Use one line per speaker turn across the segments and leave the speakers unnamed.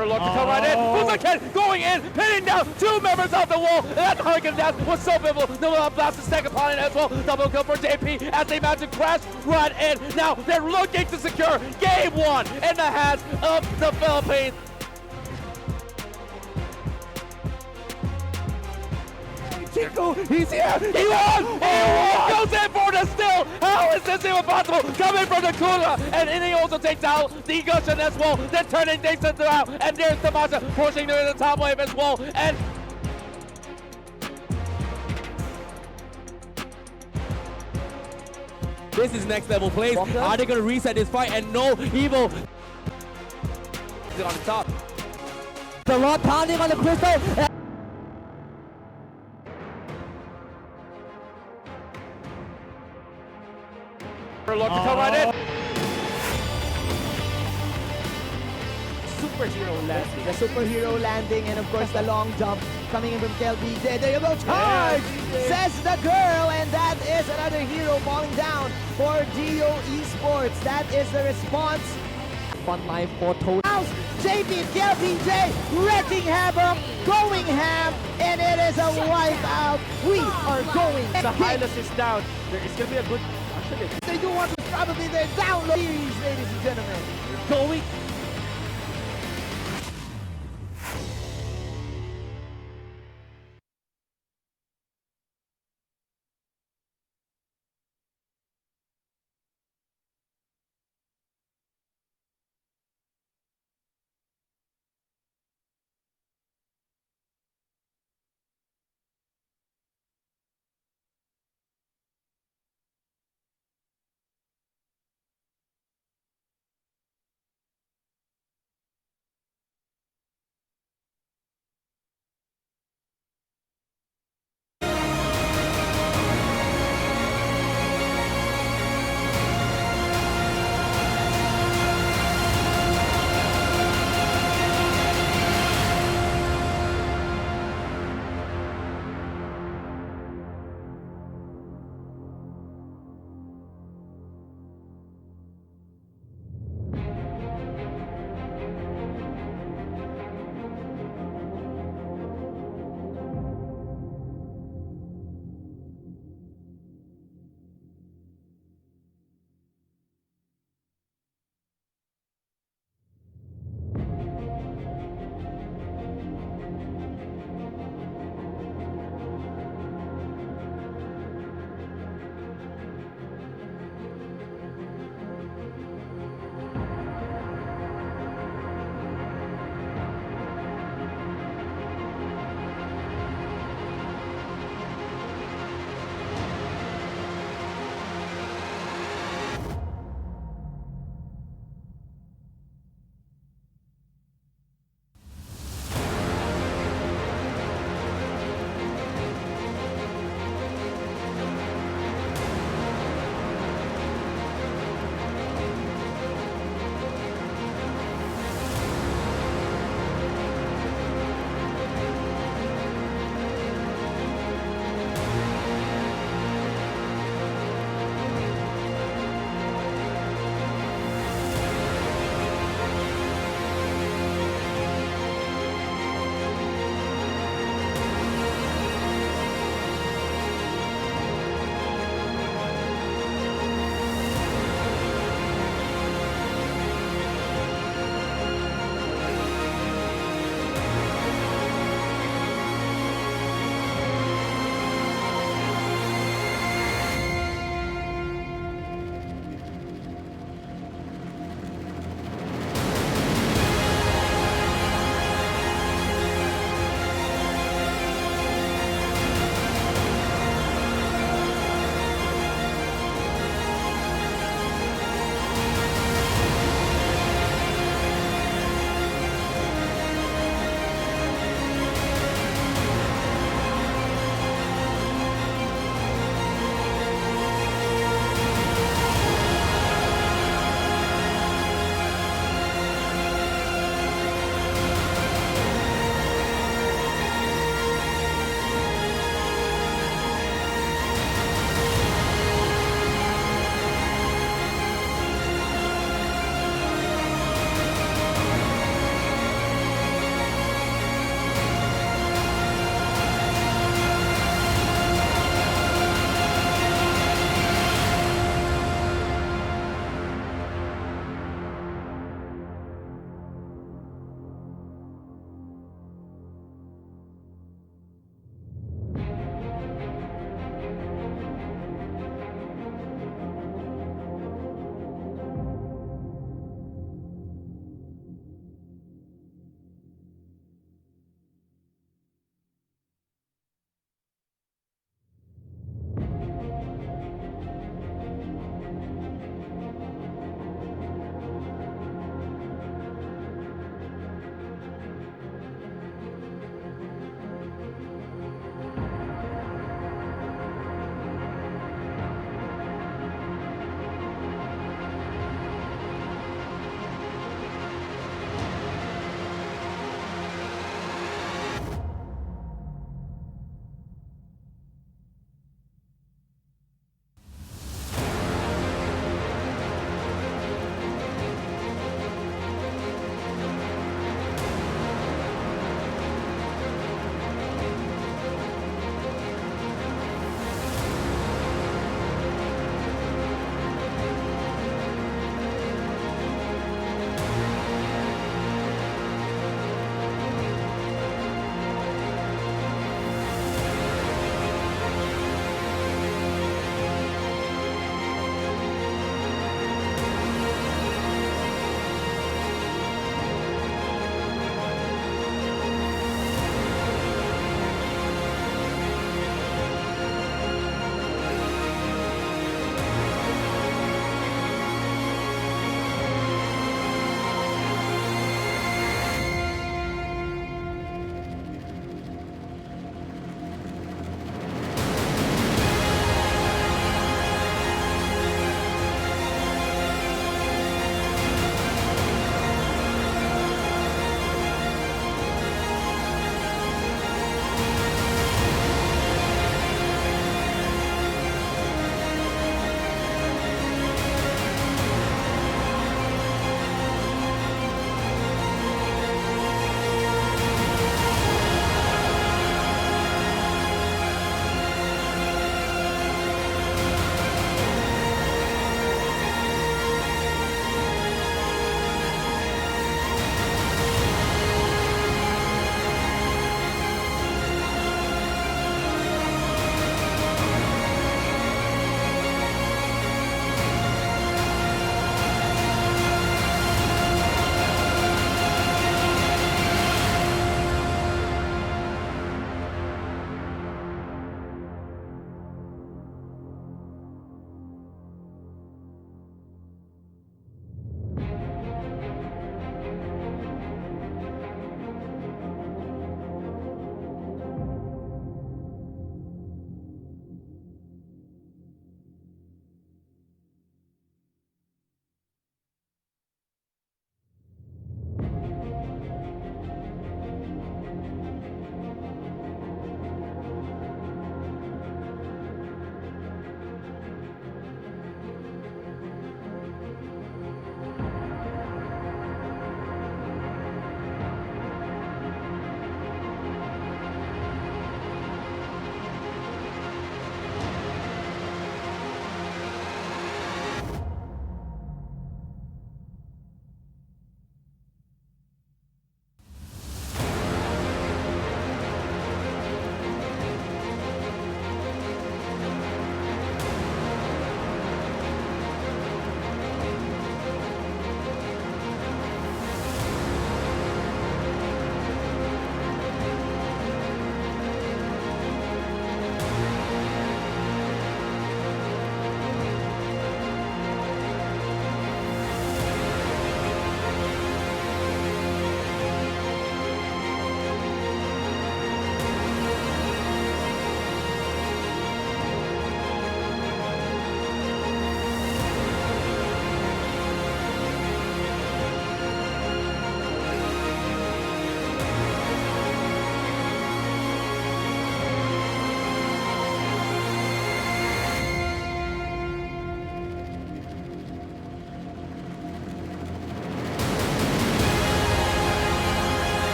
Look to come right in. Fusaken going in, pinning down two members of the wall. And that Hurricane Dash was so vivid. No blast the second opponent as well. Double kill for JP as they manage to crash right in. Now they're looking to secure game one in the hands of the Philippines. Chico, he's here! He won! He goes in for the steal! How is this even possible? Coming from the Kula, and he also takes out the Gushin as well. They're turning things around, and there's Tamasha pushing to the top wave as well. And
this is next level plays. Are they gonna reset this fight? And no, Evo on the top. The rod pounding on the crystal.
Look to come right in.
Superhero landing. The superhero landing, and of course the long jump coming in from KLBJ. There you go, charge! Says the girl, and that is another hero falling down for Geo Esports. That is the response.
Fun life for Toad.
JP and KLBJ wrecking havoc, going ham, and it is a wipeout. We are going.
The Hylas is down. There is going to be a good...
They do want to probably their download series, ladies and gentlemen.
Going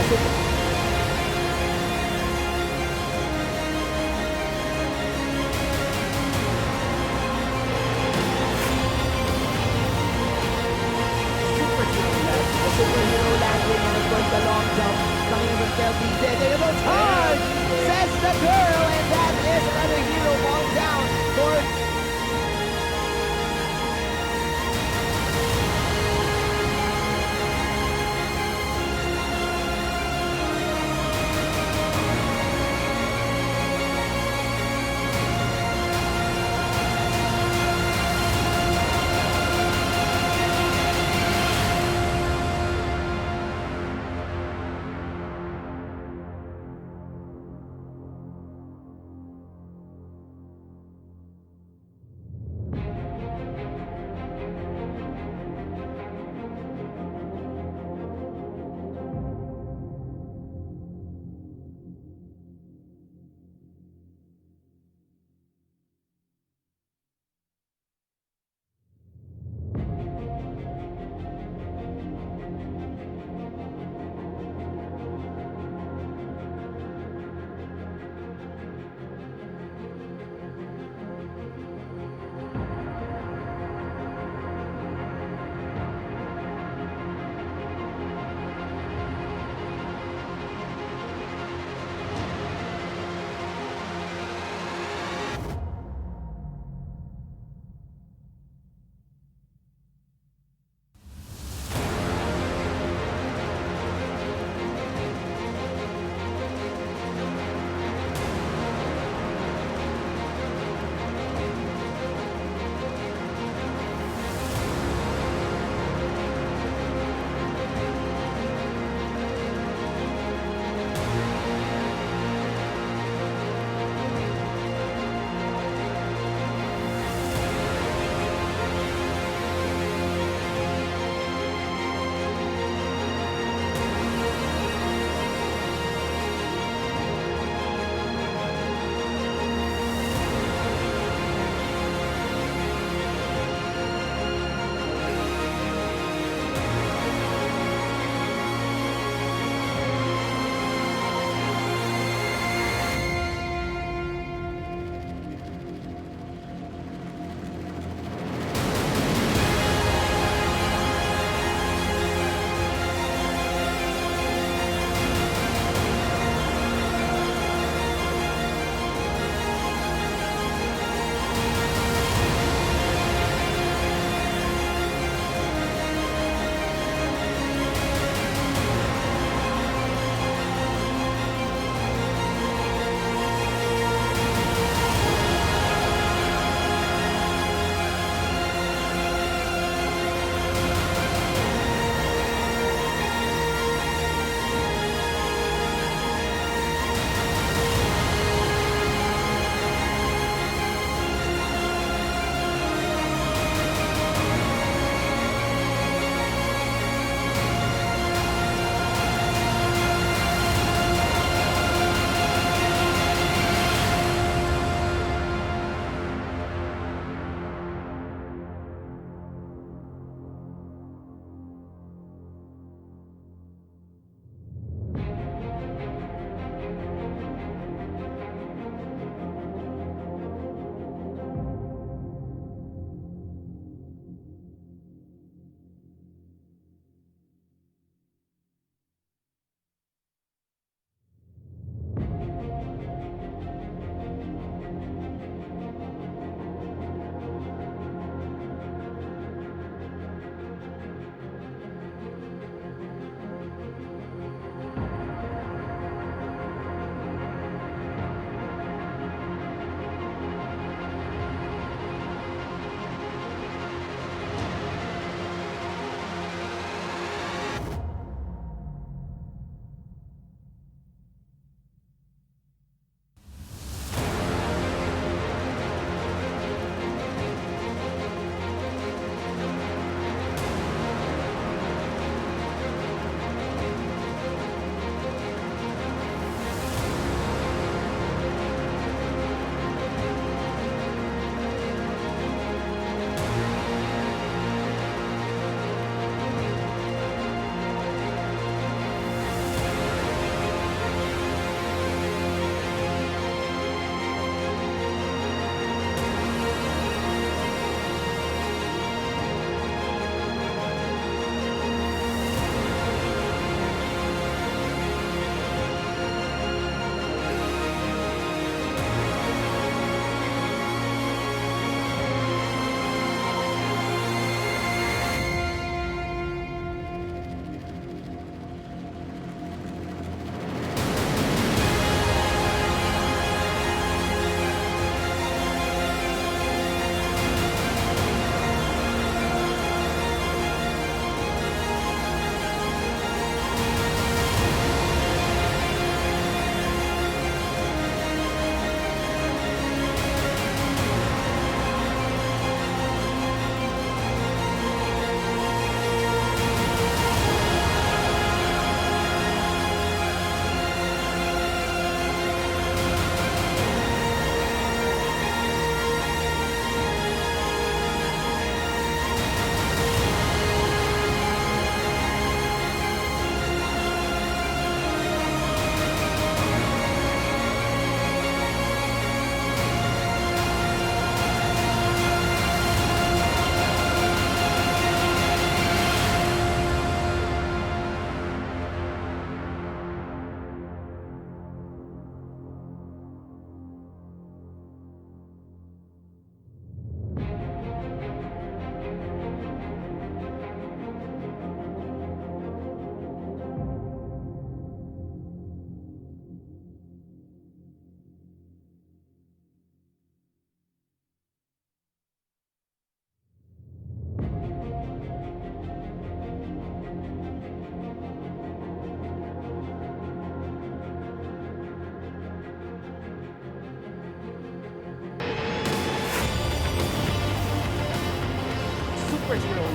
Superhero landing and of course the long jump coming in from KLB. There you go, charge! Says the girl, and that is another hero falling down for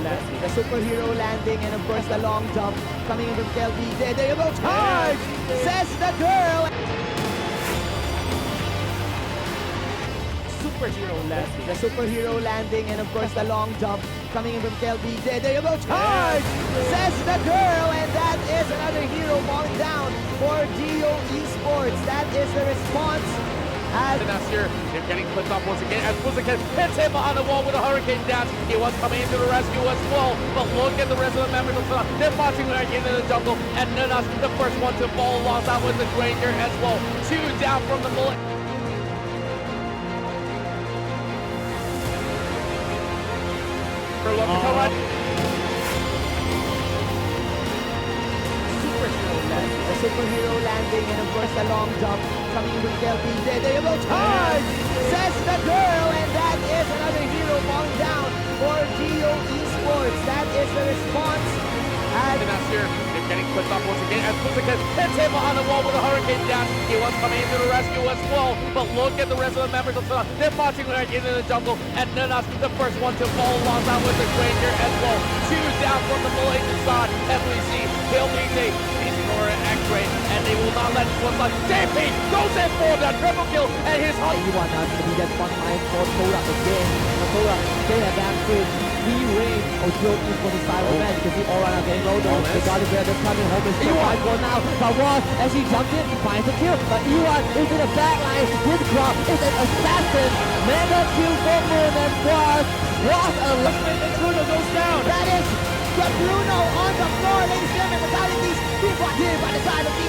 landing. The superhero landing, and of course the long jump coming in from KLB. There you go, charge! Says the girl.
Superhero landing.
The superhero landing, and of course the long jump coming in from KLB. There you go, charge! Says the girl, and that is another hero falling down for DeVu Esports. That is the response.
And that's here, they're getting clipped up once again as Puziken hits him on the wall with a hurricane dash. He was coming into the rescue as well, but look at the rest of the members of the they're marching right into the jungle, and Nunas, the first one to fall, lost out with the Granger as well. 2 down from the bullet.
The superhero landing, and of course the long jump coming in from KLB. There you go, charge! Says the girl, and that is another hero falling down for DeVu Esports. That is the response.
And that's here, they're getting clipped up once again as Puziken hits him on the wall with a hurricane dash. He was coming into the rescue as well, but look at the rest of the members of the they're marching right into the jungle, and Nunas, the first one to fall, lost out with the Granger as well. 2 down from the Malaysian side, and we see KLBZ or X-ray, and they will not let this one slide. JP goes in for that triple kill, and his hunt.
Anyone going to be that one line for Tora again. Tora, they have that good. He reigns Ojo is for the side of the match because the Aura are getting low though. They got it there, they're coming home is still 5-1 now. But Ross, as he jumps in, he finds a kill. But Ewan is in the back line with Grub. Is an assassin. Mega kill for Moon and Ross. Ross eliminated, and Bruno goes down. That is the Bruno on the floor, ladies and gentlemen. Fatalities being brought here by the side of the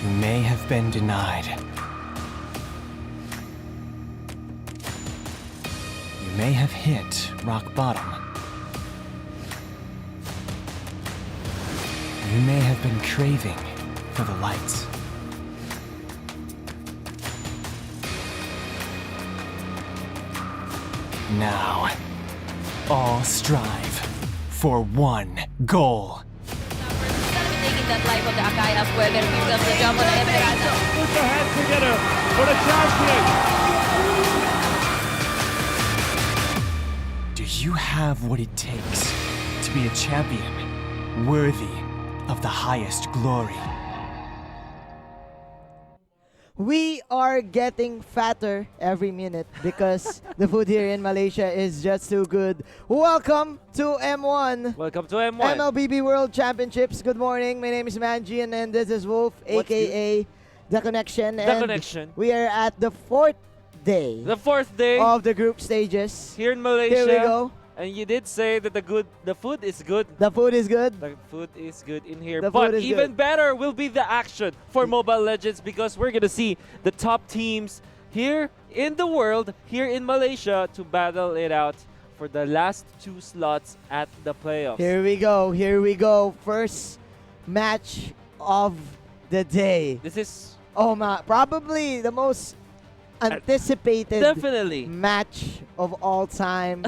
You may have been denied. You may have hit rock bottom. You may have been craving for the lights. Now, all strive for one goal.
Taking that life of the Akai as well. There picks up the jump on the Esperanza.
Put your hands together for the champion.
Do you have what it takes to be a champion worthy of the highest glory?
We are getting fatter every minute because the food here in Malaysia is just too good. Welcome to M1.
Welcome to M1.
MLBB World Championships. Good morning. My name is Manji and this is Wolf, aka The Connection.
The Connection.
We are at the fourth day
The fourth day
of the group stages.
here in Malaysia.
Here we go.
And you did say that the food is good.
The food is good.
The food is good in here.
The
But
food is
even
good.
better will be the action for Mobile Legends because we're going to see the top teams here in the world, here in Malaysia, to battle it out for the last 2 slots at the playoffs.
Here we go. Here we go. First match of the day.
This is
Oh my, probably the most anticipated
definitely
match of all time.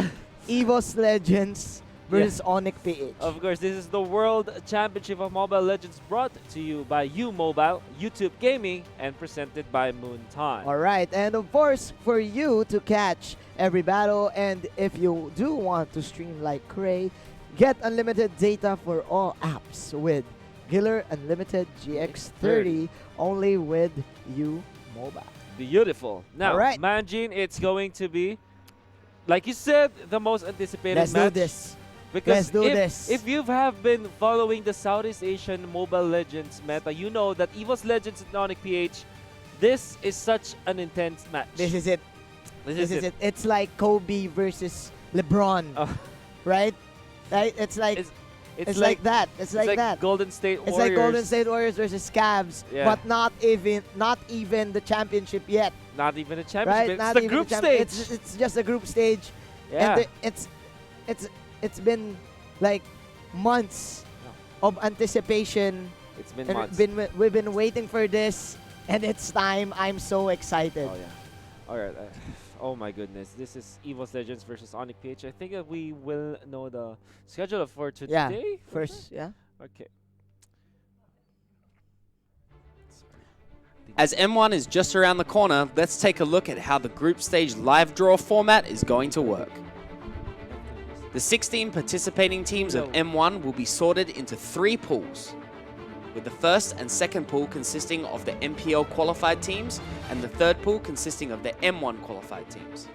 Evos Legends versus Onic PH.
Of course, this is the World Championship of Mobile Legends brought to you by U Mobile, YouTube Gaming, and presented by Moon Time.
All right, and of course, for you to catch every battle, and if you do want to stream like Cray, get unlimited data for all apps with Giller Unlimited GX30 only with U Mobile.
Beautiful. Now,
All right.
Manjin, it's going to be, like you said, the most anticipated
Let's
match.
do this.
Because
Let's do this.
If you have been following the Southeast Asian Mobile Legends meta, you know that Evos Legends and Onic PH, this is such an intense match.
This is it.
This is it.
It's like Kobe versus LeBron,
Oh,
right? Right? It's like
it's
like that. It's like that.
Golden State
It's
Warriors.
like Golden State Warriors versus Cavs,
Yeah.
but not even the championship yet,
Not even a
right?
championship. It's
Not
the
even
group
the
stage.
It's just a group stage,
Yeah.
and it's been like months of anticipation.
It's been
And
months.
we've been waiting for this, and it's time. I'm so excited.
Oh, yeah. All right. Oh, my goodness. This is Evos Legends versus Onic PH. I think that we will know the schedule for
Yeah.
today.
First, yeah.
Okay.
As M1 is just around the corner, let's take a look at how the group stage live draw format is going to work. The 16 participating teams of M1 will be sorted into 3 pools, with the first and second pool consisting of the MPL qualified teams and the third pool consisting of the M1 qualified teams.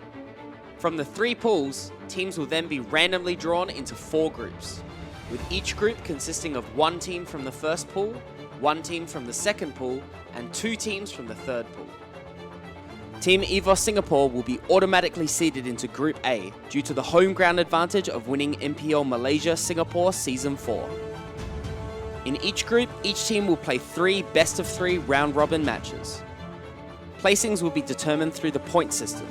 From the 3 pools, teams will then be randomly drawn into 4 groups, with each group consisting of 1 team from the first pool, 1 team from the second pool, and 2 teams from the third pool. Team Evos Singapore will be automatically seeded into Group A due to the home ground advantage of winning MPL Malaysia Singapore Season 4. In each group, each team will play 3 best-of-3 round-robin matches. Placings will be determined through the point system,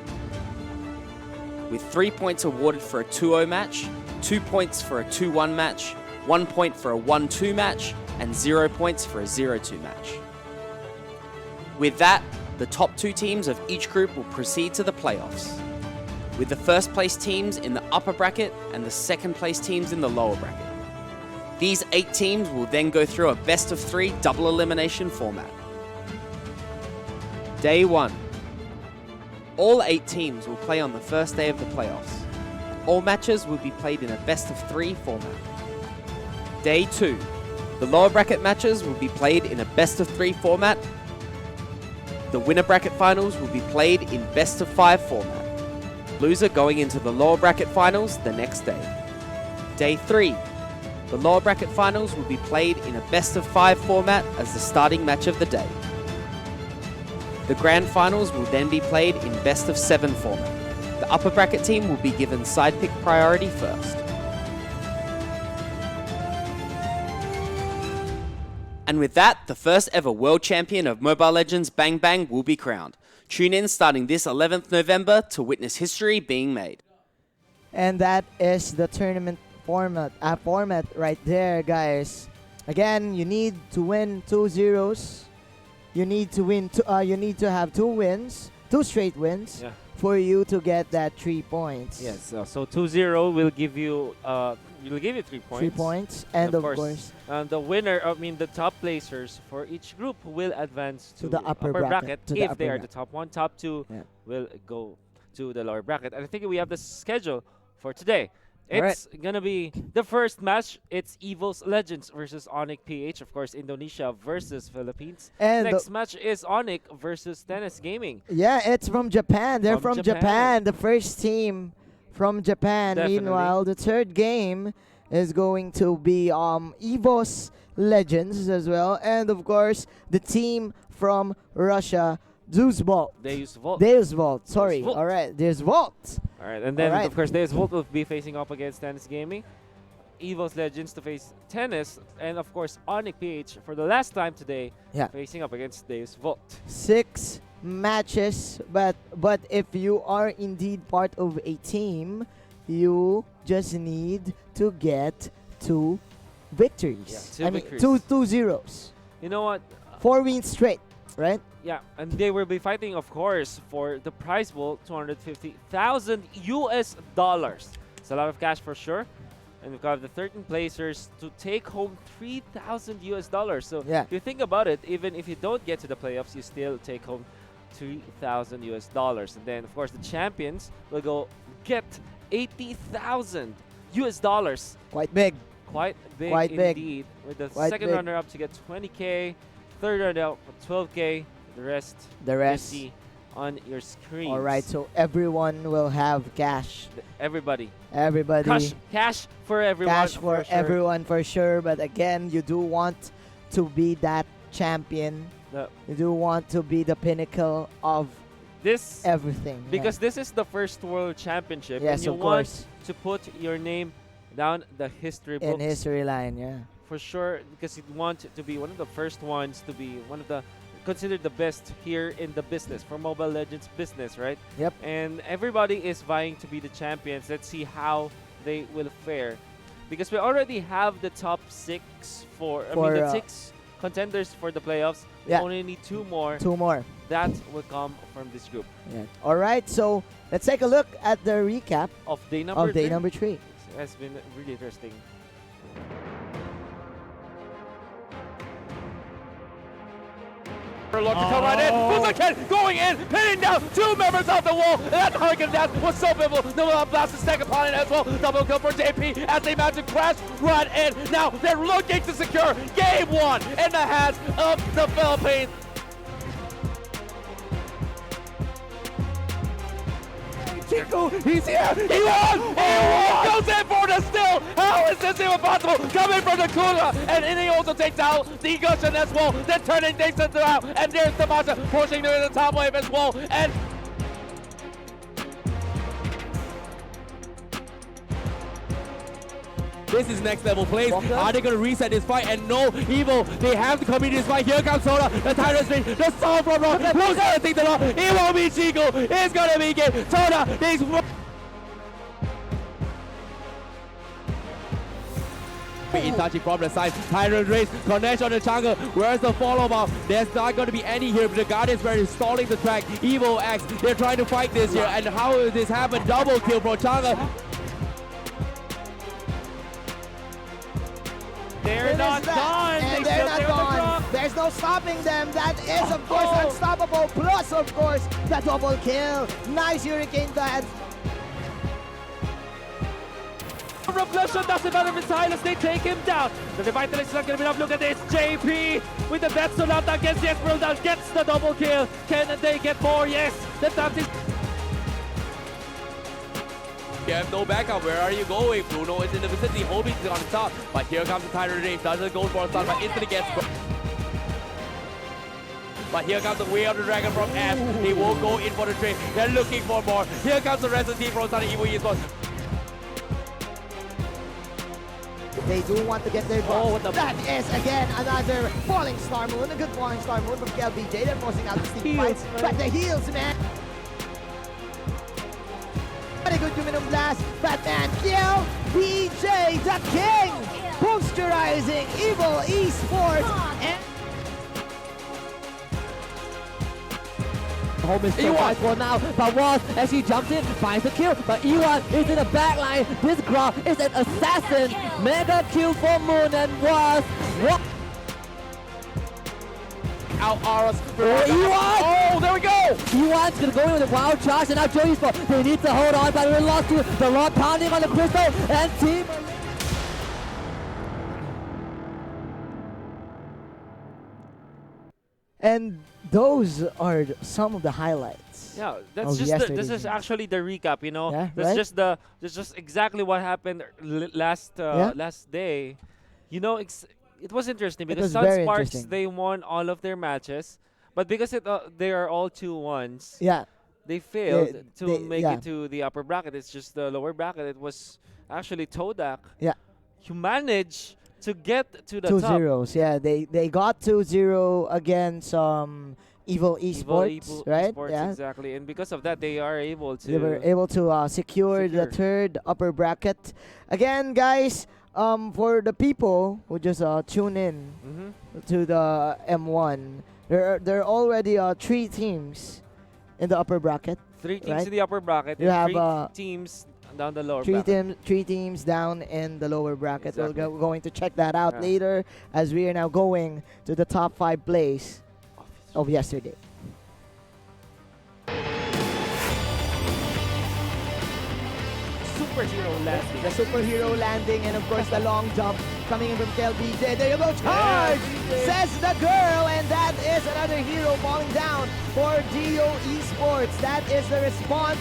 with 3 points awarded for a 2-0 match, 2 points for a 2-1 match, 1 point for a 1-2 match, and 0 points for a 0-2 match. With that, the top 2 teams of each group will proceed to the playoffs, with the first place teams in the upper bracket and the second place teams in the lower bracket. These 8 teams will then go through a best-of-3 double elimination format. Day 1. All 8 teams will play on the first day of the playoffs. All matches will be played in a best-of-3 format. Day 2. The lower bracket matches will be played in a best-of-3 format. The winner bracket finals will be played in best-of-5 format. Loser going into the lower bracket finals the next day. Day 3. The lower bracket finals will be played in a best-of-5 format as the starting match of the day. The grand finals will then be played in best-of-7 format. The upper bracket team will be given side pick priority first. And with that, the first ever world champion of Mobile Legends Bang Bang will be crowned. Tune in starting this 11th November to witness history being made.
And that is the tournament format right there, guys. Again, you need to win 2-0s. You need to win. You need to have 2 wins, 2 straight wins, for you to get that 3 points.
Yes. So 2-0 will give you 3 points.
3 points, and of course,
the winner. The top placers for each group will advance to
the upper bracket.
If they are the top 1, top 2 will go to the lower bracket. And I think we have the schedule for today. It's gonna be the first match. It's Evos Legends versus Onic PH, of course, Indonesia versus Philippines.
And
next match is Onic versus Tennis Gaming.
Yeah, it's from Japan. They're from Japan. The first team from Japan.
Definitely.
Meanwhile, the third game is going to be Evos Legends as well, and of course the team from Russia, Deus Volt. Sorry.
Volt.
All right, Deus Volt.
All right, and then of course Deus Volt will be facing up against Tennis Gaming. Evos Legends to face Tennis, and of course Onic PH for the last time today, facing up against Deus Volt.
6 matches, but if you are indeed part of a team, you just need to get 2 victories.
Yeah, 2 victories.
2 zeros.
You know what?
4 wins straight, right?
Yeah, and they will be fighting, of course, for the prize pool, $250,000 US. It's a lot of cash for sure. And we've got the 13 placers to take home $3,000 US. So if you think about it, even if you don't get to the playoffs, you still take home $3,000 US. And then, of course, the champions will go get $80,000 US.
Quite big.
Quite big indeed. With the second runner-up to get $20K, third runner-up for $12K. The rest you see on your screen.
All right, so everyone will have cash.
Everybody.
Cash
for everyone.
Cash for everyone for sure. But again, you do want to be that champion. You do want to be the pinnacle of
this
everything.
Because this is the first World Championship.
Yes,
and you
of
want
course.
to put your name down the history books.
In history line, yeah.
For sure, because you want to be one of the first ones to be one of the considered the best here in the business, for Mobile Legends business, right?
Yep.
And everybody is vying to be the champions. Let's see how they will fare. Because we already have the top 6 the 6 contenders for the playoffs. We only need 2 more.
2 more.
That will come from this group.
Yeah. All right, so let's take a look at the recap
of day number
3.
It has been really interesting.
Look to come right in. Fuzaken going in, pinning down 2 members of the wall. And that Hurricane Dash was so pivotal. No blast the second opponent as well. Double kill for JP as they manage to crash right in. Now they're looking to secure game 1 in the hands of the Philippines. Chico, he's here. He won. Goes in for the steal. How is this even possible? Coming from the Kula, and then he also takes out the Gushin as well. Then turning things around, and there's Tamasha pushing to the top wave as well. And
this is next level plays. Are they going to reset this fight? And no, Evo, they have to come into this fight. Here comes Soda, the Tyrant String, the Soul from Rock. Who's going to take the loss? It won't be Chico. It's going to be game. Soda, these Itachi from the side. Tyrant Race, connect on the jungle. Where's the follow-up? There's not going to be any here. But the Guardians were installing the track. Evo X, they're trying to fight this here. And how will this happen? Double kill for Changa.
They're not gone.
And they're not gone. There's no stopping them. That is, of course, unstoppable. Plus, of course, the double kill. Nice Hurricane Dash.
Reflection doesn't matter if it's Silas, they take him down. The Revitalize is not going to be enough. Look at this. JP with the Death Sonata against the Esmeralda down. Gets the double kill. Can they get more? Yes. The Dante.
You have no backup. Where are you going? Bruno is in the vicinity, hoping to on the top. But here comes the Tyrant Race. Doesn't go for a stun, but instantly gets. But here comes the way of the dragon from Ash. He won't go in for the trade. They're looking for more. Here comes the rest of the team from Sunny Evil Esports.
They do want to get their goal.
Oh, what the-
That is, again, another falling star moon. A good falling star moon from KLBJ. They're forcing out the steam fights. But the heals, man. Very good Luminum Blast. Batman kill. BJ, the king. Posterizing Evil Esports. And
Home is still
Ewan.
for now, but Ross actually jumps in, finds the kill, but Ewan is in the back line. This Graf is an assassin. Mega kill for Moon and Ross.
Out Aras.
Ewan!
Oh, there we go.
Ewan's gonna go in with a wild charge, and now Joey's for they need to hold on, but we're lost to the Lord pounding on the crystal, and Team.
And those are some of the highlights.
Yeah,
of
that's just
yesterday's
this is
game.
actually the recap, you know.
Yeah,
That's
right?
just exactly what happened last
Yeah.
last day. You know, it was interesting because
was very
Sunsparks
interesting.
they won all of their matches, but because they are all 2-1s,
Yeah.
they failed to
they-
make
yeah.
it to the upper bracket. It's just the lower bracket. It was actually Todak.
Yeah.
You managed to get to the
Two
top.
zeros. Yeah, they got 2-0 against Evil Esports,
Evil
right?
Esports,
Yeah.
exactly. And because of that, they are able to.
They were able to secure the
secure.
third upper bracket. Again, guys, for the people who just tune in
Mhm.
to the M1, there are already 3 teams in the upper bracket.
3 teams
right?
in the upper bracket.
You
and
have,
3 teams down the lower
3
bracket.
teams down in the lower bracket.
Exactly.
We're going to check that out
Yeah.
later as we are now going to the top 5 place of yesterday.
Superhero landing.
The superhero landing and of course the long jump coming in from KLBJ. There you go, charge! Says the girl, and that is another hero falling down for DeVu Esports. That is the response.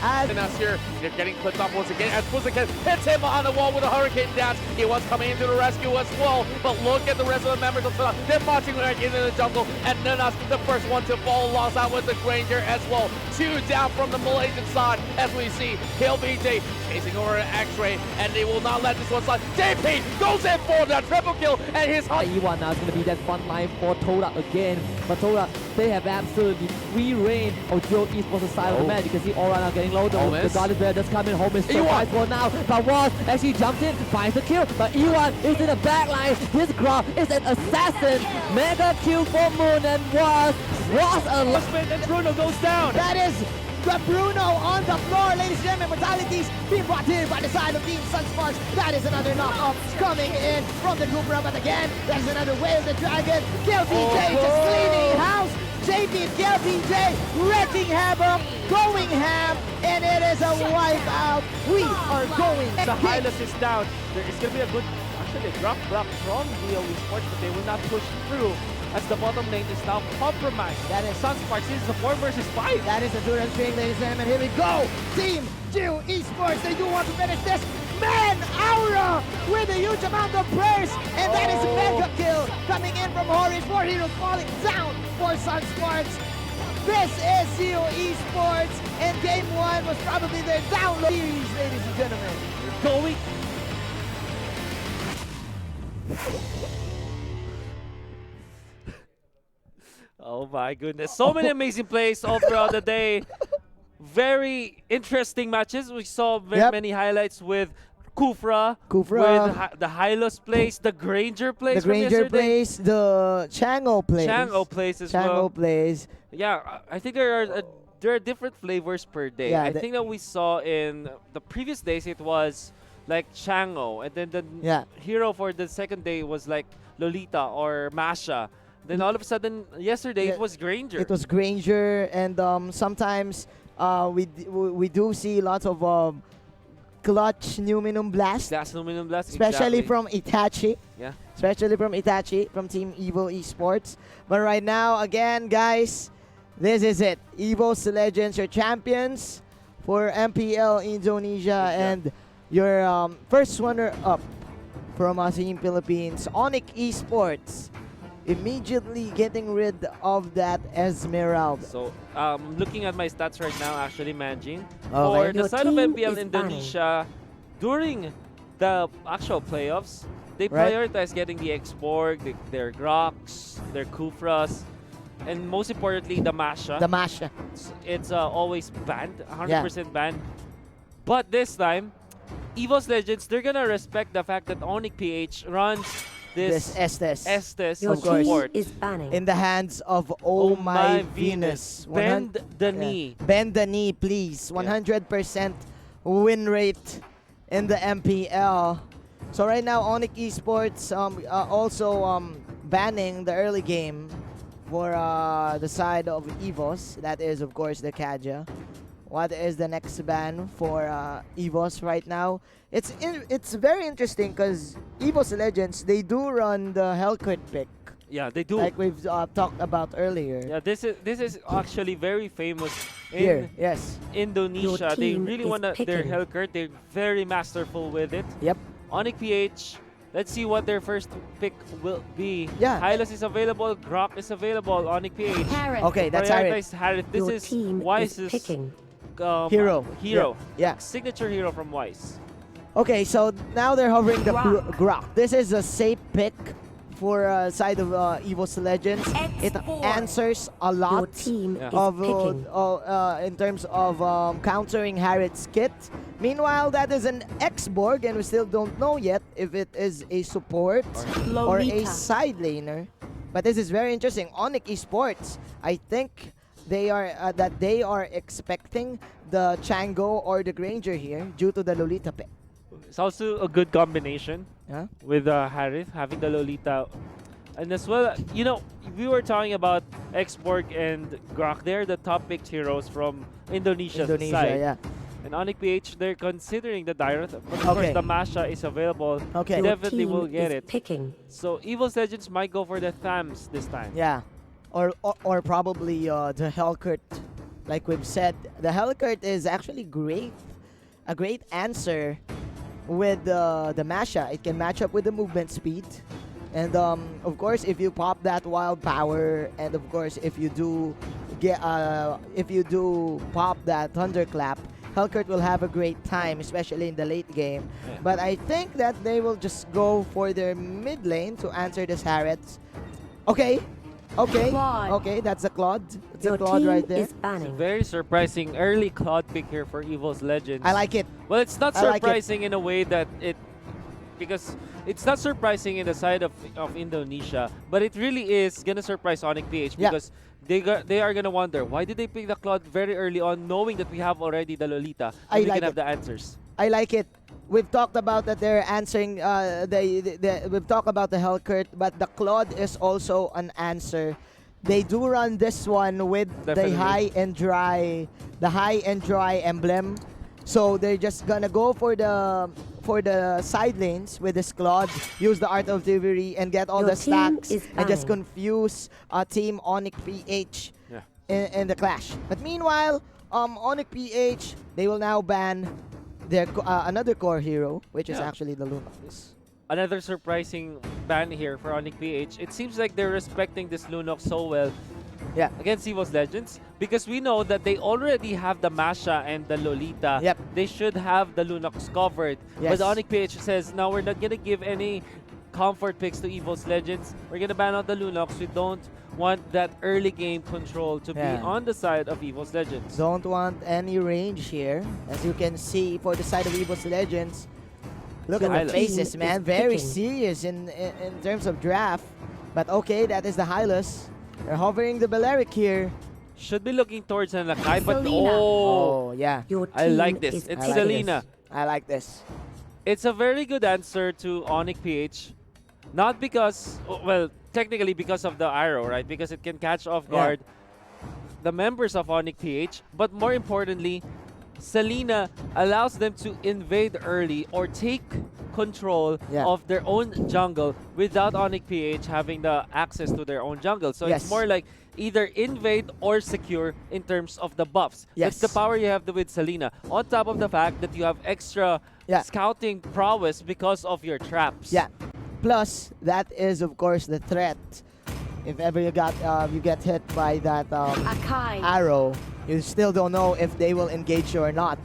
As
And that's here. They're getting clipped off once again as Puziken hits him on the wall with a hurricane dance. He was coming into the rescue as well. But look at the rest of the members of Sala. They're marching right into the jungle. And Nanas, the first one to fall, lost out with the Granger as well. 2 down from the Malaysian side as we see KLBJ chasing over an X-ray. And they will not let this one slide. JP goes in for the triple kill. And his
Ewan now is going to be that front line for Todak again. But Todak, they have absolutely free reign of Geo Esports' side of the match. You can see Aura now getting low. The
Holmes.
God is there, just coming home is
Ewan.
for now. But Ross actually jumps in, finds the kill. But Ewan is in the back line. This Graf is an assassin. Mega kill for Moon and Ross. Ross
and Bruno goes down.
that is the Bruno on the floor, ladies and gentlemen. Fatalities being brought here by the side of Team Sunsparks. That is another knockoff coming in from the Cobra. But again, there's another way of the Dragon. KLBJ just cleaning house. JP and KLBJ wrecking havoc, going ham, and it is a wipeout. We are going.
The Hylas is down. There is going to be a good, actually, a drop block from DeVu Esports, but they will not push through as the bottom lane is now compromised.
That is
Sunsparks. This is a 4 versus 5.
That is the Duran string, ladies and gentlemen. Here we go. Team DeVu Esports, they do want to finish this. Man, Aura with a huge amount of prayers. And that is a mega kill coming in from Horace. 4 heroes falling down for Sunsparks. This is DeVu Esports. And game 1 was probably their download series, ladies and gentlemen.
Going.
Oh my goodness. So many amazing plays all throughout the day. Very interesting matches. We saw very
Yep.
many highlights with Kufra,
Kufra.
with the Hylos plays, the Granger plays
The
from
Granger
yesterday.
plays, the Chango plays.
Chango plays as
Chango
well.
plays.
Yeah, I think there are different flavors per day.
Yeah,
I think that we saw in the previous days it was like Chango, and then the
Yeah.
hero for the second day was like Lolita or Masha. Then all of a sudden, yesterday
Yeah,
it was Granger.
It was Granger, and sometimes we do see lots of clutch Numinum Blast,
That's Luminum Blast.
especially
exactly.
from Itachi.
Yeah.
Especially from Itachi, from Team Evil Esports. But right now, again, guys, this is it. Evos Legends, your champions for MPL Indonesia, and your first runner-up from Team Philippines, Onic Esports, immediately getting rid of that Esmeralda.
So, looking at my stats right now, actually, Manjin,
Okay.
for the side of MPL Indonesia, during the actual playoffs, they
Right.
prioritize getting the X-Borg, their Grox, their Kufras, and most importantly, the Masha.
The Masha.
It's always banned, 100% banned. But this time, Evos Legends, they're gonna respect the fact that Onic PH runs
This
this
Estes.
Your
Of course.
team
support.
is banning.
In the hands of Oh My Venus.
Bend the
Yeah.
knee.
Bend the knee, please. 100% win rate in the MPL. So right now, Onic Esports also banning the early game for the side of Evos. That is, of course, the Kaja. What is the next ban for Evos right now? It's very interesting because Evos Legends, they do run the Hellcurt pick,
Yeah, they do.
like we've talked about earlier.
Yeah, this is actually very famous in
Here, yes.
Indonesia. They
team
really
is
want their
picking.
Hellcurt. They're very masterful with it.
Yep.
Onic PH, let's see what their first pick will be.
Yeah.
Hylos is available, Grok is available, Onic PH.
Harris.
Okay, that's Harith.
Prioritize Harith. This
Your
is
team is
Wise's
picking.
Hero.
Hero.
Yeah.
Signature hero from Wise.
Okay, so now they're hovering the
Grok.
Grok. This is a safe pick for side of Evos Legends. It answers a
Your
lot
team
Yeah.
is
of
picking.
in terms of countering Harriet's kit. Meanwhile, that is an X-Borg, and we still don't know yet if it is a support or a
Lolita.
side laner. But this is very interesting. Onic Esports, I think they are expecting the Chango or the Granger here due to the Lolita pick.
It's also a good combination
Yeah.
with Harith having the Lolita. And as well, you know, we were talking about X-Borg and Grok. They're the top picked heroes from Indonesia's
Indonesia,
side.
yeah.
And Onic PH, they're considering the Dyrith. But of
Okay.
course, the Masha is available.
Okay.
Your
Definitely
team
will get
is
it.
picking.
So Evos Legends might go for the Thams this time.
Yeah, or probably the Hellcurt. Like we've said, the Hellcurt is actually a great answer with the Masha. It can match up with the movement speed, and of course, if you pop that wild power, and of course, if you do pop that thunderclap, Hellcurt will have a great time, especially in the late game.
Yeah.
But I think that they will just go for their mid lane to answer this Harriet. Okay.
Claude.
Okay, that's a Claude. It's
Your
a Claude
team
right there.
is banning.
Very surprising early Claude pick here for Evos Legends.
I like it.
Well, it's not
I like it.
surprising in a way that because it's not surprising in the side of Indonesia, but it really is gonna surprise Onic PH
Yeah.
because they are gonna wonder why did they pick the Claude very early on, knowing that we have already the Lolita.
I
And we
like
can have
it.
the answers.
I like it. We've talked about that they're answering. We've talked about the Hellcurt, but the Claude is also an answer. They do run this one with
Definitely.
the high and dry emblem. So they're just gonna go for the side lanes with this Claude, use the Art of Thievery and get all
Your
the
team
stacks
is
and just
banning.
confuse Team Onic PH
Yeah.
in the clash. But meanwhile, Onic PH, they will now ban their another core hero, which is
Yeah.
actually the Lunox.
Another surprising ban here for Onic PH. It seems like they're respecting this Lunox so well
Yeah.
against Evos Legends because we know that they already have the Masha and the Lolita.
Yep.
They should have the Lunox covered.
Yes.
But Onic PH says, no, we're not going to give any comfort picks to Evos Legends. We're going to ban out the Lunox. We don't want that early game control to
Yeah.
be on the side of Evos Legends.
Don't want any range here. As you can see for the side of Evos Legends. Look at the
Hylos.
faces,
Team
man.
is
Very
picking.
serious in terms of draft. But okay, that is the Hylos. They're hovering the Balearic here.
Should be looking towards an Nakai, but
Selena.
oh,
Oh, yeah.
Your
I
team
like this.
is
It's
I like
picking.
Selena.
I like this.
It's a very good answer to Onic PH. Not because, well, technically because of the arrow, right? Because it can catch off
Yeah.
guard the members of Onic PH. But more importantly, Selena allows them to invade early or take control
Yeah.
of their own jungle without Onic PH having the access to their own jungle. So
Yes.
it's more like either invade or secure in terms of the buffs.
Yes.
That's the power you have with Selena. On top of the fact that you have extra
Yeah.
scouting prowess because of your traps.
Yeah. Plus, that is of course the threat. If ever you get hit by that
Akai.
arrow, you still don't know if they will engage you or not.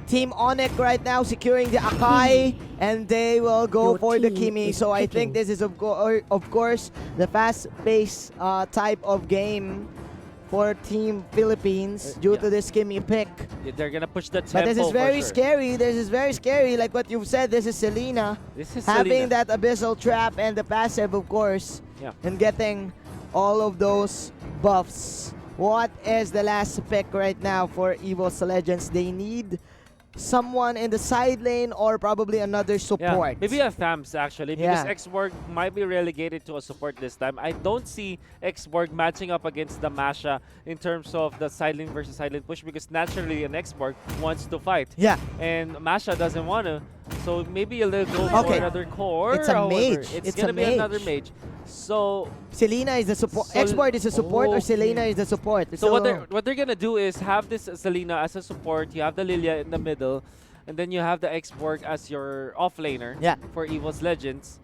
Team Onic right now securing the Akai, and they will go
Your
for the
team
Kimi.
is
So I think
picking.
this is of course the fast-paced type of game for Team Philippines due
Yeah.
to this Kimi pick.
Yeah, they're gonna push the tempo.
But this is
for
very
sure.
scary. This is very scary. Like what you've said, this is Selena
This is
having
Selena.
that abyssal trap and the passive, of course,
Yeah.
and getting all of those buffs. What is the last pick right now for Evos Legends? They need someone in the side lane or probably another support.
Yeah, maybe a Thams actually, because
Yeah.
Xborg might be relegated to a support this time. I don't see Xborg matching up against the Masha in terms of the side lane versus side lane push, because naturally an Xborg wants to fight.
Yeah.
And Masha doesn't want to. So maybe they'll go for
Okay.
another core.
It's a
however.
mage.
It's
It's
gonna
a
be another
mage.
mage. So
Selena is the support.
So-
Export is the support, or
Okay.
Selena is the support.
So what they're gonna do is have this Selena as a support. You have the Lilia in the middle, and then you have the Xborg as your offlaner
Yeah.
for Evos Legends.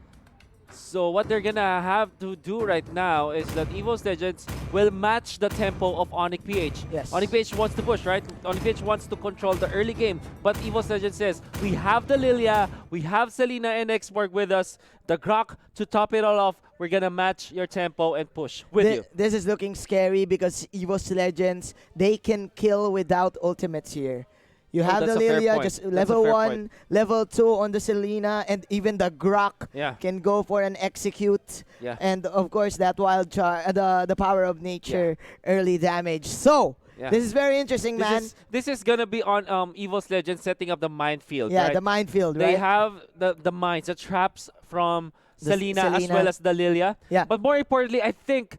So what they're gonna have to do right now is that Evos Legends will match the tempo of Onic PH.
Yes.
Onic PH wants to push, right? Onic PH wants to control the early game, but Evos Legends says, we have the Lilia, we have Selena and Xborg with us, the Grok to top it all off. We're gonna match your tempo and push with you.
This is looking scary because Evos Legends, they can kill without ultimates here. You
Oh,
have the
that's a fair
Lilia,
point.
just
That's a
level
fair
1,
point.
level 2 on the Selena, and even the Grok
Yeah.
can go for an execute.
Yeah.
And of course, that wild the power of nature, early damage. So,
Yeah.
this is very interesting, man.
This is gonna be on Evos Legends setting up the minefield,
Yeah,
right?
the minefield,
They
right?
have the mines, the traps from
The
Selena as
Selena.
well as the Lilia.
Yeah.
But more importantly, I think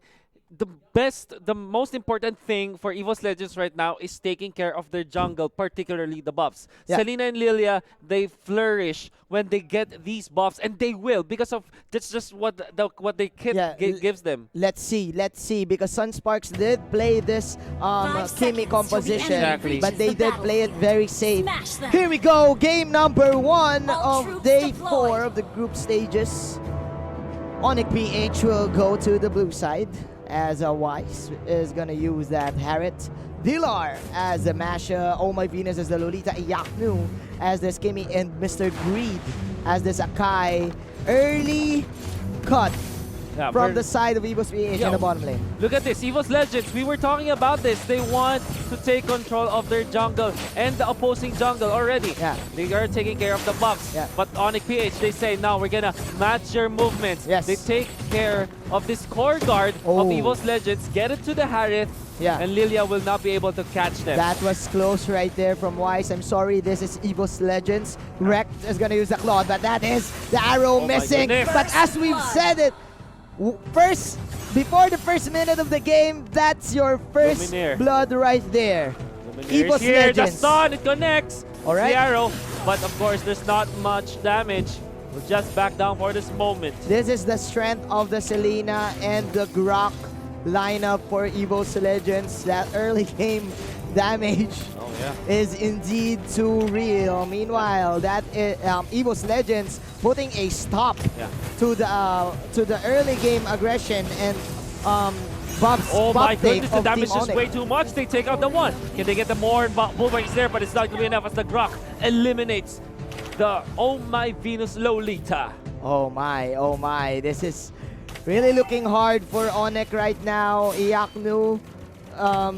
the most important thing for Evos Legends right now is taking care of their jungle, particularly the buffs.
Yeah.
Selena and Lilia, they flourish when they get these buffs, and they will, because of that's just what the kit
Yeah,
gives them.
Let's see, because Sunsparks did play this Kimi composition,
Exactly.
but they did play it very safe.
Smash them.
Here we go, game number 1
All
of
troops
day
deployed.
4 of the group stages. Onic PH will go to the blue side as Wise is gonna use that Harriet. Dilar as the Masha, Oh My Venus as the Lolita, Iyaknu as the Skimmy, and Mr. Greed as the Sakai. Early cut
Yeah,
from
we're-
the side of Evos PH in
Yo.
the bottom lane.
Look at this, Evos Legends. We were talking about this. They want to take control of their jungle and the opposing jungle already.
Yeah.
They are taking care of the buffs.
Yeah.
But Onic PH, they say, now we're gonna match your movements.
Yes.
They take care of this core guard
Oh.
of Evos Legends, get it to the Harith,
Yeah.
and Lilia will not be able to catch them.
That was close right there from Wise. I'm sorry, this is Evos Legends. Rekt is gonna use the Claw, but that is the arrow
my
missing.
goodness.
But as we've said it, before the first minute of the game, that's your first
Luminaire.
blood right there.
Luminaire
Evos
is here, the
Legends.
stun, it connects.
All right.
The arrow, but of course, there's not much damage. We'll just back down for this moment.
This is the strength of the Selena and the Grok lineup for Evos Legends. That early game damage
Oh yeah.
is indeed too real. Meanwhile, that is, Evos Legends putting a stop
Yeah.
to the early game aggression and Bob's
Oh my goodness, the
of
damage
Team
is
Onic.
way too much. They take out the one. Can they get the more? Bullring's there, but it's not going to be enough as the Grok eliminates the Oh My Venus Lolita.
Oh my, this is really looking hard for Onic right now. Iyaknu,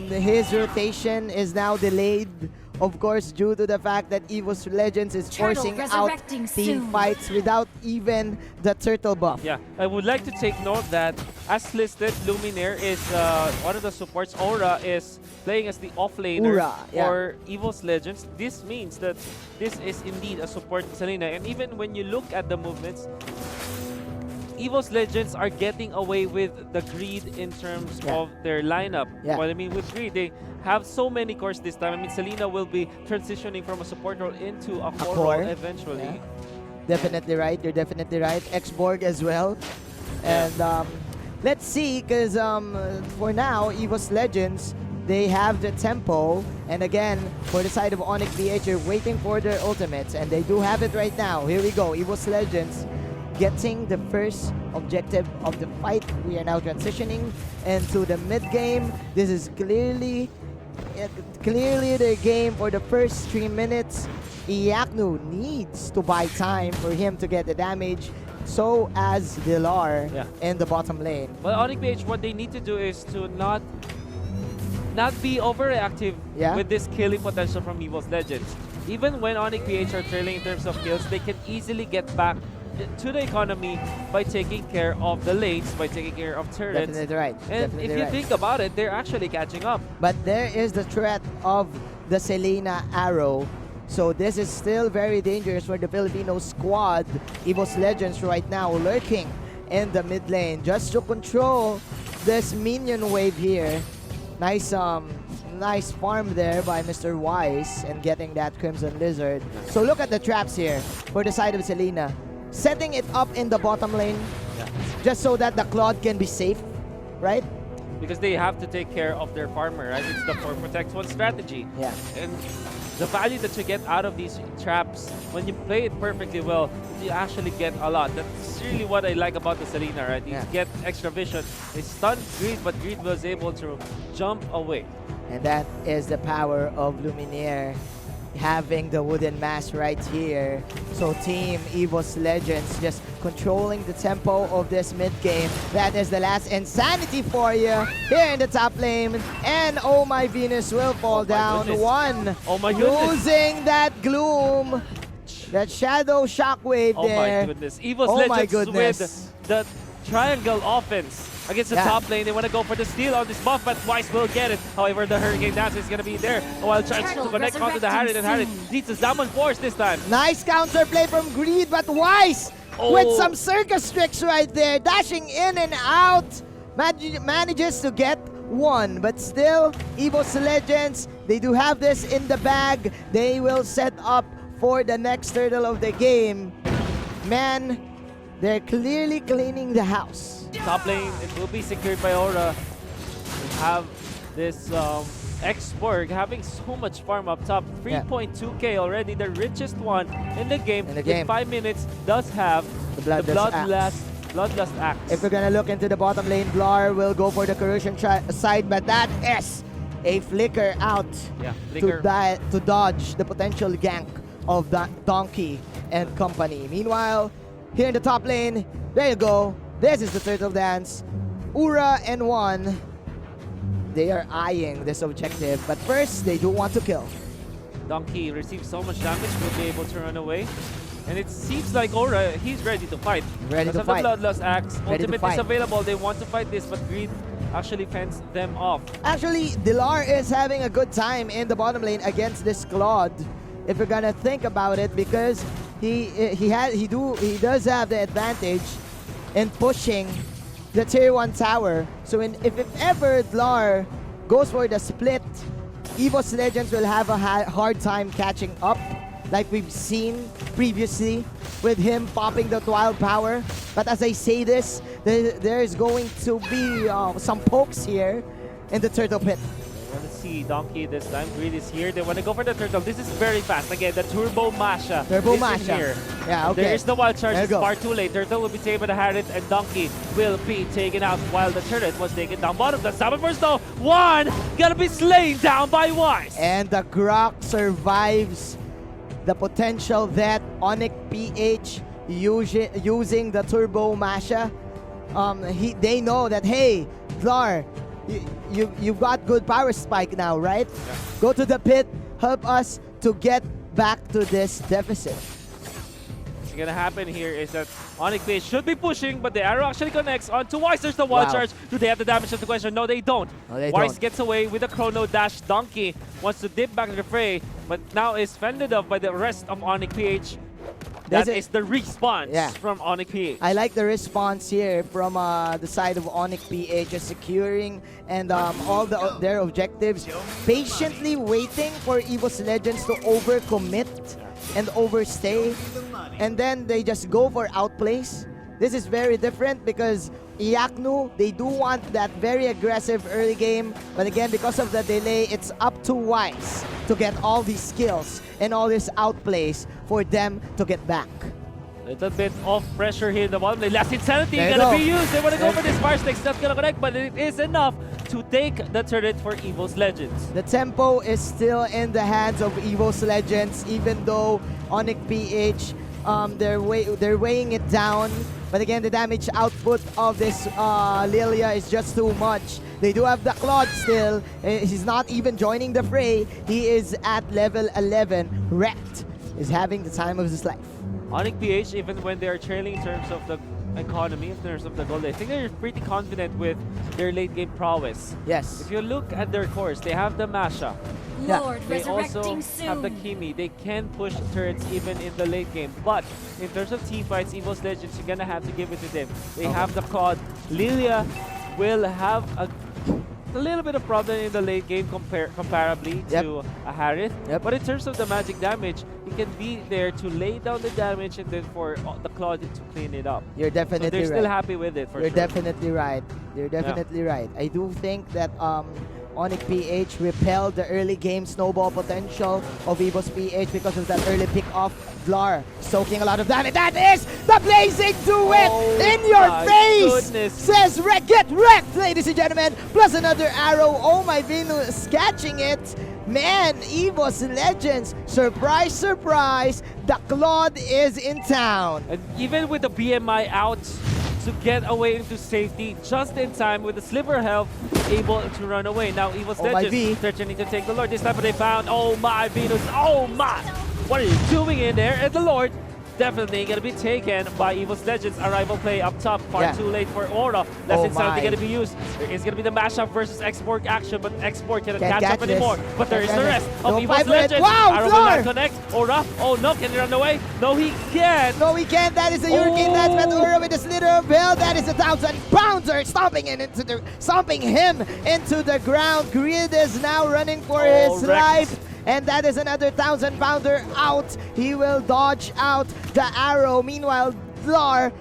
his rotation is now delayed. Of course, due to the fact that Evos Legends is
Turtle
forcing out
resurrecting
team
soon.
fights without even the turtle buff.
Yeah, I would like to take note that as listed, Luminaire is one of the supports. Aura is playing as the offlaner
Ura, yeah.
for Evos Legends. This means that this is indeed a support Selena. And even when you look at the movements, Evos Legends are getting away with the greed in terms
Yeah.
of their lineup.
Yeah.
What I mean with greed, they have so many cores this time. I mean, Selena will be transitioning from a support role into a core
core,
role eventually.
yeah. Definitely right. You're definitely right. Xborg as well. And let's see, because for now, Evos Legends, they have the tempo. And again, for the side of Onic PH, you're waiting for their ultimates. And they do have it right now. Here we go. Evos Legends getting the first objective of the fight. We are now transitioning into the mid game. This is clearly clearly their game for the first 3 minutes. Iaknu needs to buy time for him to get the damage. So as Dilar in the bottom lane.
But Onic PH, what they need to do is to not be overreactive with this killing potential from Evos Legends. Even when Onic PH are trailing in terms of kills, they can easily get back to the economy by taking care of the lanes, by taking care of turrets.
Definitely right.
And
Definitely
if you
right.
think about it, they're actually catching up.
But there is the threat of the Selena arrow. So this is still very dangerous for the Filipino squad. Evos Legends right now lurking in the mid lane just to control this minion wave here. Nice nice farm there by Mr. Wise and getting that Crimson Lizard. So look at the traps here for the side of Selena. Setting it up in the bottom lane just so that the Claude can be safe, right?
Because they have to take care of their farmer, right? It's the 4 protect 1 strategy.
Yeah.
And the value that you get out of these traps, when you play it perfectly well, you actually get a lot. That's really what I like about the Selena, right? You get extra vision. They stunned Greed, but Greed was able to jump away.
And that is the power of Luminaire having the wooden mask right here. So Team Evos Legends just controlling the tempo of this mid game. That is the last insanity for you here in the top lane. And Oh My Venus will fall down.
Goodness.
One.
Oh my goodness.
Losing that gloom. That shadow shockwave there.
Oh my goodness. Evos
Oh my
Legends
goodness.
with the triangle offense against the top lane. They want to go for the steal on this buff, but Weiss will get it. However, the Hurricane Dance is going to be there. While trying to connect onto the Harriet, and Harriet needs a Zaman Force this time.
Nice counterplay from Greed, but Wise with some circus tricks right there. Dashing in and out. Manages to get one, but still, Evos Legends, they do have this in the bag. They will set up for the next turtle of the game. Man, they're clearly cleaning the house.
Top lane, it will be secured by Aura. We have this X-Borg having so much farm up top. 3.2k already, the richest one in the game. In 5 minutes, does have the Bloodlust Axe.
If we're gonna look into the bottom lane, Blar will go for the corrosion side, but that is a flicker out to dodge the potential gank of that Donkey and company. Meanwhile, here in the top lane, there you go. This is the turtle dance. Ura and One, they are eyeing this objective, but first they do want to kill.
Donkey receives so much damage, will be able to run away. And it seems like Aura, he's ready to fight.
Ready to fight.
The Bloodlust Axe,
Ready
ultimate is available. They want to fight this, but Greed actually fends them off.
Actually, Dilar is having a good time in the bottom lane against this Claude. If you're gonna think about it, because he does have the advantage in pushing the tier 1 tower. So if ever Dilar goes for the split, Evos Legends will have a hard time catching up, like we've seen previously with him popping the wild power. But as I say this, there's going to be some pokes here in the turtle pit.
I want to see Donkey this time. Greed is here. They want to go for the turtle. This is very fast. Again, the Turbo Masha.
Turbo
is
Masha.
Here.
Yeah, okay.
There is the wild charge.
There you
It's
go.
far too late. Turtle will be taken by the Harriet, and Donkey will be taken out while the turret was taken down. Bottom, the Zaman Force though. One gonna be slain down by Wise.
And the Grok survives the potential that Onic PH using the Turbo Masha. They know that, hey, Zlar, you've got good power spike now, right? Yeah. Go to the pit, help us to get back to this deficit.
What's gonna happen here is that Onic PH should be pushing, but the arrow actually connects onto Wise. There's the wild charge. Do they have the damage of the question? No, they don't. Wise gets away with a chrono dash. Donkey wants to dip back to the fray, but now is fended off by the rest of Onic PH. That is the response from Onic PH.
I like the response here from the side of Onic PH, just securing and all their objectives, patiently waiting for Evos Legends to overcommit and overstay, and then they just go for outplays. This is very different because Iaknu, they do want that very aggressive early game, but again, because of the delay, it's up to Wise to get all these skills and all these outplays for them to get back.
Little bit of pressure here in the bottom lane. Last Insanity
There
gonna
you
be used. They want to go for this Fire Stick. That's gonna connect, but it is enough to take the turret for Evos Legends.
The tempo is still in the hands of Evos Legends, even though Onic PH, they're weighing it down. But again, the damage output of this Lilia is just too much. They do have the Claude still. He's not even joining the fray. He is at level 11. Wrecked is having the time of his life.
Onic PH, even when they're trailing in terms of the economy, in terms of the gold, I think they're pretty confident with their late game prowess.
Yes.
If you look at their cores, they have the Masha.
Yeah.
Lord,
They also
resurrecting
have the
soon.
Kimi. They can push turrets even in the late game. But in terms of team fights, Evos Legends, you're gonna have to give it to them. They have the Claude. Lilia will have a little bit of problem in the late game comparably to a Harith. But in terms of the magic damage, he can be there to lay down the damage and then for the Claude to clean it up.
You're
So
definitely
they're
right.
still happy with it for
You're
sure.
definitely right. You're definitely right. I do think that Onic PH repelled the early game snowball potential of Evos PH because of that early pick off. Vlar soaking a lot of damage. That is the blazing duet in your
my
face!
goodness.
Says get wrecked, ladies and gentlemen. Plus another arrow. Oh my Venus, catching it. Man, Evos Legends, surprise, surprise, the Claude is in town.
And even with the BMI out to get away into safety just in time with the sliver health, able to run away. Now Evos
Oh my V.
Legends, they're trying to take the Lord. This time they found, oh my Venus, oh my! What are you doing in there? And the Lord definitely gonna be taken by Evos Legends. Arrival play up top, far too late for Aura. That's insanity gonna be used. There is gonna be the mashup versus Export action, but Export cannot
Can't
catch
catch
up anymore.
this.
But there is the
Can't
rest
catch
of
it.
Evos
Don't fight for it.
Legends.
Wow,
Arrow will
Flor!
not connect. Aura, oh no, can he run away? No, he can't.
No, we can't. That is a Hurricane Dance with Aura with a slither of hell. That is a 1,000 pounder stomping him into the ground. Grid is now running for his
wrecked.
life. And that is another 1,000 pounder out. He will dodge out the arrow. Meanwhile, Vlar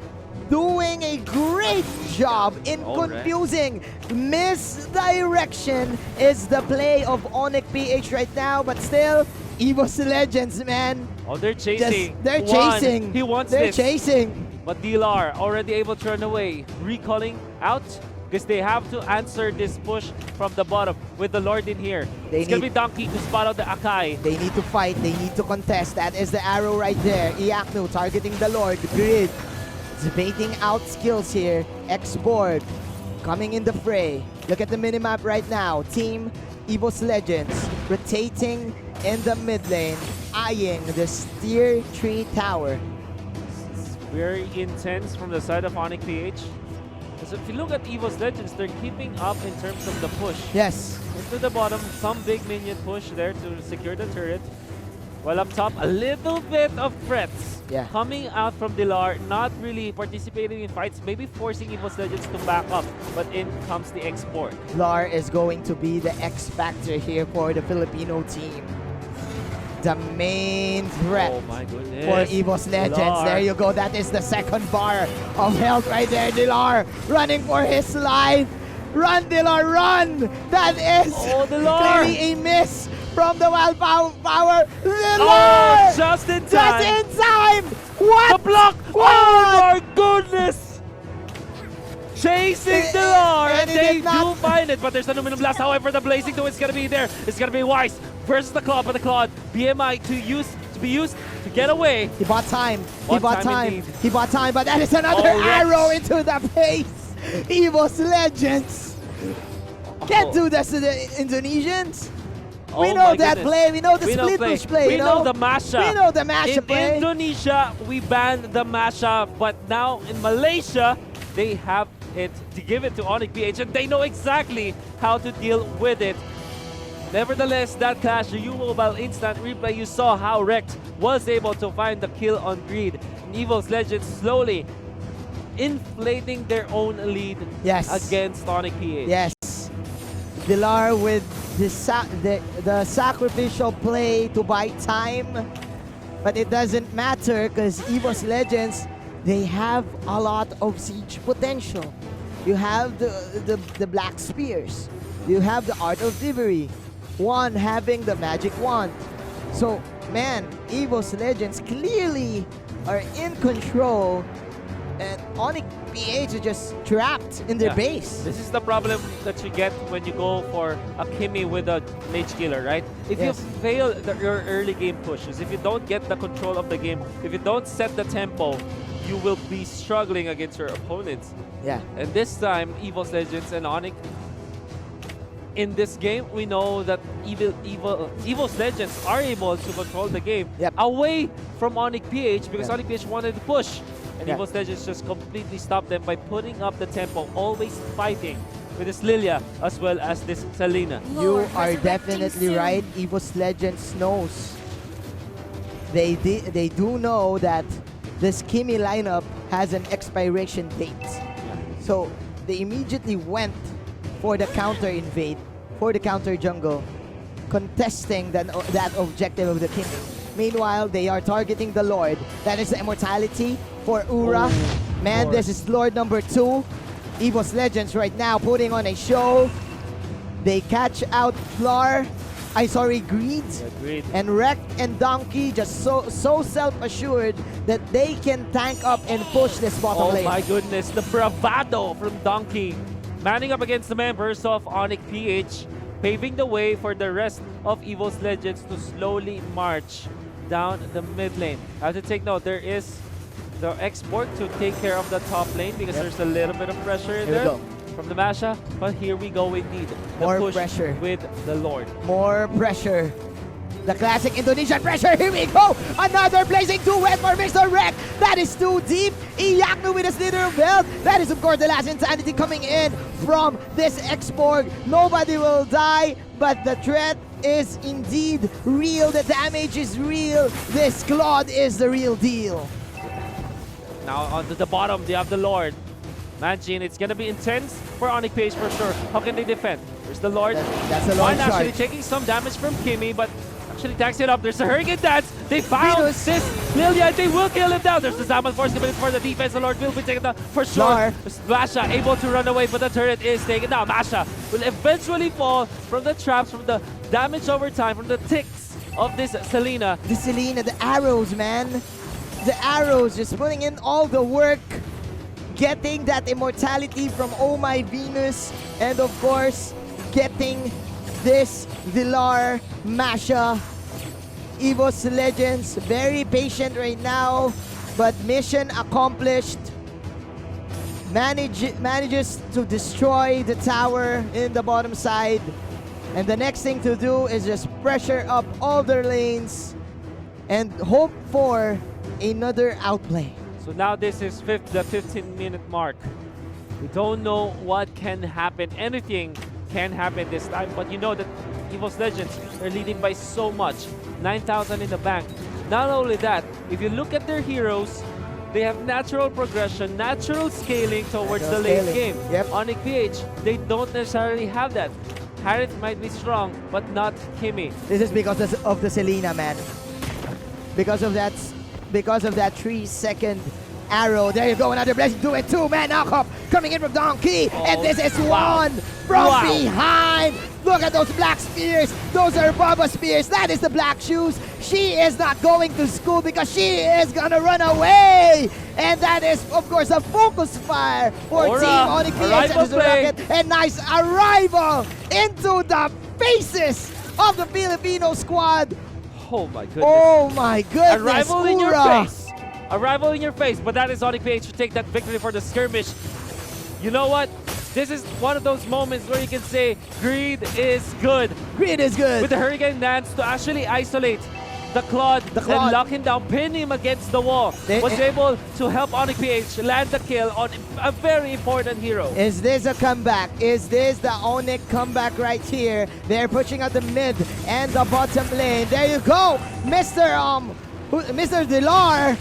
doing a great job in confusing. Misdirection is the play of Onic PH right now, but still, Evos Legends, man.
Oh, they're chasing.
They're
One.
chasing.
He wants
They're
this.
chasing.
But DLR already able to run away. Recalling out because they have to answer this push from the bottom with the Lord in here. It's going to be Donkey to spot out the Akai.
They need to fight. They need to contest. That is the arrow right there. Iaknu targeting the Lord. Grid. Debating out skills here. X-Board coming in the fray. Look at the minimap right now. Team Evos Legends rotating in the mid lane, eyeing the Tier 3 tower.
It's very intense from the side of Onic PH. So if you look at Evos Legends, they're keeping up in terms of the push.
Yes.
Into the bottom, some big minion push there to secure the turret. While up top, a little bit of threats coming out from Dilar, not really participating in fights, maybe forcing Evos Legends to back up, but in comes the Export.
Vlar is going to be the X factor here for the Filipino team. The main threat
Oh my goodness.
for Evos Legends.
Dilar.
There you go. That is the second bar of health right there. Dilar running for his life. Run, Dilar, run! That is
Dilar.
clearly a miss from the wild power. Dilar!
Oh, just in time.
Just in time! What?
The block!
What?
Oh my goodness! Chasing Dilar,
and
and
he
they
did not-
do find it, but there's an aluminum blast. However, the blazing to it's gonna be there. It's gonna be Weiss versus the Claude, but the Claude BMI to be used to get away.
He bought time. He
Bought
bought
time
time.
indeed.
He bought time, but that is another
Oh, Rex.
arrow into the face. Evos Legends can't do this to the Indonesians. We
Oh
know
my
that
goodness.
play. We know the
We know
split push play.
We
you
know the mashup.
We know the mashup
In
play.
Indonesia, we banned the mashup, but now in Malaysia, they have it to give it to Onic PH, and they know exactly how to deal with it. Nevertheless, that clash, the U-Mobile instant replay, you saw how Rekt was able to find the kill on Greed. And Evos Legends slowly inflating their own lead against Onic PH.
Yes. Dilar with the sacrificial play to buy time. But it doesn't matter because Evos Legends, they have a lot of siege potential. You have the Black Spears. You have the Art of Thievery. One having the Magic Wand. So, man, Evos Legends clearly are in control And Onic PH is just trapped in their base.
This is the problem that you get when you go for a Kimi with a mage killer, right? If you
Yes.
fail your early game pushes, if you don't get the control of the game, if you don't set the tempo, you will be struggling against your opponents.
Yeah.
And this time, Evos Legends and Onic, in this game, we know that Evos Legends are able to control the game
Yep.
away from Onic PH because
Yeah.
Onic PH wanted to push. And
Yeah.
Evos Legends just completely stopped them by putting up the tempo, always fighting with this Lilia as well as this Selena.
You are definitely right. Evos Legends knows. They do know that this Kimi lineup has an expiration date. So they immediately went for the counter invade, for the counter jungle, contesting that objective of the Kimi. Meanwhile, they are targeting the Lord. That is the immortality for Ura. Man, this is Lord number 2. Evos Legends right now putting on a show. They catch out Greed.
Agreed.
And Wreck and Donkey just so self-assured that they can tank up and push this bottom
Oh
lane.
my goodness, the bravado from Donkey. Manning up against the members of Onic PH, paving the way for the rest of Evos Legends to slowly march down the mid lane. I have to take note, there is the export to take care of the top lane because there's a little bit of pressure in
Here we
there
go.
from the Masha. But here we go indeed. The
More
push
pressure.
with the Lord.
More pressure. The classic Indonesian pressure. Here we go. Another blazing duet for Mr. Wreck. That is too deep. Iyaknu with a slither of health. That is, of course, the last insanity coming in from this Exborg. Nobody will die, but the threat is indeed real. The damage is real. This Claude is the real deal.
Now onto the bottom, they have the Lord. Imagine it's gonna be intense for Onic PH for sure. How can they defend? There's the Lord.
That's a long
One actually
charge.
taking some damage from Kimi, but actually tags it up. There's a Hurricane Dance. They found
Venus.
this Lilia. They will kill him down. There's the Zaman Force coming in for the defense. The Lord will be taken down for sure.
Lar.
Masha able to run away, but the turret is taken down. Masha will eventually fall from the traps, from the damage over time, from the ticks of this Selena.
The Selena, the arrows, man. The arrows, just putting in all the work. Getting that immortality from Oh My Venus. And of course, getting this Villar Masha. Evos Legends, very patient right now, but mission accomplished. Manages to destroy the tower in the bottom side. And the next thing to do is just pressure up all their lanes and hope for another outplay.
So now this is the 15-minute mark. We don't know what can happen. Anything can happen this time, but you know that Evos Legends are leading by so much. 9,000 in the bank. Not only that, if you look at their heroes, they have natural progression, natural scaling towards the late game.
Yep.
Onic PH, they don't necessarily have that. Harith might be strong, but not Kimi.
This is because of the Selena, man. Because of that 3-second arrow. There you go, another blessing. Do it, 2-man knockup coming in from Donkey. And this is one from behind. Look at those black spears. Those are Baba spears. That is the black shoes. She is not going to school because she is gonna run away. And that is, of course, a focus fire for
Aura,
Team Onic PH and the
play.
Rocket. And nice arrival into the faces of the Filipino squad.
Oh my goodness.
Oh my goodness.
Arrival in your
Ura.
face. Arrival in your face, but that is Onic PH to take that victory for the skirmish. You know what? This is one of those moments where you can say greed is good.
Greed is good.
With the Hurricane Dance to actually isolate the Claude and lock him down, pin him against the wall. Was able to help Onic PH land the kill on a very important hero.
Is this a comeback? Is this the Onic comeback right here? They're pushing out the mid and the bottom lane. There you go, Mr. Dilar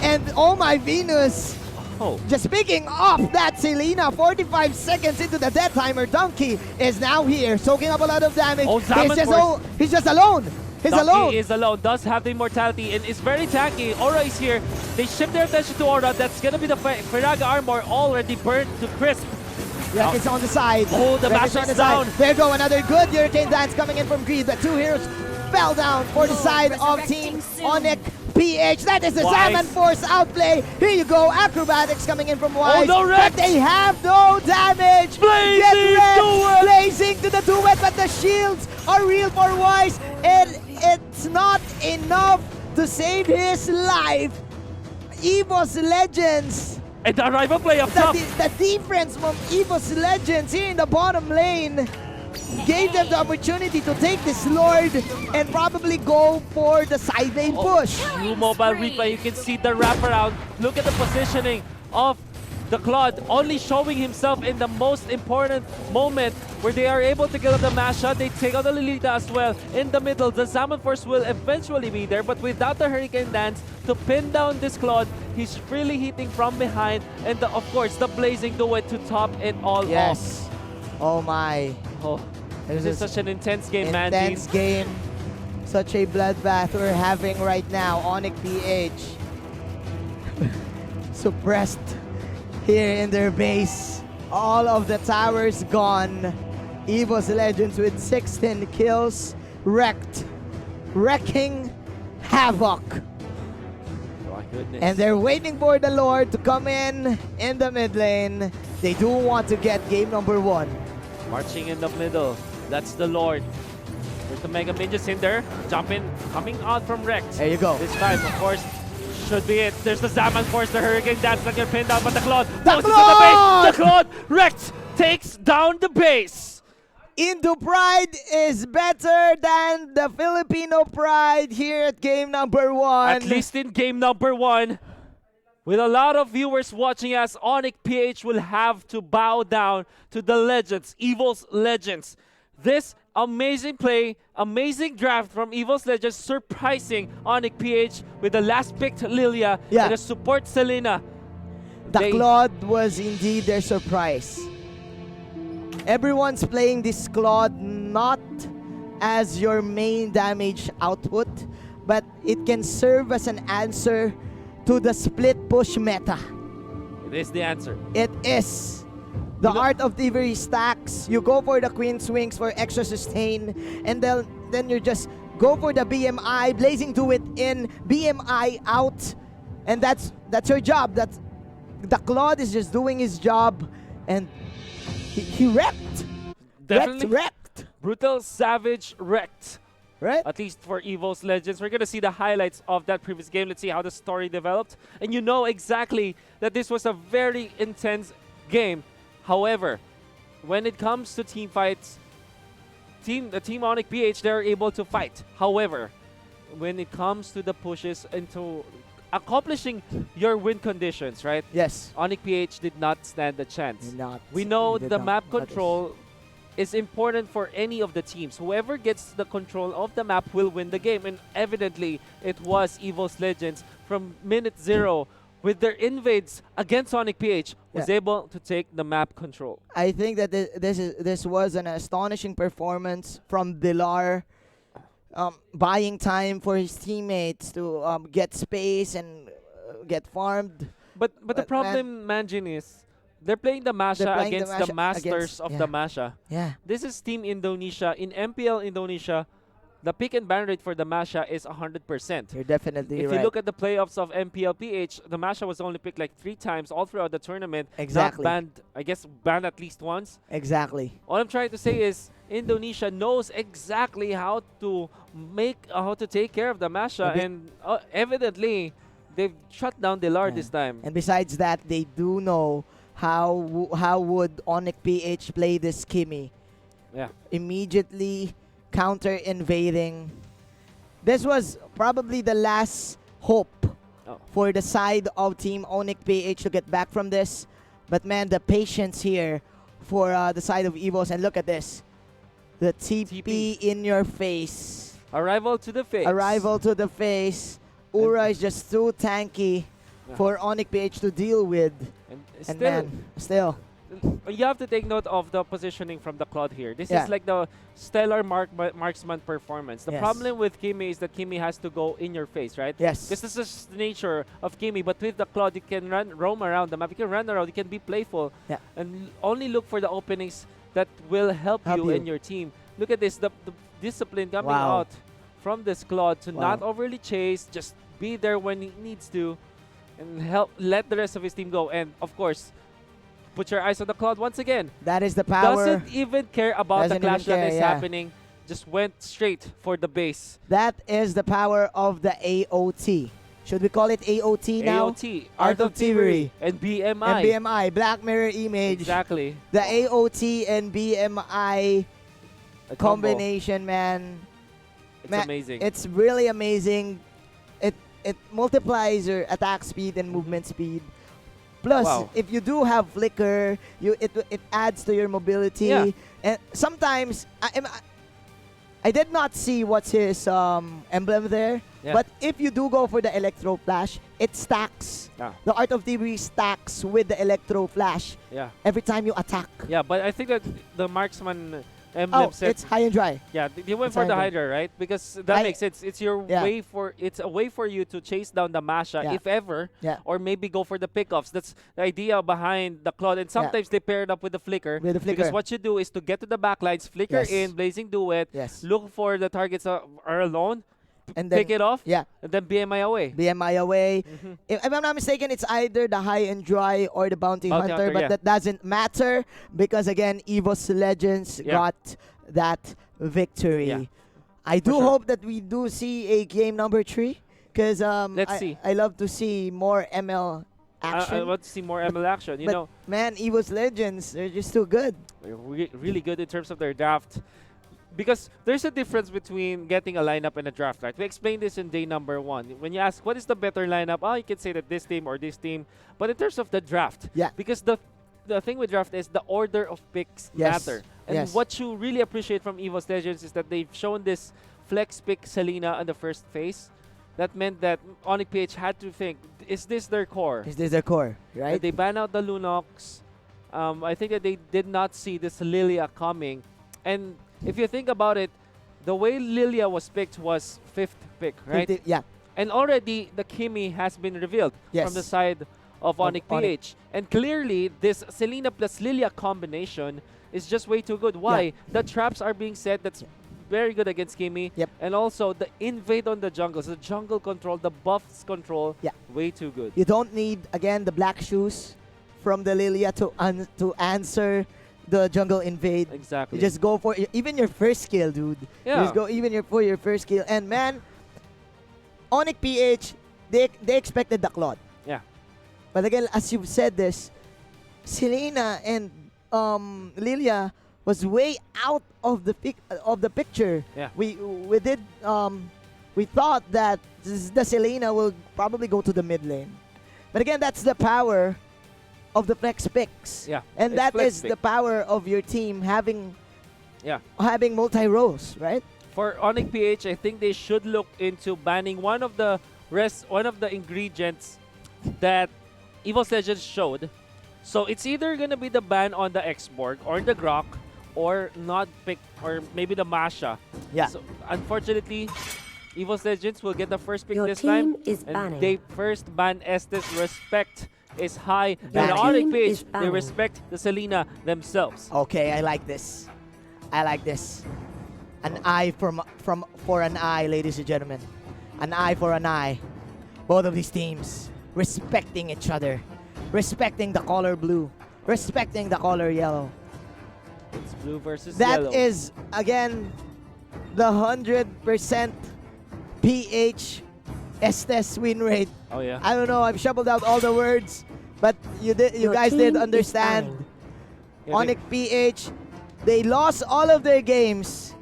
and Oh My Venus.
Oh.
Just picking up that Selena, 45 seconds into the death timer. Donkey is now here, soaking up a lot of damage.
Oh,
He's just alone.
Donkey is alone, does have the immortality, and is very tanky. Aura is here. They shift their attention to Aura. That's gonna be the Firaga armor already burnt to crisp.
Yak is on the side.
Oh, the
Yak is
bash
on
is
the
down.
side. There you go, another good Hurricane Dance coming in from Greed. The two heroes fell down for the side of Team Onic PH. That is the
Wise.
Salmon Force outplay. Here you go. Acrobatics coming in from Wise.
no,
but
Rex.
they have no damage.
Blazing
Get Rex
duet.
blazing to the duet, but the shields are real for Wise. And it's not enough to save his life. Evos Legends.
And the rival play up top.
The defense from Evos Legends here in the bottom lane gave them the opportunity to take this Lord and probably go for the side lane push.
New mobile replay, you can see the wraparound. Look at the positioning of the Claude, only showing himself in the most important moment where they are able to get out the Masha. They take out the Lolita as well. In the middle, the Salmon Force will eventually be there, but without the Hurricane Dance to pin down this Claude, he's really hitting from behind. And of course, the Blazing Duet to top it all
Yes. Oh my.
off. Oh, this is such an intense game, man.
Intense game. Such a bloodbath we're having right now. Onic PH suppressed here in their base. All of the towers gone. Evos Legends with 16 kills. Wrecking havoc.
My goodness.
And they're waiting for the Lord to come in the mid lane. They do want to get game number 1.
Marching in the middle. That's the Lord. There's the Mega Ninjas in there. Jumping, coming out from Rex.
There you go.
This time, of course, should be it. There's the Salmon Force, the Hurricane Dance that get pinned down, but the Claude goes into the base. The Claude, Rex takes down the base.
Indo Pride is better than the Filipino Pride here at game number 1.
At least in game number 1. With a lot of viewers watching us, Onic PH will have to bow down to the Legends, Evos Legends. This amazing play, amazing draft from Evos Legends, surprising Onic PH with the last picked Lilia and the support Selena.
The Claude was indeed their surprise. Everyone's playing this Claude not as your main damage output, but it can serve as an answer to the split push meta.
It is the answer.
It is. The art of delivery stacks. You go for the Queen Swings for extra sustain, and then you just go for the BMI, Blazing Duet in, BMI out, and that's your job. That's the Claude is just doing his job, and he wrecked.
Definitely
Wrecked.
brutal, savage, wrecked.
Right?
At least for Evos Legends. We're going to see the highlights of that previous game. Let's see how the story developed. And you know exactly that this was a very intense game. However, when it comes to team fights, the team Onic PH, they're able to fight. However, when it comes to the pushes into accomplishing your win conditions, right?
Yes.
Onic PH did not stand a chance. We
He
know
did
the
not.
map
That is-
control is important for any of the teams. Whoever gets the control of the map will win the game. And evidently, it was Evos Legends from minute 0 with their invades against Onic PH was able to take the map control.
I think that this was an astonishing performance from Dilar, buying time for his teammates to get space and get farmed.
But the problem, Manjin, is they're playing the Masha
playing the
against the
Masha
masters
against-
of
yeah.
the Masha.
Yeah.
This is Team Indonesia. In MPL Indonesia, the pick and ban rate for the Masha is 100%.
You're definitely
If
right.
you look at the playoffs of MPL PH, the Masha was only picked like 3 times all throughout the tournament.
Exactly.
Not banned, I guess banned at least once.
Exactly.
All I'm trying to say is Indonesia knows exactly how to take care of the Masha, and evidently they've shut down Dilar this time.
And besides that, they do know how would Onic PH play this Kimmy.
Yeah.
Immediately counter invading. This was probably the last hope for the side of Team Onic PH to get back from this. But man, the patience here for the side of Evos, and look at this. The TP in your face.
Arrival to the face.
Arrival to the face. Ura is just too tanky for Onic PH to deal with. And man, still.
You have to take note of the positioning from the Claude here. This is like the stellar marksman performance. The problem with Kimmy is that Kimmy has to go in your face, right?
Yes.
This is the nature of Kimmy. But with the Claude, you can roam around the map. You can run around. You can be playful. And only look for the openings that will help you and your team. Look at this. The discipline coming out from this Claude to not overly chase, just be there when he needs to, and let the rest of his team go. And of course, put your eyes on the Cloud once again.
That is the power.
Doesn't even care about the
Doesn't
clash
even
that is
care, yeah.
happening. Just went straight for the base.
That is the power of the AOT. Should we call it AOT now?
AOT,
Art of Thievery.
and BMI.
And BMI, Black Mirror Image.
Exactly.
The AOT and BMI
A combo.
combination, man.
It's amazing.
It's really amazing. It multiplies your attack speed and movement speed. Plus,
Wow.
if you do have flicker, it adds to your mobility.
Yeah.
And sometimes I did not see what's his emblem there.
Yeah.
But if you do go for the Electro Flash, it stacks.
Yeah.
The Art of Thievery stacks with the Electro Flash
Yeah.
every time you attack.
Yeah, but I think that the marksman emblem
Oh,
set.
it's high and dry.
Yeah, they went
It's
for the
high and
Hydra, right? Because that makes sense. It's your
Yeah.
way for a way for you to chase down the Masha,
Yeah.
if ever,
Yeah.
or maybe go for the pickoffs. That's the idea behind the Claude. And sometimes they pair it up with the flicker.
With the flicker.
Because what you do is to get to the backlines, flicker
Yes.
in, blazing duet,
Yes.
look for the targets that are alone,
And then
pick it off,
Yeah.
and then BMI away.
BMI away.
Mhm.
If I'm not mistaken, it's either the high and dry or the bounty
Bounty
hunter,
hunter,
but
yeah.
that doesn't matter because again, Evos Legends
Yeah.
got that victory.
Yeah.
I do
sure.
hope that we do see a game number 3 because
Let's see.
I love to see more ML
I
action.
want to see more ML action. You
but
know,
man, Evos Legends, they're just too good.
they're really good in terms of their draft. Because there's a difference between getting a lineup and a draft, right? We explained this in day number 1. When you ask what is the better lineup, you can say that this team or this team. But in terms of the draft,
Yeah.
because the thing with draft is the order of picks
Yes.
matter. And
Yes.
what you really appreciate from Evos Legends is that they've shown this flex pick Selena on the first phase. That meant that Onic PH had to think, is this their core?
Is this their core, right?
They ban out the Lunox. I think that they did not see this Lilia coming. And if you think about it, the way Lilia was picked was 5th pick, right?
Yeah.
And already the Kimi has been revealed
Yes.
from the side of Onic
Onic.
PH. And clearly, this Selena plus Lilia combination is just way too good. Why? The traps are being set. That's very good against Kimi.
Yep.
And also, the invade on the jungles, the jungle control, the buffs control,
Yeah.
way too good.
You don't need, again, the black shoes from the Lilia to answer the jungle invade.
Exactly.
You just go for even your first kill, dude. You
Yeah.
just go for your first kill. And man, Onic PH, they expected the Claude.
Yeah.
But again, as you've said this, Selena and Lilia was way out of the picture.
Yeah.
We thought that the Selena will probably go to the mid lane. But again, that's the power of the flex picks.
Yeah,
And
it's
that
flex
is
pick.
the power of your team having
Yeah.
multi roles, right?
For Onic PH, I think they should look into banning one of the ingredients that Evos Legends showed. So it's either gonna be the ban on the X-Borg or the Grok, or not pick, or maybe the Masha.
Yeah.
So unfortunately, Evos Legends will get the first pick
Your
this
team
time,
is
and
banning.
they first ban Estes. Respect is high. And
Banning.
Onic
Team
PH,
is
they
banning.
respect the Selena themselves.
Okay, I like this. I like this. An eye for an eye, ladies and gentlemen. An eye for an eye. Both of these teams respecting each other, respecting the color blue, respecting the color yellow.
It's blue versus
That
yellow.
is again the 100% PH Estes win rate.
Oh yeah.
I don't know. I've shuffled out all the words, but you
Your
guys
team
did
is
understand.
banning.
Yeah,
Onic PH, they lost all of their games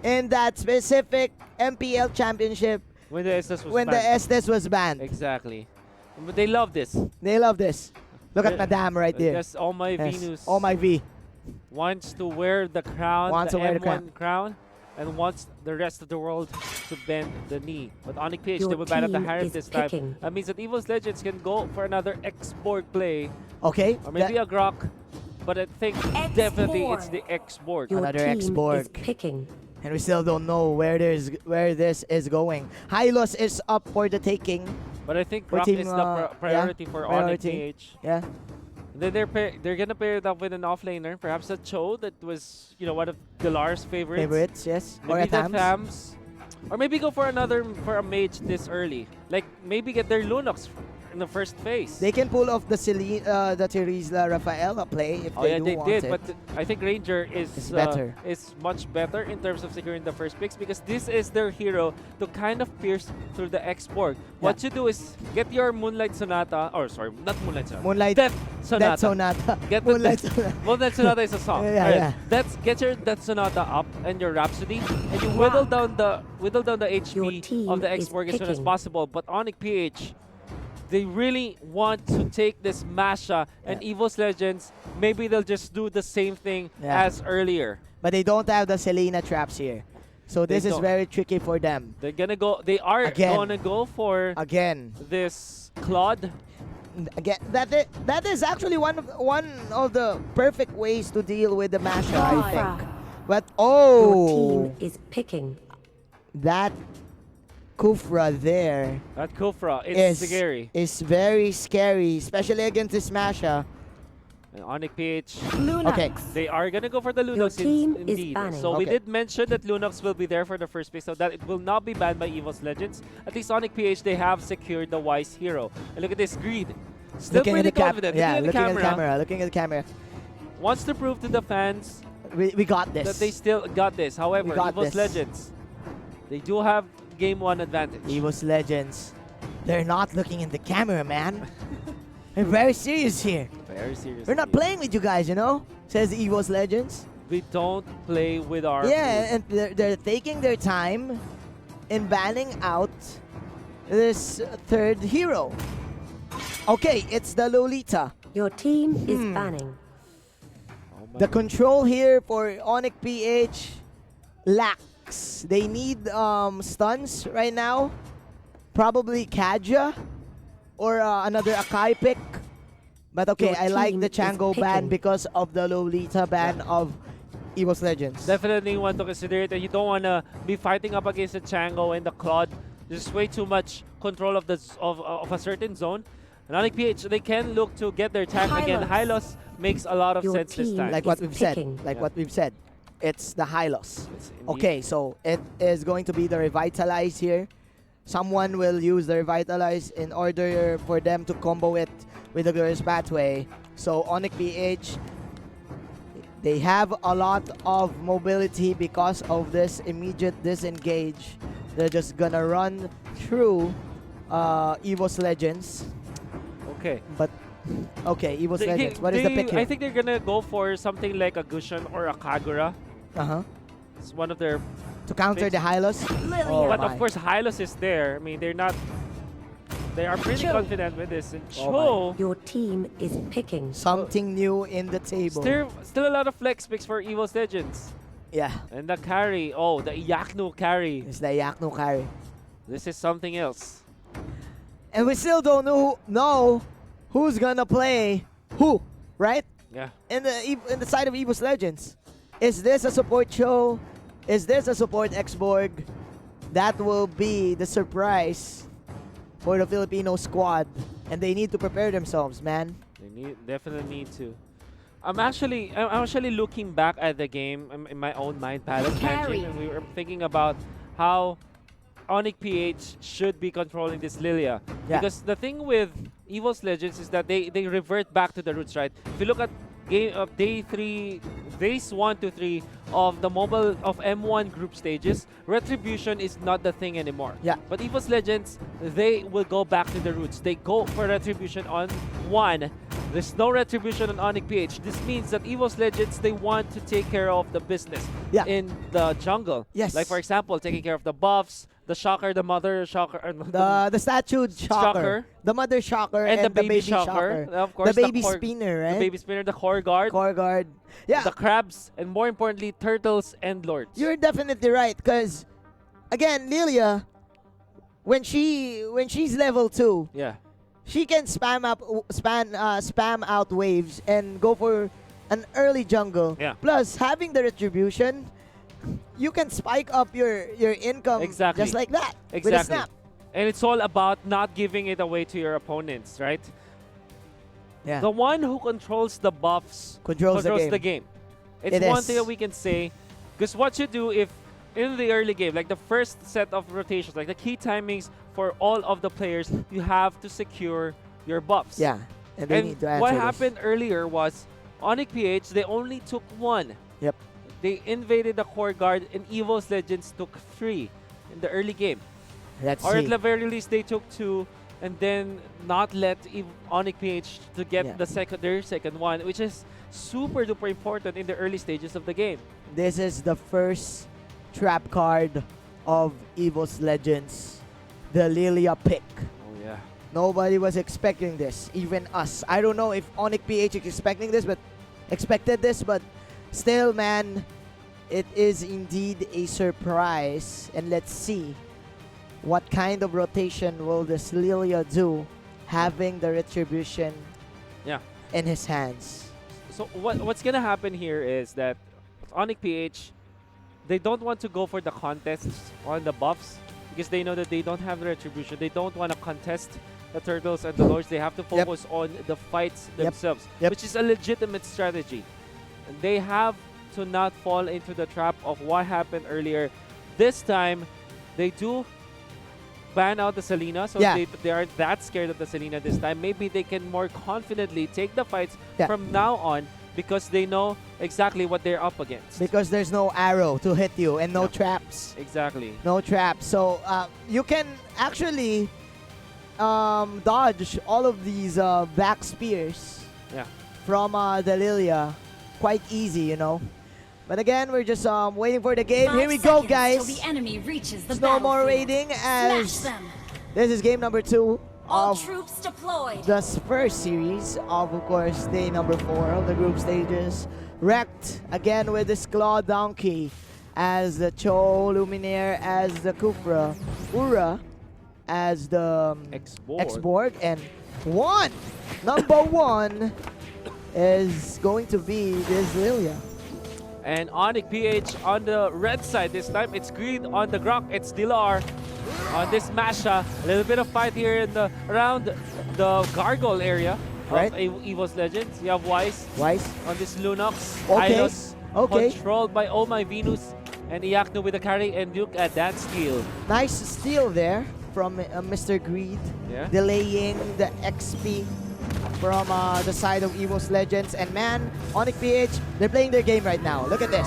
in that specific MPL championship
when the Estes was
when the
banned.
Estes was banned.
Exactly. But they love this.
They love this. Look at
Yeah.
Madame right there.
Yes, all my
Yes.
Venus
Oh my V.
wants to wear the crown,
Wants
the
to wear
M1
the
crown, and wants the rest of the world to bend the knee. But Onic PH,
Your
they will ban at the
team
Harem
is
this time.
picking.
That means that Evos Legends can go for another X-Borg play,
Okay.
or maybe a Grok, but I think definitely it's the X-Borg.
Your
Another
team
X-Borg.
is picking.
And we still don't know where this is going. Hylos is up for the taking.
But I think
For
Grok
team,
is the
yeah,
priority for Onic
priority.
PH.
Yeah.
Then they're gonna pair it up with an offlaner, perhaps a Cho that was one of Galar's favorites.
Favorites, yes. Or a
Maybe the
Thams.
Thams. Or maybe go for a mage this early. Like maybe get their Lunox in the first phase.
They can pull off the Terizla Rafaela play if
Oh
they
yeah,
do
they
want
did,
it.
but I think Ranger
It's better.
is much better in terms of securing the first picks because this is their hero to kind of pierce through the X-Borg. What you do is get your Moonlight Sonata, or sorry, not Moonlight Sonata.
Moonlight
Death Sonata.
Death Sonata.
Get the
Moonlight
Death-
Sonata.
Moonlight Sonata is a song.
Yeah,
Alright,
yeah.
Get your Death Sonata up and your Rhapsody, and you whittle down the
Your
HP
team
of the
is
X-Borg as soon as
picking.
possible. But Onic PH, they really want to take this Masha and Evos Legends. Maybe they'll just do the same thing
Yeah.
as earlier.
But they don't have the Selena traps here. So
They
this is
don't.
very tricky for them.
They're gonna go. They are
Again.
gonna go for
Again.
this Claude.
Again, that is actually one of the perfect ways to deal with the Masha, I think. But
Your team is picking.
that Kufra there
That Kufra, it's scary.
is very scary, especially against this Masha.
And Onic PH,
Lunox.
Okay.
they are gonna go for the
Your
Lunox
team is
indeed.
banning.
So we
Okay.
did mention that Lunox will be there for the first pick, so that it will not be banned by Evos Legends. At least Onic PH, they have secured the Wise Hero. And look at this Greed. Still
Looking
pretty
at the
confident.
yeah,
looking at the camera.
looking at the camera.
Wants to prove to the fans
We got this.
that they still got this. However,
got
Evos
this.
Legends, they do have game 1 advantage.
Evos Legends. They're not looking in the camera, man. They're very serious here.
Very serious.
We're not
indeed.
playing with you guys, you know? Says Evos Legends.
We don't play with our
Yeah, and they're taking their time in banning out this third hero. Okay, it's the Lolita.
Your team is banning.
Oh my
The control here for Onic PH lacks. They need stuns right now. Probably Kaja or another Akai pick. But okay,
Your
I like
team
the
is
Chango ban
picking.
because of the Lolita ban of Evos Legends.
Definitely want to consider it, and you don't want to be fighting up against the Chango and the Claude. There's way too much control of of a certain zone. And Onic PH, they can look to get their tank again.
Hylos.
Hylos makes a lot of
Your
sense this
team
time.
Like what
is
we've said.
picking.
Like
Yeah.
what we've said. It's the Hylos.
It's indeed-
Okay, so it is going to be the Revitalize here. Someone will use the Revitalize in order for them to combo it with the Glorious Pathway. So Onic PH, they have a lot of mobility because of this immediate disengage. They're just gonna run through Evos Legends.
Okay.
But okay, Evos
They-
Legends. What is the
they-
pick here?
I think they're gonna go for something like a Gusion or a Kagura.
Uh-huh.
It's one of their.
To counter the Hylos. Oh
but
my.
of course, Hylos is there. I mean, they're not. They are pretty
Cho.
confident with this. And
Oh
Cho,
Your team is picking.
Something new in the table.
still a lot of flex picks for Evos Legends.
Yeah.
And the carry. Oh, the Yaknu carry.
It's the Yakno carry.
This is something else.
And we still don't know who's gonna play who, right?
Yeah.
In the side of Evos Legends. Is this a support show? Is this a support X-Borg? That will be the surprise for the Filipino squad. And they need to prepare themselves, man.
They definitely need to. I'm actually looking back at the game in my own mind palace
Carry.
engine, and we were thinking about how Onic PH should be controlling this Lilia.
Yeah.
Because the thing with Evos Legends is that they revert back to the roots, right? If you look at game of days 1 to 3 of the mobile of M1 group stages, retribution is not the thing anymore.
Yeah.
But Evos Legends, they will go back to the roots. They go for retribution on 1. There's no retribution on Onic PH. This means that Evos Legends, they want to take care of the business
Yeah.
in the jungle.
Yes.
Like for example, taking care of the buffs, the shocker, the mother shocker,
The statue shocker, the mother shocker,
and the baby
shocker.
shocker. Of course,
the baby
core-
spinner, right?
the baby spinner, the core guard,
core guard. Yeah,
the crabs, and more importantly, turtles and lords.
you're definitely right. Because again, Lilia, when she's level 2,
yeah.
she can spam out waves and go for an early jungle.
Yeah.
Plus, having the retribution, you can spike up your income
Exactly.
just like that with a
Exactly.
snap.
And it's all about not giving it away to your opponents, right?
Yeah.
The one who controls the buffs
Controls the game.
It's
It
one
is.
thing that we can say. Because what you do if in the early game, like the first set of rotations, like the key timings for all of the players, you have to secure your buffs.
Yeah, and they need to answer
what
this.
happened earlier was Onic PH, they only took 1.
Yep.
They invaded the core guard, and Evos Legends took 3 in the early game.
Let's
Or
see.
at the very least, they took 2, and then not let Onic PH to get
Yeah.
their second one, which is super duper important in the early stages of the game.
This is the first trap card of Evos Legends, the Lilia pick.
Oh yeah.
Nobody was expecting this, even us. I don't know if Onic PH is expecting this, but still, man, it is indeed a surprise. And let's see what kind of rotation will this Lilia do, having the retribution in his hands.
So what's gonna happen here is that Onic PH, they don't want to go for the contests on the buffs because they know that they don't have the retribution. They don't want to contest the turtles and the lords. They have to focus on the fights themselves, which is a legitimate strategy. And they have to not fall into the trap of what happened earlier. This time, they do ban out the Selena, so they aren't that scared of the Selena this time. Maybe they can more confidently take the fights from now on because they know exactly what they're up against.
Because there's no arrow to hit you and no traps.
Exactly.
No traps. So you can actually dodge all of these back spears from the Lilia quite easy, you know. But again, we're just waiting for the game. Here we go, guys.
The enemy reaches the
No more
battlefield.
waiting as
Smash them.
this is game number 2
All
of
troops deployed.
the first series of course, day number 4 of the group stages. Wrecked again with this Claw Donkey as the Cho Luminaire, as the Kufra, Ura as the X-Borg, and number one is going to be this Lilia.
And Onic PH on the red side this time. It's green on the Grok. It's Dilar on this Masha. A little bit of fight here in the around the Gargoyle area of Evos Legends. You have Wise on this Lunox. Hylos controlled by Oh My Venus and Iaknu with the carry, and look at that steal.
Nice steal there from Mr. Greed, delaying the XP from the side of Evos Legends. And man, Onic PH, they're playing their game right now. Look at this.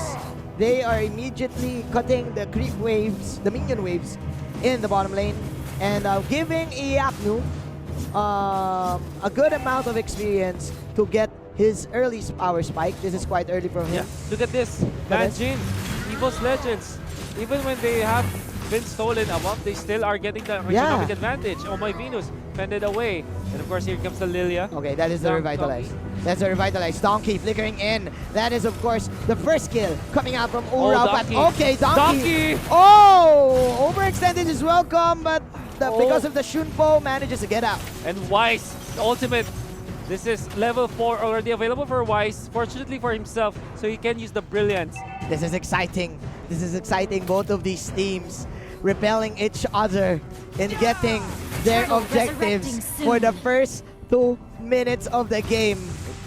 They are immediately cutting the creep waves, the minion waves in the bottom lane, and giving Iaknu a good amount of experience to get his early power spike. This is quite early for him.
Look at this. Manjin, Evos Legends, even when they have been stolen a buff, they still are getting the economic advantage. Oh My Venus fended away. And of course, here comes the Lilia.
Okay, that is the revitalized. That's the revitalized. Donkey flickering in. That is, of course, the first kill coming out from Ura. But okay, Donkey. Oh, overextended is welcome, but because of the Shunpo, manages to get out.
And Wise, the ultimate. This is level 4 already available for Wise, fortunately for himself, so he can use the Brilliance.
This is exciting. This is exciting. Both of these teams repelling each other in getting their objectives for the first 2 minutes of the game.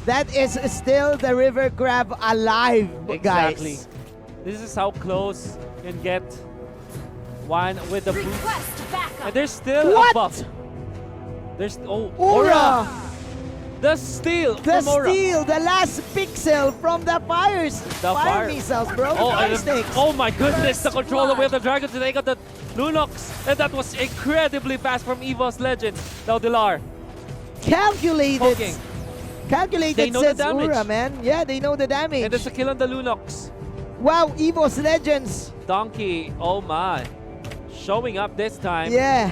That is still the river crab alive, guys.
This is how close you can get one with the boost. And there's still a buff. There's Ura. The steal from Ura.
The last pixel from the fire missiles, bro.
Oh my goodness, the controller with the dragon to take out the Lunox. And that was incredibly fast from Evos Legends. Now Dilar.
Calculated.
They know the
says
damage.
Ura, man. Yeah, they know the damage.
And there's a kill on the Lunox.
Wow, Evos Legends.
Donkey, oh my. Showing up this time.
Yeah.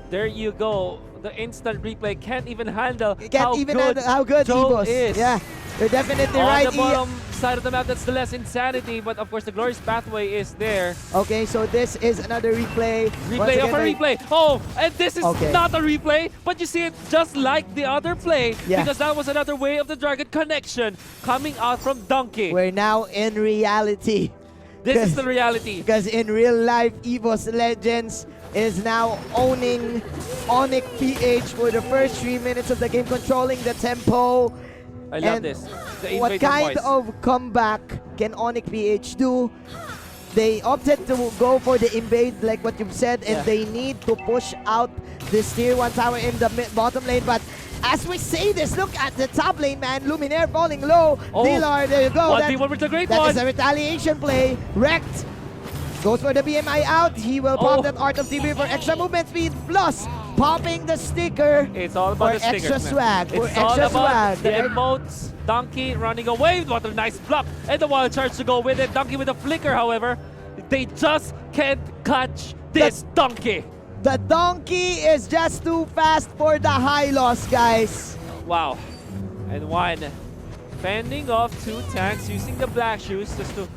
There you go. The instant replay can't even handle
how good
Joe
Evos
is.
Yeah, you're definitely
on
right.
On the bottom side of the map, that's the less insanity, but of course the glorious pathway is there.
Okay, so this is another replay.
Replay of a replay. Oh, and this is not a replay, but you see it just like the other play, because that was another way of the dragon connection coming out from Donkey.
We're now in reality.
This is the reality.
Because in real life, Evos Legends is now owning Onic PH for the first 3 minutes of the game, controlling the tempo.
I love this.
What kind of comeback can Onic PH do? They opted to go for the invade, like what you've said, and they need to push out this tier 1 tower in the bottom lane. But as we say this, look at the top lane, man. Luminaire falling low. Dilar, there you go.
1v1 with the great
That
one.
is a retaliation play. Wrecked. Goes for the BMI out. He will pop that Art of TV for extra movement speed. Plus, popping the sticker.
It's all about
for
the stickers,
extra swag. For
It's all
extra
about
swag.
the emotes. Donkey running away. What a nice block. And the wild charge to go with it. Donkey with a flicker, however. They just can't catch this Donkey.
The Donkey is just too fast for the high loss, guys.
Wow. And one fending off 2 tanks using the black shoes just to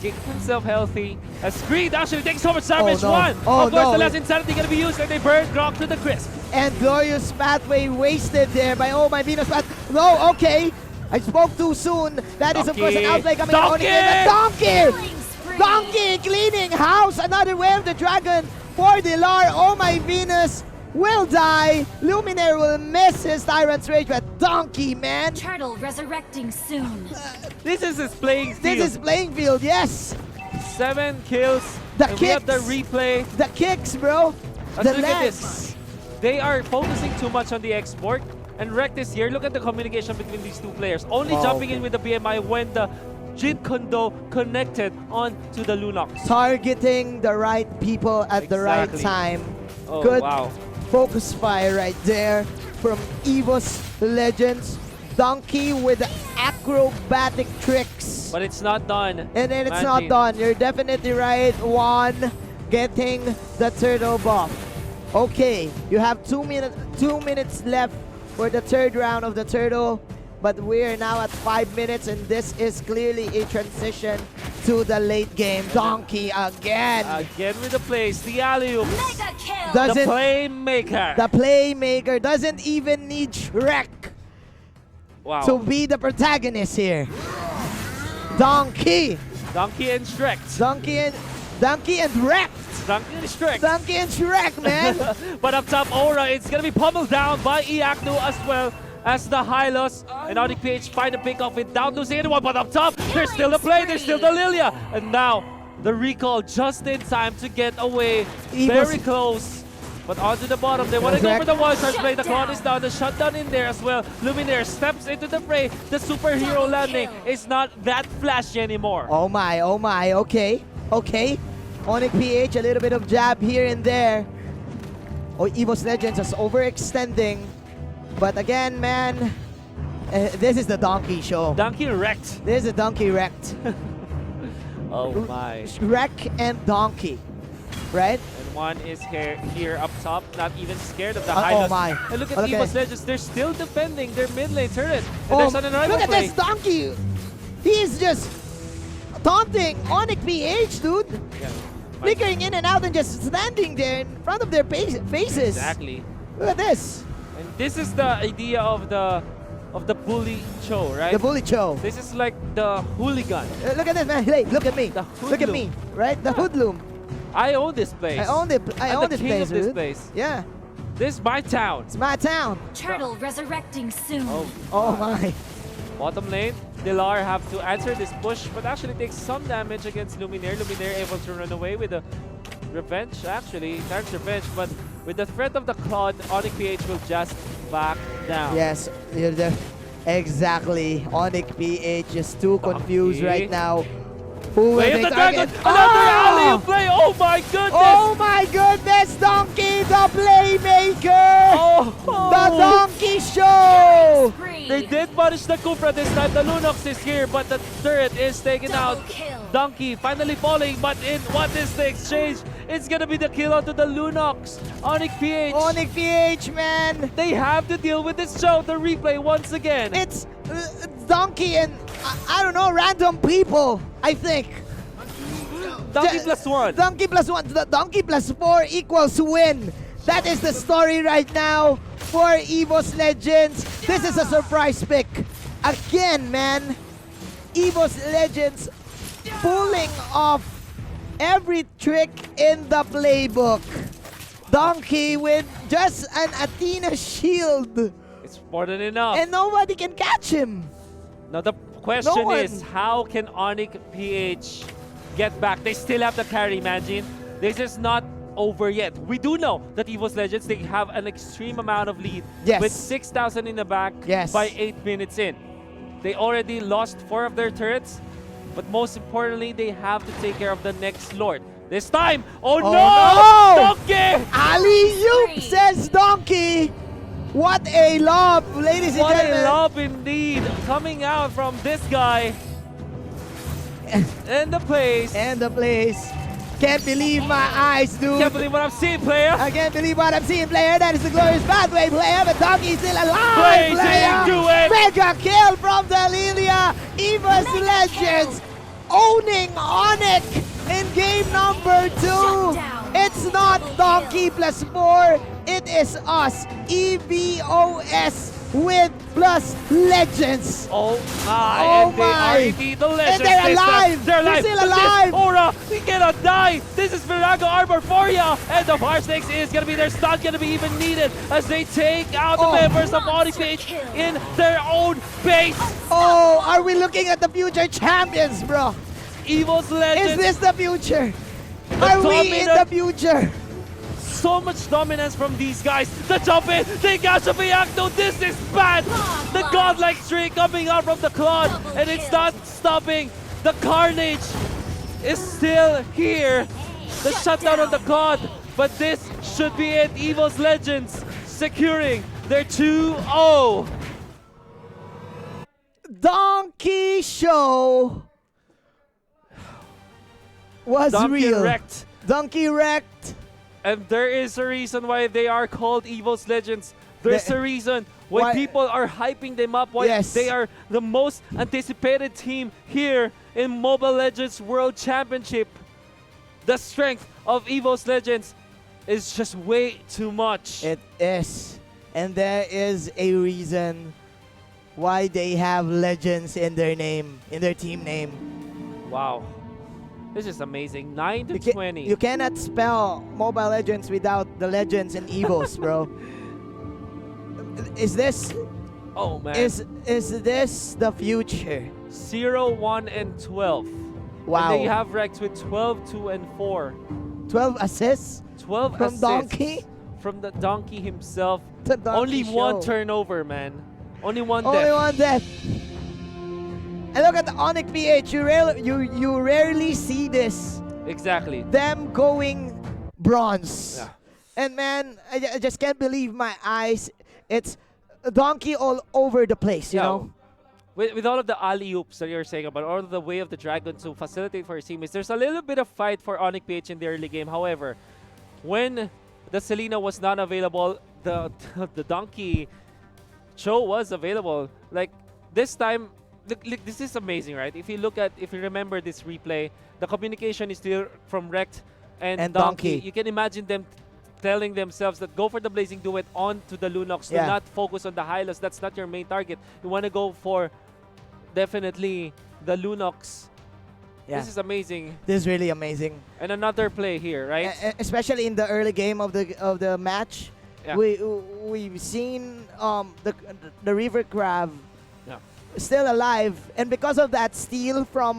keep himself healthy. A Screed actually takes so much damage.
no.
One.
Oh,
of course,
no.
the last insanity gonna be used and they burn Grok to the crisp.
And Glorious Pathway wasted there by Oh My Venus. But no, okay. I spoke too soon. That is, of course, an outplay coming out.
Donkey!
Donkey! Donkey cleaning house. Another Way of the Dragon for Dilar. Oh My Venus will die. Luminaire will miss his Tyrant's Rage. But Donkey, man.
Turtle resurrecting soon.
This is his playing field.
This is playing field, yes.
7 kills.
The
and we have the
kicks.
replay.
The kicks, bro.
Let's
The
look at
legs.
this. They are focusing too much on the export. And Rec this here, look at the communication between these 2 players. Only jumping in with the BMI when the Jin Kondo connected on to the Lunox.
Targeting the right people at the right
Exactly.
time.
Oh,
Good
wow.
focus fire right there from Evos Legends. Donkey with acrobatic tricks.
But it's not done.
And then it's not
Manji.
done. You're definitely right. One getting the turtle buff. Okay, you have 2 minutes left for the 3rd round of the turtle. But we're now at 5 minutes, and this is clearly a transition to the late game. Donkey again.
Again with the plays, the alley-oop,
Mega kill.
the
Doesn't
playmaker.
the playmaker doesn't even need Shrek
Wow.
to be the protagonist here. Donkey.
Donkey and Shrek.
Donkey and Wreck.
Donkey and Shrek.
Donkey and Shrek, man.
But up top, Aura, it's gonna be pummeled down by Iaknu as well as the Hylos. And Onic PH find a pick off without losing anyone. But up top, there's still the play, there's still the Lilia. And now, the recall just in time to get away. Very close. But onto the bottom, they want to go for the wild charge play. The cloud is down, the shutdown in there as well. Luminaire steps into the fray. The superhero landing is not that flashy anymore.
Oh my, okay. Onic PH, a little bit of jab here and there. Oh, Evos Legends is overextending. But again, man, this is the Donkey show.
Donkey wrecked.
This is a Donkey wrecked.
Oh my.
Wreck and Donkey, right?
And one is here up top, not even scared of the
Oh
Hylos.
my.
And look at
Okay.
Evos Legends, they're still defending their mid lane turret. And
Oh,
there's an arrival
look at
play.
this Donkey. He's just taunting Onic PH, dude.
Yeah.
Flickering in and out and just standing there in front of their faces.
Exactly.
Look at this.
And this is the idea of the bully show, right?
The bully show.
This is like the hooligan.
Look at this, man. Hey, look at me.
The
Look at me, right? The hoodlum.
I own this place.
I own it. I
I'm
own
the
this
king
place,
of this
dude.
place.
Yeah,
This is my town.
it's my town.
Turtle resurrecting soon.
Oh my.
Bottom lane, Dilar have to answer this push, but actually takes some damage against Luminaire. Luminaire able to run away with a revenge, actually. Target's revenge, but with the threat of the Claude, Onic PH will just back down.
Yes, you're there. Exactly. Onic PH is too confused right now. Who will
Play of
they
the dragon!
target?
Another
Oh!
alley play! Oh my goodness!
Oh my goodness, Donkey the Playmaker!
Oh!
The Donkey Show!
They did punish the Kufra this time. The Lunox is here, but the turret is taken out. Donkey finally falling, but in what is the exchange? It's gonna be the kill onto the Lunox. Onic PH.
Onic PH, man!
They have to deal with this show. The replay once again.
It's Donkey and, I don't know, random people, I think.
Donkey plus one.
Donkey plus one. Donkey plus 4 equals win. That is the story right now for Evos Legends. This is a surprise pick. Again, man. Evos Legends pulling off every trick in the playbook. Donkey with just an Athena shield.
It's more than enough.
And nobody can catch him.
Now the question
No
is,
one.
how can Onic PH get back. They still have the carry, imagine. This is not over yet. We do know that Evos Legends, they have an extreme amount of lead
Yes.
with 6,000 in the back
Yes.
by 8 minutes in. They already lost 4 of their turrets, but most importantly, they have to take care of the next Lord. This time, oh,
Oh,
no!
no!
Donkey!
Alley-oop, says Donkey. What a lob, ladies and
What
gentlemen.
a lob indeed, coming out from this guy. And the place.
And the place. Can't believe my eyes, dude.
Can't believe what I'm seeing, player.
I can't believe what I'm seeing, player. That is the glorious pathway, player. But Donkey's still alive,
Blazing
player.
to it.
Mega kill from the Lilia. Evos Legends owning Onic in game number 2.
down.
It's not Donkey plus 4. It is us, EVOS with plus Legends.
Oh my,
Oh
and they
my.
are indeed the legends.
And they're
this time.
alive.
They're alive.
They're still
But this
alive.
Aura, we cannot die. This is Virago Arbor for ya. And the Fire Snakes is going to be there. It's not going to be even needed as they take out the
Oh.
members of Onic PH in their own base.
Oh, are we looking at the future champions, bro?
Evos Legends.
Is this the future? Are we in the
dominant-
future?
So much dominance from these guys. The jump in, they got Shabiakno. This is bad. The godlike streak coming out from the Claude, and it's not stopping. The carnage is still here. The shutdown on the Claude, but this should be it. Evos Legends securing their 2-0.
Donkey Show was
Donkey
real.
wrecked.
Donkey wrecked.
And there is a reason why they are called Evos Legends. There's
The-
a reason why
why-
people are hyping them up, why
Yes.
they are the most anticipated team here in Mobile Legends World Championship. The strength of Evos Legends is just way too much.
It is. And there is a reason why they have legends in their name, in their team name.
Wow. This is amazing. 9 to
You, ca-
20.
you cannot spell Mobile Legends without the legends and Evos, bro. Is this
oh man.
is this the future?
0, 1, and 12.
Wow.
And they have Rex with 12, 2, and 4.
12 assists
12
from
assists
Donkey.
from the Donkey himself.
The Donkey
Only one
Show.
turnover, man. Only one
Only
death.
one death. And look at the Onic PH. You rarely see this.
Exactly.
Them going bronze.
Yeah.
And man, I just can't believe my eyes. It's Donkey all over the place, you know?
With all of the alley-oops that you're saying about, all of the way of the dragon to facilitate for his teammates, there's a little bit of fight for Onic PH in the early game. However, when the Selena was not available, the Donkey Show was available. Like this time, look, this is amazing, right? If you remember this replay, the communication is still from Rect and Donkey.
Donkey.
You can imagine them telling themselves that go for the Blazing Duet on to the Lunox.
Yeah.
Do not focus on the Hylos. That's not your main target. You want to go for definitely the Lunox.
Yeah.
This is amazing.
This is really amazing.
And another play here, right?
Especially in the early game of the match.
Yeah.
We've seen the River Crab
Yeah.
still alive, and because of that steal from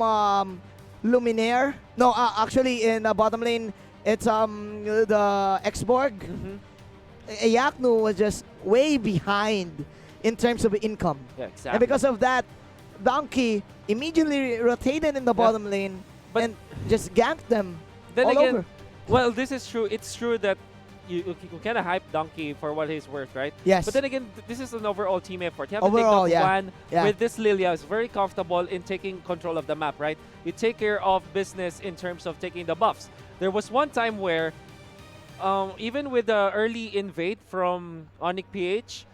Luminaire. No, actually in the bottom lane, it's the Xborg. Ayaknu was just way behind in terms of income.
Yeah, exactly.
And because of that, Donkey immediately rotated in the bottom lane
But
and just ganked them
then
all
again,
over.
well, this is true. It's true that you kind of hype Donkey for what he's worth, right?
Yes.
But then again, this is an overall team effort. You have
Overall,
to take
yeah.
Juan
Yeah.
with this Lilia is very comfortable in taking control of the map, right? You take care of business in terms of taking the buffs. There was one time where even with the early invade from Onic PH,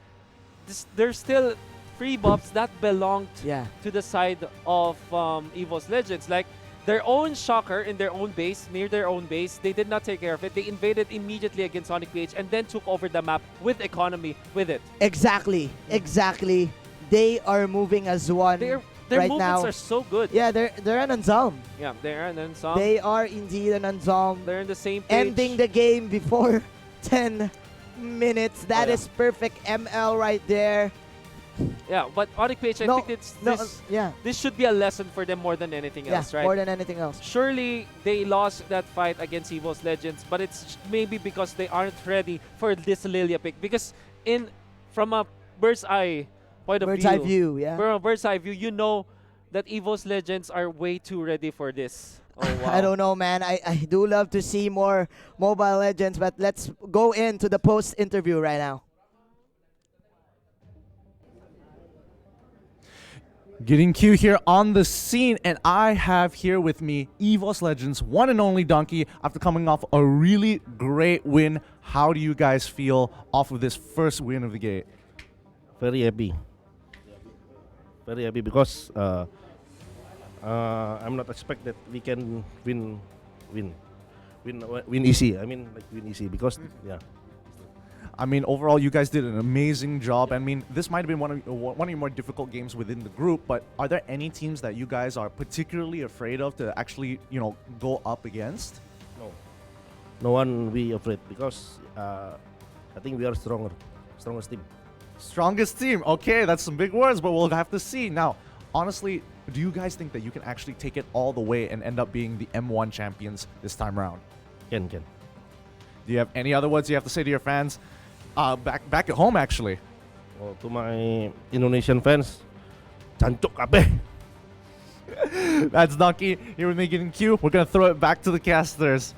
there's still free buffs that belonged
Yeah.
to the side of Evos Legends. Like their own Shocker in their own base, near their own base, they did not take care of it. They invaded immediately against Onic PH and then took over the map with economy with it.
Exactly. Exactly. They are moving as one
Their
right
movements
now.
are so good.
Yeah, they're an Unzalm.
Yeah, they're and then some.
They are indeed an Unzalm.
They're in the same page.
Ending the game before 10 minutes. That
yeah.
is perfect ML right there.
Yeah, but Onic PH, I
No,
think
no, yeah,
this should be a lesson for them more than anything
yeah,
else, right?
more than anything else.
Surely they lost that fight against Evos Legends, but it's maybe because they aren't ready for this Lilia pick. Because from a bird's eye point of
Bird's eye view, yeah.
from a bird's eye view, you know that Evos Legends are way too ready for this. Oh wow!
I don't know, man. I do love to see more Mobile Legends, but let's go into the post interview right now.
Getting Q here on the scene, and I have here with me Evos Legends one and only Donkey after coming off a really great win. How do you guys feel off of this first win of the gate?
Very happy. Very happy because I'm not expect that we can win easy. I mean, like win easy because yeah.
I mean, overall, you guys did an amazing job. I mean, this might have been one of your more difficult games within the group, but are there any teams that you guys are particularly afraid of to actually, go up against?
No, no one we afraid because I think we are strongest team.
Strongest team. Okay, that's some big words, but we'll have to see. Now, honestly, do you guys think that you can actually take it all the way and end up being the M1 champions this time around?
Can.
Do you have any other words you have to say to your fans? Back at home, actually.
Oh, to my Indonesian fans, Cancuk kabeh.
That's Donkey here with me getting Q. We're gonna throw it back to the casters.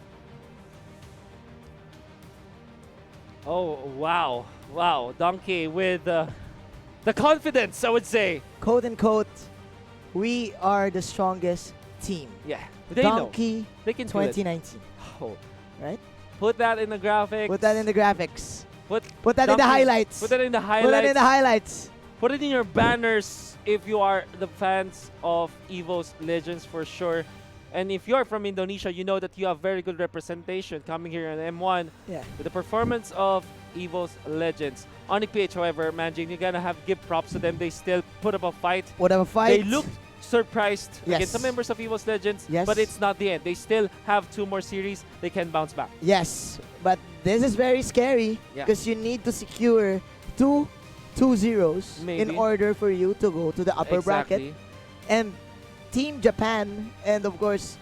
Oh wow, Donkey with the confidence, I would say.
Quote unquote, we are the strongest team.
Yeah, they know.
Donkey
They can do it.
2019.
Oh,
Right?
put that in the graphics.
Put that in the graphics.
Put
that in the
Donkey-
highlights.
Put that in the highlights.
Put that in the highlights.
Put it in your banners if you are the fans of Evos Legends for sure. And if you're from Indonesia, you know that you have very good representation coming here in M1
Yeah.
with the performance of Evos Legends. Onic PH, however, Manjin, you're gonna have give props to them. They still put up a fight.
Whatever fight.
They looked surprised
Yes.
against some members of Evos Legends,
Yes.
but it's not the end. They still have 2 more series. They can bounce back.
Yes, but this is very scary
Yeah.
because you need to secure two zeros in
Maybe.
order for you to go to the upper bracket.
Exactly.
And Team Japan and of course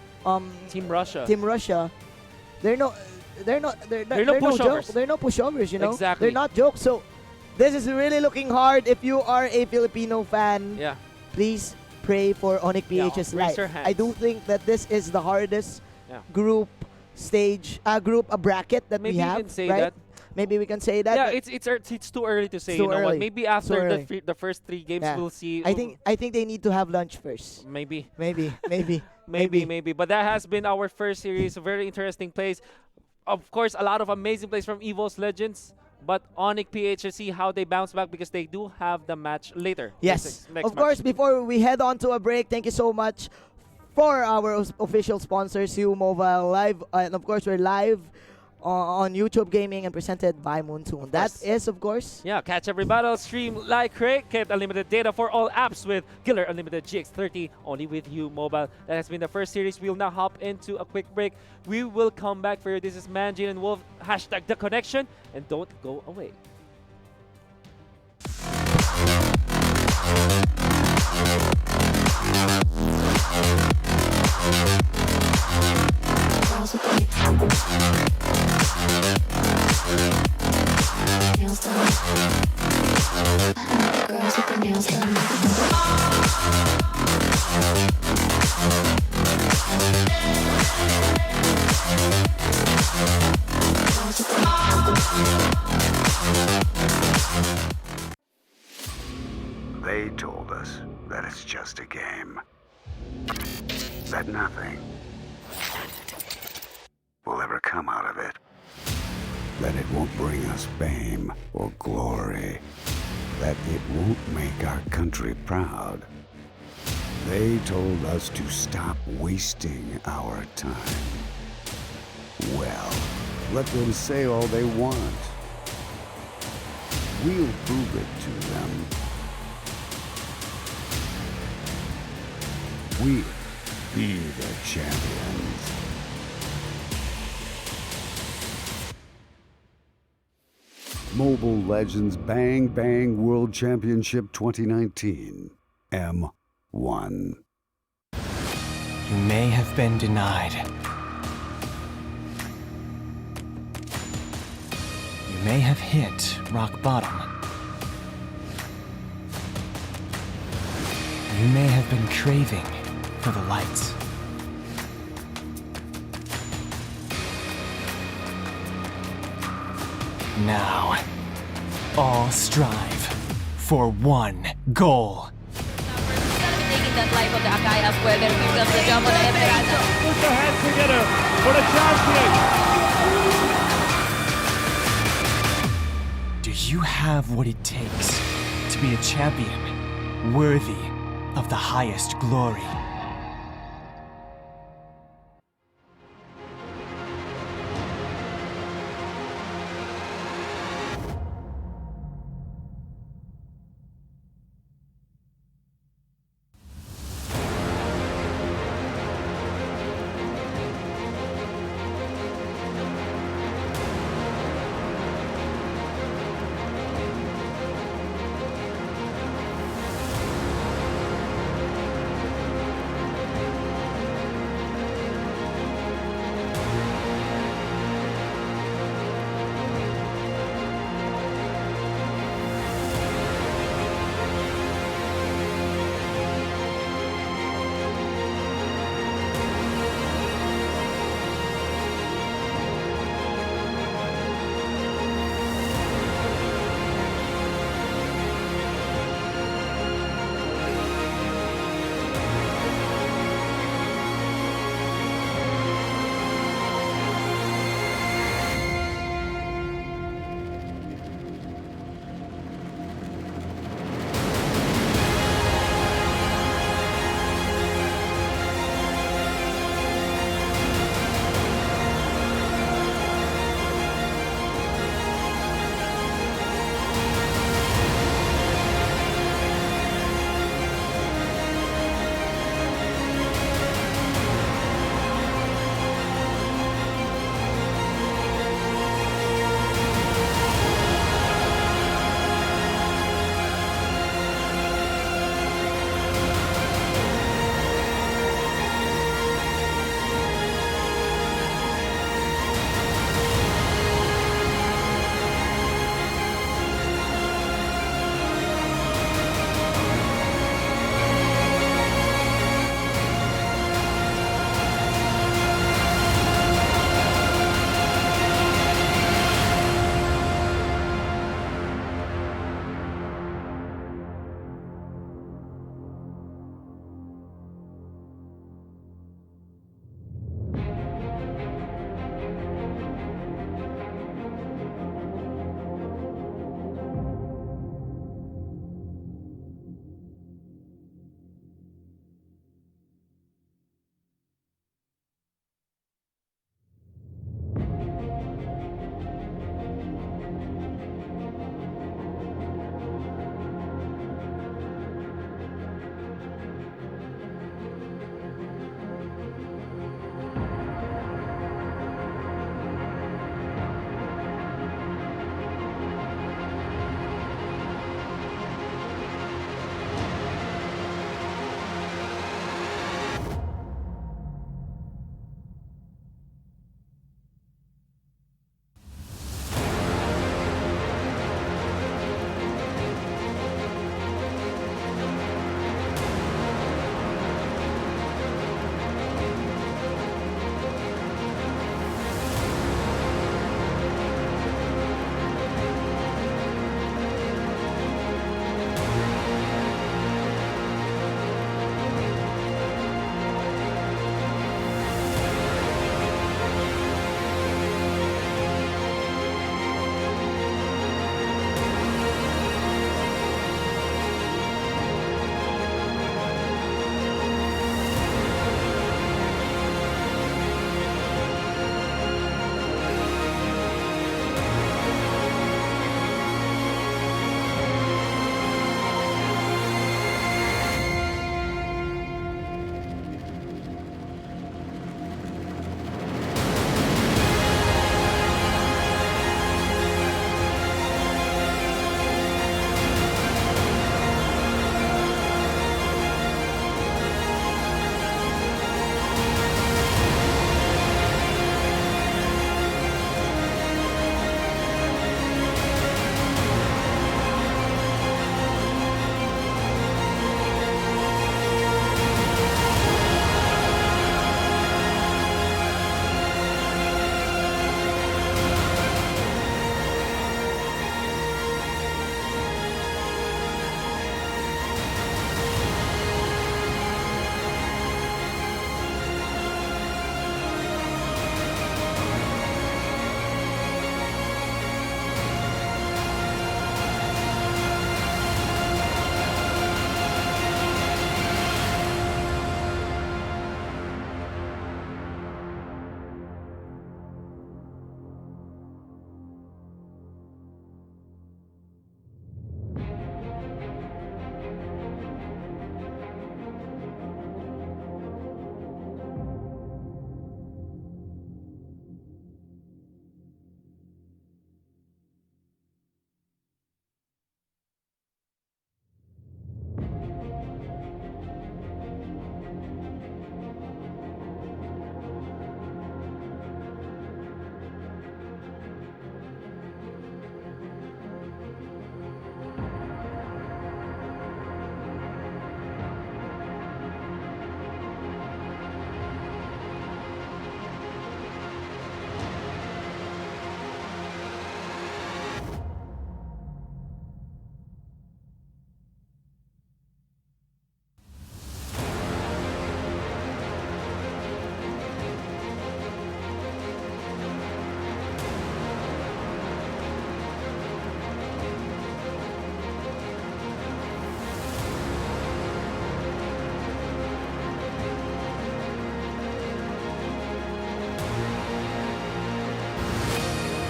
Team Russia.
Team Russia, they're no
pushovers.
joke. They're no pushovers, you know.
Exactly.
They're not jokes. So this is really looking hard. If you are a Filipino fan,
Yeah.
please pray for Onic PH's
raise
life.
your hands.
I do think that this is the hardest
Yeah.
group bracket that
Maybe
we
you
have.
can say
right?
that.
Maybe we can say that.
Yeah,
but
it's too early to say.
It's too
You know what?
early.
Maybe
Too
after
early.
the first 3 games,
Yeah.
we'll see.
I think they need to have lunch first.
Maybe.
Maybe.
But that has been our first series. A very interesting plays. Of course, a lot of amazing plays from Evos Legends. But Onic PH, see how they bounce back because they do have the match later.
Yes.
Next
Of course, before we head on to a break, thank you so much for our official sponsors, U Mobile Live. And of course, we're live on YouTube Gaming and presented by Moontoon. That is, of course,
Yeah, catch every battle, stream like Craig, get unlimited data for all apps with Killer Unlimited GX30, only with you mobile. That has been the first series. We'll now hop into a quick break. We will come back for you. This is Manjin and Wolf, hashtag The Connection, and don't go away.
They told us that it's just a game. That nothing will ever come out of it. That it won't bring us fame or glory. That it won't make our country proud. They told us to stop wasting our time. Well, let them say all they want. We'll prove it to them. We'll be the champions. Mobile Legends Bang Bang World Championship 2019. M1.
You may have been denied. You may have hit rock bottom. You may have been craving for the lights. Now, all strive for one goal.
Taking that life of the Akai as well. There comes the jump on the Esperanza.
Put your hands together for the champion.
Do you have what it takes to be a champion worthy of the highest glory?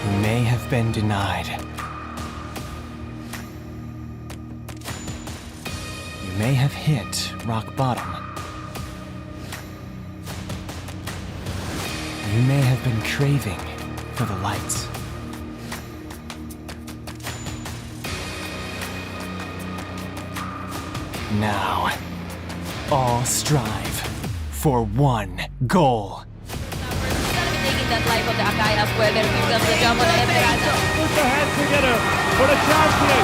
You may have been denied. You may have hit rock bottom. You may have been craving for the lights. Now, all strive for one goal.
Taking that life of the Akai as well. There comes the jump on the Esperanza.
Put your hands together for the champion.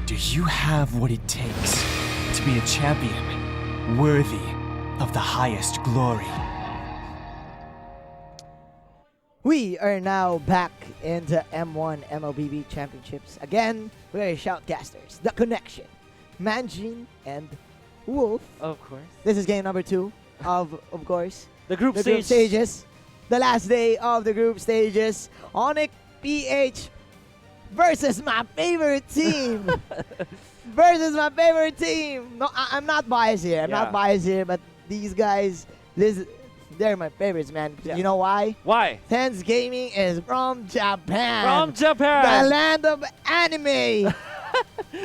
Do you have what it takes to be a champion worthy of the highest glory?
We are now back into M1 MLBB Championships. Again, we're Shoutcasters, The Connection, Manjin, and Wolf.
Of course.
This is game number 2 of course,
The group
the group stages. The last day of the group stages. Onic PH versus my favorite team. Versus my favorite team. No, I'm not biased here. I'm not biased here, but these guys, they're my favorites, man.
Yeah.
You know why?
Why?
Tense Gaming is from Japan.
From Japan.
The land of anime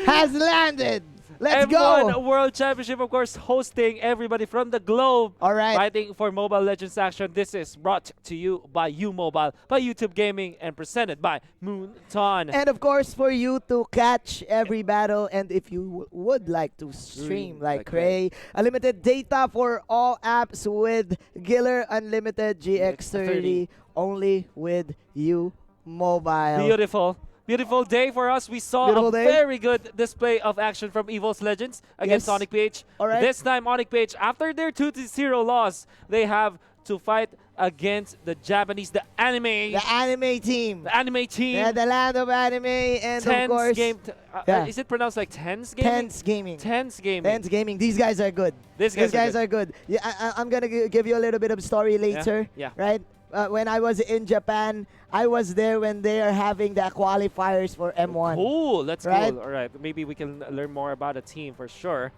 has landed. Let's
M1
go.
World Championship, of course, hosting everybody from the globe.
All right.
Fighting for Mobile Legends action. This is brought to you by U Mobile, by YouTube Gaming, and presented by Moonton.
And of course, for you to catch every battle, and if you would like to stream like Cray, unlimited data for all apps with Giller Unlimited GX30, only with U Mobile.
Beautiful. Beautiful day for us. We saw
Beautiful
a
day.
very good display of action from Evos Legends against
Yes.
Onic PH.
All right.
This time, Onic PH, after their 2-0 loss, they have to fight against the Japanese, the anime
team.
The anime team.
Yeah, the land of anime, and of course,
Is it pronounced like Tense Gaming?
Tense Gaming.
Tense Gaming.
Tense Gaming. These guys are good.
These guys are good.
Yeah, I'm gonna give you a little bit of story later.
Yeah.
Right. When I was in Japan, I was there when they are having the qualifiers for M1.
Cool. That's
Right?
cool. All right. Maybe we can learn more about the team for sure.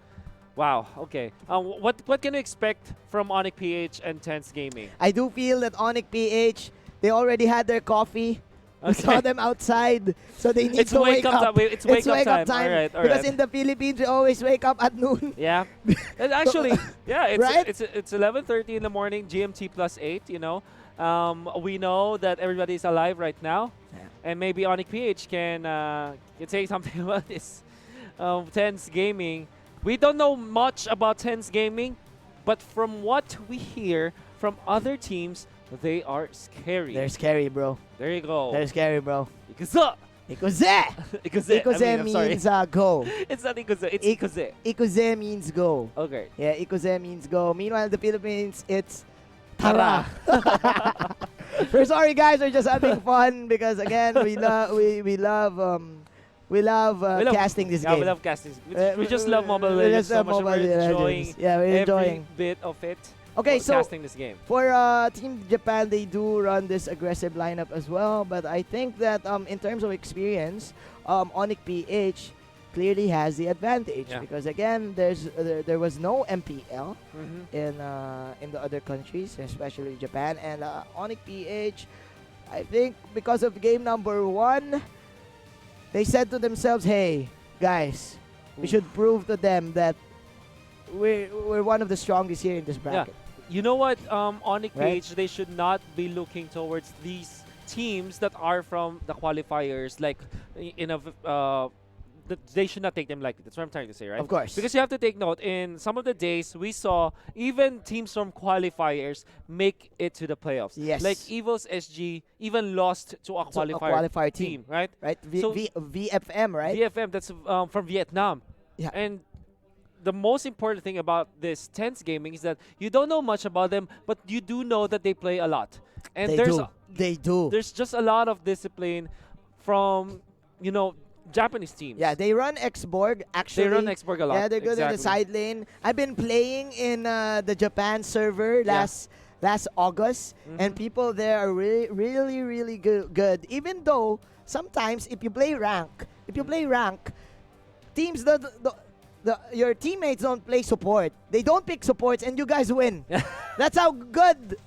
Wow. Okay. What can you expect from Onic PH and Tense Gaming?
I do feel that Onic PH, they already had their coffee. We
Okay.
saw them outside, so they need
It's
to
wake up
up.
time. It's wake up time. All right, all
because
right.
in the Philippines, we always wake up at noon.
Yeah. And actually, yeah,
Right?
it's 11:30 in the morning, GMT +8, you know. We know that everybody is alive right now. And maybe Onic PH can say something about this. Tense Gaming. We don't know much about Tense Gaming, but from what we hear from other teams, they are scary.
They're scary, bro.
There you go.
They're scary, bro.
Ikuze!
Ikuze!
Ikuze.
Ikuze means go.
It's not Ikuze, it's Ikuze.
Ikuze means go.
Okay.
Yeah, Ikuze means go. Meanwhile, the Philippines, it's tara. We're sorry, guys. We're just having fun because again, we love casting this game.
We love casting. We just love Mobile
we
Legends
just
so
love
much.
Mobile
We're enjoying
Legends. Yeah, we're
every
enjoying.
bit of it.
Okay,
for
so
casting this game.
for Team Japan, they do run this aggressive lineup as well. But I think that in terms of experience, Onic PH clearly has the advantage because again, there was no MPL in the other countries, especially Japan, and Onic PH. I think because of game number 1, they said to themselves, "Hey, guys, we should prove to them that we're one of the strongest here in this bracket."
Yeah. You know what, Onic
Right?
PH, they should not be looking towards these teams that are from the qualifiers, like they should not take them lightly. That's what I'm trying to say, right?
Of course.
Because you have to take note, in some of the days, we saw even teams from qualifiers make it to the playoffs.
Yes.
Like Evos SG even lost to a qualifier
team.
right?
Right?
So-
VFM, right?
VFM, that's from Vietnam.
Yeah.
And the most important thing about this Tense Gaming is that you don't know much about them, but you do know that they play a lot. And
They do.
there's just a lot of discipline from, Japanese teams.
Yeah, they run Xborg, actually.
They run Xborg a lot.
Yeah, they're good in the
Exactly.
side lane. I've been playing in the Japan server last August, and people there are really good. Even though sometimes if you play rank, teams your teammates don't play support. They don't pick supports, and you guys win. That's how good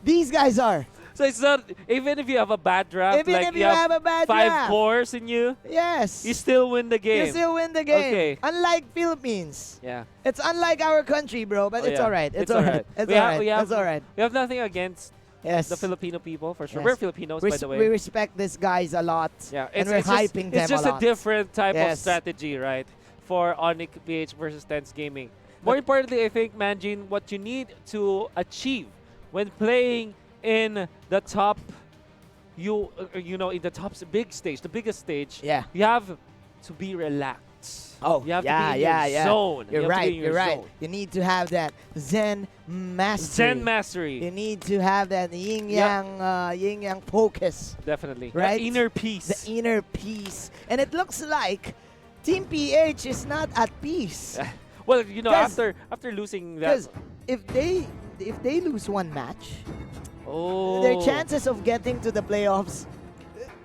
these guys are.
So it's not, even if you have a bad draft,
Even
like
if you have a bad
5
draft.
cores in you,
Yes.
you still win the game.
You still win the game.
Okay.
Unlike Philippines.
Yeah.
It's unlike our country, bro, but
Oh,
it's
yeah.
alright. It's alright. It's
We have-
alright.
we have-
It's alright.
We have nothing against
Yes.
the Filipino people, for sure.
Yes.
We're Filipinos, by the way.
We respect these guys a lot.
Yeah,
and we're hyping them
It's just
a
a
lot.
different type of
Yes.
strategy, right? For Onic PH versus Tense Gaming. More importantly, I think, Manjin, what you need to achieve when playing in the top, you know, in the top big stage, the biggest stage,
Yeah.
you have to be relaxed.
Oh,
you have
yeah,
to be in
yeah,
your
yeah.
zone.
You're
You have to
right.
be in your
You're right.
zone.
You need to have that Zen mastery.
Zen mastery.
You need to have that yin yang focus.
Definitely.
Right?
The inner peace.
The inner peace. And it looks like Team PH is not at peace.
Well, you know,
'Cause-
after losing that,
Because if they lose one match,
oh,
their chances of getting to the playoffs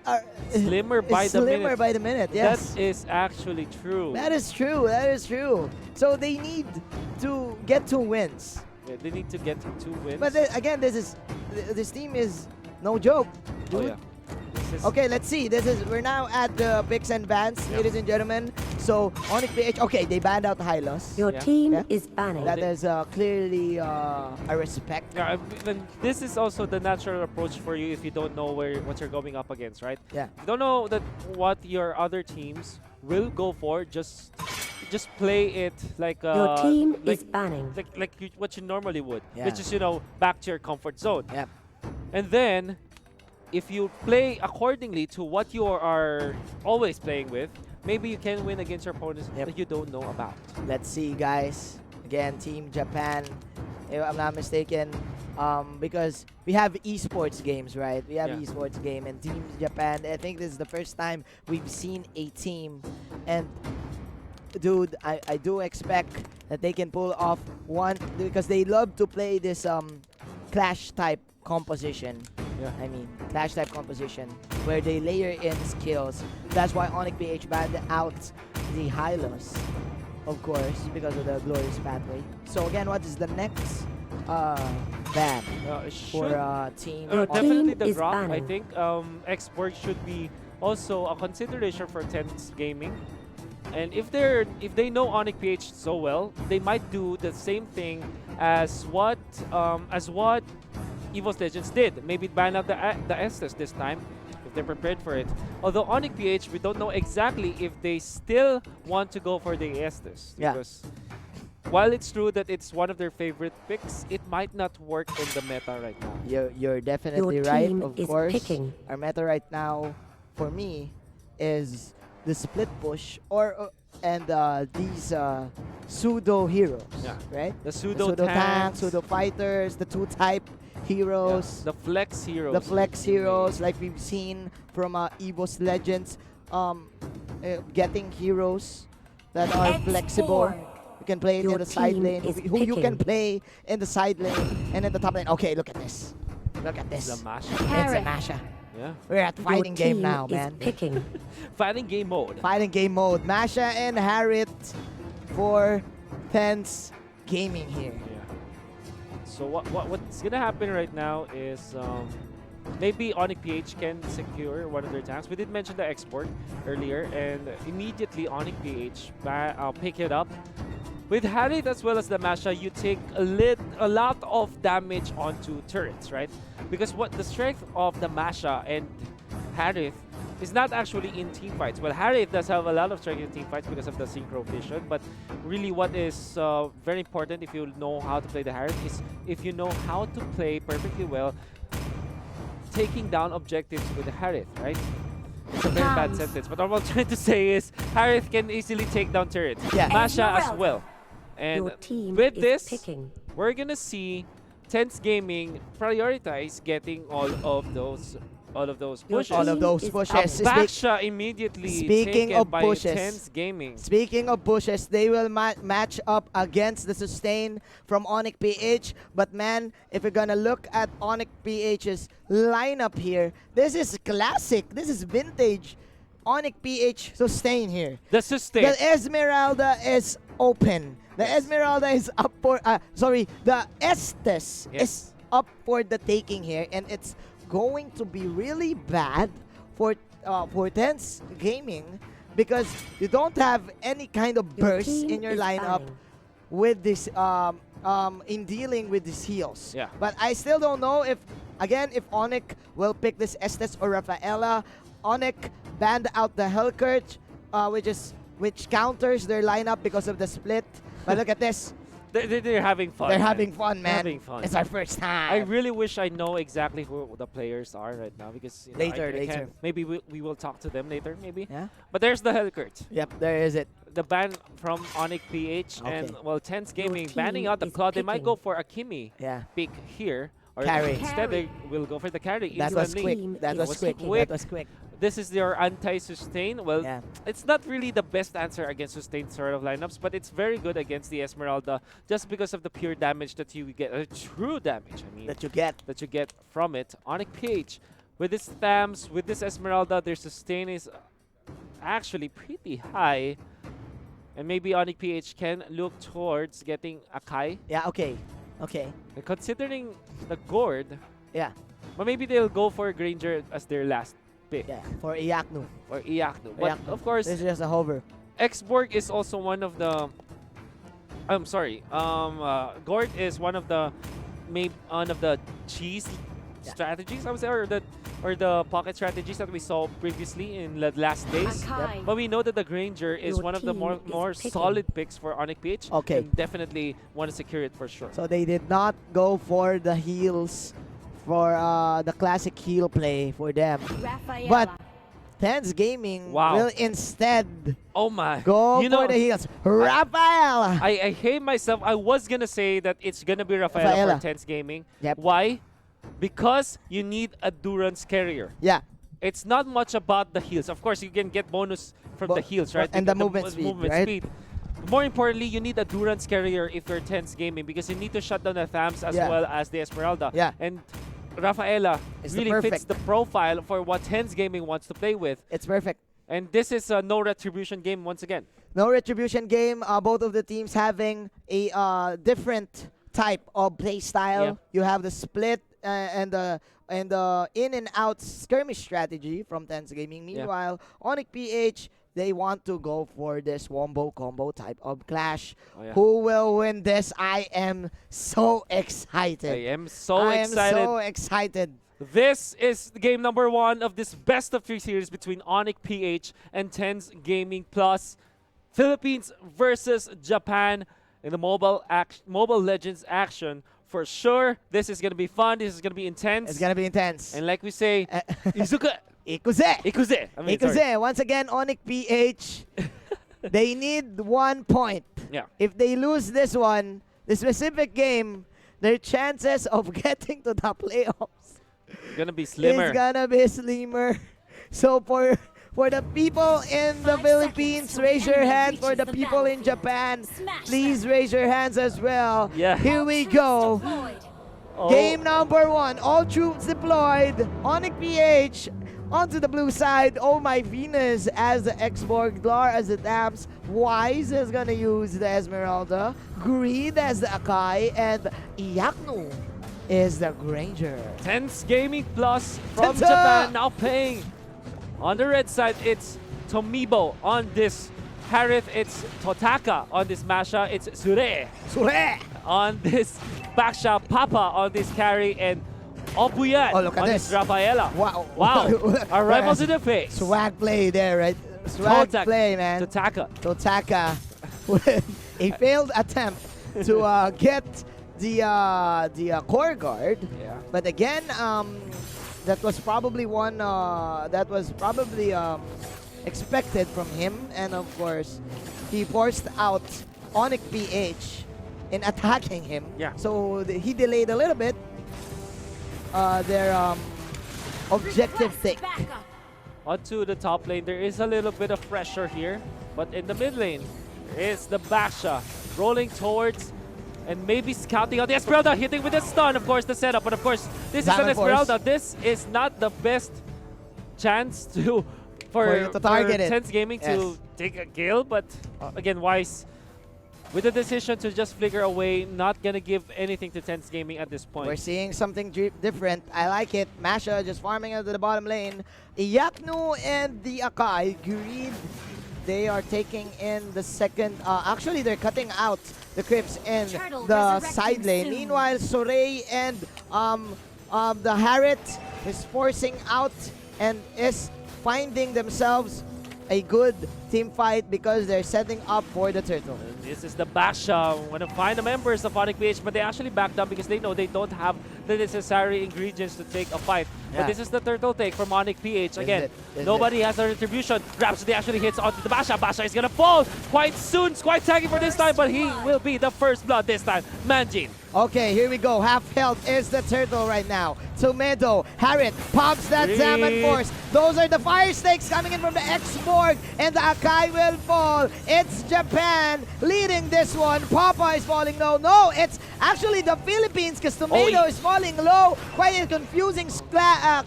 are
slimmer by
is
the
slimmer
minute.
by the minute. Yes.
That is actually true.
That is true. That is true. So they need to get 2 wins.
Yeah, they need to get 2 wins.
But again, this team is no joke.
oh
Dude.
yeah. This is
Okay, let's see. We're now at the picks and bans, ladies and gentlemen. So Onic PH. Okay, they banned out Hylos.
Your
Yeah.
team
Yeah.
is banning.
That is clearly a respect.
Yeah, and this is also the natural approach for you if you don't know what you're going up against, right?
Yeah.
If you don't know what your other teams will go for, just play it like
Your team
like,
is banning.
what you normally would,
Yeah.
which is, you know, back to your comfort zone.
Yep.
And then if you play accordingly to what you are always playing with, maybe you can win against your opponents
Yep.
that you don't know about.
Let's see, guys. Again, Team Japan, if I'm not mistaken, because we have esports games, right? We have
Yeah.
esports game, and Team Japan, I think this is the first time we've seen a team. And, dude, I do expect that they can pull off one, because they love to play this clash-type composition.
Yeah.
I mean, clash type composition where they layer in skills. That's why Onic PH banned out the Hylos, of course, because of the glorious pathway. So again, what is the next ban
It
for
should-
team?
definitely
team
the
is
drop. I
banning.
think export should be also a consideration for Tense Gaming. And if they know Onic PH so well, they might do the same thing as what Evos Legends did. Maybe ban out the Estes this time if they're prepared for it. Although Onic PH, we don't know exactly if they still want to go for the Estes.
Yeah.
Because while it's true that it's one of their favorite picks, it might not work in the meta right now.
You're definitely
Your
right,
team
of
is
course.
picking.
Our meta right now, for me, is the split push and these pseudo heroes,
Yeah.
right?
The pseudo
tanks,
tanks,
pseudo fighters, the 2-type heroes.
the flex heroes.
The flex heroes, like we've seen from Evos Legends, getting heroes that are flexible. You can play it
Your
in the side
team
lane.
is
Who you can
picking.
play in the side lane and in the top lane. Okay, look at this. Look at this.
The mash.
It's a
Parrot.
masha.
Yeah.
We're at
Your
fighting game
team
now,
is
man.
picking.
Fighting game mode.
Fighting game mode. Masha and Harriet for Tense Gaming here.
Yeah. So what's gonna happen right now is maybe Onic PH can secure one of their tanks. We did mention the export earlier, and immediately Onic PH pick it up. With Harriet as well as the Masha, you take a lot of damage onto turrets, right? Because what the strength of the Masha and Harriet is not actually in team fights. Well, Harriet does have a lot of strength in team fights because of the synchro vision, but really what is very important if you know how to play the Harriet is if you know how to play perfectly well taking down objectives with the Harriet, right? It's a very bad
Hands.
sentence, but what I'm trying to say is Harriet can easily take down turrets.
Yeah.
Masha as
Esmeralda.
well. And
Your team
with
is
this,
picking.
we're gonna see Tense Gaming prioritize getting all of those
Your
pushes.
All of those
is
pushes.
Basha immediately
Speaking
taken
of
by
pushes.
Tense Gaming.
Speaking of pushes, they will match up against the sustain from Onic PH. But man, if you're gonna look at Onic PH's lineup here, this is classic. This is vintage Onic PH sustain here.
The sustain.
The Esmeralda is open. The Esmeralda is up for, the Estes is up for the taking here, and it's going to be really bad for Tense Gaming because you don't have any kind of burst in your lineup with this in dealing with these heals.
Yeah.
But I still don't know if Onic will pick this Estes or Rafaela. Onic banned out the Hellcurge, which counters their lineup because of the split. But look at this.
They're having fun.
They're having fun, man.
Having fun.
It's our first time.
I really wish I know exactly who the players are right now because you know,
Later.
can't- maybe we will talk to them later, maybe.
Yeah.
But there's the Hellcurt.
Yep, there is it.
The ban from Onic PH and well, Tense Gaming banning out the Cloud. They might go for a Kimi pick here. Or
Carry.
instead, they will go for the carry.
That was
instantly.
quick. That was quick. That was quick.
This is your anti-sustain. Well, it's not really the best answer against sustain sort of lineups, but it's very good against the Esmeralda just because of the pure damage that you get, true damage, I mean. That you get from it. Onic PH, with this Thams, with this Esmeralda, their sustain is actually pretty high. And maybe Onic PH can look towards getting Akai.
Yeah, okay. Okay.
And considering the Gord,
yeah,
but maybe they'll go for Granger as their last pick.
Yeah, for Iaknu.
For Iaknu. But of course,
this is just a hover.
Xborg is also one of the. I'm sorry. Gord is one of the cheese strategies, I would say, or the pocket strategies that we saw previously in the last days.
Yep.
But we know that the Granger is one of the more solid picks for Onic PH.
Okay.
And definitely want to secure it for sure.
So they did not go for the heals for the classic heal play for them.
Rafaela.
But Tense Gaming will instead
go
for the heals. Rafaela!
I hate myself. I was going to say that it's going to be Rafaela for Tense Gaming.
Yep.
Why? Because you need a Durance carrier.
Yeah.
It's not much about the heals. Of course, you can get bonus from the heals, right?
And the movement speed, right?
More importantly, you need a Durance carrier if you're Tense Gaming because you need to shut down the Thams as well as the Esmeralda.
Yeah.
And Rafaela
It's
really fits the profile for what Tense Gaming wants to play with.
It's perfect.
And this is a no retribution game once again.
No retribution game. Both of the teams having a different type of play style.
Yeah.
You have the split and the in and out skirmish strategy from Tense Gaming. Meanwhile, Onic PH, they want to go for this wombo combo type of clash. Who will win this? I am so excited.
I am so
excited.
This is game number 1 of this best of 3 series between Onic PH and Tense Gaming Plus. Philippines versus Japan in the Mobile Legends action. For sure, this is going to be fun. This is going to be intense.
It's going to be intense.
And like we say, Izuka.
Ikuze.
I mean, sorry.
Once again, Onic PH, they need 1 point.
Yeah.
If they lose this one, the specific game, their chances of getting to the playoffs
gonna be slimmer.
It's gonna be slimmer. So for the people in the Philippines, raise your hands. For the people in Japan, please raise your hands as well.
Yeah.
Here we go. Game number 1. All troops deployed. Onic PH onto the blue side. Oh my Venus as the Xborg. Glar as the Thams. Wise is gonna use the Esmeralda. Greed as the Akai. And Iaknu is the Granger.
Tense Gaming Plus from Japan now playing. On the red side, it's Tomibo. On this Harith, it's Totaka. On this Masha, it's Sure. On this Baksha, Papa on this carry. And Opuyat
look at
on
this.
this Rafaela.
Wow.
Our rivals in the face.
Swag play there, right? Swag play, man.
Totaka
with a failed attempt to get the core guard.
Yeah.
But again, that was probably expected from him, and of course, he forced out Onic PH in attacking him.
Yeah.
So he delayed a little bit their objective take.
Onto the top lane, there is a little bit of pressure here, but in the mid lane is the Baksha rolling towards and maybe scouting out the Esmeralda, hitting with a stun, of course, the setup. But of course, this is an Esmeralda. This is not the best chance for
you to target it.
Tense Gaming to take a kill, but again, Wise with the decision to just flicker away, not gonna give anything to Tense Gaming at this point.
We're seeing something different. I like it. Masha just farming into the bottom lane. Yaknu and the Akai, Greed, they are taking in the second. Actually, they're cutting out the creeps in
Turtle
the
resurrecting
side lane.
soon.
Meanwhile, Sorey and the Harriet is forcing out and is finding themselves a good team fight because they're setting up for the turtle.
This is the Basha. Want to find the members of Onic PH, but they actually back down because they know they don't have the necessary ingredients to take a fight.
Yeah.
But this is the turtle take from Onic PH. Again,
Is
nobody has a retribution. Rhapsody actually hits onto the Basha. Basha is gonna fall quite soon. It's quite tacky for this time, but he will be the first blood this time. Manjin.
Okay, here we go. Half health is the turtle right now. Tomedo, Harriet pops that Zaman Force. Those are the fire stakes coming in from the X-Borg, and the Akai will fall. It's Japan leading this one. Papa is falling low. No, it's actually the Philippines because Tomedo is falling low. Quite a confusing a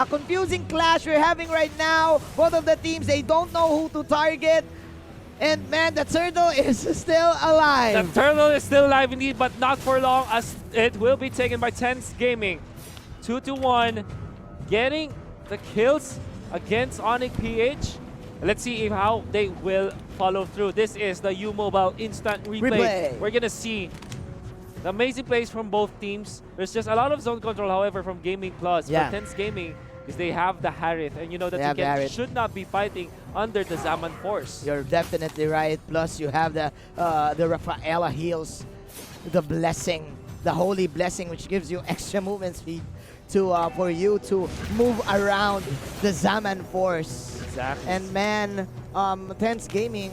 confusing clash we're having right now. Both of the teams, they don't know who to target. And man, the turtle is still alive.
The turtle is still alive indeed, but not for long as it will be taken by Tense Gaming. 2-1, getting the kills against Onic PH. Let's see how they will follow through. This is the U-Mobile instant replay. We're gonna see the amazing plays from both teams. There's just a lot of zone control, however, from Gaming Plus.
Yeah.
For Tense Gaming, because they have the Harith, and you know that
They have the
Tekken
Harith.
should not be fighting under the Zaman Force.
You're definitely right. Plus, you have the Rafaela heals, the blessing, the holy blessing, which gives you extra movement speed to for you to move around the Zaman Force.
Exactly.
And man, Tense Gaming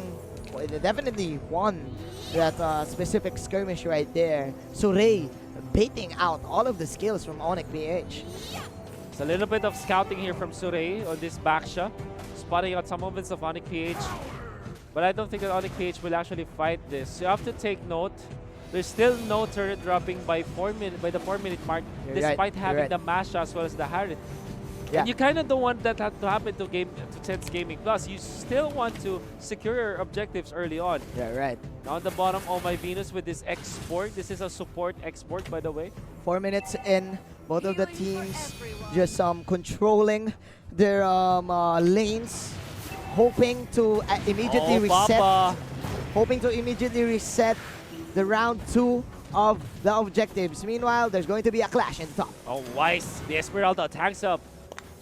they definitely won that specific skirmish right there. Sorey baiting out all of the skills from Onic PH.
It's a little bit of scouting here from Sorey on this backshot, spotting out some movements of Onic PH. But I don't think that Onic PH will actually fight this. You have to take note. There's still no turret dropping by the 4-minute mark, despite having the Masha as well as the Harith.
Yeah.
And you kind of don't want that to happen to Tense Gaming Plus. You still want to secure your objectives early on.
Yeah, right.
Down the bottom, Oh My Venus with this export. This is a support export, by the way.
4 minutes in, both of the teams just controlling their lanes, hoping to immediately reset.
Papa.
Hoping to immediately reset the round 2 of the objectives. Meanwhile, there's going to be a clash in top.
Oh, Weiss, the Esmeralda tanks up.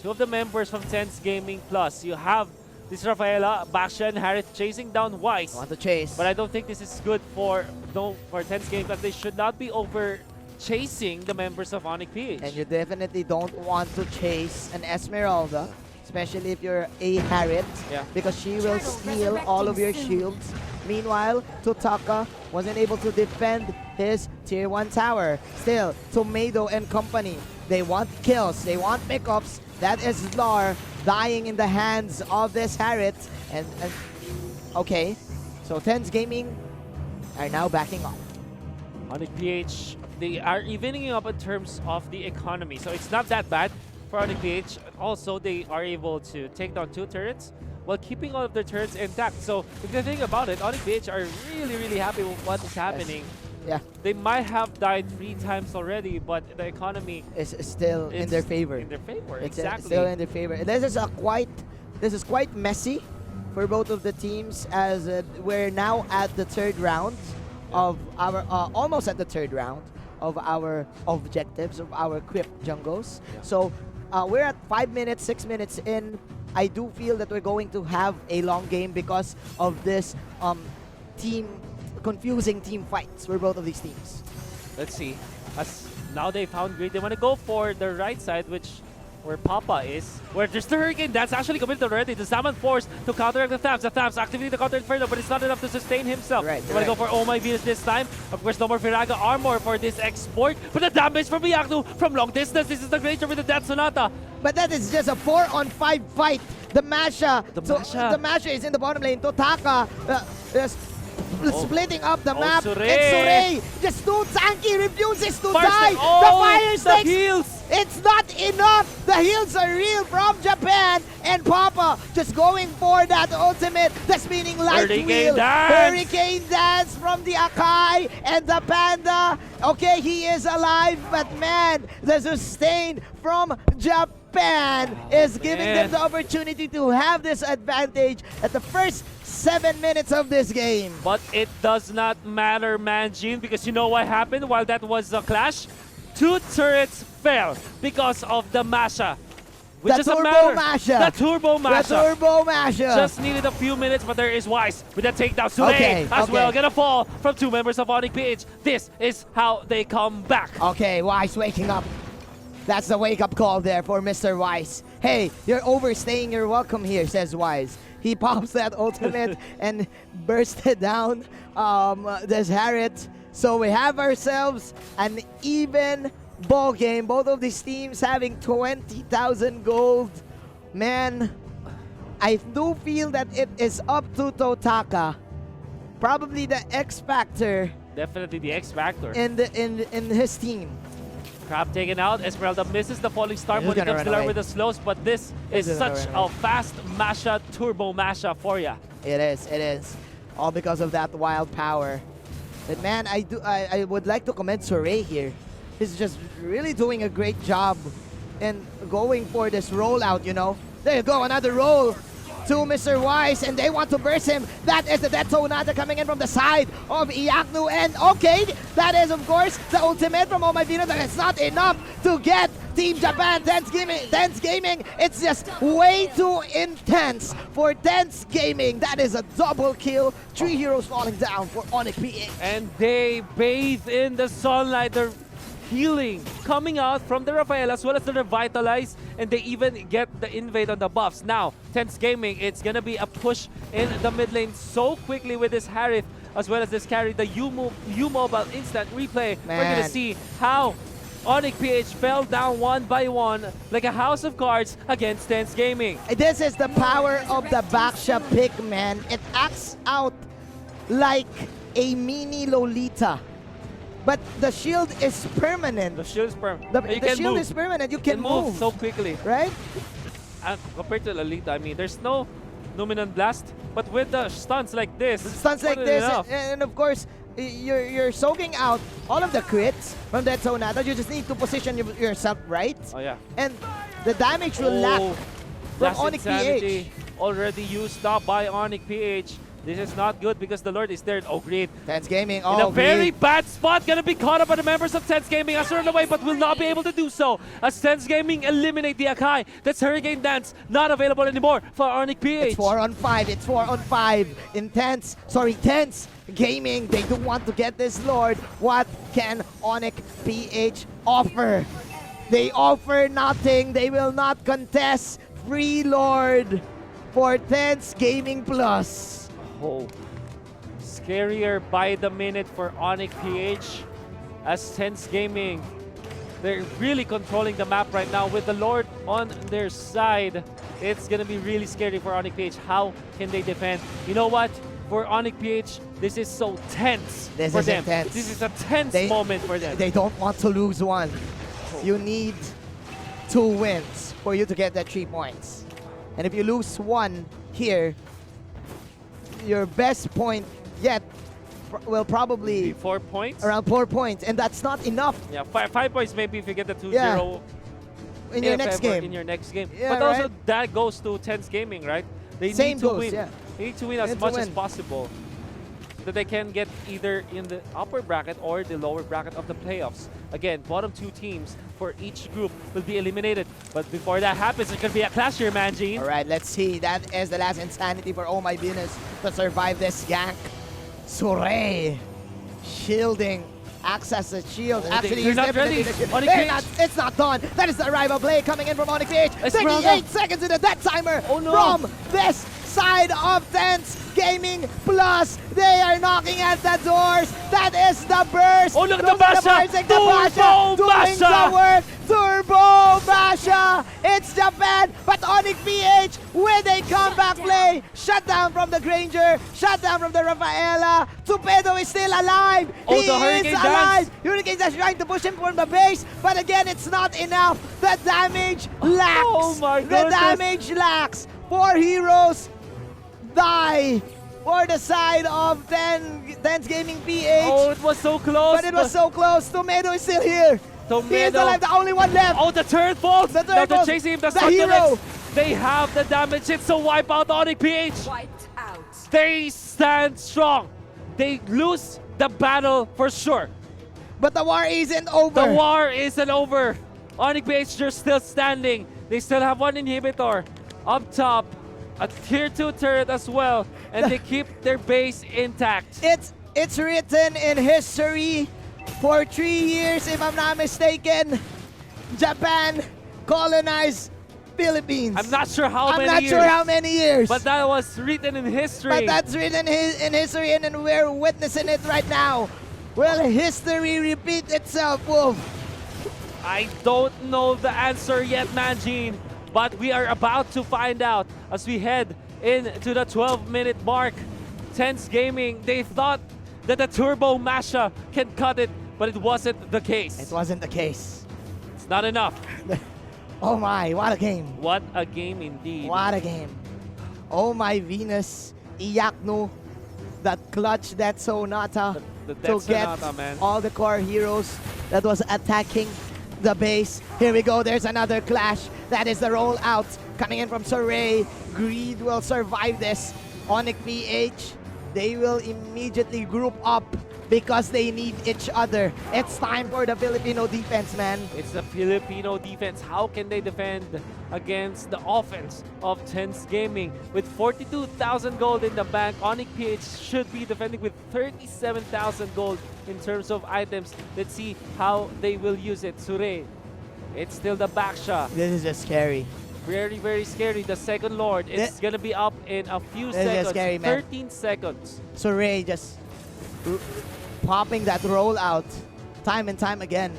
2 of the members from Tense Gaming Plus. You have this Rafaela, Basha, and Harith chasing down Weiss.
Want to chase.
But I don't think this is good for Tense Gaming Plus. They should not be over chasing the members of Onic PH.
And you definitely don't want to chase an Esmeralda, especially if you're a Harriet, because she will steal all of your shields. Meanwhile, Tutaka wasn't able to defend his tier 1 tower. Still, Tomedo and company, they want kills, they want pickups. That is Lar dying in the hands of this Harriet. And okay, so Tense Gaming are now backing off.
Onic PH, they are evening up in terms of the economy, so it's not that bad for Onic PH. Also, they are able to take down 2 turrets while keeping all of their turrets intact. So if you think about it, Onic PH are really happy with what is happening.
Yeah.
They might have died 3 times already, but the economy
is still in their favor.
In their favor,
It's
exactly.
still in their favor. This is quite messy for both of the teams, as we're now at the 3rd round of our almost at the 3rd round of our objectives of our equipped jungles. So we're at 5 minutes, 6 minutes in. I do feel that we're going to have a long game because of this confusing team fights for both of these teams.
Let's see. As now they found Greed, they want to go for the right side, where Papa is. Where there's the Hurricane, that's actually committed already. The Zaman Force to counteract the Thaps. The Thaps activating the counter Inferno, but it's not enough to sustain himself. They want to go for Oh My Venus this time. Of course, no more Firaga armor for this export. But the damage from Miyaknu from long distance. This is the Granger with the Death Sonata.
But that is just a 4-on-5 fight. The Masha is in the bottom lane. Totaka splitting up the map.
Sorey.
And Sorey, just too tanky, refuses to die.
Oh,
the fire stakes.
The heals.
It's not enough. The heals are real from Japan. And Papa just going for that ultimate. That's meaning light
Hurricane
wheel.
dance.
Hurricane dance from the Akai and the Panda. Okay, he is alive, but man, the sustain from Japan is giving them the opportunity to have this advantage at the first 7 minutes of this game.
But it does not matter, Manjin, because you know what happened while that was the clash? 2 turrets fell because of the Masha. Which
The
doesn't
Turbo
matter.
Masha.
The Turbo Masha.
The Turbo Masha.
Just needed a few minutes, but there is Wise with the takedown. Sule
Okay,
as
okay.
well. Gonna fall from 2 members of Onic PH. This is how they come back.
Okay, Wise waking up. That's the wake-up call there for Mr. Wise. Hey, you're overstaying your welcome here, says Wise. He pops that ultimate and bursted down this Harriet. So we have ourselves an even ball game. Both of these teams having 20,000 gold. Man, I do feel that it is up to Totaka. Probably the X factor
Definitely the X Factor.
in his team.
Crab taken out. Esmeralda misses the falling star
He's
when it
gonna
comes to
run
learn
away.
with the slows, but this is
He's gonna
such
run
a
away.
fast Masha, Turbo Masha for ya.
It is, it is. All because of that wild power. But man, I would like to commend Soray here. He's just really doing a great job in going for this rollout, you know. There you go, another roll to Mr. Wise, and they want to burst him. That is the Detonata coming in from the side of Iaknu, and okay, that is of course the ultimate from Oh My Venus, and it's not enough to get Team Japan Tense Gaming. It's just way too intense for Tense Gaming. That is a double kill. 3 heroes falling down for Onic PH.
And they bathe in the sunlight. They're healing coming out from the Rafael as well as the Revitalize, and they even get the invade on the buffs. Now, Tense Gaming, it's gonna be a push in the mid lane so quickly with this Harith as well as this carry, the U-Mobile instant replay. We're gonna
Man.
see how Onic PH fell down one by one like a house of cards against Tense Gaming.
This is the power of the Baksha pick, man. It acts out like a mini Lolita. But the shield is permanent.
The shield is permanent.
The shield is permanent. You can
move
move.
so quickly.
Right?
And compared to Lolita, I mean, there's no Numinant Blast, but with the stunts like this,
Stunts like
more than
this,
enough.
and of course, you're soaking out all of the crits from that Sonata. You just need to position yourself right.
Oh yeah.
And the damage will lack from
Blast
Onic
Insanity
PH.
already used up by Onic PH. This is not good because the Lord is there. Oh, great.
Tense Gaming.
In
Oh,
a very
great.
bad spot. Gonna be caught up by the members of Tense Gaming as run away, but will not be able to do so as Tense Gaming eliminate the Akai. That's Hurricane Dance. Not available anymore for Onic PH.
It's 4 on 5. It's 4 on 5. Tense Gaming. They do want to get this Lord. What can Onic PH offer? They offer nothing. They will not contest. Free Lord for Tense Gaming Plus.
Oh, scarier by the minute for Onic PH as Tense Gaming. They're really controlling the map right now with the Lord on their side. It's gonna be really scary for Onic PH. How can they defend? You know what? For Onic PH, this is so tense for them.
Intense.
This is a tense moment for them.
They don't want to lose one. You need 2 wins for you to get that 3 points. And if you lose one here, your best point yet will probably
4 points?
around 4 points, and that's not enough
Yeah, 5 points maybe if you get the 2-0
Yeah. in your
if
next
ever
game.
in your next game.
Yeah,
But also
right?
that goes to Tense Gaming, right? They
Same
need to
goes,
win.
yeah.
They need to win as
Need to
much as
win.
possible, that they can get either in the upper bracket or the lower bracket of the playoffs. Again, bottom 2 teams for each group will be eliminated. But before that happens, it could be a clash here, Manjin.
All right, let's see. That is the last insanity for Oh My Venus to survive this gank. Soray shielding. Acts as a shield. Actually,
they're
he's
not
definitely
ready.
the shield.
Onic
They're
PH.
not, it's not done. That is the arrival play coming in from Onic PH.
Esmeralda.
38 seconds into that timer
Oh, no.
from this side of Tense Gaming Plus. They are knocking at the doors. That is the burst.
Oh, look at
Those
the
are
Basha.
bursting,
Turbo
doing
Basha.
the work. Turbo Basha. It's Japan, but Onic PH with a comeback play. Shut down from the Granger. Shut down from the Rafaela. Tupedo is still alive.
Oh,
He
the
is
Hurricane
alive.
Dance.
Hurricane Dash trying to push him from the base. But again, it's not enough. The damage lacks.
Oh my
The
goodness.
damage lacks. 4 heroes die for the side of 10's Gaming PH.
Oh, it was so close.
But it was so close. Tomato is still here. He is
Tomato.
alive, the only one left.
Oh, the turret falls.
The turret
Now they're
falls.
chasing him. The
The hero.
They have the damage. It's a wipeout on Onic PH.
Wiped out.
They stand strong. They lose the battle for sure.
But the war isn't over.
The war isn't over. Onic PH, they're still standing. They still have one inhibitor. Up top, a tier 2 turret as well. And they keep their base intact.
It's written in history. For 3 years, if I'm not mistaken, Japan colonized Philippines.
I'm not sure how many
I'm not
years.
sure how many years.
But that was written in history.
But that's written in history, and we're witnessing it right now. Will history repeat itself, Wolf?
I don't know the answer yet, Manjin, but we are about to find out as we head into the 12-minute mark. 10's Gaming, they thought that the Turbo Masha can cut it, but it wasn't the case.
It wasn't the case.
It's not enough.
Oh my, what a game.
What a game indeed.
What a game. Oh my Venus, Iyakno, that clutch, that Sonata
The
to
Death
get
Sonata, man.
all the core heroes that was attacking the base. Here we go, there's another clash. That is the rollout coming in from Soray. Greed will survive this. Onic PH, they will immediately group up because they need each other. It's time for the Filipino defense, man.
It's the Filipino defense. How can they defend against the offense of 10's Gaming? With 42,000 gold in the bank, Onic PH should be defending with 37,000 gold in terms of items. Let's see how they will use it. Sure, it's still the back shot.
This is just scary.
Very, very scary. The second Lord, it's gonna be up in a few
This is
seconds.
scary, man.
13 seconds.
Soray just popping that rollout time and time again.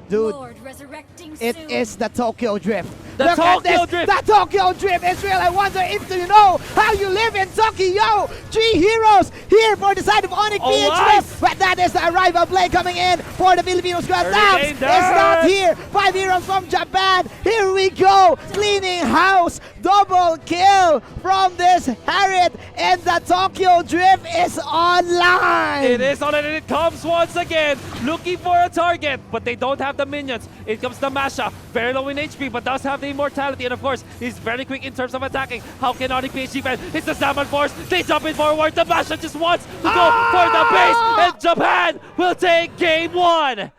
Dude,
Lord resurrecting
it
soon.
is the Tokyo Drift.
The
Look at
Tokyo
this,
Drift.
The Tokyo Drift, Israel. I wonder if you know how you live in Tokyo. 3 heroes here for the side of Onic
Oh,
PH.
nice.
But that is the arrival play coming in for the Filipino squad.
Hurricane
Dams is not
Dance.
here. 5 heroes from Japan. Here we go. Cleaning house. Double kill from this Harriet. And the Tokyo Drift is online.
It is on it, and it comes once again, looking for a target, but they don't have the minions. It comes the Masha, very low in HP, but does have the immortality, and of course, he's very quick in terms of attacking. How can Onic PH defend? It's the Salmon Force, they jump in forward, the Masha just wants to go for the base, and Japan will take game 1.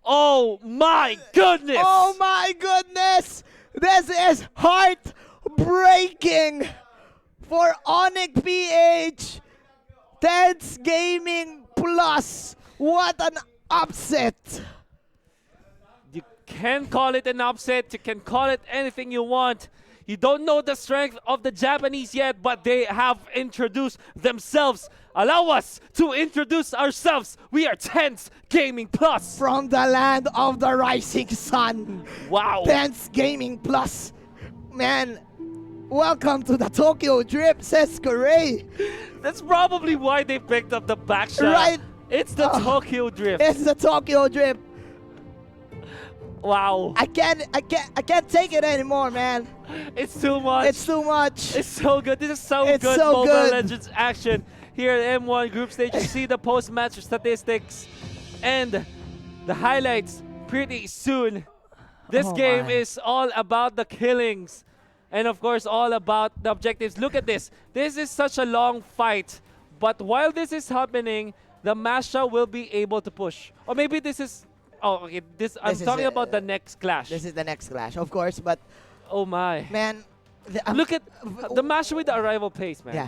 Oh my goodness!
Oh my goodness! This is heartbreaking for Onic PH. 10's Gaming Plus. What an upset!
You can call it an upset, you can call it anything you want. You don't know the strength of the Japanese yet, but they have introduced themselves. Allow us to introduce ourselves. We are 10's Gaming Plus.
From the land of the rising sun.
Wow.
10's Gaming Plus. Man, welcome to the Tokyo Drip, says Corey.
That's probably why they picked up the back shot.
Right.
It's the Tokyo Drift.
It's the Tokyo Drip.
Wow.
I can't take it anymore, man.
It's too much.
It's too much.
It's so good. This is so
It's
good
so
Mobile
good.
Legends action here at M1 Group Stage. You see the post-match statistics and the highlights pretty soon. This
Oh
game
my.
is all about the killings and of course all about the objectives. Look at this. This is such a long fight. But while this is happening, the Masha will be able to push. Or maybe this is... Oh, okay. I'm
This is
talking
it.
about the next clash.
This is the next clash, of course, but
Oh my.
man,
Look at the Masha with the arrival pace, man.
yeah.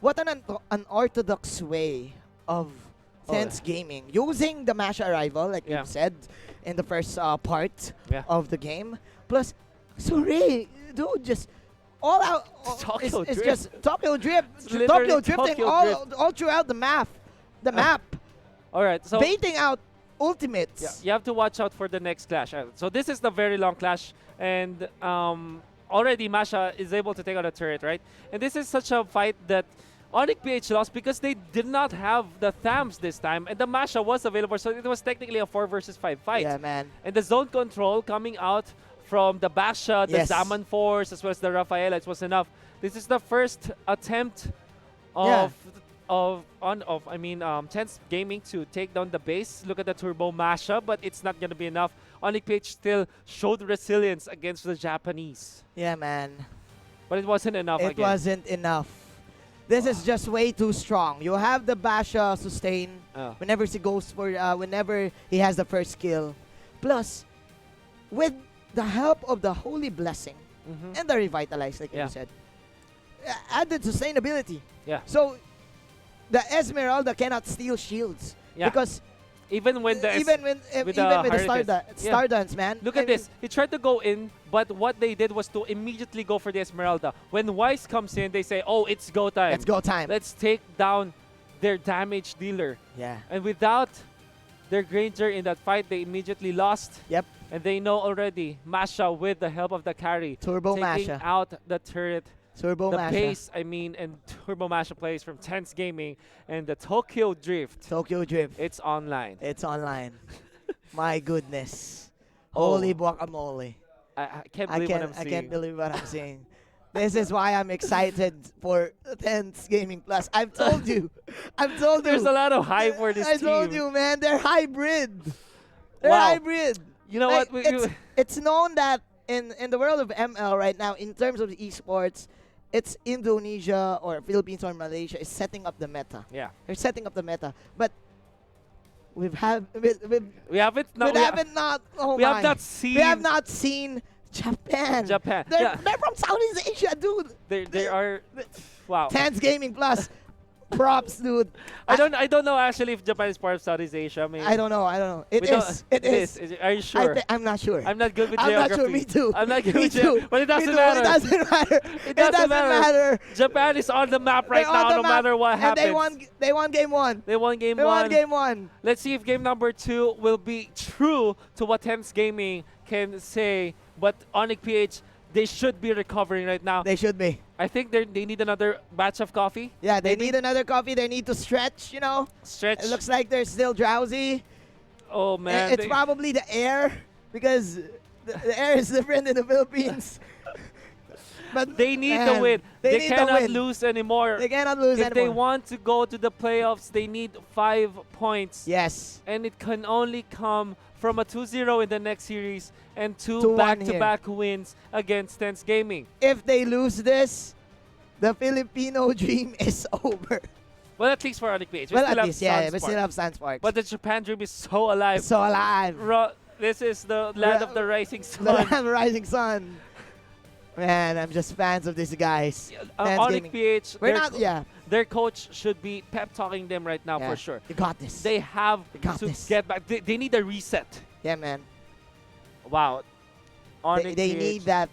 What an unorthodox way of Tense Gaming using the Masha arrival, like
Yeah.
you said in the first part
Yeah.
of the game. Plus, sorry, dude, just all out.
Tokyo
it's
Drift.
just Tokyo Drift.
literally
Tokyo drifting
Tokyo
all throughout the map. The map,
All right. So
baiting out ultimates.
you have to watch out for the next clash. So this is the very long clash, and already Masha is able to take out a turret, right? And this is such a fight that Onic PH lost because they did not have the Thams this time, and the Masha was available, so it was technically a 4 versus 5 fight.
Yeah, man.
And the zone control coming out from the Basha, the
Yes.
Zaman Force, as well as the Rafaela, it was enough. This is the first attempt
Yeah.
of Tense Gaming to take down the base. Look at the Turbo Masha, but it's not going to be enough. Onic PH still showed resilience against the Japanese.
Yeah, man.
But it wasn't enough
It
again.
wasn't enough. This is just way too strong. You have the Basha sustain whenever he goes for, whenever he has the first kill. Plus, with the help of the Holy Blessing and the Revitalize, like you said, added sustainability.
Yeah.
So, the Esmeralda cannot steal shields.
Yeah.
Because
even when the
even with the Star Dance, man.
Look at this. He tried to go in, but what they did was to immediately go for the Esmeralda. When Wise comes in, they say, oh, it's go time.
It's go time.
Let's take down their damage dealer.
Yeah.
And without their Granger in that fight, they immediately lost.
Yep.
And they know already, Masha with the help of the carry,
Turbo
taking
Masha.
out the turret.
Turbo
the
Masha.
pace, and Turbo Masha plays from Tense Gaming, and the Tokyo Drift.
Tokyo Drift.
It's online.
It's online. My goodness.
Oh.
Holy guacamole.
I can't believe what I'm seeing.
I can't believe what I'm seeing. This is why I'm excited for Tense Gaming Plus. I've told you. I've told you.
There's a lot of hype for this
I
team.
told you, man. They're hybrid. They're
Wow.
hybrid.
You know
Like,
what?
it's known that in the world of ML right now, in terms of esports, it's Indonesia or Philippines or Malaysia is setting up the meta.
Yeah.
They're setting up the meta. But we haven't
we have not seen.
We have not seen Japan. They're from Southeast Asia, dude.
They are. Wow.
Tense Gaming Plus. Props, dude.
I don't know actually if Japan is part of Southeast Asia. I mean,
I don't know. It
we
is.
don't-
It is.
Are you sure?
I'm not sure.
I'm not good with
I'm not
geography.
sure. Me too.
I'm not good
Me
with
too.
geography. But it doesn't
Me too.
matter.
It doesn't matter.
It doesn't matter. Japan is on the map right
They're
now,
on the
no
map,
matter what
and
happens.
They won game one.
They won game
They
one.
won game one.
Let's see if game number 2 will be true to what Tense Gaming can say. But Onic PH, they should be recovering right now.
They should be.
I think they need another batch of coffee.
Yeah, they
maybe?
need another coffee. They need to stretch, you know.
Stretch.
It looks like they're still drowsy.
Oh, man.
It's probably the air because the air is different in the Philippines. But
They need
man,
the win.
They
They
need the
cannot
win.
lose anymore.
They cannot lose
If they
anymore.
want to go to the playoffs, they need 5 points.
Yes.
And it can only come from a 2-0 in the next series and 2
2-1
back-to-back wins against Tense Gaming.
If they lose this, the Filipino dream is over.
Well, at least for Onic PH.
Well, at least, yeah, we still have Sunsparks.
But the Japan dream is so alive.
So alive.
This is the land of the rising sun.
The land of the rising sun. Man, I'm just fans of these guys. Tense
Onic
Gaming.
PH,
We're not, yeah.
their coach should be pep talking them right now
Yeah.
for sure.
You got this.
They have
got
to
this.
get back. They need a reset.
Yeah, man.
Wow. Onic
They
PH.
need that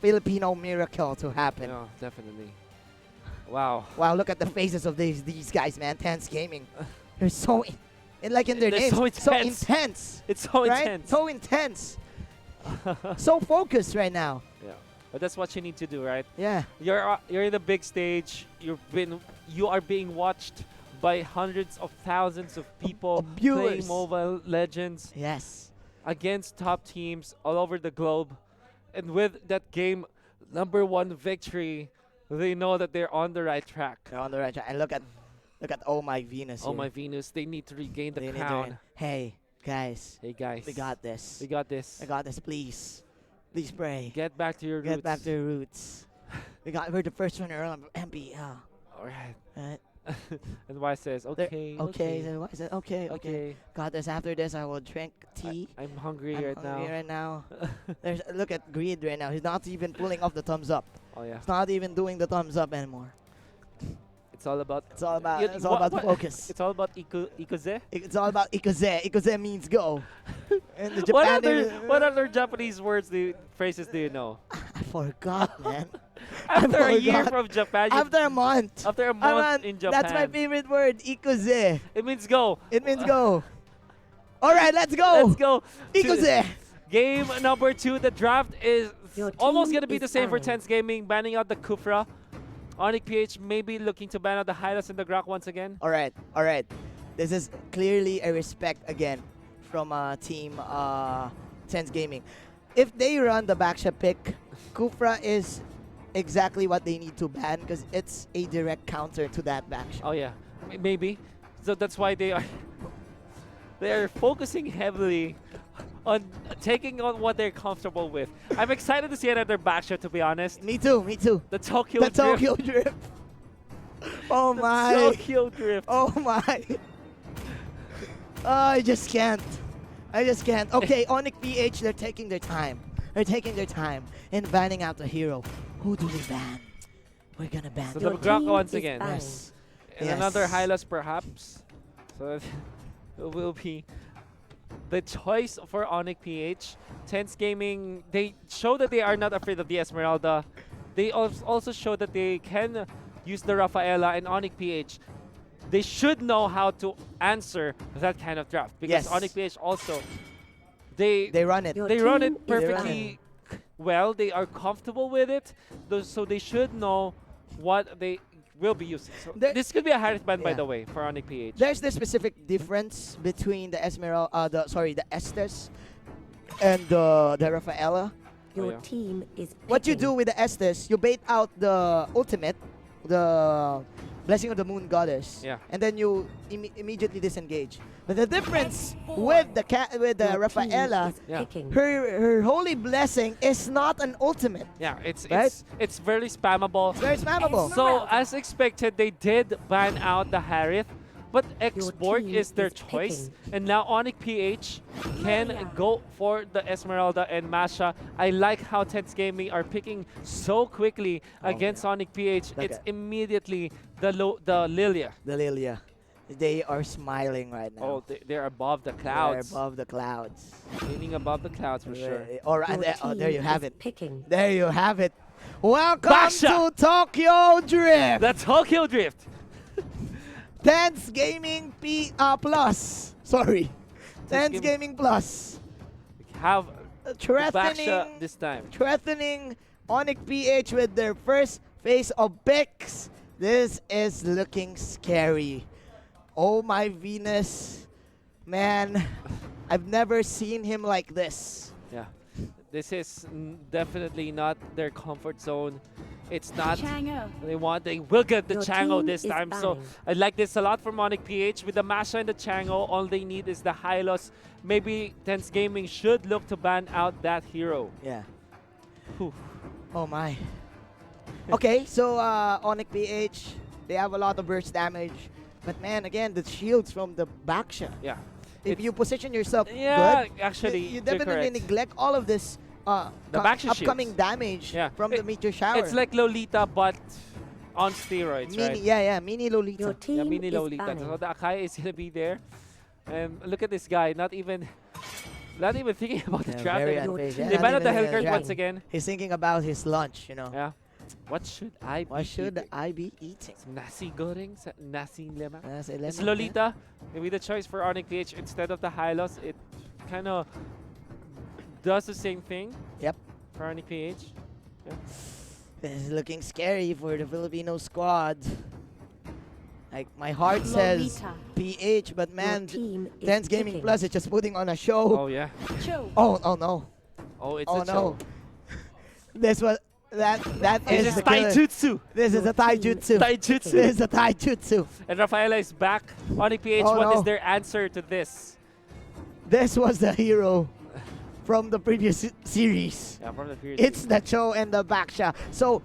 Filipino miracle to happen.
Yeah, definitely. Wow.
Wow, look at the faces of these guys, man. Tense Gaming. They're so, like in their
They're
names,
so intense.
intense.
It's so
right?
intense.
So intense. So focused right now.
Yeah. But that's what you need to do, right?
Yeah.
You're in the big stage. You are being watched by hundreds of thousands of people
viewers.
playing Mobile Legends.
Yes.
Against top teams all over the globe. And with that game #1 victory, they know that they're on the right track.
They're on the right track. And look at Oh My Venus.
Oh
here.
My Venus, they need to regain the
They need
crown.
Hey, guys.
Hey guys.
We got this.
We got this.
I got this, please. Please pray.
Get back to your roots.
Get back to your roots. We're the first one early on MP.
All right.
Right.
And Y says, okay.
Okay. Then why is it okay?
Okay.
Got this. After this, I will drink tea.
I'm hungry
I'm
right
hungry
now.
right now. Look at Greed right now. He's not even pulling off the thumbs up.
Oh yeah.
He's not even doing the thumbs up anymore.
It's all about.
It's all about focus.
It's all about ikuze.
It's all about ikuze. Ikuze means go. And the
What
Japan
what other Japanese phrases do you know?
I forgot, man.
After a year
forgot.
from Japan.
After a month.
After a month in Japan.
That's my favorite word, ikuze.
It means go.
It means go. All right, let's go.
Let's go.
Ikuze.
Game #2. The draft is
Your
almost
team
going to be the
is
same for
banning.
Tense Gaming, banning out the Kufra. Onic PH maybe looking to ban out the Hylas and the Grak once again.
All right, all right. This is clearly a respect again from team Sense Gaming. If they run the backshot pick, Kufra is exactly what they need to ban because it's a direct counter to that backshot.
Oh yeah, maybe. So that's why they are focusing heavily on taking on what they're comfortable with. I'm excited to see another backshot, to be honest.
Me too, me too.
The Tokyo
The
Drift.
Tokyo Drift. Oh my.
Tokyo Drift.
Oh my. I just can't. I just can't. Okay, Onic PH, they're taking their time. They're taking their time in banning out the hero. Who do we ban? We're gonna ban.
So
Your
the Grak
team
once
is
again.
banning.
Yes.
And
Yes.
another Hylas perhaps. So it will be the choice for Onic PH. Tense Gaming, they show that they are not afraid of the Esmeralda. They also show that they can use the Rafaela and Onic PH. They should know how to answer that kind of draft because
Yes.
Onic PH also they
run it.
Your
they run
team
it
is
perfectly well. They are comfortable with it, so they should know what they will be using. So
There-
this could be a Harris ban, by
Yeah.
the way, for Onic PH.
There's the specific difference between the the Estes and the Rafaela.
Your
yeah.
team is
What you
picking.
do with the Estes, you bait out the ultimate, the Blessing of the Moon Goddess,
Yeah.
and then you immediately disengage. But the difference with the
Your team
Rafaela,
is
Yeah.
picking.
her Holy Blessing is not an ultimate.
Yeah, it's
Right?
it's very spammable.
It's very spammable.
So as expected, they did ban out the Harith, but Xborg
team
is their
is
choice,
picking.
and now Onic PH can go for the Esmeralda and Masha. I like how Tense Gaming are picking so quickly against Onic PH.
Look
It's
at-
immediately the Lilia.
The Lilia. They are smiling right now.
Oh, they're above the
They're
clouds.
above the clouds.
Leaning above the clouds for sure.
All right,
Your
there you
team
have
is
it.
Picking.
There you have it. Welcome
Basha!
to Tokyo Drift.
The Tokyo Drift.
Tense Gaming Plus. Sorry. Tense
Gaming-
Gaming Plus.
Have
Threatening,
Baksha this time.
threatening Onic PH with their first phase of picks. This is looking scary. Oh my Venus. Man, I've never seen him like this.
Yeah, this is definitely not their comfort zone. It's not.
Chango.
They will get the
Your
Chango
team
this
is
time. So
banning.
I like this a lot from Onic PH. With the Masha and the Chango, all they need is the Hylos. Maybe Tense Gaming should look to ban out that hero.
Yeah.
Whew.
Oh my. Okay, so Onic PH, they have a lot of burst damage. But man, again, the shields from the Baksha.
Yeah.
If
It's-
you position yourself
Yeah,
good,
actually,
you
you're
definitely
correct.
neglect all of this
The Baksha
upcoming
shields.
damage
Yeah.
from the meteor shower.
It's like Lolita, but on steroids,
mini,
right?
yeah, mini Lolita.
Your team
Yeah, mini
is
Lolita.
banning.
So the Akai is gonna be there. And look at this guy, not even thinking about the
Yeah,
trap.
very
anymore.
unfair. Yeah,
They
not
banned out the
even
Hellcurt
thinking.
once again.
He's thinking about his lunch, you know.
Yeah. What should I be
What should
eating?
I be eating?
Some nasi goreng, nasi lemak.
That's
It's
11,
Lolita. Maybe the choice for Onic PH instead of the Hylos. It kind of does the same thing.
Yep.
For Onic PH. Yeah.
This is looking scary for the Filipino squad. Like, my heart says
Lolita.
PH, but man,
team is
Tense Gaming
picking.
Plus is just putting on a show.
Oh yeah.
Cho.
Oh no.
Oh, it's
Oh
a
no.
show.
This was that
This
is
is
the killer.
Taijutsu.
This is a Taijutsu.
Taijutsu.
This is a Taijutsu.
And Rafaela is back. Onic PH,
Oh,
what is
no.
their answer to this?
This was the hero from the previous series.
Yeah, from the previous
It's the Cho and the Baksha. So,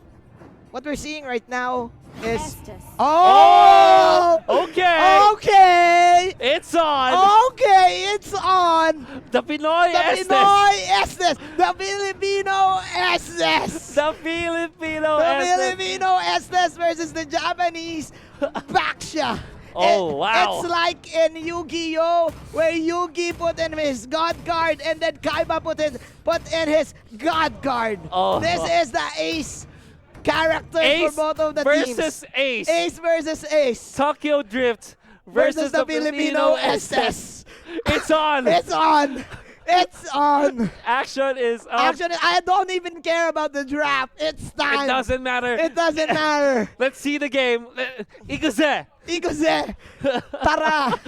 what we're seeing right now is...
Estes.
Oh!
Okay.
Okay!
It's on.
Okay, it's on!
The Pinoy
The
Estes.
Pinoy Estes! The Filipino Estes!
The Filipino
The
Estes.
Filipino Estes versus the Japanese Baksha.
Oh, wow.
It's like in Yu-Gi-Oh! where Yugi put in his God card and then Kaiba put in his God card.
Oh.
This is the ace character
Ace
for both of the
versus
teams.
Ace.
Ace versus Ace.
Tokyo Drift versus
the Filipino Estes.
It's on.
It's on. It's on.
Action is up.
Actually, I don't even care about the draft. It's time.
It doesn't matter.
It doesn't matter.
Let's see the game. Ikuze.
Ikuze. Tara.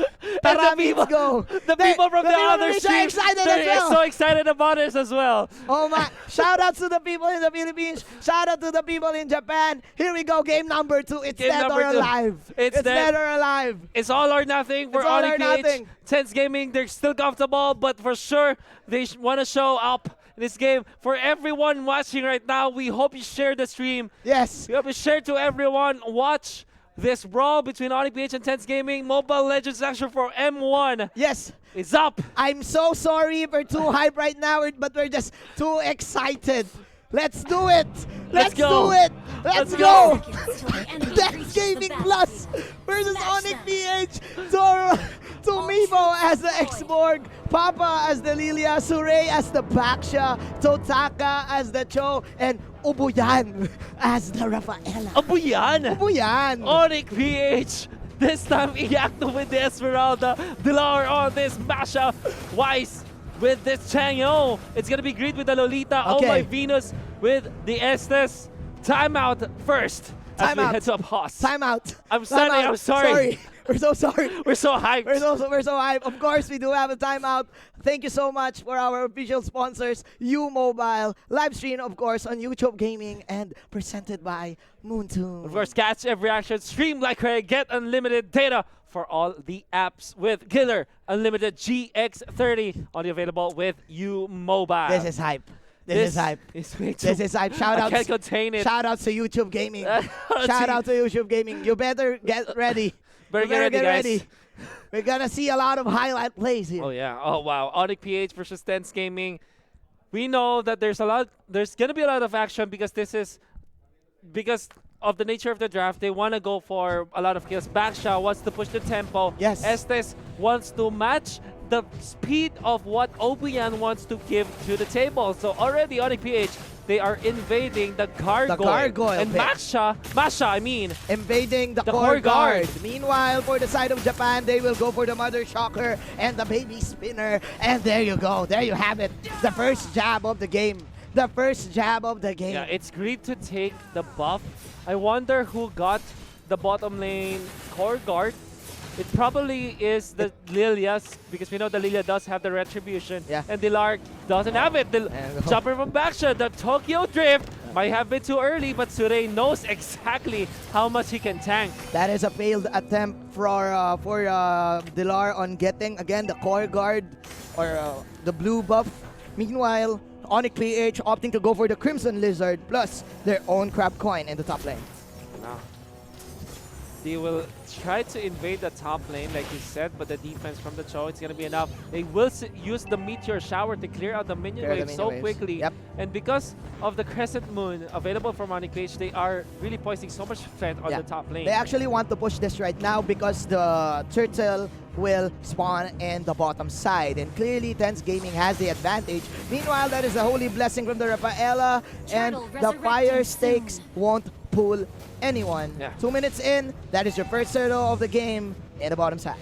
Tara,
people-
let's go.
The people from the other
are so
stream,
excited
they're
as well.
so excited about this as well.
Oh my! Shout out to the people in the Philippines. Shout out to the people in Japan. Here we go. Game number 2. It's
Game
dead
number
or
2.
alive.
It's
dead or alive.
It's all or nothing for
It's all or
Onic PH.
nothing.
Tense Gaming, they're still comfortable, but for sure, they want to show up this game. For everyone watching right now, we hope you share the stream.
Yes.
We hope you share to everyone. Watch this brawl between Onic PH and Tense Gaming. Mobile Legends action for M1
Yes.
is up.
I'm so sorry if we're too hype right now, but we're just too excited. Let's do it. Let's
go.
do it. Let's
Let's
go.
go.
Seconds till the enemy
That's
reaches
Gaming
the
Plus versus
Smash
Onic
them.
PH. Tomivo as the X-Borg, Papa as the Lilia, Surey as the Baksha, Totaka as the Cho, and Ubuyan as the Rafaela.
Abo yan.
Ubuyan.
Onic PH. This time, Iyakto with the Esmeralda. Dilar on this mashup. Weiss with this Changyo. It's gonna be great with the Lolita. Oh
Okay.
my Venus with the Estes. Timeout first. As we
Timeout.
head to a pause.
Time out.
I'm
Time
sorry,
out.
I'm sorry.
We're so sorry.
We're so hyped.
We're so hyped. Of course, we do have a timeout. Thank you so much for our official sponsors, U-Mobile, live stream, of course, on YouTube Gaming, and presented by Moontoon.
Of course, catch every action, stream like crazy, get unlimited data for all the apps with Killer Unlimited GX30 only available with U-Mobile.
This is hype. This is hype.
Is way
This
too-
is hype. Shout
I
out.
can't contain it.
Shout out to YouTube Gaming. Shout out to YouTube Gaming. You better get ready.
Better
You
get ready, guys.
We're gonna see a lot of highlight plays here.
Oh yeah. Oh wow. Onic PH versus Tense Gaming. We know that there's gonna be a lot of action because because of the nature of the draft. They want to go for a lot of kills. Baksha wants to push the tempo.
Yes.
Estes wants to match the speed of what Obian wants to give to the table. So already Onic PH, they are invading the gargoyle. And
pit.
Masha, I mean.
Invading the
The
core
core
guard.
guard.
Meanwhile, for the side of Japan, they will go for the Mother Shocker and the Baby Spinner. And there you go. There you have it. The first jab of the game. The first jab of the game.
Yeah, it's great to take the buff. I wonder who got the bottom lane core guard. It probably is the Lilia's, because we know the Lilia does have the retribution.
Yeah.
And Dilar doesn't have it. The jumper from Baksha, the Tokyo Drift might have been too early, but Surey knows exactly how much he can tank.
That is a failed attempt for Dilar on getting, again, the core guard or the blue buff. Meanwhile, Onic PH opting to go for the Crimson Lizard plus their own crab coin in the top lane.
Now, they will try to invade the top lane, like you said, but the defense from the Cho, it's going to be enough. They will use the Meteor Shower to clear out the minion
Clear the
wave
minion
so
waves.
quickly.
Yep.
And because of the Crescent Moon available from Onic PH, they are really posting so much strength on
Yeah.
the top lane.
They actually want to push this right now because the turtle will spawn in the bottom side. And clearly, Tense Gaming has the advantage. Meanwhile, that is a holy blessing from the Rafaela. And
Turtle
the fire
resurrecting
stakes
soon.
won't pull anyone.
Yeah.
2 minutes in, that is your first turtle of the game in the bottom side.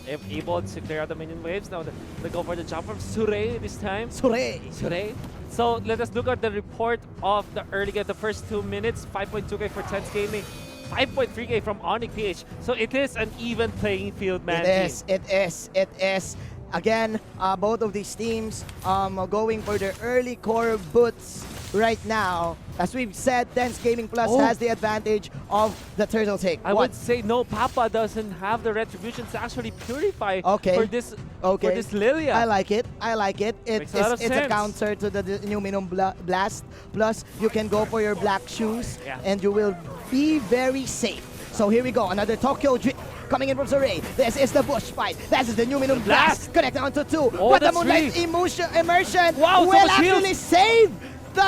If able to clear out the minion waves, now they go for the jump from Surey this time.
Surey.
Surey. So let us look at the report of the early game, the first 2 minutes. 5.2k for Tense Gaming, 5.3k from Onic PH. So it is an even playing field, man.
It is. Again, both of these teams are going for their early core boots right now. As we've said, Tense Gaming Plus has the advantage of the turtle take.
I would say no, Papa doesn't have the retribution to actually purify
Okay.
for this Lilia.
I like it.
Makes a lot of
It's a
sense.
counter to the new Minimum Blast. Plus, you can go for your black shoes,
Yeah.
and you will be very safe. So here we go, another Tokyo Drift coming in from Surey. This is the bush fight. This is the new Minimum Blast. Connecting onto 2.
Oh,
But the
that's
Moonlight Immersion
Wow, so
will
much heal.
actually save the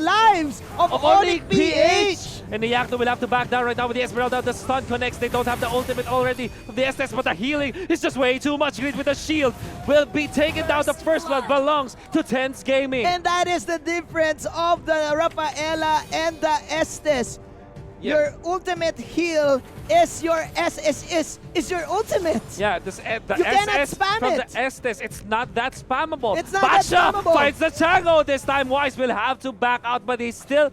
lives of Onic PH.
And the Yakto will have to back down right now with the Esmeralda. The stun connects. They don't have the ultimate already from the SS, but the healing is just way too much. Greed with the shield will be taken down. The first blood belongs to Tense Gaming.
And that is the difference of the Rafaela and the Estes. Your ultimate heal is your is your ultimate.
Yeah, the
You cannot
SS
spam
from
it.
the Estes, it's not that spammable.
It's not that
Basha
spammable.
finds the Chango. This time Wise will have to back out, but he still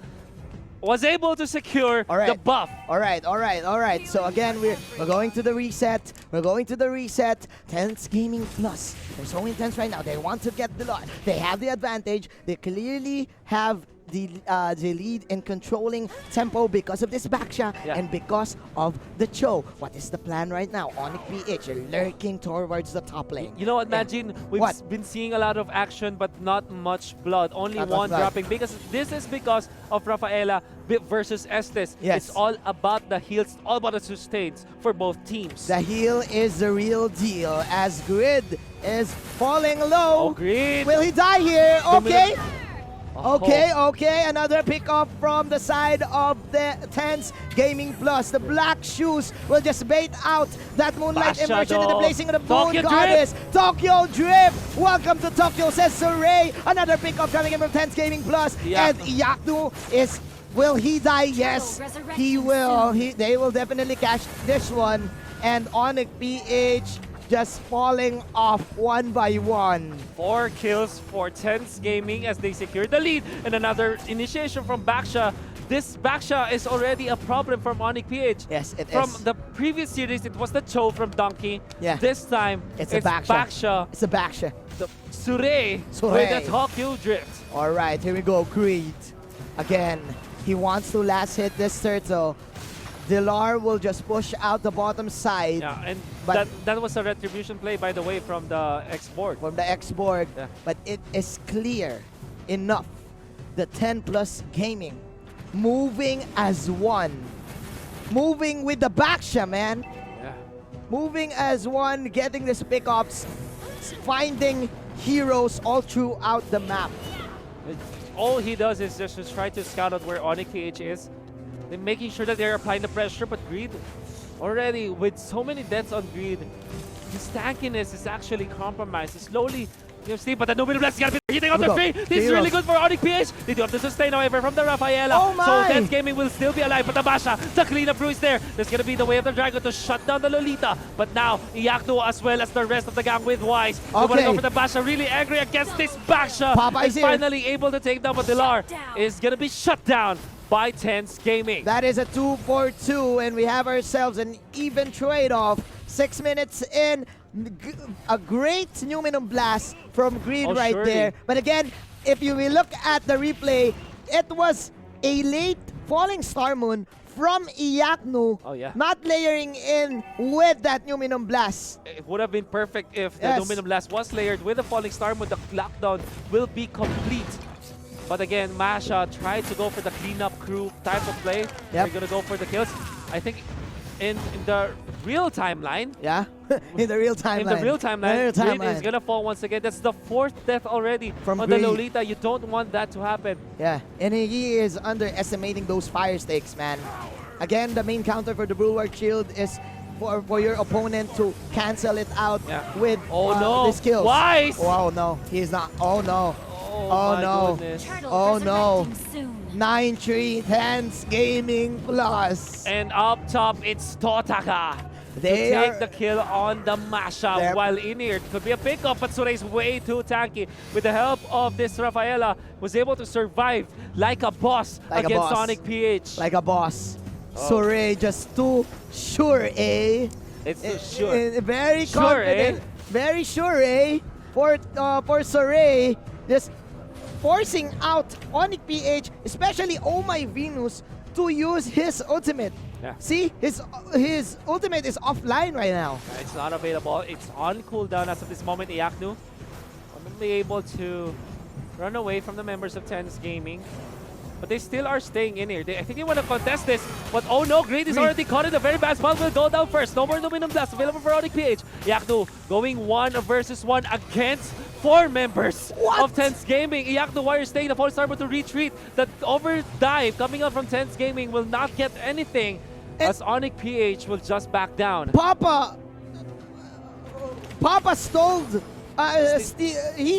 was able to secure the buff.
All right. So again, we're going to the reset. We're going to the reset. Tense Gaming Plus. They're so intense right now. They want to get the lot. They have the advantage. They clearly have the lead in controlling tempo because of this backshot and because of the Cho. What is the plan right now? Onic PH lurking towards the top lane.
You know what, Majin? We've been seeing a lot of action, but not much blood. Only one dropping. Because this is because of Rafaela versus Estes.
Yes.
It's all about the heals, all about the sustains for both teams.
The heal is the real deal as Grid is falling low.
Oh, Grid.
Will he die here? Okay.
Oh.
Okay, another pick up from the side of the Tense Gaming Plus. The black shoes will just bait out that Moonlight
Basha
immersion in the blazing of the
Tokyo
Moon Goddess. Tokyo Drip! Welcome to Tokyo, says Saray. Another pick up coming in from Tense Gaming Plus. And Yaknu is... Will he die? Yes, he will. They will definitely catch this one. And Onic PH just falling off one by one.
4 kills for Tense Gaming as they secure the lead. And another initiation from Baksha. This Baksha is already a problem from Onic PH.
Yes, it
from
is.
From the previous series, it was the Cho from Donkey.
Yeah.
This time,
it's a Baksha. It's a Baksha.
The Surey with the Tokyo Drift.
All right, here we go. Greed. Again, he wants to last hit this turtle. Dilar will just push out the bottom side.
Yeah, and that was a retribution play, by the way, from the X-Borg.
From the X-Borg.
Yeah.
But it is clear enough. The 10 Plus Gaming moving as one. Moving with the Baksha, man.
Yeah.
Moving as one, getting these pickups, finding heroes all throughout the map.
All he does is just try to scout out where Onic PH is. They're making sure that they're applying the pressure, but Greed, already with so many deaths on Greed, his tankiness is actually compromised. Slowly, see, but the Numinum Blast is going to be hitting up the free. This is really good for Onic PH. They do have to sustain, however, from the Rafaela.
Oh my!
So Tense Gaming will still be alive, but the Basha, the cleanup crew is there. There's going to be the way of the Dragon to shut down the Lolita. But now, Iyakno as well as the rest of the gang with Wise. They want to go for the Basha, really angry against this Baksha.
Papa is
and finally able to take down, but Dilar is going to be shut down by Tense Gaming.
That is a 2-4-2, and we have ourselves an even trade-off. 6 minutes in, a great Numinum Blast from Greed right there. But again, if you will look at the replay, it was a late falling Star Moon from Iyaknu, not layering in with that Numinum Blast.
It would have been perfect if the Numinum Blast was layered with the falling Star Moon. The lockdown will be complete. But again, Masha tried to go for the cleanup crew type of play. They're going to go for the kills. I think in the real timeline.
Yeah, in the real timeline.
In the real timeline, Greed is going to fall once again. That's the 4th death already
from
on
Greed.
the Lolita. You don't want that to happen.
Yeah, and he is underestimating those fire stakes, man. Again, the main counter for the Bulwark Shield is for your opponent to cancel it out with the skills.
Wise!
Oh no, he's not. Oh no.
Oh
no.
Goodness.
Oh no. 9-3 Tense Gaming Plus.
And up top, it's Totaka.
They
to take the kill on the Masha while in here. It could be a pickup, but Surey's way too tanky. With the help of this Rafaela, was able to survive like a boss against Onic PH.
Like a boss. Surey just too sure, eh?
It's too sure.
Very
sure,
confident. Very sure, eh? For Surey, just forcing out Onic PH, especially Oh My Venus, to use his ultimate.
Yeah.
See, his ultimate is offline right now.
It's not available. It's on cooldown as of this moment. Iyaknu won't be able to run away from the members of Tense Gaming. But they still are staying in here. I think they want to contest this. But oh no, Greed is already caught in a very bad spot. Will go down first. No more Numinum Blast available for Onic PH. Iyaknu going 1 versus 1 against 4 members of Tense Gaming. Iyaknu Warrior staying the full star to retreat. The overdive coming out from Tense Gaming will not get anything as Onic PH will just back down.
Papa stole. He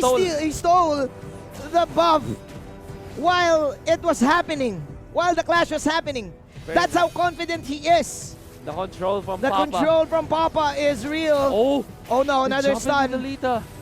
stole the buff while it was happening. While the clash was happening. That's how confident he is.
The control from
The
Papa.
control from Papa is real. Oh no, another stun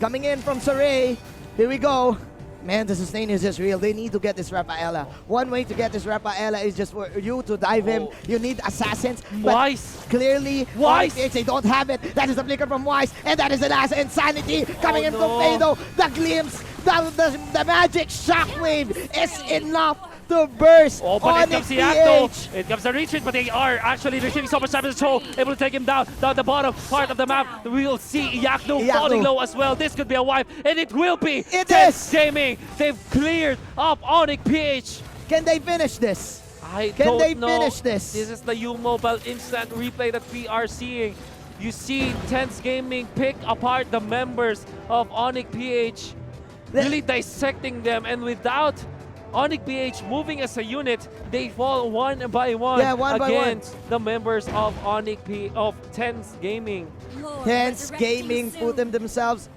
coming in from Saray. Here we go. Man, the sustain is just real. They need to get this Rafaela. One way to get this Rafaela is just for you to dive him. You need assassins.
Wise.
Clearly,
Wise.
they don't have it. That is the flicker from Wise. And that is the last Insanity coming in from Fado. The glimpse, the magic shockwave is enough to burst.
Oh, but
Onic
it comes Yakto.
PH.
It comes the retreat, but they are actually receiving so much damage. So able to take him down the bottom part of the map. We will see Yakto falling low as well. This could be a wipe, and it will be.
It
Tense
is.
Gaming. They've cleared up Onic PH.
Can they finish this?
I
Can
don't
they
know.
finish this?
This is the U-Mobile instant replay that we are seeing. You see Tense Gaming pick apart the members of Onic PH, really dissecting them, and without Onic PH moving as a unit, they fall one by one against the members of Tense Gaming.
Tense Gaming put themselves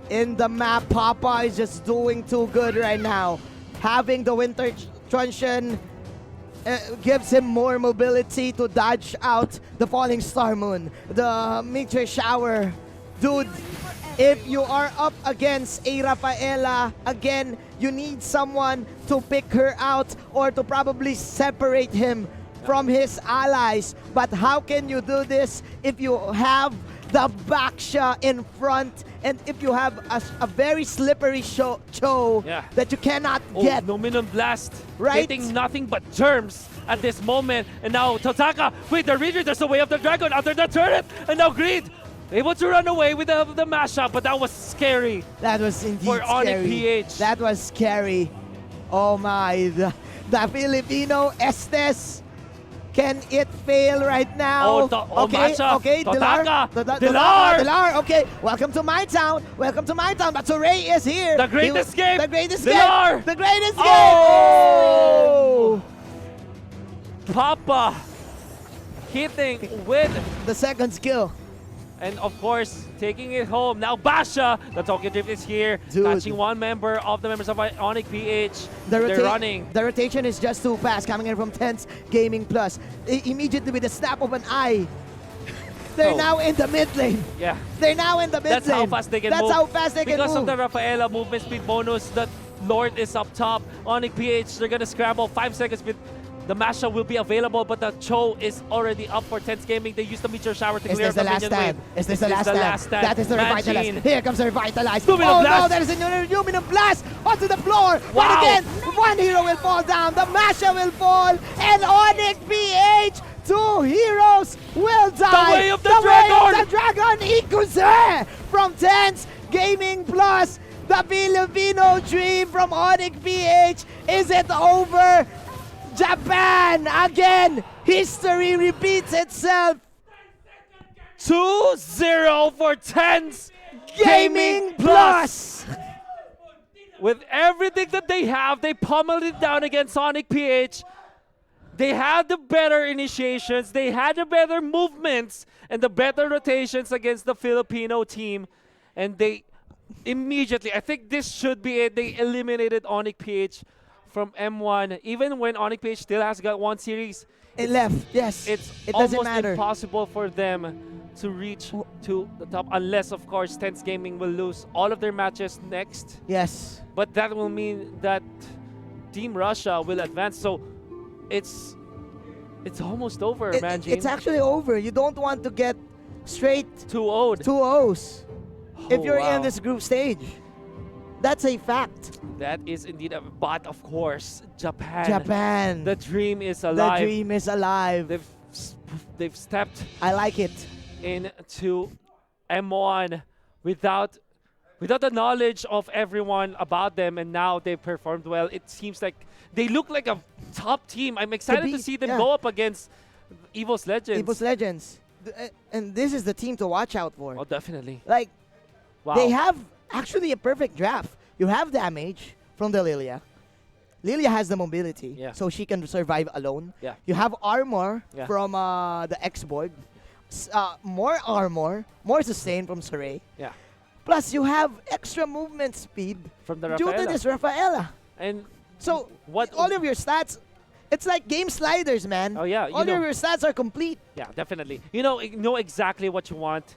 in the map. Papa is just doing too good right now. Having the Winter Truncheon gives him more mobility to dodge out the Falling Star Moon, the Meteor Shower. Dude, if you are up against a Rafaela, again, you need someone to pick her out or to probably separate him from his allies. But how can you do this if you have the Baksha in front and if you have a very slippery Cho that you cannot get?
Nominum Blast,
right?
Getting nothing but germs at this moment. And now Totaka with the retreat, there's the way of the dragon under the turret. And now Greed able to run away with the mashup, but that was scary.
That was indeed
for
scary.
Onic PH.
That was scary. Oh my, the Filipino Estes. Can it fail right now? Okay, Dilar. Okay, welcome to my town. Welcome to my town. But Saray is here.
The great escape.
The great escape.
Dilar.
The great escape.
Oh! Papa hitting with
the second skill.
And of course, taking it home. Now Basha, the Tokyo Drift is here, catching one member of the members of Onic PH. They're running.
The rotation is just too fast, coming in from Tense Gaming Plus. Immediately with the snap of an eye, they're now in the mid lane.
Yeah.
They're now in the mid lane.
That's how fast they can move.
That's how fast they can move.
Because of the Rafaela movement speed bonus, that Lord is up top. Onic PH, they're gonna scramble 5 seconds with the mashup will be available, but the Cho is already up for Tense Gaming. They use the Meteor Shower to clear the minion wave.
Is this the last stand? That is the Revitalize. Here comes the Revitalize.
Luminum Blast.
No, that is a Luminum Blast onto the floor.
Wow.
But again, one hero will fall down. The Masha will fall. And Onic PH, 2 heroes will die.
The way of the dragon.
Way of the dragon. Ikuze from Tense Gaming Plus. The Filipino dream from Onic PH. Is it over? Japan again. History repeats itself.
2-0 for Tense
Gaming Plus.
With everything that they have, they pummeled it down against Onic PH. They had the better initiations, they had the better movements, and the better rotations against the Filipino team. And they immediately, I think this should be it, they eliminated Onic PH from M1. Even when Onic PH still has got one series,
it left, yes.
It
doesn't
almost
matter.
Impossible for them to reach to the top, unless of course Tense Gaming will lose all of their matches next.
Yes.
But that will mean that Team Russia will advance. So it's almost over, man.
It's actually over. You don't want to get straight
2-0'd.
2-0s if you're
wow.
in this group stage. That's a fact.
That is indeed a, but of course, Japan. The dream is alive.
The dream is alive.
They've stepped.
I like it.
Into M1 without the knowledge of everyone about them, and now they've performed well. It seems like they look like a top team. I'm excited to see them go up against Evos Legends.
Evos Legends. And this is the team to watch out for.
Oh, definitely.
Like,
wow.
They have actually a perfect draft. You have damage from the Lilia. Lilia has the mobility, so she can survive alone.
Yeah.
You have armor from the X-Borg. More armor, more sustain from Saray.
Yeah.
Plus, you have extra movement speed
from the
due to this Rafaela.
And
so, all of your stats It's like game sliders, man.
Oh yeah,
All your stats are complete.
Yeah, definitely. You know exactly what you want,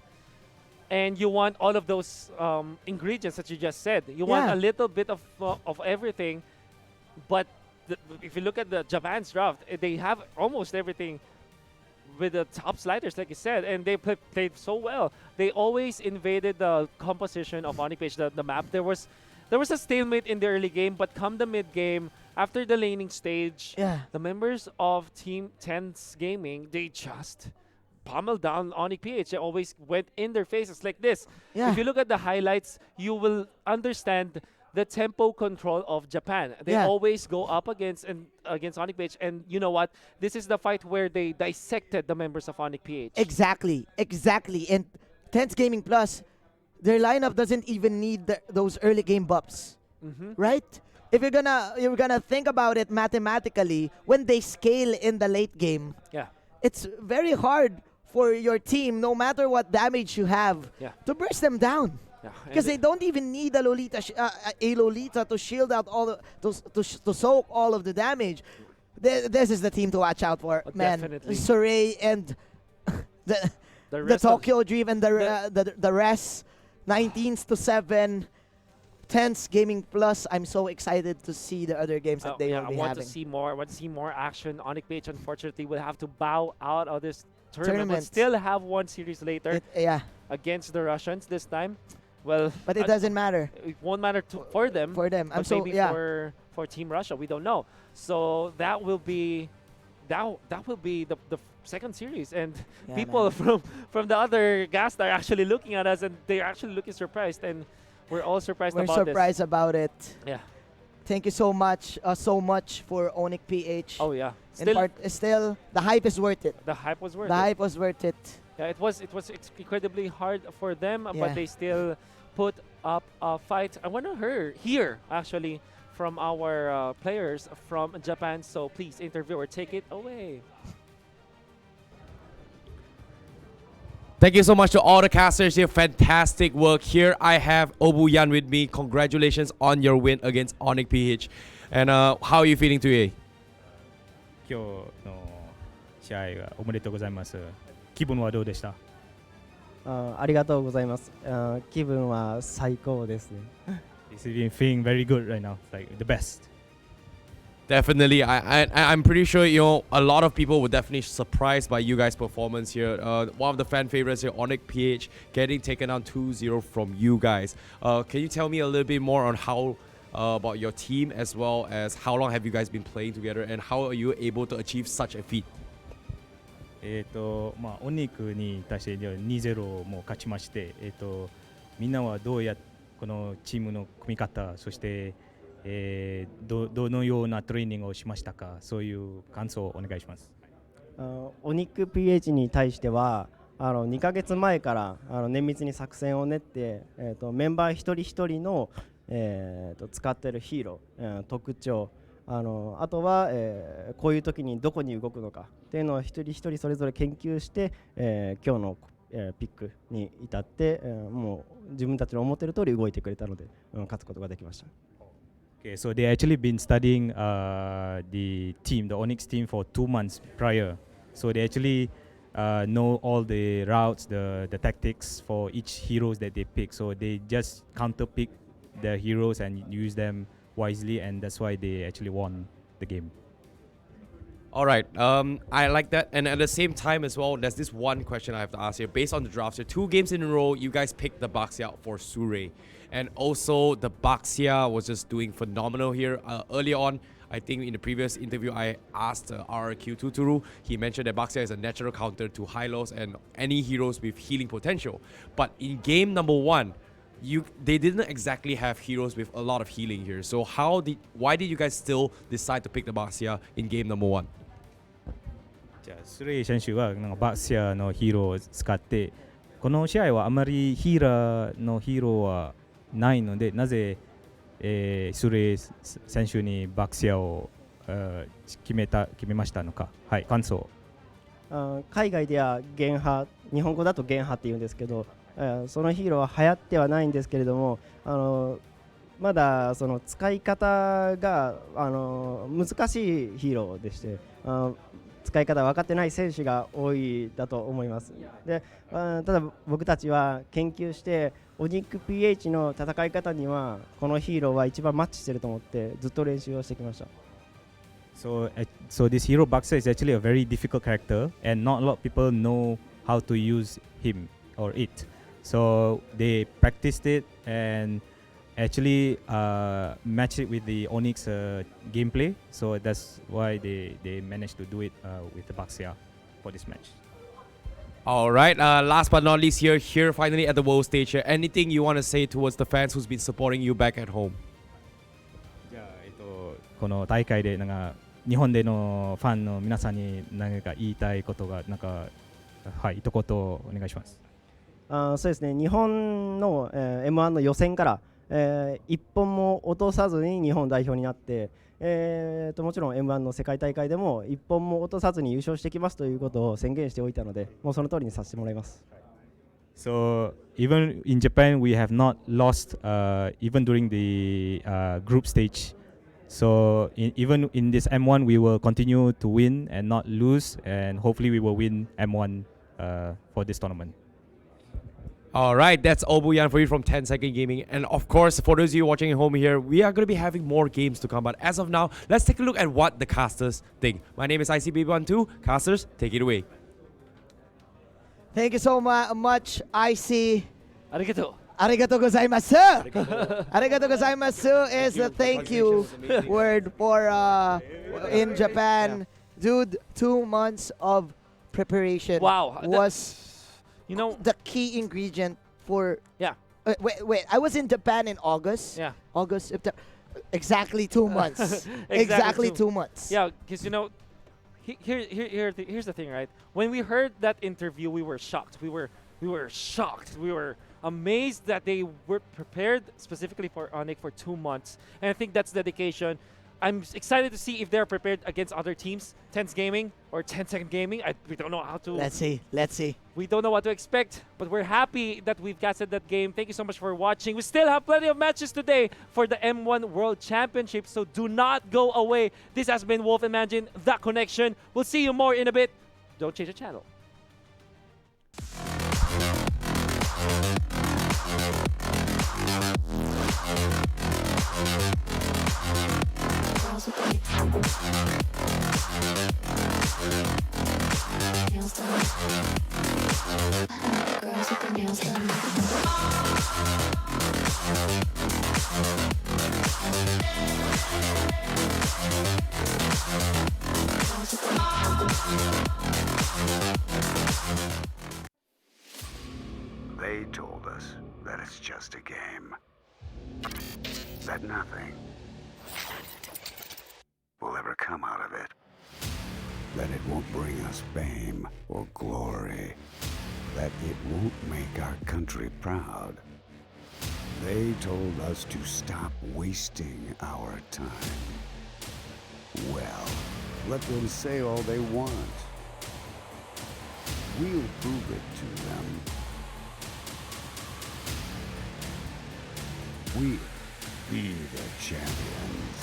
and you want all of those ingredients that you just said. You want a little bit of everything, but if you look at the Japan's draft, they have almost everything with the top sliders, like you said, and they played so well. They always invaded the composition of Onic PH, the map. There was a stalemate in the early game, but come the mid game, after the laning stage, the members of Team 10's Gaming, they just pummeled down Onic PH. They always went in their faces like this. If you look at the highlights, you will understand the tempo control of Japan. They always go up against Onic PH, and you know what? This is the fight where they dissected the members of Onic PH.
Exactly. And 10's Gaming Plus, their lineup doesn't even need those early game buffs, right? If you're gonna think about it mathematically, when they scale in the late game, it's very hard for your team, no matter what damage you have, to burst them down. Because they don't even need a Lolita to shield out all to soak all of the damage. This is the team to watch out for, man.
Definitely.
Surrey and the Tokyo Drift and the rest, 19s to 7. 10's Gaming Plus. I'm so excited to see the other games that they will be having.
I want to see more action. Onic PH, unfortunately, will have to bow out of this tournament. But still have one series later against the Russians this time. Well,
but it doesn't matter.
It won't matter for them.
For them,
but maybe for Team Russia, we don't know. So that will be the second series, and people from the other cast are actually looking at us, and they're actually looking surprised, and we're all surprised about this.
We're surprised about it.
Yeah.
Thank you so much for Onic PH.
Oh yeah.
Still, the hype is worth it.
The hype was worth it.
The hype was worth it.
Yeah, it was incredibly hard for them, but they still put up a fight. I want to hear actually from our players from Japan. So please, interviewer, take it away.
Thank you so much to all the casters here. Fantastic work. Here I have Obu Yan with me. Congratulations on your win against Onic PH. And how are you feeling today?
今日の試合はおめでとうございます。気分はどうでした？
ありがとうございます。気分は最高ですね。
It's been feeling very good right now, like the best.
Definitely. I'm pretty sure, a lot of people were definitely surprised by you guys' performance here. One of the fan favorites here, Onic PH, getting taken down 2-0 from you guys. Can you tell me a little bit more on how about your team, as well as how long have you guys been playing together, and how are you able to achieve such a feat?
オニックに対して2-0も勝ちまして、みんなはどうやこのチームの組み方、そしてどのようなトレーニングをしましたか、そういう感想をお願いします。
オニック PH に対しては2ヶ月前から綿密に作戦を練って、メンバー一人一人の、使っているヒーロー、特徴、あとは、こういう時にどこに動くのかっていうのを一人一人それぞれ研究して、今日の、ピックに至って、もう自分たちの思っている通り動いてくれたので、勝つことができました。
Okay, so they actually been studying the team, the Onyx team, for 2 months prior. So they actually know all the routes, the tactics for each heroes that they pick. So they just counter pick the heroes and use them wisely, and that's why they actually won the game.
All right, I like that. And at the same time as well, there's this one question I have to ask here. Based on the drafts, so 2 games in a row, you guys picked the Baxia out for Surrey. And also, the Baxia was just doing phenomenal here. Earlier on, I think in the previous interview, I asked RRQ Tuturu. He mentioned that Baxia is a natural counter to Hylos and any heroes with healing potential. But in game number 1, they didn't exactly have heroes with a lot of healing here. So why did you guys still decide to pick the Baxia in game number 1?
じゃあスレイ選手はバシアのヒーローを使って、この試合はあまりヒーラーのヒーローはないので、なぜ、スレイ選手にバクシアを、決めましたのか。はい、感想。
海外ではゲンハ、日本語だとゲンハって言うんですけど、そのヒーローは流行ってはないんですけれども、まだその使い方が難しいヒーローでして、使い方分かってない選手が多いだと思います。で、ただ僕たちは研究してオニック PH の戦い方にはこのヒーローは一番マッチしてると思ってずっと練習をしてきました。
So this hero Boxer is actually a very difficult character, and not a lot of people know how to use him or it. So they practiced it and actually match it with the Onyx gameplay. So that's why they managed to do it with the Baxia for this match.
All right, last but not least here finally at the world stage here. Anything you want to say towards the fans who's been supporting you back at home?
じゃあこの大会でなんか日本でのファンの皆さんに何か言いたいことがなんかはい一言お願いします。
そうですね。日本の、M1 の予選から、一本も落とさずに日本代表になって、もちろん M1 の世界大会でも一本も落とさずに優勝してきますということを宣言しておいたので、もうその通りにさせてもらいます。
So even in Japan, we have not lost even during the group stage. So even in this M1, we will continue to win and not lose, and hopefully we will win M1 for this tournament.
All right, that's Obuyan for you from 10 Second Gaming. And of course, for those of you watching at home here, we are going to be having more games to come. But as of now, let's take a look at what the casters think. My name is ICBB12. Casters, take it away.
Thank you so much, IC.
Arigato.
Arigato gozaimasu. Arigato gozaimasu is a thank you word for in Japan. Dude, 2 months of preparation was the key ingredient for wait, I was in Japan in August.
Yeah.
August, September. Exactly 2 months. exactly 2 months.
Yeah, because here's the thing, right? When we heard that interview, we were shocked. We were shocked. We were amazed that they were prepared specifically for Onic for 2 months, and I think that's dedication. I'm excited to see if they're prepared against other teams, Tense Gaming or 10 Second Gaming. We don't know how to.
Let's see. Let's see.
We don't know what to expect, but we're happy that we've casted that game. Thank you so much for watching. We still have plenty of matches today for the M1 World Championship, so do not go away. This has been Wolf Imagine, The Connection. We'll see you more in a bit. Don't change the channel.
They told us that it's just a game. That nothing will ever come out of it. That it won't bring us fame or glory. That it won't make our country proud. They told us to stop wasting our time. Well, let them say all they want. We'll prove it to them. We'll be the champions.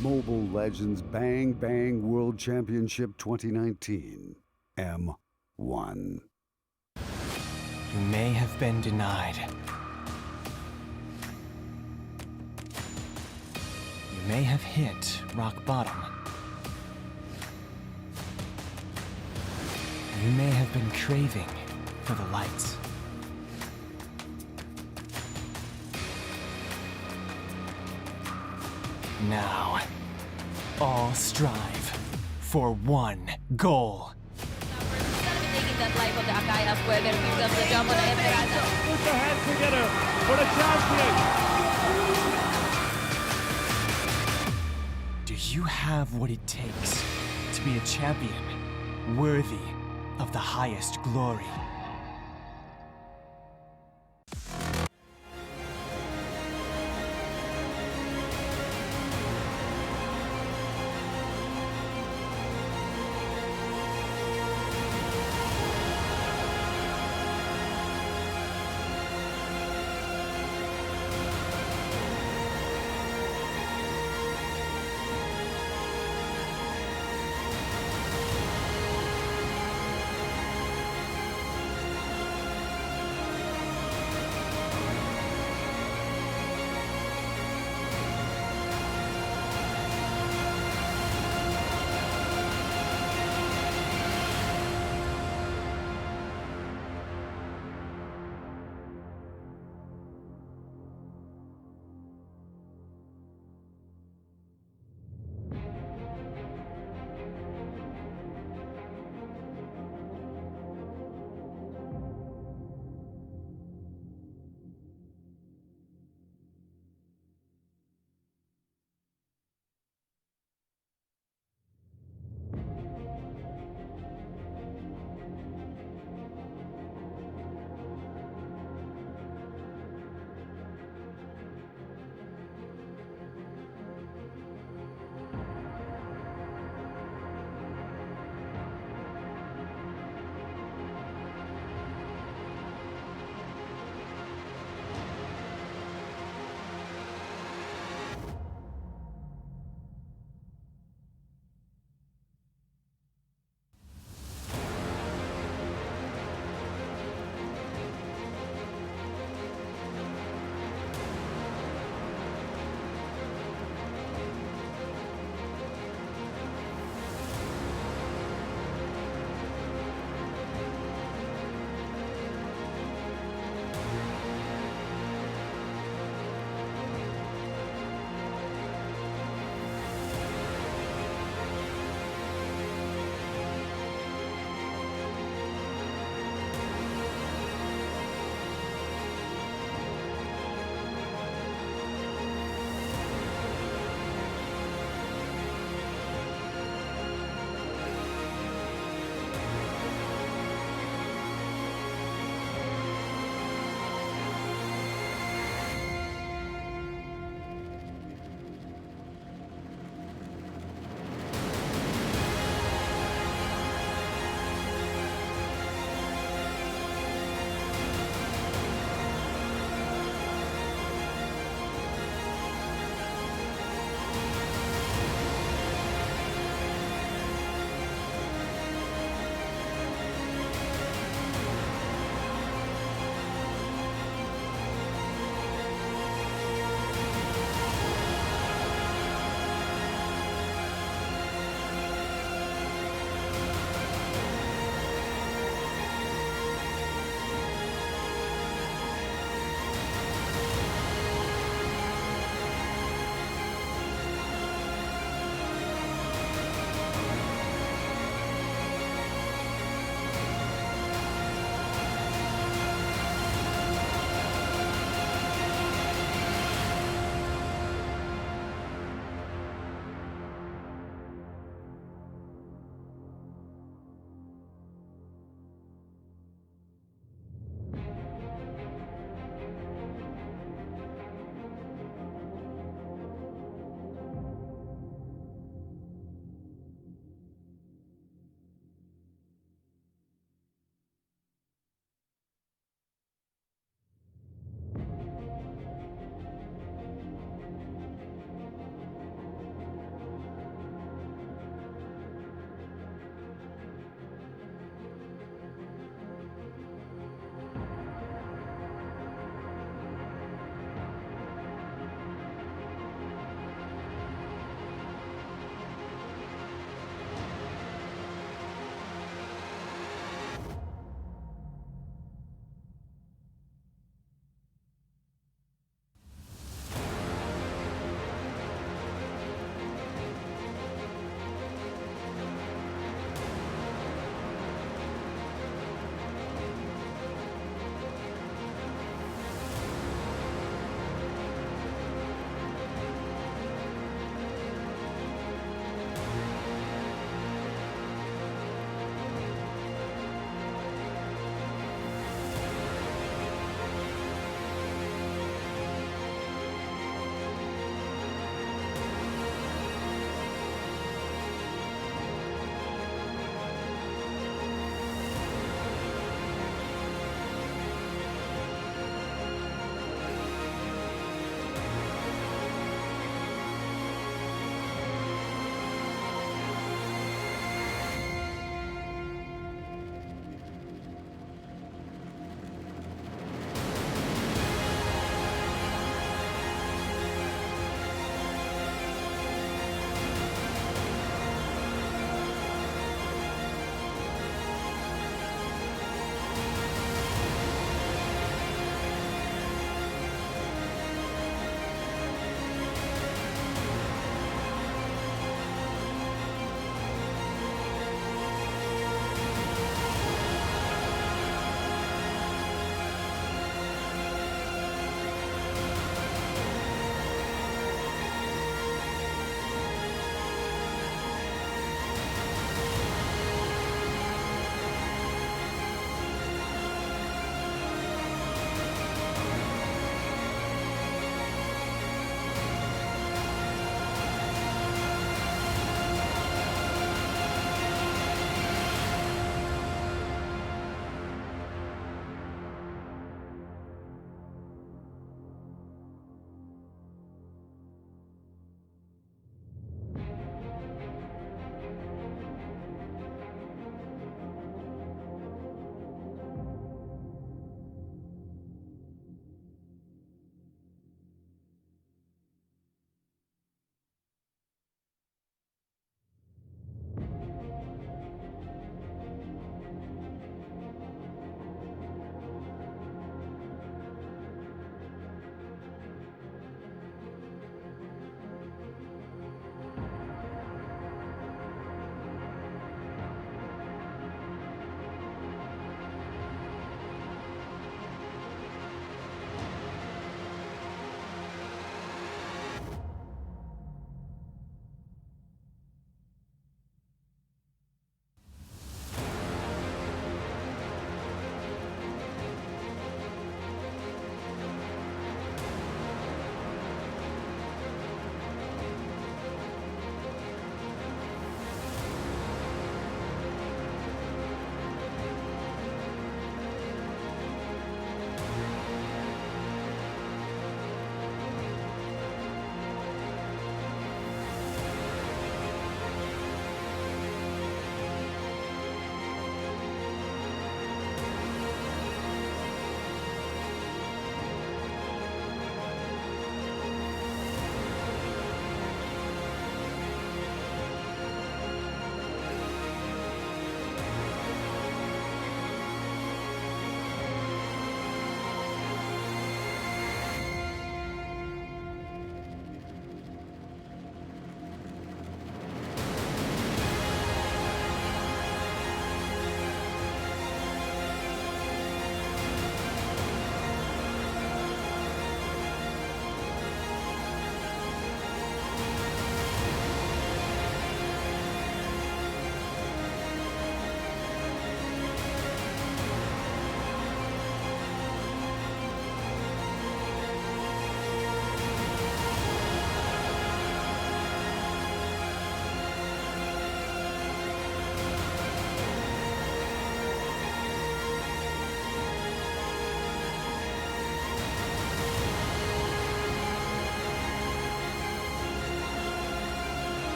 Mobile Legends Bang Bang World Championship 2019, M1.
You may have been denied. You may have hit rock bottom. You may have been craving for the lights. Now, all strive for one goal.
Taking that life of the Akai as well. There picks up the jump on the Esperanza.
Put your hands together for the champion.
Do you have what it takes to be a champion worthy of the highest glory?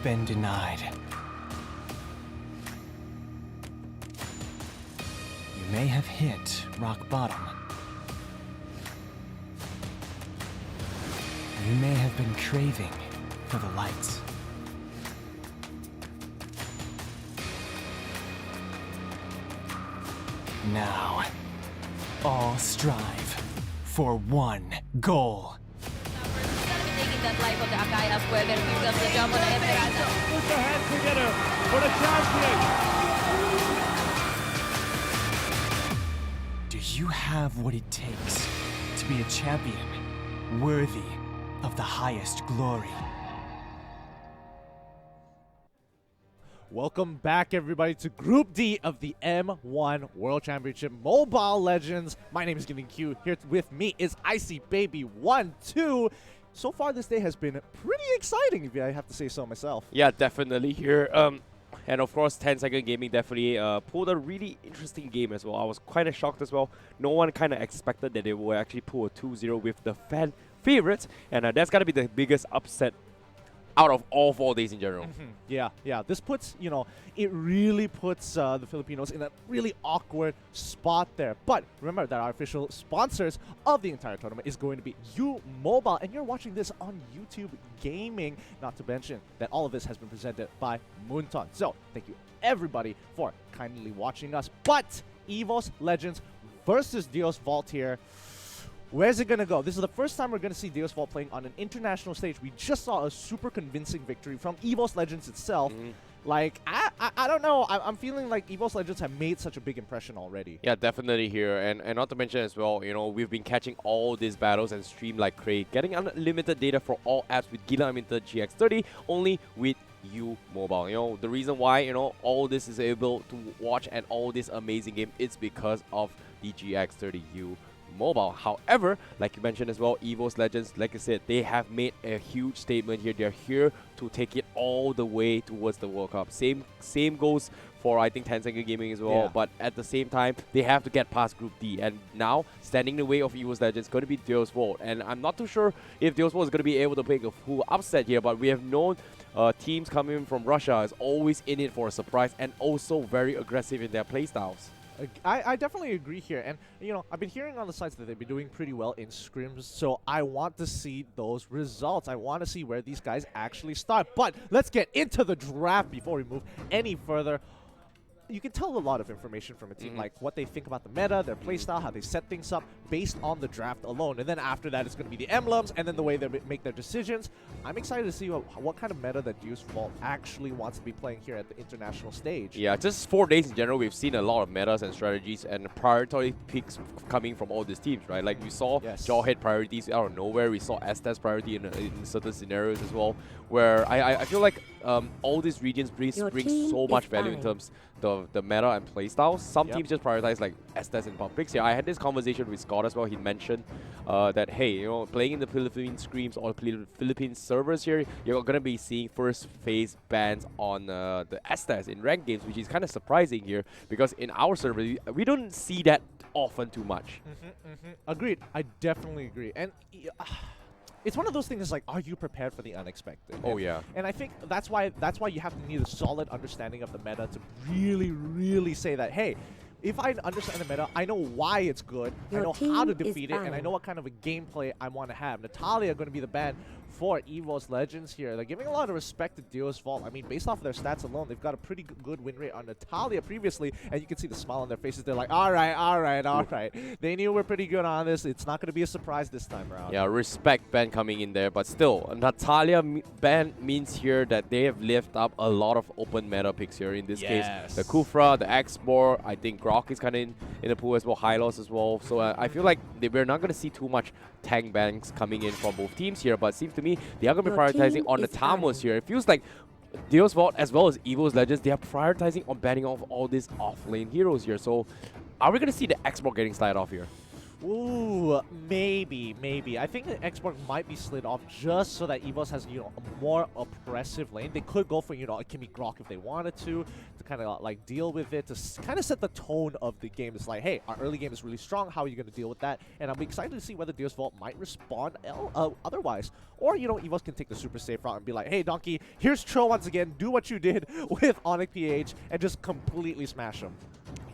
been denied. You may have hit rock bottom. You may have been craving for the lights. Now, all strive for one goal.
Taking that life of the Akai as well. There comes the jump on the Emerald.
Put your hands together for the champion.
Do you have what it takes to be a champion worthy of the highest glory?
Welcome back, everybody, to Group D of the M1 World Championship Mobile Legends. My name is Giving Q. Here with me is Icy Baby 1-2. So far, this day has been pretty exciting, if I have to say so myself.
Yeah, definitely here. And of course, 10 Second Gaming definitely pulled a really interesting game as well. I was kind of shocked as well. No one kind of expected that they would actually pull a 2-0 with the fan favorites. And that's got to be the biggest upset out of all 4 days in general.
Yeah. This puts, it really puts the Filipinos in a really awkward spot there. But remember that our official sponsors of the entire tournament is going to be U Mobile, and you're watching this on YouTube Gaming. Not to mention that all of this has been presented by Moonton. So thank you everybody for kindly watching us. But Evos Legends versus Dios Vault here. Where's it going to go? This is the first time we're going to see Dios Vault playing on an international stage. We just saw a super convincing victory from Evos Legends itself. Like, I don't know. I'm feeling like Evos Legends have made such a big impression already.
Yeah, definitely here. And not to mention as well, we've been catching all these battles and stream like crazy, getting unlimited data for all apps with Gila Unlimited GX30, only with U Mobile. The reason why, all this is able to watch and all this amazing game, it's because of the GX30U Mobile. However, like you mentioned as well, Evos Legends, like I said, they have made a huge statement here. They're here to take it all the way towards the World Cup. Same goes for, I think, 10 Second Gaming as well.
Yeah.
But at the same time, they have to get past Group D. And now, standing in the way of Evos Legends is going to be Dios Vault. And I'm not too sure if Dios Vault is going to be able to make a full upset here. But we have known teams coming from Russia is always in it for a surprise and also very aggressive in their playstyles.
I definitely agree here, and I've been hearing on the sites that they've been doing pretty well in scrims, so I want to see those results. I want to see where these guys actually start. But let's get into the draft before we move any further. You can tell a lot of information from a team, like what they think about the meta, their playstyle, how they set things up based on the draft alone. And then after that, it's going to be the emblems and then the way they make their decisions. I'm excited to see what kind of meta that Dios Vault actually wants to be playing here at the international stage.
Yeah, just 4 days in general, we've seen a lot of metas and strategies and priority picks coming from all these teams, right? Like we saw Jawhead priorities out of nowhere. We saw Estes priority in certain scenarios as well, where I feel like all these regions bring so much value in terms of the meta and playstyles. Some teams just prioritize like Estes and pop picks. Yeah, I had this conversation with Scott as well. He mentioned that, hey, playing in the Philippine screams or Philippine servers here, you're going to be seeing first phase bans on the Estes in ranked games, which is kind of surprising here because in our server, we don't see that often too much.
Agreed. I definitely agree. And it's one of those things like, are you prepared for the unexpected?
Oh, yeah.
And I think that's why you have to need a solid understanding of the meta to really, really say that, hey, if I understand the meta, I know why it's good, I know how to defeat it, and I know what kind of a gameplay I want to have. Natalia going to be the ban for Evos Legends here. They're giving a lot of respect to Dios Vault. I mean, based off of their stats alone, they've got a pretty good win rate on Natalia previously, and you can see the smile on their faces. They're like, all right. They knew we're pretty good on this. It's not going to be a surprise this time around.
Yeah, respect ban coming in there, but still, Natalia ban means here that they have lifted up a lot of open meta picks here. In this case, the Kufra, the X-Bor, I think Grok is kind of in the pool as well, Hylos as well. So I feel like we're not going to see too much tank bans coming in from both teams here, but it seems to me they are going to be prioritizing on the Tamos here. It feels like Dios Vault as well as Evos Legends, they are prioritizing on banning off all these off-lane heroes here. So are we going to see the X-Bor getting slide off here?
Ooh, maybe. I think the Xborg might be slid off just so that Evos has, you know, a more oppressive lane. They could go for, you know, a Kimmy Grok if they wanted to kind of like deal with it, to kind of set the tone of the game. It's like, hey, our early game is really strong. How are you going to deal with that? And I'm excited to see whether Deus Vault might respond otherwise. Or, you know, Evos can take the super safe route and be like, hey, Donkey, here's Tro once again. Do what you did with Onic PH and just completely smash him.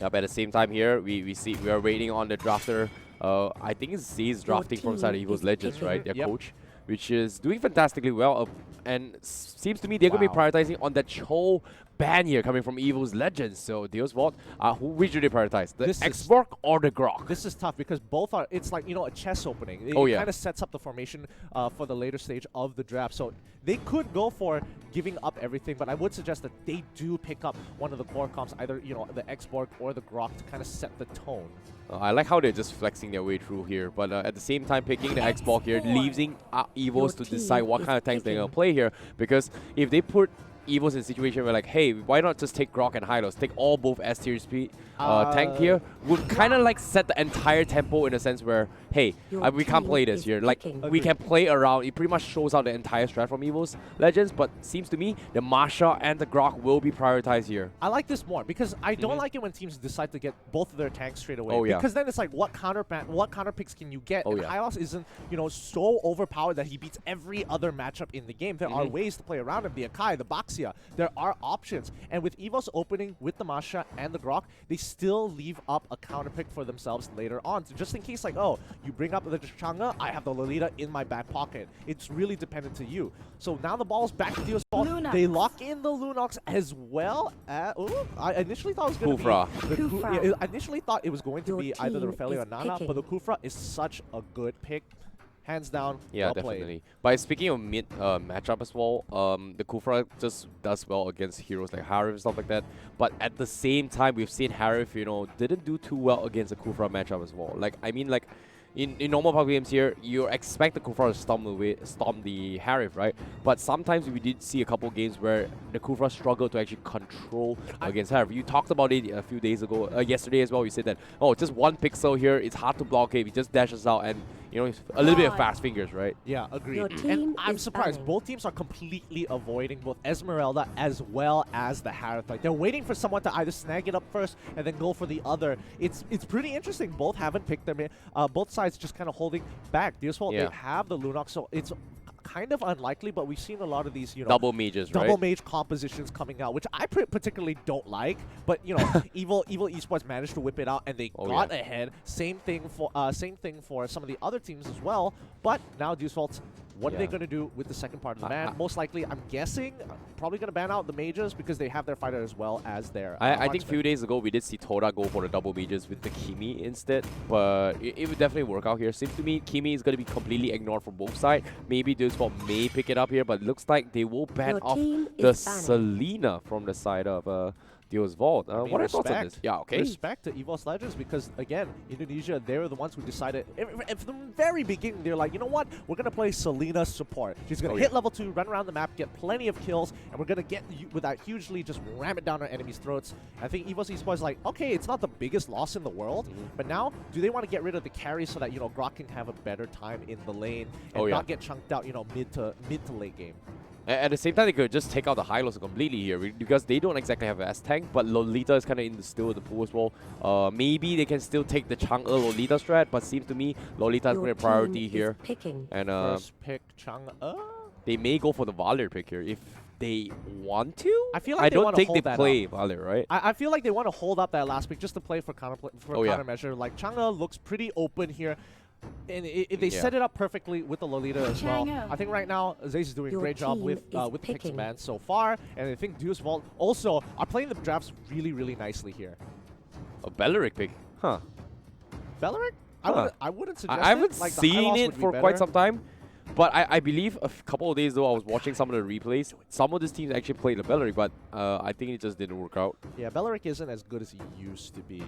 Yep, at the same time here, we are waiting on the drafter. I think it's Z's drafting from side of Evos Legends, right? Their coach, which is doing fantastically well. And seems to me they're going to be prioritizing on that Cho ban here coming from Evos Legends. So Deus Vault, which do they prioritize? The Xborg or the Grok?
This is tough because both are, it's like, you know, a chess opening. It kind of sets up the formation for the later stage of the draft. So they could go for giving up everything, but I would suggest that they do pick up one of the core comps, either, you know, the Xborg or the Grok, to kind of set the tone.
I like how they're just flexing their way through here, but at the same time picking the Xborg here, leaving Evos to decide what kind of tanks they're going to play here, because if they put Evos in a situation where like, hey, why not just take Grok and Hylos, take all both S tier speed tank here, would kind of like set the entire tempo in a sense where, hey, we can't play this here. Like, we can play around. It pretty much shows out the entire strat from Evos Legends, but seems to me the Masha and the Grok will be prioritized here.
I like this more because I don't like it when teams decide to get both of their tanks straight away. Because then it's like, what counter picks can you get? And Hylos isn't, you know, so overpowered that he beats every other matchup in the game. There are ways to play around him. The Akai, the Baxia, there are options. And with Evos opening with the Masha and the Grok, they still leave up a counter pick for themselves later on. So just in case, like, oh, you bring up the Chang'e, I have the Lolita in my back pocket. It's really dependent to you. So now the ball's back to Deus Vault. They lock in the Lunox as well as... Ooh, I initially thought it was going to be... I initially thought it was going to be either the Rafaeli or Nana, but the Kufra is such a good pick. Hands down, well
definitely.
Played.
But speaking of mid matchup as well, the Kufra just does well against heroes like Harif and stuff like that. But at the same time, we've seen Harif, you know, didn't do too well against a Kufra matchup as well. Like, I mean, like, in normal public games here, you expect the Kufra to storm the Harif, right? But sometimes we did see a couple games where the Kufra struggled to actually control against Harif. You talked about it a few days ago, yesterday as well. You said that, oh, just one pixel here, it's hard to block it. He just dashes out and, you know, a little bit of fast fingers, right?
Yeah, agreed. And I'm surprised. Both teams are completely avoiding both Esmeralda as well as the Harith. Like, they're waiting for someone to either snag it up first and then go for the other. It's pretty interesting. Both haven't picked them in. Both sides just kind of holding back. Deus Vault, they have the Lunox, so it's kind of unlikely, but we've seen a lot of these, you know,
double mages,
double mage compositions coming out, which I particularly don't like. But you know, Evil Esports managed to whip it out, and they got ahead. Same thing for some of the other teams as well. But now Deus Vault, what are they going to do with the second part of the ban? Most likely, I'm guessing, probably going to ban out the mages because they have their fighter as well as their
I think a few days ago, we did see Toda go for the double mages with the Kimi instead. But it would definitely work out here. Seems to me Kimi is going to be completely ignored from both sides. Maybe Deus Vault may pick it up here, but it looks like they will ban off the Selena from the side of Deus Vault. What are your thoughts on this? Yeah, okay.
Respect to Evos Legends because, again, Indonesia, they were the ones who decided, from the very beginning, they're like, you know what? We're going to play Selena support. She's going to hit level 2, run around the map, get plenty of kills, and we're going to get, without hugely, just ram it down our enemies' throats. I think Evos Esports is like, okay, it's not the biggest loss in the world, but now, do they want to get rid of the carry so that, you know, Grok can have a better time in the lane and not get chunked out, you know, mid to late game?
At the same time, they could just take out the Hylos completely here because they don't exactly have an S-Tank, but Lolita is kind of still in the pool as well. Maybe they can still take the Chang'e Lolita strat, but seems to me Lolita is a priority here. And
first pick Chang'e?
They may go for the Valir pick here if they want to.
I feel like
I don't think they play Valir, right?
I feel like they want to hold up that last pick just to play for countermeasure. Like, Chang'e looks pretty open here. And if they set it up perfectly with the Lolita as well, I think right now Zaze is doing a great job with picks ban so far, and I think Deus Vault also are playing the drafts really, really nicely here.
A Belleric pick, huh?
Belleric? I wouldn't suggest
I haven't
like,
seen it for quite some time, but I believe a couple of days ago I was watching some of the replays. Some of these teams actually played the Belleric, but I think it just didn't work out.
Yeah, Belleric isn't as good as he used to be.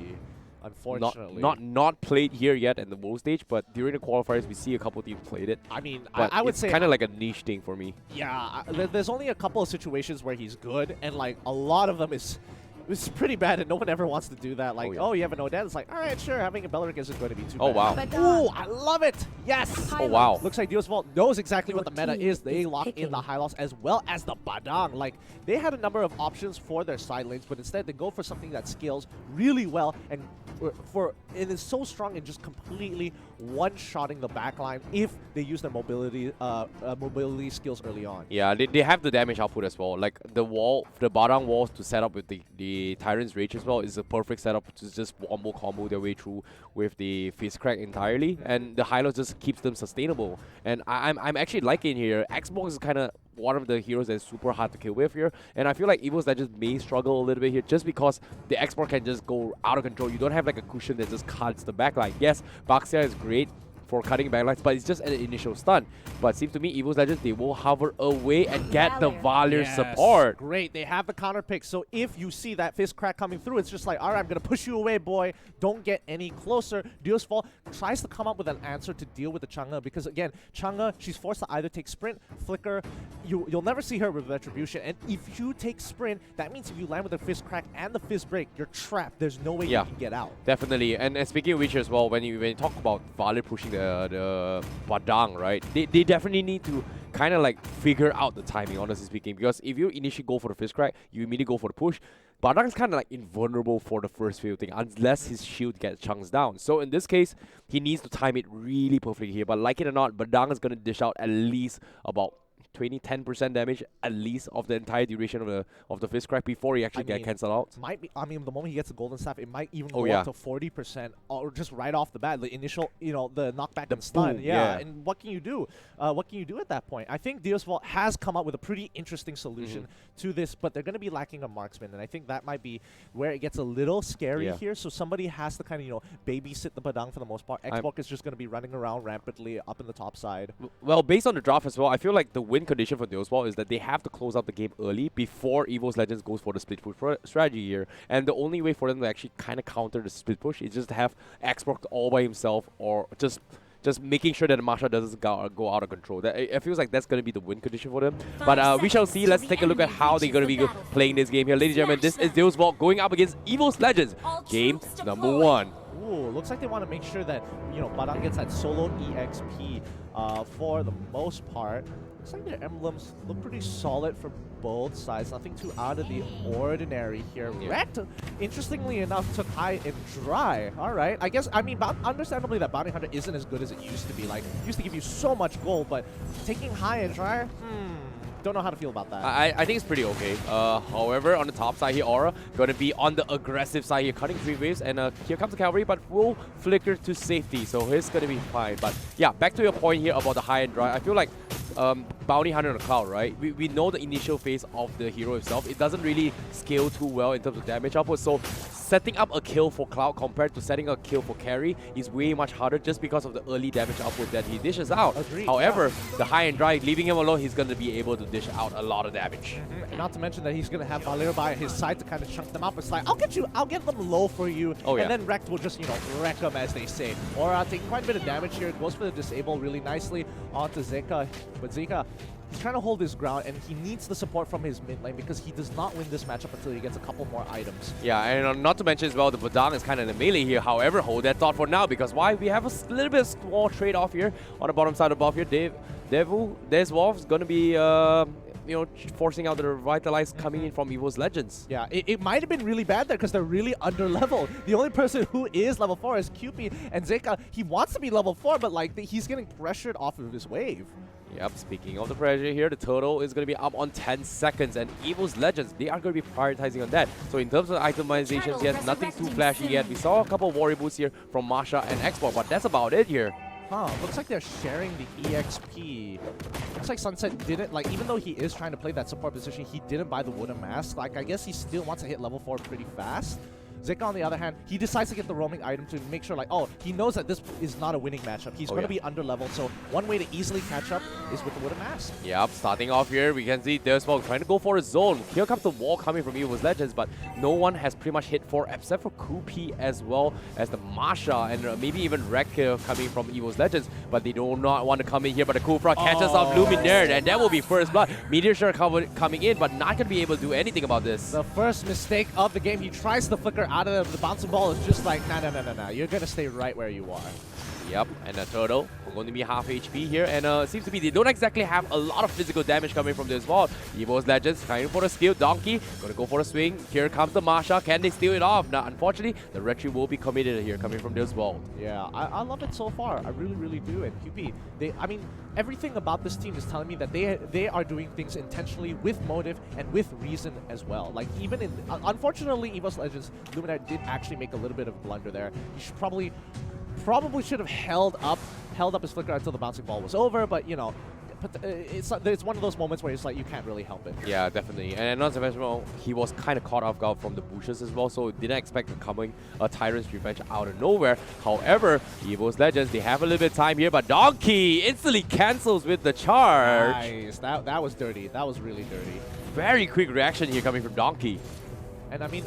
Unfortunately,
not played here yet in the world stage, but during the qualifiers we see a couple teams played it.
I mean,
but
I would say
kind of like a niche thing for me.
Yeah, there's only a couple of situations where he's good, and like a lot of them is it's pretty bad, and no one ever wants to do that. Like, oh, you have an Odette? It's like, all right, sure, having a Beleric isn't going to be too bad.
Oh, wow.
Ooh, I love it! Yes!
Oh, wow.
Looks like Dios Vault knows exactly what the meta
team
is. They
is
lock in
picking.
the Hylos as well as the Badang. Like, they had a number of options for their side lanes, but instead they go for something that scales really well, and it is so strong in just completely one-shotting the backline if they use their mobility skills early on.
Yeah, they have the damage output as well. Like the Badang walls to set up with the Tyrant's Rage as well is a perfect setup to just combo their way through with the Fist Crack entirely, and the Hylos just keeps them sustainable. And I'm actually liking here. Xbox is kind of one of the heroes that's super hard to kill with here, and I feel like Evos that just may struggle a little bit here just because the export can just go out of control. You don't have like a cushion that just cuts the backline. Yes, Baxia is great for cutting backlines, but it's just an initial stun. But it seems to me Evos Legends, they will hover away and get the Valor support.
Great, they have the counter pick, so if you see that Fist Crack coming through, it's just like, all right, I'm going to push you away, boy. Don't get any closer. Dios Fall tries to come up with an answer to deal with the Chang'e, because again, Chang'e, she's forced to either take Sprint, Flicker. You'll never see her with Retribution, and if you take Sprint, that means if you land with the Fist Crack and the Fist Break, you're trapped. There's no way you can get out.
Definitely, and speaking of which as well, when you talk about Valor pushing the Badang, right, they definitely need to kind of like figure out the timing, honestly speaking, because if you initially go for the Fist Crack, you immediately go for the push. Badang is kind of like invulnerable for the first few things unless his shield gets chunks down. So in this case, he needs to time it really perfectly here. But like it or not, Badang is going to dish out at least about 10% damage at least of the entire duration of the Fist Crack before he actually gets cancelled out.
Might be. I mean, the moment he gets the Golden Staff, it might even go up to 40%, or just right off the bat, the initial, the knockback and stun. Yeah. And what can you do? What can you do at that point? I think Dios Vault has come up with a pretty interesting solution to this, but they're going to be lacking a marksman, and I think that might be where it gets a little scary here. So somebody has to kind of babysit the Badang for the most part. Xbox is just going to be running around rampantly up in the top side.
Well, based on the draft as well, I feel like the win condition for Dios Vault is that they have to close out the game early before Evos Legends goes for the split push strategy here. And the only way for them to actually kind of counter the split push is just to have Xbox all by himself, or just making sure that Masha doesn't go out of control. It feels like that's going to be the win condition for them. But we shall see. Let's take a look at how they're going to be playing this game here. Ladies and gentlemen, this is Dios Vault going up against Evos Legends. Game number 1.
Ooh, looks like they want to make sure that, Badang gets that solo EXP for the most part. Looks like their emblems look pretty solid for both sides. Nothing too out of the ordinary here. Rekt, interestingly enough, took high and dry. All right. I mean, understandably that Bounty Hunter isn't as good as it used to be. Like, it used to give you so much gold, but taking high and dry, don't know how to feel about that.
I think it's pretty okay. However, on the top side here, Aura going to be on the aggressive side here, cutting 3 waves, and here comes the cavalry, but will flicker to safety, so he's going to be fine. But yeah, back to your point here about the high and dry. I feel like Bounty Hunter on the Cloud, right? We know the initial phase of the hero itself. It doesn't really scale too well in terms of damage output, so setting up a kill for Cloud compared to setting a kill for carry is way much harder just because of the early damage output that he dishes out.
Agreed,
however, the high and dry, leaving him alone, he's going to be able to dish out a lot of damage.
And not to mention that he's going to have Valera by his side to kind of chunk them up. It's like, I'll get them low for you. And then Rekt will just, wreck them, as they say. Aura taking quite a bit of damage here. Goes for the disable really nicely onto Zeka. But Zeka, he's trying to hold his ground, and he needs the support from his mid lane because he does not win this matchup until he gets a couple more items.
Yeah, and not to mention as well, the Badang is kind of in the melee here. However, hold that thought for now, because why? We have a little bit of small trade-off here on the bottom side above here. DeVu, there's Wolf's going to be forcing out the revitalize coming in from Evos Legends.
Yeah, it might have been really bad there because they're really under level. The only person who is level 4 is QP, and Zeka, he wants to be level 4, but like he's getting pressured off of his wave.
Yep, speaking of the pressure here, the total is going to be up on 10 seconds, and Evos Legends, they are going to be prioritizing on that. So in terms of itemizations, yes, nothing too flashy yet. We saw a couple of warrior boosts here from Masha and Xbox, but that's about it here.
Looks like they're sharing the EXP. Looks like Sunset didn't, even though he is trying to play that support position, he didn't buy the Wooden Mask. I guess he still wants to hit level 4 pretty fast. Zeka, on the other hand, he decides to get the roaming item to make sure, like, oh, he knows that this is not a winning matchup. He's going to be under leveled, so one way to easily catch up is with the Wooden Mask.
Yep, starting off here, we can see DeVu trying to go for a zone. Here comes the wall coming from Evos Legends, but no one has pretty much hit 4 except for Kupi as well as the Masha and maybe even Rek coming from Evos Legends, but they do not want to come in here, but the Kufra catches off Luminaire, and that will be first blood. Meteor Shower coming in, but not going to be able to do anything about this.
The first mistake of the game, he tries to flicker out of the bouncing ball. It's just like, nah, you're going to stay right where you are.
Yep, and the Turtle going to be half HP here, and it seems to be they don't exactly have a lot of physical damage coming from this wall. Evos Legends trying for the skill. Donkey going to go for a swing. Here comes the Masha. Can they steal it off? Now, unfortunately, the retry will be committed here coming from this wall.
Yeah, I love it so far. I really, really do. And QP, I mean, everything about this team is telling me that they are doing things intentionally with motive and with reason as well. Like, even in, unfortunately, Evos Legends, Luminaire did actually make a little bit of blunder there. He should probably should have held up his flicker until the bouncing ball was over, but you know, it's one of those moments where it's like you can't really help it.
Yeah, definitely. And not to mention, well, he was kind of caught off guard from the bushes as well, so didn't expect a Tyrant's Revenge out of nowhere. However, Evos Legends, they have a little bit of time here, but Donkey instantly cancels with the charge.
Nice. That was dirty. That was really dirty.
Very quick reaction here coming from Donkey.
And I mean,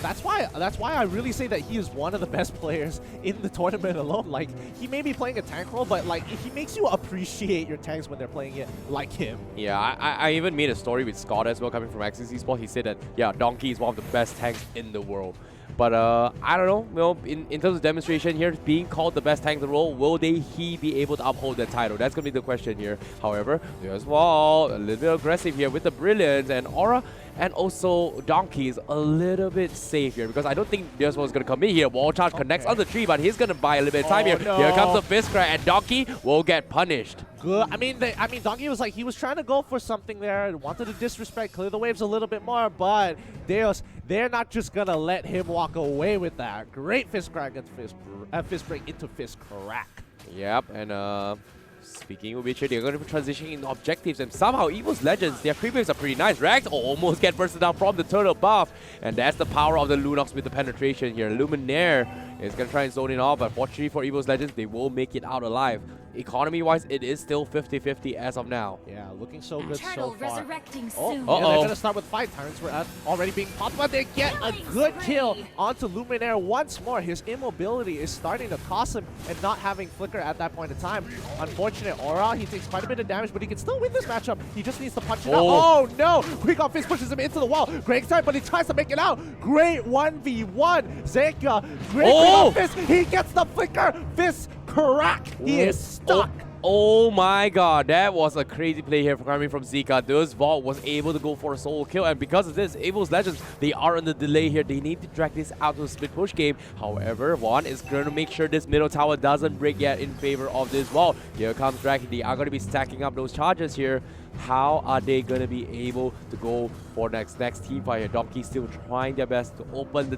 that's why I really say that he is one of the best players in the tournament alone. Like, he may be playing a tank role, but like, he makes you appreciate your tanks when they're playing it like him.
Yeah, I even made a story with Scott as well coming from XCC Sport. He said that, yeah, Donkey is one of the best tanks in the world. But I don't know, you know, in terms of demonstration here, being called the best tank in the world, will he be able to uphold that title? That's going to be the question here. However, there's Wall, a little bit aggressive here with the Brilliance, and Aura and also Donkey is a little bit safe here because I don't think this one's going to come in here. Wall charge connects on the tree, but he's going to buy a little bit of time here.
No.
Here comes the fist crack, and Donkey will get punished.
Good. I mean, Donkey was like, he was trying to go for something there, wanted to disrespect, clear the waves a little bit more, but they're not just going to let him walk away with that. Great fist crack into fist break into fist crack.
Yep, and speaking of which, they're going to be transitioning into objectives, and somehow Evos Legends, their creep waves are pretty nice. Rex almost get bursted down from the turtle buff, and that's the power of the Lunox with the penetration here. Luminaire is going to try and zone it off, but fortunately for Evos Legends, they will make it out alive. Economy-wise, it is still 50-50 as of now.
Yeah, looking so good
Turtle
so far.
resurrecting
Oh,
soon.
yeah, they're going to start with 5 Tyrants. We're already being popped, but they get a good kill onto Luminaire once more. His immobility is starting to cost him, and not having Flicker at that point in time. Unfortunate Aura, he takes quite a bit of damage, but he can still win this matchup. He just needs to punch it out. Oh no! Quick on Fist pushes him into the wall. Great start, but he tries to make it out. Great 1v1. Zeka, great quick on Fist. He gets the Flicker. Fist crack. He is stuck.
Oh my god, that was a crazy play here coming from Zeka. This Vault was able to go for a solo kill, and because of this, Evos Legends, they are on the delay here. They need to drag this out to a split push game. However, Juan is going to make sure this middle tower doesn't break yet in favor of this Vault. Here comes Drag. They are going to be stacking up those charges here. How are they going to be able to go for next team fight here? Donkey still trying their best to open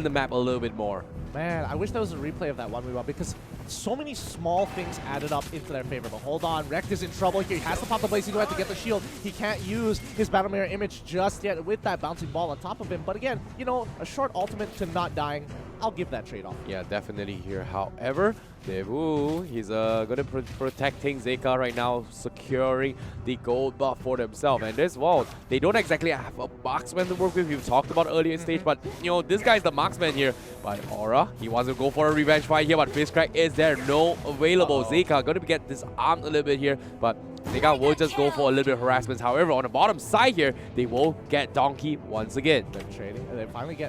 the map a little bit more.
Man, I wish there was a replay of that 1v1 because so many small things added up into their favor. But hold on, Rekt is in trouble here. He has to pop the Blazing Duet to get the shield. He can't use his Battle Mirror image just yet with that bouncing ball on top of him. But again, you know, a short ultimate to not dying, I'll give that trade-off.
Yeah, definitely here. However, DeVu, he's going to protecting Zeka right now, securing the gold buff for themselves. And this Vault, they don't exactly have a marksman to work with. We've talked about earlier in stage, but you know, this guy's the marksman here. But Aura, he wants to go for a revenge fight here, but Fist Crack is there, no available. Zeka going to get disarmed a little bit here, but Zeka will just go for a little bit of harassment. However, on the bottom side here, they will get Donkey once again.
They're trading, and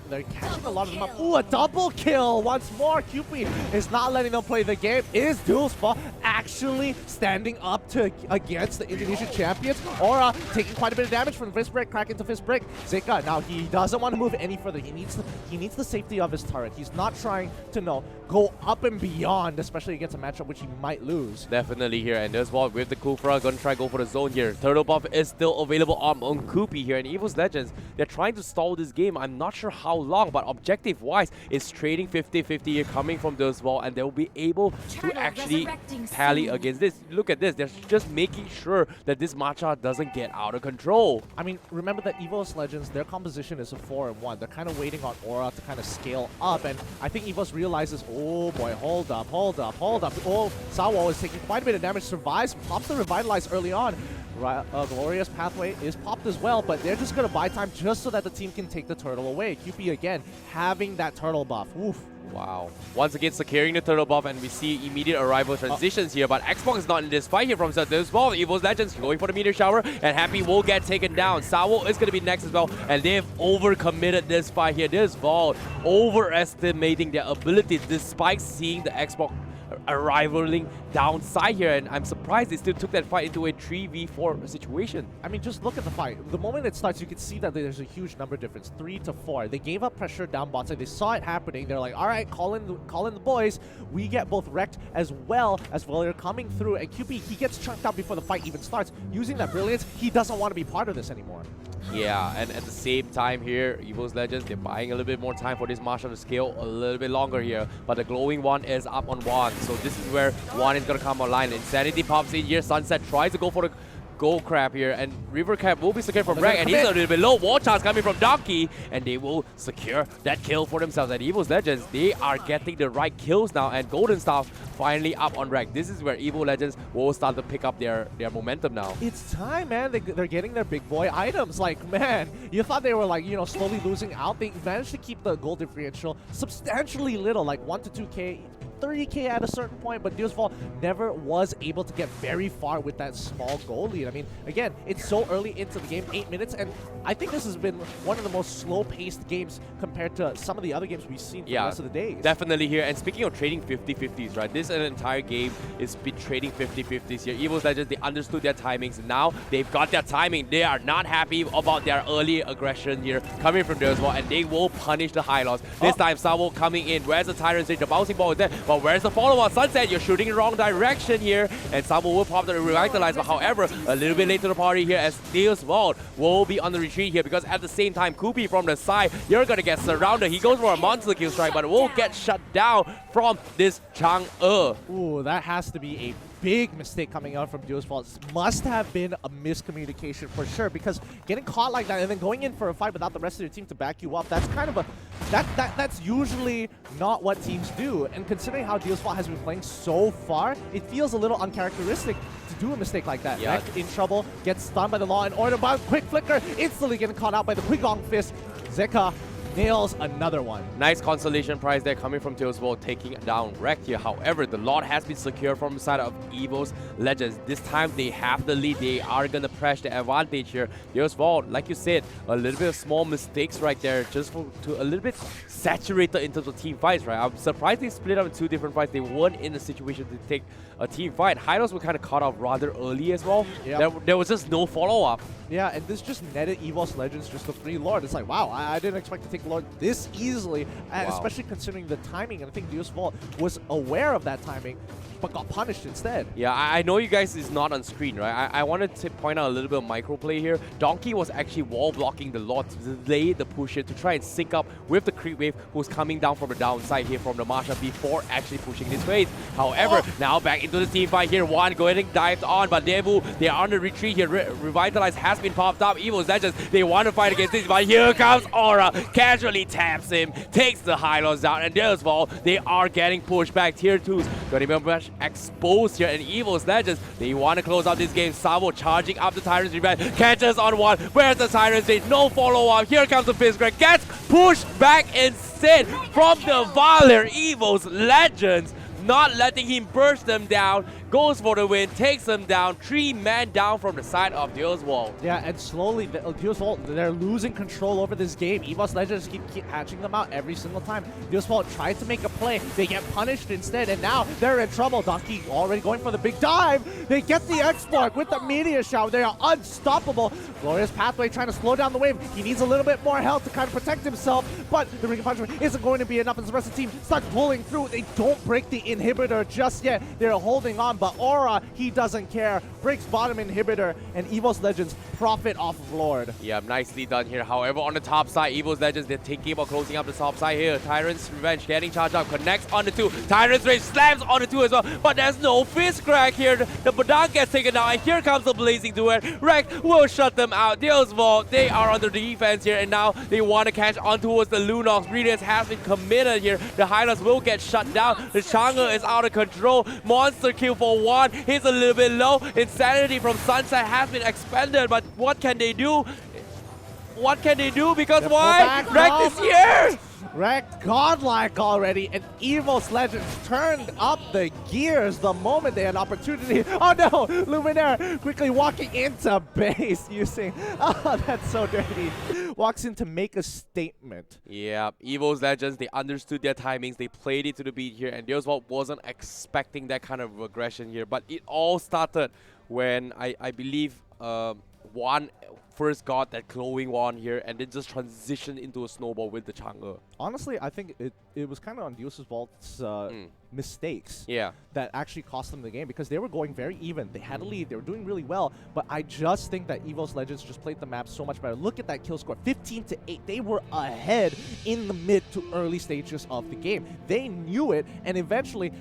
they're catching a lot of them up. Ooh, a double kill once more. Cupid is not letting them play the game. Is Dualspa actually standing up against the Indonesian champions? Aura taking quite a bit of damage from Fist Break, crack into Fist Break. Zeka, now he doesn't want to move any further. He needs the safety of his turret. He's not trying to go up and beyond, especially against a matchup which he might lose.
Definitely here, and there's Vault with the Kufra going to try to go for the zone here. Turtle buff is still available on Kupi here, and Evos Legends, they're trying to stall this game. I'm not sure how long, but objective-wise, it's trading 50-50 here coming from this Vault, and they'll be able to actually tally
rally against this. Look at this. They're just making sure that this matcha doesn't get out of control.
I mean, remember that Evos Legends, their composition is a 4-1. They're kind of waiting on Aura to kind of scale up, and I think Evos realizes, oh boy, hold up. Oh, Sawo is taking quite a bit of damage, survives, pops the Revitalize early on. Glorious Pathway is popped as well, but they're just going to buy time just so that the team can take the turtle away. QP again, having that turtle buff. Oof.
Wow. Once again, securing the turtle buff, and we see immediate arrival transitions here, but Xbox is not in this fight here from Seth as well. Evos Legends going for the meteor shower, and Happy will get taken down. Sawo is going to be next as well, and they've overcommitted this fight here. This Vault overestimating their abilities despite seeing the Xbox arrivaling downside here, and I'm surprised they still took that fight into a 3v4 situation.
I mean, just look at the fight. The moment it starts, you can see that there's a huge number difference, 3 to 4. They gave up pressure down bot side. They saw it happening. They're like, all right, call in the boys. We get both wrecked as well as Valir coming through, and QP, he gets chunked out before the fight even starts. Using that brilliance, he doesn't want to be part of this anymore.
Yeah, and at the same time here, Evos Legends, they're buying a little bit more time for this Marshal to scale a little bit longer here. But the glowing one is up on 1, so this is where 1 is going to come online. Insanity pops in here. Sunset tries to go for the Gold Crab here, and River Crab will be secured from Reg, and he's a little bit low. War chance coming from Donkey, and they will secure that kill for themselves. And Evos Legends, they are getting the right kills now, and Golden Staff finally up on Reg. This is where Evo Legends will start to pick up their momentum now.
It's time, man. They're getting their big boy items. Like, man, you thought they were like, you know, slowly losing out. They managed to keep the gold differential substantially little, like 1 to 2k, 30k at a certain point, but Deus Vault never was able to get very far with that small goal lead. I mean, again, it's so early into the game, 8 minutes, and I think this has been one of the most slow-paced games compared to some of the other games we've seen for the rest of the days.
Definitely here. And speaking of trading 50-50s, right? This entire game is been trading 50-50s here. Evos Legends, they understood their timings. Now they've got their timing. They are not happy about their early aggression here coming from Deus Vault, and they will punish the high loss. This time, Sawo coming in. Where's the Tyrant Stage? The bouncing ball is there. But where's the follow-up? Sunset, you're shooting in the wrong direction here. And Sawo will pop the Revitalize. But however, a little bit late to the party here as Deus Vault will be on the retreat here, because at the same time, Kupi from the side, you're going to get surrounded. He goes for a monster kill strike, but will get shut down from this Chang'e.
Ooh, that has to be a big mistake coming out from Deus Vault. Must have been a miscommunication for sure, because getting caught like that and then going in for a fight without the rest of your team to back you up, that's kind of a that's usually not what teams do. And considering how Deus Vault has been playing so far, it feels a little uncharacteristic to do a mistake like that.
Yeah.
Rek in trouble, gets stunned by the Law and Order, but quick flicker, instantly getting caught out by the Pigong Fist. Zeka nails another one.
Nice consolation prize there coming from Deus Vault, taking down Rek here. However, the Lord has been secured from the side of Evos Legends. This time they have the lead. They are going to press the advantage here. Deus Vault, like you said, a little bit of small mistakes right there, just to a little bit saturated in terms of team fights, right? I'm surprised they split up in 2 different fights. They weren't in a situation to take a team fight. Hylos were kind of caught off rather early as well.
Yep.
There was just no follow-up.
Yeah, and this just netted Evos Legends just a free Lord. It's like, wow, I didn't expect to take Lord this easily, especially considering the timing. And I think Deus Vault was aware of that timing, but got punished instead.
Yeah, I know you guys is not on screen, right? I wanted to point out a little bit of microplay here. Donkey was actually wall blocking the Lord to delay the push here, to try and sync up with the creep wave who's coming down from the downside here from the Marsha before actually pushing this phase. However, now back into the team fight here. One going dived on, but DeVu, they are on the retreat here. Revitalize has been popped up. Evos Legends, they want to fight against this, but here comes Aura, casually taps him, takes the high loss down, and Deus Vault, they are getting pushed back. Tier 2's going to be exposed here, and Evos Legends, they want to close out this game. Sabo charging up the Tyrant's Revenge, catches on one. Where's the Tyrant's Stage? No follow-up. Here comes the Fist Greg, gets pushed back instead from the Valir. Evos Legends not letting him burst them down, goes for the win, takes them down, 3 men down from the side of Deus Vault.
Yeah, and slowly, Deus Vault, they're losing control over this game. Evos Legends keep hatching them out every single time. Deus Vault tries to make a play, they get punished instead, and now they're in trouble. Donkey already going for the big dive. They get the exploit with the Meteor Shower. They are unstoppable. Glorious Pathway trying to slow down the wave. He needs a little bit more health to kind of protect himself, but the Ring of Punishment isn't going to be enough as the rest of the team starts pulling through. They don't break the inhibitor just yet. They're holding on, down, but Aura, he doesn't care. Breaks bottom inhibitor, and Evos Legends profit off of Lord.
Yeah, nicely done here. However, on the top side, Evos Legends, they're thinking about closing up the top side here. Tyrant's Revenge getting charged up, connects on the 2. Tyrant's Rage slams on the 2 as well, but there's no fist crack here. The Badang gets taken down, and here comes the Blazing Duet. Rex will shut them out. Deals Vault, they are on the defense here, and now they want to catch on towards the Lunox. Brilliance has been committed here. The Highlands will get shut down. The Chang'e is out of control. Monster kill for 1. He's a little bit low. Insanity from Sunset has been expended, but what can they do? What can they do? Because why? Rex is here!
Rex godlike already, and Evos Legends turned up the gears the moment they had opportunity. Oh no! Luminaire quickly walking into base using... Oh, that's so dirty. Walks in to make a statement.
Yeah, Evos Legends, they understood their timings. They played it to the beat here, and Deoswald wasn't expecting that kind of aggression here. But it all started when I believe Juan first got that glowing wand here, and then just transitioned into a snowball with the Chang'e.
Honestly, I think it was kind of on Deus Vault's mistakes that actually cost them the game, because they were going very even. They had a lead. They were doing really well, but I just think that Evos Legends just played the map so much better. Look at that kill score, 15-8. They were ahead in the mid to early stages of the game. They knew it, and eventually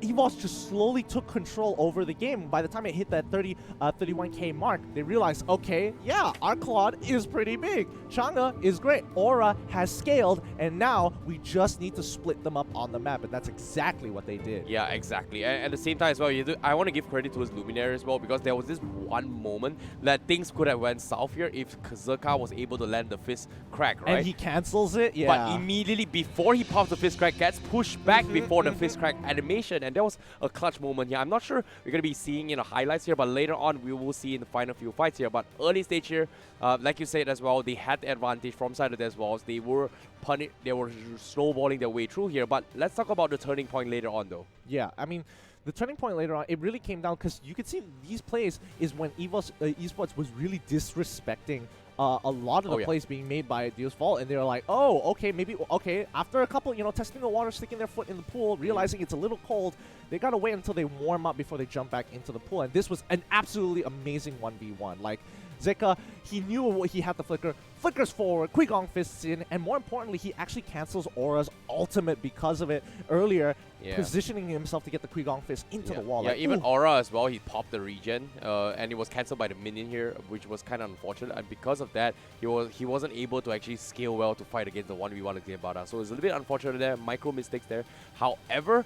Evos just slowly took control over the game. By the time it hit that 31k mark, they realized, okay, yeah, our Claude is pretty big. Chang'e is great. Aura has scaled, and now we just need to split them up on the map, and that's exactly what they did.
Yeah, exactly. And at the same time as well, I want to give credit to his Luminaire as well, because there was this one moment that things could have went south here if Kazaka was able to land the fist crack, right?
And he cancels it, yeah.
But immediately before he pops the fist crack, gets pushed back before the fist crack animation. And there was a clutch moment here. I'm not sure we're going to be seeing highlights here, but later on we will see in the final few fights here. But early stage here, like you said as well, they had the advantage from side of their walls. They were snowballing their way through here. But let's talk about the turning point later on, though.
Yeah, I mean, the turning point later on, it really came down because you could see these plays is when Evos Esports was really disrespecting a lot of the plays being made by Deus Vault, and they were like, oh, okay, maybe, okay, after a couple, testing the water, sticking their foot in the pool, realizing it's a little cold, they gotta wait until they warm up before they jump back into the pool, and this was an absolutely amazing 1v1. Like, Zeka, he knew he had the flicker, flickers forward, Qui-Gong fists in, and more importantly, he actually cancels Aura's ultimate because of it earlier, positioning himself to get the Qui-Gong fist into the wall.
Yeah,
like,
even Aura as well, he popped the regen, and it was cancelled by the minion here, which was kind of unfortunate, and because of that, he wasn't able to actually scale well to fight against the 1v1 against Bada, so it's a little bit unfortunate there, micro mistakes there. However,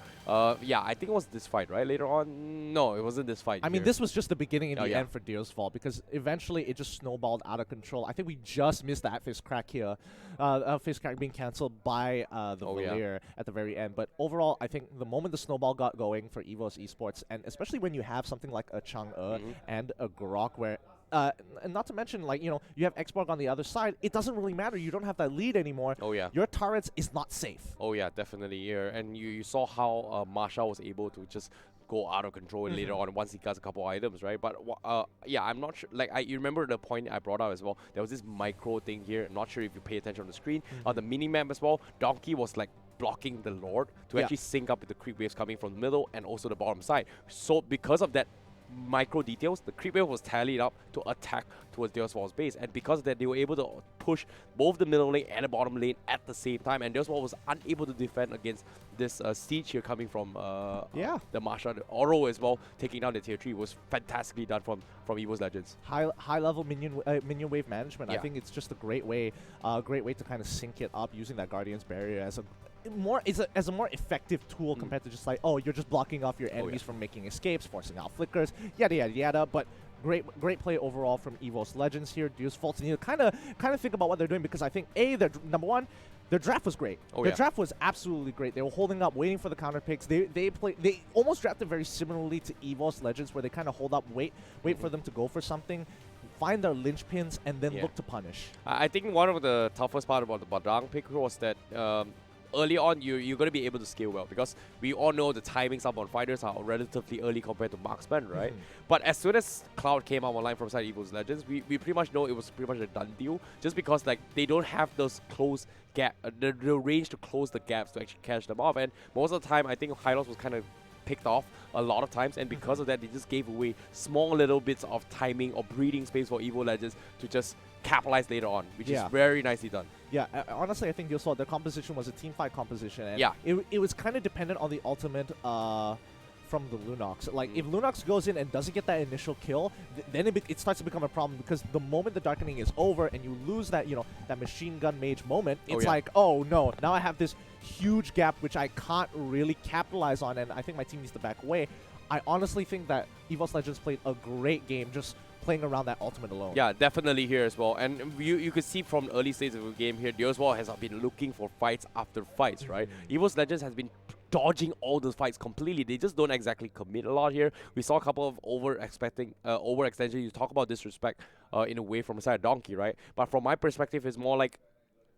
yeah, I think it was this fight, right? Later on, no, it wasn't this fight.
I mean, this was just the beginning and the end for Deus Vault, because eventually it just snowballed out of control. I think we just missed that fist crack here, fist crack being cancelled by the Valier at the very end. But overall, I think the moment the snowball got going for Evos Esports, and especially when you have something like a Chang'e and a Grok, where and not to mention, like, you have Xborg on the other side, it doesn't really matter. You don't have that lead anymore.
Oh, yeah.
Your turrets is not safe.
Oh, yeah, definitely. Yeah. And you saw how Marsha was able to just go out of control later on once he got a couple items, right? But yeah, I'm not sure. Like, you remember the point I brought out as well. There was this micro thing here. I'm not sure if you pay attention on the screen. On the mini-map as well, Donkey was like blocking the Lord to actually sync up with the creep waves coming from the middle and also the bottom side. So because of that micro details, the creep wave was tallied up to attack towards Deus Vault's base, and because of that, they were able to push both the middle lane and the bottom lane at the same time, and Deus Vault was unable to defend against this siege here coming from the Marsha. The Oro as well, taking down the tier 3 was fantastically done from Evos Legends.
High level minion wave management. I think it's just a great way to kind of sync it up using that Guardian's Barrier as a more effective tool compared to just like, oh, you're just blocking off your enemies from making escapes, forcing out flickers, yada yada yada. But great play overall from Evos Legends here. Deus Vault need to kind of think about what they're doing, because I think they're number one, their draft was great. Their draft was absolutely great. They were holding up, waiting for the counter picks. They almost drafted very similarly to Evos Legends, where they kind of hold up, wait for them to go for something, find their linchpins, and then look to punish. I
think one of the toughest part about the Badang pick was that early on, you're going to be able to scale well, because we all know the timings up on fighters are relatively early compared to marksman, right? But as soon as Cloud came out online from side Evos Legends, we pretty much know it was pretty much a done deal, just because like they don't have those close gap, the range to close the gaps to actually catch them off. And most of the time, I think Hylos was kind of
picked off a lot of times, and because of that, they just gave away small little bits of timing or breathing space for Evo Legends to just capitalize later on, which is very nicely done.
Yeah, honestly, I think you saw the composition was a team fight composition, and
yeah,
it was kind of dependent on the ultimate from the Lunox. Like, if Lunox goes in and doesn't get that initial kill, then it starts to become a problem, because the moment the darkening is over and you lose that, that machine gun mage moment, it's like, oh no, now I have this huge gap which I can't really capitalize on, and I think my team needs to back away. I honestly think that Evos Legends played a great game just playing around that ultimate alone.
Yeah, definitely here as well. And you could see from the early stages of the game here, DeVu has been looking for fights after fights, right? Evos Legends has been dodging all those fights completely. They just don't exactly commit a lot here. We saw a couple of overextension. You talk about disrespect in a way from a side of Donkey, right? But from my perspective, it's more like,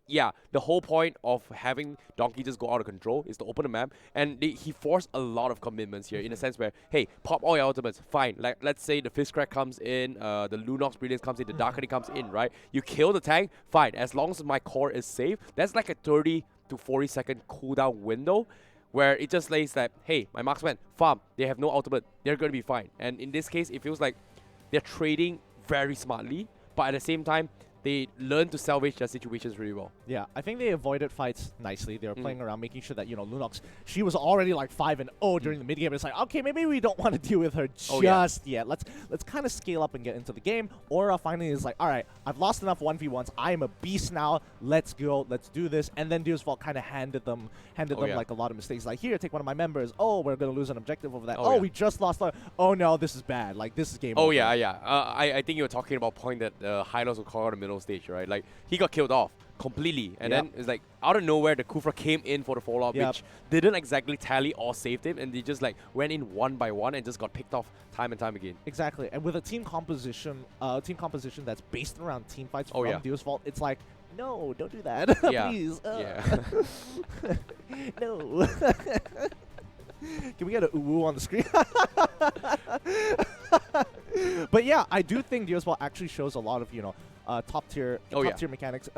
yeah, the whole point of having Donkey just go out of control is to open the map, and he forced a lot of commitments here in a sense where, hey, pop all your ultimates, fine. Like, let's say the Fist Crack comes in, the Lunox Brilliance comes in, the Darkening comes in, right? You kill the tank, fine. As long as my core is safe, that's like a 30 to 40 second cooldown window where it just lays that, hey, my marksman, farm, they have no ultimate, they're going to be fine. And in this case, it feels like they're trading very smartly, but at the same time, they learn to salvage their situations really well.
Yeah, I think they avoided fights nicely. They were playing around, making sure that, Lunox, she was already like 5-0 during the mid-game. It's like, okay, maybe we don't want to deal with her just yet. Let's kind of scale up and get into the game. Aura finally is like, all right, I've lost enough 1v1s. I am a beast now. Let's go. Let's do this. And then DeVu kind of handed them like a lot of mistakes. Like, here, take one of my members. Oh, we're going to lose an objective over that. Oh, we just lost. Oh, no, this is bad. Like, this is game over.
Yeah. I think you were talking about point that Hylos will call out the middle stage, right? Like, he got killed off completely, and then it's like out of nowhere the Kufra came in for the fallout, which didn't exactly tally or saved him, and they just like went in one by one and just got picked off time and time again.
Exactly, and with a team composition that's based around team fights from DeVu's, it's like, no, don't do that, please. No. Can we get a uwu on the screen? But yeah, I do think DeVu actually shows a lot of top tier mechanics,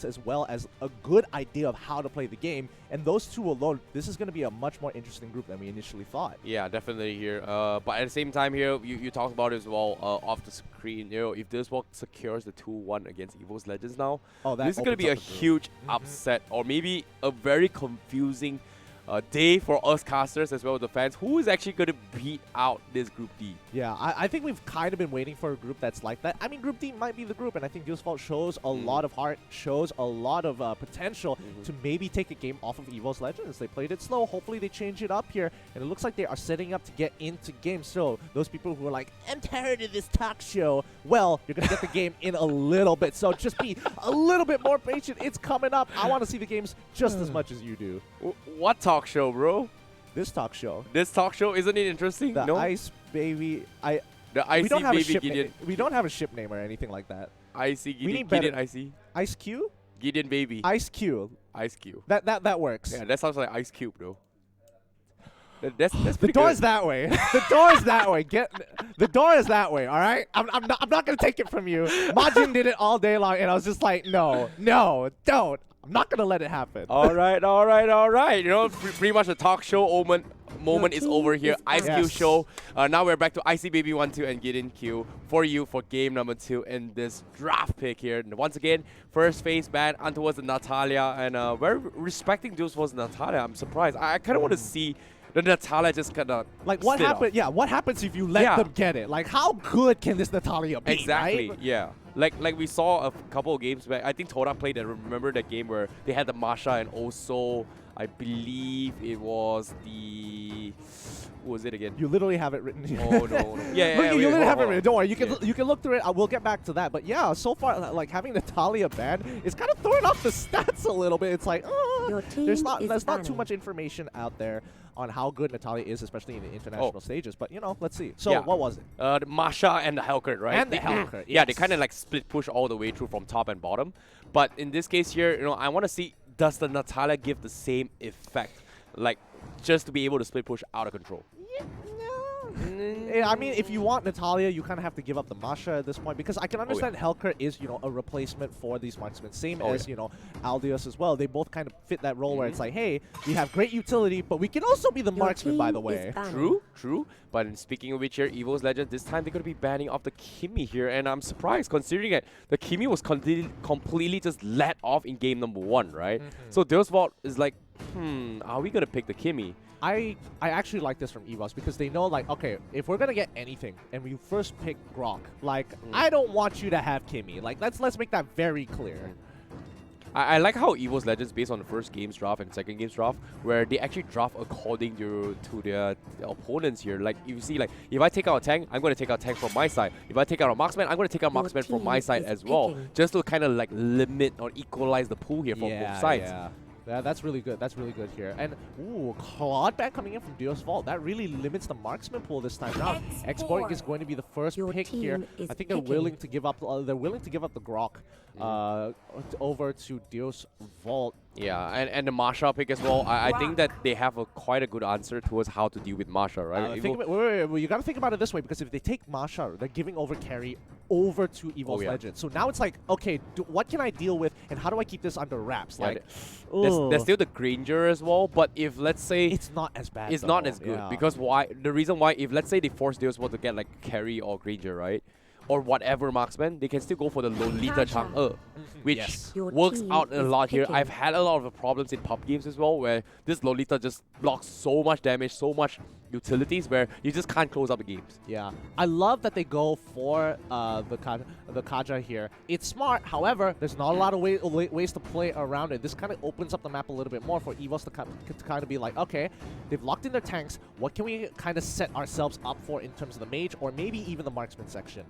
as well as a good idea of how to play the game. And those two alone, this is going to be a much more interesting group than we initially thought.
Yeah, definitely here. But at the same time here, you talked about it as well off the screen. If this one secures the 2-1 against Evos Legends now, this is going to be a huge upset, or maybe a very confusing day for us casters as well as the fans. Who is actually going to beat out this Group D?
Yeah, I think we've kind of been waiting for a group that's like that. I mean, Group D might be the group, and I think DeVu shows a lot of heart, shows a lot of potential to maybe take a game off of Evos Legends. They played it slow. Hopefully they change it up here, and it looks like they are setting up to get into game. So those people who are like, I'm tired of this talk show, well, you're going to get the game in a little bit. So just be a little bit more patient. It's coming up. I want to see the games just as much as you do.
What talk show, bro?
This talk show.
This talk show, isn't it interesting?
The Ice Baby.
The Icy Baby Gideon.
We don't have a ship name or anything like that.
Icy Gideon. Gideon Icy.
Ice Cube?
Gideon Baby.
Ice Cube.
Ice Cube.
That works.
Yeah, that sounds like Ice Cube, though. That's
the door is that way. The door is that way. The door is that way. All right. I'm not gonna take it from you. Majin did it all day long, and I was just like, no, don't. I'm not gonna let it happen.
All right. Pretty much the talk show moment is over here. Ice Cube show. Now we're back to Icy Baby 1-2 and Gideon Q for you for game number 2 in this draft pick here. And once again, first phase ban on towards the Natalia, and we're respecting duels towards Natalia. I'm surprised. I kind of want to see the Natalia just kind of
like what happened. Yeah, what happens if you let them get it? Like, how good can this Natalia be?
Exactly.
Right?
Yeah. Like we saw a couple of games back. I think Toda played that. Remember that game where they had the Masha, and also I believe it was the... What was it again?
You literally have it written here.
Oh, no. Yeah,
you literally have it written. Don't worry. You can look through it. We'll get back to that. But yeah, so far, like, having Natalia banned is kind of throwing off the stats a little bit. It's like, there's not too much information out there on how good Natalia is, especially in the international stages. But, let's see. So what was it?
The Masha and the Hellcurt, right?
And the Hellcurt,
Yeah, they kind of like split push all the way through from top and bottom. But in this case here, I want to see, does the Natalia give the same effect? Like, just to be able to split push out of control.
I mean, if you want Natalia, you kind of have to give up the Masha at this point, because I can understand Helker is, you know, a replacement for these marksmen. Same as, you know, Aldios as well. They both kind of fit that role where it's like, hey, we have great utility, but we can also be the marksman, by the way.
True. But speaking of which here, Evos Legends, this time they're going to be banning off the Kimi here, and I'm surprised considering that the Kimi was completely just let off in game number 1, right? So Deoswald is like, are we going to pick the Kimi?
I actually like this from Evos, because they know, like, okay, if we're gonna get anything and we first pick Grok, like, I don't want you to have Kimi. Like, let's make that very clear.
I like how Evos Legends, based on the first game's draft and second game's draft, where they actually draft according to their opponents here. Like, you see, like, if I take out a tank, I'm going to take out a tank from my side. If I take out a marksman, I'm going to take out a marksman from my side as well. Just to kind of, like, limit or equalize the pool here from both sides.
Yeah, that's really good. That's really good here. And, ooh, Claude back coming in from Dios Vault. That really limits the marksman pool this time around. X4 is going to be the first pick here. I think they're willing to give up. They're willing to give up the Grok over to Dios Vault.
Yeah, and the Masha pick as well. I think that they have quite a good answer towards how to deal with Masha, right?
You got to think about it this way, because if they take Masha, they're giving over carry over to Evos Legends. So now it's like, okay, what can I deal with, and how do I keep this under wraps? Like,
there's still the Granger as well, but if, let's say,
it's not as bad.
It's not as good because why? The reason why, if let's say they force Deus to get like carry or Granger, right? Or whatever marksman, they can still go for the Lolita Chang'e, which works out a lot here. I've had a lot of problems in pub games as well, where this Lolita just blocks so much damage, so much utilities, where you just can't close up the games.
Yeah, I love that they go for the Kaja here. It's smart, however, there's not a lot of ways to play around it. This kind of opens up the map a little bit more for Evos to kind of be like, okay, they've locked in their tanks. What can we kind of set ourselves up for in terms of the mage, or maybe even the marksman section?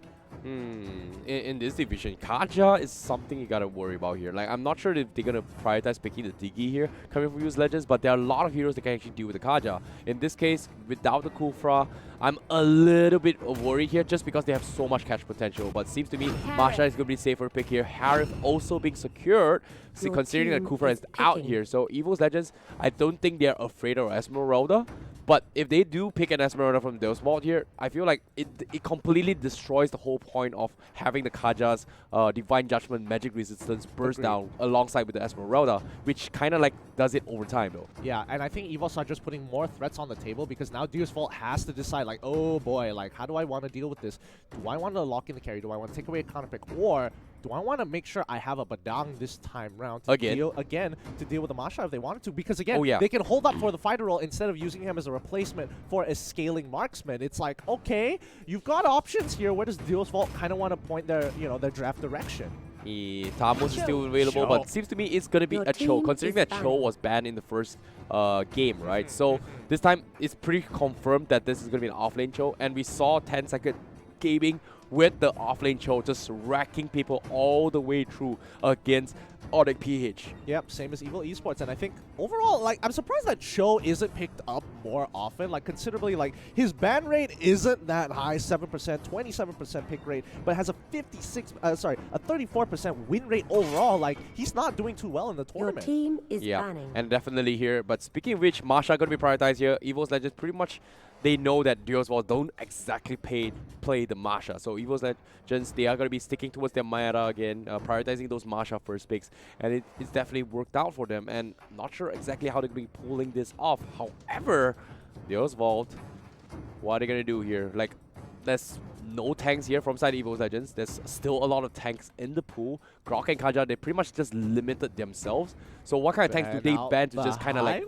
In this division, Kaja is something you gotta worry about here. Like, I'm not sure if they're gonna prioritize picking the Diggy here coming from Evos Legends, but there are a lot of heroes that can actually deal with the Kaja. In this case, without the Kufra, I'm a little bit worried here just because they have so much catch potential. But seems to me Masha is gonna be safer pick here. Harith also being secured, considering that Kufra is out here. So Evos Legends, I don't think they're afraid of Esmeralda. But if they do pick an Esmeralda from Deus Vault here, I feel like it completely destroys the whole point of having the Kaja's Divine Judgment Magic Resistance burst down alongside with the Esmeralda, which kind of like does it over time though.
Yeah, and I think Evos are just putting more threats on the table, because now Deus Vault has to decide, like, oh boy, like, how do I want to deal with this? Do I want to lock in the carry? Do I want to take away a counter pick? Or do I want to make sure I have a Badang this time round to deal with the Masha if they wanted to? Because again, they can hold up for the fighter role instead of using him as a replacement for a scaling marksman. It's like, okay, you've got options here. Where does Deus Vault kind of want to point their, their draft direction?
Tamos is still available, but it seems to me it's going to be a Cho, considering that Cho was banned in the first game, right? So this time it's pretty confirmed that this is going to be an offlane Cho, and we saw 10-second gaming with the offlane Cho just racking people all the way through against Onic PH.
Yep, same as Evil Esports. And I think overall, like, I'm surprised that Cho isn't picked up more often. Like, considerably, like, his ban rate isn't that high, 7%, 27% pick rate, but has a 34% win rate overall. Like, he's not doing too well in the tournament.
Your team is banning.
And definitely here. But speaking of which, Masha going to be prioritized here. Evos Legends pretty much, they know that Deus Vault don't exactly play the Masha. So Evos Legends, they are going to be sticking towards their meta again, prioritizing those Masha first picks. And it's definitely worked out for them. And I'm not sure exactly how they're going to be pulling this off. However, Deus Vault, what are they going to do here? Like, there's no tanks here from side Evos Legends. There's still a lot of tanks in the pool. Grok and Kaja, they pretty much just limited themselves. So what kind of tanks do they ban to just kind of like...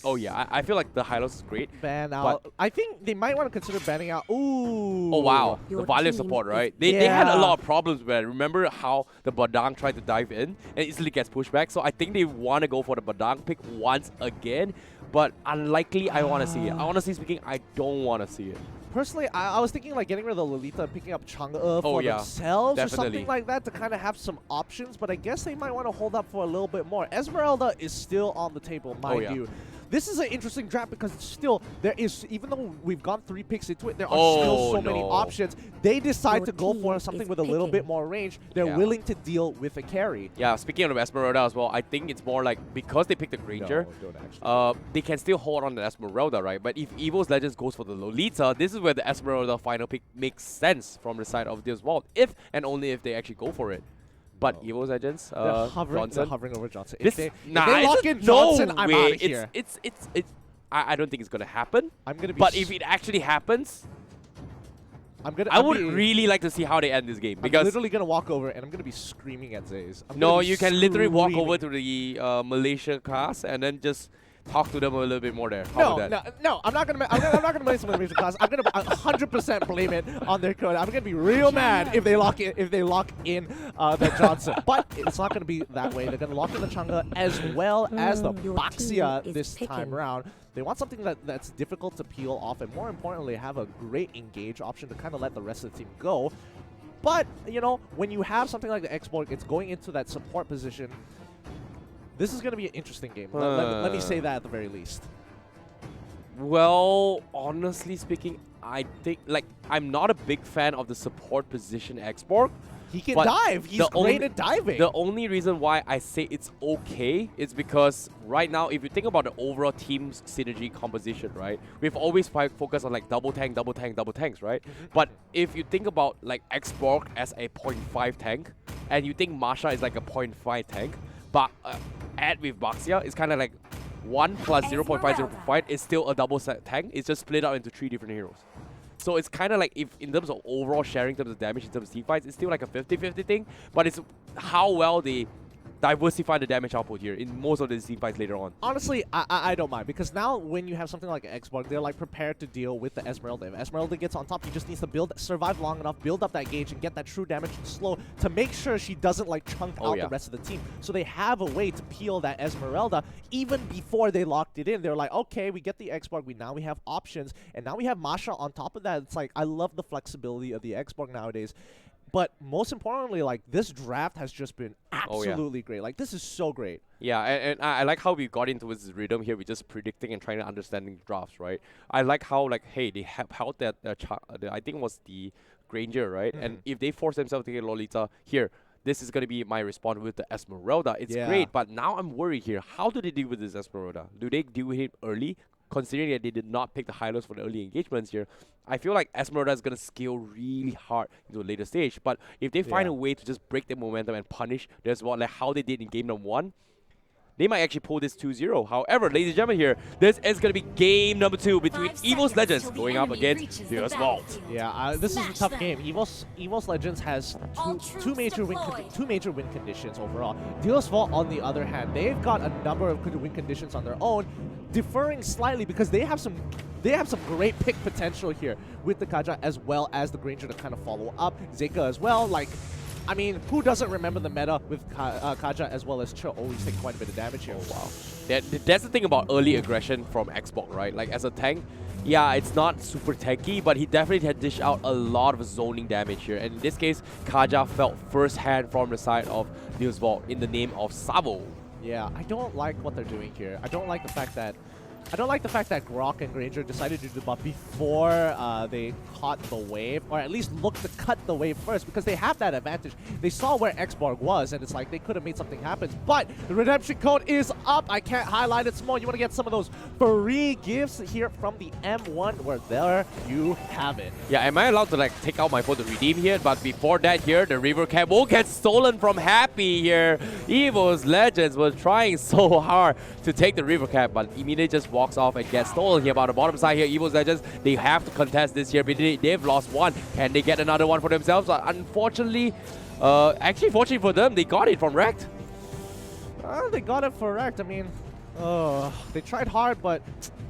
Oh yeah, I feel like the Hylos is great.
Ban out. I think they might want to consider banning out. Ooh.
Oh wow, the Valiant support, right? They had a lot of problems with it. Remember how the Badang tried to dive in and easily gets pushed back? So I think they want to go for the Badang pick once again. But unlikely I want to see it. Honestly speaking, I don't want to see it.
Personally, I was thinking like getting rid of the Lolita and picking up Chang'e for themselves or something like that to kind of have some options, but I guess they might want to hold up for a little bit more. Esmeralda is still on the table, mind you. this is an interesting draft because still there is, even though we've gone 3 picks into it, there are
Oh,
still so many
no.
options. They decide
Your
to go for
team
something
is
with a little
picking.
bit more range. They're
Yeah.
willing to deal with a carry.
Yeah, speaking of Esmeralda as well, I think it's more like because they picked the Granger,
No, don't actually.
they can still hold on to Esmeralda, right? But if Evos Legends goes for the Lolita, this is where the Esmeralda final pick makes sense from the side of this vault, if and only if they actually go for it. But Evos Legends,
They're hovering over Johnson. If they lock in Johnson, I'm out of here.
It's I don't think it's gonna happen.
I'm gonna be.
But if it actually happens, I would really like to see how they end this game,
I'm
because
literally gonna walk over and I'm gonna be screaming at Zays.
no, you can literally walk over to the Malaysia class and then just talk to them a little bit more there. How about that?
No, I'm not gonna. I'm not gonna blame some of the class. I'm gonna 100% blame it on their code. I'm gonna be real mad if they lock in. The Johnson, but it's not gonna be that way. They're gonna lock in the Chang'e as well as the
Your
Baxia
team is
this time
picking.
around. They want something that's difficult to peel off, and more importantly, have a great engage option to kind of let the rest of the team go. But you know, when you have something like the X-Borg, it's going into that support position. This is going to be an interesting game. Let me say that at the very least.
Well, honestly speaking, I think, like, I'm not a big fan of the support position X-Borg.
He can
but
dive. He's great at diving.
The only reason why I say it's okay is because right now, if you think about the overall team synergy composition, right, we've always focused on like double tanks, right? But if you think about like X-Borg as a 0.5 tank, and you think Masha is like a 0.5 tank, but add with Baxia, it's kind of like 1 plus 0.5 is still a double set tank. It's just split out into 3 different heroes. So it's kind of like, if in terms of overall sharing, in terms of damage, in terms of team fights, it's still like a 50-50 thing. But it's how well they diversify the damage output here in most of the team fights later on.
Honestly, I don't mind, because now when you have something like an X-Borg, they're like prepared to deal with the Esmeralda. If Esmeralda gets on top, he just needs to survive long enough, build up that gauge, and get that true damage slow to make sure she doesn't like chunk out the rest of the team. So they have a way to peel that Esmeralda even before they locked it in. They're like, okay, we get the X-Borg, now we have options, and now we have Masha on top of that. It's like, I love the flexibility of the X-Borg nowadays. But most importantly, like, this draft has just been absolutely great. Like, this is so great.
Yeah, and I like how we got into this rhythm here. We're just predicting and trying to understanding drafts, right? I like how, like, hey, they have held that, I think it was the Granger, right? And if they force themselves to get Lolita, here, this is going to be my response with the Esmeralda. It's great, but now I'm worried here. How do they deal with this Esmeralda? Do they deal with it early? Considering that they did not pick the highlights for the early engagements here, I feel like Esmeralda is going to scale really hard into a later stage. But if they find a way to just break the momentum and punish this one, like how they did in game number 1, they might actually pull this 2-0. However, ladies and gentlemen here, this is going to be game number 2 between Evos Legends going up against Deus Vault.
Yeah, this is a tough game. Evos Legends has two major win conditions overall. Deus Vault, on the other hand, they've got a number of good win conditions on their own, differing slightly because they have some great pick potential here with the Kaja as well as the Granger to kind of follow up. Zeka as well, like, I mean, who doesn't remember the meta with Kaja as well as Cho always take quite a bit of damage here?
Oh, wow. That's the thing about early aggression from Xbox, right? Like, as a tank, yeah, it's not super tanky, but he definitely had dished out a lot of zoning damage here. And in this case, Kaja felt first-hand from the side of Deus Vault in the name of Savo.
Yeah, I don't like what they're doing here. I don't like the fact that Grok and Granger decided to do buff before they caught the wave, or at least looked to cut the wave first, because they have that advantage. They saw where X-Borg was, and it's like they could have made something happen. But the redemption code is up. I can't highlight it small. You want to get some of those free gifts here from the M1, where there you have it.
Yeah, am I allowed to like take out my phone to redeem here? But before that here, the River Cap will get stolen from Happy here. Evos Legends was trying so hard to take the River Cap, but immediately just walks off and gets stolen here. By the bottom side here, Evos Legends, they have to contest this here, but they've lost one. Can they get another one for themselves? Unfortunately, actually fortunately for them, they got it from Rekt.
They got it for Rekt. I mean, they tried hard, but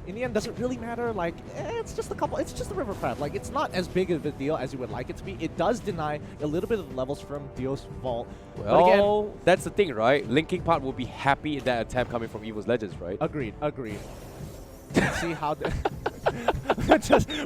in the end, doesn't really matter. Like, it's just the River Crab. Like, it's not as big of a deal as you would like it to be. It does deny a little bit of the levels from Deus Vault.
Well, again, that's the thing, right? Linking Part will be happy in that attempt coming from Evos Legends, right?
Agreed. See how...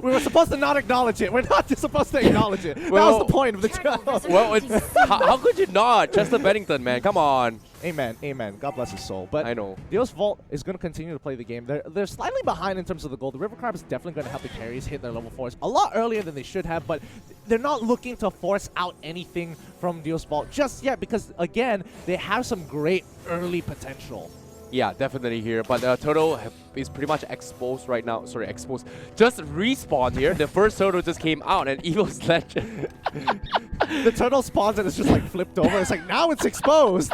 We were supposed to not acknowledge it. We're not just supposed to acknowledge it.
Well,
that was the point of the show.
Well, how could you not? Chester Bennington, man, come on.
Amen, amen. God bless his soul. But
I know.
Dios Vault is going to continue to play the game. They're slightly behind in terms of the goal. The River Crab is definitely going to help the carries hit their level 4s a lot earlier than they should have, but they're not looking to force out anything from Dios Vault just yet because, again, they have some great early potential.
Yeah, definitely here. But Turtle is pretty much exposed right now. Sorry, exposed. Just respawned here. The first Turtle just came out and Evos Legend.
The Turtle spawns and it's just like flipped over. It's like, now it's exposed.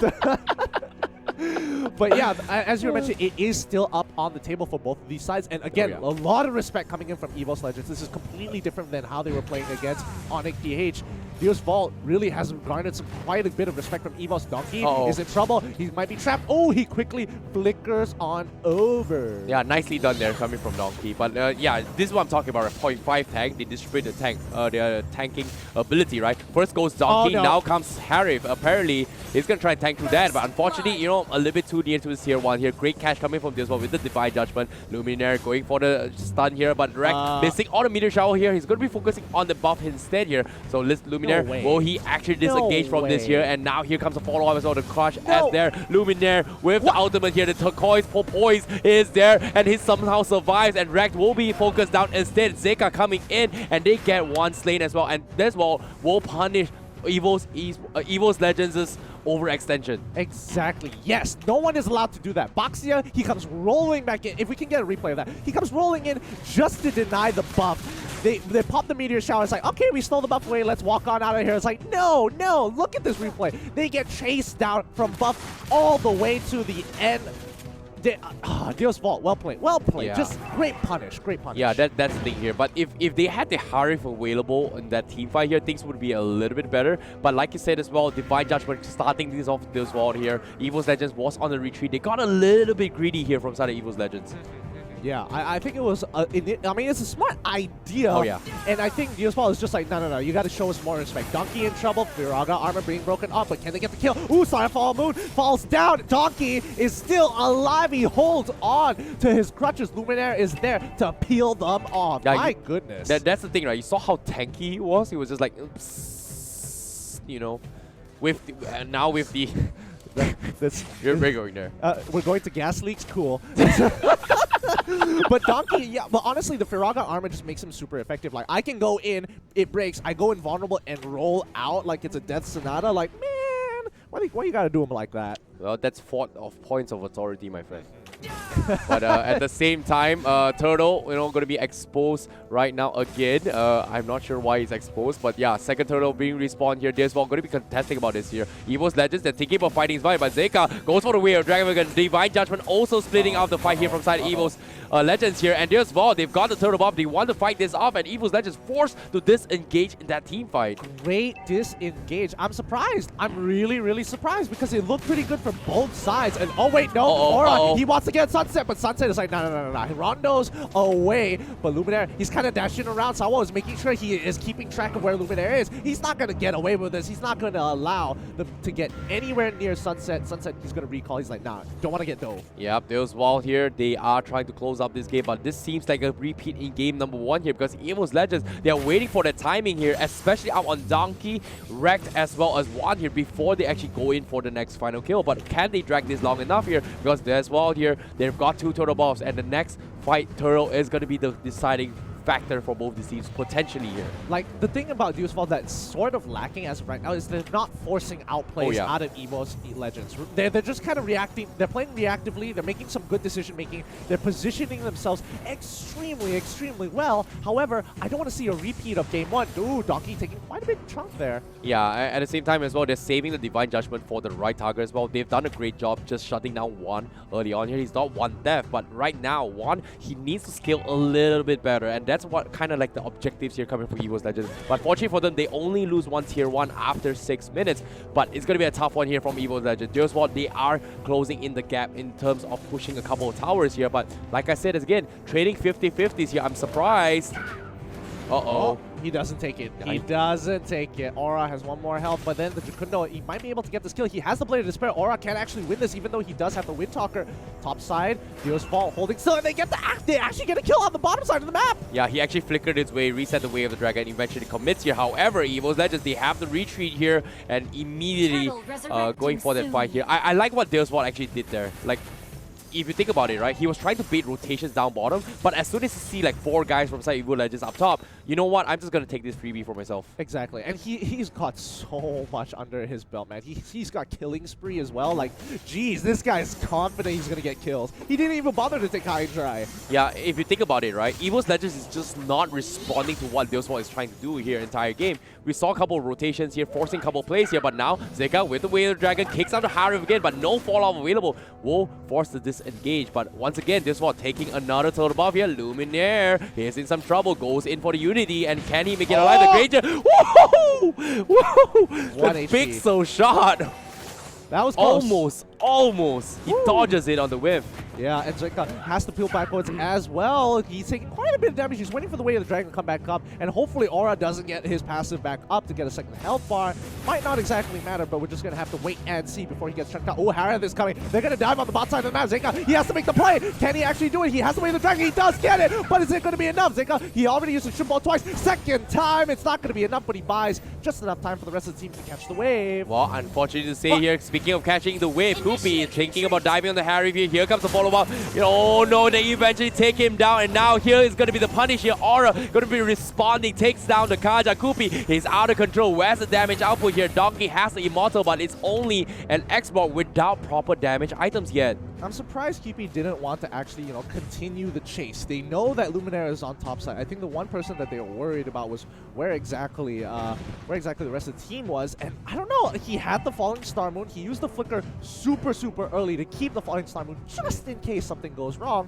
But yeah, as you mentioned, it is still up on the table for both of these sides. And again, a lot of respect coming in from Evos Legends. This is completely different than how they were playing against Onic PH. Dios Vault really has garnered quite a bit of respect from Evos. Donkey is in trouble. He might be trapped. Oh, he quickly flickers on over.
Yeah, nicely done there coming from Donkey. But yeah, this is what I'm talking about. A 0.5 tank. They distribute the tank, their tanking ability, right? First goes Donkey. Now comes Harif. Apparently, he's going to try and tank through that. But unfortunately, you know, a little bit too near to his tier 1 here. Great catch coming from Dios Vault with the Divine Judgment. Luminaire going for the stun here. But Rek missing all the meteor shower here. He's going to be focusing on the buff instead here. So Luminaire, will he actually disengage from this here? And now here comes a follow-up as well. The crush as there. Luminaire with the ultimate here. The turquoise poise is there. And he somehow survives. And Rekt will be focused down instead. Zeka coming in. And they get one slain as well. And this will punish Evos Legends' overextension.
Exactly. Yes. No one is allowed to do that. Boxia, he comes rolling back in. If we can get a replay of that. He comes rolling in just to deny the buff. They pop the meteor shower. It's like, okay, we stole the buff away. Let's walk on out of here. It's like, no. Look at this replay. They get chased down from buff all the way to the end. Dios Vault, well played. Yeah. Just great punish.
Yeah, that's the thing here. But if they had the Harif available in that team fight here, things would be a little bit better. But like you said as well, Divine Judgment starting things off Dios Vault here. Evos Legends was on the retreat. They got a little bit greedy here from side of Evos Legends.
Yeah, I think it was, I mean, it's a smart idea.
Oh, yeah.
And I think Dios Vault is just like, no, you got to show us more respect. Donkey in trouble, Firaga armor being broken up, but can they get the kill? Ooh, Starfall Moon falls down. Donkey is still alive. He holds on to his crutches. Luminaire is there to peel them off.
Yeah,
My goodness.
That's the thing, right? You saw how tanky he was? He was just like, you know, now with the... You're going there.
We're going to gas leaks, cool. But Donkey, yeah, but honestly, the Firaga armor just makes him super effective. Like, I can go in, it breaks, I go invulnerable and roll out like it's a Death Sonata. Like, man, why you gotta do him like that?
Well, that's 4 points of authority, my friend. But at the same time, Turtle, going to be exposed right now again. I'm not sure why he's exposed, but yeah, second Turtle being respawned here. Dios Vault going to be contesting about this here. Evos Legends, they're thinking about fighting his fight, but Zeka goes for the way of Dragon Dragon. Divine Judgment also splitting out the fight here from side Evos Legends here. And Dios Vault, they've got the Turtle buff. They want to fight this off, and Evos Legends forced to disengage in that team fight.
Great disengage. I'm surprised. I'm really surprised because it looked pretty good from both sides. And oh wait, no, Aura, he wants to get Sunset, but Sunset is like, no. He rondos away, but Luminaire, he's kind of dashing around. Sawa is making sure he is keeping track of where Luminaire is. He's not going to get away with this. He's not going to allow them to get anywhere near Sunset. Sunset, he's going to recall. He's like, nah, don't want to get dove.
Yep, Dios Vault here. They are trying to close up this game, but this seems like a repeat in game number 1 here because Evos Legends, they are waiting for the timing here, especially out on Donkey, Rekt as well as One here before they actually go in for the next final kill. But can they drag this long enough here? Because Dios Vault here, they've got 2 Turtle buffs, and the next fight, Turtle is going to be the deciding factor for both these teams potentially here.
Like, the thing about Dios Vault that's sort of lacking as of right now is they're not forcing outplays out of Evos Legends. They're just kind of reacting. They're playing reactively. They're making some good decision making. They're positioning themselves extremely well. However, I don't want to see a repeat of game 1. Ooh, Donkey taking quite a big chunk there.
Yeah, at the same time as well, they're saving the Divine Judgment for the right target as well. They've done a great job just shutting down One early on here. He's not one death, but right now, One, he needs to scale a little bit better, and that's what kind of like the objectives here coming from Evos Legends. But fortunately for them, they only lose one tier 1 after 6 minutes, but it's going to be a tough one here from Evos Legends. Dios Vault, they are closing in the gap in terms of pushing a couple of towers here, but like I said again, trading 50-50s here. I'm surprised.
Uh-oh. He doesn't take it. He doesn't take it. Aura has one more health, but then the Jukundo, he might be able to get this kill. He has the Blade of Despair. Aura can't actually win this, even though he does have the Wind Talker. Top side, Dio's Fall holding still, and they actually get a kill on the bottom side of the map.
Yeah, he actually flickered his way, reset the Way of the Dragon, eventually commits here. However, Evos Legends, they have the retreat here, and immediately going for that fight here. I like what Dio's Fall actually did there. Like, if you think about it, right, he was trying to bait rotations down bottom, but as soon as you see like 4 guys from side Evo Legends up top, you know what? I'm just going to take this freebie for myself.
Exactly. And he's got so much under his belt, man. He's got killing spree as well. Like, geez, this guy's confident he's going to get kills. He didn't even bother to take high and dry.
Yeah, if you think about it, right, Evo's Legends is just not responding to what Deoswall is trying to do here entire game. We saw a couple of rotations here, forcing a couple of plays here, but now Zeka with the Way of the Dragon kicks out the Harif again, but no fall-off available. Will force the disengage, but once again, Deoswall taking another total buff here. Luminaire is in some trouble, goes in for the Unity, and can he make it alive? The Granger, whoa! Whoa! The big so shot.
That was close.
Almost. He dodges it on the whiff.
Yeah, and Zeka has to peel backwards as well. He's taking quite a bit of damage. He's waiting for the Way of the Dragon to come back up, and hopefully Aura doesn't get his passive back up to get a second health bar. Might not exactly matter, but we're just going to have to wait and see before he gets chunked out. Oh, Harith is coming. They're going to dive on the bot side of the map. Zeka, he has to make the play. Can he actually do it? He has the Way of the Dragon. He does get it, but is it going to be enough? Zeka, he already used the Shrimp Ball twice. Second time, it's not going to be enough, but he buys just enough time for the rest of the team to catch the wave.
Well, unfortunately to say here, speaking of catching the wave, Koopy thinking about diving on the Harry here. Here comes the follow-up. Oh no, they eventually take him down, and now here is going to be the punish here. Aura going to be responding, takes down the Kaja. Koopy is out of control. Where's the damage output here? Donkey has the Immortal, but it's only an export without proper damage items yet.
I'm surprised Koopy didn't want to actually, continue the chase. They know that Luminaire is on top side. I think the one person that they were worried about was where exactly the rest of the team was. And I don't know, he had the Falling Star Moon. He used the Flicker super early to keep the Falling Star Moon just in case something goes wrong.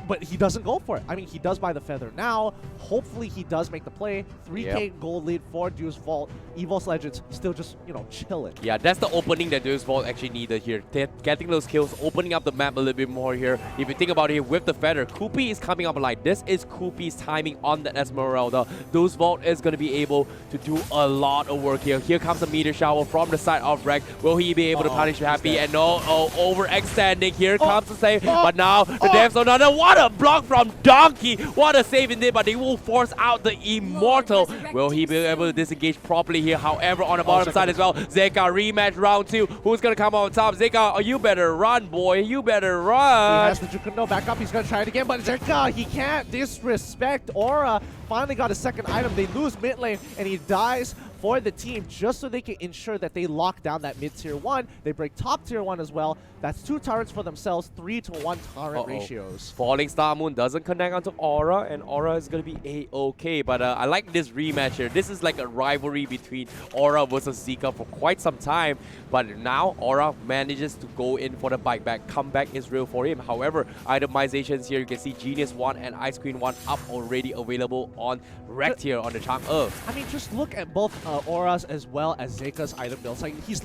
But he doesn't go for it. I mean, he does buy the Feather now. Hopefully, he does make the play. 3K gold lead for Deus Vault. Evos Legends still just, chilling.
Yeah, that's the opening that Deus Vault actually needed here. Getting those kills, opening up the map a little bit more here. If you think about it, with the Feather, Koopy is coming up like this is Koopy's timing on the Esmeralda. Deus Vault is going to be able to do a lot of work here. Here comes a meteor shower from the side of Rek. Will he be able to punish Happy? And no, overextending. Here comes the save. But now, the Dev Zone, what a block from Donkey. What a save indeed, but they will force out the Immortal. Will he be able to disengage properly here? However, on the bottom side as well, Zeka rematch round 2. Who's going to come on top? Zeka, you better run, boy. You better run.
He has the Jukundo back up. He's going to try it again, but Zeka, he can't disrespect Aura. Finally got a second item. They lose mid lane, and he dies for the team just so they can ensure that they lock down that mid-tier 1. They break top tier 1 as well. That's 2 turrets for themselves, 3-to-1 turret ratios.
Falling Star Moon doesn't connect onto Aura, and Aura is going to be a-okay. But I like this rematch here. This is like a rivalry between Aura versus Zeka for quite some time. But now Aura manages to go in for the bike back. Comeback is real for him. However, itemizations here, you can see Genius 1 and Ice Queen 1 up already available on Wrecked here on the Chang'e.
I mean, just look at both Aura's as well as Zeka's item builds. Like, he's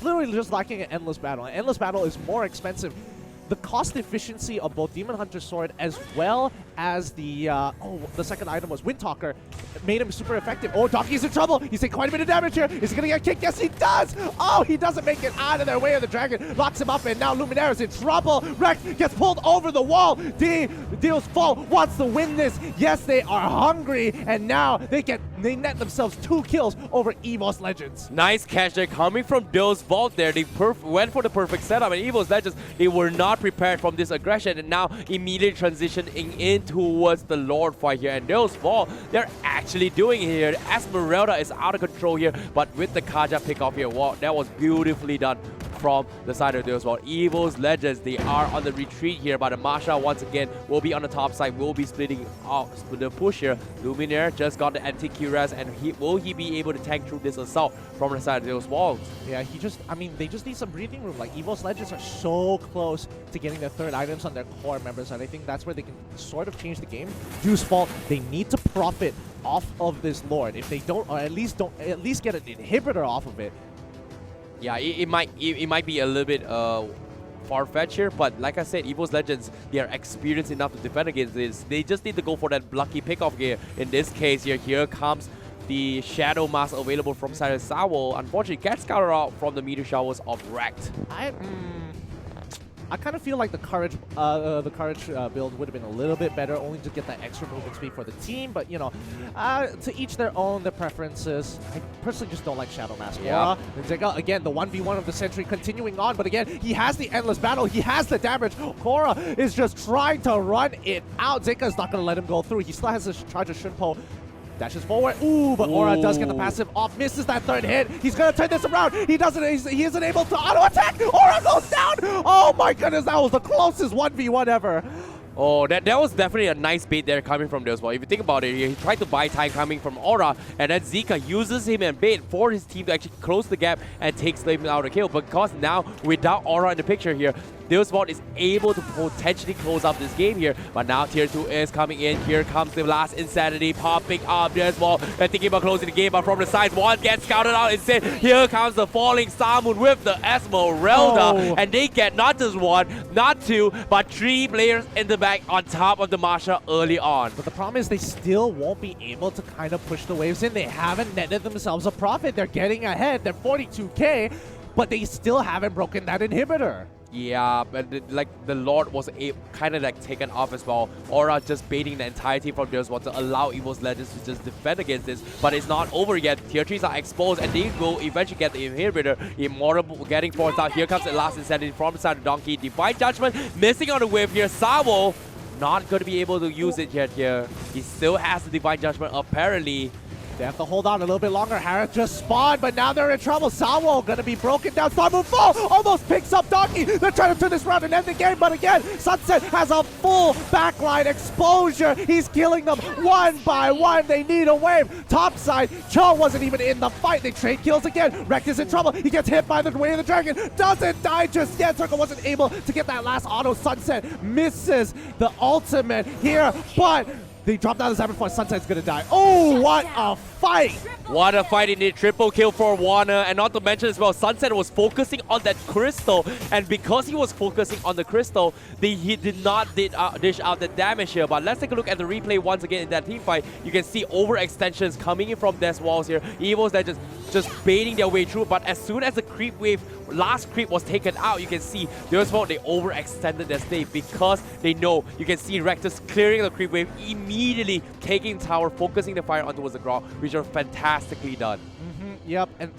literally just lacking an Endless Battle. And Endless Battle is more expensive. The cost efficiency of both Demon Hunter Sword as well as the second item was Wind Talker made him super effective. Oh, Donkey's in trouble. He's taking quite a bit of damage here. Is he going to get kicked? Yes, he does. Oh, he doesn't make it out of their Way of the Dragon. Locks him up, and now Luminaire is in trouble. Rex gets pulled over the wall. Deus Vault wants to win this. Yes, they are hungry, and now they net themselves 2 kills over Evos Legends.
Nice catch there coming from Deus Vault there. They went for the perfect setup, and Evos Legends, they were not prepared from this aggression, and now immediately transitioning in towards the Lord fight here. And Deus Vault, they're actually doing it here. Esmeralda is out of control here, but with the Kaja pick off here, wow, that was beautifully done from the side of Deus Vault. Evos Legends, they are on the retreat here, but Masha once again will be on the top side, will be splitting out the push here. Luminaire just got the anti-Q-Res, and will he be able to tank through this assault from the side of Deus Vault?
Yeah, they just need some breathing room. Like, Evos Legends are so close to getting their 3rd items on their core members, and I think that's where they can sort of change the game. Deus Vault, they need to profit off of this Lord. If they don't, or at least get an inhibitor off of it.
Yeah, it might be a little bit far-fetched here, but like I said, Evos Legends, they are experienced enough to defend against this. They just need to go for that lucky pickoff here. In this case here comes the Shadow Mask available from Cyrus Sawo. Unfortunately, gets scouted out from the meteor showers of Wrecked.
I kind of feel like the courage build would have been a little bit better, only to get that extra movement speed for the team. But you know, to each their own, their preferences. I personally just don't like Shadow Mask.
Yeah.
Zeka, again, the 1v1 of the century continuing on, but again, he has the endless battle. He has the damage. Korra is just trying to run it out. Zeka is not going to let him go through. He still has to charge a Shunpo. Dashes forward. Ooh, but Aura does get the passive off. Misses that third hit. He's going to turn this around. He doesn't. He isn't able to auto-attack. Aura goes down. Oh my goodness, that was the closest 1v1 ever.
Oh, that was definitely a nice bait there coming from this one. If you think about it, he tried to buy time coming from Aura, and then Zika uses him and bait for his team to actually close the gap and takes him out of kill. Because now, without Aura in the picture here, DeVu is able to potentially close up this game here. But now Tier 2 is coming in. Here comes the last Insanity popping up DeVu and thinking about closing the game. But from the side, one gets scouted out instead. Here comes the falling Samun with the Esmeralda. And they get not just one, not two, but three players in the back on top of the Masha early on.
But the problem is they still won't be able to kind of push the waves in. They haven't netted themselves a profit. They're getting ahead. They're 42k, but they still haven't broken that inhibitor.
Yeah, but like the Lord was kind of like taken off as well. Aura just baiting the entire team from DeVu to allow Evos Legends to just defend against this. But it's not over yet. Tier 3s are exposed and they will eventually get the inhibitor. Immortal getting forced out. Here comes the last Insanity from the side of Donkey. Divine Judgment missing on the wave here. Sawo not going to be able to use it yet here. He still has the Divine Judgment apparently.
They have to hold on a little bit longer. Harris just spawned, but now they're in trouble. Sawo gonna be broken down. Star move fall, almost picks up Donkey. They're trying to turn this around and end the game, but again, Sunset has a full backline exposure. He's killing them one by one. They need a wave. Top side, Cho wasn't even in the fight. They trade kills again. Wreck is in trouble. He gets hit by the Way of the Dragon. Doesn't die just yet. Circle wasn't able to get that last auto. Sunset misses the ultimate here, but they drop down the Cyber Force. Sunset's gonna die. Oh, what a fight!
What a fight indeed. Triple kill for Warner. And not to mention as well, Sunset was focusing on that crystal. And because he was focusing on the crystal, he did not dish out the damage here. But let's take a look at the replay once again in that team fight. You can see overextensions coming in from Death's walls here. Evos that just baiting their way through. But as soon as the creep wave, last creep was taken out, you can see they overextended their state because they know. You can see Rectus clearing the creep wave, immediately taking tower, focusing the fire onto the ground, which are fantastically done.
Yep, and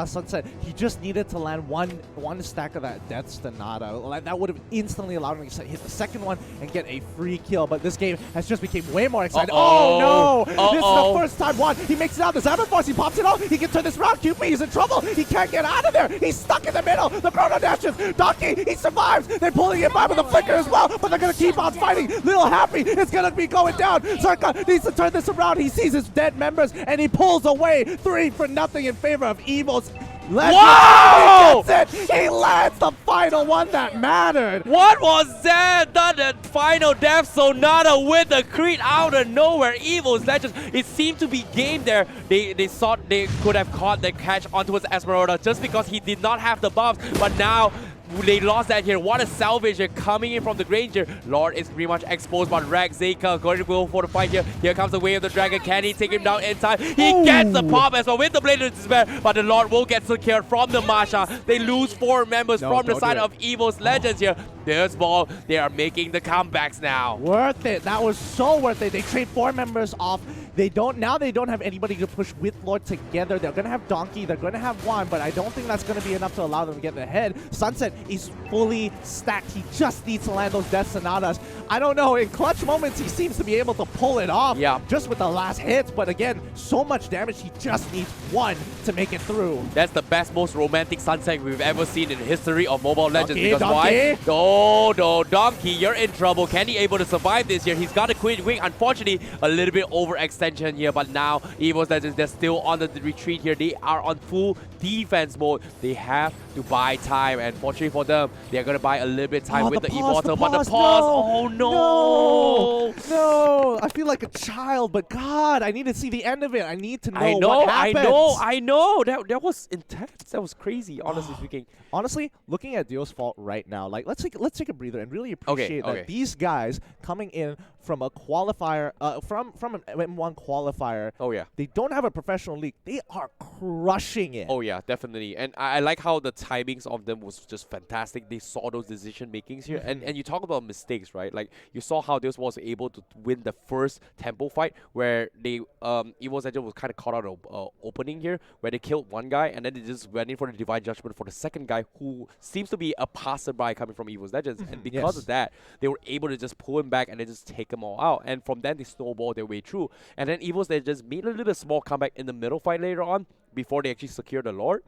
Sunset, he just needed to land one stack of that Death Sonata. Like, that would have instantly allowed him to hit the second one and get a free kill. But this game has just become way more exciting. Oh no! This is the first time one. He makes it out. The Cyber Force, he pops it off. He can turn this around. QP, he's in trouble. He can't get out of there. He's stuck in the middle. The Chrono dashes. Donkey, he survives. They're pulling him by with the flicker as well, but they're going to keep on fighting. Little Happy is going to be going down. Circa needs to turn this around. He sees his dead members, and he pulls away 3-0 in favor of Evos.
Whoa!
He gets it! He lands the final one that mattered!
What was that? Not the final Death Sonata with the creep out of nowhere. Evos Legends, it seemed to be game there. They thought they could have caught the catch onto his Esmeralda just because he did not have the buffs, but now they lost that here. What a salvage here coming in from the Granger. Lord is pretty much exposed, but Rex Zeka going to go for the fight here. Here comes the Way of the Dragon. Can he take him down in time? He gets the pop as well with the Blade of Despair, but the Lord will get secured from the Masha. They lose 4 members from the side of Evos Legends here. There's ball. They are making the comebacks now.
Worth it. That was so worth it. They trade 4 members off. They don't have anybody to push with Lord together. They're going to have Donkey. They're going to have one, but I don't think that's going to be enough to allow them to get ahead. Sunset is fully stacked. He just needs to land those Death Sonatas. I don't know. In clutch moments, he seems to be able to pull it off just with the last hits. But again, so much damage. He just needs one to make it through.
That's the best, most romantic Sunset we've ever seen in the history of Mobile Legends.
Donkey,
because
Donkey.
why? Oh, no. Donkey, you're in trouble. Can he able to survive this here? He's got a Queen Wing. Unfortunately, a little bit overextended extension here, but now Evos Legends, they're still on the retreat here. They are on full defense mode. They have to buy time, and fortunately for them, they're going to buy a little bit of time with the Immortal, but the pause, oh no!
No! I feel like a child, but God, I need to see the end of it. I need to know what happens.
I know. That was intense. That was crazy, honestly speaking.
Honestly, looking at Dio's fault right now, like let's take a breather and really appreciate that these guys coming in from a qualifier, from an M1 qualifier.
Oh yeah.
They don't have a professional league. They are crushing it.
Oh yeah, definitely. And I like how the timings of them was just fantastic. They saw those decision makings here, and you talk about mistakes, right? Like you saw how Dios was able to win the first tempo fight where they Evos Legend was kind of caught out of opening here, where they killed one guy and then they just went in for the Divine Judgment for the second guy, who seems to be a passerby coming from Evos Legends. And because of that, they were able to just pull him back and then just take them all out. And from then they snowballed their way through. And then Evos Legends made a little bit small comeback in the middle fight later on, before they actually secured the Lord,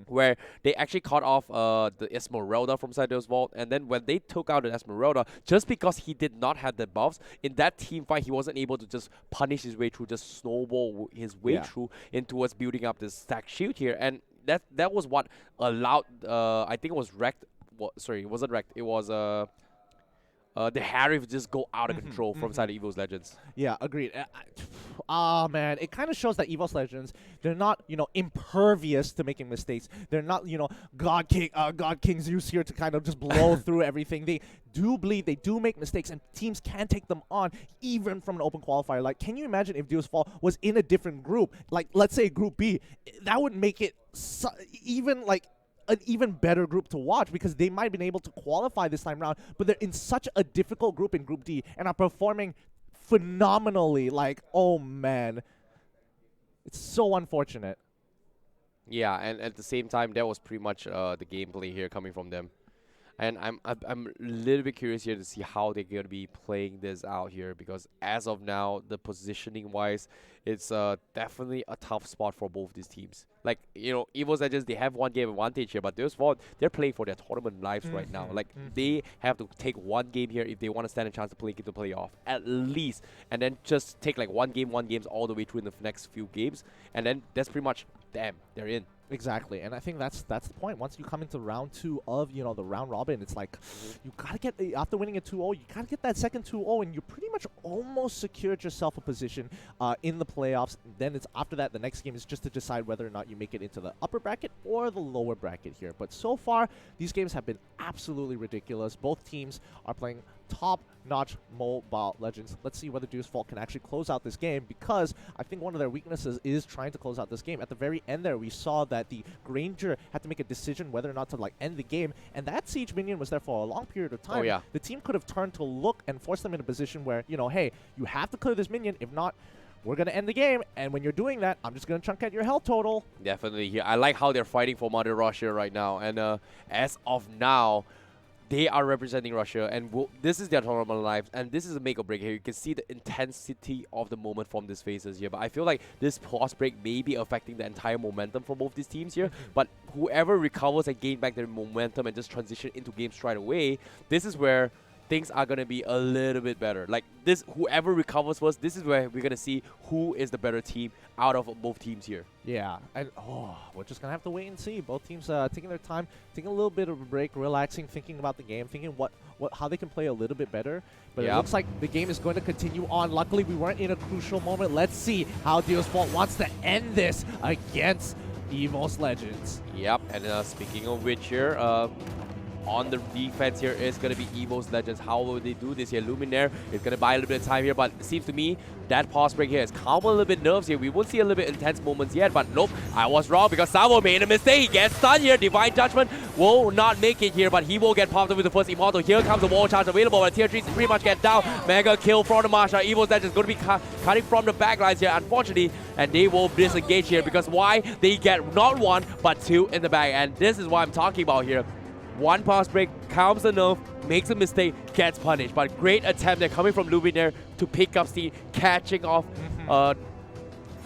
where they actually caught off the Esmeralda from Sando's vault. And then when they took out the Esmeralda, just because he did not have the buffs, in that team fight, he wasn't able to just punish his way through, just snowball his way through into us building up this stack shield here. And that was what allowed, I think it was wrecked. Sorry, it wasn't wrecked. It was the Harry just go out of control from side of Evos Legends.
Yeah, agreed. Man, it kind of shows that Evos Legends, they're not, impervious to making mistakes. They're not, God King Zeus here to kind of just blow through everything. They do bleed, they do make mistakes, and teams can take them on even from an open qualifier. Like, can you imagine if Dio's Fall was in a different group, like let's say Group B? That would make it even like an even better group to watch, because they might have been able to qualify this time around, but they're in such a difficult group in Group D and are performing phenomenally. Like, oh man, it's so unfortunate.
Yeah, and at the same time, that was pretty much the gameplay here coming from them. And I'm a little bit curious here to see how they're going to be playing this out here, because as of now, the positioning-wise, it's definitely a tough spot for both these teams. Like, Evos Legends, they have one game advantage here, but they're playing for their tournament lives right now. Like, they have to take one game here if they want to stand a chance to play into playoff, at least. And then just take like one games all the way through in the next few games. And then that's pretty much, damn, they're in.
Exactly, and I think that's the point. Once you come into round 2 of the round robin, it's like you gotta get, after winning a 2-0, you gotta get that second 2-0, and you pretty much almost secured yourself a position in the playoffs. Then it's after that, the next game is just to decide whether or not you make it into the upper bracket or the lower bracket here. But so far, these games have been absolutely ridiculous. Both teams are playing top-notch Mobile Legends. Let's see whether Deuce Fault can actually close out this game, because I think one of their weaknesses is trying to close out this game. At the very end there, we saw that the Granger had to make a decision whether or not to end the game, and that Siege Minion was there for a long period of time.
Oh, yeah.
The team could have turned to look and forced them in a position where, hey, you have to clear this minion. If not, we're going to end the game, and when you're doing that, I'm just going to chunk at your health total.
Definitely here. I like how they're fighting for Mother Russia right now, and as of now, they are representing Russia, and this is their tournament life, and this is a make or break here. You can see the intensity of the moment from these phases here, but I feel like this pause break may be affecting the entire momentum for both these teams here, but whoever recovers and gain back their momentum and just transition into games right away, this is where things are going to be a little bit better. Like this, whoever recovers first, this is where we're going to see who is the better team out of both teams here.
Yeah, and we're just going to have to wait and see. Both teams taking their time, taking a little bit of a break, relaxing, thinking about the game, thinking how they can play a little bit better. But it looks like the game is going to continue on. Luckily, we weren't in a crucial moment. Let's see how Dio's Fault wants to end this against Evos Legends.
Yep, and speaking of which here, on the defense here is going to be Evos Legends. How will they do this here? Luminaire is going to buy a little bit of time here, but it seems to me that pause break here is calm a little bit nerves here. We won't see a little bit intense moments yet, but nope, I was wrong because Savo made a mistake. He gets stunned here. Divine Judgment will not make it here, but he will get popped up with the first Immortal. Here comes the wall charge available, but tier 3 pretty much get down. Mega kill from the Marsha. Evos Legends going to be cutting from the backlines here, unfortunately, and they will disengage here because why? They get not one, but two in the back, and this is what I'm talking about here. One pass break, calms the nerve, makes a mistake, gets punished. But great attempt there coming from Luminaire to pick up speed, catching off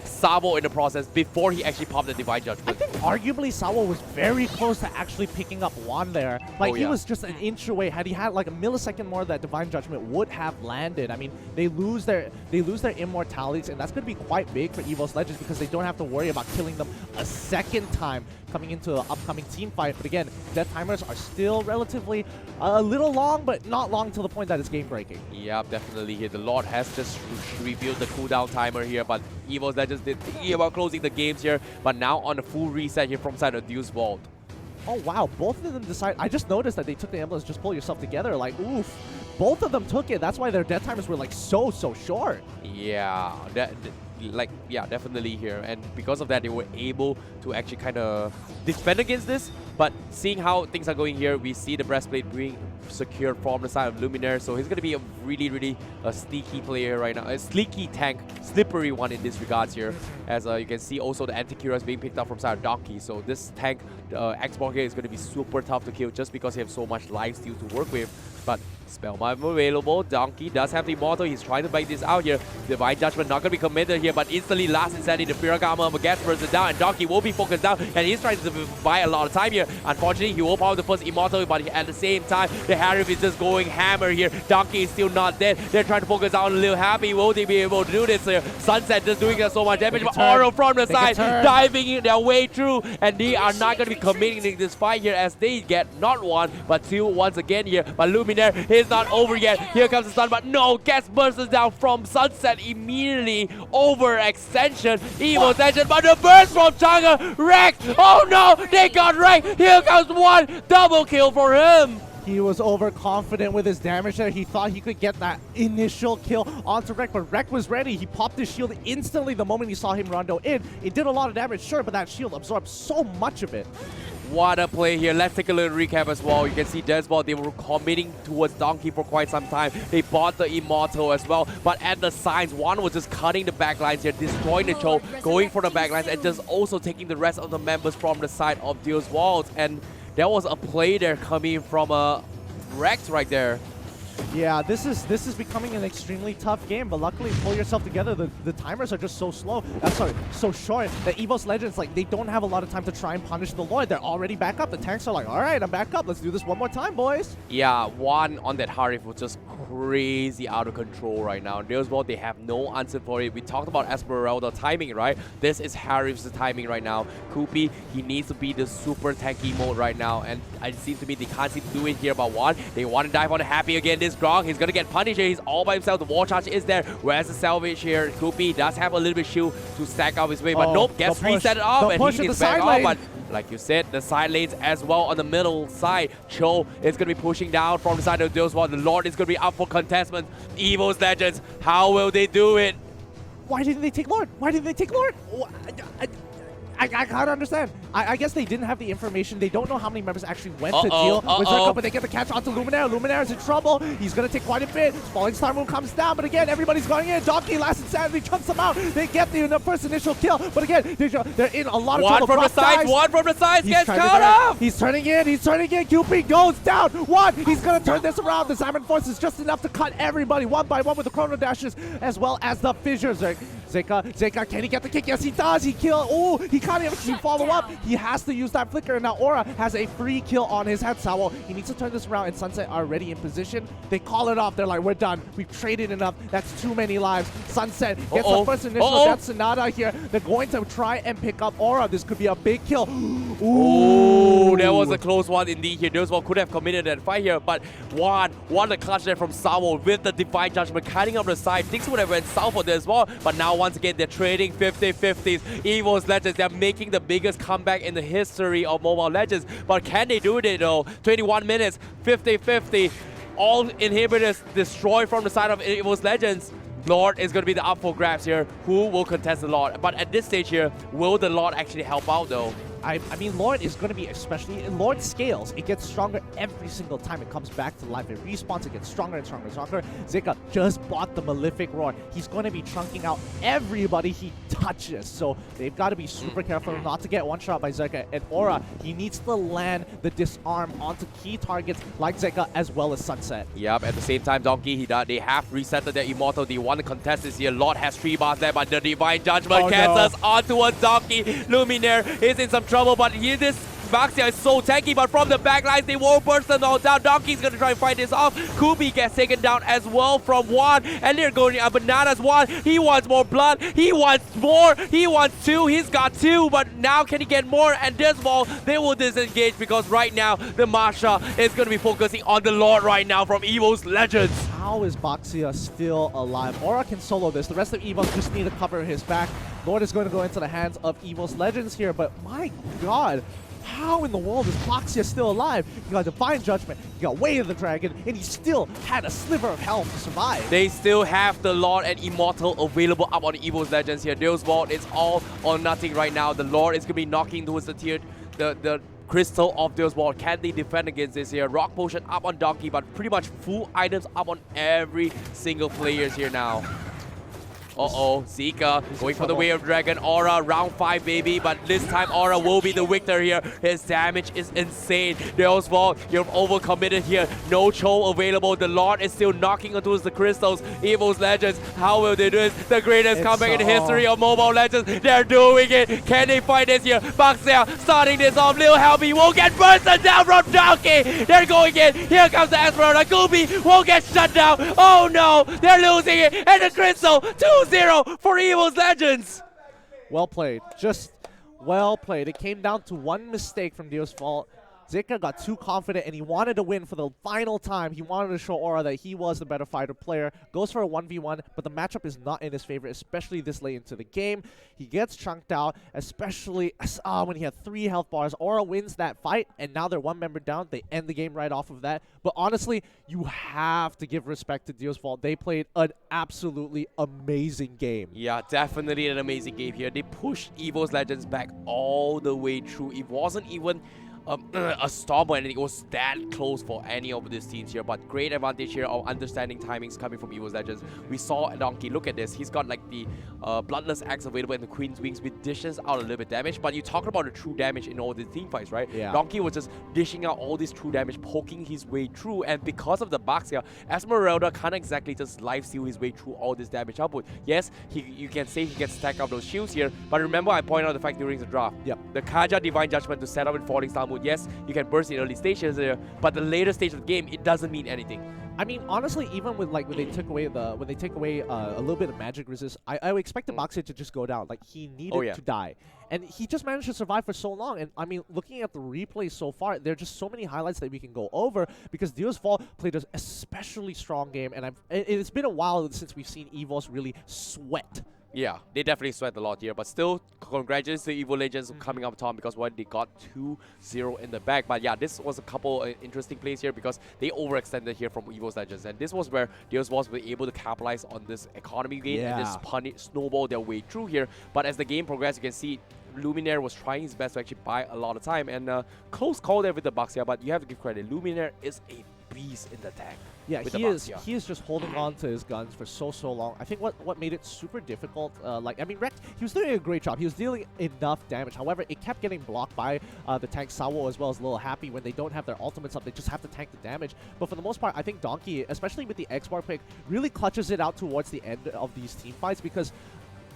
Savo in the process before he actually popped the Divine Judgment.
I think arguably Sawo was very close to actually picking up Juan there. Like, he was just an inch away. Had he had like a millisecond more, that Divine Judgment would have landed. I mean, they lose their immortalities, and that's going to be quite big for Evos Legends because they don't have to worry about killing them a second time coming into an upcoming team fight. But again, death timers are still relatively a little long, but not long to the point that it's game breaking.
Yeah, definitely here. The Lord has just revealed the cooldown timer here, but Evos Legends did think about closing the games here, but now on a full reset here from side of Deuce Vault.
Oh wow, both of them decide. I just noticed that they took the emblems, just pull yourself together, like oof. Both of them took it. That's why their death timers were like so short.
Yeah, definitely here. And because of that, they were able to actually kind of defend against this. But seeing how things are going here, we see the breastplate being secured from the side of Luminaire. So he's going to be a really sneaky player right now. A sneaky tank, slippery one in this regards here. As you can see also the anti-Kira is being picked up from side of Donkey. So this tank, Xbox here, is going to be super tough to kill just because he has so much lifesteal to work with. But Spellbind available. Donkey does have the Immortal. He's trying to bite this out here. Divine Judgment not going to be committed here, but instantly last insanity, the Firagama gets versus down, and Donkey will be focused down, and he's trying to buy a lot of time here. Unfortunately, he will power the first Immortal, but at the same time, the Harif is just going hammer here. Donkey is still not dead. They're trying to focus out on Lil Happy. Will they be able to do this here? Sunset just doing so much damage, but Oro from the side, diving their way through, and they are not going to be committing in this fight here as they get not one, but two once again here. But Luminaire is not over yet. Here comes the stun, but no, gets bursts down from Sunset immediately. Overextension, Evos Legend, but the burst from Changa, wrecked. Oh no, they got wrecked. Here comes one, double kill for him.
He was overconfident with his damage there. He thought he could get that initial kill onto Rek, but Rek was ready. He popped his shield instantly the moment he saw him rondo in. It did a lot of damage, sure, but that shield absorbed so much of it.
What a play here. Let's take a little recap as well. You can see Desbot, they were committing towards Donkey for quite some time. They bought the Immortal as well, but at the signs, one was just cutting the backlines here, destroying the choke, going for the backlines, and just also taking the rest of the members from the side of Deus Walls. And there was a play there coming from Rex right there.
Yeah, this is becoming an extremely tough game, but luckily pull yourself together. The timers are just so slow. So short that Evos Legends, like, they don't have a lot of time to try and punish the Lord. They're already back up. The tanks are like, all right, I'm back up. Let's do this one more time, boys.
Yeah, one on that Harif was just crazy out of control right now. Deus Vault, they have no answer for it. We talked about Esmeralda timing, right? This is Harif's timing right now. Kupi, he needs to be the super tanky mode right now, and it seems to me they can't seem to do it here. But one, they want to dive on the Happy again. This Grog, he's gonna get punished here. He's all by himself. The wall charge is there. Whereas the salvage here, Kupi does have a little bit shield to stack up his way, but nope, gets reset it off, and he is back off. But like you said, the side lanes as well on the middle side. Cho is going to be pushing down from the side of Deus Vault. The Lord is going to be up for contestment. Evos Legends, how will they do it?
Why didn't they take Lord? Why didn't they take Lord? I can't understand. I guess they didn't have the information. They don't know how many members actually went to deal with Zerka, but they get the catch onto Luminaire. Luminaire is in trouble. He's going to take quite a bit. Falling Star Moon comes down, but again, everybody's going in. Donkey, last insanity, chunks them out. They get the first initial kill, but again, they're in a lot of trouble.
One from the sides gets caught up.
He's turning in. QP goes down. He's going to turn this around. The Simon Force is just enough to cut everybody one by one with the Chrono Dashes, as well as the fissures. Zeka, can he get the kick? Yes, he does. He killed. Oh, he can't even follow up. He has to use that flicker. Now Aura has a free kill on his head. Sawo, he needs to turn this around, and Sunset are already in position. They call it off. They're like, we're done. We've traded enough. That's too many lives. Sunset gets the first initial death. Sonata here. They're going to try and pick up Aura. This could be a big kill.
Ooh, that was a close one indeed here. Deus Vault could have committed that fight here, but one the clutch there from Sawo with the Divine Judgment cutting up the side. Things would have went south for Deus Vault, but now once again, they're trading 50-50s. Evos Legends, they're making the biggest comeback in the history of Mobile Legends. But can they do it though? 21 minutes, 50-50. All inhibitors destroyed from the side of Evos Legends. Lord is going to be the up for grabs here. Who will contest the Lord? But at this stage here, will the Lord actually help out though?
I mean, Lord is going to be, especially in Lord scales, it gets stronger every single time it comes back to life. It respawns, it gets stronger and stronger and stronger. Zeka just bought the Malefic Roar. He's going to be chunking out everybody he touches. So they've got to be super careful not to get one shot by Zeka. And Aura, he needs to land the disarm onto key targets like Zeka as well as Sunset.
Yep, at the same time, Donkey, they have resetted their Immortal. They want to contest this here. Lord has 3 bars there, but the Divine Judgment cancels onto a Donkey. Luminaire is in some trouble, but here this Baxia is so tanky, but from the backlines, they won't burst them all down. Donkey's gonna try and fight this off. Kubi gets taken down as well from Juan, and they're going bananas. Juan, he wants more blood, he wants more, he wants 2, he's got 2, but now can he get more? And this ball, they will disengage because right now, the Masha is gonna be focusing on the Lord right now from Evos Legends.
How is Baxia still alive? Aura can solo this. The rest of Evos just need to cover his back. Lord is going to go into the hands of Evos Legends here, but my god, how in the world is Baxia still alive? He got Divine Judgment, he got Way of the Dragon, and he still had a sliver of health to survive.
They still have the Lord and Immortal available up on Evos Legends here. Deus Vault is all or nothing right now. The Lord is going to be knocking towards the tier, the Crystal of Deus Vault. Can they defend against this here? Rock Potion up on Donkey, but pretty much full items up on every single players here now. Uh-oh, Zika going for the Way of Dragon. Aura, round 5, baby. But this time, Aura will be the victor here. His damage is insane. Deus Vault, you're overcommitted here. No Cho available. The Lord is still knocking onto the crystals. Evos Legends, how will they do it? The greatest comeback in the history of Mobile Legends. They're doing it. Can they fight this here? Baxia starting this off. Lil Helby will get bursted down from Donkey. They're going in. Here comes the Esmeralda. Kubi will get shut down. Oh no, they're losing it. And the crystal, 2-0 for Evos Legends.
Well played. Just well played. It came down to one mistake from Deus Vault. Zika got too confident and he wanted to win for the final time. He wanted to show Aura that he was the better fighter player. Goes for a 1v1, but the matchup is not in his favor, especially this late into the game. He gets chunked out, especially when he had 3 health bars. Aura wins that fight, and now they're 1 member down. They end the game right off of that. But honestly, you have to give respect to Deus Vault. They played an absolutely amazing game.
Yeah, definitely an amazing game here. They pushed Evos Legends back all the way through. It wasn't even a storm or anything. It was that close for any of these teams here, but great advantage here of understanding timings coming from Evos Legends. We saw Donkey, look at this, he's got like the Bloodless Axe available in the Queen's Wings, which dishes out a little bit damage, but you talk about the true damage in all these team fights, right?
Yeah.
Donkey was just dishing out all this true damage, poking his way through, and because of the bugs here, Esmeralda can't exactly just lifesteal his way through all this damage output. Yes, you can say he can stack up those shields here, but remember I pointed out the fact during the draft.
Yep.
The Kaja Divine Judgment to set up in Falling Star mode, yes, you can burst in early stages there, but the later stage of the game, it doesn't mean anything.
I mean, honestly, even with like when they take away a little bit of magic resist, I would expect the Baxia to just go down. Like he needed to die, and he just managed to survive for so long. And I mean, looking at the replays so far, there are just so many highlights that we can go over because Deus Vault played an especially strong game, and it's been a while since we've seen Evos really sweat.
Yeah, they definitely sweat a lot here, but still, congratulations to Evos Legends coming up top because they got 2-0 in the back. But yeah, this was a couple interesting plays here because they overextended here from Evos Legends, and this was where Deus was able to capitalize on this economy game and just snowball their way through here. But as the game progressed, you can see Luminaire was trying his best to actually buy a lot of time, and close call there with the Bucks here, but you have to give credit. Luminaire is a beast in the tank.
Yeah, he is just holding on to his guns for so long. I think what made it super difficult, like, I mean, Rex, he was doing a great job. He was dealing enough damage. However, it kept getting blocked by the tank Sawo as well as Little Happy. When they don't have their ultimates up, they just have to tank the damage. But for the most part, I think Donkey, especially with the X-Bar pick, really clutches it out towards the end of these team fights because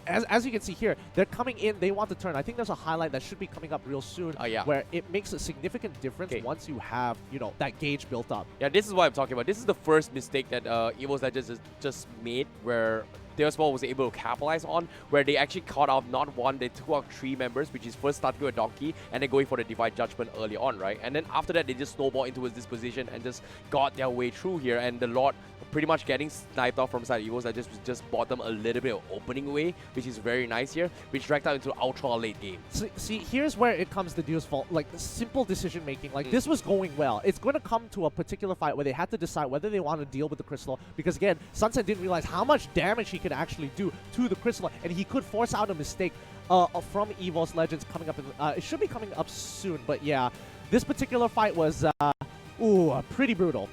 as you can see here, they're coming in, they want to turn. I think there's a highlight that should be coming up real soon where it makes a significant difference once you have, you know, that gauge built up.
Yeah, this is what I'm talking about. This is the first mistake that Evos Legends just made where Deus Vault was able to capitalize on, where they actually caught off not one, they took out 3 members, which is first starting with Donkey and then going for the Divine Judgment early on, right? And then after that, they just snowballed into this position and just got their way through here, and the Lord pretty much getting sniped off from side Evos that just bought them a little bit of opening way, which is very nice here, which dragged out into ultra late game.
See, here's where it comes to Deus Vault, like simple decision making. Like this was going well. It's going to come to a particular fight where they had to decide whether they want to deal with the Crystal, because again, Sunset didn't realize how much damage he could actually do to the Crystal, and he could force out a mistake from Evos Legends coming up. It should be coming up soon, but yeah, this particular fight was pretty brutal.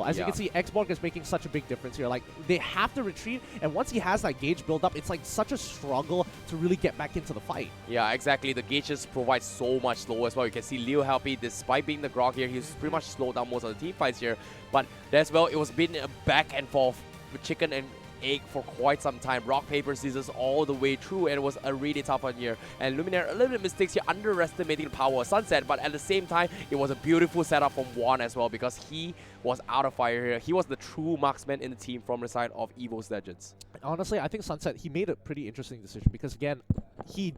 As you can see, Xborg is making such a big difference here. Like, they have to retreat, and once he has that gauge build up, it's like such a struggle to really get back into the fight.
Yeah, exactly. The gauges provide so much slow as well. You can see Leo Helpy, despite being the Grog here, he's pretty much slowed down most of the team fights here. But as well, it was been a back and forth with Chicken and egg for quite some time. Rock, paper, scissors all the way through, and it was a really tough one here. And Luminaire, a little bit of mistakes here, underestimating the power of Sunset, but at the same time, it was a beautiful setup from Juan as well, because he was out of fire here. He was the true marksman in the team from the side of Evos Legends.
Honestly, I think Sunset, he made a pretty interesting decision because, again, he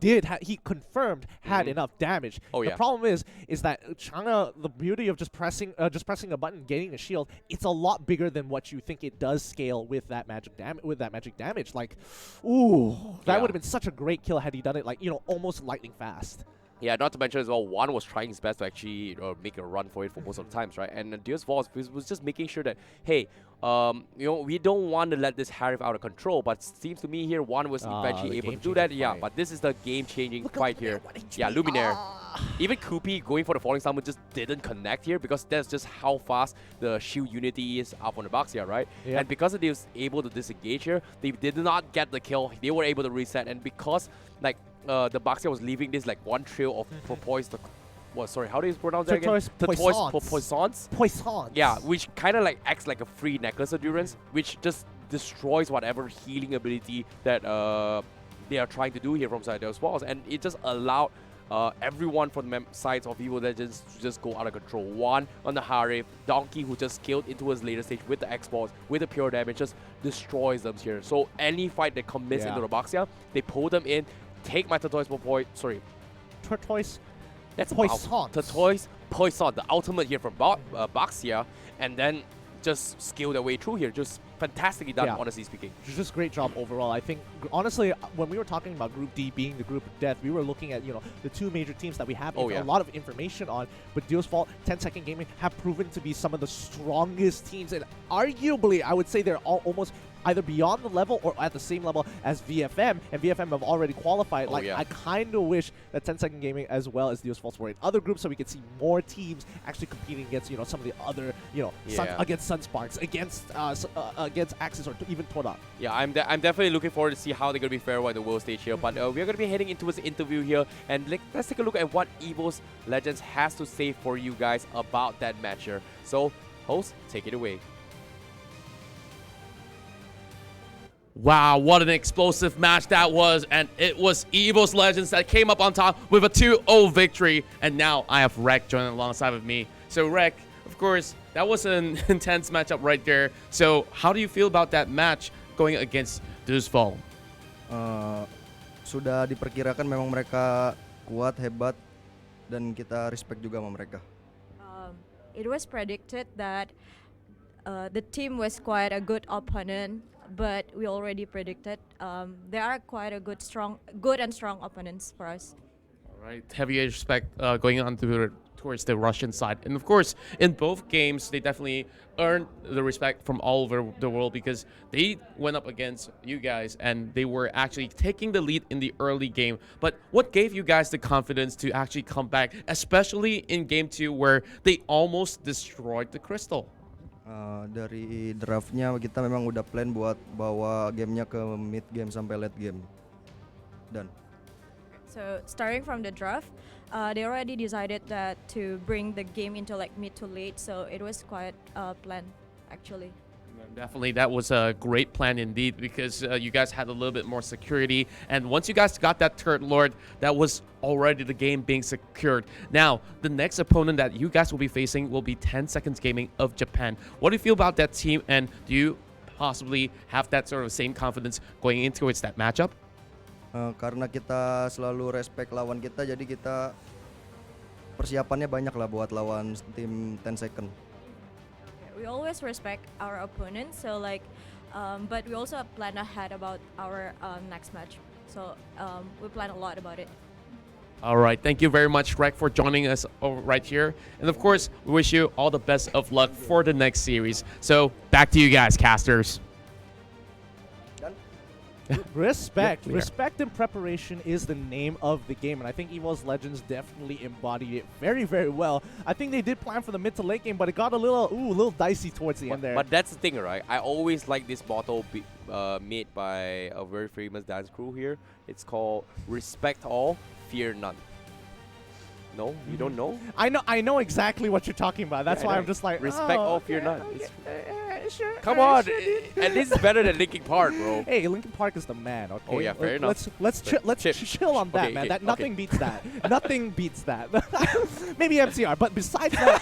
confirmed had enough damage.
Oh, yeah.
The problem is that Chang'e, the beauty of just pressing a button, getting a shield, it's a lot bigger than what you think it does scale with that magic damage. Like, ooh, that would have been such a great kill had he done it, like, you know, almost lightning fast.
Yeah, not to mention as well, Juan was trying his best to actually make a run for it for most of the times, right? And Deus Vos was just making sure that, hey, you know, we don't want to let this Harif out of control, but it seems to me here Juan was eventually able to do that. Yeah, but this is the game-changing fight here. Yeah, Luminaire. Even Koopy going for the Falling Summon just didn't connect here because that's just how fast the shield unity is up on the box here, right?
Yeah.
And because they was able to disengage here, they did not get the kill. They were able to reset, and because like the Baxia was leaving this like one trail of porpoise. Sorry, how do you pronounce that again?
Poissons.
Yeah, which kind of like acts like a free necklace endurance, which just destroys whatever healing ability that they are trying to do here from side those walls, and it just allowed everyone from the sides of Evil Legends to just go out of control. One on the Harif, Donkey, who just killed into his later stage with the X-Balls, with the pure damage, just destroys them here. So any fight that commits into the Baxia, they pull them in, take my Tortoise
Tortoise.
That's
Poisson.
Tortoise Poisson, the ultimate here from Baxia, and then just scale their way through here. Just fantastically done, honestly speaking.
Just great job overall. I think, honestly, when we were talking about Group D being the group of death, we were looking at, you know, the two major teams that we have a lot of information on. But Deus Vault, 10 Second Gaming have proven to be some of the strongest teams, and arguably, I would say they're all almost either beyond the level or at the same level as VFM, and VFM have already qualified. I kind of wish that 10 Second Gaming as well as Deus Vault were in other groups so we could see more teams actually competing against, you know, some of the other, you know, against Sunsparks, against Axis, or even Toda.
Yeah, I'm definitely looking forward to see how they're going to be fared by the world stage here. But we're going to be heading into this interview here, and let's take a look at what Evos Legends has to say for you guys about that match here. So, host, take it away.
Wow, what an explosive match that was, and it was Evos Legends that came up on top with a 2-0 victory, and now I have Rek joining alongside with me. So Rek, of course, that was an intense matchup right there. So how do you feel about that match going against Deus Vault?
Sudah diperkirakan memang mereka kuat, hebat, dan kita respect juga sama mereka.
It was predicted that the team was quite a good opponent, but we already predicted there are quite a good and strong opponents for us.
All right, heavy respect going on towards the Russian side, and of course, in both games, they definitely earned the respect from all over the world because they went up against you guys, and they were actually taking the lead in the early game. But what gave you guys the confidence to actually come back, especially in Game 2 where they almost destroyed the Crystal?
Dari draftnya kita memang udah plan buat bawa gamenya ke mid game sampai late game. Done.
So starting from the draft, they already decided that to bring the game into like mid to late. So it was quite a plan, actually.
Definitely, that was a great plan indeed because you guys had a little bit more security. And once you guys got that Turret Lord, that was already the game being secured. Now, the next opponent that you guys will be facing will be 10 Seconds Gaming of Japan. What do you feel about that team, and do you possibly have that sort of same confidence going into that matchup?
Karena kita selalu respect lawan kita, jadi kita persiapannya banyak lah buat lawan tim 10 Second.
We always respect our opponents, so like, but we also plan ahead about our next match. So we plan a lot about it.
All right, thank you very much, Rek, for joining us right here. And of course, we wish you all the best of luck for the next series. So back to you guys, casters.
Respect. Respect and preparation is the name of the game, and I think Evos Legends definitely embodied it very, very well. I think they did plan for the mid to late game, but it got a little dicey towards the end there.
But that's the thing, right? I always like this motto made by a very famous dance crew here. It's called "Respect all, fear none."
No, you don't know?
I know exactly what you're talking about. That's
Yeah, I
why
know.
I'm just like,
respect
oh,
all fear
okay,
none.
okay,
It's-
sure.
Come on, at least it's better than Linkin Park, bro.
Hey, Linkin Park is the man. Okay.
Oh, yeah, fair enough.
Let's chill on that,
Okay,
man.
okay,
That
okay.
nothing beats that. Nothing beats that. Maybe MCR, but besides that,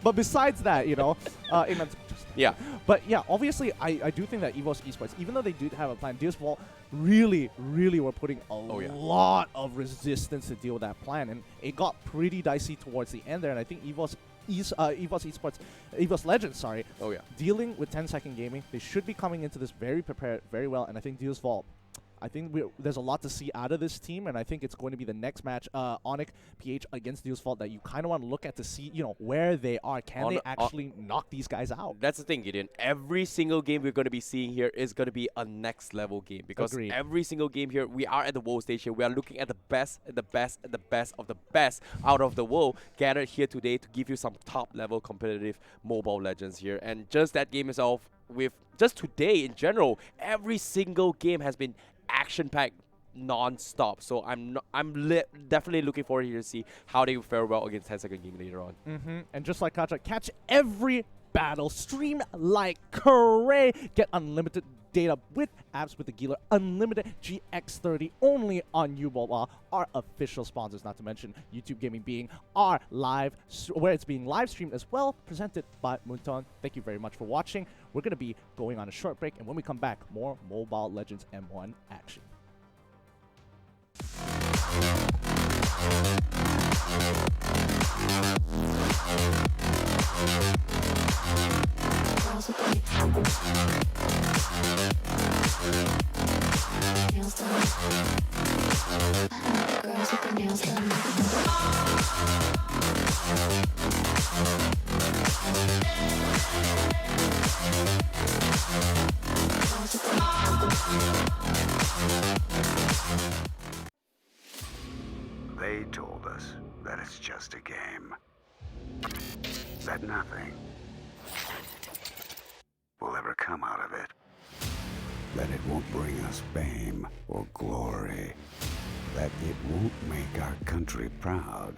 but besides that, you know, Amen.
Yeah.
But yeah, obviously, I do think that Evos Esports, even though they did have a plan, DeVu really were putting a lot of resistance to deal with that plan, and it got pretty dicey towards the end there. And I think Evos Esports, Evos Legends, sorry.
Oh yeah.
Dealing with 10-second gaming, they should be coming into this very prepared, very well. And I think DeVu, I think there's a lot to see out of this team, and I think it's going to be the next match, Onic PH against DeVu, that you kind of want to look at to see, you know, where they are. Can they actually knock these guys out?
That's the thing, Gideon. Every single game we're going to be seeing here is going to be a next level game, because
Agreed.
every single game here, we are at the world stage here. We are looking at the best, the best, the best of the best out of the world gathered here today to give you some top level competitive Mobile Legends here. And just that game itself, with just today in general, every single game has been action-packed non-stop. So I'm definitely looking forward here to see how they fare well against 10-second game later on.
And just like Kacha, catch every battle, stream like cray, get unlimited data with apps with the Geeler, unlimited GX30 only on U-Mobile, our official sponsors, not to mention YouTube Gaming being our live, where it's being live streamed as well, presented by Moonton. Thank you very much for watching. We're going to be going on a short break, and when we come back, more Mobile Legends M1 action.
They told us that it's just a game. That nothing will ever come out of it. That it won't bring us fame or glory. That it won't make our country proud.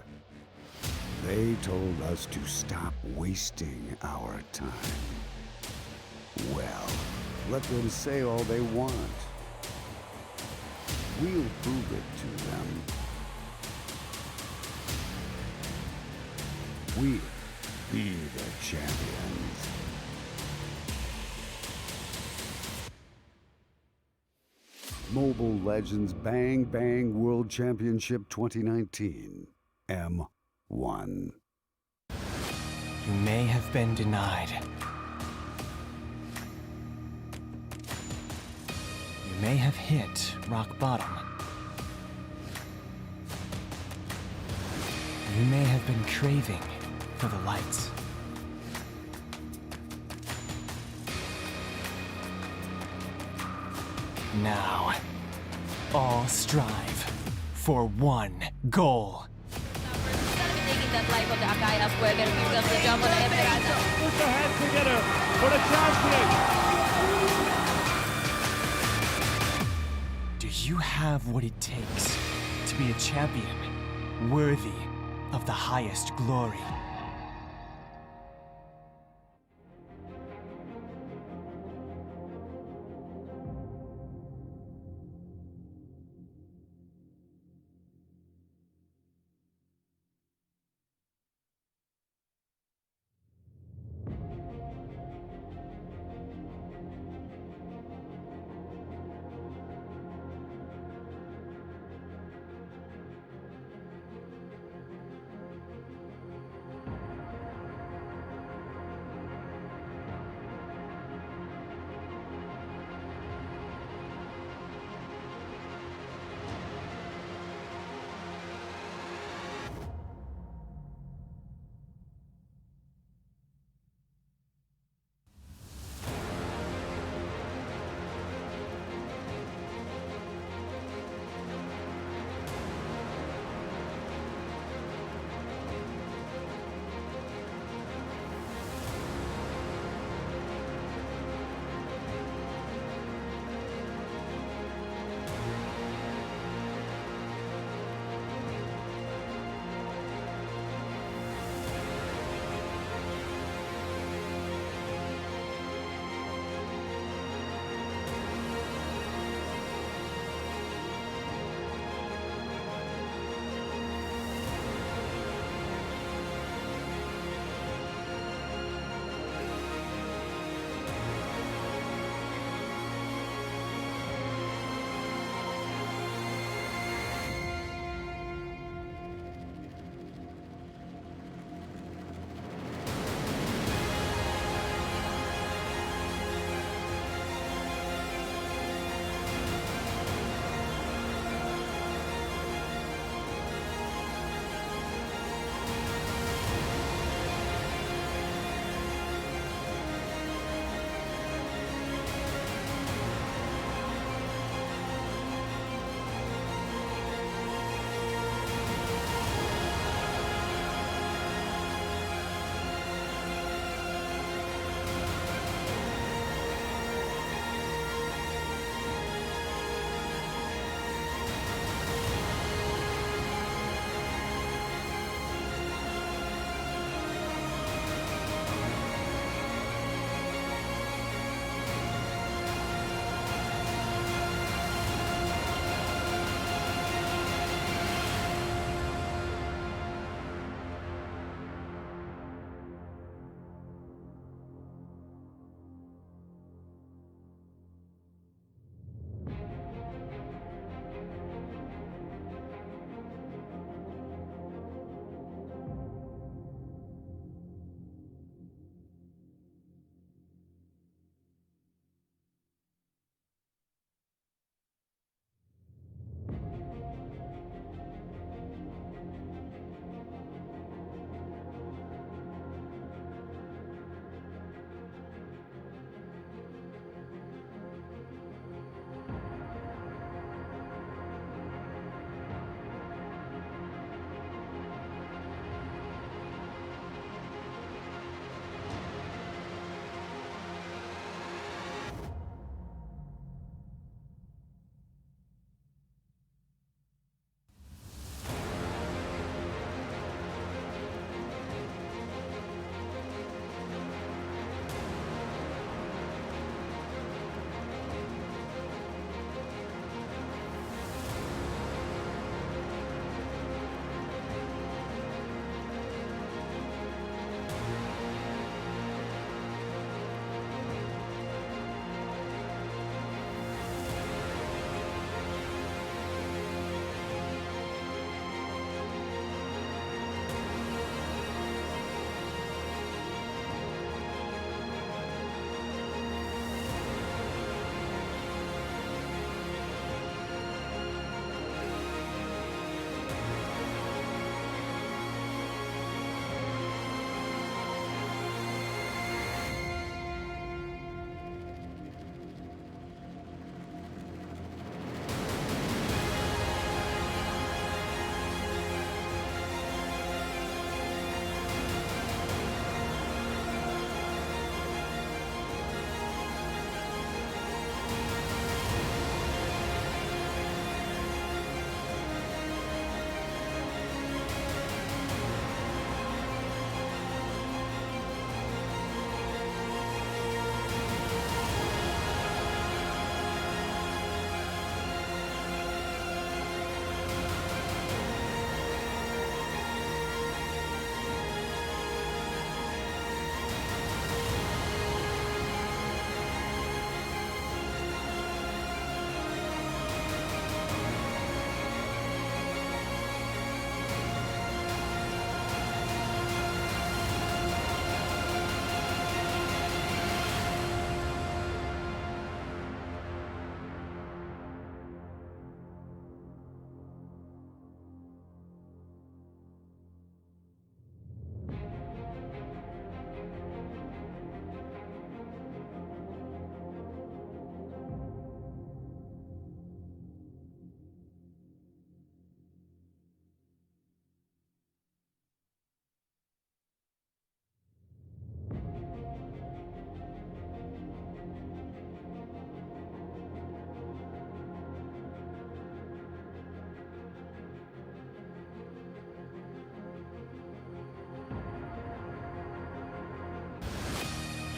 They told us to stop wasting our time. Well, let them say all they want. We'll prove it to them. We'll be the champions. Mobile Legends Bang Bang World Championship 2019. M1.
You may have been denied. You may have hit rock bottom. You may have been craving for the lights. Now, all strive for one goal.
Taking that life of the Akai as well. There picks up the jump on the Emerald.
Put your hands together for the champion.
Do you have what it takes to be a champion worthy of the highest glory?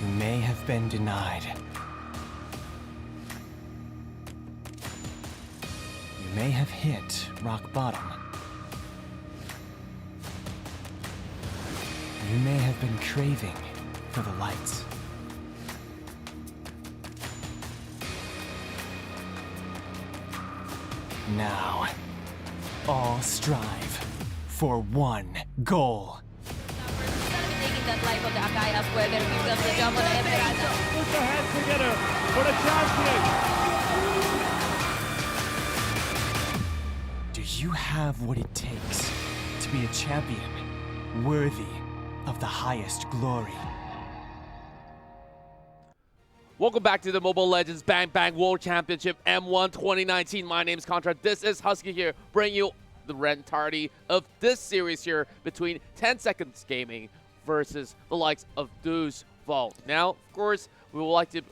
You may have been denied. You may have hit rock bottom. You may have been craving for the lights. Now, all strive for one goal.
Taking that life of the Akai as well. There picks up the jump on the Emerald.
Put your hands together for the champion.
Do you have what it takes to be a champion worthy of the highest glory?
Welcome back to the Mobile Legends Bang Bang World Championship M1 2019. My name's Contra. This is Husky here, bringing you the entirety of this series here between 10 Seconds Gaming versus the likes of Deuce Vault. Now, of course, we would like to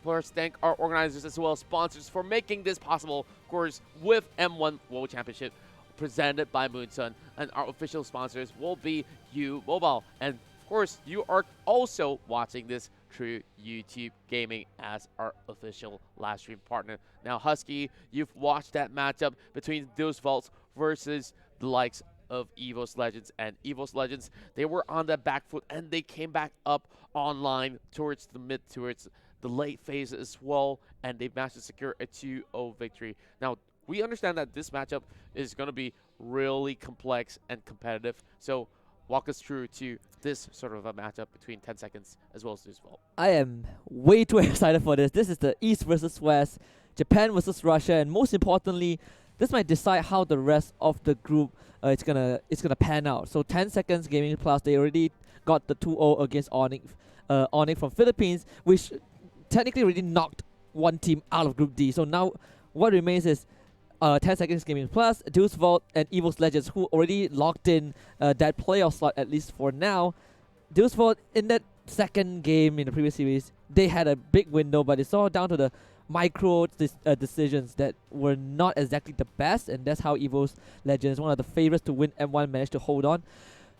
first thank our organizers as well as sponsors for making this possible, of course, with M1 World Championship presented by Moonsun, and our official sponsors will be U Mobile. And of course, you are also watching this through YouTube Gaming as our official live stream partner. Now, Husky, you've watched that matchup between Deuce Vaults versus the likes of Evos Legends. And Evos Legends, they were on the back foot and they came back up online towards the towards the late phase as well, and they managed to secure a 2-0 victory. Now, we understand that this matchup is going to be really complex and competitive, so walk us through to this sort of a matchup between 10 Seconds as well as Deuce Vault.
I am way too excited for this. This is the East versus West, Japan versus Russia, and most importantly, this might decide how the rest of the group it's gonna pan out. So 10 Seconds Gaming Plus, they already got the 2-0 against Onic from Philippines, which technically already knocked one team out of Group D. So now what remains is 10 Seconds Gaming Plus, Deuce Vault, and Evos Legends, who already locked in that playoff slot, at least for now. Deuce Vault, in that second game in the previous series, they had a big window, but it's all down to the micro decisions that were not exactly the best, and that's how Evos Legends, one of the favorites to win M1, managed to hold on.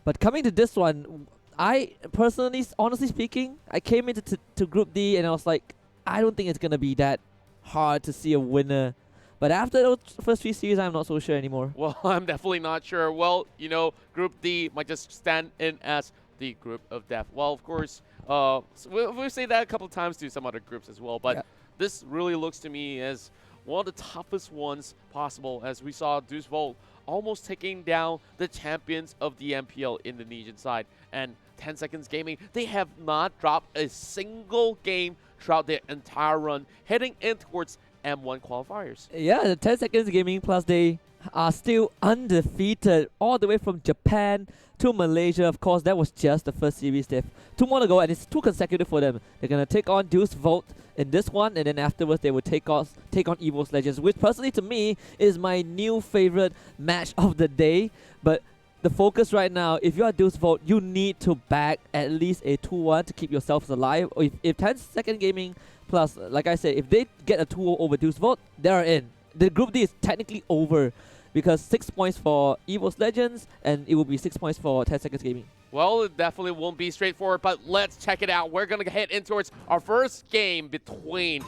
But coming to this one, I personally, honestly speaking, I came into Group D and I was like, I don't think it's going to be that hard to see a winner. But after those first 3 series, I'm not so sure anymore.
Well, I'm definitely not sure. Well, you know, Group D might just stand in as the group of death. Well, of course, so we'll say that a couple of times to some other groups as well. But this really looks to me as one of the toughest ones possible, as we saw Deuce Vault almost taking down the champions of the MPL Indonesian side. And 10 Seconds Gaming, they have not dropped a single game throughout their entire run, heading in towards M1 qualifiers.
Yeah, the 10 Seconds Gaming Plus, they are still undefeated all the way from Japan to Malaysia. Of course, that was just the first series. They have 2 more to go, and it's 2 consecutive for them. They're going to take on Deuce Vault in this one, and then afterwards they will take on Evos Legends, which personally to me is my new favorite match of the day. But the focus right now, if you are Deuce Vault, you need to back at least a 2-1 to keep yourselves alive. If 10 Second Gaming Plus, like I said, if they get a 2-0 over Deuce Vault, they're in. The Group D is technically over because 6 points for Evos Legends and it will be 6 points for 10 Seconds Gaming.
Well, it definitely won't be straightforward, but let's check it out. We're going to head in towards our first game between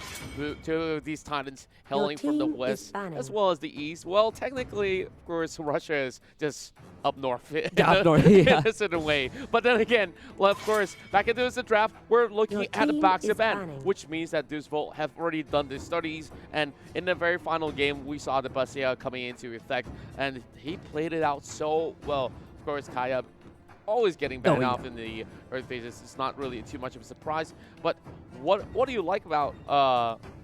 two of these titans hailing from the west as well as the east. Well, technically, of course, Russia is just up north,
up north, yeah.
in a certain way. But then again, well, of course, back into the draft, we're looking at a box event, which means that Deuce Vault have already done their studies. And in the very final game, we saw the Basia coming into effect, and he played it out so well. Of course, Kaya always getting banned off in the early phases. It's not really too much of a surprise. But what do you like about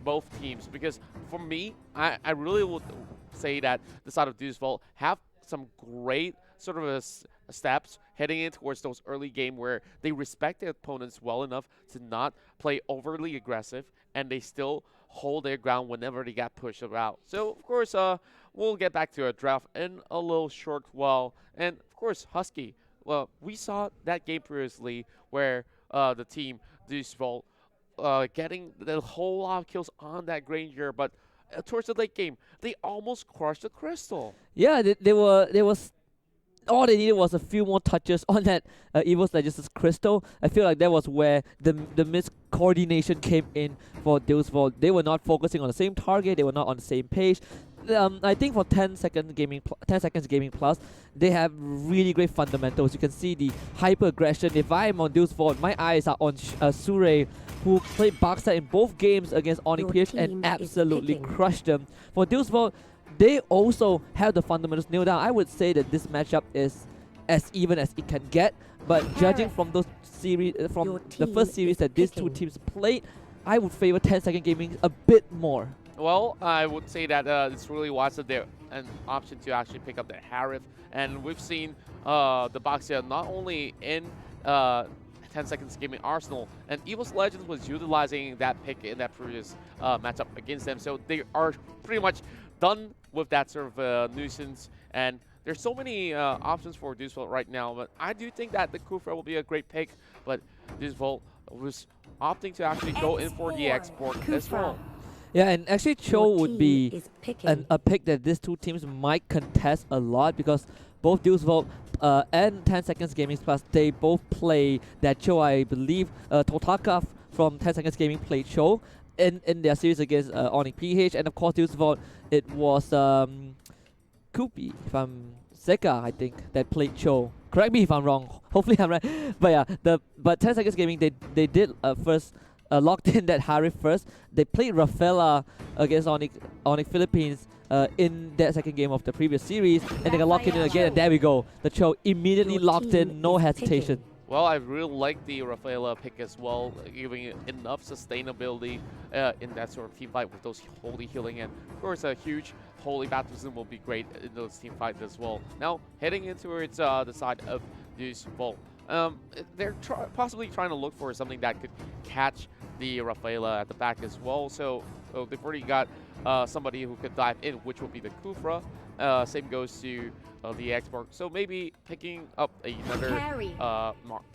both teams? Because for me, I really would say that the side of Deuce Vault have some great sort of steps heading in towards those early game where they respect their opponents well enough to not play overly aggressive, and they still hold their ground whenever they get pushed out. So, of course, we'll get back to a draft in a little short while. And, of course, Husky. Well, we saw that game previously where the team, Deuce Vault, getting the whole lot of kills on that Granger, but towards the late game, they almost crushed the Crystal.
Yeah, they were all they needed was a few more touches on that Evos Legends crystal. I feel like that was where the miscoordination came in for DeVu. They were not focusing on the same target. They were not on the same page. I think for 10 seconds gaming plus, they have really great fundamentals. You can see the hyper aggression. If I'm on DeVu, my eyes are on Sure, who played Boxer in both games against Onic PH and absolutely crushed them. For DeVu, they also have the fundamentals nailed down. I would say that this matchup is as even as it can get, but judging from those series, from the first series that these two teams played, I would favor 10-second gaming a bit more.
Well, I would say that it's really wise that they're an option to actually pick up the Harif, and we've seen the Boxer not only in 10 seconds gaming arsenal, and Evos Legends was utilizing that pick in that previous matchup against them, so they are pretty much done with that sort of nuisance, and there's so many options for DeVu right now, but I do think that the Kufra will be a great pick, but DeVu was opting to actually go in for the export as well.
Yeah, and actually Cho would be a pick that these two teams might contest a lot, because both DeVu and 10 Seconds Gaming Plus, they both play that Cho. I believe Totaka from 10 Seconds Gaming played Cho in their series against Onic PH, and of course DeVu, it was Kupi, if I'm Zeka, I think, that played Cho. Correct me if I'm wrong. Hopefully I'm right. But yeah, but 10 Seconds Gaming, they did first locked in that Harif first. They played Rafaela against Onic Philippines in that second game of the previous series, and they got locked in again, and there we go. The Cho immediately locked in, no hesitation.
Well, I really like the Rafaela pick as well, giving it enough sustainability in that sort of team fight with those holy healing, and of course a huge holy baptism will be great in those team fights as well. Now, heading into the side of DeVu, they're possibly trying to look for something that could catch the Rafaela at the back as well. So they've already got somebody who could dive in, which will be the Kufra. Same goes to the export. So maybe picking up another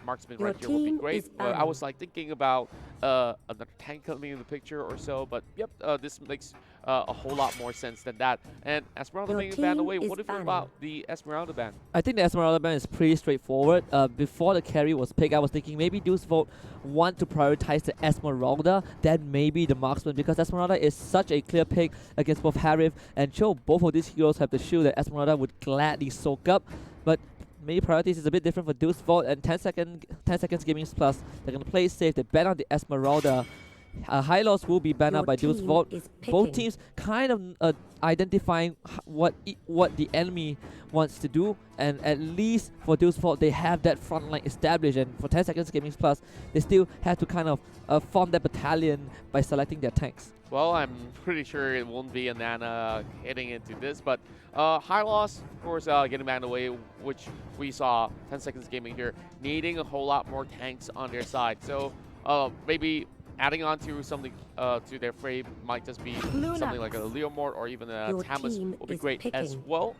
marksman right here would be great. I was like thinking about another tank coming in the picture or so, but yep, this makes a whole lot more sense than that. And Esmeralda being banned away, what do you feel about the Esmeralda ban?
I think the Esmeralda ban is pretty straightforward. Before the carry was picked, I was thinking maybe DeVu want to prioritize the Esmeralda, then maybe the marksman, because Esmeralda is such a clear pick against both Harif and Cho. Both of these heroes have the shield that Esmeralda would gladly soak up, but maybe priorities is a bit different for DeVu, and 10 seconds gaming plus, they're going to play safe. They ban out the Esmeralda. High loss will be banned out by DeVu. Both teams kind of identifying what the enemy wants to do, and at least for DeVu, they have that front line established, and for 10 seconds gaming plus, they still have to kind of form that battalion by selecting their tanks.
Well, I'm pretty sure it won't be a Nana heading into this, but high loss, of course, getting banned away, which we saw 10 seconds gaming here, needing a whole lot more tanks on their side. So maybe adding on to something to their frame might just be something like a Leomort or even a Tamus will be great as well.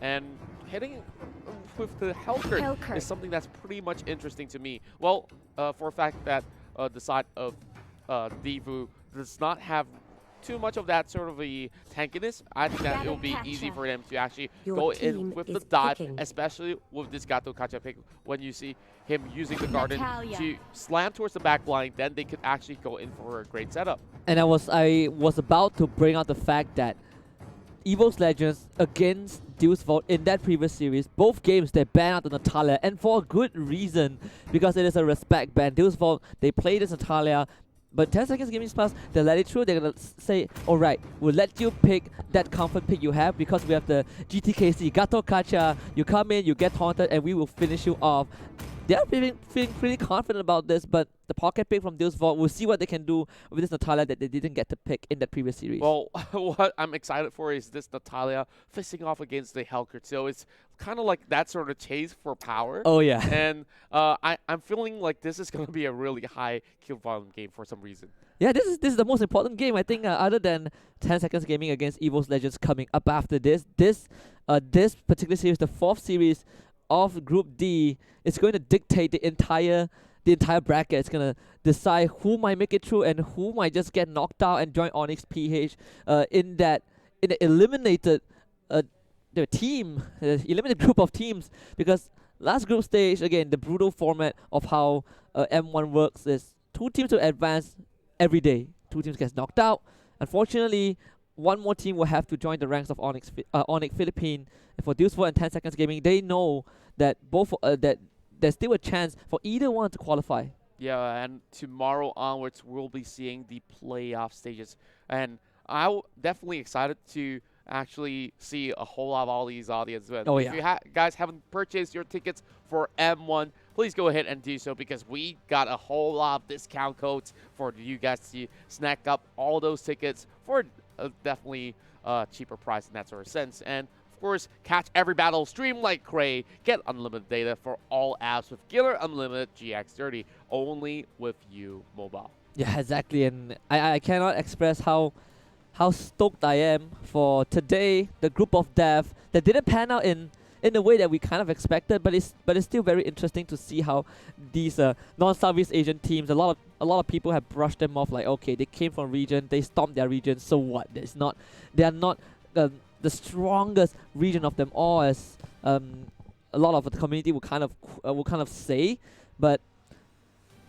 And heading with the Hellcurt is something that's pretty much interesting to me. Well, for a fact that the side of DeVu does not have too much of that sort of a tankiness, I think that it will be easy for them to actually go in with the dive, especially with this Gato Kacha pick. When you see him using the garden to slam towards the back line, then they could actually go in for a great setup.
And I was about to bring out the fact that Evos Legends against DeVu in that previous series, both games they banned out the Natalia, and for a good reason, because it is a respect ban. DeVu, they played this Natalia, but 10 seconds gaming plus, they let it through. They're gonna say, alright, we'll let you pick that comfort pick you have, because we have the GTKC, Gato Kacha, you come in, you get taunted, and we will finish you off. They're feeling pretty confident about this, but the pocket pick from DeVu, we'll see what they can do with this Natalia that they didn't get to pick in that previous series.
Well, what I'm excited for is this Natalia facing off against the Hellcurt. So it's kind of like that sort of chase for power.
Oh, yeah.
And I'm feeling like this is going to be a really high kill volume game for some reason.
Yeah, this is the most important game, I think, other than 10 seconds gaming against Evos Legends coming up after this. This particular series, the 4th series of Group D, is going to dictate the entire bracket. It's going to decide who might make it through and who might just get knocked out and join Onic PH in the eliminated the team, eliminate group of teams, because last group stage, again, the brutal format of how M1 works is 2 teams will advance every day. 2 teams get knocked out. Unfortunately, 1 more team will have to join the ranks of Onic Philippines. And for DeVu and 10 Seconds Gaming, they know that that there's still a chance for either one to qualify.
Yeah, and tomorrow onwards, we'll be seeing the playoff stages. And I'm definitely excited to actually see a whole lot of all these audiences.
Oh,
if you guys haven't purchased your tickets for M1, please go ahead and do so, because we got a whole lot of discount codes for you guys to snack up all those tickets for definitely a cheaper price in that sort of sense. And of course, catch every battle, stream like cray, get unlimited data for all apps with Killer Unlimited GX30, only with you mobile.
Yeah, exactly. And I cannot express how stoked I am for today, the group of dev that didn't pan out in the way that we kind of expected, but it's still very interesting to see how these non-Southeast Asian teams, a lot of people have brushed them off like, okay, they came from region, they stomped their region, so what? They are not the strongest region of them all, as a lot of the community will kind of say, but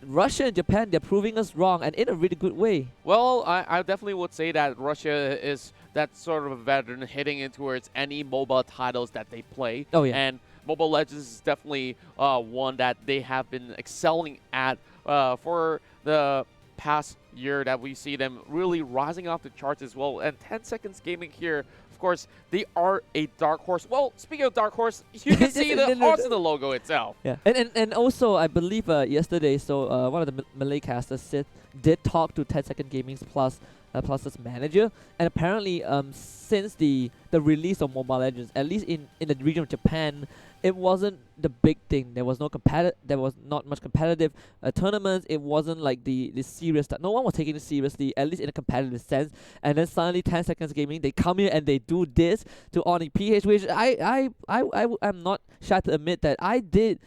Russia and Japan, they're proving us wrong, and in a really good way.
Well, I definitely would say that Russia is that sort of a veteran hitting in towards any mobile titles that they play.
Oh, yeah.
And Mobile Legends is definitely one that they have been excelling at for the past year, that we see them really rising off the charts as well. And 10 Seconds Gaming here, of course, they are a dark horse. Well, speaking of dark horse, you can see the horse in the logo itself.
Yeah, and also I believe yesterday, so one of the Malay casters did talk to 10 Second Gaming's Plus's manager, and apparently since the release of Mobile Legends, at least in the region of Japan, it wasn't the big thing. There was not much competitive tournaments. It wasn't like the serious stuff. No one was taking it seriously, at least in a competitive sense. And then suddenly 10 Seconds Gaming, they come here and they do this to Onic PH, which I'm not shy to admit that I did,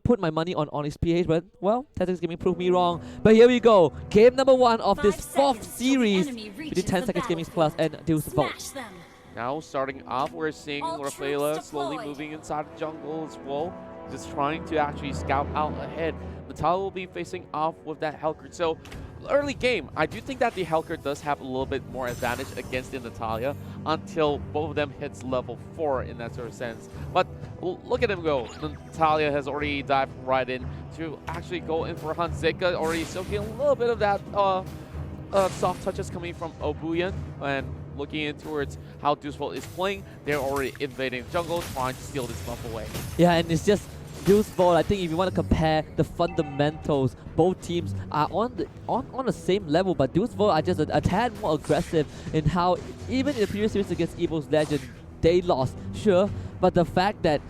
put my money on Onic PH, but well, 10 Seconds Gaming proved me wrong. But here we go, game number 1 of this 4th series between 10 Seconds Gaming Plus and DeVu.
Now, starting off, we're seeing Rafaela slowly moving inside the jungle as well, just trying to actually scout out ahead. Natalia will be facing off with that Helker. So, early game, I do think that the Helker does have a little bit more advantage against the Natalia until both of them hits level 4 in that sort of sense. But look at him go. Natalia has already dived right in to actually go in for Hunt. Zeka already soaking a little bit of that soft touches coming from Obuyan, and looking in towards how DeVu is playing, they're already invading the jungle, trying to steal this buff away.
Yeah, and it's just DeVu. I think if you want to compare the fundamentals, both teams are on the same level, but DeVu are just a tad more aggressive in how, even in the previous series against Evos Legend, they lost, sure, but the fact that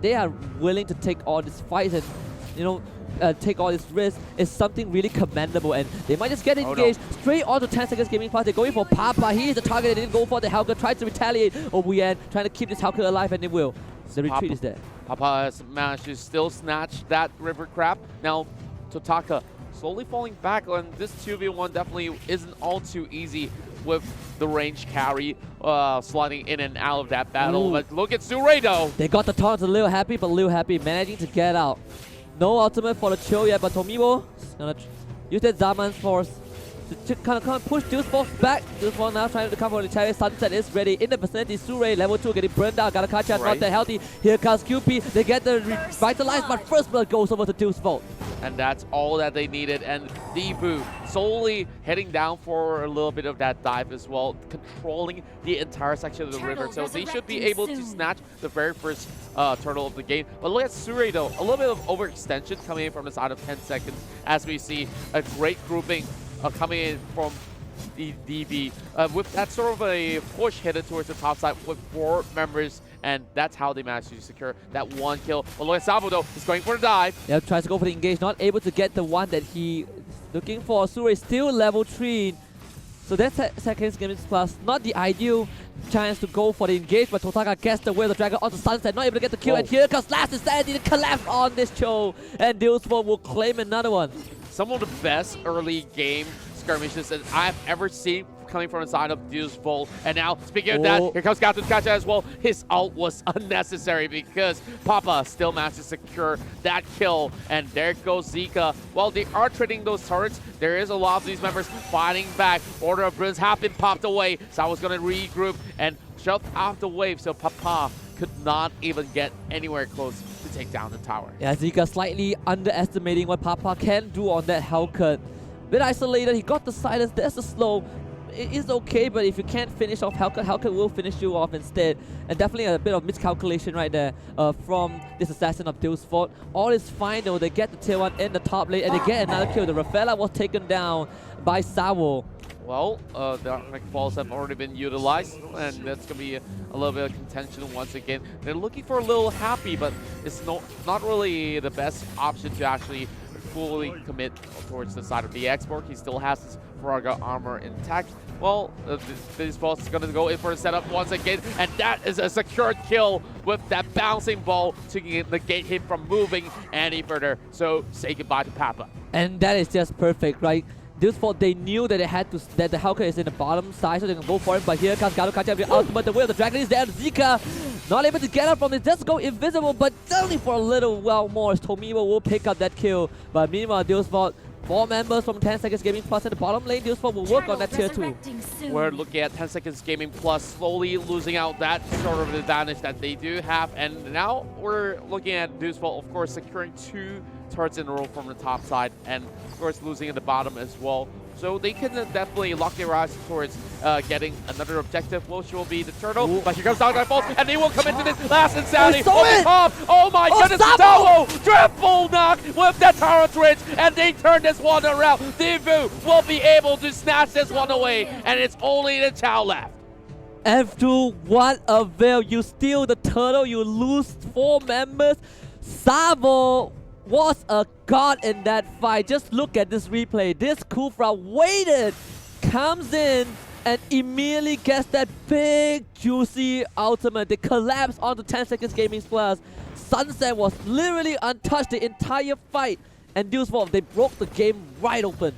they are willing to take all these fights and take all this risk is something really commendable, and they might just get engaged straight onto 10 Seconds Gaming Plus. They're going for Papa. He's the target. They didn't go for the Helker. Tries to retaliate. Obuyan trying to keep this Helker alive, and they will. The retreat is there.
Papa has managed to still snatch that River Crab. Now, Totaka slowly falling back, and this 2v1 definitely isn't all too easy with the range carry sliding in and out of that battle.
Ooh.
But look at Suredo.
They got the taunt to Lil Happy, but Lil Happy managing to get out. No ultimate for the chill yet, but Tomibo is gonna use that Zaman's force to kind of push DeVu back. DeVu now trying to come for the chariot. Sunset is ready in the vicinity. Sure, level 2 getting burned out. Gotta catch out, not that healthy. Here comes QP. They get the revitalized, but first blood goes over to DeVu.
And that's all that they needed. And DeVu solely heading down for a little bit of that dive as well, controlling the entire section of the river. So they should be able to snatch the very first turtle of the game. But look at Sure though, a little bit of overextension coming in from the side of 10 Seconds, as we see a great grouping coming in from the DB with that sort of a push headed towards the top side with 4 members, and that's how they managed to secure that 1 kill. But look at Sabo though, he's going for the dive.
Yep, tries to go for the engage, not able to get the one that he is looking for. Sure is still level 3. So that's Seconds Gaming Plus. Not the ideal chance to go for the engage, but Totaka gets the Will of the Dragon onto Sunset, not able to get the kill. Whoa. And here comes Last Stand, the collapse on this Cho, and DeVu will claim another one.
Some of the best early game skirmishes that I've ever seen coming from the side of DeVu. And now, speaking of that, here comes Captain Kacha as well. His ult was unnecessary because Papa still managed to secure that kill. And there goes Zika. While they are trading those turrets, there is a lot of these members fighting back. Order of Brilliance have been popped away. Sao's going to regroup and shoved out the wave. So Papa could not even get anywhere close to take down the tower.
Yeah, Zika slightly underestimating what Papa can do on that Hellcat. Bit isolated, he got the silence, there's a slow. It is okay, but if you can't finish off Hellcat, Hellcat will finish you off instead. And definitely a bit of miscalculation right there from this assassin of DeVu. All is fine though, they get the tier 1 in the top lane and they get another kill. The Rafaela was taken down by Sao.
Well, the Onic balls have already been utilized, and that's going to be a little bit of contention once again. They're looking for a little happy, but it's not really the best option to actually fully commit towards the side of the export. He still has his Faraga armor intact. Well, this boss is going to go in for a setup once again, and that is a secured kill with that bouncing ball to negate him from moving any further. So say goodbye to Papa.
And that is just perfect, right? DeVu, they knew that they had to, that the Hellcat is in the bottom side, so they can go for it. But here comes Gado catching up the ultimate. The way of the dragon is there. Zika not able to get up from it. Just go invisible, but only for a little while more. Tomiwa will pick up that kill. But meanwhile, DeVu, 4 members from 10 Seconds Gaming Plus in the bottom lane. DeVu will work on that tier 2.
We're looking at 10 Seconds Gaming Plus slowly losing out that sort of advantage that they do have. And now we're looking at DeVu, of course, securing 2 turrets in a row from the top side, and of course losing at the bottom as well. So they can definitely lock their eyes towards getting another objective, which will be the turtle. Ooh. But here comes Dark Knight Falls, and they will come into this last insanity on the top. Oh my goodness, Sao! Triple knock with that tower bridge, and they turn this one around. DeVu will be able to snatch this one away, and it's only the Chao left.
F2, what avail? You steal the turtle, you lose 4 members. Savo was a god in that fight. Just look at this replay. This Kufra waited, comes in, and immediately gets that big, juicy ultimate. They collapse onto 10 Seconds Gaming Plus. Sunset was literally untouched the entire fight. And DeVu, they broke the game right open.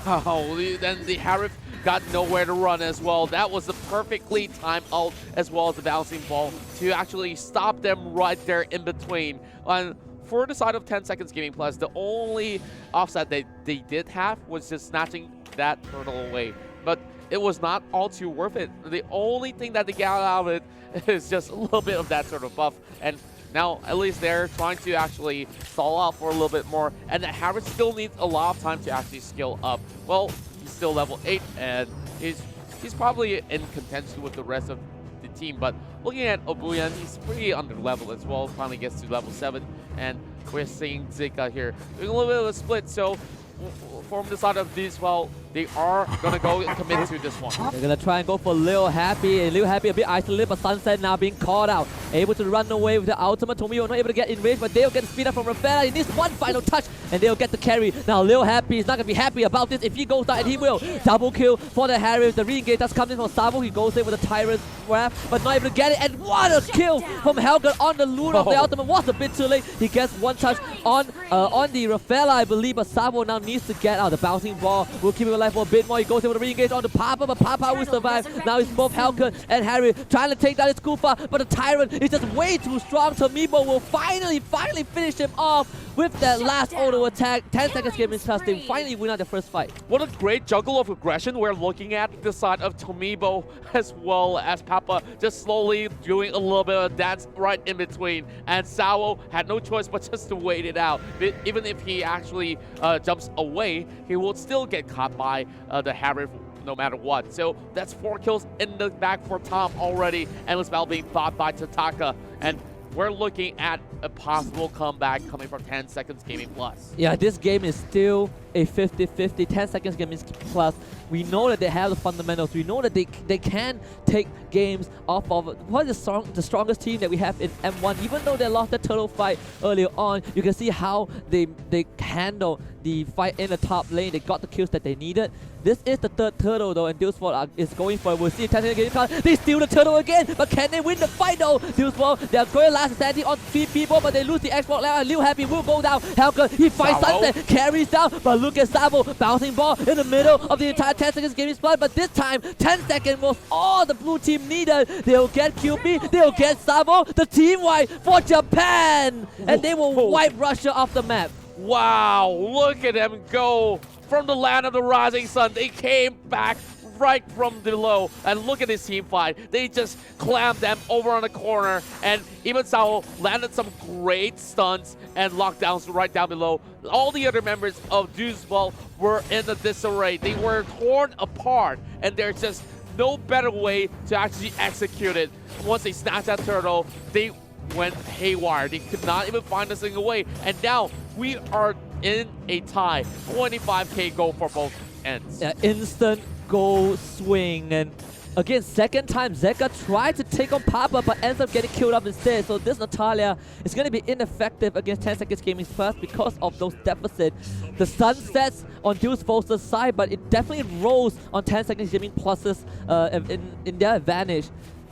Wow, then the Harif got nowhere to run as well. That was the perfectly timed ult as well as the bouncing ball to actually stop them right there in between. And for the side of 10 Seconds Gaming Plus, the only offset that they did have was just snatching that turtle away. But it was not all too worth it. The only thing that they got out of it is just a little bit of that sort of buff. And now, at least they're trying to actually stall out for a little bit more. And the Harris still needs a lot of time to actually skill up. Well, he's still level 8, and he's probably in contention with the rest of the team. But looking at Obuyan, he's pretty under level as well. Finally gets to level 7, and we're seeing Zika here doing a little bit of a split. So from the side of this, well, they are going to go and commit to this one.
They're going to try and go for Lil Happy. And Lil Happy a bit isolated, but Sunset now being caught out. Able to run away with the ultimate. Tomio not able to get in range, but they'll get the speed up from Rafaela. He needs one final touch, and they'll get the carry. Now Lil Happy is not going to be happy about this if he goes down, and he will. Double kill for the Harris. The re-engage that's coming from Sabo. He goes in with a Tyrant's Wrath, but not able to get it. And what a kill from Helga on the loot of the ultimate. Was a bit too late. He gets one touch on the Rafaela, I believe, but Sabo now needs to get out. The bouncing ball will keep him alive for a bit more. He goes in with a re-engage on the Papa, but Papa will survive. Now it's both Helga and Harry trying to take down his Kufa, but the Tyrant is just way too strong. Tomibo will finally finish him off with that last auto attack. 10 Seconds Gaming Plus, they finally win out the first fight.
What a great juggle of aggression we're looking at the side of Tomibo as well as Papa just slowly doing a little bit of dance right in between. And Sao had no choice but just to wait it out. But even if he actually jumps away, he will still get caught by the Harif no matter what. So that's 4 kills in the back for Tom already. Endless Battle being fought by Tataka. And we're looking at a possible comeback coming from 10 Seconds Gaming Plus.
Yeah, this game is still a 50-50. 10 Seconds Gaming Plus. We know that they have the fundamentals. We know that they can take games off of what is the strongest team that we have in M1. Even though they lost the turtle fight earlier on, you can see how they handle the fight in the top lane. They got the kills that they needed. This is the 3rd turtle though, and DeVu is going for it. We'll see if 10 Seconds Gaming Plus, they steal the turtle again, but can they win the fight though? DeVu, they are going last sanity on 3 people, but they lose the export level. Liu Happy will go down. Helga, he fights Sunset, carries down, but look at Savo bouncing ball in the middle of the entire 10 seconds gaming spot, but this time 10 seconds was all the blue team needed. They'll get QB, they'll get Savo, the team wipe for Japan, and they will wipe Russia off the map.
Wow, look at them go from the land of the rising sun. They came back right from below, and look at this team fight. They just clammed them over on the corner, and even Sao landed some great stunts and lockdowns right down below. All the other members of DeVu were in a disarray. They were torn apart, and there's just no better way to actually execute it. Once they snatched that turtle, they went haywire. They could not even find a single way, and now we are in a tie. 25k goal for both ends.
Yeah, instant goal swing, and again, second time Zeka tried to take on Papa but ends up getting killed up instead. So this Natalia is going to be ineffective against 10 Seconds Gaming's first because of those deficits. The sun sets on DeVu's side, but it definitely rolls on 10 Seconds Gaming pluses in their advantage.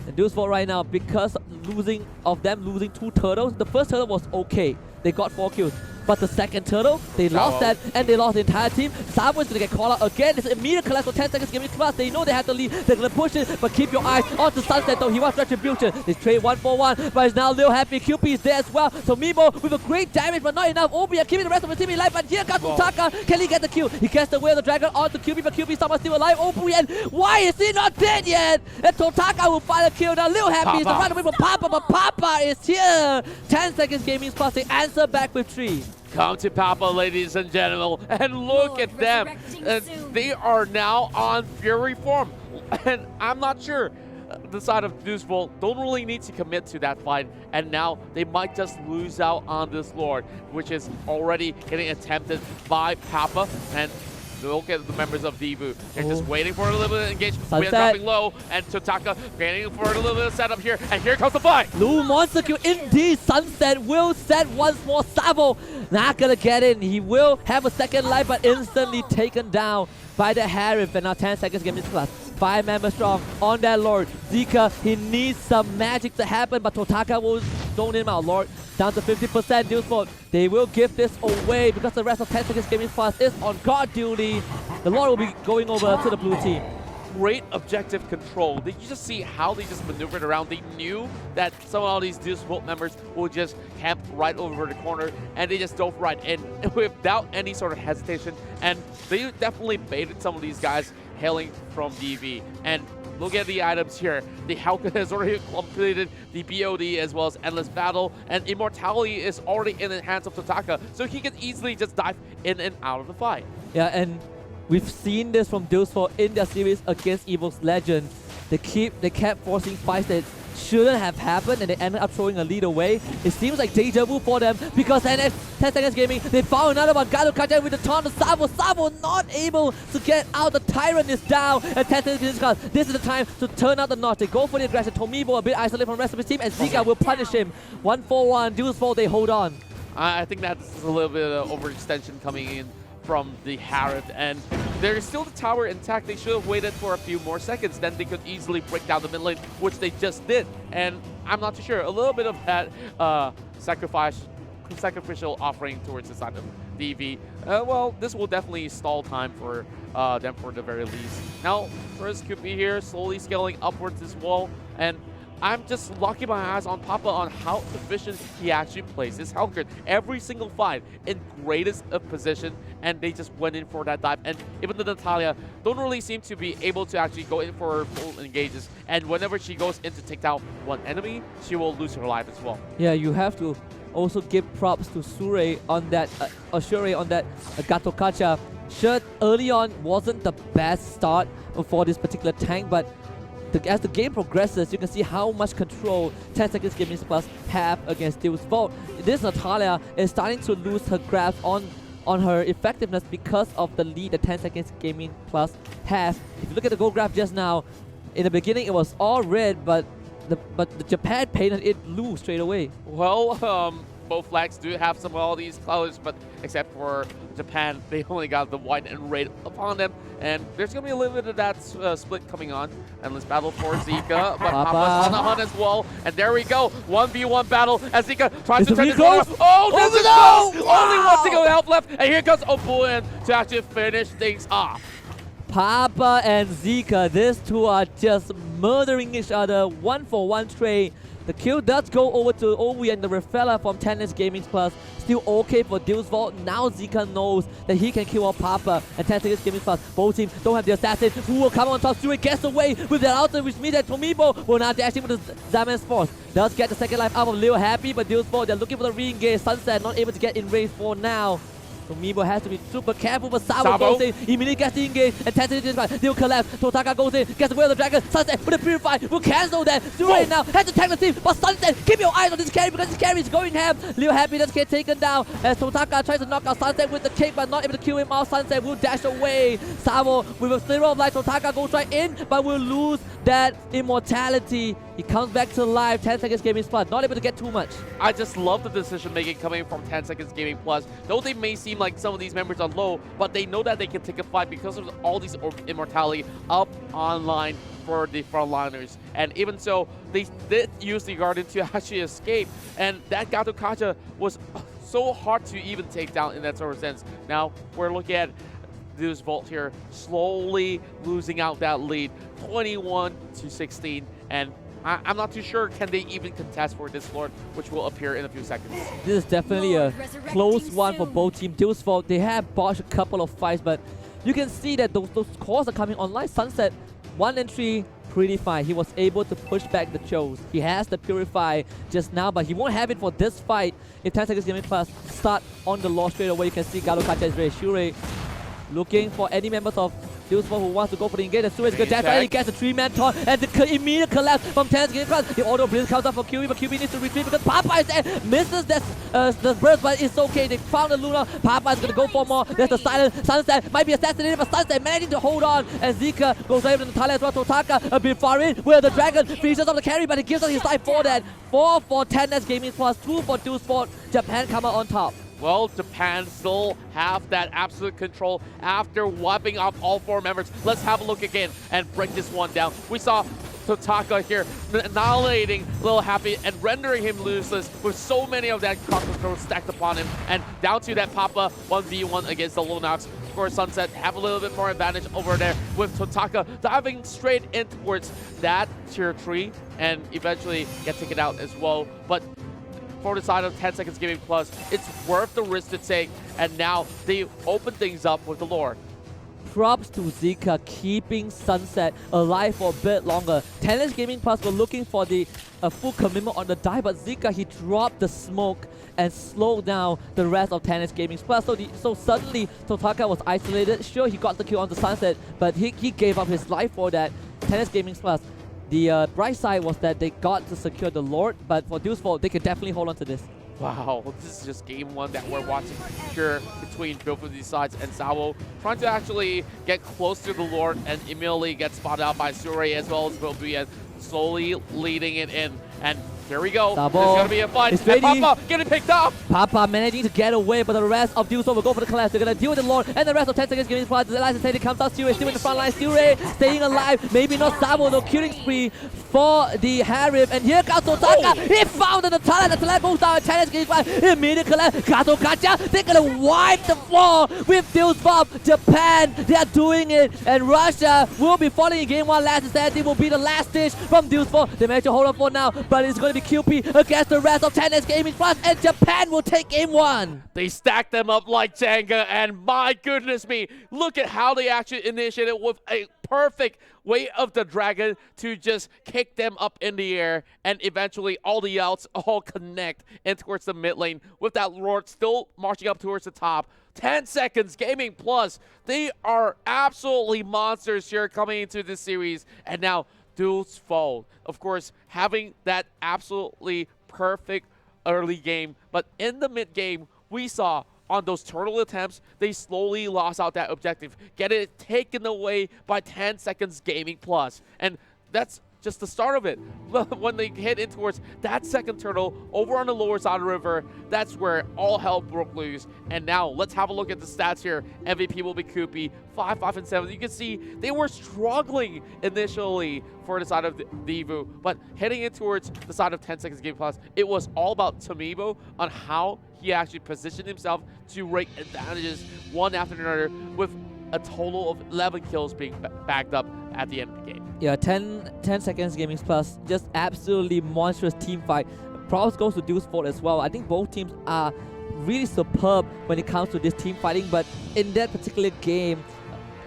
And DeVu right now, because of them losing 2 turtles, the first turtle was okay. They got 4 kills. But the second turtle, they lost that, and they lost the entire team. Savo is going to get called out again. It's immediate collapse for 10 seconds gaming class. They know they have to lead. They're going to push it, but keep your eyes on the Sunset though. He wants retribution. They trade 1-for-1, but it's now Lil Happy. QP is there as well. So Mimo with a great damage, but not enough. Obi are keeping the rest of the team alive, but here comes Utaka. Can he get the kill? He gets the way of the dragon onto QB, but QB somehow still alive. Obi, and why is he not dead yet? And Totaka will find a kill. Now Lil Happy is the run away from Papa, but Papa is here. 10 seconds gaming plus. They answer back with 3.
Come to Papa, ladies and gentlemen, and look at them. They are now on Fury form. And I'm not sure the side of DeVu don't really need to commit to that fight. And now they might just lose out on this Lord, which is already getting attempted by Papa. And look at the members of DeVu. They're just waiting for a little bit of engagement. We are dropping low, and Totaka waiting for a little bit of setup here. And here comes the fight.
Blue monster kill indeed. Sunset will set once more. Savo not gonna get in. He will have a second life, but instantly taken down by the Harif. And now 10 seconds game is class. 5 members strong on that Lord. Zika, he needs some magic to happen, but Totaka will zone him out. Lord down to 50% DeVu. They will give this away because the rest of 10 seconds gaming fast is on guard duty. The Lord will be going over to the blue team.
Great objective control. Did you just see how they just maneuvered around? They knew that some of these DeVu members will just camp right over the corner, and they just dove right in without any sort of hesitation. And they definitely baited some of these guys hailing from DV. And look at the items here. The Hauken has already completed the BOD as well as Endless Battle, and Immortality is already in the hands of Totaka, so he can easily just dive in and out of the fight.
Yeah, and we've seen this from DeVu in their series against Evos Legend. They kept forcing fights that shouldn't have happened, and they ended up throwing a lead away. It seems like deja vu for them because 10 seconds gaming, they found another one. Gato Kaja with the taunt to Savo. Savo not able to get out. The Tyrant is down, and 10 seconds gaming, this is the time to turn out the notch. They go for the aggression. Tomibo a bit isolated from the rest of his team, and Zika will punish him. 1-for-1. DeVu, they hold on.
I think that's a little bit of overextension coming in from the Harith, and there's still the tower intact. They should have waited for a few more seconds, then they could easily break down the mid lane, which they just did. And I'm not too sure, a little bit of that sacrificial offering towards the side of DV. Well, this will definitely stall time for them for the very least. Now, first QP here, slowly scaling upwards as well, and I'm just locking my eyes on Papa on how efficient he actually plays his Helgrid. Every single fight in greatest of position, and they just went in for that dive. And even the Natalia don't really seem to be able to actually go in for full engages. And whenever she goes in to take down one enemy, she will lose her life as well.
Yeah, you have to also give props to Sure on that, Shure on that Gato Kacha. Sure, early on wasn't the best start for this particular tank, but as the game progresses, you can see how much control 10 seconds gaming plus have against DeVu. This Natalia is starting to lose her grasp on her effectiveness because of the lead that 10 seconds gaming plus has. If you look at the goal graph just now, in the beginning it was all red, but the Japan painted it blue straight away.
Well, both flags do have some of all these colors, but except for Japan, they only got the white and red upon them. And there's going to be a little bit of that split coming on. And let's battle for Zika, but Papa's on the hunt as well. And there we go, 1v1 battle as Zika tries to turn the corner. Oh, this is close! Only one single health left, and here comes Obuan to actually finish things off.
Papa and Zika, these two are just murdering each other, 1-for-1 trade. The kill does go over to Owi and the Raffaella from Tennis Gaming Plus. Still okay for Deus Vault. Now Zika knows that he can kill off Papa and Tennis Gaming Plus. Both teams don't have the assassin who will come on top. Stuart gets away with the ultimate, which means that Tomibo will now dash in with the Diamond Force. Does get the second life out of Leo Happy, but Deus Vault, they're looking for the re-engage. Sunset not able to get in range for now. Tomibo has to be super careful, but Sabo goes in, immediately gets the engage, and Tensei this they'll collapse. Totaka goes in, gets away with the dragon. Sunset with the purify will cancel that. Stuart now has to tag the team, but Sunset, keep your eyes on this carry because this carry is going ham. Leo Happy does get taken down as Totaka tries to knock out Sunset with the kick, but not able to kill him off. Sunset will dash away. Sabo with a zero of life. Totaka goes right in, but will lose that immortality. He comes back to life. 10 seconds gaming plus, not able to get too much.
I just love the decision making coming from 10 seconds gaming plus. Though they may seem like some of these members are low, but they know that they can take a fight because of all these immortality up online for the frontliners. And even so, they did use the Guardian to actually escape. And that Gato Kacha was so hard to even take down in that sort of sense. Now we're looking at Deus Vault here slowly losing out that lead, 21-16. And I'm not too sure, can they even contest for this Lord, which will appear in a few seconds.
This is definitely a close one for both teams. Deus Vault, they have botched a couple of fights, but you can see that those cores are coming online. Sunset, 1 and 3, pretty fine. He was able to push back the Chos. He has the Purify just now, but he won't have it for this fight. If 10 seconds gaming plus start on the law straight away, you can see Galo Kacha is ready. Shure looking for any members of Deus Vault who wants to go for the engage. And Shure is good dash right. He gets a 3-man taunt and the immediate collapse from 10 Gaming Plus. The auto blitz comes up for QB, but QB needs to retreat because Papa is there. Misses the burst, but it's okay. They found the Luna. Papa is going to go for more. There's the silent. Sunset might be assassinated, but Sunset managing to hold on. And Zika goes over to the Thailand as well. Totaka a bit far in where the dragon finishes off the carry, but he gives us his life for that. 4 for 10 Gaming Plus, 2 for Deus Vault. Japan come out on top.
Well, Japan still have that absolute control after wiping off all 4 members. Let's have a look again and break this one down. We saw Totaka here annihilating Lil Happy and rendering him useless with so many of that cross controls stacked upon him. And down to that Papa 1v1 against the Lunox. Of course, Sunset have a little bit more advantage over there with Totaka diving straight in towards that tier 3 and eventually get taken out as well. But for the side of 10 seconds gaming plus, it's worth the risk to take, and now they open things up with the Lord.
Props to Zika keeping Sunset alive for a bit longer. Tennis Gaming Plus were looking for the full commitment on the die, but Zika, he dropped the smoke and slowed down the rest of Tennis Gaming Plus. So suddenly Totaka was isolated. Sure, he got the kill on the Sunset, but he gave up his life for that. Tennis Gaming Plus, the bright side was that they got to secure the Lord, but for Deus Vault, they could definitely hold on to this.
Wow, this is just game 1 that we're watching here between both of these sides, and Sabo trying to actually get close to the Lord and immediately get spotted out by Sure as well as Bobian, slowly leading it in. And here we go.
Sabo,
there's gonna be a fight. And Papa getting picked up.
Papa managing to get away, but the rest of Deus Vault will go for the collapse. They're gonna deal with the Lord, and the rest of 10 seconds getting spotted. The last stage comes out. Sture still in the front line. Sture staying alive. Maybe not Sabo, no killing spree for the Harib. And here comes Totaka. He found the talent. The talent goes down. 10 seconds spot. Immediate collapse. Gato Kacha. They're gonna wipe the floor with Deus Vault. Japan, they are doing it, and Russia will be falling in game 1. Last stand. It will be the last stage from Deus Vault. They managed to hold on for now, but it's going to be QP against the rest of Tennis Gaming Plus, and Japan will take game 1.
They stacked them up like Jenga, and my goodness me, look at how they actually initiated with a perfect way of the dragon to just kick them up in the air, and eventually all the outs all connect in towards the mid lane with that Lord still marching up towards the top. 10 seconds gaming plus, they are absolutely monsters here coming into this series. And now Deus Vault, of course, having that absolutely perfect early game, but in the mid game we saw on those turtle attempts, they slowly lost out that objective, get it taken away by 10 seconds gaming plus. And that's just the start of it. When they hit in towards that second turtle over on the lower side of the river, that's where all hell broke loose. And now let's have a look at the stats here. MVP will be Koopy, 5, 5, and 7. You can see they were struggling initially for the side of DeVu, but heading in towards the side of 10 Seconds Game Plus, it was all about Tomibo on how he actually positioned himself to rake advantages one after another, with a total of 11 kills being backed up at the end of the game.
Yeah, 10 Seconds Gaming Plus, just absolutely monstrous team fight. Props goes to Deuce Fault as well. I think both teams are really superb when it comes to this team fighting, but in that particular game,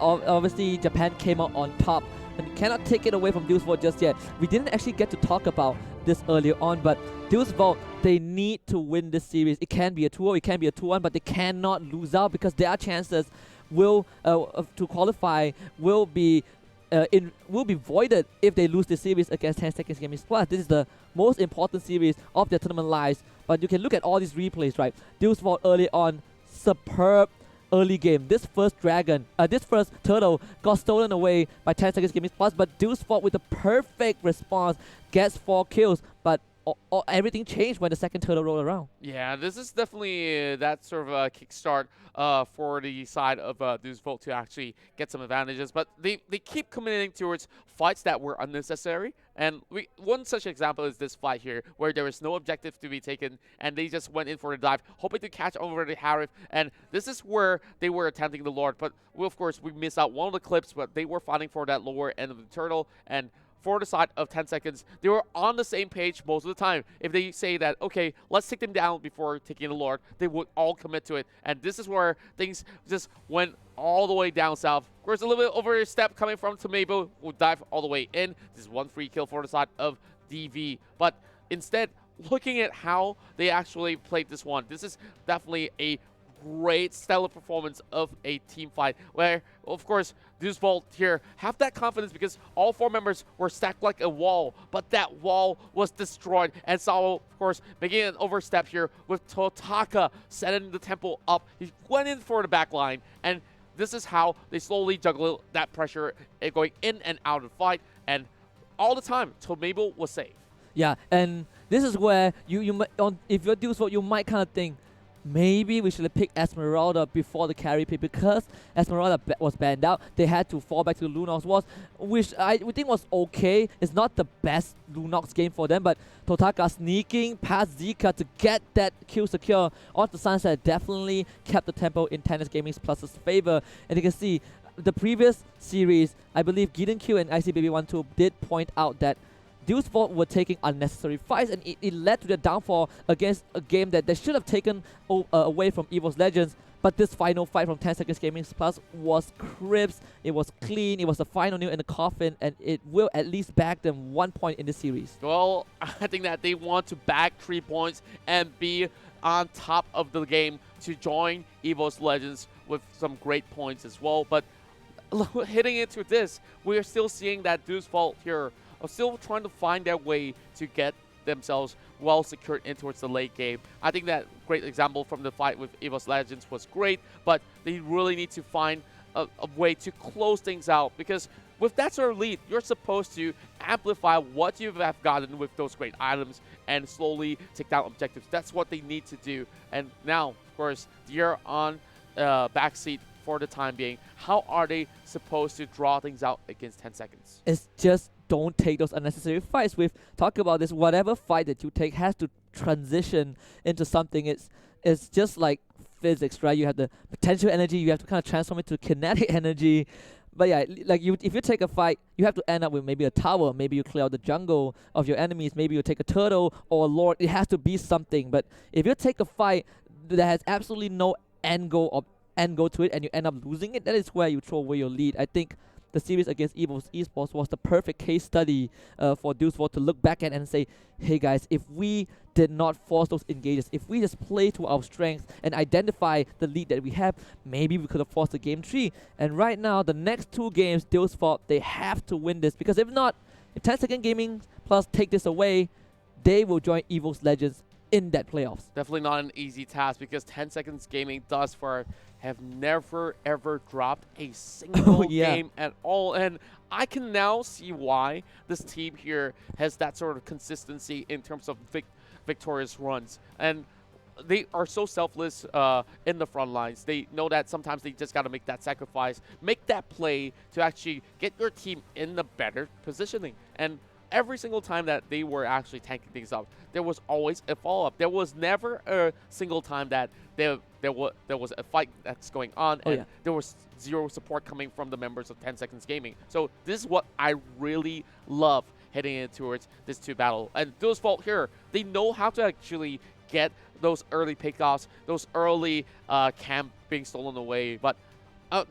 obviously Japan came out on top. And you cannot take it away from Deuce Fault just yet. We didn't actually get to talk about this earlier on, but Deuce Fault, they need to win this series. It can be a 2-0, it can be a 2-1, but they cannot lose out because their chances will to qualify will be voided if they lose the series against 10 Seconds Gaming Plus. This is the most important series of their tournament lives. But you can look at all these replays, right? Deuce Fault early on, superb early game. This first turtle got stolen away by 10 Seconds Gaming Plus, but Deuce Fault with the perfect response gets 4 kills. But everything changed when the second turtle rolled around.
Yeah, this is definitely that sort of a kickstart for the side of Deuce Fault to actually get some advantages. But they keep committing towards fights that were unnecessary. And one such example is this fight here, where there was no objective to be taken, and they just went in for the dive, hoping to catch over the Harif. And this is where they were attempting the Lord. But of course, we missed out one of the clips, but they were fighting for that lower end of the turtle. And for the side of 10 Seconds, they were on the same page most of the time. If they say that, okay, let's take them down before taking the Lord, they would all commit to it. And this is where things just went all the way down south. Of course, a little bit over step coming from Tomibo, will dive all the way in. This is one free kill for the side of DV. But instead, looking at how they actually played this one, this is definitely a great stellar performance of a team fight where, of course, Deuce Fault here have that confidence because all 4 members were stacked like a wall, but that wall was destroyed. And Sao, of course, making an overstep here with Totaka setting the tempo up. He went in for the back line, and this is how they slowly juggle that pressure going in and out of the fight. And all the time, Tomibo was safe.
Yeah, and this is where if you're Deuce Fault, you might kind of think, maybe we should have picked Esmeralda before the carry pick, because Esmeralda was banned out. They had to fall back to Lunox Wars, which we think was okay. It's not the best Lunox game for them, but Totaka sneaking past Zika to get that kill secure onto Sunset definitely kept the tempo in Tennis Gaming Plus's favor. And you can see the previous series, I believe Gideon Q and ICBB12 did point out that Deuce Fault were taking unnecessary fights, and it led to their downfall against a game that they should have taken away from Evos Legends. But this final fight from 10 Seconds Gaming Plus was crisp, it was clean, it was the final nail in the coffin, and it will at least back them 1 point in the series.
Well, I think that they want to back 3 points and be on top of the game to join Evos Legends with some great points as well. But hitting into this, we are still seeing that Deuce Fault here are still trying to find their way to get themselves well secured in towards the late game. I think that great example from the fight with Evos Legends was great, but they really need to find a way to close things out, because with that sort of lead, you're supposed to amplify what you have gotten with those great items and slowly take down objectives. That's what they need to do. And now, of course, you're on backseat for the time being. How are they supposed to draw things out against 10 Seconds?
It's just don't take those unnecessary fights. We've talked about this. Whatever fight that you take has to transition into something. It's just like physics, right? You have the potential energy, you have to kind of transform it to kinetic energy. But yeah, like if you take a fight, you have to end up with maybe a tower, maybe you clear out the jungle of your enemies, maybe you take a turtle or a lord. It has to be something. But if you take a fight that has absolutely no end goal to it and you end up losing it, that is where you throw away your lead. I think the series against Evos Esports was the perfect case study for Deuce Fault to look back at and say, hey guys, if we did not force those engages, if we just play to our strengths and identify the lead that we have, maybe we could have forced the game 3. And right now, the next 2 games, Deuce Fault, they have to win this, because if not, if 10 Second Gaming Plus take this away, they will join Evos Legends in that playoffs.
Definitely not an easy task, because 10 Seconds Gaming does for have never ever dropped a single
yeah.
game at all, and I can now see why this team here has that sort of consistency in terms of victorious runs. And they are so selfless in the front lines. They know that sometimes they just got to make that sacrifice, make that play to actually get your team in the better positioning. And every single time that they were actually tanking things up, there was always a follow-up. There was never a single time that there was a fight that's going on, and there was zero support coming from the members of 10 Seconds Gaming. So this is what I really love heading in towards this 2 battle. And those Vault here, they know how to actually get those early pickoffs, those early camp being stolen away. But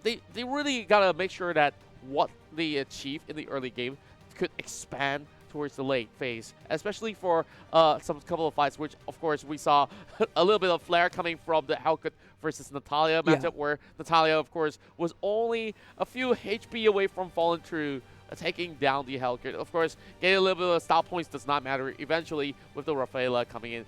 they really got to make sure that what they achieve in the early game could expand towards the late phase, especially for some couple of fights, which of course we saw a little bit of flair coming from the Hellcat versus Natalia matchup, where Natalia, of course, was only a few HP away from falling through, taking down the Hellcat. Of course, getting a little bit of style points does not matter eventually with the Rafaela coming in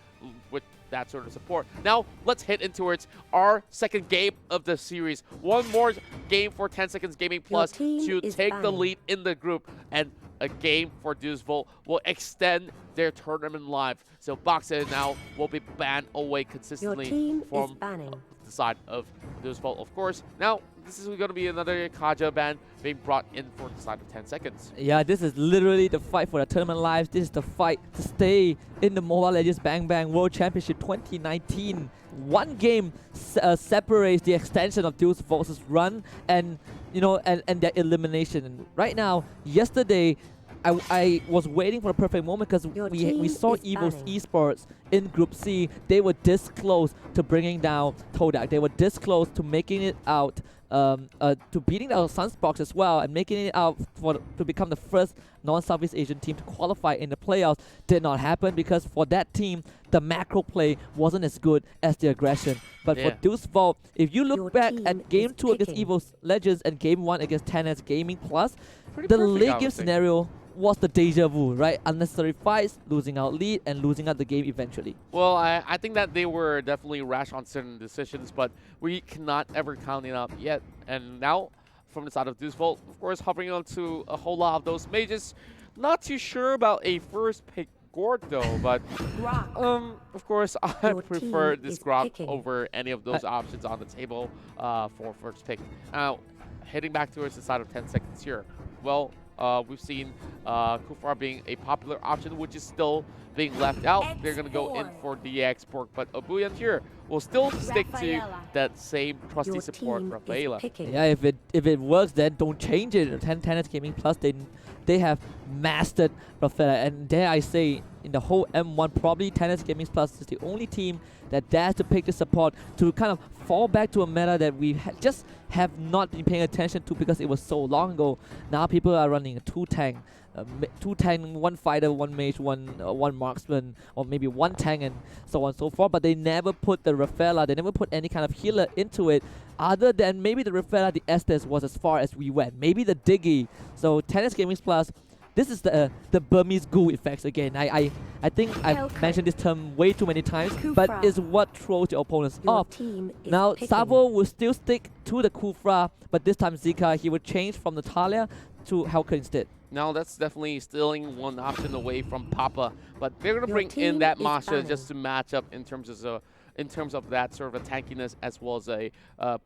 with that sort of support. Now, let's head in towards our second game of the series. One more game for 10 Seconds Gaming Plus to take the lead in the group, and a game for DeVu will extend their tournament life. So Boxer now will be banned away consistently from the side of DeVu, of course. Now, this is going to be another Kaja ban being brought in for the side of 10 Seconds.
Yeah, this is literally the fight for the tournament lives. This is the fight to stay in the Mobile Legends Bang Bang World Championship 2019. One game separates the extension of DeVu's run and and their elimination. And right now, yesterday, I was waiting for the perfect moment because we saw Evos Esports in Group C. They were this close to bringing down Todak. They were this close to making it out, to beating out Sunsparks as well, and making it out to become the first non-Southeast Asian team to qualify in the playoffs. Did not happen because for that team, the macro play wasn't as good as the aggression. But for DeVu, if you look back at Game 2 against Evos Legends and Game 1 against 10S Gaming Plus, the late game scenario was the deja vu, right? Unnecessary fights, losing out lead, and losing out the game eventually.
Well, I think that they were definitely rash on certain decisions, but we cannot ever count it up yet. And now, from the side of DeVu, of course, hovering on to a whole lot of those mages. Not too sure about a first pick Gord though, but of course, I prefer this Grok over any of those options on the table for first pick. Now, heading back towards the side of 10 Seconds here. Well, we've seen Kufar being a popular option, which is still being left out. They're going to go in for the export, but Abuyan here will still stick to that same trusty support, Rafaela.
Yeah, if it works, then don't change it. 10 Gaming Plus, they have mastered Rafaela, and dare I say, in the whole M1, probably 10 Gaming Plus is the only team that dares to pick the support to kind of fall back to a meta that we just have not been paying attention to because it was so long ago. Now people are running a two tank, one fighter, one mage, one marksman, or maybe one tank, and so on and so forth. But they never put the Rafaela, they never put any kind of healer into it, other than maybe the Rafaela, the Estes was as far as we went. Maybe the Diggy. So 10 Gaming Plus, this is the Burmese ghoul effects again. I think I've mentioned this term way too many times, but it's what throws your opponents off. Now, Savo will still stick to the Kufra, but this time Zika, he will change from Natalia to Hellcat instead.
Now that's definitely stealing one option away from Papa, but they're going to bring in that Masha just to match up in terms of that sort of a tankiness as well as a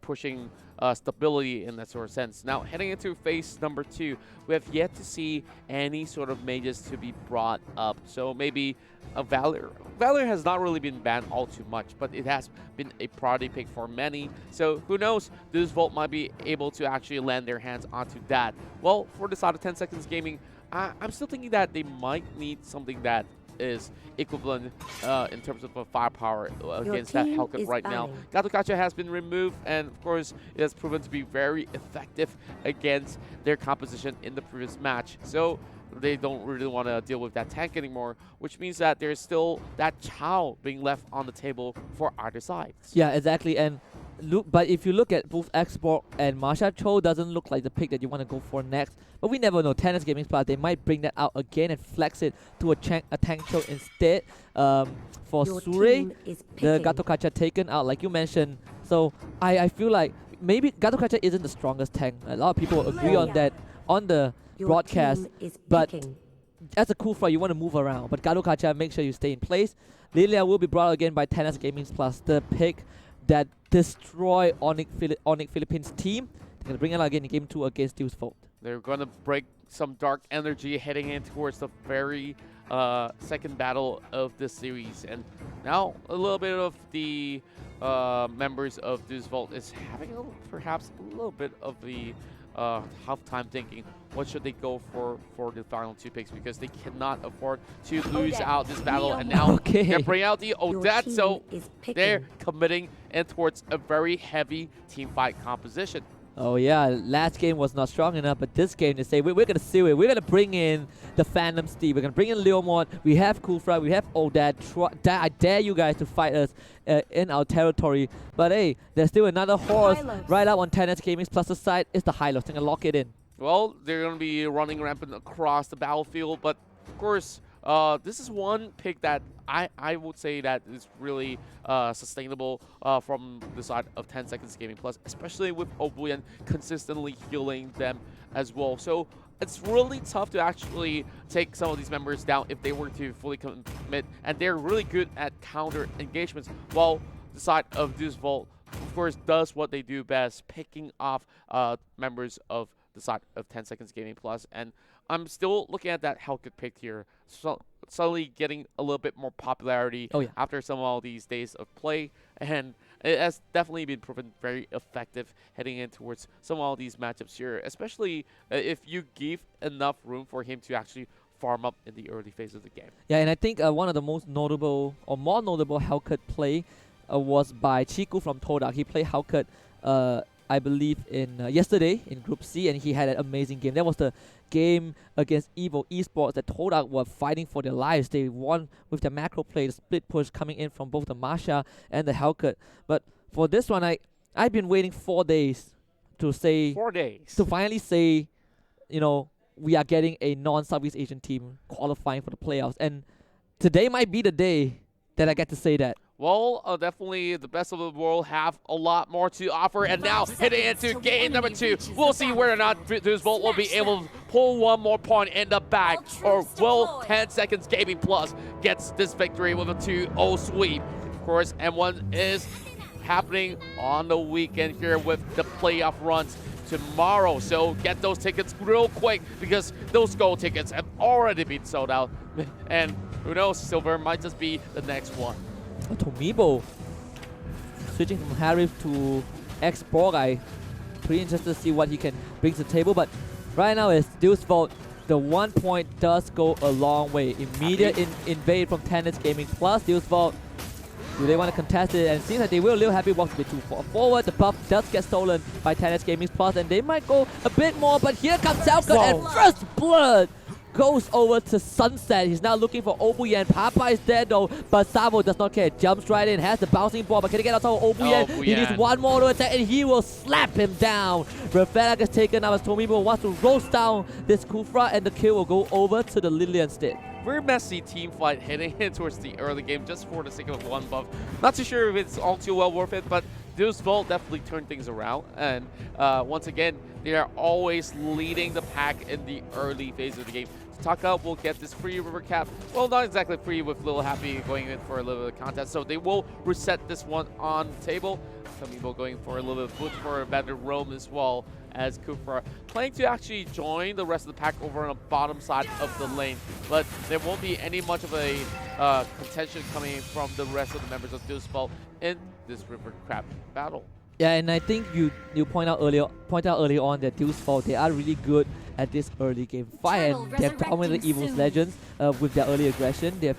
pushing stability in that sort of sense. Now, heading into phase number 2, we have yet to see any sort of mages to be brought up. So maybe a Valor. Valor has not really been banned all too much, but it has been a priority pick for many. So who knows, DeVu might be able to actually land their hands onto that. Well, for the side of 10 Seconds Gaming, I'm still thinking that they might need something that is equivalent in terms of a firepower against that Hellcat right now. Gatokacha has been removed, and of course it has proven to be very effective against their composition in the previous match. So they don't really want to deal with that tank anymore, which means that there's still that Chow being left on the table for either side.
Yeah, exactly. And but if you look at both Xborg and Marsha, Cho doesn't look like the pick that you want to go for next. But we never know. Tennis Gaming Plus, they might bring that out again and flex it to a Tank Cho instead. For
Your
Sure,
team is
the
picking.
Gatokacha taken out, like you mentioned. So I feel like maybe Gatokacha isn't the strongest tank. A lot of people agree on that on the
Your
broadcast.
team is
But
picking.
as a cool fry, you want to move around. But Gatokacha, make sure you stay in place. Lilia will be brought out again by Tennis Gaming Plus, the pick that destroy Onic Philippines team. They're going to bring it out again in Game 2 against Deuce Volt.
They're going to break some dark energy heading in towards the very second battle of the series. And now a little bit of the members of Deuce Volt is having perhaps a little bit of the half-time thinking. What should they go for the final two picks? Because they cannot afford to lose out this battle. And now they bring out the Odette. So they're committing in towards a very heavy team fight composition.
Oh yeah, last game was not strong enough, but this game they say we're going to seal it. We're going to bring in the Phantom Steve. We're going to bring in Leomon. We have Kufra. We have Odette. I dare you guys to fight us in our territory. But hey, there's still another horse right up on Tennis Gaming's plus the side is the Hylos. They're going to lock it in.
Well, they're going to be running rampant across the battlefield, but of course, this is one pick that I would say that is really sustainable from the side of 10 Seconds Gaming Plus, especially with Obuyan consistently healing them as well. So it's really tough to actually take some of these members down if they were to fully commit, and they're really good at counter engagements, while the side of Deuce Volt, of course, does what they do best, picking off members of the side of 10 Seconds Gaming Plus. And I'm still looking at that Hellcat pick here, so suddenly getting a little bit more popularity after some of all these days of play, and it has definitely been proven very effective heading in towards some of all these matchups here, especially if you give enough room for him to actually farm up in the early phase of the game.
Yeah, and I think one of the most notable or more notable Hellcat play was by Chiku from Todak. He played Hellcat I believe in yesterday in Group C, and he had an amazing game. That was the game against Evo Esports that Todak were fighting for their lives. They won with the macro play, the split push coming in from both the Marsha and the Hellcat. But for this one, I've been waiting 4 days to say
4 days
to finally say, you know, we are getting a non-Southeast Asian team qualifying for the playoffs, and today might be the day that I get to say that.
Well, definitely the best of the world have a lot more to offer. And now heading into game number 2, we'll see whether or not Deuce Volt will be able to pull one more point in the bag, or will 10 Seconds Gaming Plus gets this victory with a 2-0 sweep. Of course, M1 is happening on the weekend here with the playoff runs tomorrow. So get those tickets real quick, because those gold tickets have already been sold out. And who knows, silver might just be the next one.
Tomibo switching from Harif to Xborg. I'm pretty interested to see what he can bring to the table, but right now it's Deuce Volt. The 1 point does go a long way. Immediate invade from Tennis Gaming Plus. Deuce Volt, do they want to contest it? And it seems like they will. Lil Happy walks a bit too far forward. The buff does get stolen by Tennis Gaming Plus, and they might go a bit more, but here comes Selka, and first blood goes over to Sunset. He's now looking for Obuyan. Papa is dead though, but Savo does not care. Jumps right in, has the bouncing ball, but can he get on top of Obuyan? He needs one more to attack, and he will slap him down. Rafaela gets taken out as Tomibo wants to roast down this Kufra, and the kill will go over to the Lily instead.
Very messy team fight heading in towards the early game just for the sake of one buff. Not too sure if it's all too well worth it, but Deuce Volt definitely turned things around. And once again, they are always leading the pack in the early phase of the game. Taka will get this free river cap. Well, not exactly free, with Lil Happy going in for a little bit of contest. So they will reset this one on the table. Tomibo going for a little bit of foot for a better roam as well, as Kufra planning to actually join the rest of the pack over on the bottom side of the lane. But there won't be any much of a contention coming from the rest of the members of Deuce Volt in this river crab battle.
Yeah, and I think you point out earlier on that Deuce Volt, they are really good at this early game fight, and they have dominated Evos Legends with their early aggression. They have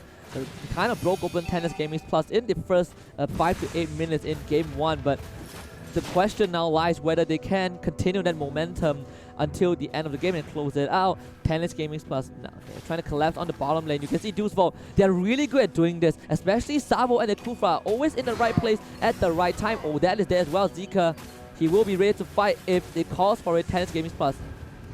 kind of broke open Tennis Gaming Plus in the first 5 to 8 minutes in game 1, but the question now lies whether they can continue that momentum until the end of the game and close it out. Tennis Gaming Plus now they're trying to collapse on the bottom lane. You can see DeVu, they're really good at doing this, especially Sabo and the Kufra, always in the right place at the right time. Oh, that is there as well. Zika, he will be ready to fight if it calls for a Tennis Gaming Plus.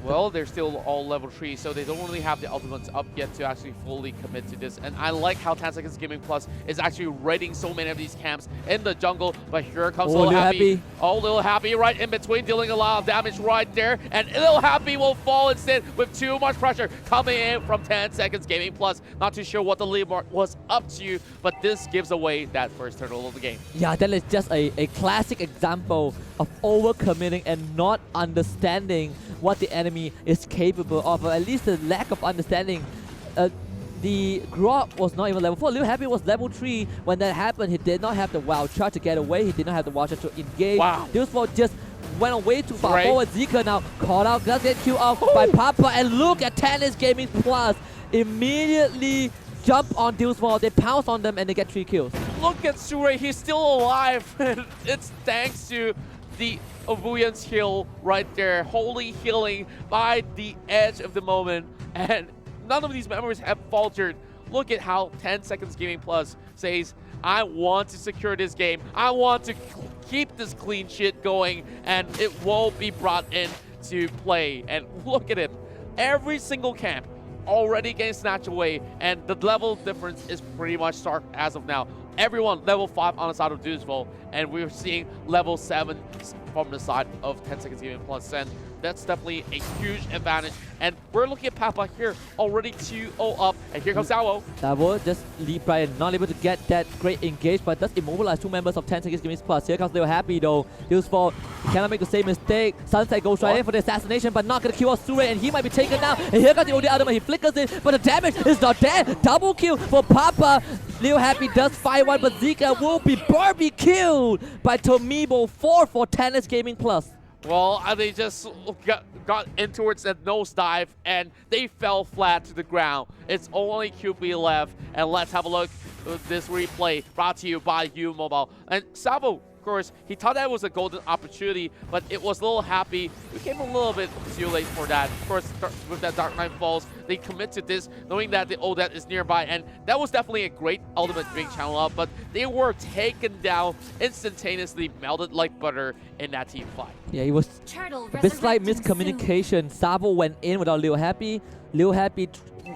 Well, they're still all level 3, so they don't really have the ultimates up yet to actually fully commit to this. And I like how 10 Seconds Gaming Plus is actually raiding so many of these camps in the jungle. But here comes Lil Happy. Oh, Lil Happy right in between, dealing a lot of damage right there. And Lil Happy will fall instead with too much pressure coming in from 10 Seconds Gaming Plus. Not too sure what the lead mark was up to, but this gives away that first turtle of the game.
Yeah, that is just a classic example of overcommitting and not understanding what the enemy is capable of, or at least the lack of understanding. The Grok was not even level 4. Lil Happy was level 3 when that happened. He did not have the wild charge to get away. He did not have the wild charge to engage.
Wow.
DeVu just went away too far forward. Zika now caught out, does get killed off by Papa. And look at Tennis Gaming Plus immediately jump on DeVu. They pounce on them and they get 3 kills.
Look at Sure, he's still alive. It's thanks to the Ovuyan's heal right there, holy healing by the edge of the moment, and none of these members have faltered. Look at how 10 Seconds Gaming Plus says, I want to secure this game, I want to keep this clean shit going, and it won't be brought in to play. And look at it, every single camp already getting snatched away, and the level difference is pretty much stark as of now. Everyone level 5 on the side of DeVu, and we're seeing level 7 from the side of 10 Seconds Gaming Plus, and that's definitely a huge advantage. And we're looking at Papa here, already 2-0 up, and here comes Sabo.
Sabo just leap right in, not able to get that great engage, but does immobilize 2 members of 10 Seconds Gaming Plus. Here comes Lil Happy though. DeVu cannot make the same mistake. Sunset goes right in for the assassination, but not gonna kill off Sure, and he might be taken down. And here comes the OD ultimate, he flickers it, but the damage is not there. Double kill for Papa. Lil Happy does fight one, but Zika will be barbecued by Tomibo. 4 for Tennis Gaming Plus.
Well, they just got in towards that nosedive, and they fell flat to the ground. It's only QB left, and let's have a look at this replay brought to you by U Mobile. And Sabo, of course, he thought that was a golden opportunity, but it was a little happy. We came a little bit too late for that. Of course, with that Dark Knight Falls, they commit to this, knowing that the Odette is nearby, and that was definitely a great ultimate being channeled up, but they were taken down instantaneously, melted like butter in that team fight.
Yeah, it was a bit slight miscommunication. Sabo went in without Lil Happy. Lil Happy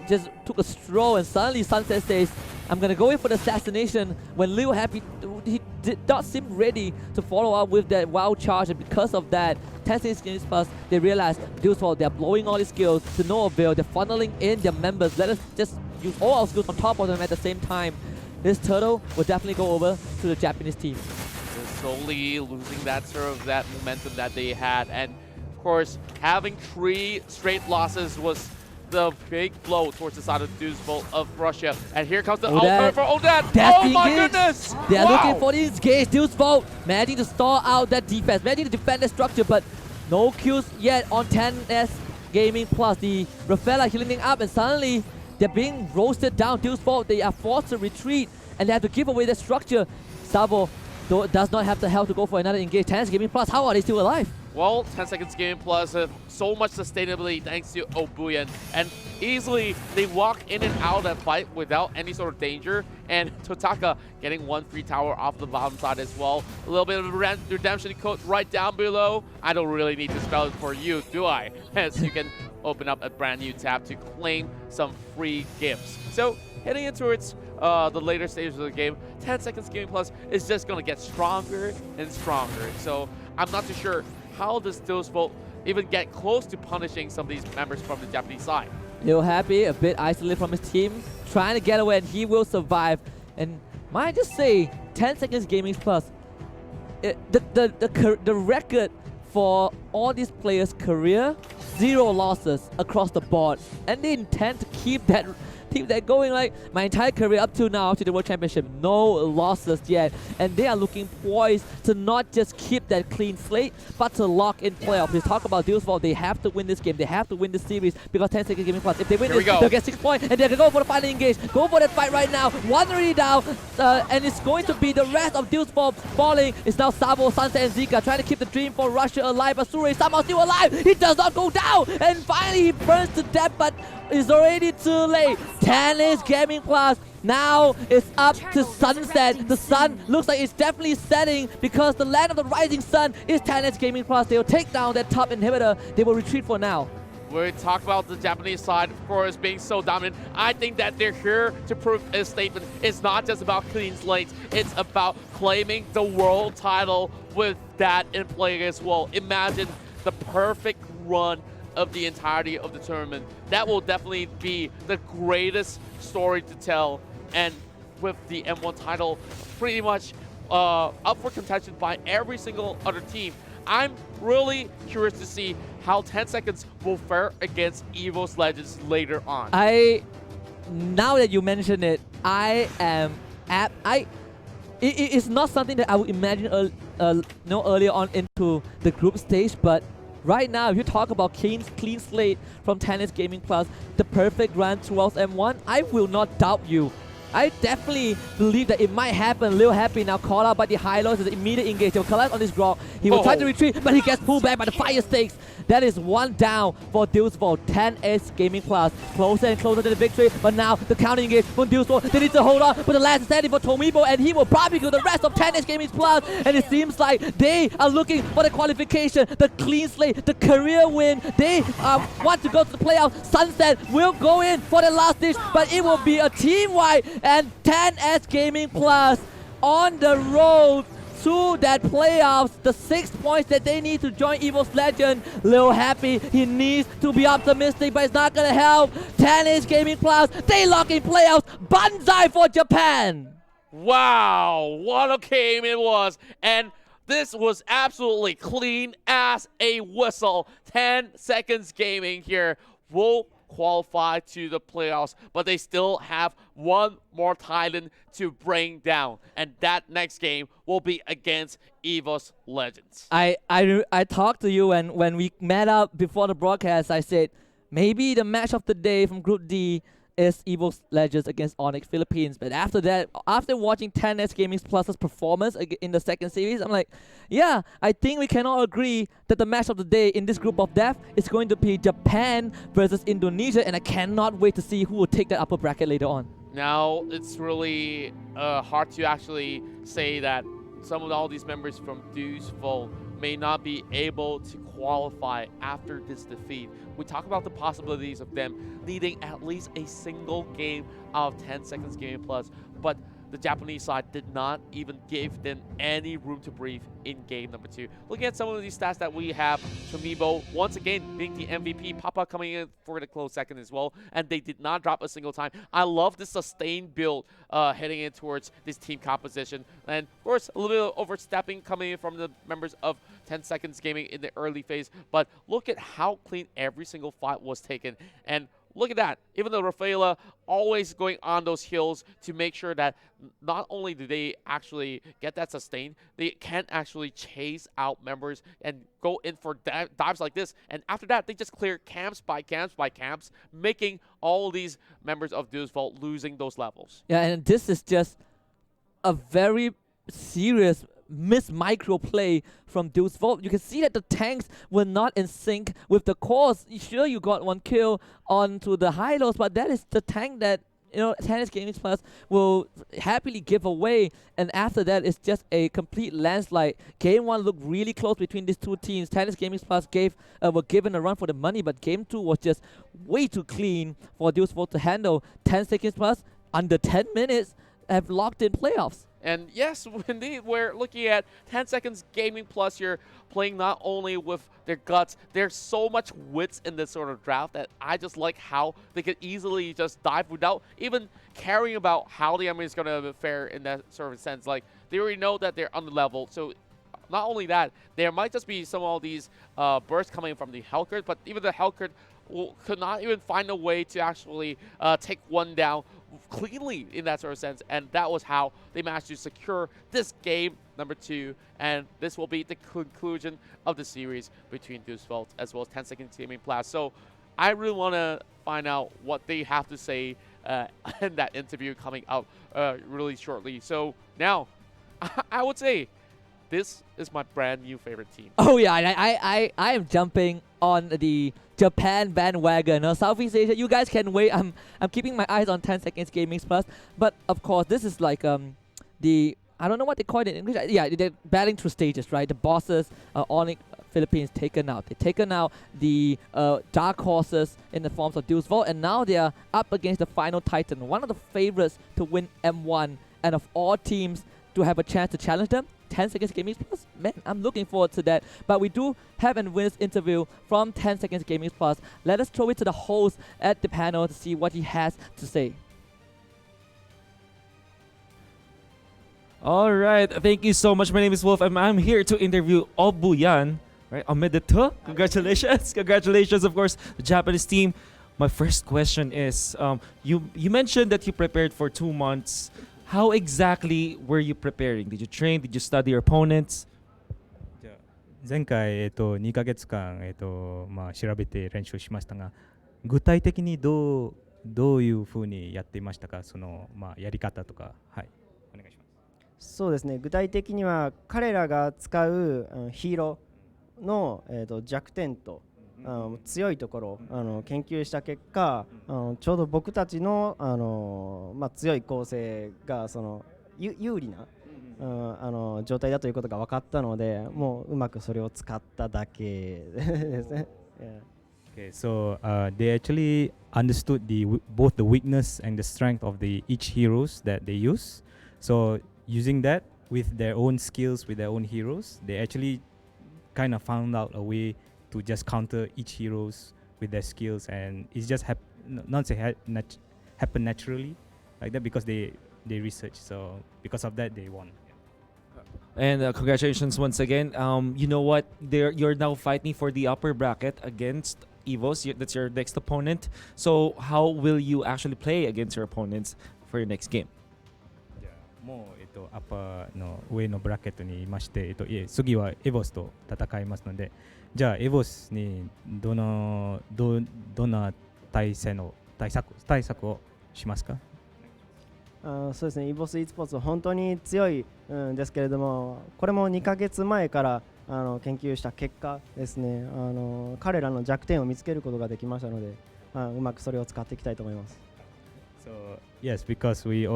just took a stroll, and suddenly Sunset says, I'm gonna go in for the assassination, when Lil Happy, he did not seem ready to follow up with that wild charge, and because of that, 10 Seconds Gaming Plus, they realized they're blowing all these skills to no avail. They're funneling in their members. Let us just use all our skills on top of them at the same time. This turtle will definitely go over to the Japanese team.
They're slowly losing that sort of that momentum that they had, and of course, having 3 straight losses was the big blow towards the side of DeVu of Russia. And here comes the ultimate for Odette. Oh my goodness!
They are looking for this engage. DeVu managing to stall out that defense, managing to defend the structure, but no kills yet on 10S Gaming Plus. The Rafaela healing up, and suddenly they're being roasted down. DeVu, they are forced to retreat, and they have to give away the structure. Sabo does not have the health to go for another engage. 10S Gaming Plus, how are they still alive?
Well, 10 Seconds Gaming Plus have so much sustainability thanks to Obuyan, and easily they walk in and out of that fight without any sort of danger, and Totaka getting 1 free tower off the bottom side as well. A little bit of redemption code right down below. I don't really need to spell it for you, do I? As you can open up a brand new tab to claim some free gifts. So heading into towards the later stages of the game, 10 Seconds Gaming Plus is just going to get stronger and stronger. So I'm not too sure how does DeVu even get close to punishing some of these members from the Japanese side.
Lil Happy, a bit isolated from his team, trying to get away, and he will survive. And might I just say, 10 Seconds Gaming Plus, the record for all these players' career, 0 losses across the board, and they intend to keep that teams that are going like my entire career up to now to the World Championship, no losses yet, and they are looking poised to not just keep that clean slate, but to lock in playoffs. We talk about DeVu, they have to win this game, they have to win this series because 10 seconds gaming plus. If they win this, they'll get 6 points, and they're gonna go for the final engage. Go for that fight right now. One already down, and it's going to be the rest of DeVu falling. It's now Sabo, Sunset, and Zika trying to keep the dream for Russia alive, but Sure is somehow still alive. He does not go down, and finally he burns to death, but it's already too late. Tennis Gaming Plus. Now it's up to Sunset. The sun looks like it's definitely setting because the land of the rising sun is Tennis Gaming Plus. They will take down that top inhibitor. They will retreat for now.
We talk about the Japanese side, of course, being so dominant. I think that they're here to prove a statement. It's not just about clean slates. It's about claiming the world title with that in play as well. Imagine the perfect run of the entirety of the tournament. That will definitely be the greatest story to tell. And with the M1 title pretty much up for contention by every single other team, I'm really curious to see how 10 seconds will fare against Evos Legends later on.
Now that you mention it, it's not something that I would imagine earlier on into the group stage, but right now, if you talk about clean slate from Tennis Gaming Plus, the perfect run towards M1, I will not doubt you. I definitely believe that it might happen. Lil Happy now called out by the high lows as an immediate engage. He will collect on this Grok. He will try to retreat, but he gets pulled back by the fire stakes. That is one down for DeVu. 10S Gaming Plus. Closer and closer to the victory, but now the counter engage from DeVu. They need to hold on, but the last is standing for Tomibo, and he will barbecue the rest of 10S Gaming Plus. And it seems like they are looking for the qualification, the clean slate, the career win. They want to go to the playoffs. Sunset will go in for the last ditch, but it will be a team-wide, and 10S Gaming Plus on the road to that playoffs, the 6 points that they need to join Evos Legend. Lil Happy, he needs to be optimistic, but it's not gonna help. Tennis Gaming Plus, they lock in playoffs. Banzai for Japan.
Wow, what a game it was. And this was absolutely clean as a whistle. 10 seconds gaming here will qualify to the playoffs, but they still have one more Titan to bring down, and that next game will be against Evos Legends.
I talked to you, and when we met up before the broadcast, I said maybe the match of the day from Group D is Evos Legends against Onic Philippines. But after that, after watching 10S Gaming Plus's performance in the second series, I'm like, yeah, I think we can all agree that the match of the day in this group of death is going to be Japan versus Indonesia, and I cannot wait to see who will take that upper bracket later on.
Now, it's really hard to actually say that some of all these members from DeVu may not be able to qualify after this defeat. We talk about the possibilities of them needing at least a single game out of 10 seconds gaming plus, but the Japanese side did not even give them any room to breathe in game number 2. Looking at some of these stats that we have, Tomibo once again being the MVP, Papa coming in for the close second as well, and they did not drop a single time. I love the sustained build heading in towards this team composition, and of course a little bit of overstepping coming in from the members of 10 seconds gaming in the early phase, but look at how clean every single fight was taken. And look at that. Even though Rafaela always going on those hills to make sure that not only do they actually get that sustain, they can actually chase out members and go in for dives like this. And after that, they just clear camps by camps by camps, making all these members of DeVu losing those levels.
Yeah, and this is just a very serious miss micro play from DeVu. You can see that the tanks were not in sync with the cores. Sure, you got one kill onto the high lows, but that is the tank that, you know, Tennis Gaming Plus will happily give away. And after that, it's just a complete landslide. Game 1 looked really close between these two teams. Tennis Gaming Plus were given a run for the money, but Game 2 was just way too clean for DeVu to handle. 10 seconds plus, under 10 minutes, have locked in playoffs.
And yes, indeed, we're looking at 10 seconds gaming plus. You're playing not only with their guts, there's so much wits in this sort of draft that I just like how they could easily just dive without even caring about how the enemy is going to fare in that sort of sense. Like, they already know that they're on the level, so not only that, there might just be some of these bursts coming from the Hellcurt, but even the Hellcurt could not even find a way to actually take one down cleanly in that sort of sense, and that was how they managed to secure this game number 2, and this will be the conclusion of the series between Dusvelt as well as 10 Seconds Gaming Plus. So I really want to find out what they have to say in that interview coming up really shortly. So now, I would say this is my brand new favorite team.
Oh yeah, I am jumping on the Japan bandwagon. Southeast Asia, you guys can wait. I'm keeping my eyes on 10 Seconds Gaming Plus. But of course, this is like the, I don't know what they call it in English. Yeah, they're battling through stages, right? The bosses, Onic Philippines taken out. They've taken out the dark horses in the forms of Dusvelt, and now they are up against the final titan, one of the favorites to win M1, and of all teams to have a chance to challenge them. 10 Seconds Gaming Plus, man, I'm looking forward to that. But we do have a winner's interview from 10 Seconds Gaming Plus. Let us throw it to the host at the panel to see what he has to say.
All right, thank you so much. My name is Wolf, and I'm here to interview Obuyan. Right, omedetou. Congratulations, congratulations, of course, the Japanese team. My first question is, you mentioned that you prepared for 2 months. How exactly were you preparing? Did you train? Did you study your opponents?
前回、2ヶ月間、調べて練習しましたが、具体的にどういうふうにやっていましたか、その、やり方とか、はい、お願いします。
そうですね、具体的には彼らが使う、ヒーローの、弱点と、強いところを研究した結果、ちょうど僕たちの、強い構成がその有利な、状態だということが分かったので、もううまくそれを使っただけですね。
Okay, so they actually understood both the weakness and the strength of each heroes that they use. So using that with their own skills, with their own heroes, they actually kind of found out a way to just counter each heroes with their skills, and it's just happen naturally like that because they research. So because of that, they won.
And congratulations once again. You know what? You're now fighting for the upper bracket against Evos. That's your next opponent. So how will you actually play against your opponents for your next game?
もうアッパーの上のブラケットにいまして、次はエボスと戦いますので、じゃあエボスにどんな対策をしますか？
そうですね、イボス e スポーツは本当に強いんですけれども、これも2ヶ月前から研究した結果ですね、彼らの弱点を見つけることができましたので、うまくそれを使っていきたいと思います。
So yes, because we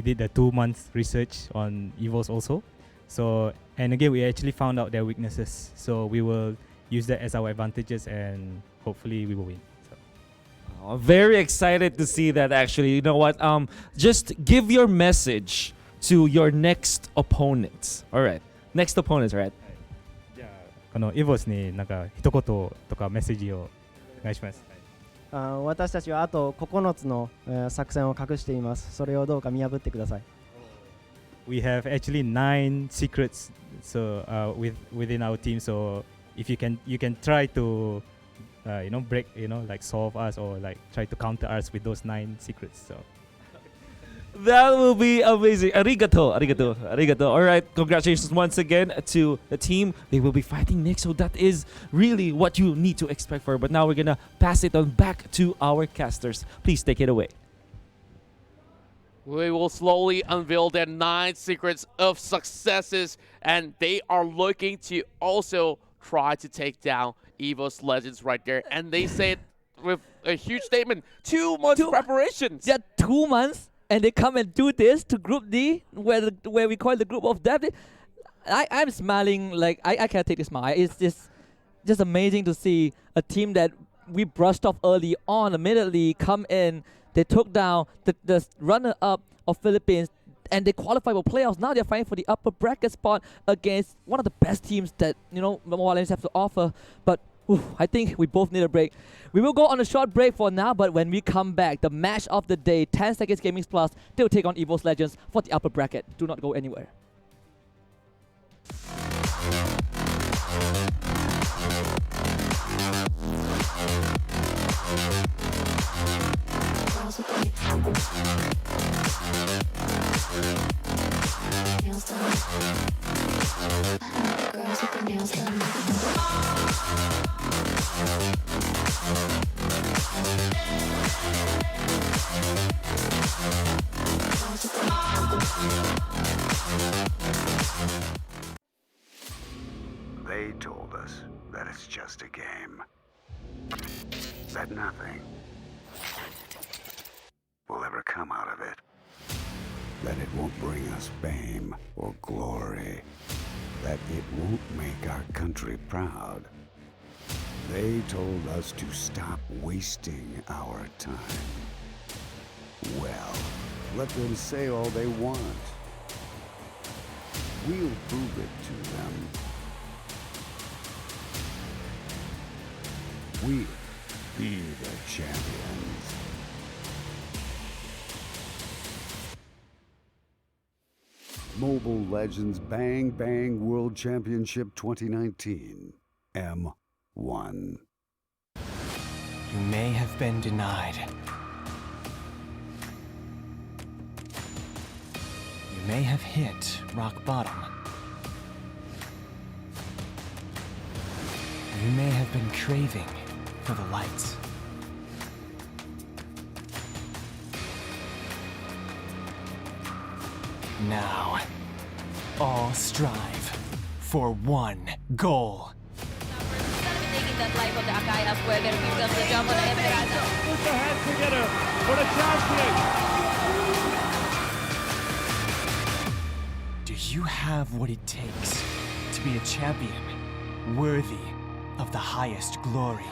did a 2 month research on Evos also. So and again we actually found out their weaknesses. So we will use that as our advantages and hopefully we will win.
I'm very excited to see that actually. You know what? Just give your message to your next opponents. All right. Next opponents, right?
じゃあこの Evos になんか一言とかメッセージをお願いします。
私たちはあと9つの、作戦を隠しています。それをどうか見破ってください。
We have actually 9 secrets so within our team. So if you can try to break, like solve us or like try to counter us with those 9 secrets. So
that will be amazing. Arigato, arigato, arigato. All right, congratulations once again to the team. They will be fighting next, so that is really what you need to expect for. But now we're gonna pass it on back to our casters. Please take it away.
We will slowly unveil their 9 secrets of successes, and they are looking to also try to take down Evos Legends right there. And they say it with a huge statement, 2 months preparations.
Yeah, 2 months, and they come and do this to Group D, where we call the Group of Death. I'm smiling, like, I can't take this smile. It's just amazing to see a team that we brushed off early on, immediately come in. They took down the runner-up of Philippines, and they qualified for playoffs. Now they're fighting for the upper bracket spot against one of the best teams that, Mobile Legends have to offer. But I think we both need a break. We will go on a short break for now, but when we come back, the match of the day, 10 Seconds Gaming Plus, they will take on Evos Legends for the upper bracket. Do not go anywhere.
They told us that it's just a game. That nothing will ever come out of it. That it won't bring us fame or glory. That it won't make our country proud. They told us to stop wasting our time. Well, let them say all they want. We'll prove it to them. We'll be the champions. Mobile Legends Bang Bang World Championship 2019. M1.
You may have been denied. You may have hit rock bottom. You may have been craving for the lights. Now, all strive for one goal.
Taking that life of the Akai as well. There comes the jump on the Emerald.
Put your hands together for the champion.
Do you have what it takes to be a champion worthy of the highest glory?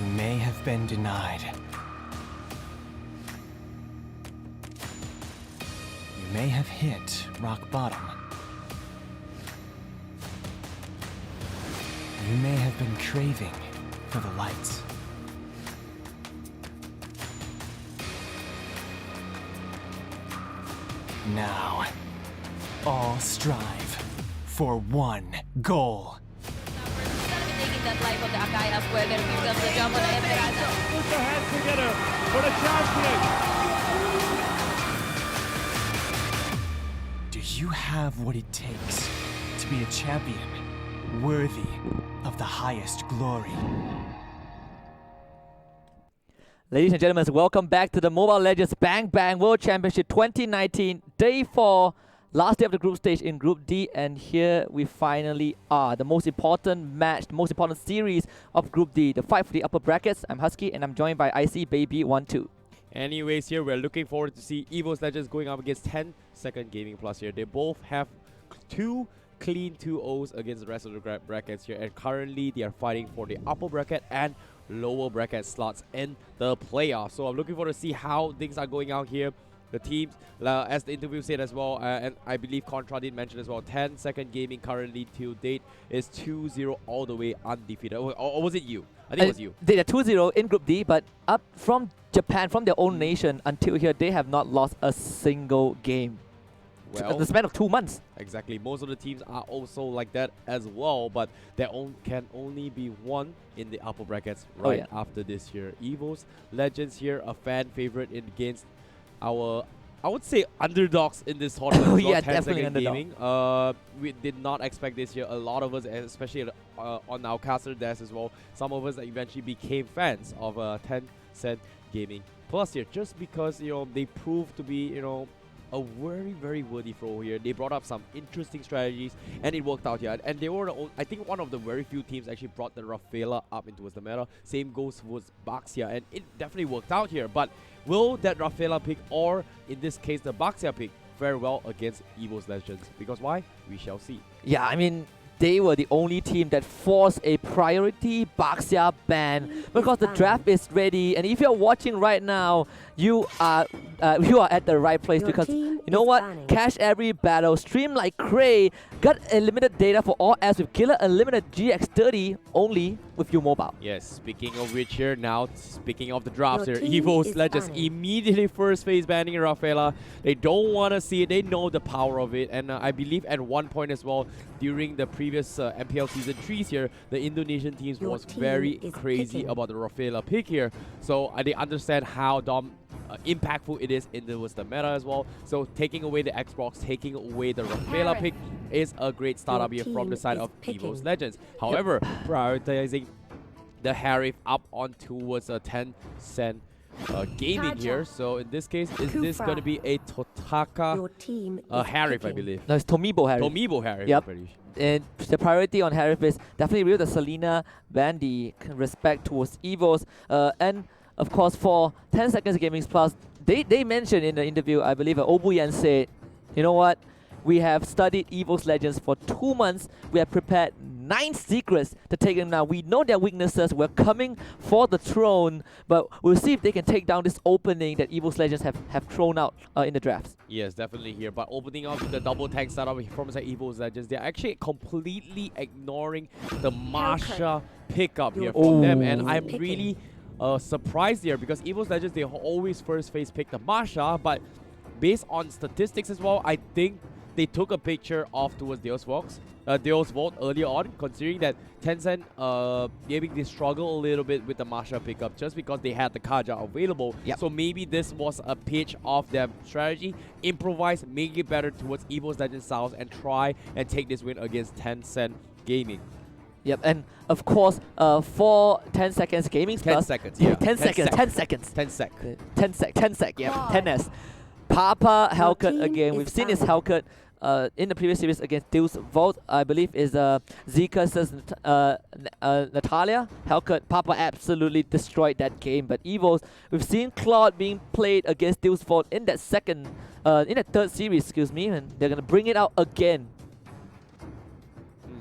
You may have been denied. You may have hit rock bottom. You may have been craving for the lights. Now, all strive for one goal.
Taking that life of the Akai as well. There picks up the jump on the Emerald.
Put your hands together for the champion.
Do you have what it takes to be a champion worthy of the highest glory?
Ladies and gentlemen, welcome back to the Mobile Legends Bang Bang World Championship 2019, Day 4, last day of the group stage in Group D, and here we finally are. The most important match, the most important series of Group D, the fight for the upper brackets. I'm Husky, and I'm joined by IC Baby 1-2.
Anyways, here we're looking forward to see Evos Legends going up against 10 Second Gaming Plus here. They both have two clean 2-0s against the rest of the brackets here, and currently they are fighting for the upper bracket and lower bracket slots in the playoffs. So I'm looking forward to see how things are going out here. The teams, as the interview said as well, and I believe Contra did mention as well, 10 Second Gaming currently to date is 2-0 all the way undefeated. Or was it you? I think it was you.
They are 2-0 in Group D, but up from Japan, from their own nation, until here, they have not lost a single game.
Well,
the span of 2 months.
Exactly. Most of the teams are also like that as well, but there can only be one in the upper brackets right after this year. Evos Legends here, a fan favorite against our, I would say, underdogs in this tournament.
Yeah, definitely underdog.
Gaming. We did not expect this year. A lot of us, especially on our caster desk as well, some of us eventually became fans of 10 Cent Gaming Plus here, just because they proved to be a very, very worthy throw here. They brought up some interesting strategies, and it worked out here. And they were, I think, one of the very few teams actually brought the Rafaela up into the meta. Same goes with Baxia, and it definitely worked out here. But will that Rafaela pick, or in this case, the Baxia pick, fare well against Evos Legends? Because why? We shall see.
Yeah, I mean, they were the only team that forced a priority Baxia ban because the draft is ready. And if you're watching right now, you are at the right place, because you know what? Cash every battle, stream like cray, got unlimited data for all apps with Killer Unlimited GX30 only with your mobile.
Yes, speaking of which here now, speaking of the drafts here, Evos Legends immediately first phase banning Rafaela. They don't want to see it. They know the power of it. And I believe at one point as well, during the previous MPL Season 3s here, the Indonesian teams was very crazy about the Rafaela pick here. So they understand how impactful it is in the meta as well. So taking away the Xbox, taking away the Rafaela pick is a great startup here from the side of Evos Legends. However, prioritizing the Harif up on towards a 10 Cent Gaming here. So in this case, is this going to be a Totaka Harif, I believe?
No, it's Tomibo Harif.
Tomibo Harif.
Yep. And the priority on Harif is definitely with the Selena ban, the respect towards Evos, and of course for 10 Seconds Gaming Plus, they mentioned in the interview, I believe, Obuyan said, you know what, we have studied Evos Legends for 2 months, we have prepared 9 secrets to take them down. We know their weaknesses, we're coming for the throne, but we'll see if they can take down this opening that Evos Legends have thrown out in the drafts.
Yes, definitely here, but opening up the double tank startup from Evos Legends, they're actually completely ignoring the Marsha pickup here from them, and I'm really surprised here, because Evos Legends, they always first phase pick the Marsha, but based on statistics as well, I think they took a picture of towards Deus Vault earlier on, considering that Tencent maybe they struggle a little bit with the Marsha pickup just because they had the Kaja available. So maybe this was a pitch of their strategy, improvise, make it better towards Evos Legends South, and try and take this win against Tencent Gaming.
Yep, and of course, for 10 Seconds Gaming Plus...
10 seconds, yeah.
10 seconds, 10 seconds.
10 sec.
10 sec, yeah, 10s. Papa Hellcut again. We've seen his Hellcut in the previous series against Deus Vault. I believe is Zika says Natalia. Hellcut, Papa absolutely destroyed that game. But Evos, we've seen Claude being played against Deus Vault in that third series, excuse me, and they're going to bring it out again.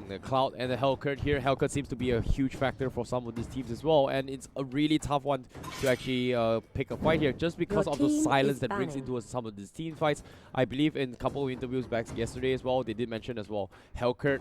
The Cloud and the Hellcat here. Hellcat seems to be a huge factor for some of these teams as well, and it's a really tough one to actually pick a fight here just because of the silence that brings into some of these team fights. I believe in a couple of interviews back yesterday as well, they did mention as well, Hellcat,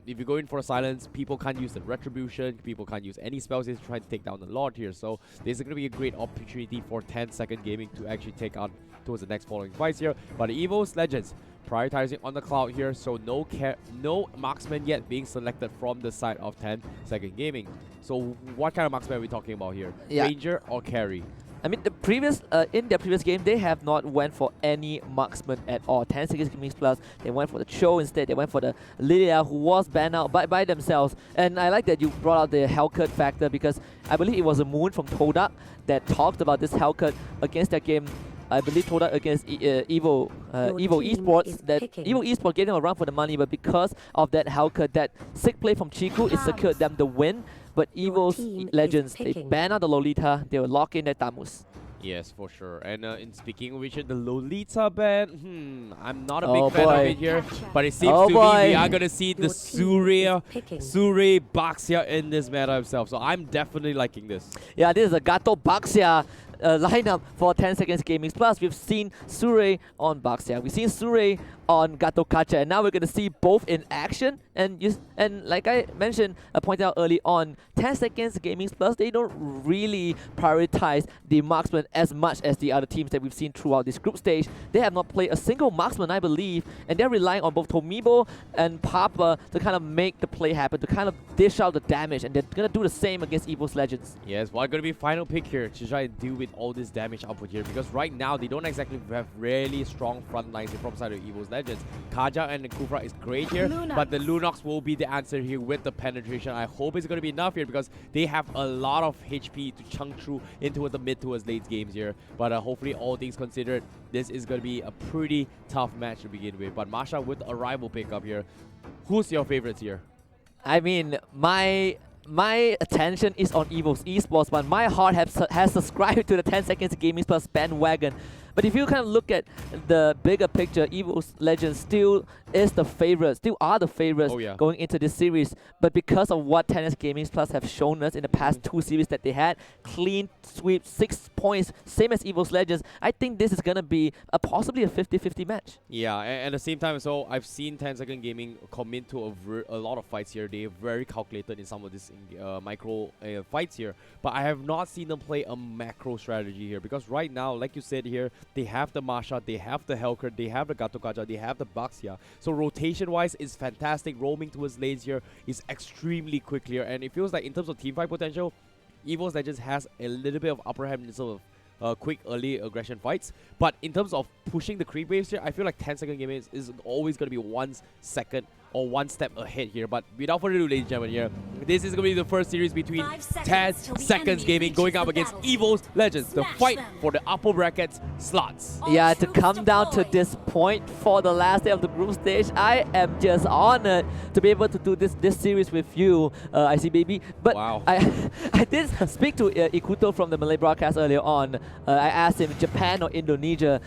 if you go in for a silence, people can't use the Retribution, people can't use any spells to try to take down the Lord here, so there's going to be a great opportunity for 10-second gaming to actually take on towards the next following fights here. But the Evos Legends prioritizing on the Cloud here, so no marksman yet being selected from the side of 10-second gaming. So what kind of marksman are we talking about here?
Yeah.
Ranger or carry?
I mean, the previous in their previous game, they have not went for any marksman at all. 10 seconds gaming plus, they went for the Cho instead. They went for the Lilia, who was banned out by themselves. And I like that you brought out the Hellcat factor, because I believe it was a Moon from Todak that talked about this Hellcat against their game. I believe Todak against Evo Esports, that Evo Esports gave them a run for the money, but because of that Hellcat, that sick play from Chiku, it secured them the win. But Evo's Legends, they ban out the Lolita, they will lock in their Tamus.
Yes, for sure. And in speaking of which, the Lolita ban, I'm not a big fan of it here, but it seems to be we are going to see the Surya Baxia in this meta himself. So I'm definitely liking this.
Yeah, this is a Gato Baxia lineup for 10 seconds gaming. Plus, we've seen Surrey on Baxia, we've seen Surrey on Gato Kacha, and now we're going to see both in action. And like I mentioned, pointed out early on, 10 seconds gaming plus, they don't really prioritize the marksman as much as the other teams that we've seen throughout this group stage. They have not played a single marksman, I believe, and they're relying on both Tomibo and Papa to kind of make the play happen, to kind of dish out the damage, and they're going to do the same against Evos Legends.
Yes, what's going to be final pick here to try and deal with all this damage output here, because right now they don't exactly have really strong front lines from side of Evos Legends. Kaja and the Kufra is great here, but the Lunox will be the answer here with the penetration. I hope it's going to be enough here, because they have a lot of HP to chunk through into the mid towards late games here. But hopefully, all things considered, this is going to be a pretty tough match to begin with. But Masha with a rival pickup here. Who's your favorites here?
I mean, my attention is on Evos Esports, but my heart has subscribed to the 10 seconds gaming plus bandwagon. But if you kind of look at the bigger picture, Evos Legends still is the favorite, still are the favorites going into this series. But because of what 10S Gaming Plus have shown us in the past two series that they had, clean sweep, 6 points, same as Evos Legends, I think this is going to be possibly a 50-50 match.
Yeah, and at the same time, so I've seen 10 Second Gaming commit to a lot of fights here. They're very calculated in some of these micro fights here. But I have not seen them play a macro strategy here, because right now, like you said here, they have the Masha, they have the Hellcat, they have the Gato Kaja, they have the Baxia. So rotation-wise is fantastic. Roaming towards lanes here is extremely quick here. And it feels like in terms of teamfight potential, Evos Legends has a little bit of upper hand in terms of quick early aggression fights. But in terms of pushing the creep waves here, I feel like 10 Second Gaming is always going to be 1 second or one step ahead here. But without further ado, ladies and gentlemen, here, this is going to be the first series between 10 Seconds Gaming going up against Evos Legends, the fight for the upper brackets slots.
Yeah, to come down to this point for the last day of the group stage, I am just honored to be able to do this series with you, ICBB. But
wow.
I did speak to Ikuto from the Malay broadcast earlier on. I asked him Japan or Indonesia.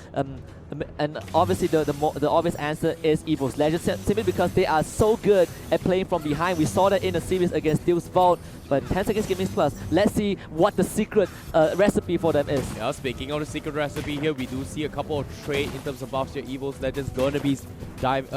And obviously the obvious answer is Evos Legends, simply because they are so good at playing from behind. We saw that in the series against Deus Vault. But 10 Seconds Gaming Plus, let's see what the secret recipe for them is.
Yeah, speaking of the secret recipe here, we do see a couple of trade in terms of buffs here. Evos Legends going to be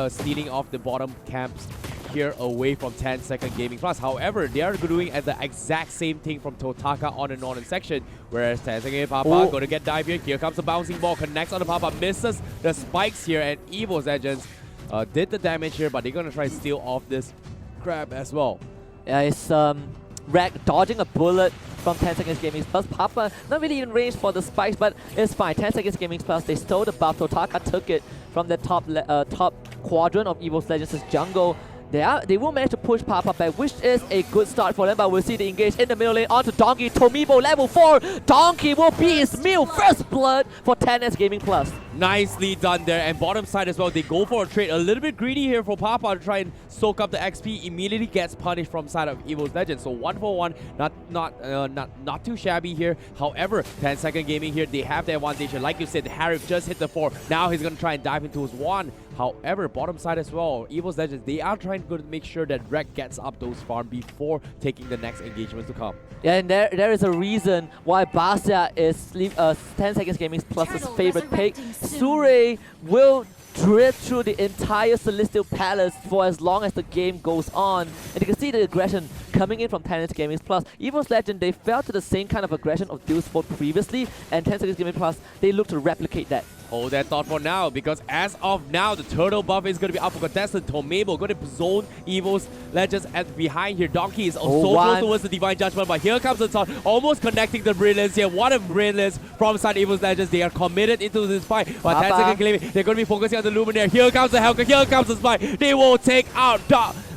stealing off the bottom camps here away from 10 Second Gaming Plus. However, they are doing at the exact same thing from Totaka on the northern section, whereas 10 Second Papa going to get dive here. Here comes the bouncing ball, connects on the Papa, misses the spikes here, and Evos Legends did the damage here, but they're going to try to steal off this grab as well.
Yeah, it's Rag dodging a bullet from 10 Seconds Gaming Plus. Papa not really in range for the spikes, but it's fine. 10 Seconds Gaming Plus, they stole the buff. Totaka took it from the top quadrant of Evos Legends' jungle. They will manage to push Papa back, which is a good start for them, but we'll see the engage in the middle lane onto Donkey. Tomibo level 4. Donkey will be his meal. First blood for 10S Gaming Plus.
Nicely done there. And bottom side as well, they go for a trade. A little bit greedy here for Papa to try and soak up the XP. Immediately gets punished from side of Evos Legends. So 1 for 1, not too shabby here. However, 10-second gaming here, they have the advantage. And like you said, Harif just hit the 4. Now he's going to try and dive into his 1. However, bottom side as well, Evos Legends, they are trying to make sure that Rek gets up those farm before taking the next engagements to come.
Yeah, and there is a reason why Basia is 10 Seconds Gaming's Plus's favorite pick. Sure will drift through the entire Celestial Palace for as long as the game goes on. And you can see the aggression coming in from 10 Seconds Gaming Plus. Evos Legend, they fell to the same kind of aggression of Deus Sport previously, and 10 Seconds Gaming Plus, they look to replicate that.
Hold that thought for now, because as of now, the turtle buff is going to be up for contestant. Tomebo going to zone Evos Legends at behind here. Donkey is so close towards the Divine Judgment, but here comes the thought, almost connecting the Brilliance here. What a Brilliance from side Evos Legends. They are committed into this fight, but 10 seconds claiming, they're going to be focusing on the Luminaire. Here comes the Helka, here comes the Spike. They will take out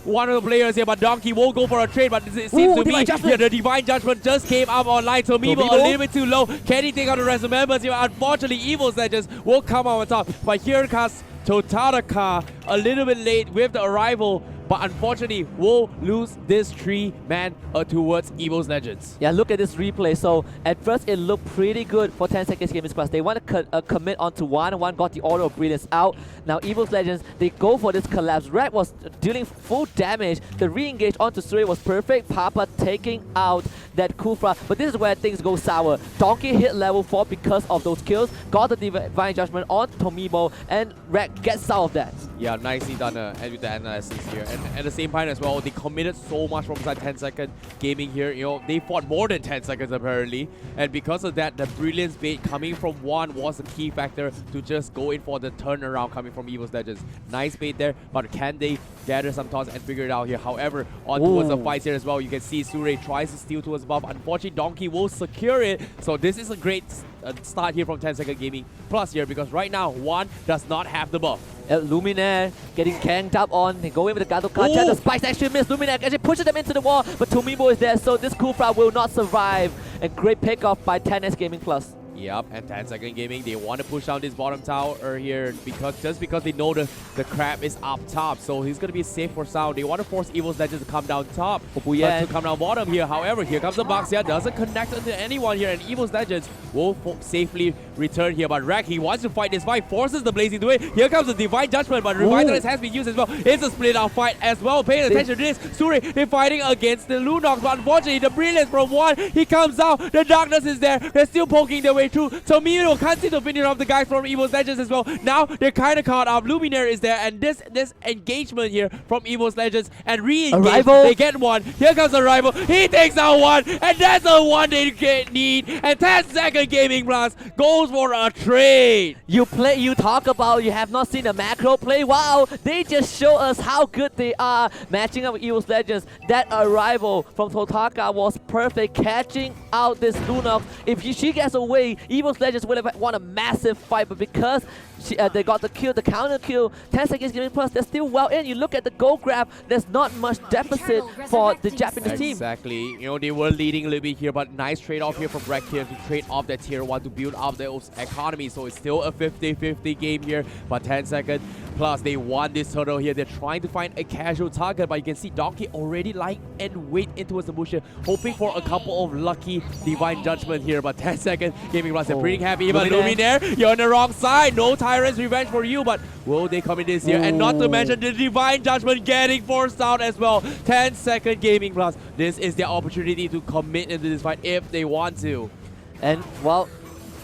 one of the players here, but Donkey won't go for a trade, but it seems to be the Divine Judgment just came up online. Tomebo a little bit too low. Can he take out the rest of the members here? Unfortunately, Evos Legends will come out on top, but here comes Totaraka a little bit late with the arrival, but unfortunately will lose this 3-man towards Evos Legends.
Yeah, look at this replay. So at first it looked pretty good for 10 Seconds Gaming Plus. They want to commit onto 1-1, got the Order of Brilliance out. Now Evos Legends, they go for this collapse. Rek was dealing full damage. The re-engage onto Suri was perfect. Papa taking out that Kufra, but this is where things go sour. Donkey hit level 4 because of those kills, got the Divine Judgment on Tomebo, and Rek gets out of that.
Yeah, nicely done with the analysis here. And at the same time as well, they committed so much from side 10 second gaming here. You know, they fought more than 10 seconds apparently. And because of that, the Brilliance bait coming from 1 was a key factor to just go in for the turnaround coming from Evos Legends. Nice bait there, but can they gather some thoughts and figure it out here? However, on towards the fights here as well, you can see Sure tries to steal towards buff. Unfortunately, Donkey will secure it. So this is a great start here from 10 second gaming plus here, because right now 1 does not have the buff.
Luminaire getting ganked up on. They go in with the Gato Kacha. The spikes actually miss. Luminaire actually pushes them into the wall, but Tomebo is there, so this Kufra will not survive. A great pick off by 10S Gaming Plus.
Yep, and 10 second gaming, they want to push down this bottom tower here because they know the crab is up top, so he's going to be safe for sound. They want to force Evos Legends to come down top, but to come down bottom here. However, here comes the box here, doesn't connect to anyone here, and Evos Legends will safely return here. But Rek, he wants to fight this fight, forces the Blazing to it. Here comes the Divine Judgment, but Revitalize has been used as well. It's a split out fight as well. Paying attention to this, Suri, they're fighting against the Lunox, but unfortunately, the Brilliance from 1, he comes out, the darkness is there, they're still poking their way through. Tomebo can't see the finish off the guys from Evos Legends as well. Now they're kind of caught up. Luminaire is there, and this engagement here from Evos Legends and re-engage. They get 1. Here comes the rival. He takes out 1, and that's the 1 they need. And 10 second gaming plus goes for a trade.
You talk about you have not seen a macro play. Wow, they just show us how good they are matching up with Evos Legends. That arrival from Totaka was perfect, catching out this Lunox. If she gets away, Evos Legends would have won a massive fight, but because they got the kill, the counter kill, 10 seconds gaming plus, they're still well in. You look at the gold grab, there's not much deficit for the Japanese team.
Exactly. You know, they were leading a little bit here, but nice trade-off here from Rek here to trade off that tier 1 to build up their economy. So it's still a 50-50 game here, but 10 seconds plus, they won this turtle here. They're trying to find a casual target, but you can see Donkey already lie and wait into his bush, hoping for a couple of lucky Divine Judgment here, but 10 seconds gaming plus, they're pretty happy. But Luminaire, you're on the wrong side. No Tyrant's Revenge for you, but will they come in this year? And not to mention the Divine Judgment getting forced out as well. 10 second gaming plus. This is their opportunity to commit into this fight if they want to.
And well,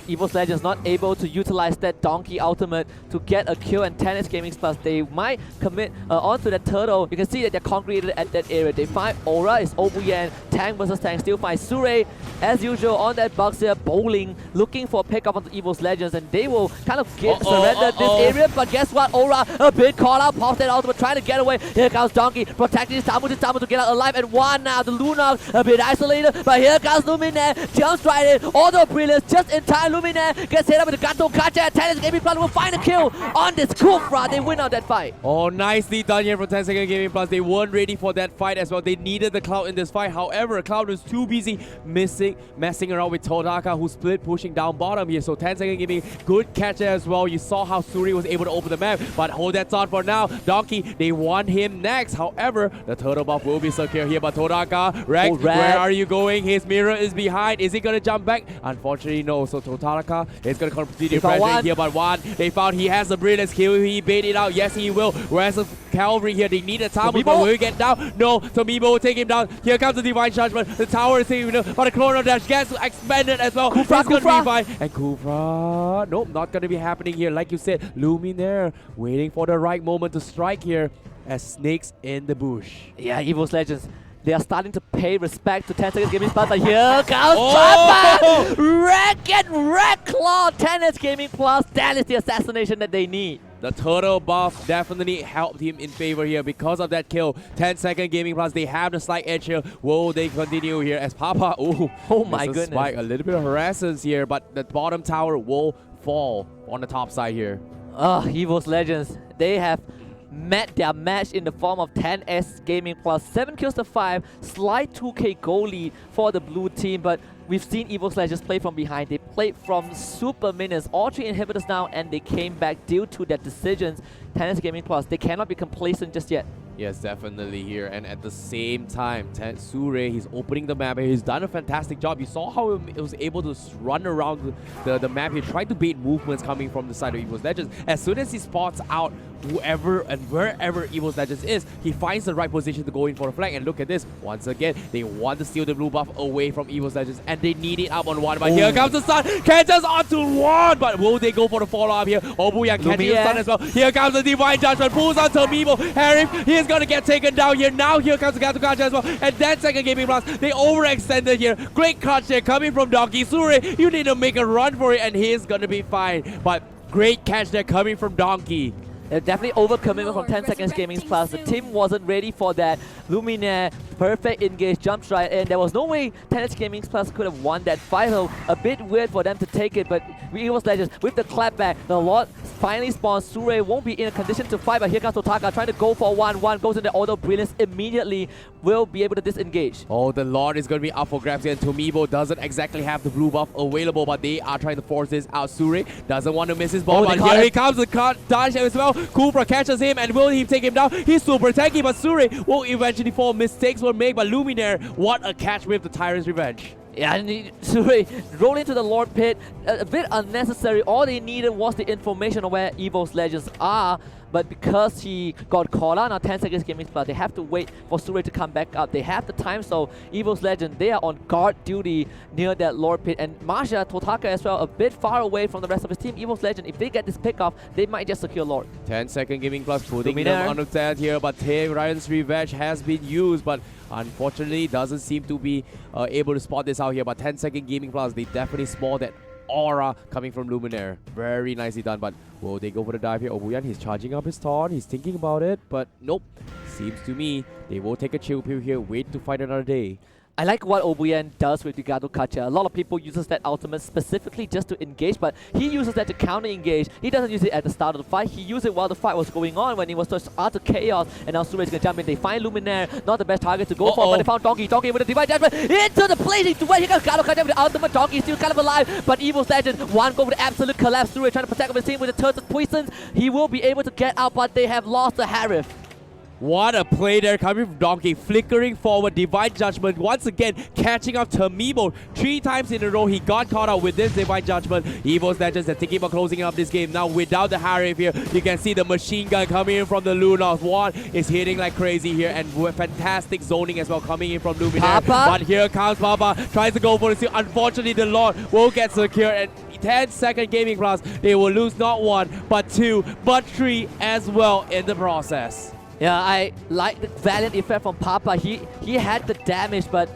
Evos Legends not able to utilize that Donkey ultimate to get a kill, and 10S Gaming Plus, they might commit onto that turtle. You can see that they're congregated at that area. They find Aura, is Obuyen, tank versus tank, still find Sure, as usual, on that box here, bowling, looking for a pick-up onto Evos Legends, and they will kind of surrender this area, but guess what? Aura, a big call-out, pops that ultimate, trying to get away. Here comes Donkey, protecting his Tamu to get out alive, and 1 now. The Lunox, a bit isolated, but here comes Luminaire, jumps right in, Order of Brilliance, just in time. Luminaire gets hit up with the Gato Kacha. 10 Gaming Plus will find a kill on this Kufra. They win out that fight.
Oh, nicely done here from 10 Second Gaming Plus. They weren't ready for that fight as well. They needed the clout in this fight. However, However, Cloud was too busy messing around with Totaka, who split pushing down bottom here. So 10 second giving good catch there as well. You saw how Suri was able to open the map, but hold that thought for now. Donkey, they want him next. However, the turtle buff will be secure here, but Totaka, Rex, where are you going? His mirror is behind. Is he gonna jump back? Unfortunately, no. So Totaka is gonna continue pressing here, but one, they found he has the brilliance kill. He baited out. Yes, he will. Whereas the Cavalry here, they need a tower, but will he get down? No. Tomibo will take him down. Here comes the Divine Judgment. The tower is taking him, but the Chrono Dash gets expanded as well. He's gonna be fine. And Kufra, nope, not gonna be happening here. Like you said, Luminaire waiting for the right moment to strike here as snakes in the bush.
Yeah, Evos Legends. They are starting to pay respect to 10 seconds gaming plus, but here comes Papa! Wreck and Wreck Claw! 10 gaming plus, that is the assassination that they need.
The turtle buff definitely helped him in favor here because of that kill. 10 second gaming plus, they have the slight edge here. Will they continue here as Papa? Oh
my goodness.
Spike, a little bit of harassance here, but the bottom tower will fall on the top side here.
Evos Legends, they have met their match in the form of 10S Gaming Plus. 7 kills to 5, slight 2k goal lead for the blue team, but we've seen Evos Legends play from behind. They played from super minutes, all 3 inhibitors down, and they came back due to their decisions. 10S Gaming Plus, they cannot be complacent just yet.
Yes, definitely here. And at the same time, Sure, he's opening the map. He's done a fantastic job. You saw how he was able to run around the map here, trying to bait movements coming from the side of Evos Legends. As soon as he spots out whoever and wherever Evos Legends is, he finds the right position to go in for a flank. And look at this. Once again, they want to steal the blue buff away from Evos Legends, and they need it up on one. But here comes the stun. Catches onto one. But will they go for the follow-up here? Obuyan catching the stun as well. Here comes the Divine Judgment. Pulls on Tomibo. Harry, he is going to get taken down here. Now here comes the Gatukacha as well. And then second gaming plus. They overextended here. Great catch there coming from Donkey. Sure, you need to make a run for it, and he's going to be fine. But great catch there coming from Donkey.
Definitely overcommitment from 10 seconds gaming plus. The team wasn't ready for that. Luminaire, perfect engage, jumps right in. There was no way 10 gaming plus could have won that fight. So a bit weird for them to take it, but Evos Legends with the clapback, the Lord finally spawns. Sure won't be in a condition to fight, but here comes Totaka trying to go for 1-1, goes into auto brilliance immediately, will be able to disengage.
Oh, the Lord is going to be up for grabs here, and Tomibo doesn't exactly have the blue buff available, but they are trying to force this out. Sure doesn't want to miss his ball, but here he comes, the dash as well. Kupra catches him, and will he take him down? He's super tanky, but Sure will eventually fall. Mistakes were made by Luminaire. What a catch with the Tyrant's Revenge.
Yeah, and Sure roll into the Lord Pit. A bit unnecessary. All they needed was the information on where Evos Legends are. But because he got caught out on 10 seconds gaming plus, they have to wait for Sure to come back up. They have the time, so Evos Legend, they are on guard duty near that Lord Pit. And Masha, Totaka as well, a bit far away from the rest of his team. Evos Legend, if they get this pick off, they might just secure Lord.
10 second gaming plus putting them on the stand here, but Tyrant's Revenge has been used, but unfortunately doesn't seem to be able to spot this out here. But 10 second gaming plus, they definitely small that aura coming from Luminaire. Very nicely done, but will they go for the dive here? Obuyan, he's charging up his taunt. He's thinking about it, but nope. Seems to me they will take a chill pill here, wait to fight another day.
I like what Obuyan does with Rigado Kacha. A lot of people uses that ultimate specifically just to engage, but he uses that to counter-engage. He doesn't use it at the start of the fight. He used it while the fight was going on when he was just out of chaos, and now Sure is going to jump in. They find Luminaire, not the best target to go for, but they found Donkey. Donkey with a Divine Judgment into the blazing duel. Here comes Rigado Kacha with the ultimate. Donkey still kind of alive, but Evos Legend, one go with the absolute collapse. Sure trying to protect his team with the Turtle's poisons. He will be able to get out, but they have lost the Harif.
What a play there coming from Donkey, flickering forward, Divine Judgment, once again catching up Tomibo. 3 times in a row, he got caught out with this Divine Judgment. Evos Legends are thinking about closing up this game. Now without the Harif here, you can see the machine gun coming in from the Lunos. One is hitting like crazy here, and fantastic zoning as well coming in from Luminaire. But here comes Papa, tries to go for the steal. Unfortunately, the Lord will get secured, and 10 second gaming plus, they will lose not 1, but 2, but 3 as well in the process.
Yeah, I like the Valiant effect from Papa. He had the damage, but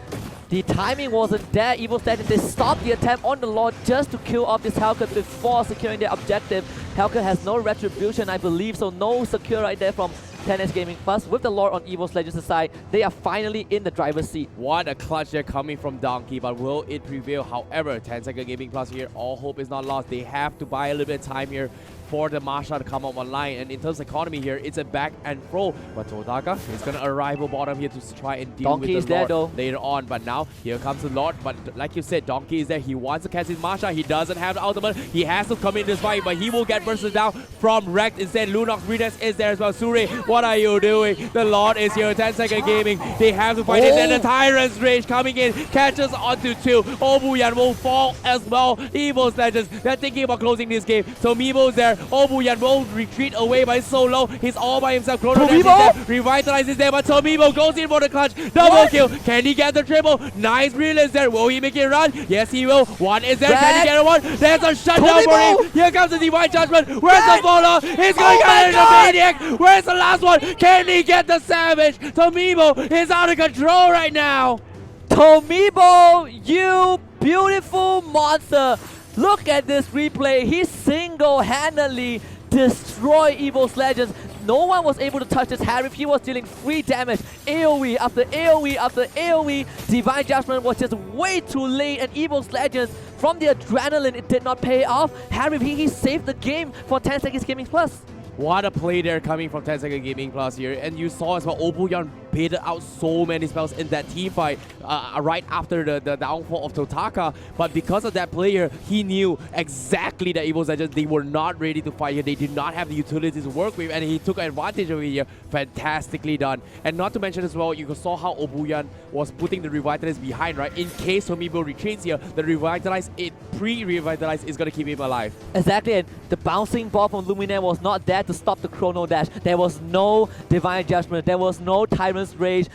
the timing wasn't there. Evos Legend, they stopped the attempt on the Lord just to kill off this Hellcat before securing their objective. Hellcat has no retribution, I believe, so no secure right there from 10S Gaming Plus. With the Lord on Evos Legends' side, they are finally in the driver's seat.
What a clutch there coming from Donkey, but will it prevail? However, 10 second Gaming Plus here, all hope is not lost. They have to buy a little bit of time here for the Masha to come up online. And in terms of economy here, it's a back and throw. But Totaka is going to arrive at bottom here to try and deal
Donkey
with
is
the
there
Lord
though.
later on. But now here comes the Lord. But like you said, Donkey is there. He wants to catch his Masha. He doesn't have the ultimate. He has to come in this fight, but he will get bursted down from Wrecked. Instead, Lunox Breeders is there as well. Suri, what are you doing? The Lord is here. 10-second gaming. They have to fight it. Then the Tyrant's Rage coming in. Catches onto 2. Obuyan will fall as well. Evos Legends, they're thinking about closing this game. Tomibo's there. Obuyan will retreat away, but it's so low. He's all by himself. Chrono Dash is there. Revitalize is there, but Tomibo goes in for the clutch. Double kill. Can he get the triple? Nice release there. Will he make it run? Yes, he will. One is there. Can he get a one? There's a shutdown for him. Here comes the Divine Judgment. Where's the follow? He's going to get the Maniac. Where's the last one? Can he get the Savage? Tomibo is out of control right now.
Tomibo, you beautiful monster. Look at this replay. He single-handedly destroyed Evos Legends. No one was able to touch this Harry. He was dealing free damage. AoE after AoE after AoE. Divine Judgment was just way too late, and Evos Legends, from the adrenaline, it did not pay off. Harry, he saved the game for 10 Seconds Gaming Plus.
What a play there coming from 10-second Gaming Plus here. And you saw as well, Obuyan baited out so many spells in that team fight right after the downfall of Totaka. But because of that player, he knew exactly that Evos Legends, they were not ready to fight here. They did not have the utilities to work with, and he took advantage of it here. Fantastically done. And not to mention as well, you saw how Obuyan was putting the Revitalize behind, right? In case Tomibo retreats here, the Revitalize, pre-Revitalize is going to keep him alive.
Exactly, and the bouncing ball from Luminaire was not there to stop the Chrono Dash. There was no Divine Judgment. There was no Tyrant's Rage.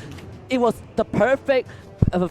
It was the perfect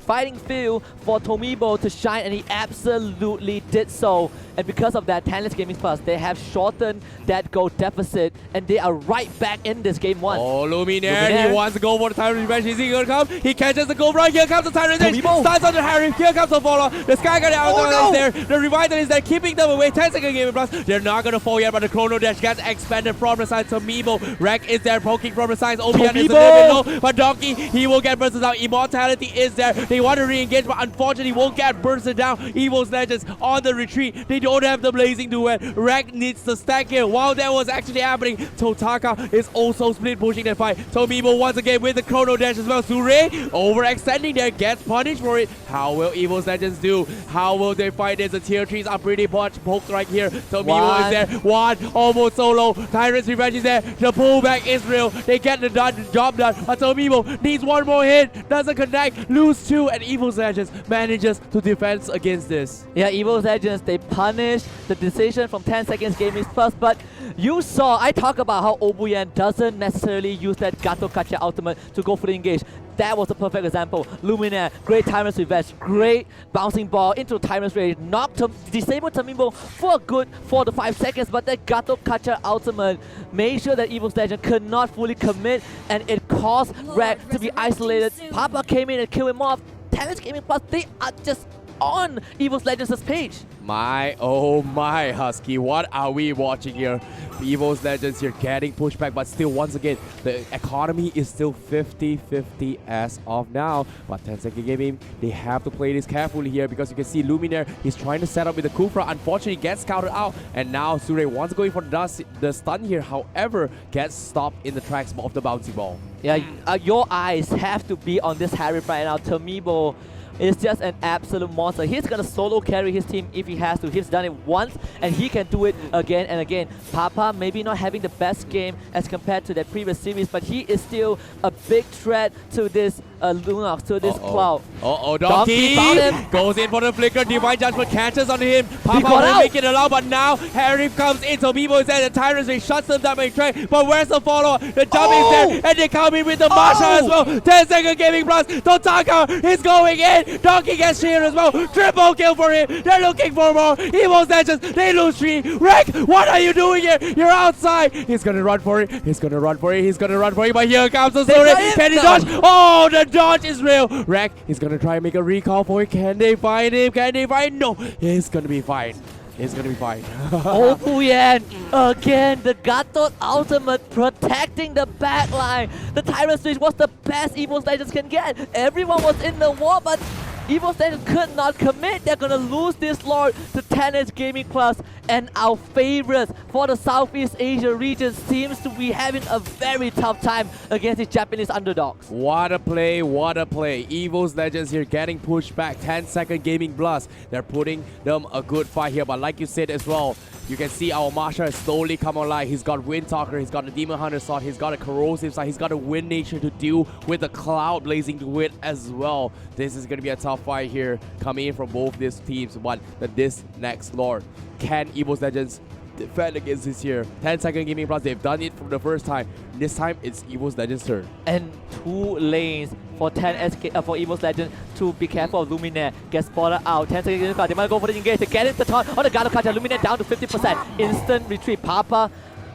fighting field for Tomibo to shine, and he absolutely did so. And because of that, Tanless Gaming Plus, they have shortened that goal deficit, and they are right back in this game 1.
Oh, Luminaire, he wants to go for the Tyrant Revenge. Is he going to come? He catches the goal right. Here comes the Tyrant Revenge. Starts on the Harry. Here comes the follow. The Sky Guard is there. The Revital is there, keeping them away. 10-second Gaming Plus. They're not going to fall yet, but the Chrono Dash gets expanded from the side. Tomibo, Wreck is there, poking from the sides. Obian is a little bit low, but Donkey, he will get bursted down. Immortality is there. They want to re-engage, but unfortunately won't get bursted down. Evos Legends on the retreat. They don't have the Blazing Duet. Wreck needs to stack here. While that was actually happening, Totaka is also split pushing that fight. Tomibo once again with the Chrono Dash as well. Sure overextending there, gets punished for it. How will Evos Legends do? How will they fight this? The tier 3s are pretty much poked right here. Tomibo is there. One almost solo. Tyrant's Revenge is there. The pullback is real. They get the job done. But Tomibo needs one more hit. Doesn't connect. Lose 2, and Evos Legends manages to defend against this.
Yeah, Evos Legends, they punish the decision from 10 Seconds Gaming Plus, but you saw, I talk about how Obuyan doesn't necessarily use that Gato Kacha ultimate to go for the engage. That was a perfect example. Luminaire, great Tyrant's Revenge, great bouncing ball into Tyrant's Rage, knocked him, disabled Tomibo for a good 4 to 5 seconds, but that Gato Kacha ultimate made sure that Evos Legend could not fully commit, and it caused Wreck to be isolated. Papa came in and killed him off. Talents Gaming Plus, they are just on Evos Legends' page.
My, oh my, Husky, what are we watching here? Evos Legends here getting pushed back, but still, once again, the economy is still 50-50 as of now. But 10-second gaming, they have to play this carefully here, because you can see Luminaire, he's trying to set up with the Kufra. Unfortunately, gets scouted out, and now Sure wants going for the stun here. However, gets stopped in the tracks of the bouncy ball.
Yeah, your eyes have to be on this Harry right now. Tomibo is just an absolute monster. He's gonna solo carry his team if he has to. He's done it once, and he can do it again and again. Papa maybe not having the best game as compared to the previous series, but he is still a big threat to this Lunox, to this Cloud.
Donkey
found him.
Goes in for the flicker. Divine Judgment catches on him. Papa will make it allow, but now Harry comes in. So Tomibo is there. The Tyrants, they shuts them down by track. But where's the follow? The jump is there, and they come in with the Masha as well. 10-second gaming plus. Totaka is going in. Donkey gets sheared as well. Triple kill for him. They're looking for more. Evos Legends, they lose 3. Wreck, what are you doing here? You're outside. He's gonna run for it. He's gonna run for it. He's gonna run for it. But here comes the Suri. Can he dodge? Oh, the dodge is real. Wreck, he's gonna try and make a recall for it. Can they find him? Can they find? No, he's gonna be fine. It's gonna be fine.
Obuyan again, the Gato ultimate protecting the backline. The Tyrant Switch was the best Evos Legends can get. Everyone was in the wall, but Evos Legends could not commit. They're gonna lose this Lord to 10H Gaming Plus, and our favorites for the Southeast Asia region seems to be having a very tough time against the Japanese underdogs.
What a play, what a play. Evos Legends here getting pushed back. 10-second Gaming Plus. They're putting them a good fight here, but like you said as well, you can see our Marsha has slowly come online. He's got Wind Talker, he's got a Demon Hunter sword, he's got a Corrosive side, he's got a Wind Nature to deal with the Cloud Blazing Wind as well. This is going to be a tough fight here coming in from both these teams. But this next Lord, can Evos Legends defend against this here? 10-second Gaming Plus, they've done it from the first time. This time, it's Evos Legends' turn.
And 2 lanes for for Evos Legends to be careful of Luminaire. Get spotted out. 10 seconds. They might go for the engage. They get it. The taunt on the Gado Kacha. Luminaire down to 50%. Instant retreat. Papa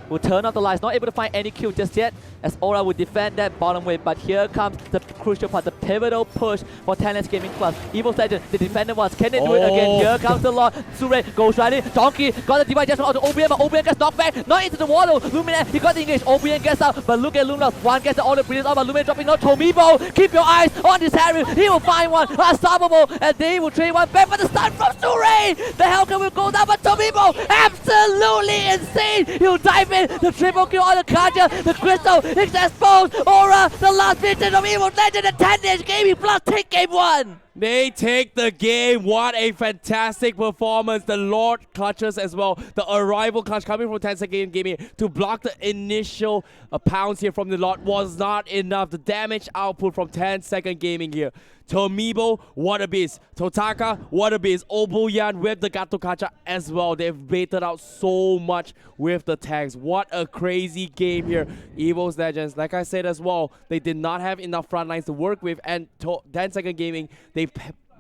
will turn off the lights. Not able to find any kill just yet, as Aura will defend that bottom wave. But here comes the crucial part, the pivotal push for 10S Gaming Plus. Evos Legends, the defender once. Can they do it again? Here comes the Lord. Sure goes right in. Donkey got the divine judgment on the OBN, but OBN gets knocked back. Not into the wall though. Luminaire, he got the engage. OBN gets out, but look at Lumina. One gets the order breathers out, but Luminaire dropping out. Tomibo, keep your eyes on this Harry. He will find one. Unstoppable, and they will trade one back for the stun from Sure. The Hellcat will go down, but Tomibo, absolutely insane. He'll dive in. The triple kill on the Kaja. The Crystal is exposed. Aura, the last victim of Evil Legend, and 10-inch Gaming Plus take game 1.
They take the game. What a fantastic performance. The Lord clutches as well. The arrival clutch coming from 10-second Gaming to block the initial pounce here from the Lord was not enough. The damage output from 10-second Gaming here. Tomibo, what a beast. Totaka, what a beast. Obuyan with the Gato Kacha as well. They've baited out so much with the tags. What a crazy game here. Evos Legends, like I said as well, they did not have enough front lines to work with, and 10-second Gaming,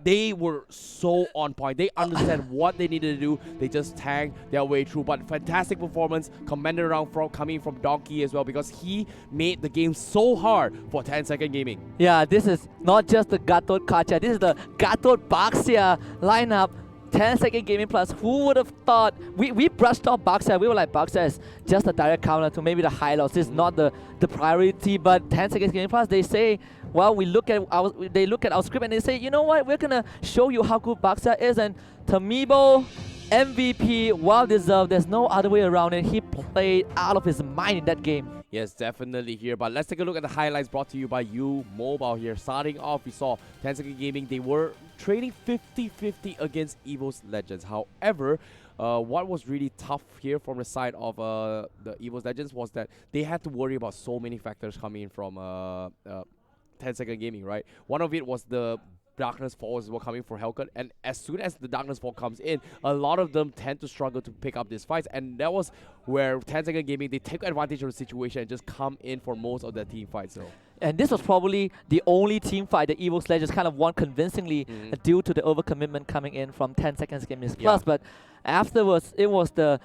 they were so on point. They understand what they needed to do. They just tanked their way through. But fantastic performance commended around coming from Donkey as well, because he made the game so hard for 10-second Gaming.
Yeah, this is not just the Gatot Kacha. This is the Gatot Baxia lineup. 10-second Gaming Plus. Who would have thought? We brushed off Baxia. We were like, Baxia is just a direct counter to maybe the high loss. This is not the priority. But 10-second Gaming Plus, they say, well, they look at our script and they say, you know what? We're gonna show you how good Baxia is. And Tomibo, MVP, well deserved. There's no other way around it. He played out of his mind in that game.
Yes, definitely here. But let's take a look at the highlights brought to you by U Mobile here. Starting off, we saw 10-second Gaming. They were trading 50-50 against Evos Legends. However, what was really tough here from the side of the Evos Legends was that they had to worry about so many factors coming in from 10-second Gaming, right? One of it was the Darkness Fall as well coming for Hellcat, and as soon as the Darkness Fall comes in, a lot of them tend to struggle to pick up these fights, and that was where 10-second Gaming, they take advantage of the situation and just come in for most of their team fights. So.
And this was probably the only team fight that Evos Legends kind of won convincingly due to the overcommitment coming in from 10-second Gaming Plus. But afterwards, it was the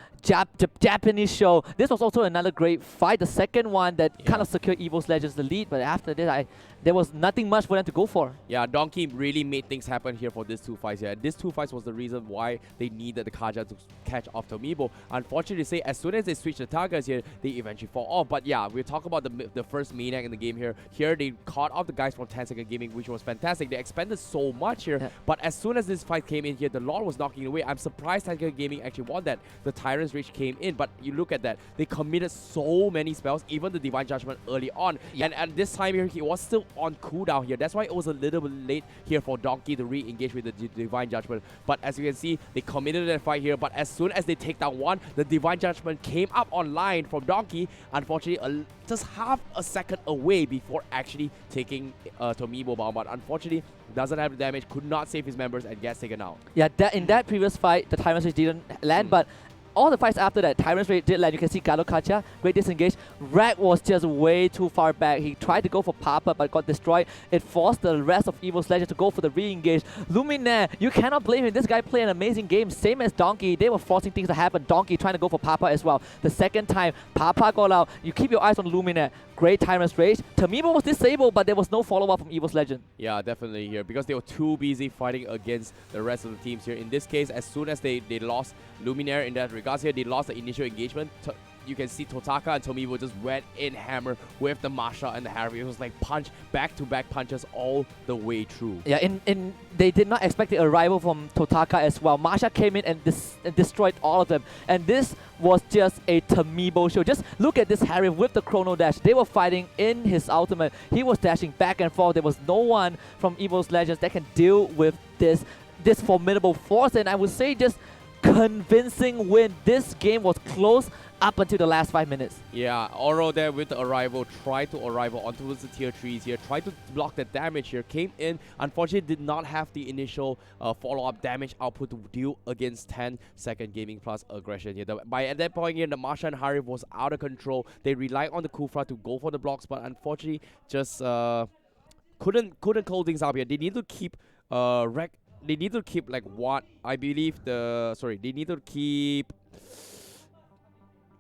Japanese show. This was also another great fight, the second one that kind of secured Evos Legends the lead. But after this, there was nothing much for them to go for.
Yeah, Donkey really made things happen here for these two fights here. These two fights was the reason why they needed the Kaja to catch off Tomibo. Unfortunately, say as soon as they switch the targets here, they eventually fall off. But yeah, we'll talk about the first Maniac in the game here. Here, they caught off the guys from 10-second Gaming, which was fantastic. They expanded so much here. But as soon as this fight came in here, the Lord was knocking away. I'm surprised 10-second Gaming actually won that. The Tyrant's Rage came in, but you look at that. They committed so many spells, even the Divine Judgment early on. And this time here, he was still on cooldown here. That's why it was a little bit late here for Donkey to re-engage with the Divine Judgment. But as you can see, they committed that fight here. But as soon as they take down one, the Divine Judgment came up online from Donkey. Unfortunately, just half a second away before actually taking Tomibo bomb. But unfortunately, doesn't have the damage, could not save his members, and gets taken out.
Yeah, in that previous fight, the Tyrant's Rage didn't land, but all the fights after that, Tyrant's Rage did land. You can see Galo Kacha, great disengage. Rag was just way too far back. He tried to go for Papa, but got destroyed. It forced the rest of Evos Legends to go for the re-engage. Luminaire, you cannot blame him. This guy played an amazing game, same as Donkey. They were forcing things to happen. Donkey trying to go for Papa as well. The second time, Papa got out. You keep your eyes on Luminaire. Great Tyrant's Rage. Tomibo was disabled, but there was no follow-up from Evos Legend.
Yeah, definitely here, because they were too busy fighting against the rest of the teams here. In this case, as soon as they lost Luminaire in that regards here, they lost the initial engagement. you can see Totaka and Tomibo just went in hammer with the Masha and the Harry. It was like back-to-back punches all the way through.
Yeah, in they did not expect the arrival from Totaka as well. Masha came in and destroyed all of them. And this was just a Tomibo show. Just look at this Harry with the Chrono Dash. They were fighting in his ultimate. He was dashing back and forth. There was no one from Evos Legends that can deal with this formidable force. And I would say just convincing win. This game was close up until the last 5 minutes.
Yeah, Oro there with the arrival, tried to arrival onto the tier 3s here, tried to block the damage here, came in, unfortunately did not have the initial follow-up damage output to deal against 10-second Gaming Plus aggression here. At that point here, the Masha and Harif was out of control. They relied on the Kufra to go for the blocks, but unfortunately just couldn't close things up here. They need to keep they need to keep like what I believe they need to keep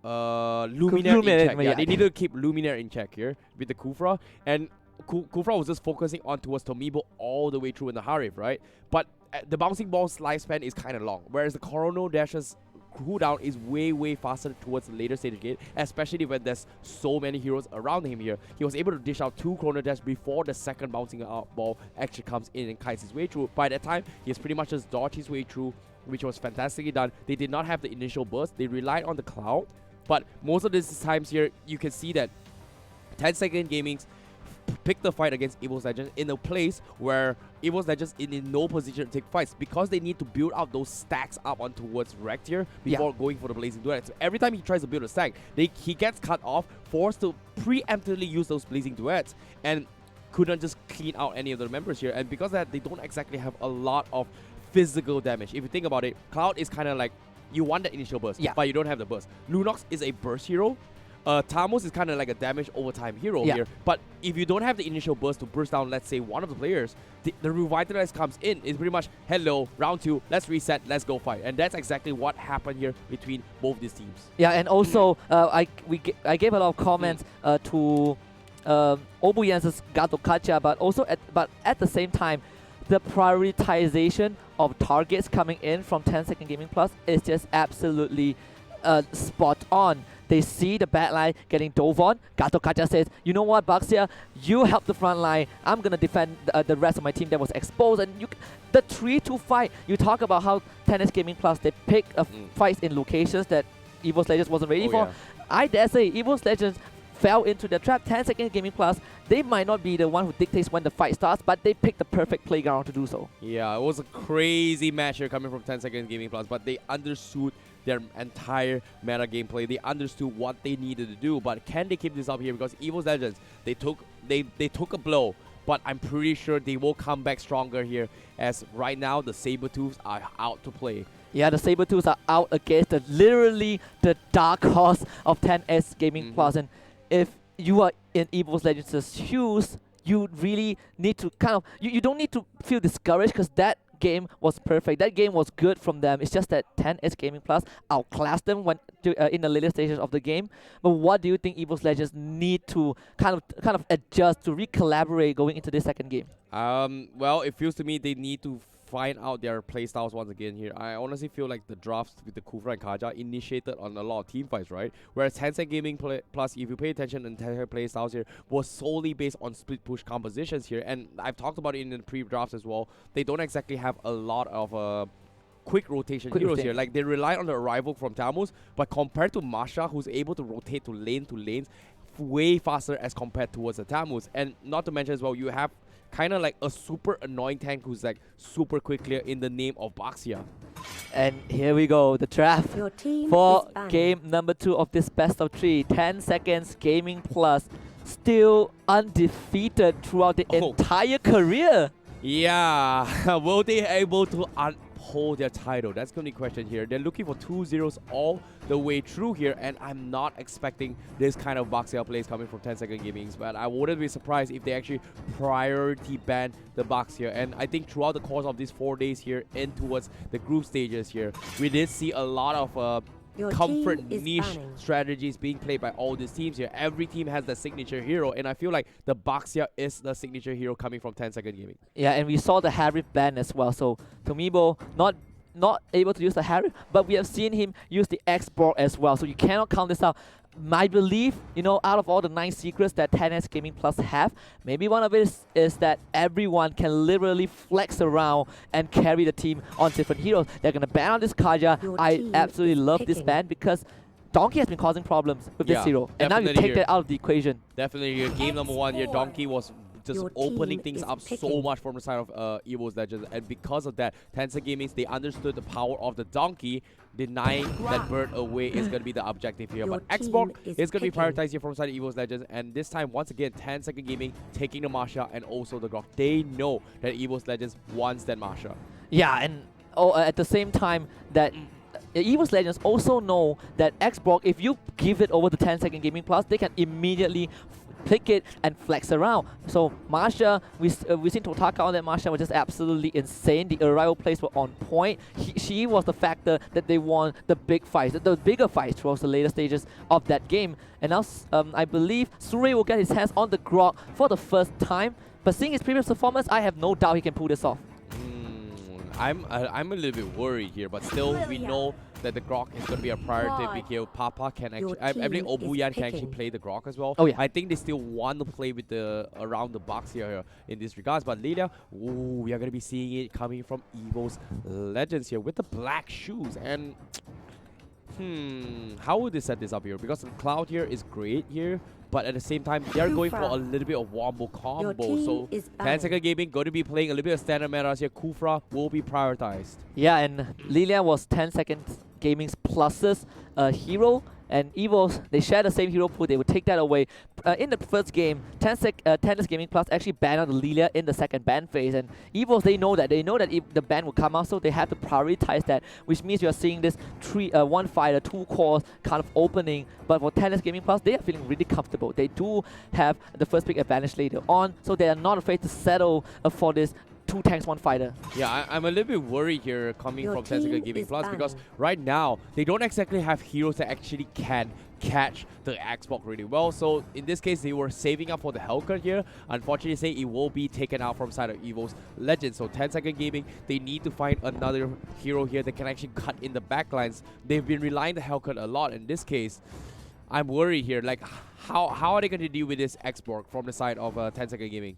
Luminaire in check. Yeah, they need to keep Luminaire in check here with the Kufra. And Kufra was just focusing on towards Tomibo all the way through in the Harif, right? But the bouncing ball's lifespan is kind of long, whereas the Chrono Dash's cooldown is way faster towards the later stage game, especially when there's so many heroes around him here. He was able to dish out 2 Chrono Dash before the second bouncing out ball actually comes in and kites his way through. By that time, he's pretty much just dodged his way through, which was fantastically done. They did not have the initial burst. They relied on the Cloud. But most of these times here, you can see that 10-second Gaming's pick the fight against Evos Legends in a place where Evos Legends is in no position to take fights because they need to build out those stacks up on towards Rect here before going for the Blazing Duet. So every time he tries to build a stack, he gets cut off, forced to preemptively use those Blazing Duets, and couldn't just clean out any of the members here. And because of that, they don't exactly have a lot of physical damage. If you think about it, Cloud is kind of like, you want the initial burst, but you don't have the burst. Lunox is a burst hero. Tamos is kind of like a damage over time hero here. But if you don't have the initial burst to burst down, let's say, one of the players, the Revitalize comes in. It's pretty much, hello, round 2, let's reset, let's go fight. And that's exactly what happened here between both these teams.
Yeah, and also, I gave a lot of comments to Obuyen's Gato Kacha, but at the same time, the prioritization of targets coming in from 10-second Gaming Plus is just absolutely spot on. They see the back line getting dove on. Gato Kacha says, you know what, Baxia, you help the front line. I'm going to defend the rest of my team that was exposed. And the 3-2 fight, you talk about how 10S Gaming Plus, they pick fights in locations that Evos Legends wasn't ready for. Yeah. I dare say Evos Legends fell into the trap. 10-second Gaming Plus, they might not be the one who dictates when the fight starts, but they picked the perfect playground to do so.
Yeah, it was a crazy match here coming from 10-second Gaming Plus, but they understood their entire meta gameplay. They understood what they needed to do, but can they keep this up here? Because Evos Legends, they took a blow, but I'm pretty sure they will come back stronger here, as right now the Sabertooths are out to play.
Yeah, the Sabertooths are out against literally the dark horse of 10S Gaming Plus, and if you are in Evos Legends' shoes, you really need to you don't need to feel discouraged, because that game was perfect. That game was good from them. It's just that 10S Gaming Plus outclassed them in the later stages of the game. But what do you think Evos Legends need to kind of adjust to re-collaborate going into this second game?
Well, it feels to me they need to find out their playstyles once again here. I honestly feel like the drafts with the Kufra and Kaja initiated on a lot of team fights, right? Whereas Tencent Gaming Plus, if you pay attention, the entire playstyles here was solely based on split push compositions here. And I've talked about it in the pre-drafts as well. They don't exactly have a lot of quick rotation heroes here. Like, they rely on the arrival from Tamus, but compared to Masha, who's able to rotate to lanes way faster as compared towards the Tamus. And not to mention as well, you have kind of like a super annoying tank who's like super quick clear in the name of Baxia.
And here we go, the draft for game number 2 of this best of 3. 10 seconds Gaming Plus, still undefeated throughout the entire career.
Yeah, will they able to hold their title? That's going to be the question here. They're looking for 2 zeros all the way through here, and I'm not expecting this kind of Baxia plays coming from 10-second Gaming, but I wouldn't be surprised if they actually priority ban the Baxia. And I think throughout the course of these 4 days here and towards the group stages here, we did see a lot of comfort niche strategies being played by all these teams here. Every team has their signature hero, and I feel like the Baxia is the signature hero coming from 10-second Gaming.
Yeah, and we saw the Harif ban as well. So Tomibo not not able to use the Harry, but we have seen him use the X-Borg as well. So you cannot count this out. My belief, you know, out of all the 9 secrets that 10S Gaming Plus have, maybe one of it is that everyone can literally flex around and carry the team on different heroes. They're going to ban on this Kaja. I absolutely love this ban because Donkey has been causing problems with this hero. And now you take that out of the equation.
Definitely, your game number 1 here, Donkey was just opening things up so much from the side of Evos Legends, and because of that, Tencent Gaming, they understood the power of the Donkey. Denying that bird away is going to be the objective here, but Xbox is going to be prioritized here from side of Evos Legends, and this time, once again, 10-second Gaming taking the Masha and also the Grok. They know that Evos Legends wants that Masha.
Yeah, and at the same time that Evos Legends also know that Xbox, if you give it over the 10-second Gaming Plus, they can immediately pick it and flex around. So Masha, we've seen Totaka on that Masha, was just absolutely insane. The arrival plays were on point. She was the factor that they won the big fights, the bigger fights towards the later stages of that game. And now I believe Surrey will get his hands on the Grok for the first time. But seeing his previous performance, I have no doubt he can pull this off.
I'm a little bit worried here, but still we know that the Grok is going to be a priority pick here. Papa can actually, I believe Obuyan can actually play the Grok as well.
Oh yeah.
I think they still want to play with the around the box here in this regards. But Lilia, we are going to be seeing it coming from Evos Legends here with the black shoes. And how would they set this up here? Because the Cloud here is great here, but at the same time, they're going for a little bit of wombo combo. So 10-second Gaming going to be playing a little bit of standard metas here. Kufra will be prioritized.
Yeah, and Lilia was 10-second Gaming's pluses hero, and Evos, they share the same hero pool. They would take that away. In the first game, 10's Gaming Plus actually banned out the Lilia in the second ban phase, and Evos, they know that if the ban will come out, so they have to prioritize that, which means you are seeing this one fighter, 2 cores kind of opening. But for 10's Gaming Plus, they are feeling really comfortable. They do have the first pick advantage later on, so they are not afraid to settle for this 2 tanks, 1 fighter.
Yeah, I'm a little bit worried here coming from 10-second Gaming Plus because right now, they don't exactly have heroes that actually can catch the Xbox really well. So in this case, they were saving up for the Hellcut here. Unfortunately, say it will be taken out from side of Evos Legends. So 10-second Gaming, they need to find another hero here that can actually cut in the backlines. They've been relying on the Hellcut a lot. In this case, I'm worried here. Like, how are they going to deal with this Xbox from the side of 10-second Gaming?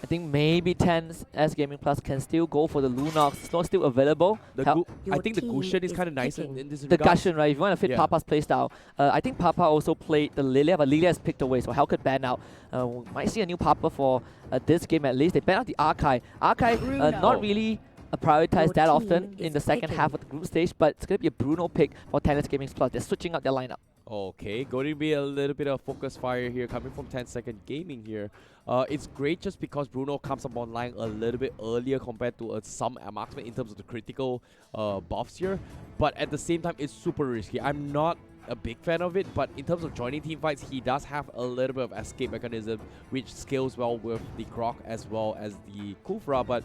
I think maybe 10's Gaming Plus can still go for the Lunox. It's not still available.
I think the Gushen is kind of nice in this
The
regard.
Gushen, right? If you want to fit Papa's playstyle. I think Papa also played the Lilia, but Lilia is picked away, so Hellcat banned out. We might see a new Papa for this game at least. They banned out the Archive. Archive, not really prioritized that often in the second half of the group stage, but it's going to be a Bruno pick for 10's Gaming Plus. They're switching out their lineup.
Okay, going to be a little bit of focus fire here coming from 10-second Gaming here. It's great just because Bruno comes up online a little bit earlier compared to some marksman in terms of the critical buffs here. But at the same time, it's super risky. I'm not a big fan of it, but in terms of joining team fights, he does have a little bit of escape mechanism, which scales well with the Grok as well as the Kufra, but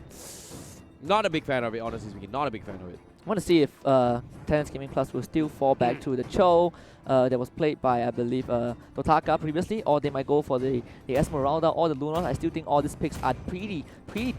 not a big fan of it, honestly speaking. Not a big fan of it.
I want to see if 10's Gaming Plus will still fall back to the Cho that was played by, I believe, Totaka previously, or they might go for the Esmeralda or the Lunos. I still think all these picks are pretty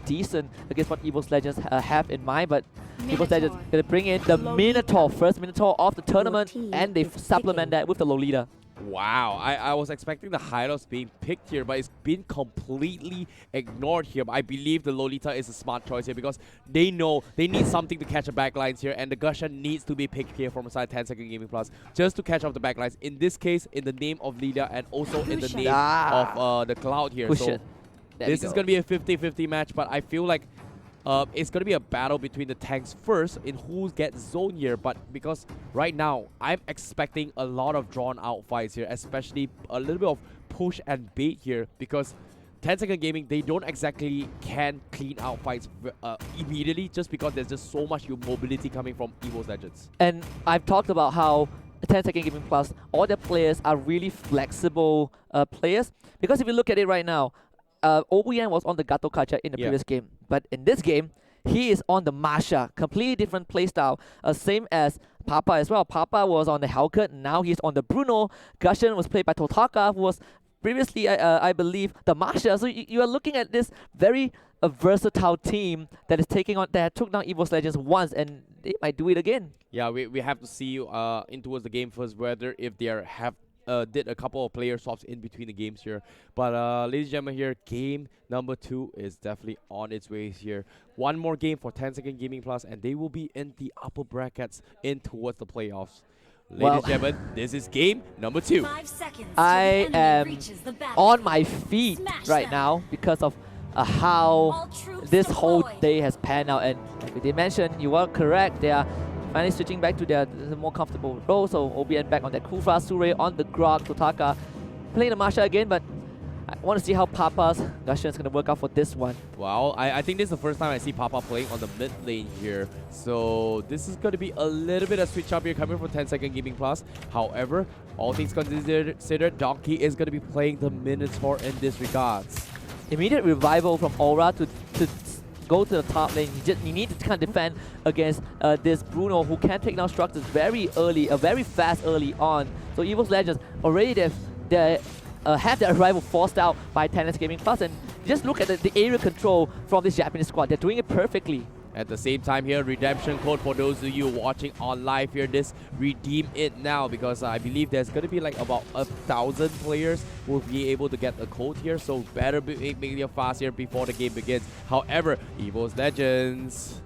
decent against what Evos Legends have in mind, but Evos Legends going to bring in the Minotaur, first Minotaur of the tournament, and they supplement that with the Lolita.
Wow, I was expecting the Hylos being picked here, but it's been completely ignored here. But I believe the Lolita is a smart choice here because they know they need something to catch the backlines here, and the Gushan needs to be picked here from side 10-second Gaming Plus just to catch off the backlines. In this case, in the name of Lilia and also in the name of the Cloud here. So this is going to be a 50-50 match, but I feel like it's going to be a battle between the tanks first in who gets zone here, but because right now I'm expecting a lot of drawn out fights here, especially a little bit of push and bait here because 10-second Gaming, they don't exactly can clean out fights immediately just because there's just so much mobility coming from Evos Legends.
And I've talked about how 10-second Gaming Plus, all their players are really flexible players, because if you look at it right now, Obuyan was on the Gato Kacha in the previous game, but in this game, he is on the Masha, completely different playstyle, same as Papa as well. Papa was on the Hellcat, now he's on the Bruno. Gushen was played by Totaka, who was previously, I believe, the Masha. So you are looking at this very versatile team that is taking on, that took down Evos Legends once, and they might do it again.
Yeah, we have to see in towards the game first whether if they have did a couple of player swaps in between the games here. But ladies and gentlemen, here game number 2 is definitely on its way here. One more game for 10-second Gaming Plus, and they will be in the upper brackets in towards the playoffs. Ladies and gentlemen, this is game number 2.
I am on my feet right now because of how this whole day has panned out. And like we did mention, you are correct. They are finally switching back to their more comfortable role. So OBN back on that Kufra, Sure on the Grog, Totaka playing the Masha again, but I want to see how Papa's Gushing is going to work out for this one.
Well, I think this is the first time I see Papa playing on the mid lane here. So this is going to be a little bit of switch up here coming from 10-second Gaming Plus. However, all things considered, Donkey is going to be playing the Minotaur in this regards.
Immediate revival from Aura to go to the top lane. You need to kind of defend against this Bruno who can take down structures very early, very fast early on. So Evos Legends already have their arrival forced out by Tennis Gaming Plus, and just look at the area control from this Japanese squad. They're doing it perfectly.
At the same time here, redemption code for those of you watching on live here, this redeem it now, because I believe there's going to be like about 1,000 players who will be able to get the code here, so better make it fast here before the game begins. However, Evos Legends,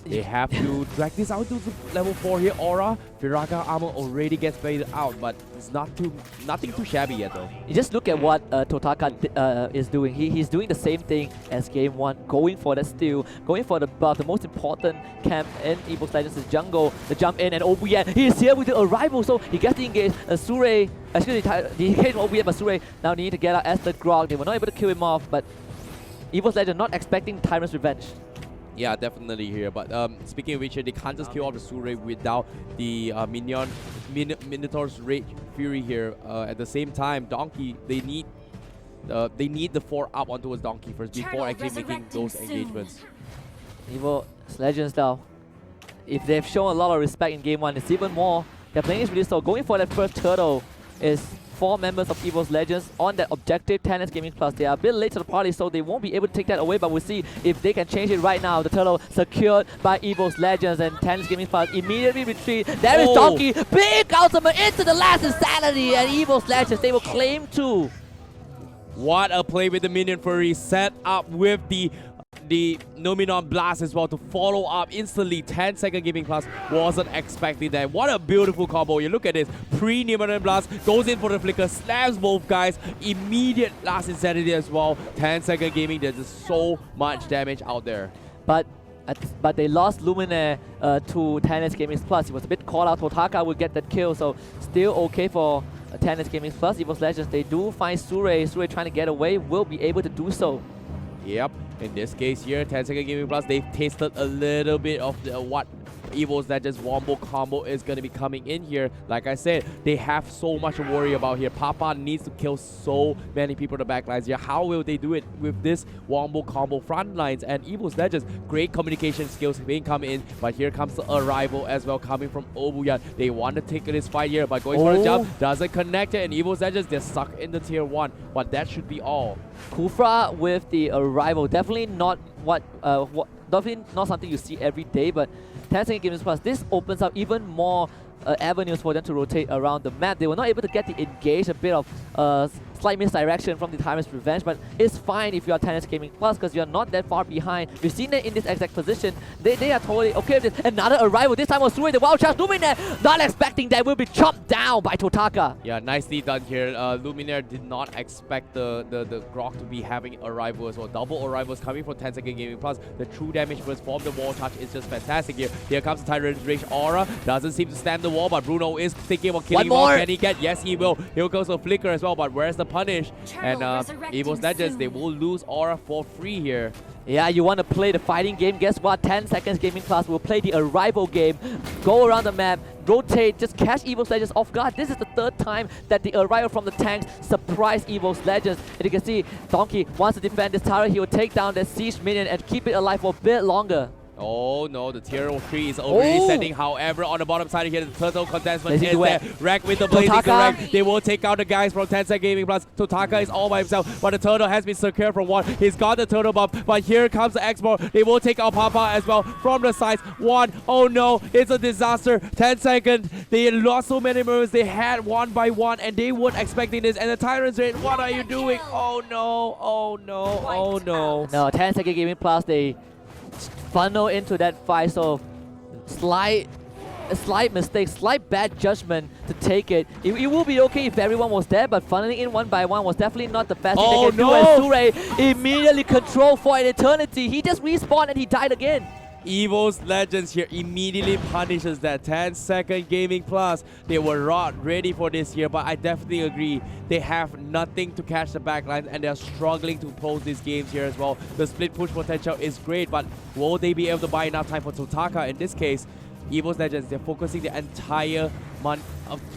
they have to drag this out to level 4 here. Aura, Firaka armor already gets faded out, but it's nothing too shabby yet though.
You just look at what Totaka is doing. He's doing the same thing as game 1, going for the steal, going for the buff. The most important camp in Evos Legends is jungle, the jump in, and OBN. He is here with the arrival, so he gets the engage. Sure, actually, he engaged OBN, but Sure now need to get out as the Grog. They were not able to kill him off, but Evos Legends not expecting Tyrant's revenge.
Yeah, definitely here. But speaking of which, they can't just kill off the Sure without the Minotaur's Rage Fury here. At the same time, Donkey, they need the 4 up on towards Donkey first before actually making those engagements.
Evos Legends now, if they've shown a lot of respect in game 1, it's even more. Their playing is really so. Going for that first turtle is 4 members of Evos Legends on that objective. Tennis Gaming Plus, they are a bit late to the party, so they won't be able to take that away, but we'll see if they can change it right now. The turtle secured by Evos Legends, and Tennis Gaming Plus immediately retreat. There is Donkey, big ultimate into the last Insanity, and Evos Legends, they will claim 2.
What a play with the Minion Fury, set up with the Nominon Blast as well to follow up instantly. 10-second Gaming Plus wasn't expecting that. What a beautiful combo. You look at this. Pre-Nominon Blast goes in for the flicker, slams both guys. Immediate last Insanity as well. 10-second Gaming, there's just so much damage out there.
But they lost Luminaire to Tennis Gaming Plus. It was a bit called out. Totaka will get that kill, so still okay for Tennis Gaming Plus. Evos Legends, they do find Sure. Sure trying to get away, will be able to do so.
Yep, in this case here, 10-second Gaming Plus, they've tasted a little bit of what Evos Legends wombo combo is going to be coming in here. Like I said, they have so much to worry about here. Papa needs to kill so many people in the back lines here. How will they do it with this wombo combo front lines? And Evos Legends, great communication skills being come in, but here comes the arrival as well coming from Obuyan. They want to take this fight here, but going for the jump, doesn't connect it, and Evos Legends, they're stuck in the tier 1, but that should be all.
Kufra with the arrival, definitely not definitely not something you see every day, but 10-second Gaming Plus, this opens up even more avenues for them to rotate around the map. They were not able to get the engage, a bit of slight misdirection from the Tyrant's Revenge, but it's fine if you are Tennis Gaming Plus because you're not that far behind. We've seen it in this exact position. They are totally okay with this. Another arrival, this time was Sure, the wild charge. Luminaire, not expecting that, will be chopped down by Totaka.
Yeah, nicely done here. Luminaire did not expect the Grog to be having arrivals or double arrivals coming from 10-second Gaming Plus. The true damage was from the wall charge is just fantastic here. Here comes the Tyrant's Rage. Aura doesn't seem to stand the wall, but Bruno is thinking about killing him off. Can he get? Yes, he will. Here goes the flicker as well, but where's the punish? And Evos Legends, they will lose Aura for free here.
Yeah, you want to play the fighting game. Guess what? 10 seconds Gaming Plus will play the arrival game. Go around the map, rotate, just catch Evos Legends off guard. This is the 3rd time that the arrival from the tanks surprised Evos Legends. And you can see Donkey wants to defend this tower. He will take down the siege minion and keep it alive for a bit longer.
Oh no, the tier 3 is already sending. However, on the bottom side here, the turtle contestment is there. Rack with the blazing direct. They will take out the guys from Tencent Gaming Plus. Totaka is all by himself, but the turtle has been secured from one. He's got the turtle buff, but here comes the Expo. They will take out Papa as well from the sides. One, oh no, it's a disaster. 10 seconds. They lost so many members. They had one by one, and they weren't expecting this. And the Tyrant's Raid, what are you doing? Oh no, oh no, oh no.
No, 10 Second Gaming Plus, they funnel into that fight, so slight mistake, slight bad judgment to take it. It will be okay if everyone was there, but funneling in one by one was definitely not the best thing they can do. And Sure immediately controlled for an eternity. He just respawned and he died again.
Evos Legends here immediately punishes that 10-second Gaming Plus. They were not ready for this here, but I definitely agree. They have nothing to catch the backlines, and they're struggling to pose these games here as well. The split push potential is great, but will they be able to buy enough time for Totaka? In this case, Evos Legends, they're focusing the entire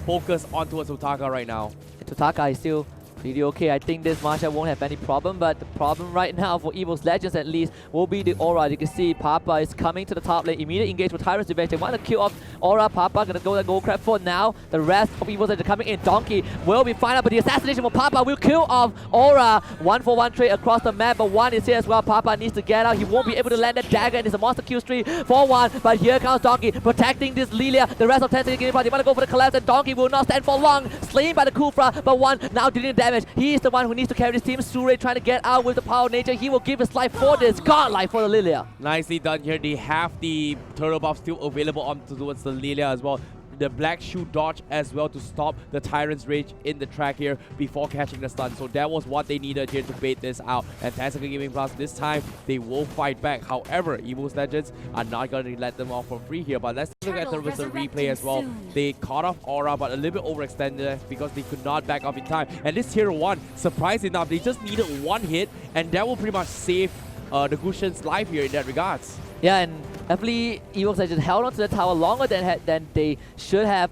focus onto Totaka right now.
And Totaka is still pretty okay. I think this Marsha won't have any problem, but the problem right now for Evos Legends at least will be the aura. You can see Papa is coming to the top lane, immediate engage with Tyrant's Revenge. They want to kill off aura. Papa gonna go the gold crab for now. The rest of Evos Legends coming in. Donkey will be fine, but the assassination for Papa will kill off aura. 1-for-1 trade across the map, but one is here as well. Papa needs to get out. He won't be able to land that dagger, and it's a monster kill streak for one. But here comes Donkey protecting this Lilia. The rest of 10 seconds Gaming Plus, they want to go for the collapse, and Donkey will not stand for long. Slain by the Kufra, but one now dealing damage. He is the one who needs to carry this team. Sure trying to get out with the power of nature. He will give his life for this. God life for the Lilia.
Nicely done here. They have the turtle buff still available on towards the Lilia as well. The black shoe dodge as well to stop the Tyrant's Rage in the track here before catching the stun. So that was what they needed here to bait this out. And 10 Second Gaming Plus, this time they will fight back. However, Evos Legends are not going to let them off for free here. But let's look at the replay as well. They caught off aura, but a little bit overextended because they could not back off in time. And this tier 1, surprised enough, they just needed one hit, and that will pretty much save the Gushen's life here in that regards.
Yeah, and definitely Evos Legends held onto the tower longer than they should have.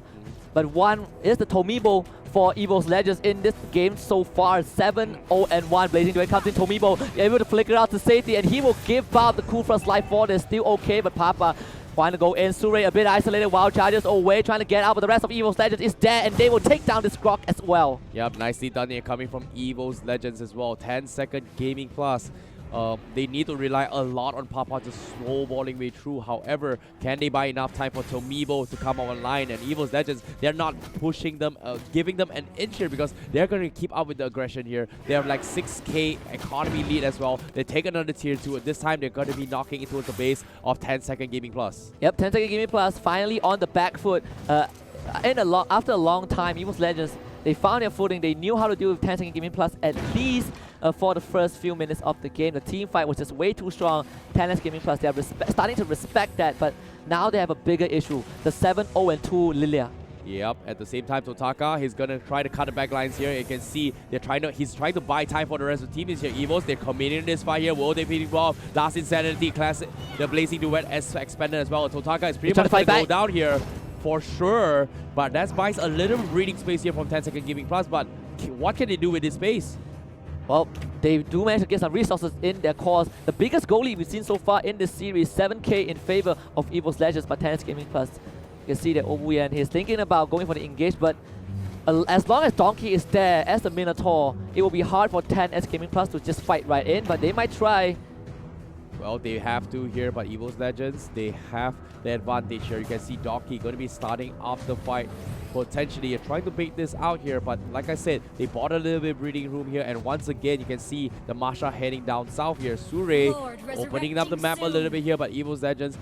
But one is the Tomibo for Evos Legends in this game so far. 7-0-1. Blazing Duet comes in. Tomibo able to flicker out to safety, and he will give out the Kufra's life for this. Still okay, but Papa trying to go in. Sure a bit isolated. Wild charges away, trying to get out, but the rest of Evos Legends is there, and they will take down this Grok as well.
Yep, nicely done here coming from Evos Legends as well. 10 Second Gaming Plus. They need to rely a lot on Papa just snowballing way through. However, can they buy enough time for Tomibo to come online? And Evos Legends, they're not pushing them, giving them an inch here because they're going to keep up with the aggression here. They have like 6k economy lead as well. They take another tier 2, and this time they're going to be knocking into the base of 10 Second Gaming Plus.
Yep, 10 Second Gaming Plus finally on the back foot. After a long time, Evos Legends, they found their footing. They knew how to deal with 10 Second Gaming Plus at least for the first few minutes of the game. The team fight was just way too strong. 10 Second Gaming Plus, they are starting to respect that, but now they have a bigger issue. The 7-0-2 Lilia.
Yep, at the same time, Totaka, he's going to try to cut the back lines here. You can see he's trying to buy time for the rest of the team. Is here Evos, they're committing this fight here. Will they be involved? Last Insanity, Classic, the Blazing Duet has expanded as well. Totaka is pretty much going to go down here for sure, but that buys a little breathing space here from 10 Second Gaming Plus, but what can they do with this space?
Well, they do manage to get some resources in their cause. The biggest goal lead we've seen so far in this series, 7k in favor of Evos Legends by 10 Gaming Plus. You can see that Obuyan, he's thinking about going for the engage, but as long as Donkey is there as the Minotaur, it will be hard for 10 Gaming Plus to just fight right in, but they might try.
Well, they have to here, but Evos Legends, they have the advantage here. You can see Donkey going to be starting off the fight. Potentially, you're trying to bait this out here, but like I said, they bought a little bit of breathing room here, and once again, you can see the Masha heading down south here. Sure opening up the map a little bit here, but Evos Legends,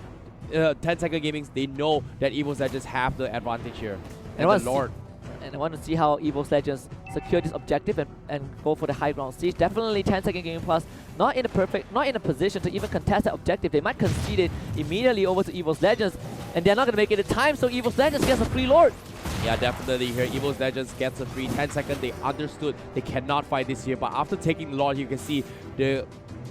10 Second Gaming, they know that Evos Legends have the advantage here. And the Lord.
And I want to see how Evos Legends secure this objective and go for the high ground siege. Definitely 10 Second Gaming Plus, not in a position to even contest that objective. They might concede it immediately over to Evos Legends, and they're not going to make it in time, so Evos Legends gets a free Lord.
Yeah, definitely here. Evos Legends gets a free 10 second. They understood they cannot fight this here, but after taking the Lord, you can see the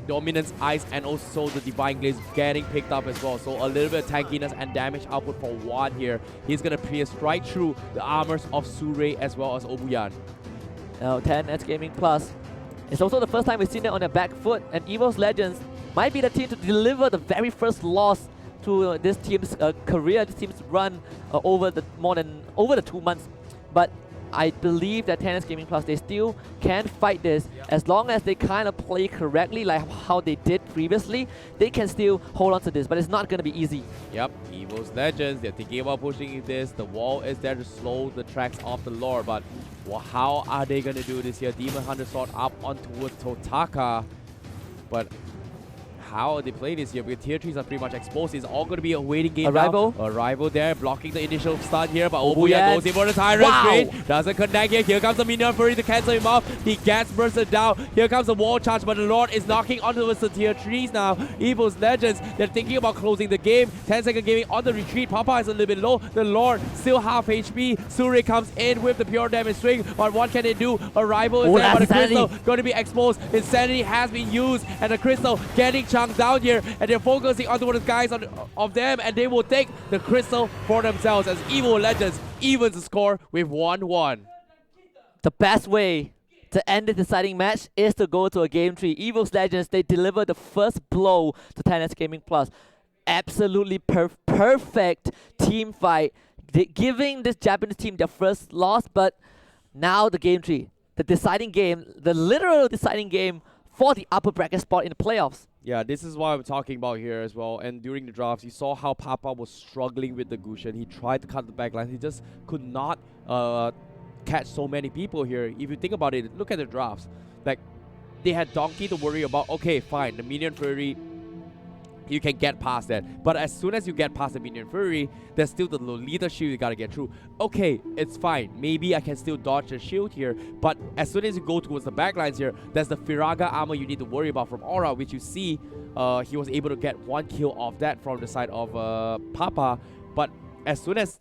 Dominance Ice and also the Divine Glaze getting picked up as well. So a little bit of tankiness and damage output for one here. He's going to pierce right through the armors of Sure as well as Obuyan.
Now 10 Gaming Plus. It's also the first time we've seen it on their back foot, and Evos Legends, might be the team to deliver the very first loss to this team's career, this team's run over the 2 months. But I believe that Tennis Gaming Plus, they still can fight this as long as they kind of play correctly, like how they did previously. They can still hold on to this, but it's not going to be easy.
Yep, Evos Legends, they're thinking about pushing this. The wall is there to slow the tracks off the Lord, but well, how are they going to do this here? Demon Hunter Sword up on towards Totaka, but how they play this here, because tier 3s are pretty much exposed. It's all going to be a waiting game
Arrival.
now. Arrival there, blocking the initial stun here, but
Obuyan
goes in for the Tyrant straight. Doesn't connect here. Here comes the Minion Fury to cancel him off. He gets bursted down. Here comes the wall charge, but the Lord is knocking onto the tier 3s now. Evos Legends, they're thinking about closing the game. 10-second gaming on the retreat. Papa is a little bit low. The Lord still half HP. Suri comes in with the pure damage swing, but what can they do? Arrival is there, but the Crystal going to be exposed. Insanity has been used, and the Crystal getting chunked down here, and they're focusing onto one of the guys of them, and they will take the Crystal for themselves as Evil Legends evens the score with 1-1.
The best way to end the deciding match is to go to a game 3. Evos Legends, they deliver the first blow to Tennis Gaming Plus. Absolutely perfect team fight, giving this Japanese team their first loss, but now the game 3, the deciding game, the literal deciding game for the upper bracket spot in the playoffs.
Yeah, this is what I'm talking about here as well. And during the drafts, you saw how Papa was struggling with the Gushen. He tried to cut the backline. He just could not catch so many people here. If you think about it, look at the drafts. Like, they had Donkey to worry about. Okay, fine, the Minion Fury, you can get past that. But as soon as you get past the Minion Fury, there's still the Lolita shield you gotta get through. Okay, it's fine. Maybe I can still dodge the shield here. But as soon as you go towards the backlines here, there's the Firaga armor you need to worry about from Aura, which you see he was able to get 1 kill off that from the side of Papa. But as soon as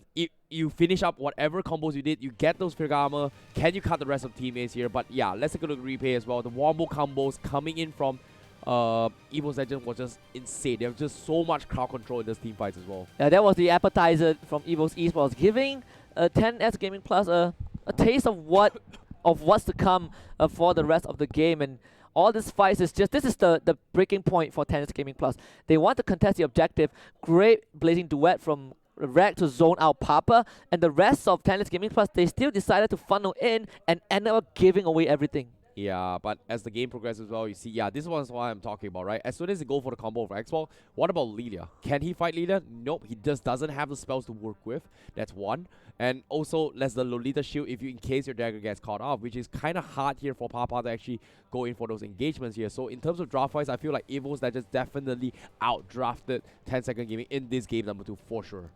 you finish up whatever combos you did, you get those Firaga armor. Can you cut the rest of teammates here? But yeah, let's take a look at replay as well. The wombo combos coming in from Evos Legends was just insane. There was just so much crowd control in this team fights as well.
Yeah, that was the appetizer from Evos Esports, giving 10S Gaming Plus a taste of what's to come for the rest of the game. And all these fights is just, this is the breaking point for 10S Gaming Plus. They want to contest the objective. Great blazing duet from Rag to zone out Papa, and the rest of 10S Gaming Plus, they still decided to funnel in and end up giving away everything.
Yeah, but as the game progresses well, you see, yeah, this is what I'm talking about, right? As soon as they go for the combo for Xbox, what about Lilia? Can he fight Lilia? Nope, he just doesn't have the spells to work with. That's one. And also, there's the Lolita shield in case your dagger gets caught off, which is kind of hard here for Papa to actually go in for those engagements here. So in terms of draft wise, I feel like Evos that just definitely outdrafted 10-second gaming in this game number 2 for sure.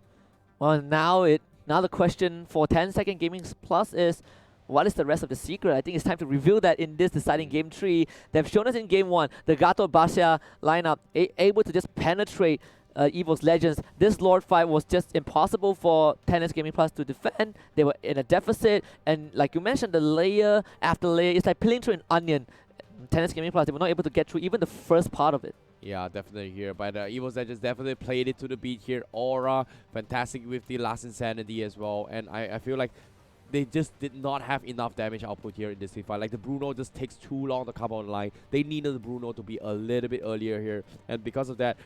Well, now the question for 10-second gaming plus is, what is the rest of the secret? I think it's time to reveal that in this deciding game 3. They've shown us in game 1, the Gato Basha lineup able to just penetrate Evos Legends. This Lord fight was just impossible for Tennis Gaming Plus to defend. They were in a deficit, and like you mentioned, the layer after layer, it's like peeling through an onion. Tennis Gaming Plus, they were not able to get through even the first part of it.
Yeah, definitely here. But Evos Legends definitely played it to the beat here. Aura, fantastic with the last Insanity as well. And I feel like they just did not have enough damage output here in this team fight. Like, the Bruno just takes too long to come online. They needed the Bruno to be a little bit earlier here. And because of that,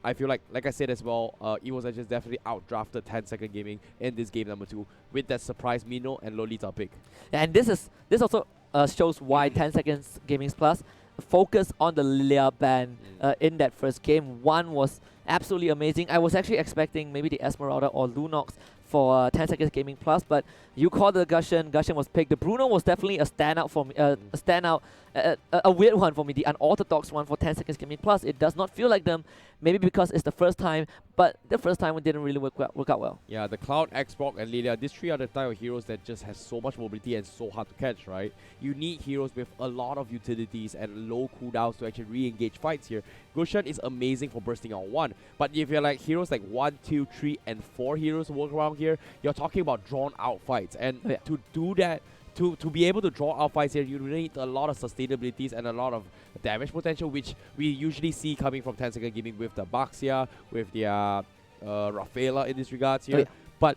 I feel like I said as well, Evos Legends definitely outdrafted 10-second gaming in this game number 2 with that surprise Mino and Lolita pick.
Yeah, and this also shows why 10 seconds gaming plus focus on the Lilia ban in that first game. 1 was absolutely amazing. I was actually expecting maybe the Esmeralda or Lunox for 10 seconds gaming plus, but you called the Gushen was picked. The Bruno was definitely a standout for me, a weird one for me, the unorthodox one for 10 seconds gaming plus. It does not feel like them, maybe because it's the first time, but the first time it didn't really work out well.
Yeah, the Cloud, Xbox, and Lilia, these 3 are the type of heroes that just has so much mobility and so hard to catch, right? You need heroes with a lot of utilities and low cooldowns to actually re-engage fights here. Gushen is amazing for bursting on 1, but if you're like heroes like 1, 2, 3, and 4 heroes to work around here, you're talking about drawn out fights. And to do that, to be able to draw out fights here, you need a lot of sustainabilities and a lot of damage potential, which we usually see coming from 10-second gaming with the Baxia, with the Rafaela in this regards here. But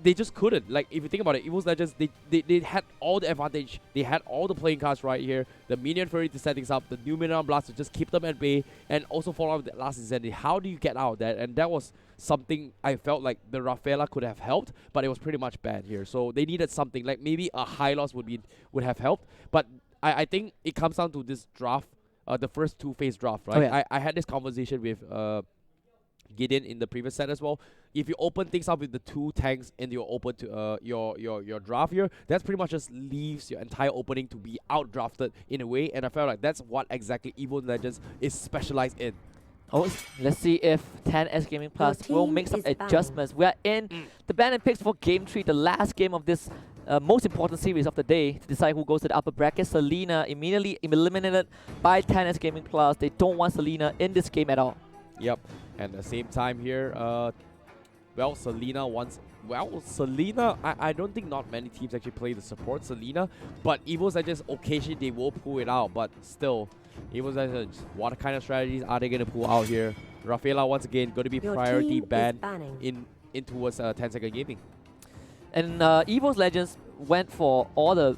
they just couldn't. Like, if you think about it, Evos Legends, they had all the advantage. They had all the playing cards right here. The Minion Fury to set things up, the new Minion Blast to just keep them at bay, and also follow up with the last incentive. How do you get out of that? And that was something I felt like the Rafaela could have helped, but it was pretty much bad here. So they needed something, like maybe a high loss would have helped. But I think it comes down to this draft, the first two-phase draft, right?
Oh, yeah.
I had this conversation with Gideon in the previous set as well. If you open things up with the 2 tanks and you're open to your draft here, that's pretty much just leaves your entire opening to be out-drafted in a way, and I felt like that's what exactly Evos Legends is specialized in.
Oh, let's see if 10S Gaming Plus will make some adjustments. We are in the ban and picks for Game 3, the last game of this most important series of the day to decide who goes to the upper bracket. Selena immediately eliminated by 10S Gaming Plus. They don't want Selena in this game at all.
Yep, and at the same time here, well, Selena wants... Well, Selena, I don't think not many teams actually play the support Selena, but Evos Legends, occasionally they will pull it out, but still, Evos Legends, what kind of strategies are they going to pull out here? Rafaela, once again, going to be priority banned in towards 10-second gaming.
And Evos Legends went for all the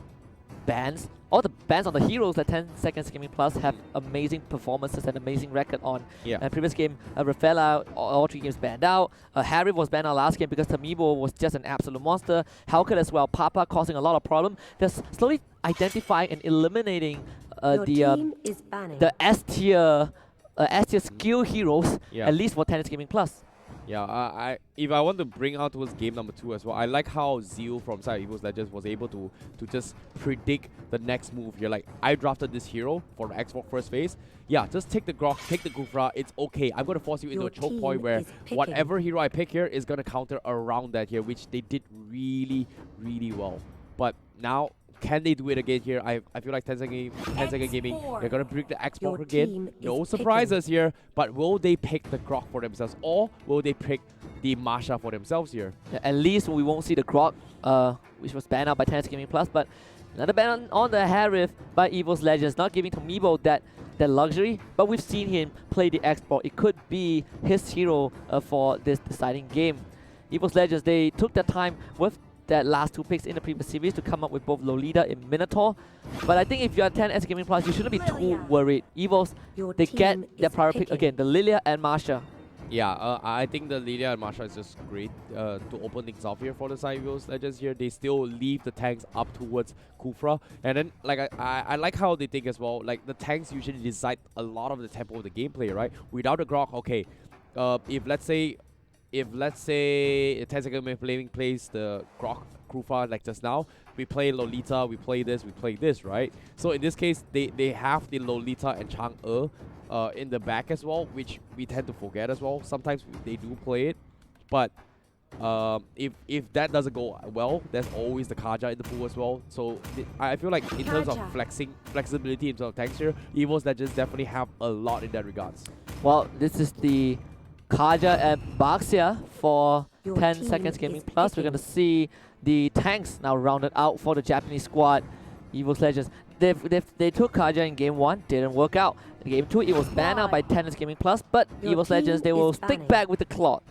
bans on the heroes that 10 Seconds Gaming Plus have amazing performances and amazing record on.
Yeah.
Previous game, Rafaela, all 3 games banned out. Harry was banned out last game because Tamibo was just an absolute monster. Hauke as well, Papa causing a lot of problem. They're slowly identifying and eliminating the S-tier skill heroes, at least for 10 Gaming Plus.
Yeah, if I want to bring out towards game number 2 as well, I like how Zeal from side Evos Legends was able to just predict the next move here. Like, I drafted this hero for the Xbox first phase. Yeah, just take the Grok, take the Gufra, it's okay. I'm going to force you into a choke point where whatever hero I pick here is going to counter around that here, which they did really, really well. But now, can they do it again here? I feel like 10 second gaming, they're going to break the export again. No surprises here, but will they pick the Grok for themselves, or will they pick the Masha for themselves here?
Yeah, at least we won't see the Grok, which was banned out by 10 Gaming Plus, but another ban on the Harith by Evos Legends, not giving Tamibo that luxury, but we've seen him play the export. It could be his hero for this deciding game. Evos Legends, they took their time with that last 2 picks in the previous series to come up with both Lolita and Minotaur. But I think if you're 10S Gaming Plus, you shouldn't be too worried. Evos, they get their prior pick again, the Lilia and Marsha.
Yeah, I think the Lilia and Marsha is just great to open things off here for the side Evos Legends here. They still leave the tanks up towards Kufra. And then, like, I like how they think as well. Like, the tanks usually decide a lot of the tempo of the gameplay, right? Without the Grok, okay, if let's say a 10 second playing plays the Grok Krufa like just now, we play Lolita, we play this, right? So in this case, they have the Lolita and Chang'e in the back as well, which we tend to forget as well. Sometimes they do play it, but if that doesn't go well, there's always the Kaja in the pool as well. So I feel like in terms of flexibility in terms of tanks here, Evos Legends definitely have a lot in that regards.
Well, this is the Kaja and Baxia for 10 Seconds Gaming Plus. We're going to see the tanks now rounded out for the Japanese squad. Evos Legends, they took Kaja in game 1, didn't work out. In game 2, it was banned out by 10 Gaming Plus, but Evos Legends, they will stick back with the Cloud.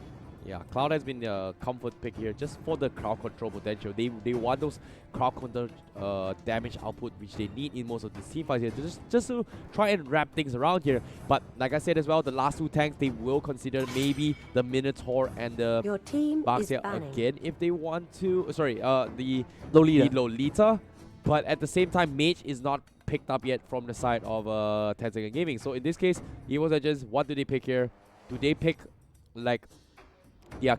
Yeah, Cloud has been a comfort pick here just for the crowd control potential. They want those crowd counter damage output which they need in most of the team fights here just to try and wrap things around here. But like I said as well, the last 2 tanks, they will consider maybe the Minotaur and the Baxia again if they want to. Sorry, the Lolita. But at the same time, Mage is not picked up yet from the side of 10 Second Gaming. So in this case, Evos Legends, what do they pick here? Do they pick like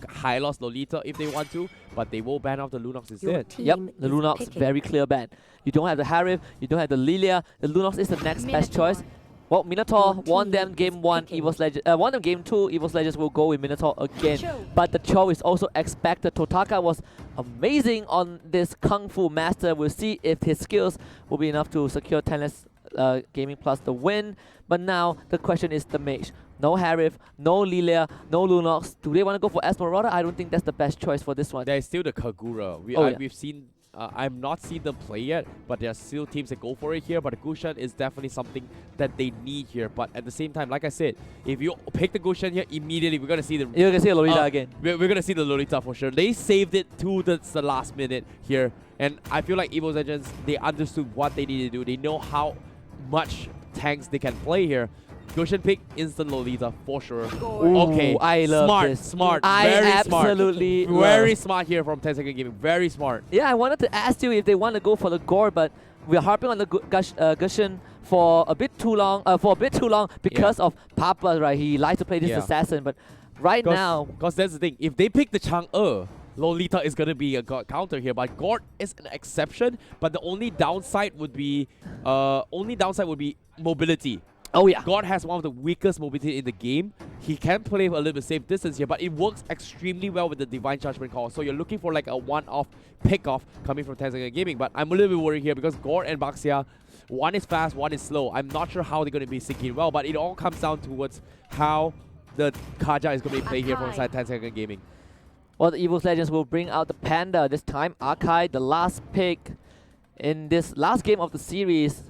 high loss Lolita if they want to, but they will ban off the Lunox instead.
Yep, the Lunox, very clear ban. You don't have the Harith, you don't have the Lilia. The Lunox is the next best choice. Well, Minotaur won them game 1, Evos Legends. Won them game 2, Evos Legends will go with Minotaur again. But the Cho is also expected. Totaka was amazing on this Kung Fu Master. We'll see if his skills will be enough to secure 10S Gaming Plus the win. But now the question is the Mage. No Harith, no Lilia, no Lunox. Do they want to go for Esmeralda? I don't think that's the best choice for this one.
There's still the Kagura. We've seen I've not seen them play yet, but there are still teams that go for it here. But the Gushan is definitely something that they need here. But at the same time, like I said, if you pick the Gushan here, immediately we're gonna see the
You're gonna see a Lolita again.
We're gonna see the Lolita for sure. They saved it to the last minute here, and I feel like Evos Legends, they understood what they need to do. They know how much tanks they can play here. Gushan pick instant Lolita for sure. Okay,
I love
smart,
this.
smart,
I
very
absolutely
smart, very smart here from 10 Second Gaming. Very smart.
Yeah, I wanted to ask you if they want to go for the gore, but we're harping on the Gushan for a bit too long. Because of Papa, right? He likes to play this assassin, but right now,
because that's the thing. If they pick the Chang'e, Lolita is gonna be a counter here, but Gord is an exception. But the only downside would be mobility.
Oh yeah,
God has one of the weakest mobility in the game. He can play a little bit safe distance here, but it works extremely well with the Divine Judgment Call. So you're looking for like a one-off pick-off coming from 10 Second Gaming. But I'm a little bit worried here because Gord and Baxia, one is fast, one is slow. I'm not sure how they're going to be syncing well, but it all comes down towards how the Kaja is going to be played here from inside 10 Second Gaming.
Well, the Evos Legends will bring out the Panda this time. Arkai, the last pick in this last game of the series,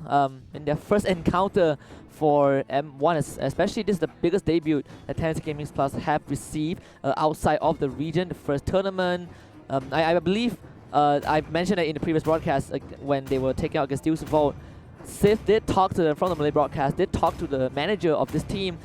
in their first encounter for M1, especially this is the biggest debut that 10 Gaming Plus have received outside of the region, the first tournament. I believe I mentioned it in the previous broadcast when they were taking out against Deuce Vote. Sith did talk to them from the Malay broadcast, did talk to the manager of this team.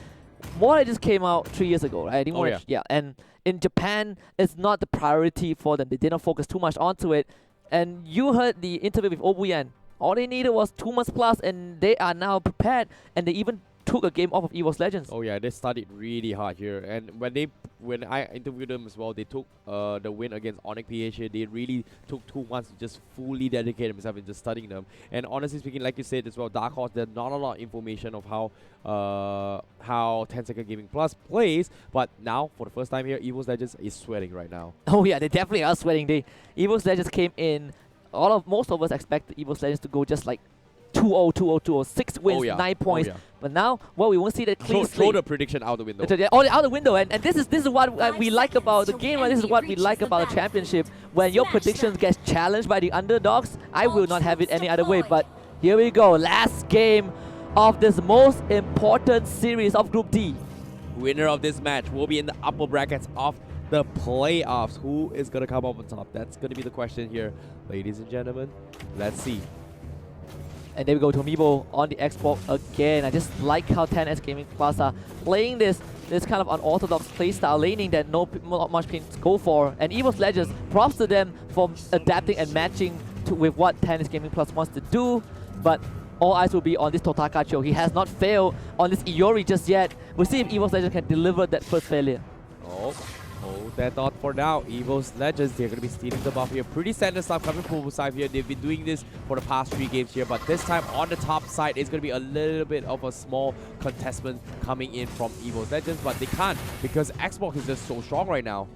More just came out 3 years ago, right? Yeah, and in Japan, it's not the priority for them. They did not focus too much onto it. And you heard the interview with Obuyan. All they needed was 2 months plus, and they are now prepared. And they even took a game off of Evos Legends.
Oh yeah, they studied really hard here. And when I interviewed them as well, they took the win against Onic PH here. They really took 2 months to just fully dedicate themselves in just studying them. And honestly speaking, like you said as well, Dark Horse, there's not a lot of information of how 10 Second Gaming Plus plays. But now, for the first time here, Evos Legends is sweating right now.
Oh yeah, they definitely are sweating. Evos Legends came in. Most of us expect Evos Legends to go just like 2-0, 2-0, 2-0, 6 wins, 9 points. But now, well, we won't see that clean
throw the prediction out the window.
Out the window, and this is what we like about the game. This is what we like about the championship. When your predictions get challenged by the underdogs, I will not have it any other way. But here we go, last game of this most important series of Group D.
Winner of this match will be in the upper brackets of the playoffs. Who is going to come up on top? That's going to be the question here, ladies and gentlemen. Let's see.
And there we go, Tomibo on the Xbox again. I just like how 10S Gaming Plus are playing this kind of unorthodox playstyle laning that not much can go for. And Evos Legends, props to them for adapting and matching with what 10S Gaming Plus wants to do. But all eyes will be on this Totakacho. He has not failed on this Iori just yet. We'll see if Evos Legends can deliver that first failure.
Hold that thought for now. Evos Legends, they're going to be stealing the buff here. Pretty standard stuff coming from Musai here. They've been doing this for the past 3 games here, but this time on the top side, it's going to be a little bit of a small contestment coming in from Evos Legends, but they can't because Xbox is just so strong right now.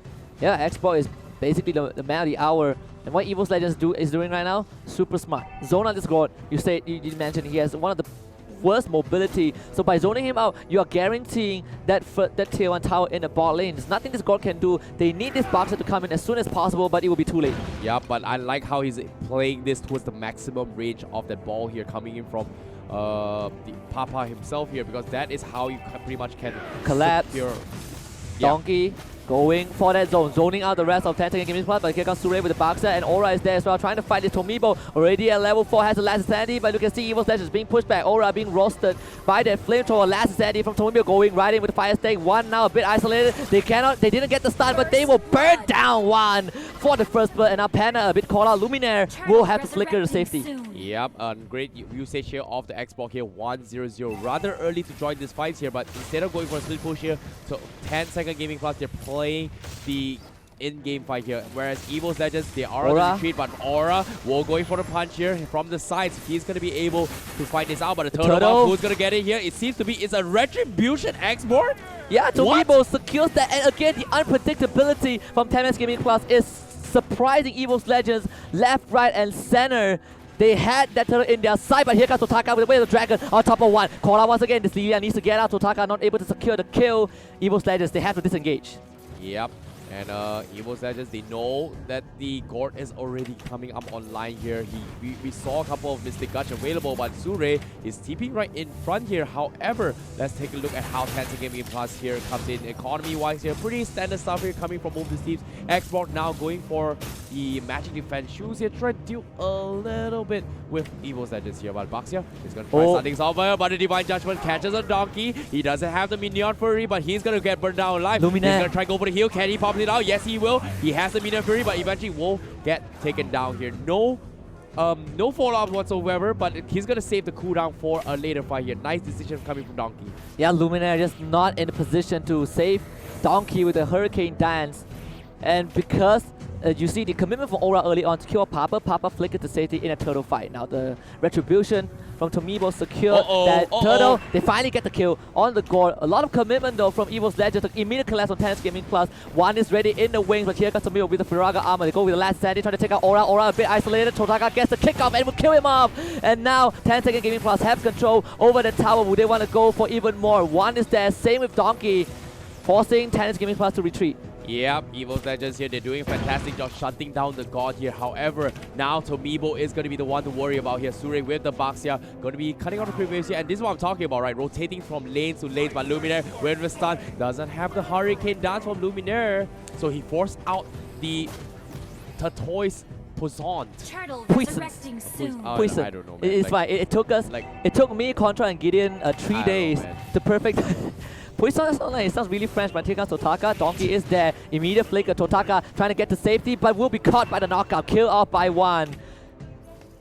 Yeah, Xbox is basically the man of the hour. And what Evos Legends is doing right now, super smart. Zone on this God, you mentioned he has one of the worst mobility. So by zoning him out, you are guaranteeing that tier 1 tower in the bot lane. There's nothing this God can do. They need this boxer to come in as soon as possible, but it will be too late.
Yeah, but I like how he's playing this towards the maximum range of that ball here coming in from the Papa himself here, because that is how you pretty much can
collapse. Donkey going for that zone, zoning out the rest of 10 Second Gaming Plus, but here comes Sure with the boxer, and Aura is there as well, trying to fight this Tomibo. Already at level 4, has the last sanity, but you can see Evos Legends being pushed back. Aura being roasted by that flamethrower. Last sanity from Tomibo going right in with the fire stake. One now a bit isolated. They didn't get the stun, but they will burn down one for the first blood. And now Panda a bit caught out. Luminaire will have to flicker to safety.
Yep, great usage here of the Xbox here, 1-0-0. Rather early to join this fight here, but instead of going for a split push here, so 10 Second Gaming Plus, they're playing the in-game fight here. Whereas Evos Legends, they are on the retreat, but Aura will going for the punch here from the sides. He's going to be able to fight this out, but the turtle, who's going to get it here? It seems to be, it's a Retribution export?
Yeah, Tomibo secures that, and again, the unpredictability from 10S Gaming Plus is surprising Evos Legends left, right, and center. They had that turtle in their side, but here comes Totaka with the way of the dragon on top of one. Call out once again. This Lilia needs to get out. Totaka not able to secure the kill. Evos Legends, they have to disengage.
Yep. And Evos Legends, they know that the Gord is already coming up online here. We saw a couple of Mystic Gush available, but Sure is TP right in front here. However, let's take a look at how Tencent Gaming Plus here comes in economy-wise here. Pretty standard stuff here coming from both these teams. Xbox now going for the Magic Defense shoes here. Try to deal a little bit with Evos Legends here. But Baxia is going to try starting off, but the Divine Judgment catches a Donkey. He doesn't have the Minion Fury, but he's going to get burned down alive. He's going to try to go for the heal. Can he pop it out? Yes, he will. He has the Minion Fury, but eventually will get taken down here. No follow-up whatsoever, but he's going to save the cooldown for a later fight here. Nice decision coming from Donkey.
Yeah, Luminaire just not in a position to save Donkey with a Hurricane Dance. And because you see the commitment from Aura early on to kill Papa. Papa flickered to safety in a turtle fight. Now the retribution from Tomibo secured that turtle. They finally get the kill on the Gord. A lot of commitment though from Evos Legends. The immediate collapse on Tennis Gaming Plus. One is ready in the wings, but here comes Tomibo with the Firaga armor. They go with the last Sandy trying to take out Aura. Aura a bit isolated. Totaka gets the kickoff and will kill him off. And now 10-second Gaming Plus have control over the tower. Would they want to go for even more? One is there. Same with Donkey, forcing Tennis Gaming Plus to retreat.
Yep, Evos Legends here, they're doing a fantastic job shutting down the God here. However, now Tomibo is going to be the one to worry about here. Sure with the Baxia, going to be cutting out the previous here. And this is what I'm talking about, right? Rotating from lanes to lanes. But Luminaire, with the stun, doesn't have the Hurricane Dance from Luminaire. So he forced out the Tortoise Poisson.
Resurrecting soon.
Poison.
I don't know, man.
It's fine. It took us, it took me, Contra, and Gideon 3 days to perfect. Poisson sounds really French, but here comes Totaka. Donkey is there. Immediate flicker. Totaka trying to get to safety, but will be caught by the knockout. Kill off by one.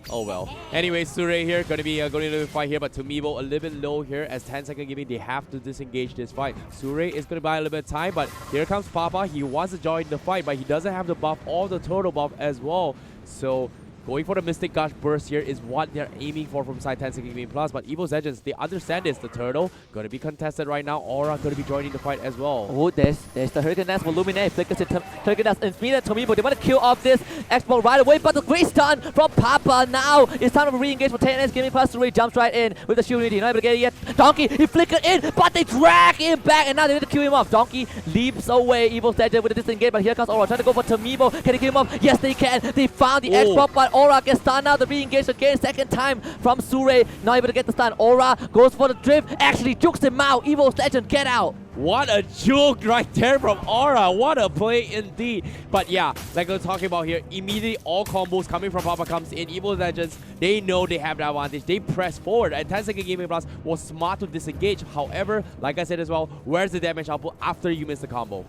Oh well. Anyway, Sure here going to be going into the fight here, but Tomibo a little bit low here as 10-second gaming. They have to disengage this fight. Sure is going to buy a little bit of time, but here comes Papa. He wants to join the fight, but he doesn't have the buff or the turtle buff as well. So going for the Mystic Gush burst here is what they're aiming for from side 10-second gaming plus. But Evos Legends, they understand this. The turtle going to be contested right now. Aura going to be joining the fight as well.
Oh, there's the Hurricane Dance for Luminaire. Flickers it. Hurricane Dance immediate Tomibo. They want to kill off this Xbox right away, but the great stun from Papa. Now it's time to re-engage for 10S Gaming Plus. Ray jumps right in with the shield unity. Not able to get it yet. Donkey, he flickered in, but they drag him back, and now they need to kill him off. Donkey leaps away. Evos Legends with a disengage, but here comes Aura trying to go for Tomibo. Can they kill him off? Yes, they can. They found the Xbox, but Aura gets stunned now. The re-engage again, second time from Sure. Not able to get the stun. Aura goes for the drift. Actually jukes him out. Evos Legend, get out.
What a juke right there from Aura. What a play indeed. But yeah, like we're talking about here, immediately all combos coming from Papa comes in. Evil Legends, they know they have the advantage. They press forward, and 10-second Gaming Plus was smart to disengage. However, like I said as well, where's the damage output after you miss the combo?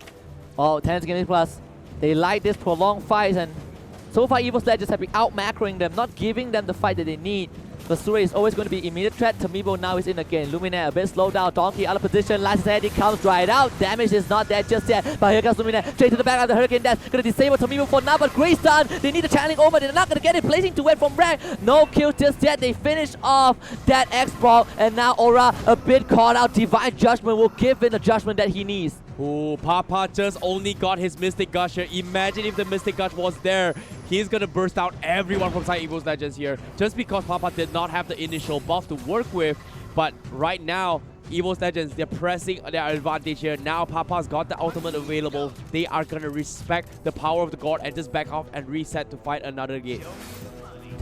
Oh, 10-second Gaming Plus, they like this prolonged fight, and so far Evos Legends have been out-macroing them, not giving them the fight that they need. But Sure is always going to be immediate threat. Tomibo now is in again. Luminaire a bit slowed down. Donkey out of position. Last head, he comes right out. Damage is not there just yet. But here comes Luminaire straight to the back of the Hurricane Dance. Gonna disable Tomibo for now, but great stun. They need the channeling over. They're not gonna get it. Placing to it from Rag. No kills just yet. They finish off that X-Ball. And now Aura a bit caught out. Divine Judgment will give him the judgment that he needs.
Oh, Papa just only got his Mystic Gush here. Imagine if the Mystic Gush was there. He's going to burst out everyone from side Evos Legends here. Just because Papa did not have the initial buff to work with. But right now, Evos Legends, they're pressing their advantage here. Now Papa's got the ultimate available. They are going to respect the power of the God and just back off and reset to fight another game.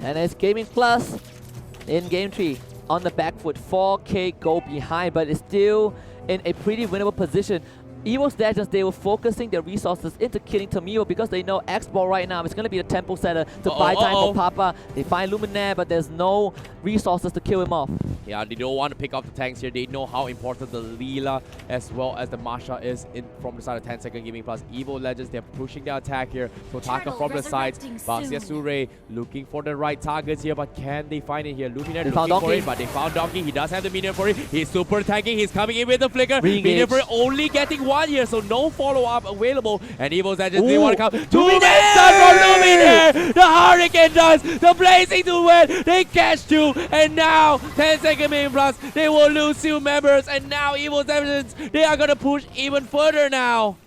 Tennis Gaming Plus in game 3 on the back foot. 4K go behind, but it's still in a pretty winnable position. Evos Legends, they were focusing their resources into killing Tomibo because they know X-Ball right now is going to be the tempo setter to buy time for Papa. They find Luminaire, but there's no resources to kill him off.
Yeah, they don't want to pick up the tanks here. They know how important the Leela as well as the Masha is from the side of 10-second Gaming Plus. Evil Legends, they're pushing their attack here. Totaka from the sides. Baxia Sure looking for the right targets here, but can they find it here? Luminaire looking for it, but they found Donkey. He does have the minion for it. He's super tanking. He's coming in with the flicker. Minion for it only getting one here, so no follow-up available. And Evil Legends, they want to come. Two-man stun from Luminaire! The Hurricane does! The Blazing to win! They catch two, and now 10-second Gaming Plus, they will lose 2 members, and now Evil Legends, they are going to push even further now.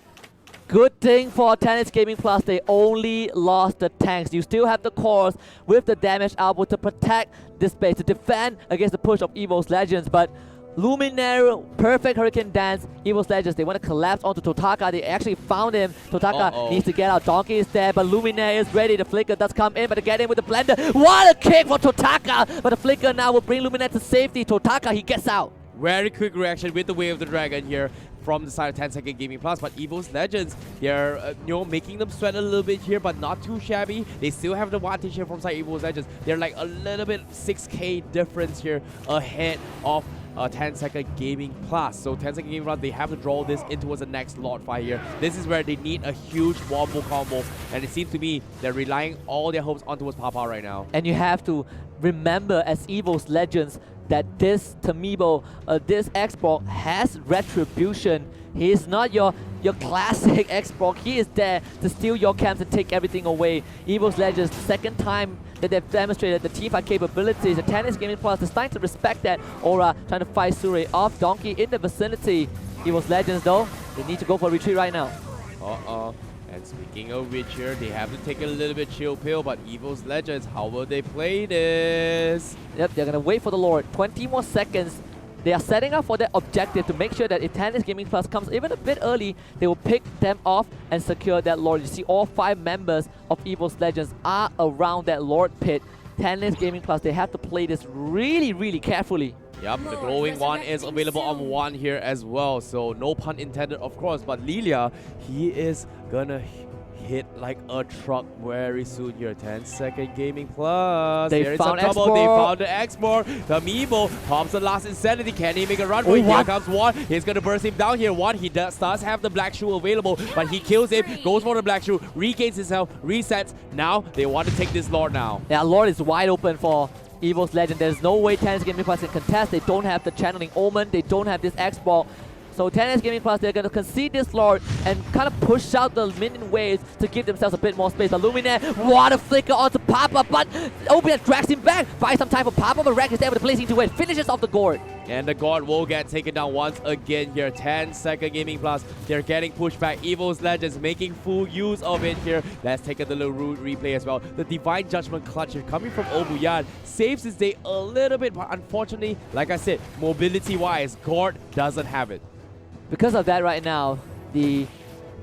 Good thing for Tennis Gaming Plus, they only lost the tanks. You still have the cores with the damage output to protect this base, to defend against the push of Evos Legends, but Luminary, perfect Hurricane Dance. Evos Legends, they want to collapse onto Totaka. They actually found him. Totaka needs to get out. Donkey is there, but Luminary is ready. The Flicker does come in, but to get in with the Blender. What a kick for Totaka! But the Flicker now will bring Luminary to safety. Totaka, he gets out.
Very quick reaction with the Way of the Dragon here from the side of 10 Second Gaming Plus, but Evos Legends, they're making them sweat a little bit here, but not too shabby. They still have the advantage here from side Evos Legends. They're like a little bit 6K difference here ahead of 10 Second Gaming Plus. So 10 Second Gaming Plus, they have to draw this in towards the next Lord fight here. This is where they need a huge wombo combo, and it seems to me they're relying all their hopes on towards Papa right now.
And you have to remember as Evos Legends that this Tamibo, this Xbox has retribution. He is not your classic Xbox. He is there to steal your camps and take everything away. Evos Legends, second time that they've demonstrated the teamfight capabilities. The Tennis Gaming Plus is starting to respect that aura, trying to fight Sure off. Donkey in the vicinity. Evos Legends though, they need to go for a retreat right now.
And speaking of which here, they have to take a little bit chill pill, but Evos Legends, how will they play this?
Yep, they're gonna wait for the Lord. 20 more seconds. They are setting up for their objective to make sure that if Tennis Gaming Plus comes even a bit early, they will pick them off and secure that Lord. You see all 5 members of Evos Legends are around that Lord pit. Tennis Gaming Plus, they have to play this really, really carefully.
Yep, the glowing one is available on one here as well, so no pun intended of course, but Lilia, he is gonna hit like a truck very soon here. 10 Second Gaming Plus. There is some trouble. They found the X-More. The Amiibo pops the last Insanity. Can he make a run for it? Here comes one. He's going to burst him down here. One, he does have the Black Shoe available, but he kills him, goes for the Black Shoe, regains himself, resets. Now they want to take this Lord now.
Yeah, Lord is wide open for Evos Legend. There's no way Tennis Gaming Plus can contest. They don't have the Channeling Omen. They don't have this X-Ball. So Tennis Gaming Plus, they're going to concede this Lord and kind of push out the minion waves to give themselves a bit more space. The Luminaire, what a flicker onto Papa, but OBS drags him back. Buys some time for Papa, but Rack is there with the placing to it. Finishes off the gourd.
And the God will get taken down once again here. 10 Second Gaming Plus, they're getting pushed back. Evos Legends making full use of it here. Let's take a little replay as well. The Divine Judgment clutch here coming from Obuyan saves his day a little bit, but unfortunately, like I said, mobility-wise, God doesn't have it.
Because of that right now, the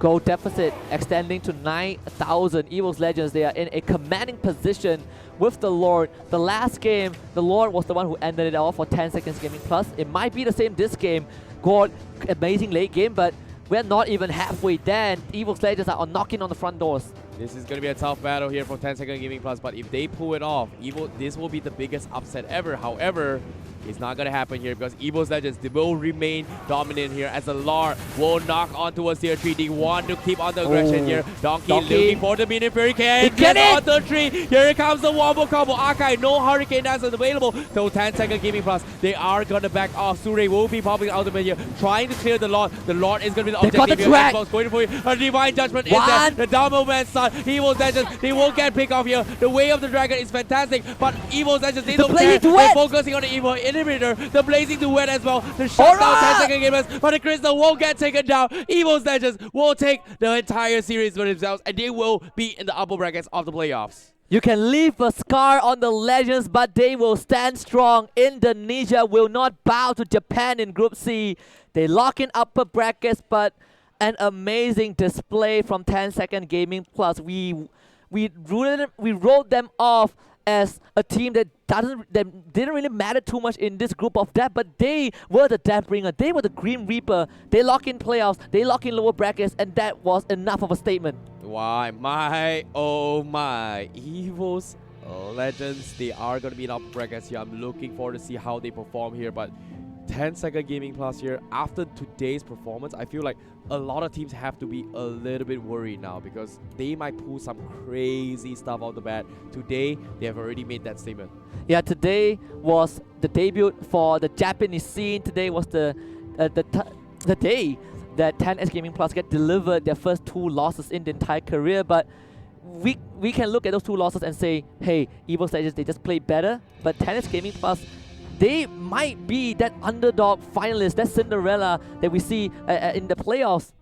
gold deficit extending to 9,000. Evos Legends, they are in a commanding position with the Lord. The last game, the Lord was the one who ended it off for 10 Seconds Gaming Plus. It might be the same this game. God, amazing late game, but we're not even halfway there. And Evos Legends are knocking on the front doors.
This is going to be a tough battle here from 10 Second Gaming Plus, but if they pull it off, this will be the biggest upset ever. However, it's not going to happen here because Evos Legends, they will remain dominant here as the Lord will knock on towards tier 3. They want to keep on the aggression here. Donkey looking for the minion Fury can get on the tree. Here comes the wombo combo. Akai, no Hurricane Dance is available. So 10 Second Gaming Plus, they are going to back off. Sure will be popping ultimate here, trying to clear the Lord. The Lord is going to be the objective here. Xbox going for it. A Divine Judgment is there. The Domo Man son. Evos Legends, they won't get picked off here. The Way of the Dragon is fantastic, but Evos Legends, they don't care. They're focusing on the Evo Inhibitor, the Blazing Duet as well. The shutdown 10 Second Gamers, but the Crystal won't get taken down. Evos Legends will take the entire series for themselves, and they will be in the upper brackets of the playoffs.
You can leave a scar on the Legends, but they will stand strong. Indonesia will not bow to Japan in Group C. They lock in upper brackets, but an amazing display from 10 Second Gaming Plus. We wrote them off as a team that didn't really matter too much in this group of death, but they were the Deathbringer. They were the Grim Reaper. They lock in playoffs, they lock in lower brackets, and that was enough of a statement.
Why, my, oh my. Evos Legends, they are going to be in upper brackets here. I'm looking forward to see how they perform here, but 10 Second Gaming Plus here, after today's performance, I feel like a lot of teams have to be a little bit worried now because they might pull some crazy stuff out the bat. Today, they have already made that statement.
Yeah, today was the debut for the Japanese scene. Today was the day that 10S Gaming Plus get delivered their first 2 losses in the entire career, but we can look at those 2 losses and say, hey, Evos Legends, they just played better, but 10S Gaming Plus, they might be that underdog finalist, that Cinderella that we see in the playoffs.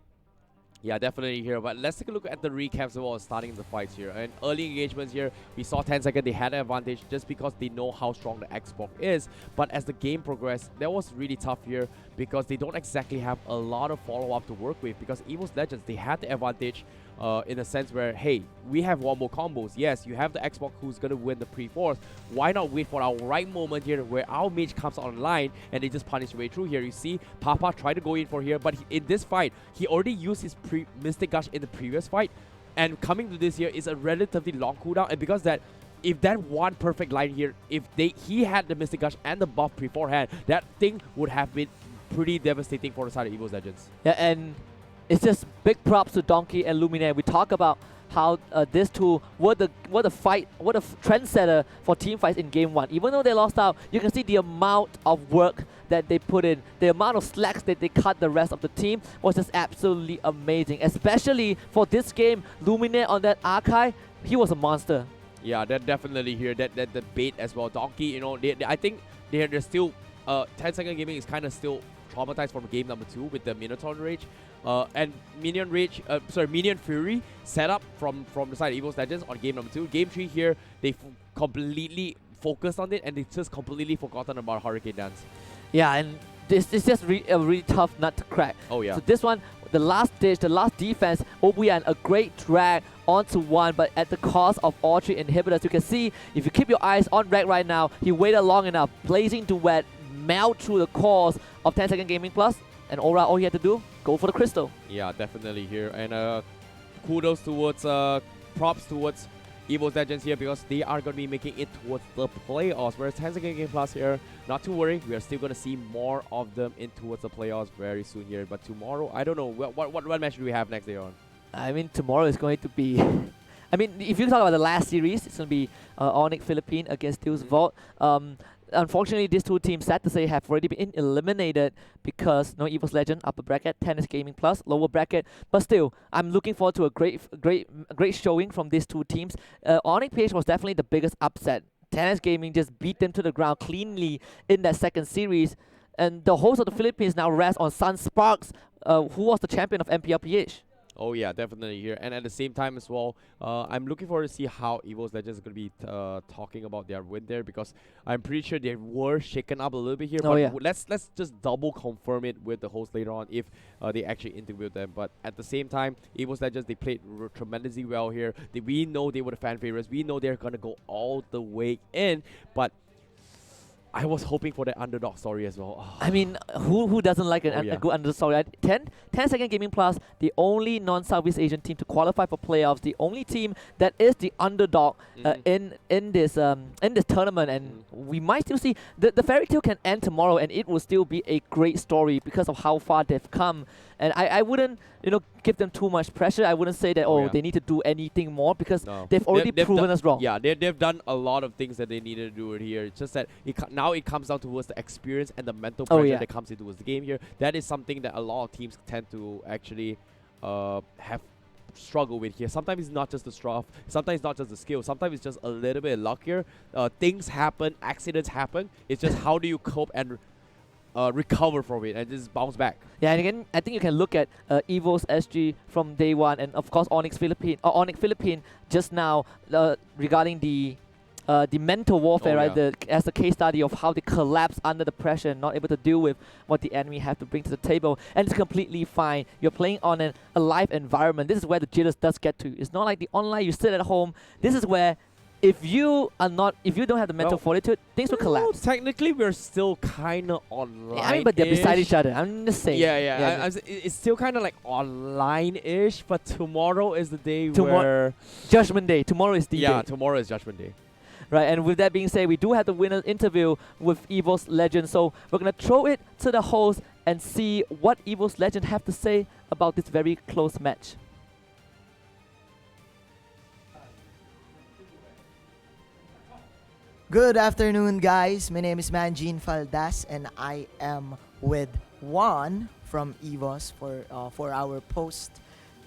Yeah, definitely here. But let's take a look at the recaps of all starting the fights here. And early engagements here, we saw 10 seconds, they had an advantage just because they know how strong the Xbox is. But as the game progressed, that was really tough here because they don't exactly have a lot of follow-up to work with because Evos Legends, they had the advantage in a sense where, hey, we have wombo combos. Yes, you have the Xbox who's going to win the pre-force. Why not wait for our right moment here where our mage comes online and they just punish their way through here. You see, Papa tried to go in for here, but in this fight, he already used his Mystic Gush in the previous fight. And coming to this here is a relatively long cooldown. And because that, if that one perfect line here, if he had the Mystic Gush and the buff beforehand, that thing would have been pretty devastating for the side of Evos Legends.
Yeah, and it's just big props to Donkey and Luminaire. We talk about how these two were the trendsetter for team fights in game 1. Even though they lost out, you can see the amount of work that they put in, the amount of slacks that they cut the rest of the team was just absolutely amazing. Especially for this game, Luminaire on that Archive, he was a monster.
Yeah, they're definitely here. That the bait as well. Donkey, you know, I think they're still 10 Second Gaming is kind of still traumatized from game number 2 with the Minotaur Rage. And Minion Fury set up from the side of Evos Legends on game number 2. Game 3 here, they completely focused on it and they just completely forgotten about Hurricane Dance.
Yeah, and this is just a really tough nut to crack.
Oh yeah.
So this one, the last ditch, the last defense, Obuyan, a great drag onto one, but at the cost of all 3 inhibitors. You can see, if you keep your eyes on Rek right now, he waited long enough. Blazing Duet melt through the cores of 10 Second Gaming Plus, and Aura, all he had to do, go for the crystal.
Yeah, definitely here. And kudos towards, props towards Evos Legends here because they are going to be making it towards the playoffs. Whereas 10 Second Game Plus here, not to worry, we are still going to see more of them in towards the playoffs very soon here. But tomorrow, I don't know, what match do we have next day on?
I mean, tomorrow is going to be... I mean, if you talk about the last series, it's going to be Onic Philippine against Deus Vault. Unfortunately, these two teams, sad to say, have already been eliminated because no Evos Legend, upper bracket, Tennis Gaming Plus, lower bracket. But still, I'm looking forward to a great showing from these two teams. Onic PH was definitely the biggest upset. Tennis Gaming just beat them to the ground cleanly in that second series. And the host of the Philippines now rests on Sun Sparks, who was the champion of MPLPH.
Oh yeah, definitely here. And at the same time as well, I'm looking forward to see how Evos Legends is going to be talking about their win there because I'm pretty sure they were shaken up a little bit here.
Oh,
but
yeah.
let's just double confirm it with the host later on if they actually interviewed them. But at the same time, Evos Legends, they played tremendously well here. We know they were the fan favorites. We know they're going to go all the way in. But I was hoping for that underdog story as well. Oh.
I mean, who doesn't like a good underdog story? 10 Second Gaming Plus, the only non-Southeast Asian team to qualify for playoffs, the only team that is the underdog in this tournament, and we might still see the fairy tale can end tomorrow, and it will still be a great story because of how far they've come. And I wouldn't, give them too much pressure. I wouldn't say that, they need to do anything more because they've already proven us wrong.
Yeah, they've done a lot of things that they needed to do it here. It's just that now it comes down towards the experience and the mental pressure that comes into the game here. That is something that a lot of teams tend to actually have struggle with here. Sometimes it's not just the stuff, sometimes it's not just the skill, sometimes it's just a little bit luckier. Things happen, accidents happen. It's just how do you cope and recover from it and just bounce back.
Yeah, and again, I think you can look at Evos SG from day one, and of course Onic Philippine just now regarding the mental warfare, right? As a case study of how they collapse under the pressure and not able to deal with what the enemy have to bring to the table, and it's completely fine. You're playing on a live environment. This is where the jitters does get to. It's not like the online. You sit at home. This is where if you don't have the mental fortitude, things will collapse.
Technically, we're still kind of online.
Yeah, I mean, but they're beside each other. I'm just saying.
It's still kind of like online-ish, but tomorrow is the day where...
Judgment Day. Tomorrow is the day.
Yeah, tomorrow is Judgment Day.
Right, and with that being said, we do have the winner interview with Evos Legend, so we're going to throw it to the host and see what Evos Legend have to say about this very close match.
Good afternoon, guys. My name is Manjin Faldas, and I am with Juan from Evos for our post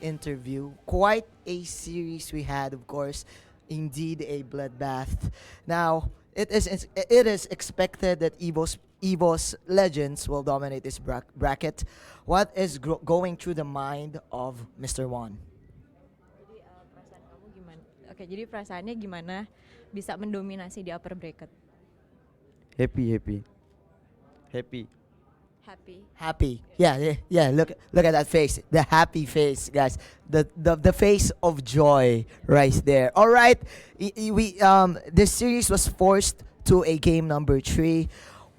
interview. Quite a series we had, of course. Indeed, a bloodbath. Now, it is expected that Evos Evos Legends will dominate this bracket. What is going through the mind of Mr. Juan?
Jadi perasaan kamu gimana? Oke, jadi perasaannya gimana bisa mendominasi di upper bracket?
Happy.
Happy. Yeah. Look at that face. The happy face, guys. The face of joy right there. All right. This series was forced to a game number 3.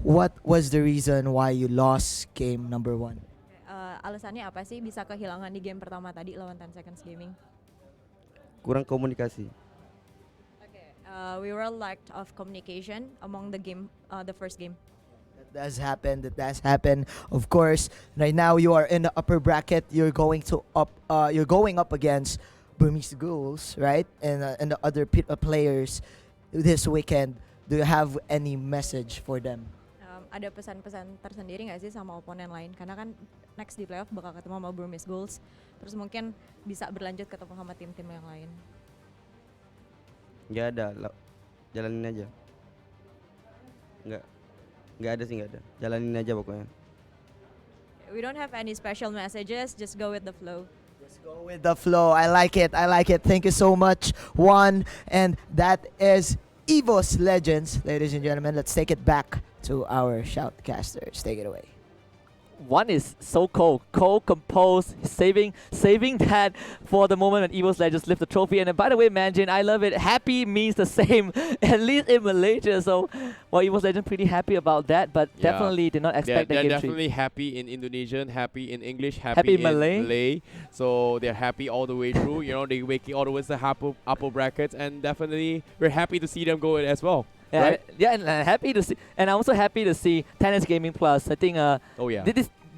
What was the reason why you lost game number 1?
Alasannya apa sih bisa kehilangan di game pertama tadi lawan 10 Seconds Gaming?
Kurang komunikasi.
We were lacked of communication among the first game.
That does happen. Of course, right now you are in the upper bracket. You're going up against Burmese Ghouls, right? And the other players this weekend. Do you have any message for them?
Ada pesan-pesan tersendiri nggak sih sama oponen lain? Karena kan next di playoff bakal ketemu sama Burmese Ghouls. Terus mungkin bisa berlanjut ketemu sama tim-tim yang lain.
Nggak ada, jalanin aja. Nggak ada. Jalanin aja pokoknya.
We don't have any special messages, just go with the flow.
Go with the flow. I like it. Thank you so much, Juan. And that is Evos Legends. Ladies and gentlemen, let's take it back to our shoutcasters. Take it away.
One is so cold, composed, saving that for the moment when Evos Legends lift the trophy. And by the way, Manjin, I love it. Happy means the same, at least in Malaysia. So, Evos Legends pretty happy about that, but definitely did not expect that game 3.
They're definitely happy in Indonesian, happy in English, happy in
Malay.
So they're happy all the way through. They're waking all the way to the upper brackets, and definitely we're happy to see them go in as well.
Yeah,
right?
and happy to see, and I'm also happy to see Tennis Gaming Plus. I think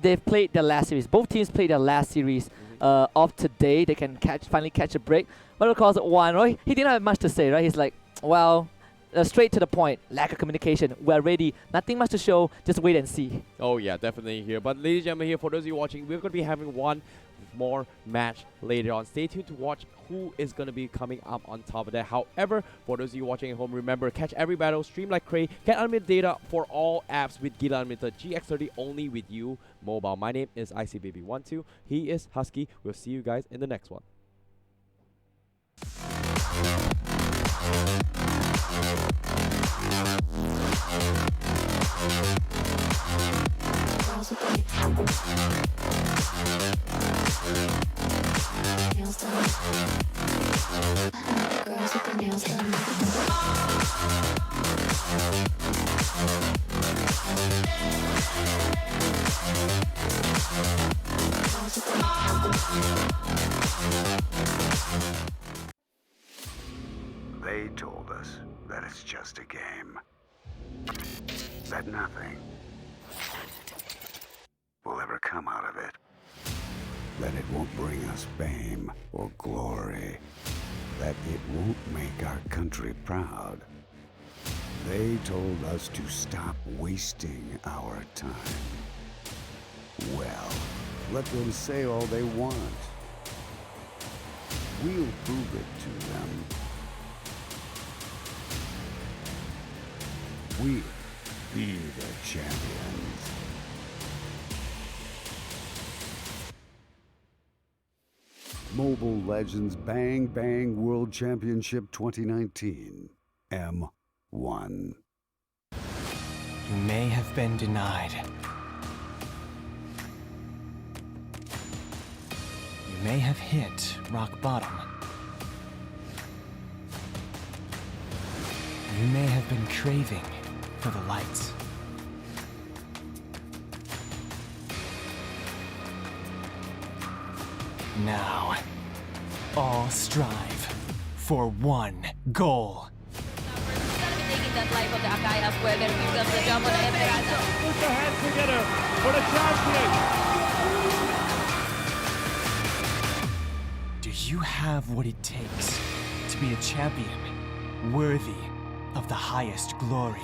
they've played their last series. Both teams played their last series of today. They can finally catch a break. But of course, Juan, he didn't have much to say, right? He's like, well, straight to the point. Lack of communication. We're ready. Nothing much to show. Just wait and see.
Oh yeah, definitely here. But ladies and gentlemen, here for those of you watching, we're going to be having one more match later on. Stay tuned to watch who is going to be coming up on top of that. However, for those of you watching at home, remember, catch every battle, stream like crazy, get unlimited data for all apps with Gila Unlimited, GX30 only with you mobile. My name is ICBaby12. He is Husky. We'll see you guys in the next one.
Nails done. Girls with the nails done.
They told us that it's just a game. That nothing will ever come out of it. That it won't bring us fame or glory. That it won't make our country proud. They told us to stop wasting our time. Well, let them say all they want. We'll prove it to them. We'll be the champions. Mobile Legends Bang Bang World Championship 2019, M1.
You may have been denied. You may have hit rock bottom. You may have been craving for the lights. Now, all strive for one goal.
Taking that life of the Akai elsewhere. There comes the jump on the Esperanza.
Put your hands together for the champion.
Do you have what it takes to be a champion worthy of the highest glory?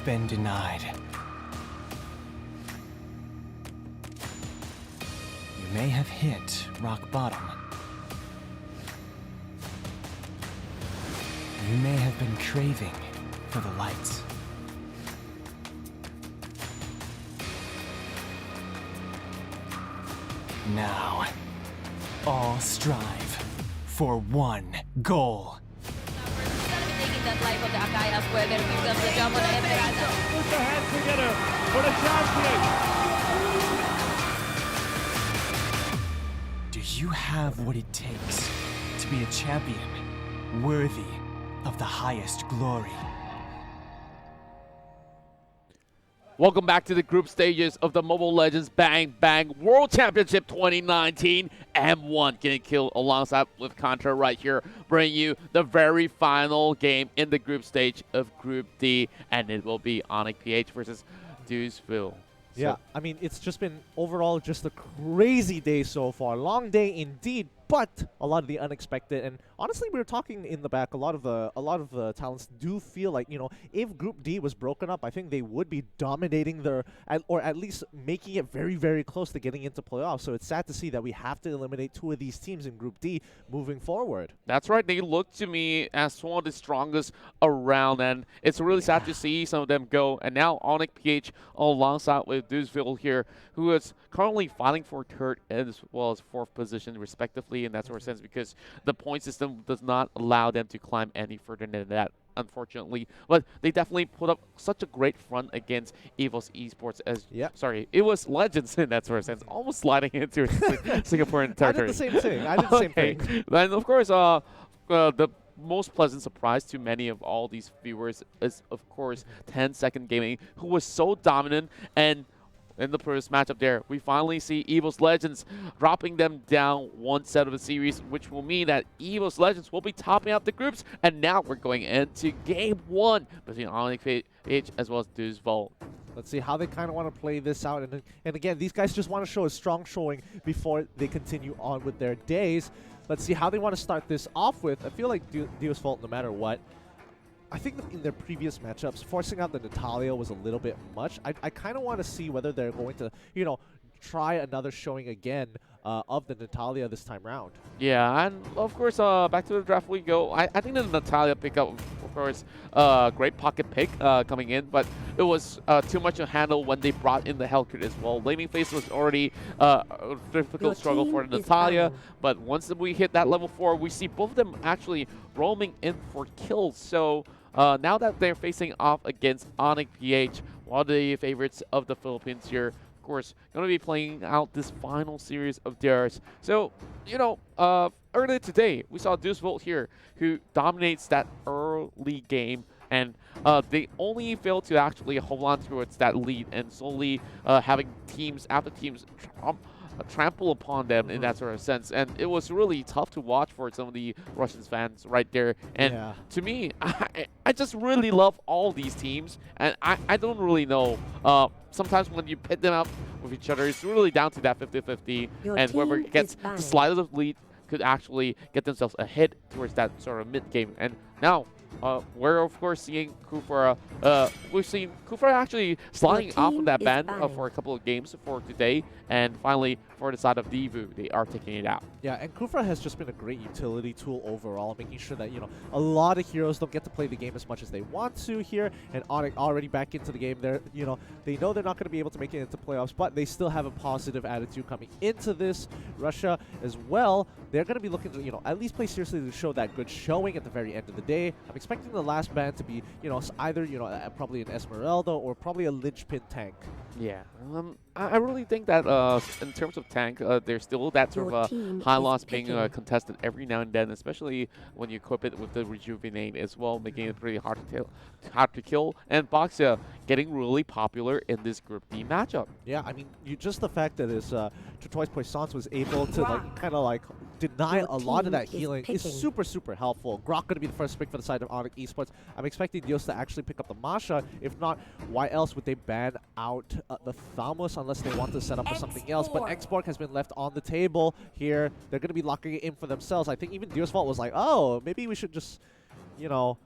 been denied. You may have hit rock bottom. You may have been craving for the lights. Now, all strive for one goal.
Taking that life of the Akai as well. There comes the jump on the Emerald.
Put your hands together for the champion.
Do you have what it takes to be a champion worthy of the highest glory?
Welcome back to the group stages of the Mobile Legends Bang Bang World Championship 2019. M1 getting killed alongside with Contra right here, bringing you the very final game in the group stage of Group D, and it will be Onic PH versus DeVu.
Yeah, I mean, it's just been overall just a crazy day so far. Long day indeed, but a lot of the unexpected. And honestly, we were talking in the back. A lot of the talents do feel like, you know, if Group D was broken up, I think they would be dominating their, or at least making it very, very close to getting into playoffs. So it's sad to see that we have to eliminate two of these teams in Group D moving forward.
That's right. They look to me as one of the strongest around, and it's really sad to see some of them go. And now Onic PH alongside with DeVu here, who is currently fighting for third as well as fourth position respectively in that sort of sense, because the point system does not allow them to climb any further than that, unfortunately. But they definitely put up such a great front against Evos Esports as sorry, it was Legends in that sort of sense, almost sliding into Singaporean territory.
I did the same thing. I did the same thing.
And of course, the most pleasant surprise to many of all these viewers is, of course, 10-Second Gaming, who was so dominant. And in the first matchup there, we finally see Evos Legends dropping them down one set of the series, which will mean that Evos Legends will be topping out the groups. And now we're going into Game 1 between Onic PH as well as DeVu.
Let's see how they kind of want to play this out. And again, these guys just want to show a strong showing before they continue on with their days. Let's see how they want to start this off with. I feel like Dio's fault no matter what. I think that in their previous matchups, forcing out the Natalia was a little bit much. I kind of want to see whether they're going to, you know, try another showing again of the Natalia this time round.
Yeah, and of course, back to the draft we go. I think the Natalia pickup, of course, great pocket pick coming in, but it was too much to handle when they brought in the Hellcrit as well. Laning phase was already a difficult struggle for the Natalia, but once we hit that level 4, we see both of them actually roaming in for kills. So now that they're facing off against Onic PH, one of the favorites of the Philippines here, of course, going to be playing out this final series of theirs. So, you know, earlier today, we saw DeVu here, who dominates that early game, and they only failed to actually hold on towards that lead and slowly having teams after teams trample upon them in that sort of sense. And it was really tough to watch for some of the Russians fans right there. And to me, I just really love all these teams, and I don't really know. Sometimes when you pit them up with each other, it's really down to that 50-50, and whoever gets the slightest lead could actually get themselves ahead towards that sort of mid-game. And now, we're of course seeing Kufra. We've seen Kufra actually sliding off of that ban for a couple of games for today, and finally for the side of DeVu, they are taking it out.
Yeah, and Kufra has just been a great utility tool overall, making sure that, you know, a lot of heroes don't get to play the game as much as they want to here. And Onic already back into the game. They're, you know, they know they're not going to be able to make it into playoffs, but they still have a positive attitude coming into this. Russia as well, they're going to be looking to, you know, at least play seriously to show that good showing at the very end of the day. I'm expecting the last ban to be, you know, either, you know, probably an Esmeralda or probably a linchpin tank.
Yeah, I really think that in terms of tank, there's still that sort of high loss being contested every now and then, especially when you equip it with the Rejuvenate as well, making it pretty hard to kill. And Boxia getting really popular in this Group D matchup.
Yeah, I mean, just the fact that his Tortoise Poissons was able to like kind of like deny a lot of that healing is super, super helpful. Grok going to be the first pick for the side of Onic Esports. I'm expecting Dios to actually pick up the Masha. If not, why else would they ban out the Thamos unless they want to set up for something else? But Xborg has been left on the table here. They're going to be locking it in for themselves. I think even Dios Vault was like, oh, maybe we should just, you know,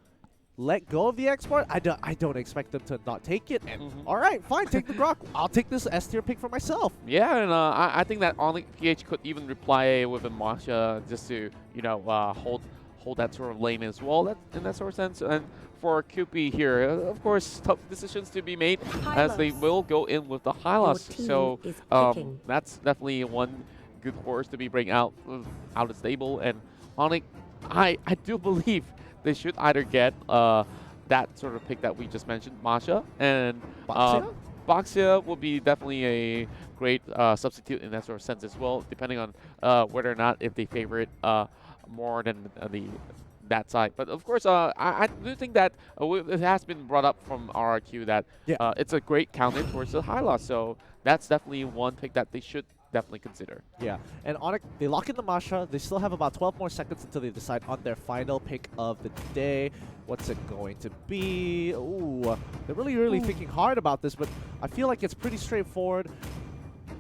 let go of the export, I don't expect them to not take it. And all right, fine, take the Grok. I'll take this S tier pick for myself.
Yeah, and I think that Onic PH could even reply with a Masha just to, you know, hold that sort of lane as well, in that sort of sense. And for QP here, of course, tough decisions to be made as they will go in with the Hylos. So that's definitely one good horse to be bring out of the stable. And Onic, I do believe they should either get that sort of pick that we just mentioned, Masha, and Boxia will be definitely a great substitute in that sort of sense as well, depending on whether or not if they favor it more than that side. But of course, I do think that it has been brought up from RRQ that it's a great counter towards the Hylos, so that's definitely one pick that they should definitely consider.
Yeah, and Onic, they lock in the Masha. They still have about 12 more seconds until they decide on their final pick of the day. What's it going to be? Ooh, they're really thinking hard about this, but I feel like it's pretty straightforward.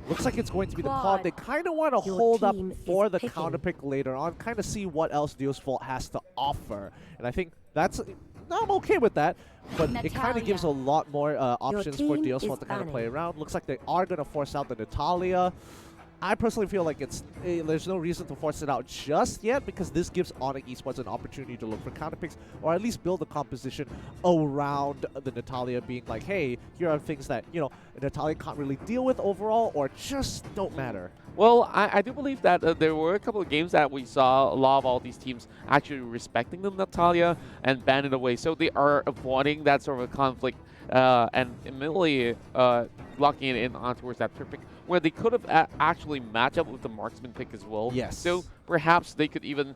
Looks like it's going to be the quad. They kind of want to hold up for the counter pick later on, kind of see what else Deosvolt has to offer. And I think that's... No, I'm okay with that, but it kind of gives a lot more options for Deosvolt to kind of play around. Looks like they are going to force out the Natalia. I personally feel like there's no reason to force it out just yet, because this gives Onic Esports an opportunity to look for counter picks, or at least build a composition around the Natalia, being like, hey, here are things that, you know, Natalia can't really deal with overall, or just don't matter.
Well, I do believe that there were a couple of games that we saw a lot of all these teams actually respecting the Natalia and banning it away. So they are avoiding that sort of conflict and immediately locking it in on towards that pick, where they could have actually matched up with the marksman pick as well.
Yes.
So perhaps they could even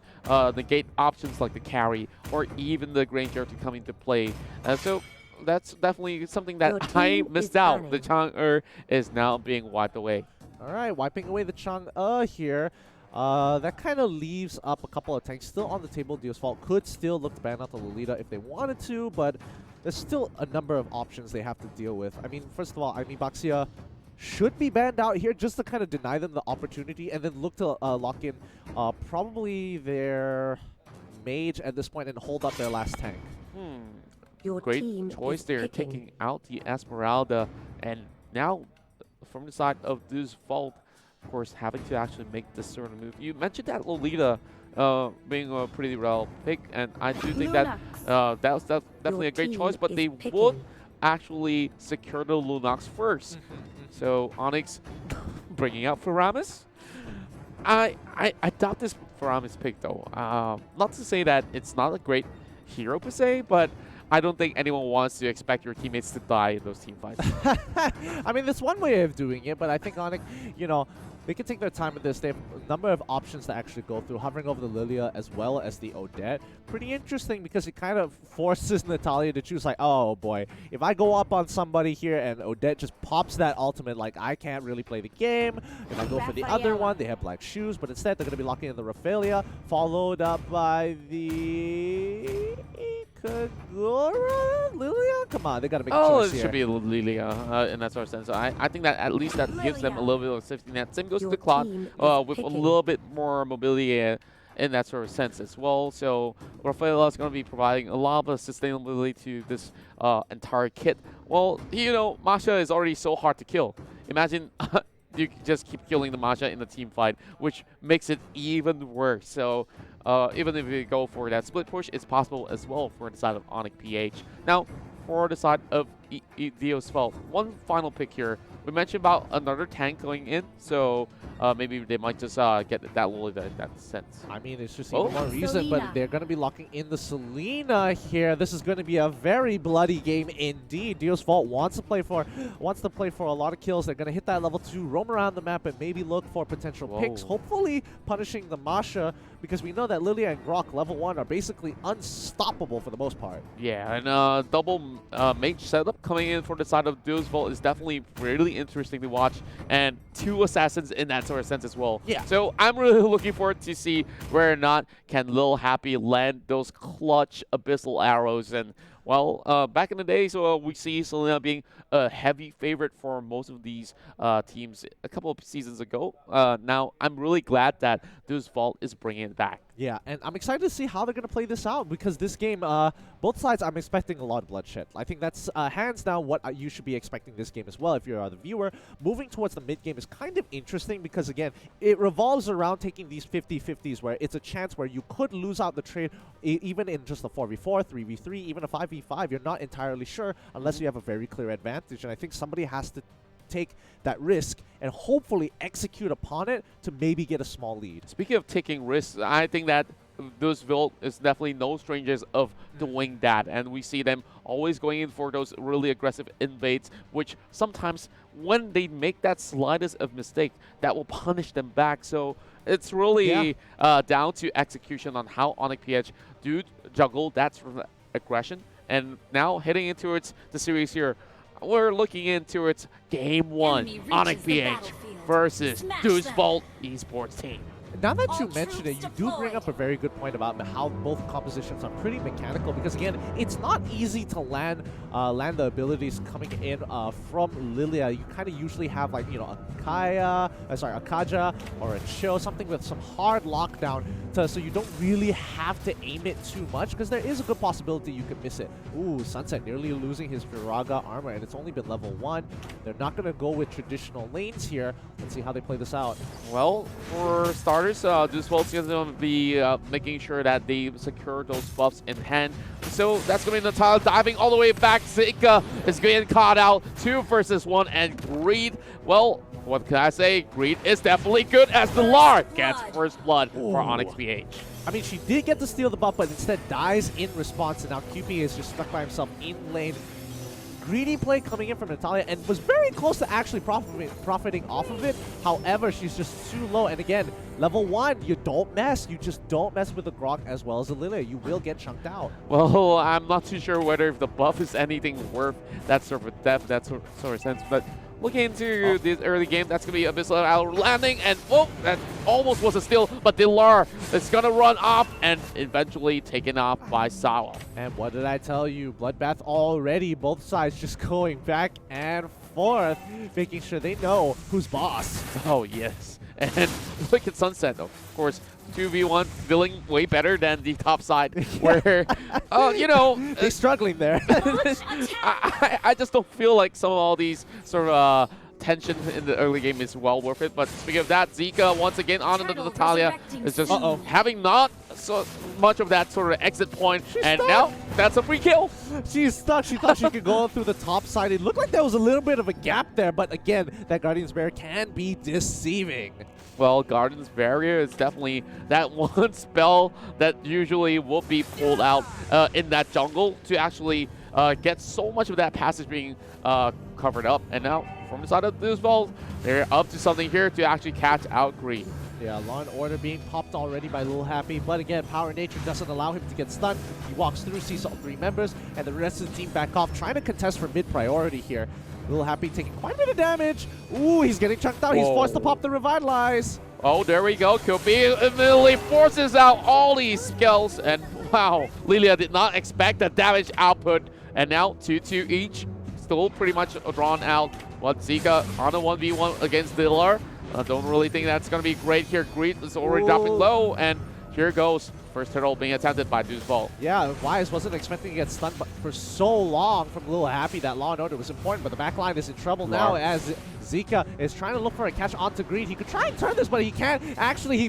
negate options like the carry or even the Granger to come into play. So that's definitely something that I missed out. The Chang'e is now being wiped away.
All right, wiping away the Chang'e here. That kind of leaves up a couple of tanks still on the table. Deosvolt could still look to ban out the Lolita if they wanted to, but there's still a number of options they have to deal with. I mean, first of all, Boxia should be banned out here just to kind of deny them the opportunity, and then look to lock in probably their mage at this point and hold up their last tank.
Great choice there, taking out the Esmeralda, and now from the side of Deosvolt, of course, having to actually make this sort of move. You mentioned that Lolita being a pretty well pick, and I do think that that's definitely a great choice, but they would actually secure the Lunox first. So Onyx bringing out Faramis. I doubt this Faramis pick though. Not to say that it's not a great hero per se, but I don't think anyone wants to expect your teammates to die in those team fights.
I mean, that's one way of doing it, but I think Onic, you know, they can take their time with this. They have a number of options to actually go through, hovering over the Lilia as well as the Odette. Pretty interesting because it kind of forces Natalia to choose like, oh boy, if I go up on somebody here and Odette just pops that ultimate, like I can't really play the game. If I go for the other one, they have black shoes, but instead they're going to be locking in the Raphaelia, followed up by the... Kagura? Lilia? Come on, they gotta make a choice here.
It should be Lilia in that sort of sense. So I think that at least that gives them a little bit of safety net. Same goes to the Cloud with a little bit more mobility in that sort of sense as well. So Rafaela is going to be providing a lot of sustainability to this entire kit. Well, you know, Masha is already so hard to kill. Imagine you just keep killing the Masha in the team fight, which makes it even worse. So even if you go for that split push, it's possible as well for the side of Onic PH. Now, for the side of Deosvolt, one final pick here. We mentioned about another tank going in, so maybe they might just get that Lolita in that sense.
I mean, it's just even more reason, but they're going to be locking in the Selena here. This is going to be a very bloody game indeed. Deosvolt wants to play for a lot of kills. They're going to hit that level 2, roam around the map, and maybe look for potential picks, hopefully punishing the Masha, because we know that Lilia and Grok level 1 are basically unstoppable for the most part.
Yeah, and double mage setup coming in for the side of Deosvolt is definitely really interesting to watch, and 2 assassins in that sort of sense as well.
Yeah.
So I'm really looking forward to see whether or not can Lil Happy land those clutch abyssal arrows, and Well, back in the day, so we see Selena being a heavy favorite for most of these teams a couple of seasons ago. Now, I'm really glad that this Vault is bringing it back.
Yeah, and I'm excited to see how they're going to play this out because this game, both sides, I'm expecting a lot of bloodshed. I think that's hands down what you should be expecting this game as well if you're the viewer. Moving towards the mid game is kind of interesting because, again, it revolves around taking these 50-50s where it's a chance where you could lose out the trade even in just a 4v4, 3v3, even a 5v5. You're not entirely sure unless you have a very clear advantage, and I think somebody has to take that risk and hopefully execute upon it to maybe get a small lead.
Speaking of taking risks, I think that DeVu is definitely no strangers of doing that, and we see them always going in for those really aggressive invades, which sometimes when they make that slightest of mistake, that will punish them back. So it's really down to execution on how Onic PH do juggle that sort of aggression. And now heading into the series here, we're looking into its game 1, Onic PH versus DeVu esports team.
Now that you mention it, you do bring up a very good point about how both compositions are pretty mechanical because, again, it's not easy to land the abilities coming in from Lilia. You kind of usually have, like, you know, a Kaja or a Chill, something with some hard lockdown, so you don't really have to aim it too much because there is a good possibility you could miss it. Ooh, Sunset nearly losing his Viraga armor, and it's only been level 1. They're not going to go with traditional lanes here. Let's see how they play this out.
Well, for starters, DeVu is going to be making sure that they secure those buffs in hand. So that's going to be Natalia diving all the way back. Zika is getting caught out 2 versus 1, and Greed, well, what can I say? Greed is definitely good as the Lar gets first blood for Onic PH.
I mean, she did get to steal the buff, but instead dies in response, and now QP is just stuck by himself in lane. Greedy play coming in from Natalia and was very close to actually profiting off of it. However, she's just too low. And again, level 1, you don't mess. You just don't mess with the Grok as well as the Lilia. You will get chunked out.
Well, I'm not too sure whether if the buff is anything worth that sort of depth, that sort of sense. But looking into this early game, that's going to be Abyssal out landing, and oh, that almost was a steal, but Dilar is going to run off and eventually taken off by Sawa.
And what did I tell you? Bloodbath already, both sides just going back and forth, making sure they know who's boss.
Oh, yes. And look at Sunset, though. Of course, 2v1 feeling way better than the top side, where, you know,
they're struggling there.
I just don't feel like some of all these sort of tension in the early game is well worth it. But speaking of that, Zika once again on into Natalia is just having not so much of that sort of exit point, and now that's a free kill.
She's stuck. She thought she could go through the top side. It looked like there was a little bit of a gap there, but again, that Guardian's Barrier can be deceiving.
Well, Guardian's Barrier is definitely that one spell that usually will be pulled out in that jungle to actually get so much of that passage being covered up. And now, from the side of DeVu, they're up to something here to actually catch out Greed.
Yeah, Law and Order being popped already by Lil Happy, but again, Power Nature doesn't allow him to get stunned. He walks through, sees all 3 members, and the rest of the team back off, trying to contest for mid-priority here. Lil Happy taking quite a bit of damage. Ooh, he's getting chunked out. Whoa. He's forced to pop the Revitalize.
Oh, there we go. Kobe immediately forces out all these skills, and wow, Lilia did not expect the damage output. And now 2-2 each, still pretty much drawn out. But Zika on a 1v1 against Dilar. I don't really think that's going to be great here. Greed is already dropping low, and here goes. First turtle being attempted by DeVu.
Yeah, Wise wasn't expecting to get stunned for so long from Lil Happy. That Law and Order was important, but the backline is in trouble now as Zika is trying to look for a catch onto Greed. He could try and turn this, but he can't. Actually, he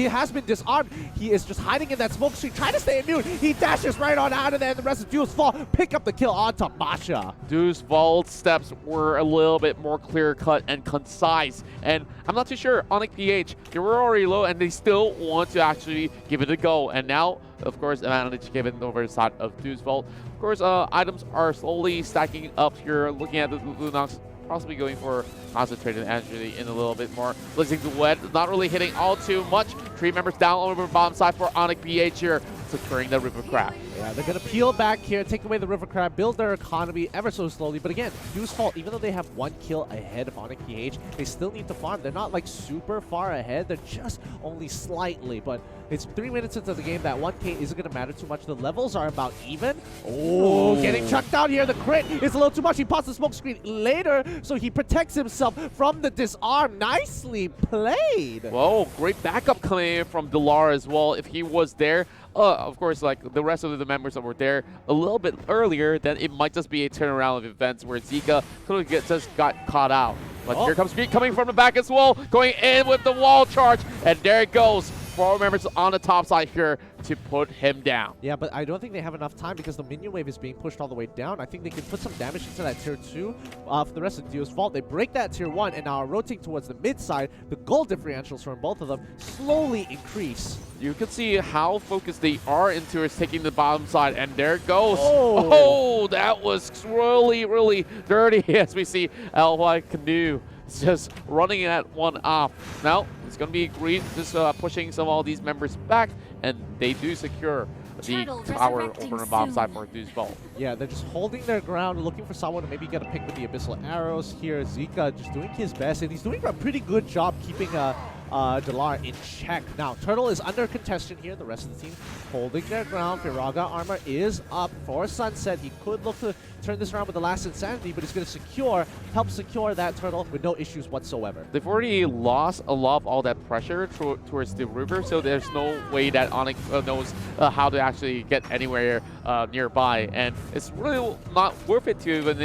has been disarmed. He is just hiding in that smoke screen, trying to stay immune. He dashes right on out of there, and the rest of Duels fall. Pick up the kill onto Masha.
DeVu's steps were a little bit more clear-cut and concise, and I'm not too sure. Onic PH, they were already low, and they still want to actually give it a go. And now, of course, advantage given over the side of DeVu. Of course, items are slowly stacking up here. Looking at the Lunox, possibly going for concentrated energy in a little bit more. Listening to Wed, not really hitting all too much. 3 members down over bottom side for Onic PH here, securing the River Crab.
Yeah, they're going to peel back here, take away the River Crab, build their economy ever so slowly. But again, DeVu's even though they have 1 kill ahead of Onic PH, they still need to farm. They're not like super far ahead. They're just only slightly. But It's 3 minutes into the game. That 1K isn't going to matter too much. The levels are about even. Oh, getting chucked out here. The crit is a little too much. He pops the smoke screen later, so he protects himself from the disarm. Nicely played.
Whoa, great backup coming in from Delar as well. If he was there, of course, like the rest of the members that were there a little bit earlier, then it might just be a turnaround of events where Zika could have just got caught out. But here comes Speed coming from the back as well, going in with the wall charge, and there it goes. 4 members on the top side here to put him down.
Yeah, but I don't think they have enough time because the minion wave is being pushed all the way down. I think they can put some damage into that tier 2 for the rest of DeVu's vault. They break that tier 1 and now are rotating towards the mid side. The gold differentials from both of them slowly increase.
You can see how focused they are into taking the bottom side, and there it goes.
Oh,
that was really, really dirty as we see LY Canoe just running that one off. Now, it's going to be Greed just pushing some of all these members back, and they do secure the tower over the bottom side for DeVu's vault.
Yeah, they're just holding their ground, looking for someone to maybe get a pick with the Abyssal Arrows here. Zika just doing his best, and he's doing a pretty good job keeping Delar in check. Now, Turtle is under contention here. The rest of the team holding their ground. Firaga armor is up for Sunset. He could look to turn this around with the last Insanity, but he's going to help secure that Turtle with no issues whatsoever.
They've already lost a lot of all that pressure towards the river, so there's no way that Onic knows how to actually get anywhere nearby. And it's really not worth it to even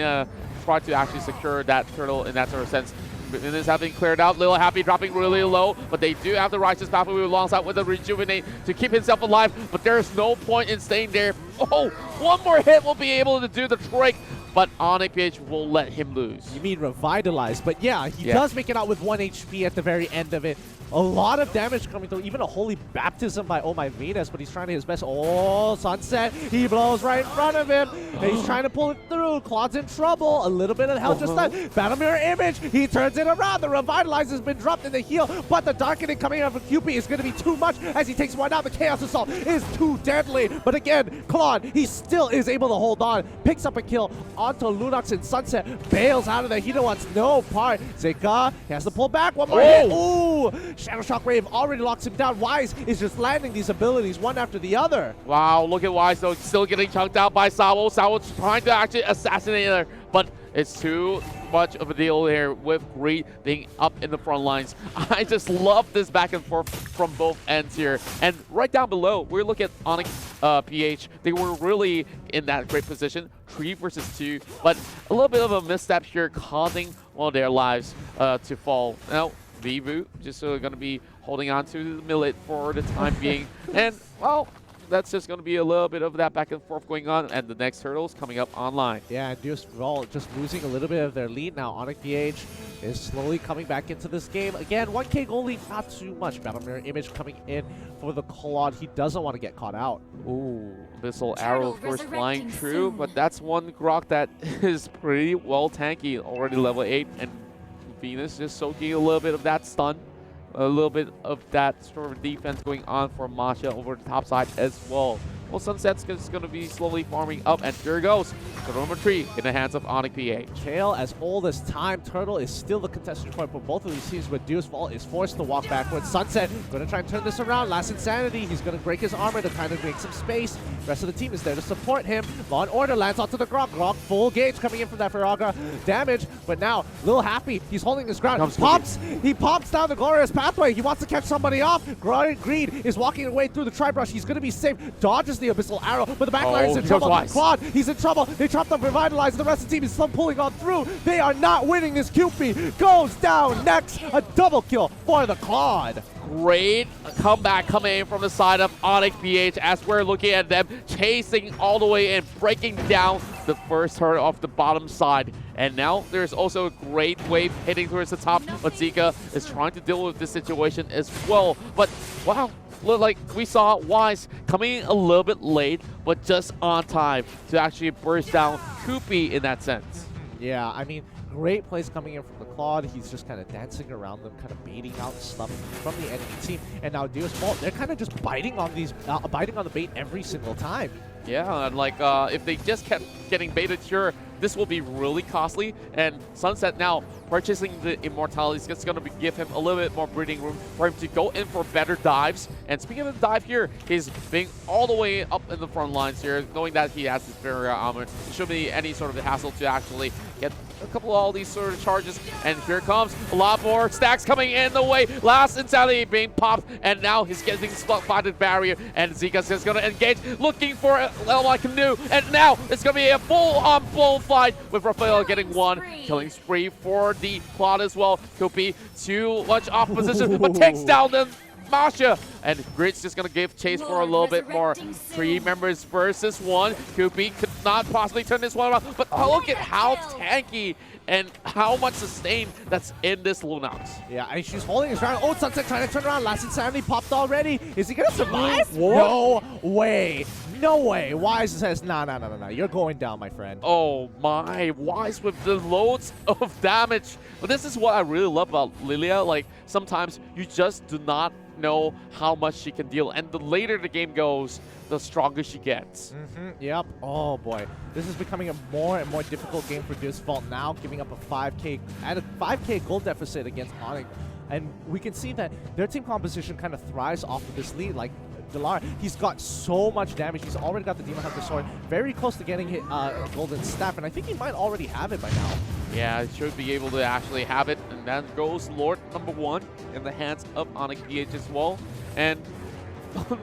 try to actually secure that Turtle in that sort of sense. Minutes have been cleared out. Little Happy dropping really low, but they do have the Righteous Pathway alongside with the Rejuvenate to keep himself alive, but there's no point in staying there. Oh, one more hit will be able to do the trick, but Onic PH will let him lose.
You mean Revitalize, but yeah, he does make it out with 1 HP at the very end of it. A lot of damage coming through, even a Holy Baptism by Oh My Venus, but he's trying to his best. Oh, Sunset, he blows right in front of him, and he's trying to pull it through. Claude's in trouble, a little bit of health just left. Battle Mirror Image, he turns it around. The Revitalize has been dropped in the heal, but the Darkening coming out from QP is going to be too much as he takes one out. The Chaos Assault is too deadly, but again, Claude, he still is able to hold on, picks up a kill onto Lunox, and Sunset bails out of there. He wants no part. Zeka, he has to pull back. One more hit. Ooh! Shadow Shockwave already locks him down. Wise is just landing these abilities one after the other.
Wow, look at Wise though, still getting chunked out by Sawo. Sawo's trying to actually assassinate her, but it's too much of a deal here with Greed being up in the front lines. I just love this back and forth from both ends here. And right down below, we're looking at Onic PH. They were really in that great position, 3 versus 2, but a little bit of a misstep here causing one of their lives to fall. Now, DeVu just going to be holding on to the millet for the time being. And, well, that's just going to be a little bit of that back and forth going on, and the next hurdle's coming up online.
Yeah, and DeVu vault just losing a little bit of their lead now. Onic PH is slowly coming back into this game. Again, 1K goal lead, not too much. Battle Mirror Image coming in for the Claude. He doesn't want to get caught out.
Ooh, Abyssal Arrow, of course, flying through, but that's one Grok that is pretty well tanky, already level 8, and Venus just soaking a little bit of that stun. A little bit of that sort of defense going on for Masha over the top side as well. Well, Sunset's just going to be slowly farming up, and here goes number 3 in the hands of Onic PH.
Kale, as old as time, Turtle is still the contestant point for both of these teams, but DeVu's vault is forced to walk backwards. Sunset going to try and turn this around. Last Insanity, he's going to break his armor to kind of make some space. The rest of the team is there to support him. Law and Order lands onto the Grok. Grok full gauge coming in from that Firaga damage, but now Lil Happy, he's holding his ground. He pops down the Glorious Pathway. He wants to catch somebody off. Greed is walking away through the Tri-Brush. He's going to be safe. Dodges the Abyssal Arrow, but the backline is in trouble. Claude, he's in trouble. They dropped the Revitalize, and the rest of the team is still pulling on through. They are not winning this. QP goes down next. A double kill for the Claude.
Great comeback coming in from the side of Onic PH as we're looking at them chasing all the way in, breaking down the first hurdle off the bottom side. And now there's also a great wave hitting towards the top, but Zika is trying to deal with this situation as well. But wow, look, like we saw Wise coming in a little bit late, but just on time to actually burst down Koopy in that sense.
Yeah, I mean, great plays coming in from the Claude. He's just kind of dancing around them, kind of baiting out stuff from the enemy team. And now DeVu's vault, they're kind of just biting on the bait every single time.
Yeah, and like if they just kept getting baited here, this will be really costly. And Sunset now purchasing the Immortality is just going to give him a little bit more breathing room for him to go in for better dives. And speaking of the dive here, he's being all the way up in the front lines here, knowing that he has his barrier armor. It shouldn't be any sort of hassle to actually get a couple of all these sort of charges. And here comes a lot more stacks coming in the way. Last Insanity being popped, and now he's getting stuck by the barrier. And Zika's just going to engage, looking for a like Canoe. And now it's going to be a full-on bullfight with Rafael getting one. Killing spree for the Claude as well. Could be too much opposition, but takes down the Masha, and Grit's just gonna give chase for a little bit more. 3 members versus 1. Kupi could not possibly turn this one around, but look at how tanky and how much sustain that's in this Lunox.
Yeah, and she's holding his ground. Oh, Sunset trying to turn around. Last Insanity popped already. Is he gonna survive? No way. No way. Wise says, nah. You're going down, my friend.
Oh my, Wise with the loads of damage. But this is what I really love about Lilia. Like, sometimes you just do not know how much she can deal. And the later the game goes, the stronger she gets.
Yep. Oh boy, this is becoming a more and more difficult game for DeVu now, giving up a 5k gold deficit against Onic, and we can see that their team composition kind of thrives off of this lead. Like Delar, he's got so much damage. He's already got the Demon Hunter sword, very close to getting hit golden staff, and I think he might already have it by now.
Yeah, he should be able to actually have it, and then goes Lord #1 in the hands of Onic PH as well. And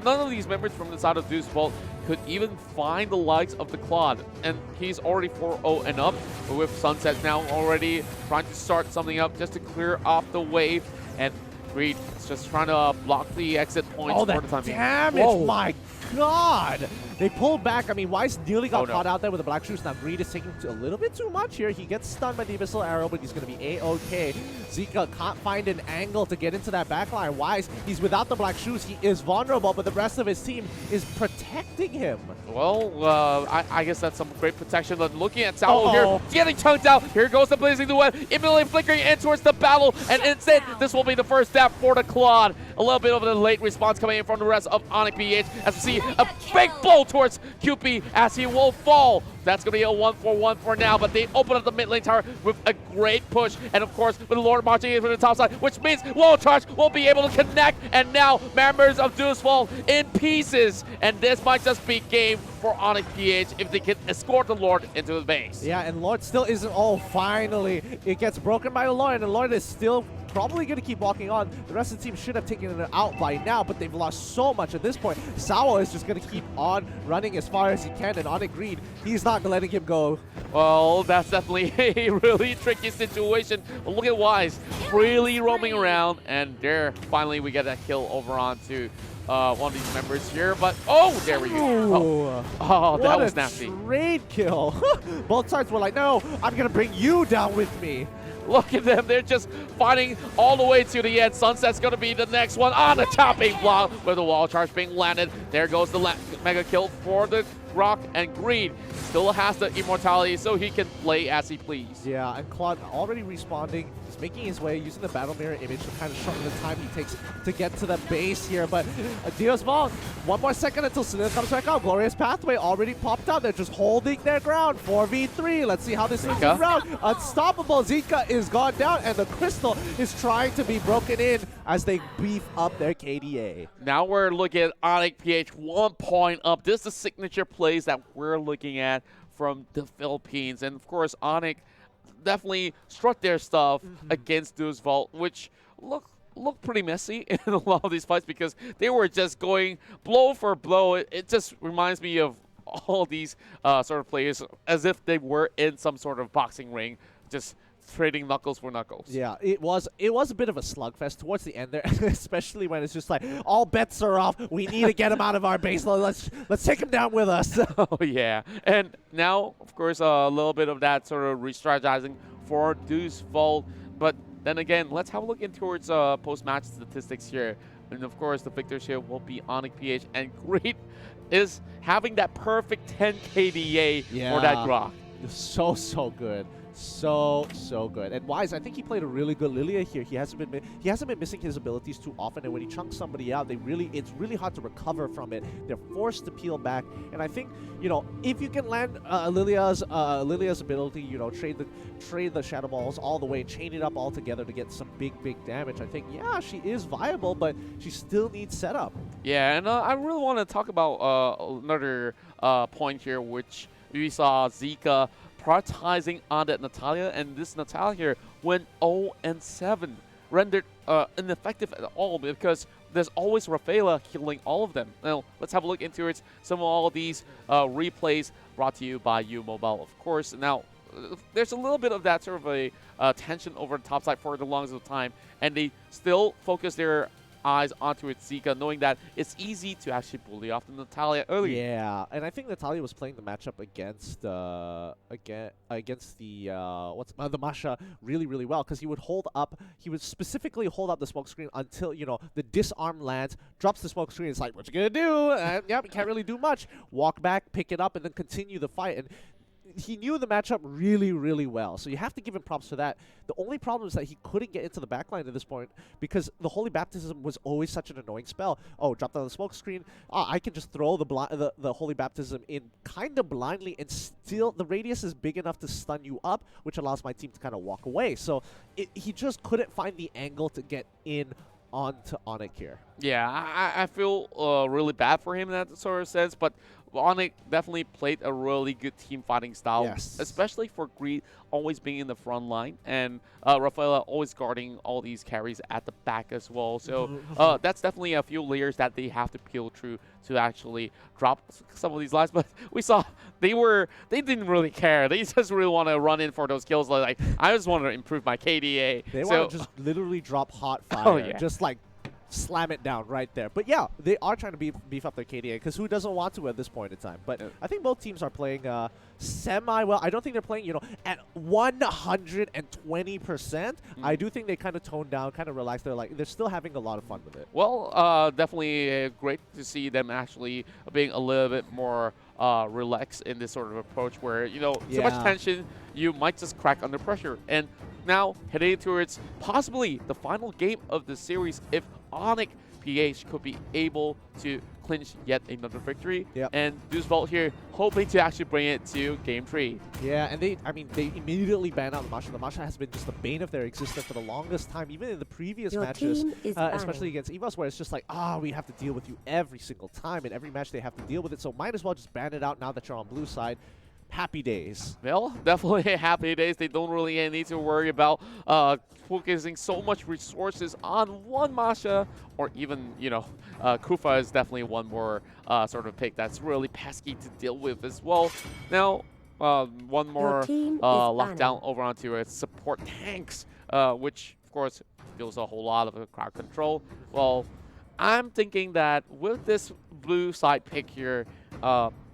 none of these members from the side of DeVu could even find the likes of the Claude, and he's already 4-0 and up, but with Sunset now already trying to start something up just to clear off the wave, and Greed is just trying to block the exit points for the time being.
Damage, my God! They pulled back. I mean, Wise nearly got caught out there with the black shoes. Now Greed is taking a little bit too much here. He gets stunned by the Abyssal Arrow, but he's going to be A-OK. Zika can't find an angle to get into that backline. Wise, he's without the black shoes. He is vulnerable, but the rest of his team is protecting him.
Well, I guess that's some great protection. But looking at Sao here, getting chunked out. Here goes the Blazing Duet, immediately flickering in towards the battle. And instead, this will be the first step for the Claude. A little bit of a late response coming in from the rest of Onic PH as we see a big blow towards QP as he will fall. That's going to be a 1-for-1 for now, but they open up the mid lane tower with a great push. And of course, with the Lord marching in from the top side, which means wall charge won't be able to connect. And now, members of DeVu in pieces. And this might just be game for Onic PH if they can escort the Lord into the base.
Yeah, and Lord still isn't. Oh, finally. It gets broken by the Lord, and the Lord is still probably going to keep walking on. The rest of the team should have taken it out by now, but they've lost so much at this point. Sao is just going to keep on running as far as he can, and Onic Greed, he's not letting him go.
Well, that's definitely a really tricky situation. But look at Wise, freely roaming around, and there, finally, we get that kill over onto one of these members here. But, oh, there we go. Oh, that was nasty.
Trade kill. Both sides were like, no, I'm going to bring you down with me.
Look at them. They're just fighting all the way to the end. Sunset's going to be the next one on the chopping block with the wall charge being landed. There goes the mega kill for the Rock, and Greed still has the immortality, so he can play as he please.
Yeah, and Claude already responding. He's making his way, using the battle mirror image to kind of shorten the time he takes to get to the base here. But DeVu, 1 more second until Sunil comes back out. Glorious Pathway already popped out. They're just holding their ground. 4v3. Let's see how this moves around. Unstoppable. Zika is gone down, and the Crystal is trying to be broken in as they beef up their KDA.
Now we're looking at Onic PH 1 point up. This is the signature plays that we're looking at from the Philippines. And of course, Onic definitely struck their stuff against DeVu, which looked pretty messy in a lot of these fights because they were just going blow for blow. It just reminds me of all these sort of players as if they were in some sort of boxing ring, just trading knuckles for knuckles.
Yeah, it was a bit of a slugfest towards the end there, especially when it's just like all bets are off. We need to get him out of our base. Let's take him down with us.
Oh yeah, and now of course a little bit of that sort of re-strategizing for DeVu, but then again, let's have a look in towards post-match statistics here. And of course, the victors here will be Onic PH, and Greed is having that perfect 10 KDA for that Grok.
So good. So good. And Wise, I think he played a really good Lilia here. He hasn't been missing his abilities too often, and when he chunks somebody out, it's really hard to recover from it. They're forced to peel back, and I think, you know, if you can land Lilia's ability, you know, trade the Shadow Balls all the way and chain it up all together to get some big damage, I think, yeah, she is viable, but she still needs setup.
Yeah, and I really want to talk about another point here, which we saw Zika prioritizing on that Natalia, and this Natalia here went 0-7, rendered ineffective at all because there's always Rafaela killing all of them. Now, let's have a look into it. Some of all these replays brought to you by U Mobile, of course. Now, there's a little bit of that sort of a tension over the top side for the longest of time, and they still focus their eyes onto its Zika, knowing that it's easy to actually bully off the Natalia early.
Yeah, and I think Natalia was playing the matchup against the Masha really well, because he would specifically hold up the smoke screen until, you know, the disarm lands, drops the smoke screen. It's like, what you gonna do? And yeah, you can't really do much. Walk back, pick it up, and then continue the fight. And he knew the matchup really well, so you have to give him props for that. The only problem is that he couldn't get into the backline at this point because the Holy Baptism was always such an annoying spell. Oh, drop down the smoke screen. I can just throw the Holy Baptism in kind of blindly, and still the radius is big enough to stun you up, which allows my team to kind of walk away. So he just couldn't find the angle to get in onto Onic here.
Yeah, I feel really bad for him in that sort of sense, but Onic definitely played a really good team fighting style, especially for Greed always being in the front line, and Rafaela always guarding all these carries at the back as well. So that's definitely a few layers that they have to peel through to actually drop some of these lines. But we saw they didn't really care. They just really want to run in for those kills. Like, I just want to improve my KDA.
They want to just literally drop hot fire, just like slam it down right there. But yeah, they are trying to beef up their KDA, because who doesn't want to at this point in time? But I think both teams are playing semi-well. I don't think they're playing, you know, at 120%. I do think they kind of toned down, kind of relaxed. They're still having a lot of fun with it.
Well, definitely great to see them actually being a little bit more relaxed in this sort of approach where, you know, so much tension, you might just crack under pressure. And now heading towards possibly the final game of the series if Onic PH could be able to clinch yet another victory. And DeVu here hoping to actually bring it to game 3.
Yeah, and they immediately ban out the Masha. The Masha has been just the bane of their existence for the longest time, even in the previous matches, especially against Evos, where it's just like, we have to deal with you every single time, and every match they have to deal with it, so might as well just ban it out now that you're on blue side. Happy days.
Well, definitely happy days. They don't really need to worry about focusing so much resources on one Masha, or even, you know, Kufa is definitely one more sort of pick that's really pesky to deal with as well. Now, one more lockdown over onto support tanks, which, of course, feels a whole lot of crowd control. Well, I'm thinking that with this blue side pick here,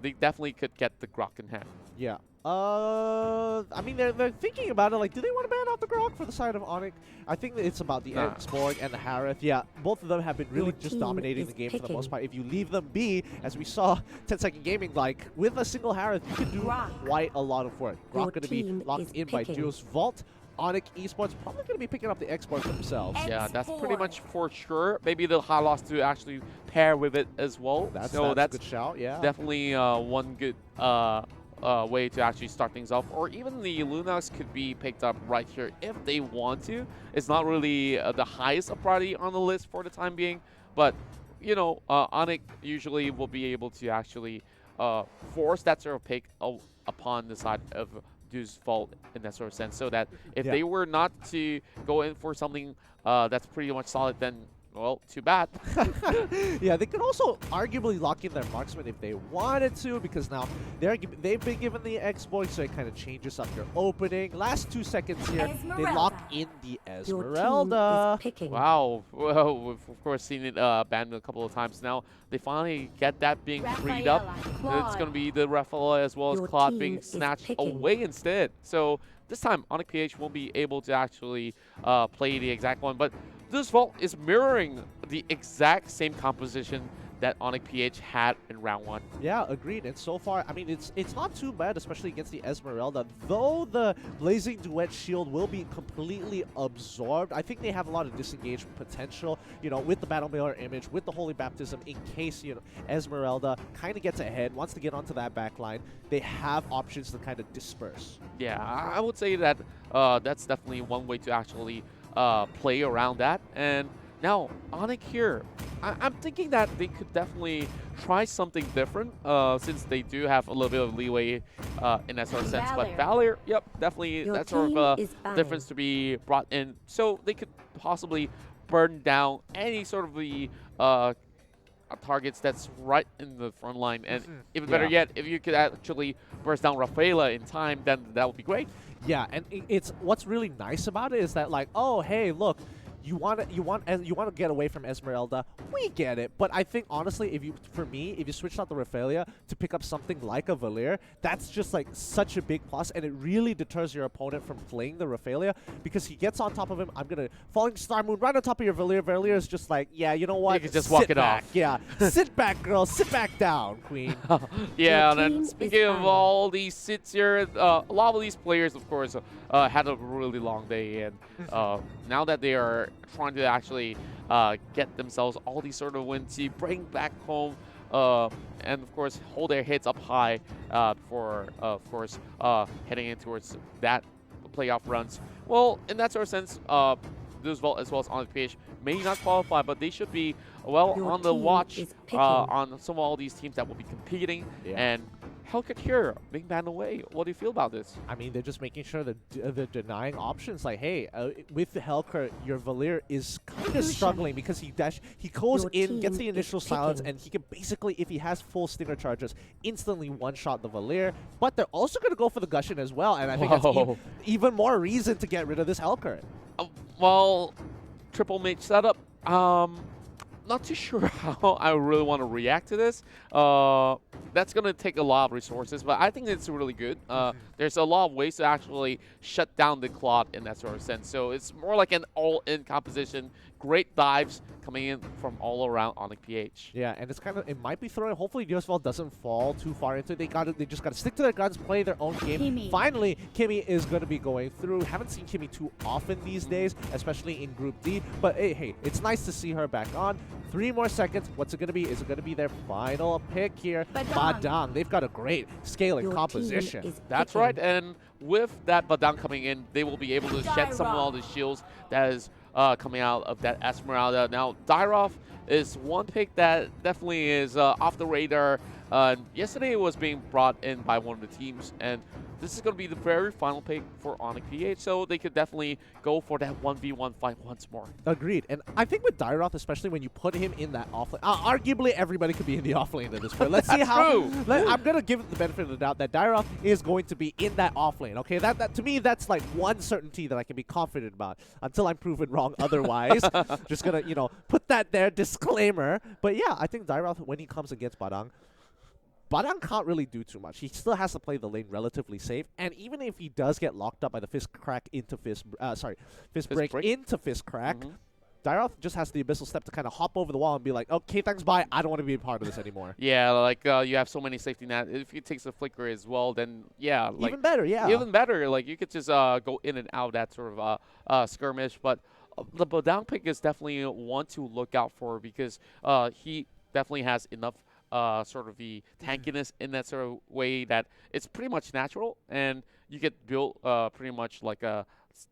they definitely could get the Grok in hand.
Yeah. I mean, they're thinking about it. Like, do they want to ban out the Grok for the side of Onic? I think that it's about the X-Borg and the Harith. Yeah, both of them have been really just dominating the game for the most part. If you leave them be, as we saw 10-second gaming, like, with a single Harith, you can do quite a lot of work. Grok going to be locked in by Duo's Vault. Onic Esports probably going to be picking up the X-Borg themselves.
Yeah, that's pretty much for sure. Maybe the Halos to actually pair with it as well.
That's a good shout, yeah.
Definitely one good way to actually start things off. Or even the Lunox could be picked up right here if they want to. It's not really the highest priority on the list for the time being. But, you know, Onic usually will be able to actually force that sort of pick upon the side of DeVu's Vault in that sort of sense, so that if they were not to go in for something that's pretty much solid, then, well, too bad.
Yeah, they could also arguably lock in their marksman if they wanted to, because now they've been given the X-Boy, so it kind of changes up your opening. Last 2 seconds here, they lock in the Esmeralda.
Wow. Well, we've of course seen it banned a couple of times now. They finally get that being freed up. It's going to be the Rafaela as well as Claude being snatched away instead. So this time, Onic PH won't be able to actually play the exact one, but this Vault is mirroring the exact same composition that Onic PH had in round 1.
Yeah, agreed. And so far, I mean, it's not too bad, especially against the Esmeralda. Though the Blazing Duet shield will be completely absorbed, I think they have a lot of disengagement potential, you know, with the Battle Mirror image, with the Holy Baptism, in case, you know, Esmeralda kind of gets ahead, wants to get onto that back line. They have options to kind of disperse.
Yeah, I would say that that's definitely one way to actually play around that. And now, Onic here, I'm thinking that they could definitely try something different since they do have a little bit of leeway in that sort of sense. But Valor, yep, definitely
Your
that's sort
team
of
is
a difference to be brought in. So they could possibly burn down any sort of the targets that's right in the front line. And even better yet, if you could actually burst down Rafaela in time, then that would be great.
Yeah, and it's what's really nice about it is that, like, oh, hey, look, you want to get away from Esmeralda. We get it, but I think honestly, if you switched out the Rafaela to pick up something like a Valir, that's just like such a big plus, and it really deters your opponent from playing the Rafaela because he gets on top of him. I'm gonna Falling Star Moon right on top of your Valir. Valir is just like, yeah, you know what?
You can just walk it off.
Yeah, sit back, girl. Sit back down, queen.
Yeah, and then speaking of all these sits here, a lot of these players, of course, had a really long day, and now that they are trying to actually get themselves all these sort of wins to bring back home, and of course hold their heads up high for, of course, heading in towards that playoff runs. Well, in that sort of sense, as well as Onic PH may not qualify, but they should be well on the watch on some of all these teams that will be competing. And Hellcat here being banned away. What do you feel about this?
I mean, they're just making sure that they're denying options. Like, hey, with the Hellcat, your Valir is kind of struggling because he goes in, gets the initial silence, and he can basically, if he has full stinger charges, instantly one-shot the Valir. But they're also going to go for the Gushin as well, and I think that's even more reason to get rid of this Hellcat.
Well, triple mage setup. Not too sure how I really want to react to this. That's going to take a lot of resources, but I think it's really good. There's a lot of ways to actually shut down the Claude in that sort of sense. So it's more like an all-in composition. Great dives coming in from all around Onic PH.
Yeah, and it might be throwing. Hopefully, Diosval doesn't fall too far into it. They just got to stick to their guns, play their own game.
Kimmy.
Finally, Kimmy is going to be going through. Haven't seen Kimmy too often these days, especially in Group D. But hey, it's nice to see her back on. 3 more seconds. What's it going to be? Is it going to be their final pick here? Badang. They've got a great scaling composition.
That's right. And with that Badang coming in, they will be able to shed some of all the shields that is coming out of that Esmeralda. Now, Dyrov is one pick that definitely is off the radar. Yesterday it was being brought in by one of the teams, and this is going to be the very final pick for Onic PH, so they could definitely go for that 1v1 fight once more.
Agreed. And I think with Dyroth, especially when you put him in that offlane, arguably everybody could be in the offlane at this point. Let's see how. I'm going to give it the benefit of the doubt that Dyroth is going to be in that offlane. Okay, that to me, that's like one certainty that I can be confident about until I'm proven wrong otherwise. Just going to, put that there, disclaimer. But yeah, I think Dyroth, when he comes against Badang can't really do too much. He still has to play the lane relatively safe, and even if he does get locked up by the fist break into fist crack, Dyroth just has the abyssal step to kind of hop over the wall and be like, okay, thanks, bye. I don't want to be a part of this anymore.
Yeah, like you have so many safety nets. If he takes a flicker as well, then yeah, like
even better. Yeah,
even better. Like you could just go in and out that sort of skirmish. But the Badang pick is definitely one to look out for because he definitely has enough. Sort of the tankiness in that sort of way that it's pretty much natural, and you get built pretty much like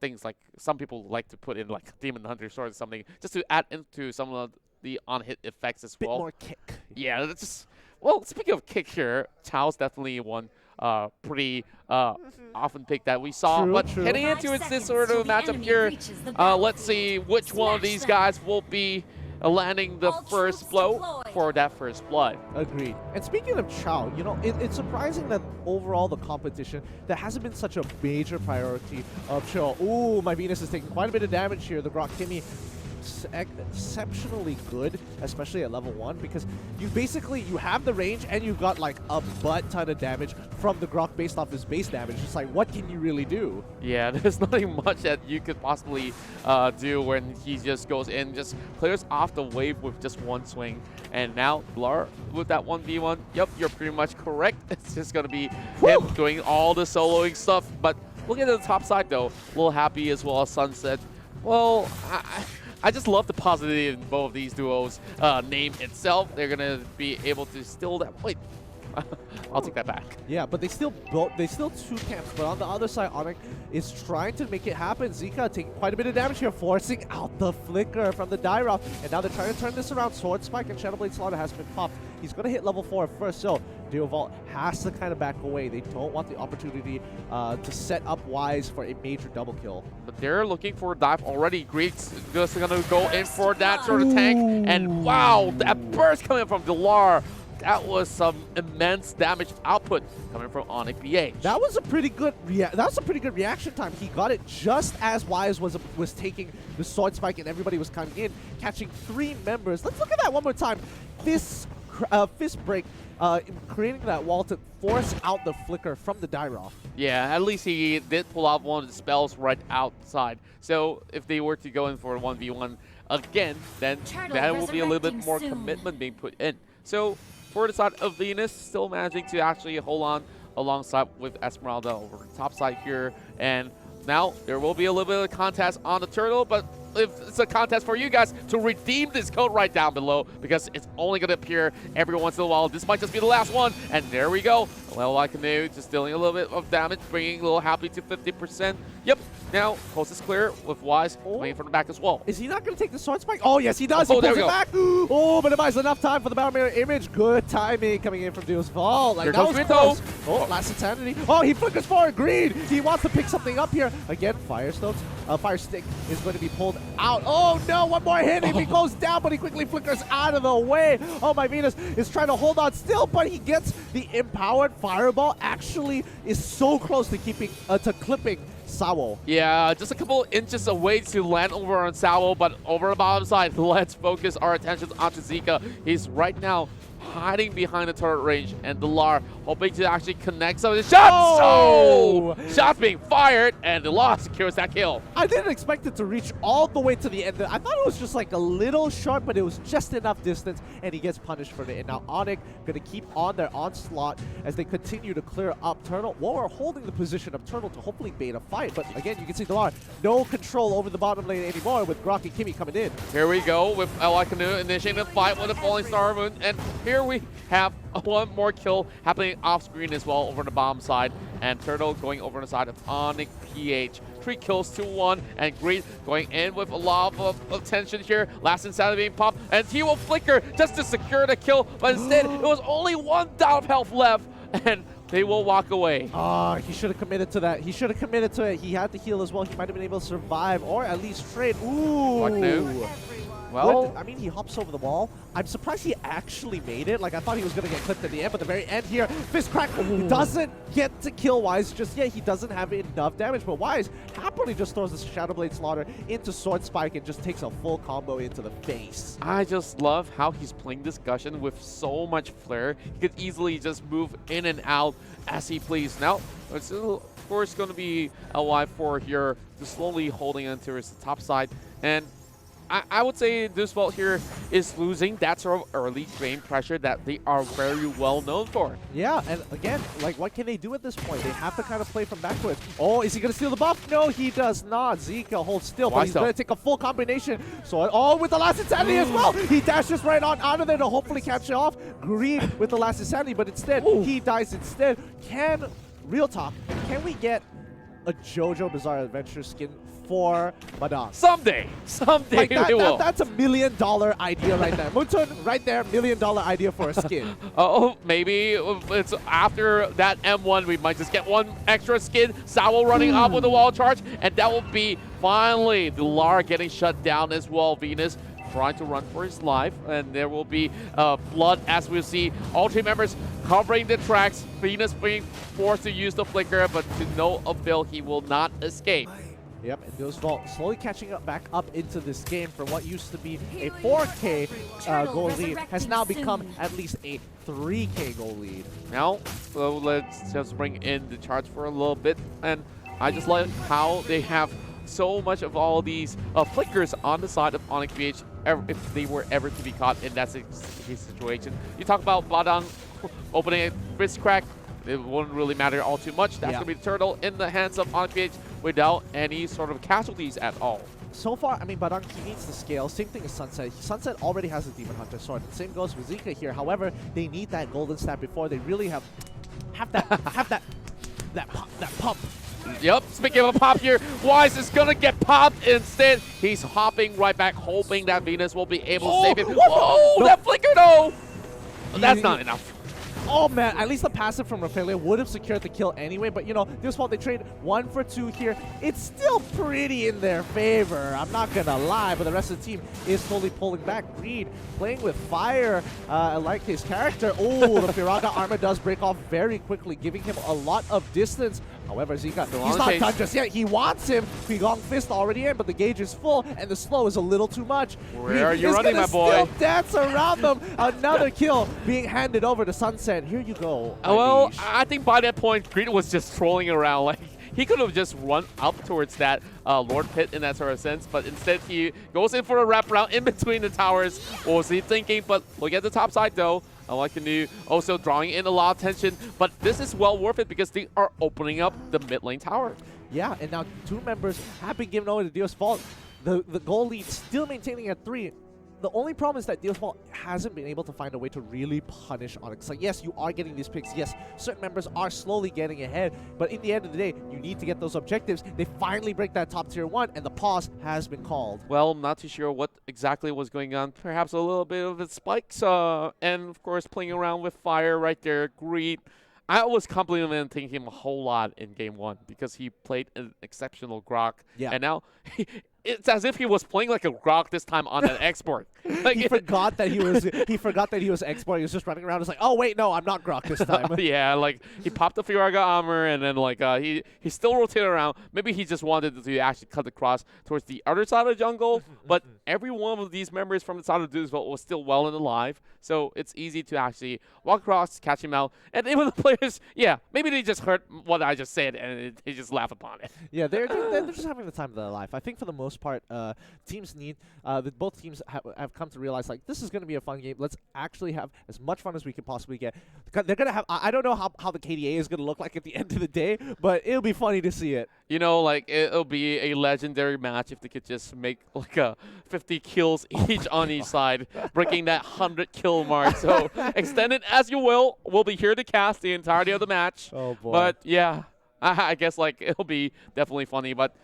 things like some people like to put in like Demon Hunter Sword or something just to add into some of the on-hit effects as well.
Bit more kick.
Yeah, that's just, well, speaking of kick here, Chao's definitely one pretty often pick that we saw. But heading into this sort of matchup here, let's see which one of these guys will be landing the first blow for that first blood.
Agreed. And speaking of Chao, it's surprising that overall the competition, there hasn't been such a major priority of Chao. Ooh, my Venus is taking quite a bit of damage here. The Grok Kimmy exceptionally good, especially at level 1, because you have the range and you've got like a butt ton of damage from the Grok based off his base damage. It's like, what can you really do?
Yeah, there's nothing much that you could possibly do when he just goes in, just clears off the wave with just one swing. And now Blar with that 1v1, yep, you're pretty much correct. It's just going to be him doing all the soloing stuff. But look at the top side though, a little happy as well as Sunset. Well, I just love the positivity in both of these duos. Name itself, they're going to be able to steal that. Wait. I'll take that back.
Yeah, but they still two camps. But on the other side, Onic is trying to make it happen. Zika taking quite a bit of damage here, forcing out the flicker from the Dairoth. And now they're trying to turn this around. Sword Spike and Shadowblade Slaughter has been popped. He's going to hit level 4 first, so DeVu has to kind of back away. They don't want the opportunity to set up Wise for a major double kill.
But they're looking for a dive already. Greek's just going to go in for that sort of tank. And wow, that burst coming from Delar. That was some immense damage output coming from Onic PH.
That was a pretty good reaction time. He got it just as Wise was taking the Sword Spike and everybody was coming in, catching 3 members. Let's look at that one more time. Fist break, creating that wall to force out the flicker from the Dairoth.
Yeah, at least he did pull out one of the spells right outside. So if they were to go in for a 1v1 again, then that will be a little bit more commitment being put in. So for the side of Venus, still managing to actually hold on alongside with Esmeralda over the top side here. And now there will be a little bit of a contest on the turtle, but if it's a contest for you guys to redeem this code right down below, because it's only going to appear every once in a while. This might just be the last one, and there we go. Well, like Canoe just dealing a little bit of damage, bringing a little Happy to 50%. Yep, now coast is clear with Wise waiting from the back as well.
Is he not going to take the Sword Spike? Oh, yes, he does.
Oh,
he
there
pulls
we
it
go.
back. Oh, but it buys enough time for the Battle Mirror image. Good timing coming in from Deo's Vault. Like,
Here
that
comes
was
Rito.
close. Oh, last insanity. Oh, he flickers forward. Green. He wants to pick something up here. Again, Fire Stick is going to be pulled out. Oh, no, one more hit. He goes down, but he quickly flickers out of the way. Oh, my Venus is trying to hold on still, but he gets the empowered Fireball. Actually is so close to clipping Sawo.
Yeah, just a couple inches away to land over on Sawo, but over the bottom side, let's focus our attention onto Zika. He's right now hiding behind the turret range, and Delar hoping to actually connect some of the shots. Oh! Shots being fired, and Delar secures that kill.
I didn't expect it to reach all the way to the end. I thought it was just like a little short, but it was just enough distance, and he gets punished for it. And now Onic going to keep on their onslaught as they continue to clear up Turtle, while we're holding the position of Turtle to hopefully bait a fight. But again, you can see Delar, no control over the bottom lane anymore with Grok and Kimmy coming in.
Here we go with Ally Canoe initiating the fight with the Falling Star Moon, and here we have one more kill happening off screen as well over the bottom side, and Turtle going over the side of Onic PH. 3 kills to 1, and Greed going in with a lot of tension here. Last Insanity being popped, and he will flicker just to secure the kill, but instead it was only 1 down of health left, and they will walk away.
He should have committed to that. He should have committed to it. He had to heal as well. He might have been able to survive or at least trade. Ooh.
What new? Well,
I mean, he hops over the wall. I'm surprised he actually made it. Like, I thought he was going to get clipped at the end, but the very end here, Fist Crack doesn't get to kill Wise just yet. He doesn't have enough damage, but Wise happily just throws the Shadowblade Slaughter into Sword Spike and just takes a full combo into the face.
I just love how he's playing Discussion with so much flair. He could easily just move in and out as he please. Now, it's of course going to be LY4 here, just slowly holding onto his top side, and I would say this vault here is losing that sort of early game pressure that they are very well known for.
Yeah, and again, like, what can they do at this point? They have to kind of play from backwards. Oh, is he going to steal the buff? No, he does not. Zika holds still, but he's going to take a full combination. So, with the last Insanity as well. He dashes right on out of there to hopefully catch it off. Green with the last Insanity, but instead, he dies instead. Real talk, can we get a JoJo Bizarre Adventure skin for Madame?
Someday like we will.
That's $1 million idea right there. Mutun, right there, $1 million idea for a skin.
Maybe it's after that M1, we might just get one extra skin. Sawo running up with the wall charge, and that will be finally Delar getting shut down as well. Venus trying to run for his life, and there will be blood as we see all 3 members covering the tracks. Venus being forced to use the flicker, but to no avail, he will not escape.
Yep, and Vault slowly catching up back up into this game from what used to be a 4K goal lead has now become at least a 3K goal lead.
Now, so let's just bring in the charge for a little bit, and I just like how they have so much of all these flickers on the side of Onic PH if they were ever to be caught in that situation. You talk about Badang opening a wrist crack, it wouldn't really matter all too much. That's going to be the turtle in the hands of Onic PH without any sort of casualties at all.
So far, I mean, Badang, he needs to scale. Same thing as Sunset. Sunset already has a Demon Hunter sword. The same goes with Zika here. However, they need that golden stab before they really have that pump.
Yep, speaking of a pop here, Wise is gonna get popped instead. He's hopping right back, hoping that Venus will be able to save him. Whoa, that flicker though! That's not enough.
Oh man, at least the passive from Rafael would have secured the kill anyway, but you know, this fault they trade 1 for 2 here. It's still pretty in their favor, I'm not gonna lie, but the rest of the team is slowly pulling back. Reed playing with fire, I like his character. Oh, the Firaga armor does break off very quickly, giving him a lot of distance. However, Zika, he's not done just yet. He wants him. Pigong Fist already in, but the gauge is full, and the slow is a little too much.
Where are you running, my boy?
Still dance around them. Another kill being handed over to Sunset. Here you go.
Well, I think by that point, Green was just trolling around. Like, he could have just run up towards that Lord Pit in that sort of sense, but instead he goes in for a wraparound in between the towers. What was he thinking? But look at the top side, though. I like the new, also drawing in a lot of tension, but this is well worth it because they are opening up the mid lane tower.
Yeah, and now 2 members have been given over to Dio's Fault. The goal lead still maintaining at 3. The only problem is that Dio's Fault hasn't been able to find a way to really punish Onyx. Like, yes, you are getting these picks. Yes, certain members are slowly getting ahead. But in the end of the day, you need to get those objectives. They finally break that top tier 1, and the pause has been called.
Well, I'm not too sure what exactly was going on. Perhaps a little bit of the spikes. And, of course, playing around with fire right there. Greed. I was complimenting him a whole lot in Game 1 because he played an exceptional Grok.
Yeah.
And now it's as if he was playing like a Grok this time on an export. Like,
he forgot that he was export. He was just running around. It's like, oh wait, no, I'm not Grok this time.
Yeah, like he popped the Firaga armor and then like he still rotated around. Maybe he just wanted to actually cut across towards the other side of the jungle. But every one of these members from the side of Dewsville was still well and alive. So it's easy to actually walk across, catch him out. And even the players, yeah, maybe they just heard what I just said and they just laugh upon it.
Yeah, they're just having the time of their life. I think for the most part, teams need, both teams have come to realize, like, this is going to be a fun game. Let's actually have as much fun as we can possibly get. They're going to have, I don't know how the KDA is going to look like at the end of the day, but it'll be funny to see it.
You know, like, it'll be a legendary match if they could just make, like, 50 kills each on each side, breaking that 100 kill mark. So, extend it as you will. We'll be here to cast the entirety of the match.
Oh, boy.
But, yeah, I guess, like, it'll be definitely funny. But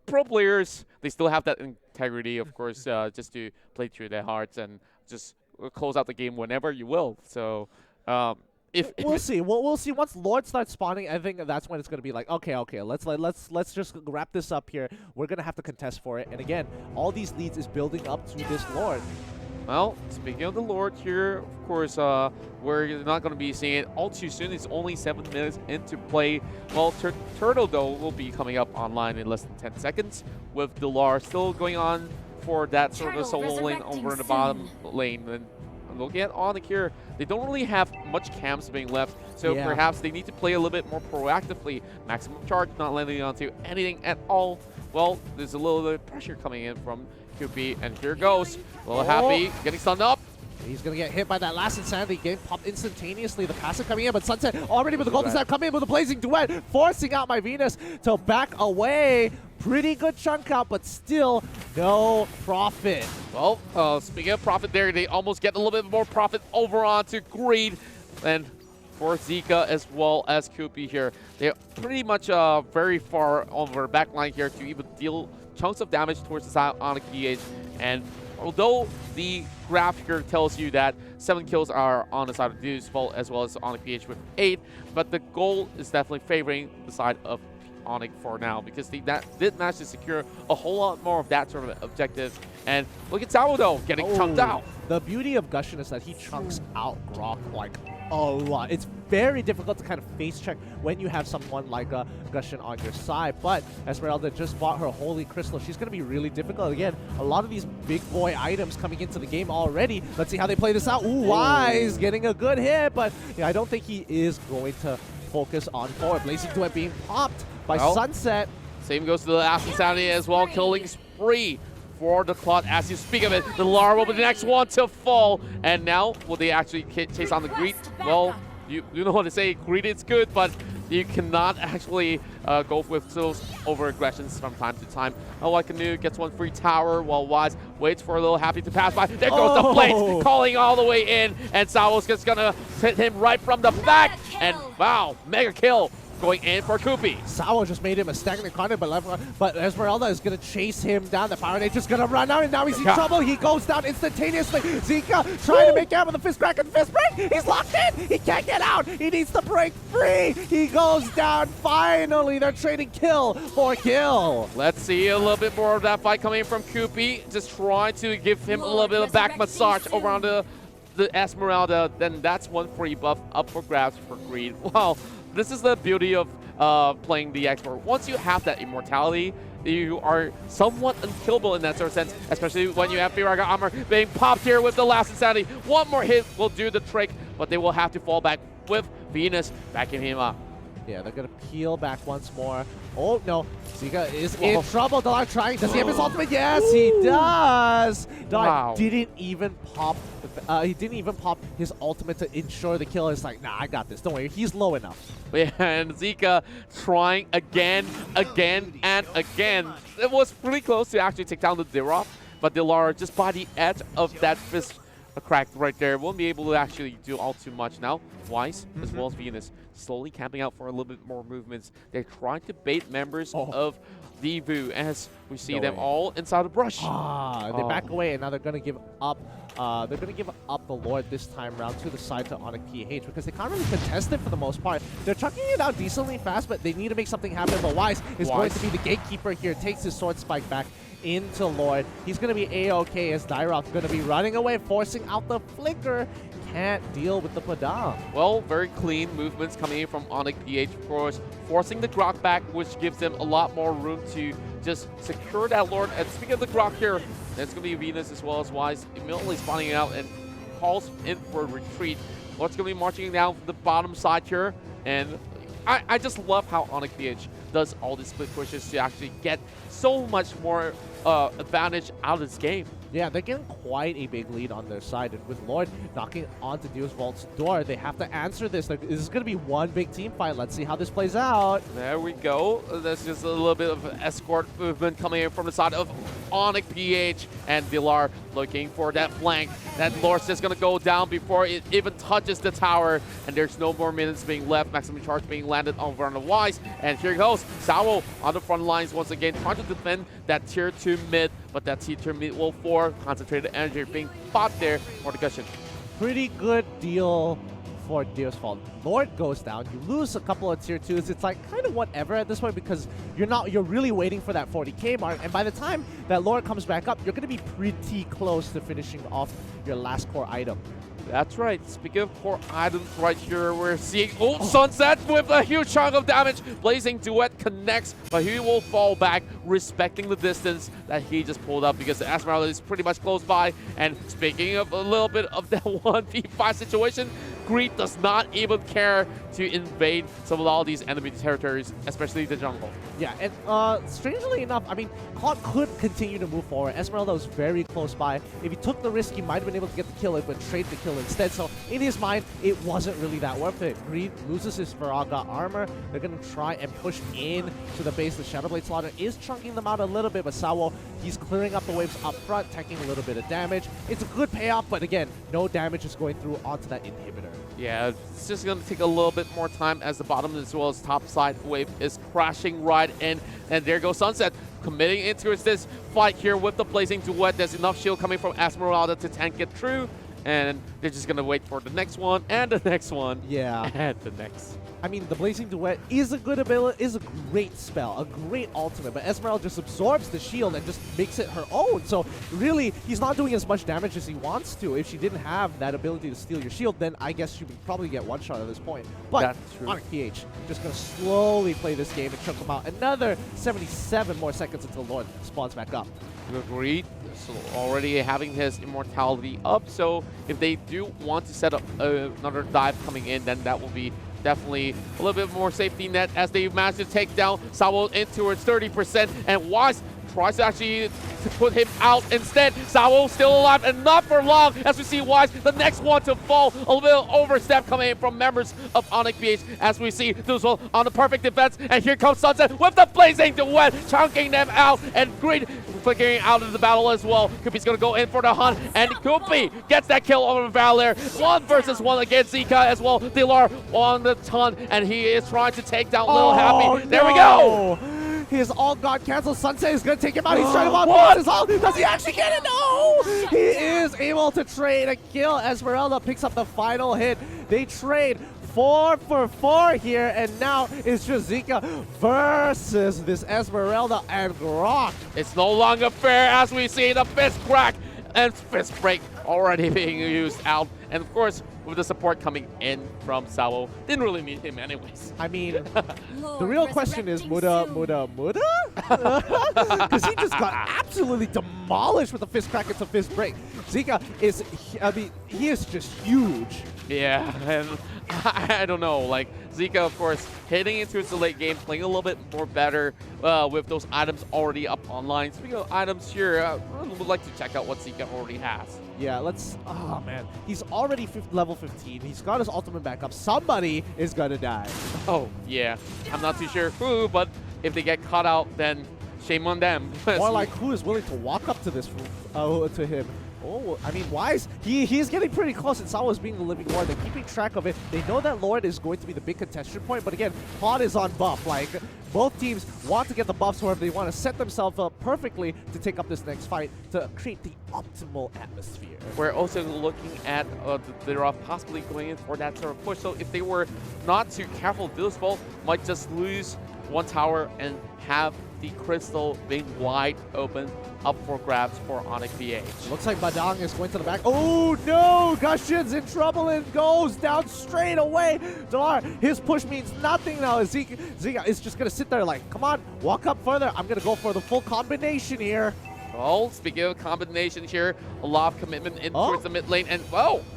pro players, they still have that integrity, of course, just to play through their hearts and just close out the game whenever you will. So,
we'll see. We'll see. Once Lord starts spawning, I think that's when it's going to be like, okay, let's just wrap this up here. We're going to have to contest for it. And again, all these leads is building up to this Lord.
Well, speaking of the Lord here, of course, we're not going to be seeing it all too soon. It's only 7 minutes into play. Well, Turtle, though, will be coming up online in less than 10 seconds, with Delar still going on for that sort of solo lane over in the bottom lane. And looking at Onic here, they don't really have much camps being left, so perhaps they need to play a little bit more proactively. Maximum charge, not landing onto anything at all. Well, there's a little bit of pressure coming in from QP, and here goes. A little happy, getting stunned up.
He's going to get hit by that last Insanity. Game popped instantaneously. The passive coming in, but Sunset already with the Golden Snap coming in with a Blazing Duet, forcing out my Venus to back away. Pretty good chunk out, but still no profit.
Well, speaking of profit there, they almost get a little bit more profit over onto Greed. And for Zika as well as QP here, they're pretty much very far over the back line here to even deal chunks of damage towards the side on Onic PH. And although the graph here tells you that 7 kills are on the side of Dewsfall as well as Onic PH with 8, but the goal is definitely favoring the side of Onic for now because they did manage to secure a whole lot more of that sort of objective. And look at Sourdough getting chunked out.
The beauty of Gushin is that he chunks out Grok like a lot. It's very difficult to kind of face check when you have someone like Gushin on your side. But Esmeralda just bought her Holy Crystal. She's going to be really difficult. Again, a lot of these big boy items coming into the game already. Let's see how they play this out. Ooh, Wise getting a good hit, but yeah, I don't think he is going to focus on forward. Blazing Duet being popped by Sunset.
Same goes to the Aston Sanity as well, killing spree for the Clot as you speak of it. The Lara will be the next one to fall. And now, will they actually chase on the Greed? Well, you know what to say, Greed is good, but you cannot actually go with those over-aggressions from time to time. Canoe gets one free tower while Wise waits for a little Happy to pass by. There goes the Blades, calling all the way in, and Sao's just gonna hit him right from the back. And wow, mega kill going in for Koopy.
Sao just made him a stagnant corner, but Esmeralda is going to chase him down. The Fire Nature's going to run out, and now he's in trouble. He goes down instantaneously. Zika trying to make out with the fist crack and fist break. He's locked in. He can't get out. He needs to break free. He goes down. Finally, they're trading kill for kill.
Let's see a little bit more of that fight coming from Koopy. Just trying to give him a little bit of back massage around the Esmeralda. Then that's one free buff up for grabs for Greed. Wow. This is the beauty of playing the expert. Once you have that immortality, you are somewhat unkillable in that sort of sense, especially when you have Firaga armor being popped here with the last insanity. One more hit will do the trick, but they will have to fall back with Venus backing him up.
Yeah, they're going to peel back once more. Oh, no. Zika is in trouble. Dalar trying. Does he have his ultimate? Yes, he does. Dalar didn't even pop. He didn't even pop his ultimate to ensure the kill. It's like, nah, I got this. Don't worry. He's low enough.
Yeah, and Zika trying again, and again. It was pretty close to actually take down the Diroff, but Dalar just by the edge of that fist cracked right there. Won't be able to actually do all too much now. Wise, as well as Venus, slowly camping out for a little bit more movements. They're trying to bait members of DeVu as we see them all inside the brush.
They back away, and now they're going to give up. They're going to give up the Lord this time round to the side to Onic PH because they can't really contest it for the most part. They're chucking it out decently fast, but they need to make something happen. But Wise is going to be the gatekeeper here. Takes his sword spike back into Lord. He's going to be A-OK as Dyroth going to be running away, forcing out the flicker. Can't deal with the Padam.
Well, very clean movements coming in from Onic PH, of course, forcing the Grok back, which gives them a lot more room to just secure that Lord. And speaking of the Grok here, there's going to be Venus as well as Wise immediately spawning out and calls in for a retreat. Lord's going to be marching down from the bottom side here, and I just love how Onic PH does all these split pushes to actually get so much more advantage out of this game.
Yeah, they're getting quite a big lead on their side, and with Lord knocking onto Deus Vault's door, they have to answer this. This is going to be one big team fight. Let's see how this plays out.
There we go. There's just a little bit of escort movement coming in from the side of Onic PH, and Villar looking for that flank. That Lord's just going to go down before it even touches the tower, and there's no more minutes being left. Maximum charge being landed over on the Wise, and here goes Sao on the front lines once again, trying to defend that tier 2 mid, but that tier 2 mid will 4 concentrated energy being fought there for the Gushin.
Pretty good deal for Deus Vault. Lord goes down, you lose a couple of tier 2s. It's like kind of whatever at this point because you're really waiting for that 40k mark, and by the time that Lord comes back up, you're going to be pretty close to finishing off your last core item.
That's right. Speaking of core items right here, we're seeing Sunset with a huge chunk of damage. Blazing Duet connects, but he will fall back, respecting the distance that he just pulled up because the Esmeralda is pretty much close by. And speaking of a little bit of that 1v5 situation, Greed does not even care to invade some of all these enemy territories, especially the jungle.
Yeah, and strangely enough, I mean, Cloud could continue to move forward. Esmeralda was very close by. If he took the risk, he might have been able to get the kill, but trade the kill instead. So in his mind, it wasn't really that worth it. Greed loses his Viraga armor. They're going to try and push in to the base. The Shadowblade Slaughter is chunking them out a little bit, but Sawo, he's clearing up the waves up front, taking a little bit of damage. It's a good payoff, but again, no damage is going through onto that inhibitor.
Yeah, it's just going to take a little bit more time as the bottom as well as top side wave is crashing right in. And there goes Sunset, committing into this fight here with the Blazing Duet. There's enough shield coming from Esmeralda to tank it through. And they're just going to wait for the next one and the next one.
Yeah.
And the next.
I mean, the Blazing Duet is a good ability, is a great spell, a great ultimate, but Esmeralda just absorbs the shield and just makes it her own. So really, he's not doing as much damage as he wants to. If she didn't have that ability to steal your shield, then I guess she would probably get one shot at this point. But
That's true.
Onic PH just going to slowly play this game and choke him out. Another 77 more seconds until Lord spawns back up.
Agreed. So already having his immortality up. So if they do want to set up another dive coming in, then that will be definitely a little bit more safety net as they manage to take down Sawo in towards 30%. And Wise tries to actually put him out instead. Sawo still alive and not for long as we see Wise, the next one to fall. A little overstep coming in from members of Onic PH as we see Duzul on the perfect defense. And here comes Sunset with the Blazing Duet, chunking them out. And Greed flickering out of the battle as well. Koopy's going to go in for the hunt. And Koopy gets that kill over Valor. 1 versus 1 against Zika as well. Dilar on the ton. And he is trying to take down Lil Happy. There we go.
His ult got canceled. Sunset is going to take him out. He's trying to bounce his ult. Does he actually get it? No! He is able to trade a kill. Esmeralda picks up the final hit. They trade 4 for 4 here, and now it's just Zika versus this Esmeralda and Grok.
It's no longer fair as we see the fist crack and fist break already being used out. And of course, with the support coming in from Sawo, didn't really need him anyways.
I mean, the real question is Muda? Because he just got absolutely demolished with the fist crack into fist break. Zika is, I mean, he is just huge.
Yeah, and I don't know, like Zika, of course, hitting into the late game, playing a little bit more better with those items already up online. Speaking of items here, I would like to check out what Zika already has.
Yeah, let's, oh man, he's already level 15. He's got his ultimate back up. Somebody is gonna die.
Oh, yeah. I'm not too sure who, but if they get caught out, then shame on them.
Or like, who is willing to walk up to this, to him? Oh, I mean, Wise, he's getting pretty close, and Sawo's being the living Lord. They're keeping track of it. They know that Lord is going to be the big contention point, but again, Pod is on buff. Like, both teams want to get the buffs, however, they want to set themselves up perfectly to take up this next fight to create the optimal atmosphere.
We're also looking at they're possibly going in for that sort of push. So if they were not too careful, this ball might just lose one tower and have the crystal being wide open up for grabs for Onic PH.
Looks like Badang is going to the back. Oh no! Gushion's in trouble and goes down straight away. Dilar, his push means nothing now. Zika is just going to sit there like, come on, walk up further. I'm going to go for the full combination here.
Well, speaking of combination here, a lot of commitment in towards the mid lane, and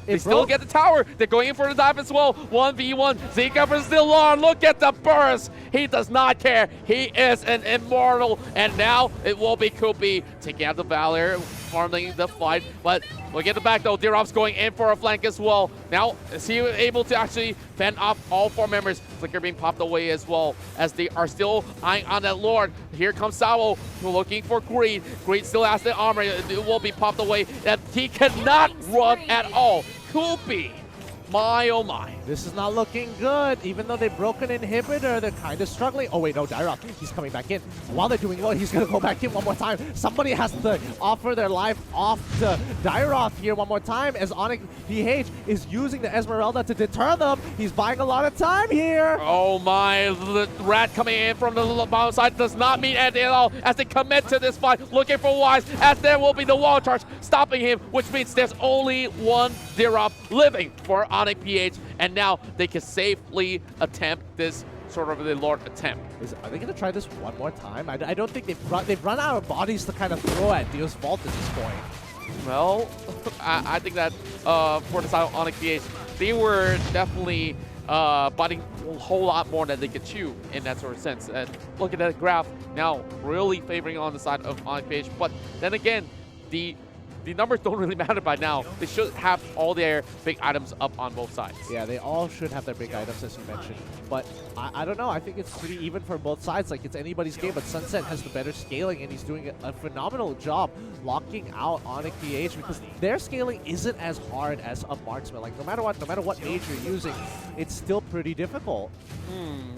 they still
broke.
get the tower. They're going in for the dive as well. 1v1, Zika versus Dilar. Look at the burst. He does not care. He is an immortal, and now it will be Koopy taking out the Valor, farming the fight. But look at the back though. Dirov's going in for a flank as well. Now, is he able to actually fend off all 4 members? Flicker being popped away as well, as they are still eyeing on that Lord. Here comes Sawo, looking for Greed. Greed still has the armor. It will be popped away, and he cannot run at all. Koopy, my oh my.
This is not looking good. Even though they broke an inhibitor, they're kind of struggling. Oh wait, no, Dyroth, he's coming back in. While they're doing well, he's going to go back in one more time. Somebody has to offer their life off to Dyroth here one more time, as Onic PH is using the Esmeralda to deter them. He's buying a lot of time here.
Oh my, the rat coming in from the bottom side does not mean anything at all as they commit to this fight, looking for Wise, as there will be the wall charge stopping him, which means there's only one Dirop living for Onic PH, and now they can safely attempt this sort of the Lord attempt.
Are they going to try this one more time? I don't think they've run out of bodies to kind of throw at Dio's Vault at this point.
Well, I think that for the side of Onic PH, they were definitely biting a whole lot more than they could chew in that sort of sense. And look at that graph now, really favoring on the side of Onic PH. But then again, the numbers don't really matter by now. They should have all their big items up on both sides.
Yeah, they all should have their big items, as you mentioned. But I don't know. I think it's pretty even for both sides. Like, it's anybody's game, but Sunset has the better scaling, and he's doing a phenomenal job locking out Onic PH, because their scaling isn't as hard as a marksman. Like, no matter what mage you're using, it's still pretty difficult.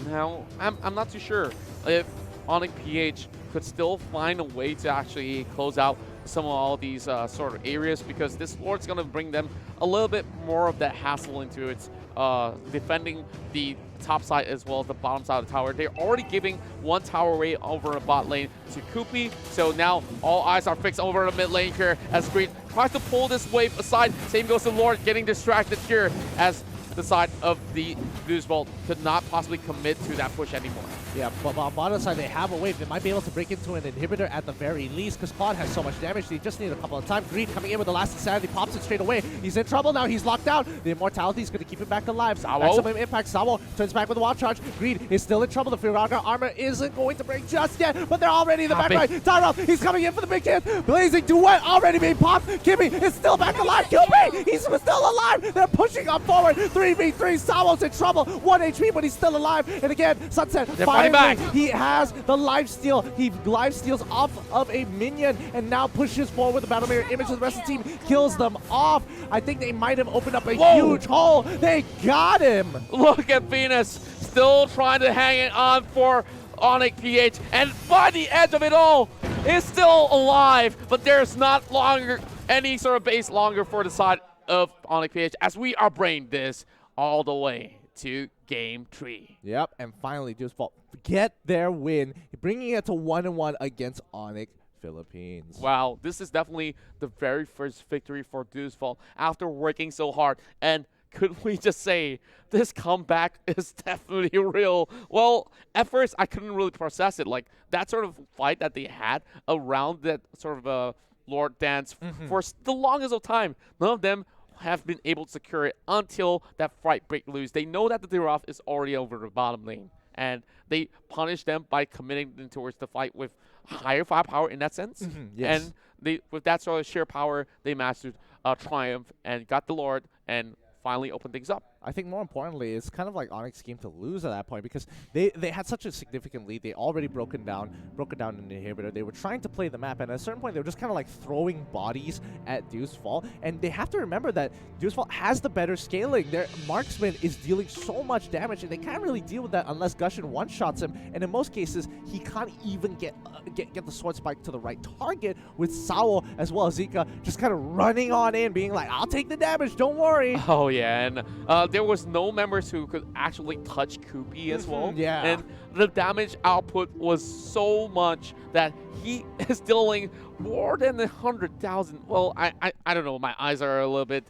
Now, I'm not too sure if Onic PH could still find a way to actually close out some of all these sort of areas, because this Lord's going to bring them a little bit more of that hassle into its defending the top side as well as the bottom side of the tower. They're already giving one tower away over the bot lane to Koopy, so now all eyes are fixed over the mid lane here as Green tries to pull this wave aside. Same goes to Lord, getting distracted here as the side of the Blues Vault could not possibly commit to that push anymore.
Yeah, but on bottom side, they have a wave. They might be able to break into an inhibitor at the very least, because Claude has so much damage. They just need a couple of times. Green coming in with the last insanity, pops it straight away. He's in trouble now. He's locked out. The immortality is going to keep him back alive. Maximum impact. Sawo turns back with a wild charge. Green is still in trouble. The Firaga armor isn't going to break just yet, but they're already in the back right. Tyrell, he's coming in for the big hit. Blazing Duet already being popped. Kimmy is still back alive. Kill me! He's still alive. They're pushing up forward. 3v3. Sawo's in trouble. 1 HP, but he's still alive. And again, Sunset finally
back.
He has the life steal. He life steals off of a minion and now pushes forward with the battle mirror image. The rest of the team kills them off. I think they might have opened up a huge hole. They got him.
Look at Venus still trying to hang it on for Onic PH, and by the edge of it all is still alive, but there's not longer any sort of base longer for the side of Onic PH as we are bringing this all the way to Game 3.
Yep, and finally, Deuce Vault get their win, bringing it to 1-1 against Onic Philippines.
Wow, this is definitely the very first victory for Deuce Vault after working so hard. And could we just say this comeback is definitely real? Well, at first I couldn't really process it. Like that sort of fight that they had around that sort of Lord dance for the longest of time. None of them have been able to secure it until that fight break loose. They know that the Diraf is already over the bottom lane, and they punish them by committing them towards the fight with higher firepower in that sense.
Yes.
And they, with that sort of sheer power, they mastered Triumph and got the Lord and finally opened things up.
I think more importantly, it's kind of like Onyx's game to lose at that point, because they had such a significant lead. They already broken down an inhibitor. They were trying to play the map, and at a certain point, they were just kind of like throwing bodies at Deuce Vault. And they have to remember that Deuce Vault has the better scaling. Their marksman is dealing so much damage, and they can't really deal with that unless Gushin one-shots him. And in most cases, he can't even get the sword spike to the right target, with Sawo as well as Zika just kind of running on in, being like, "I'll take the damage, don't worry."
Oh yeah, and there was no members who could actually touch Koopy as well.
Yeah.
And the damage output was so much that he is dealing more than 100,000. Well, I don't know. My eyes are a little bit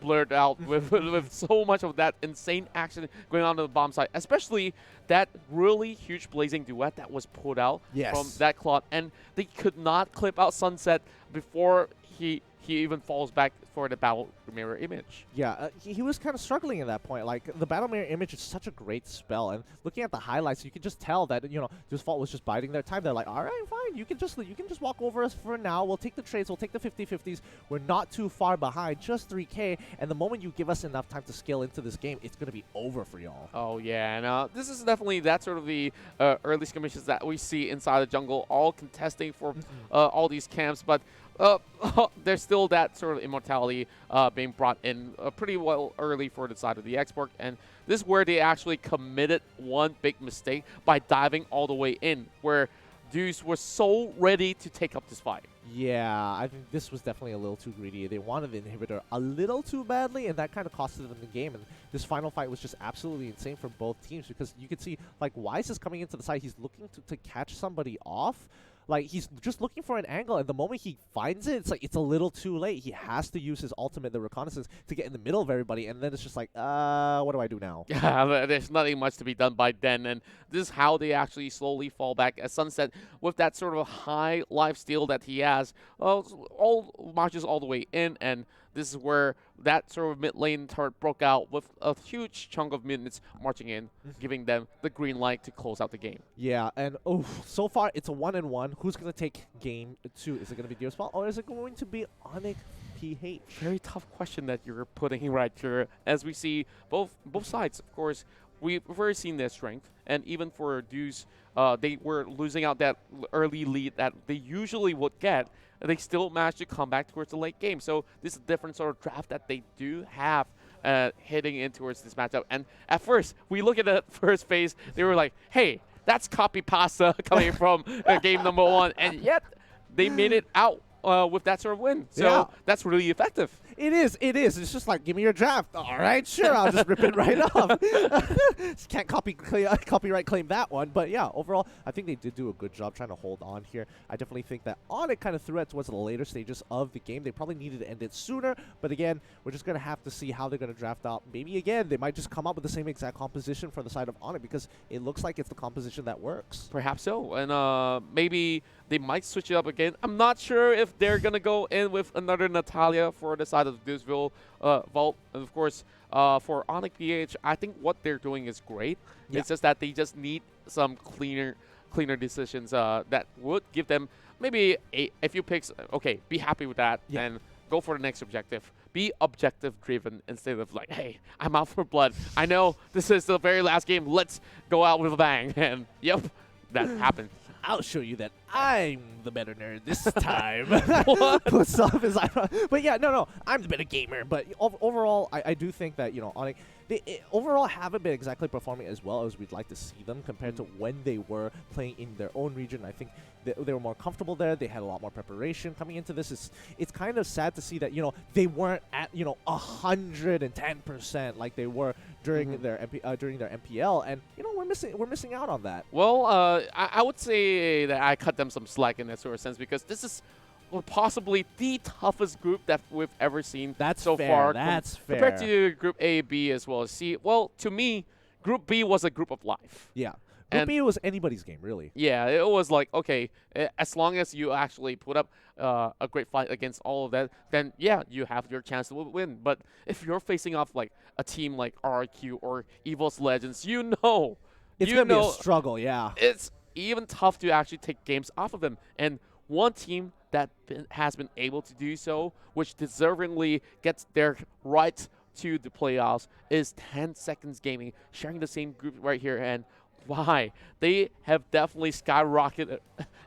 blurred out with so much of that insane action going on the bomb side, especially that really huge blazing duet that was put out from that Claude, and they could not clip out Sunset before he even falls back for the battle mirror image.
Yeah, he was kind of struggling at that point. Like, the battle mirror image is such a great spell, and looking at the highlights, you can just tell that, you know, Deuce Vault was just biding their time. They're like, all right, fine, you can just walk over us for now. We'll take the trades, we'll take the 50-50s. We're not too far behind, just 3K, and the moment you give us enough time to scale into this game, it's going to be over for y'all.
Oh yeah, and this is definitely that sort of the early skirmishes that we see inside the jungle, all contesting for all these camps, but there's still that sort of immortality being brought in pretty well early for the side of the export, and this is where they actually committed one big mistake by diving all the way in, where Deuce was so ready to take up this fight.
Yeah, I think this was definitely a little too greedy. They wanted the inhibitor a little too badly, and that kind of costed them the game. And this final fight was just absolutely insane for both teams, because you could see, like, Wise is coming into the side. He's looking to catch somebody off. Like, he's just looking for an angle, and the moment he finds it, it's like it's a little too late. He has to use his ultimate, the reconnaissance, to get in the middle of everybody, and then it's just like, what do I do now?
Yeah, there's nothing much to be done by then, and this is how they actually slowly fall back as Sunset, with that sort of high life steal that he has, all marches all the way in, and this is where that sort of mid lane turret broke out with a huge chunk of minions marching in, giving them the green light to close out the game.
Yeah, and so far it's a 1-1. Who's going to take game 2? Is it going to be Deuce Vault, or is it going to be Onic PH?
Very tough question that you're putting right here, as we see both sides, of course. We've already seen their strength, and even for Deuce, they were losing out that early lead that they usually would get, and they still managed to come back towards the late game. So this is a different sort of draft that they do have heading in towards this matchup. And at first, we look at the first phase, they were like, hey, that's copy pasta coming from game number 1, and yet they made it out with that sort of win. So
Yeah.
that's really effective.
It is. It is. It's just like, give me your draft. All right, sure. I'll just rip it right off. Just can't copyright claim that one. But yeah, overall, I think they did do a good job trying to hold on here. I definitely think that Onic kind of threw it towards the later stages of the game. They probably needed to end it sooner. But again, we're just going to have to see how they're going to draft out. Maybe again, they might just come up with the same exact composition for the side of Onic because it looks like it's the composition that works.
Perhaps so. And maybe they might switch it up again. I'm not sure if they're going to go in with another Natalia for the side of DeVu Vault. And of course, for Onic PH, I think what they're doing is great.
Yeah.
It's just that they just need some cleaner decisions that would give them maybe a few picks. Okay, be happy with that and go for the next objective. Be objective driven instead of like, hey, I'm out for blood. I know this is the very last game. Let's go out with a bang. And yep, that happened.
I'll show you that I'm the better nerd this time. Puts off his eyebrow. But yeah, no, I'm the better gamer. But overall, I do think that, you know, Onic, they overall haven't been exactly performing as well as we'd like to see them compared to when they were playing in their own region. I think they were more comfortable there. They had a lot more preparation coming into this. It's kind of sad to see that, you know, they weren't at, you know, 110% like they were during their MPL, and you know, we're missing out on that.
Well, I would say that I cut them some slack in that sort of sense because this is possibly the toughest group that we've ever seen so far.
That's fair.
Compared to Group A, B, as well as C. Well, to me, Group B was a group of life.
Yeah. Group B was anybody's game, really.
Yeah, it was like, okay, as long as you actually put up a great fight against all of that, then yeah, you have your chance to win. But if you're facing off like a team like RRQ or Evos Legends, you know.
It's going to be a struggle, yeah.
It's even tough to actually take games off of them. And one team that has been able to do so, which deservingly gets their right to the playoffs, is 10 Seconds Gaming, sharing the same group right here. And why? They have definitely skyrocketed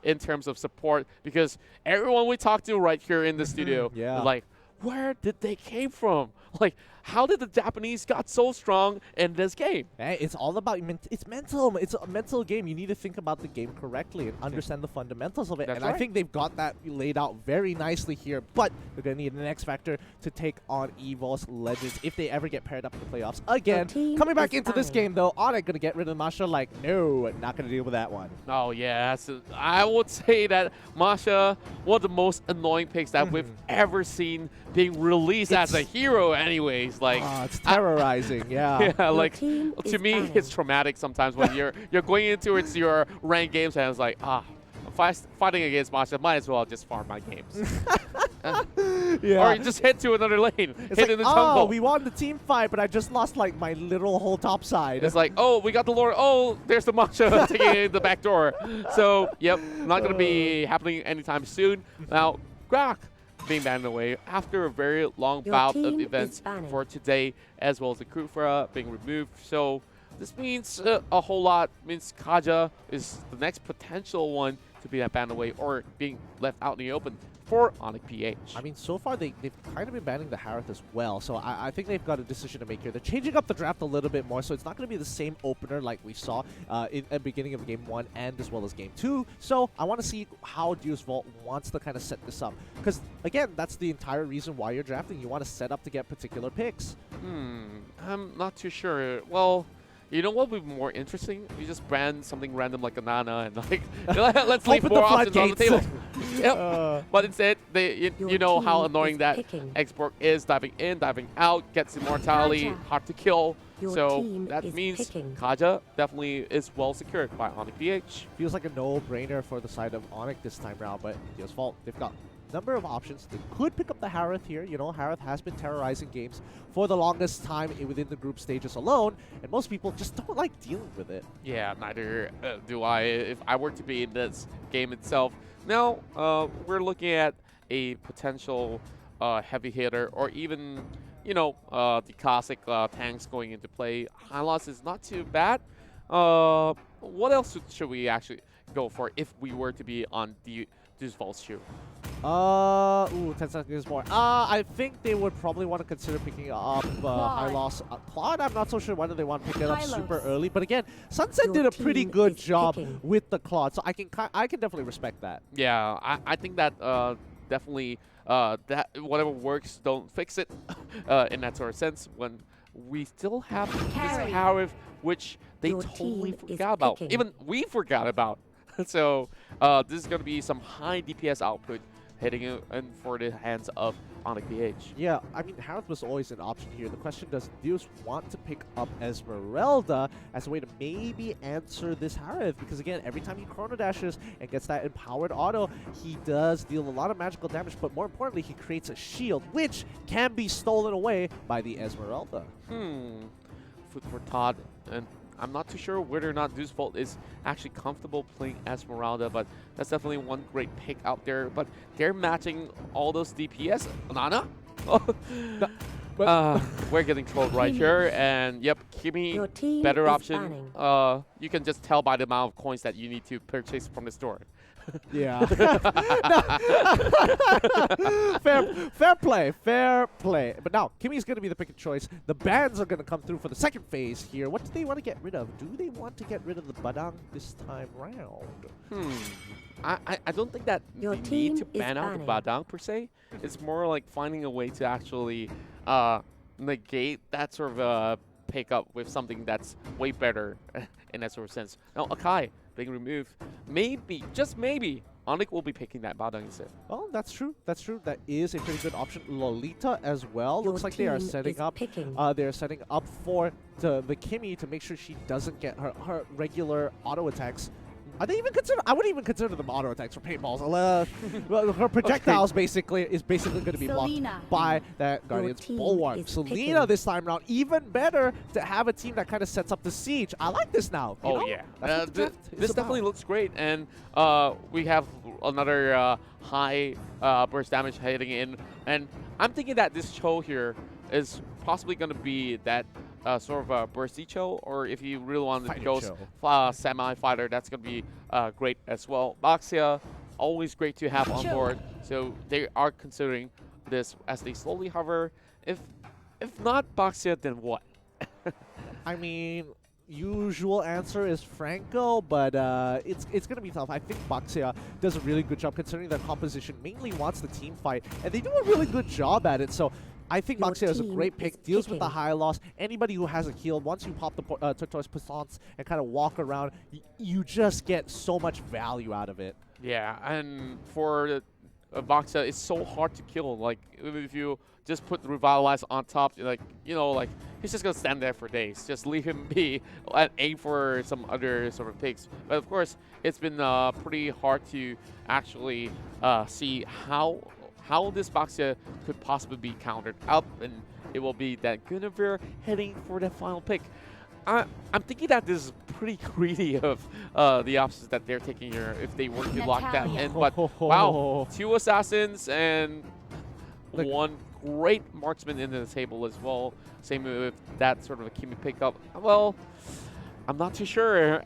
in terms of support because everyone we talk to right here in the studio is like, where did they came from? Like, how did the Japanese got so strong in this game?
Hey, it's all about it's mental. It's a mental game. You need to think about the game correctly and understand the fundamentals of it.
That's
and
right.
I think they've got that laid out very nicely here. But they're going to need an X factor to take on Evos Legends if they ever get paired up in the playoffs again. Coming back into this game, though, Onic going to get rid of Masha? Like, no, not going to deal with that one.
Oh, yeah. So I would say that Masha, one of the most annoying picks that we've ever seen being released as a hero anyways. Like,
it's terrorizing, yeah.
Yeah, like, to me, it's traumatic sometimes when you're going into your ranked games and it's like, fighting against Masha, might as well just farm my games.
Yeah.
Or you just head to another lane,
It's
hit
like,
in the jungle.
oh, we won the team fight, but I just lost like my little whole top side.
It's like, oh, we got the Lord. Oh, there's the Masha taking the back door. So, yep, not going to be happening anytime soon. Now, Grak being banned away after a very long bout of events for today, as well as the Kufra being removed. So this means a whole lot. Means Kaja is the next potential one to be banned away or being left out in the open for Onic PH.
I mean, so far they've kind of been banning the Harith as well, so I think they've got a decision to make here. They're changing up the draft a little bit more, so it's not going to be the same opener like we saw in the beginning of Game 1 and as well as Game 2. So I want to see how Deus Vault wants to kind of set this up. Because, again, that's the entire reason why you're drafting. You want to set up to get particular picks.
I'm not too sure. Well, you know what would be more interesting? You just brand something random like a Nana and like, let's leave more options on the table. Yep. But instead, you know how annoying that export is. Diving in, diving out, gets immortality, hard to kill. So that means Kaja definitely is well secured by Onic PH.
Feels like a no-brainer for the side of Onic this time around, but Deus Vault, they've got number of options. They could pick up the Harith here. You know, Harith has been terrorizing games for the longest time within the group stages alone, and most people just don't like dealing with it.
Yeah, neither do I. If I were to be in this game itself. Now, we're looking at a potential heavy hitter, or even, you know, the classic tanks going into play. Hylos is not too bad. What else should we actually go for if we were to be on the Deus Vault's shoe?
Ooh, 10 seconds more. I think they would probably want to consider picking up high loss Claude. I'm not so sure whether they want to pick it up super early. But again, Sunset did a pretty good job with the Claude, so I can definitely respect that.
Yeah, I think that definitely that whatever works, don't fix it in that sort of sense. When we still have this Harif, which they totally forgot about. Even we forgot about. So this is going to be some high DPS output heading in for the hands of Onic PH.
Yeah, I mean, Harith was always an option here. The question, does Deus want to pick up Esmeralda as a way to maybe answer this Harith? Because again, every time he chrono dashes and gets that empowered auto, he does deal a lot of magical damage, but more importantly, he creates a shield, which can be stolen away by the Esmeralda.
Food for Todd, and I'm not too sure whether or not Deucevolt is actually comfortable playing Esmeralda, but that's definitely one great pick out there. But they're matching all those DPS. Nana? We're getting trolled right here, and yep, Kimi, better option. You can just tell by the amount of coins that you need to purchase from the store.
Yeah. fair play. But now, Kimmy's going to be the pick of choice. The bans are going to come through for the second phase here. What do they want to get rid of? Do they want to get rid of the Badang this time round?
I don't think that you need to ban out the Badang per se. It's more like finding a way to actually negate that sort of pick up with something that's way better in that sort of sense. Now, Akai being removed, maybe, just maybe, Onic will be picking that Badang instead.
Oh, that's true. That's true. That is a pretty good option. Lolita as well. Looks like they are setting up. They're setting up for the Kimmy to make sure she doesn't get her regular auto attacks. Are they even consider? I wouldn't even consider them auto attacks for paintballs. Her projectiles basically going to be blocked by that Guardian's Bulwark. Selena this time around, even better to have a team that kind of sets up the siege. I like this now. You know?
Yeah. This definitely looks great, and we have another high burst damage heading in, and I'm thinking that this Cho here is possibly going to be that sort of a bursty Cho, or if you really want to go semi-fighter, that's going to be great as well. Baxia, always great to have on board, so they are considering this as they slowly hover. If not Baxia, then what?
I mean, usual answer is Franco, but it's going to be tough. I think Baxia does a really good job considering their composition mainly wants the team fight, and they do a really good job at it. So I think Baxia is a great pick, deals with the high loss. Anybody who has a heal, once you pop the Tortoise Puissance and kind of walk around, you just get so much value out of it.
Yeah, and for Baxia, it's so hard to kill. Like, if you just put the Revitalize on top, like, you know, like, he's just going to stand there for days. Just leave him be and aim for some other sort of picks. But, of course, it's been pretty hard to actually see how this Baxia could possibly be countered up, and it will be that Guinevere heading for the final pick. I'm thinking that this is pretty greedy of the options that they're taking here if they were to lock that in. But wow, 2 assassins and one great marksman into the table as well. Same with that sort of a Kimi pickup. Well, I'm not too sure.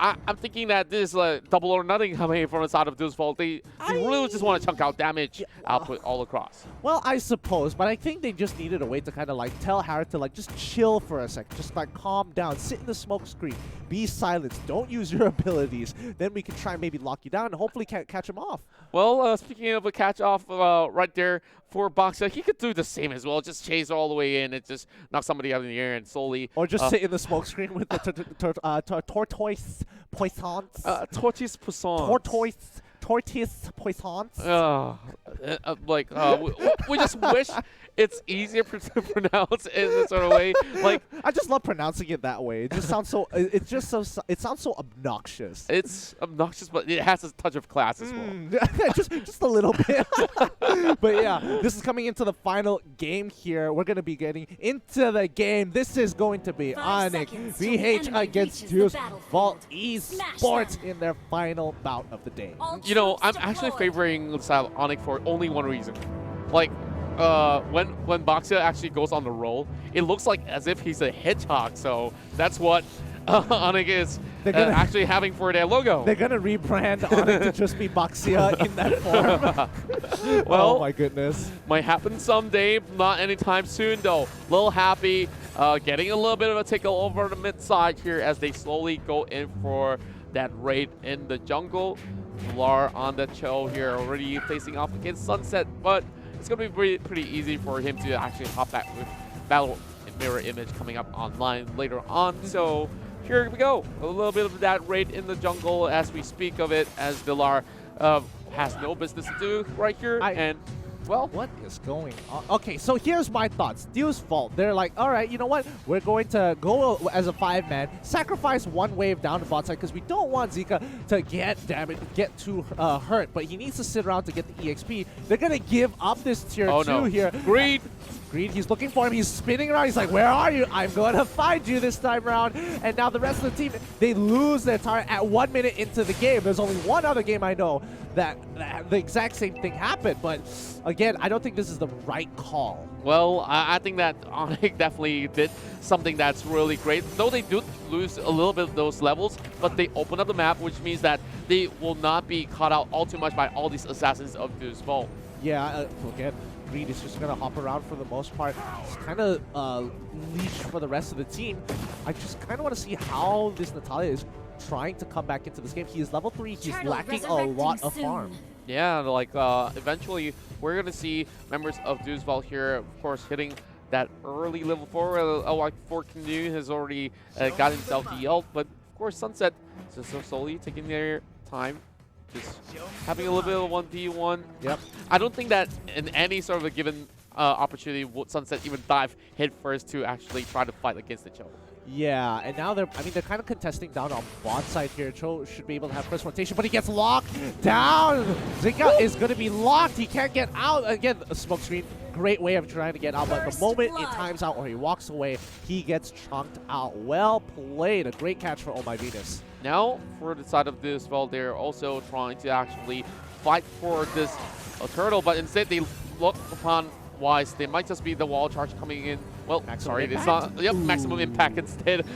I'm thinking that this is like double or nothing coming from the side of Deucevolt. They really just want to chunk out damage output all across.
Well, I suppose, but I think they just needed a way to kind of like tell Harith to like just chill for a second, just like calm down, sit in the smoke screen, be silent, don't use your abilities. Then we can try and maybe lock you down and hopefully catch him off.
Well, speaking of a catch off right there for Baxia, he could do the same as well. Just chase all the way in and just knock somebody out in the air and slowly.
Or just sit in the smoke screen with the Tortoise Puissance.
Tortoise Puissance.
Tortoise Puissance.
We just wish it's easier to pronounce in this sort of way. Like,
I just love pronouncing it that way. It just sounds so. It sounds so obnoxious.
It's obnoxious, but it has a touch of class as well.
just a little bit. But yeah, this is coming into the final game here. We're gonna be getting into the game. This is going to be Onic PH against Deucevolt Esports in their final bout of the day.
You know, I'm actually favoring the style of Onic for only one reason. Like, when Baxia actually goes on the roll, it looks like as if he's a hedgehog. So that's what Onic is actually having for their logo.
They're gonna rebrand Onic to just be Baxia in that form.
Well,
oh my goodness.
Might happen someday, not anytime soon though. Little Happy getting a little bit of a tickle over the mid side here as they slowly go in for that raid in the jungle. Lar on the Cho here already facing off against Sunset, but it's going to be pretty easy for him to actually hop back with Battle Mirror Image coming up online later on. So here we go. A little bit of that raid in the jungle as we speak of it, as Dilar has no business to do right here. And well,
what is going on? Okay, so here's my thoughts. DeVu's fault. They're like, all right, you know what? We're going to go as a 5-man, sacrifice one wave down the bot side because we don't want Zika to get damaged, get too hurt. But he needs to sit around to get the EXP. They're gonna give up this tier 2 here.
Greed.
Greed, he's looking for him. He's spinning around. He's like, where are you? I'm going to find you this time around. And now the rest of the team, they lose their turret at 1 minute into the game. There's only one other game I know that the exact same thing happened. But again, I don't think this is the right call.
Well, I think that Onic definitely did something that's really great. Though they do lose a little bit of those levels, but they open up the map, which means that they will not be caught out all too much by all these assassins of DeVu's vault.
Yeah, again, Greed is just going to hop around for the most part. It's kind of leash for the rest of the team. I just kind of want to see how this Natalia is trying to come back into this game. He is level 3. He's lacking a lot of farm.
Yeah, like eventually we're going to see members of DeVu's vault here, of course, hitting that early level 4. Like 4 Canoe has already got himself the ult, but of course Sunset is so slowly taking their time. Just having a little bit of 1v1.
Yep.
I don't think that in any sort of a given opportunity would Sunset even dive head first to actually try to fight against the Cho.
Yeah, and now they're kind of contesting down on bot side here. Cho should be able to have first rotation, but he gets locked down. Zika is going to be locked. He can't get out. Again, a smoke screen. Great way of trying to get out, but the moment it times out or he walks away, he gets chunked out. Well played. A great catch for Oh My Venus.
Now, for the side of this, well, they're also trying to actually fight for this turtle, but instead they look upon Wise. They might just be the wall charge coming in. Well, sorry, it's not. Yep, maximum impact instead.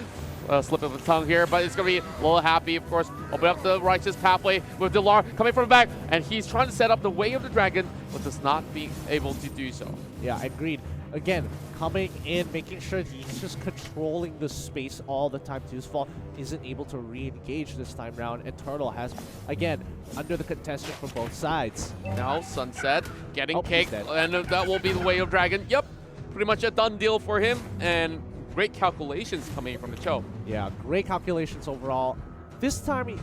Slip of the tongue here, but it's going to be a little Happy, of course. Open up the righteous pathway with Dilar coming from the back, and he's trying to set up the Way of the Dragon, but does not being able to do so.
Yeah, agreed. Again, coming in, making sure he's just controlling the space all the time. DeVu's fault isn't able to re-engage this time round, and Turtle has, again, under the contention from both sides.
Now Sunset getting caked, and that will be the Way of Dragon. Yep, pretty much a done deal for him, and great calculations coming from the Cho.
Yeah, great calculations overall. This time,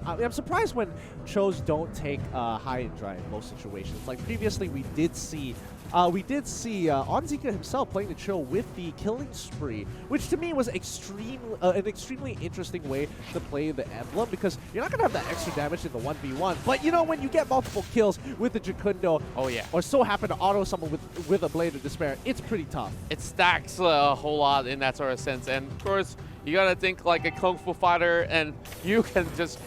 I'm surprised when Chos don't take high and dry in most situations. Like previously, we did see Onzika himself playing the Cho with the killing spree, which to me was an extremely interesting way to play the emblem, because you're not gonna have that extra damage in the 1v1. But you know, when you get multiple kills with the Jukundo, or so happen to auto someone with a Blade of Despair, it's pretty tough.
It stacks a whole lot in that sort of sense, and of course, you gotta think like a kung fu fighter, and you can just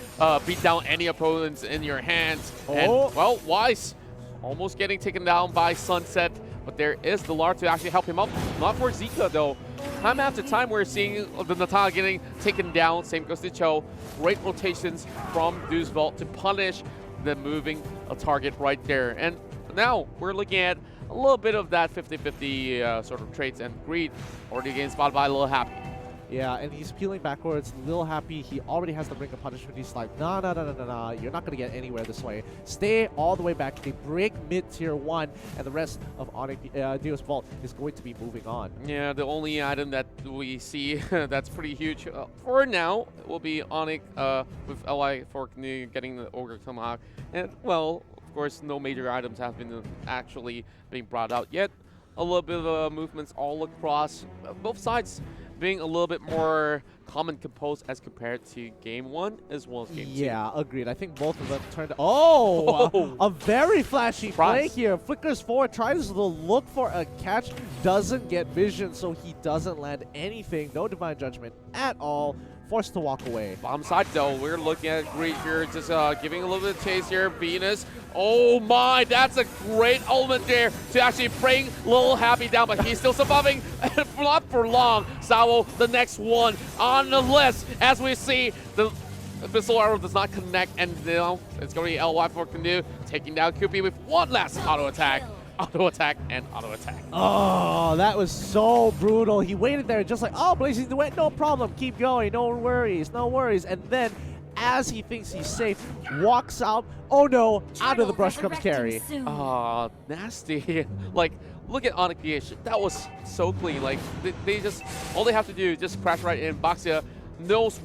beat down any opponents in your hands. And, well, Wise almost getting taken down by Sunset, but there is Dilar to actually help him up. Not for Zika, though. Time after time, we're seeing the Natalia getting taken down. Same goes to Cho. Great rotations from DeVu's vault to punish the moving target right there. And now we're looking at a little bit of that 50-50 sort of traits, and Greed already getting spotted by a little Happy.
Yeah, and he's peeling backwards. Lil Happy, he already has the Ring of Punishment. He's like, nah, you're not going to get anywhere this way. Stay all the way back. They break mid-tier 1, and the rest of Onic DeVu's vault is going to be moving on.
Yeah, the only item that we see that's pretty huge for now will be Onic with LI for getting the Ogre Tomahawk. And, well, of course, no major items have been actually being brought out yet. A little bit of movements all across both sides, being a little bit more common composed as compared to game 1 as well as game 2.
Yeah, agreed. I think both of them turned... a very flashy play here. Flickers forward, tries to look for a catch, doesn't get vision, so he doesn't land anything. No Divine Judgment at all forced to walk away.
Bottom side though, we're looking at Greed here, just giving a little bit of chase here. Venus, oh my, that's a great element there to actually bring Lil Happy down, but he's still surviving. Not for long. Sawo, the next one on the list, as we see the Abyssal Arrow does not connect, and now it's going to be LY for Canoe, taking down QP with one last auto attack. Auto attack and auto attack.
Oh, that was so brutal. He waited there just like, oh, Blazing Duet, no problem. Keep going. No worries. No worries. And then, as he thinks he's safe, walks out. Oh no, out of the brush comes Carry.
Ah, nasty. Like, look at Onic PH. That was so clean. Like, they just, all they have to do is just crash right in. Baxia knows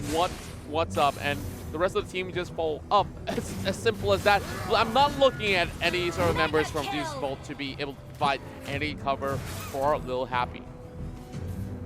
what's up, and the rest of the team just fall up. It's as simple as that. I'm not looking at any sort of members from Deuce Bolt to be able to provide any cover for Lil Happy.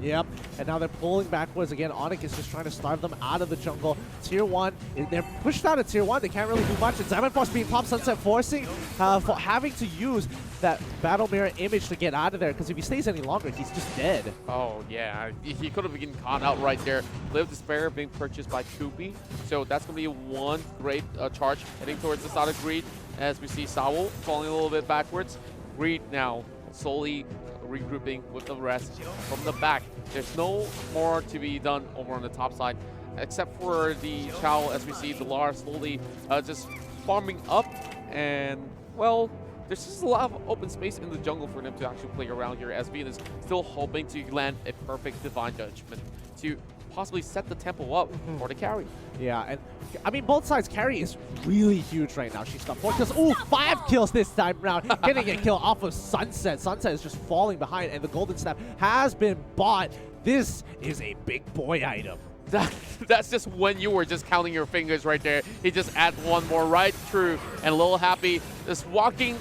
Yep, and now they're pulling backwards again. Onic is just trying to starve them out of the jungle. Tier 1, they're pushed out of Tier 1. They can't really do much. And Diamond Force being popped, Sunset forcing, for having to use that Battle Mirror image to get out of there, because if he stays any longer, he's just dead.
Oh, yeah. He could have been caught out right there. Live Despair being purchased by Kupi. So that's going to be one great charge heading towards the side of Greed, as we see Sawo falling a little bit backwards. Greed now slowly regrouping with the rest from the back. There's no more to be done over on the top side, except for the Chow, as we see the Lara slowly just farming up. And, well, there's just a lot of open space in the jungle for them to actually play around here, as Venus still hoping to land a perfect Divine Judgment to possibly set the tempo up for the carry.
Yeah, and I mean, both sides. Carry is really huge right now. She's got 4 kills. Ooh, 5 kills this time round. Getting a kill off of Sunset. Sunset is just falling behind, and the Golden Staff has been bought. This is a big boy item.
That's just when you were just counting your fingers right there. He just adds one more right through, and Lil Happy just walking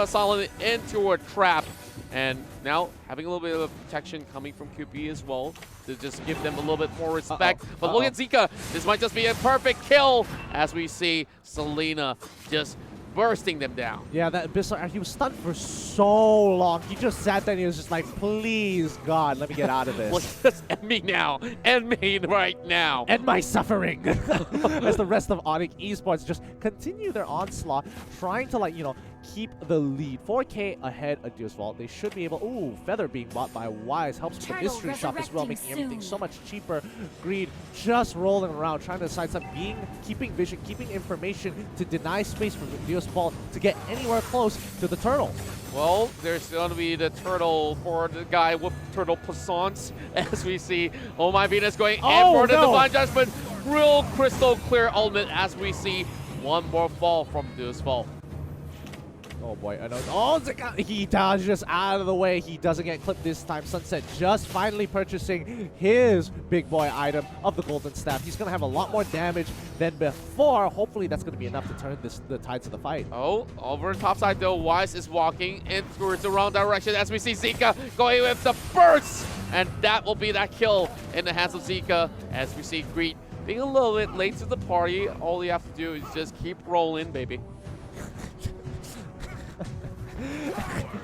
silently into a trap. And now having a little bit of protection coming from QP as well to just give them a little bit more respect. But look at Zika. This might just be a perfect kill, as we see Selena just bursting them down.
Yeah, that Abyssal, he was stunned for so long. He just sat there and he was just like, please, God, let me get out of this.
Well, just end me now. End me right now.
End my suffering. As the rest of Onic Esports just continue their onslaught, trying to, like, you know, keep the lead. 4K ahead of Deus Vault. They should be able... Ooh, Feather being bought by Wise helps with the mystery shop as well, making everything so much cheaper. Greed just rolling around, trying to sidestep, keeping vision, keeping information to deny space for Deus Vault to get anywhere close to the turtle.
Well, there's going to be the turtle for the guy with turtle passants, as we see Oh My Venus going in for the Divine Judgment. Real crystal clear ultimate, as we see one more fall from Deus Vault.
Oh boy, I know. Oh, he dodges out of the way. He doesn't get clipped this time. Sunset just finally purchasing his big boy item of the Golden Staff. He's going to have a lot more damage than before. Hopefully that's going to be enough to turn the tides of the fight.
Oh, over the top side though, Wise is walking in towards the wrong direction, as we see Zika going with the burst. And that will be that kill in the hands of Zika, as we see Greed being a little bit late to the party. All you have to do is just keep rolling, baby.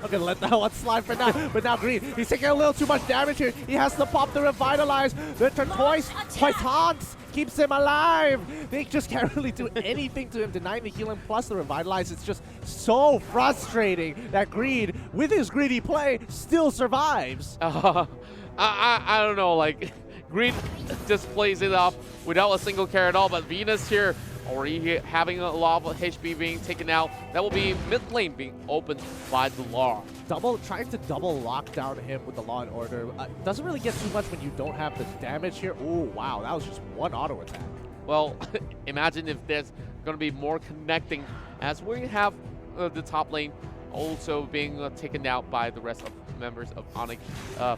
I'm gonna let that one slide for now, but now Green, he's taking a little too much damage here. He has to pop the Revitalize. The Turquoise Poisons keeps him alive. They just can't really do anything to him, denying the healing plus the Revitalize. It's just so frustrating that Greed, with his greedy play, still survives.
I don't know, like, Greed just plays it off without a single care at all, but Venus here already having a lot of HP being taken out. That will be mid lane being opened by the Law.
Trying to double lock down him with the Law and Order. Doesn't really get too much when you don't have the damage here. Oh, wow, that was just one auto attack.
Well, imagine if there's going to be more connecting, as we have the top lane also being taken out by the rest of members of Onic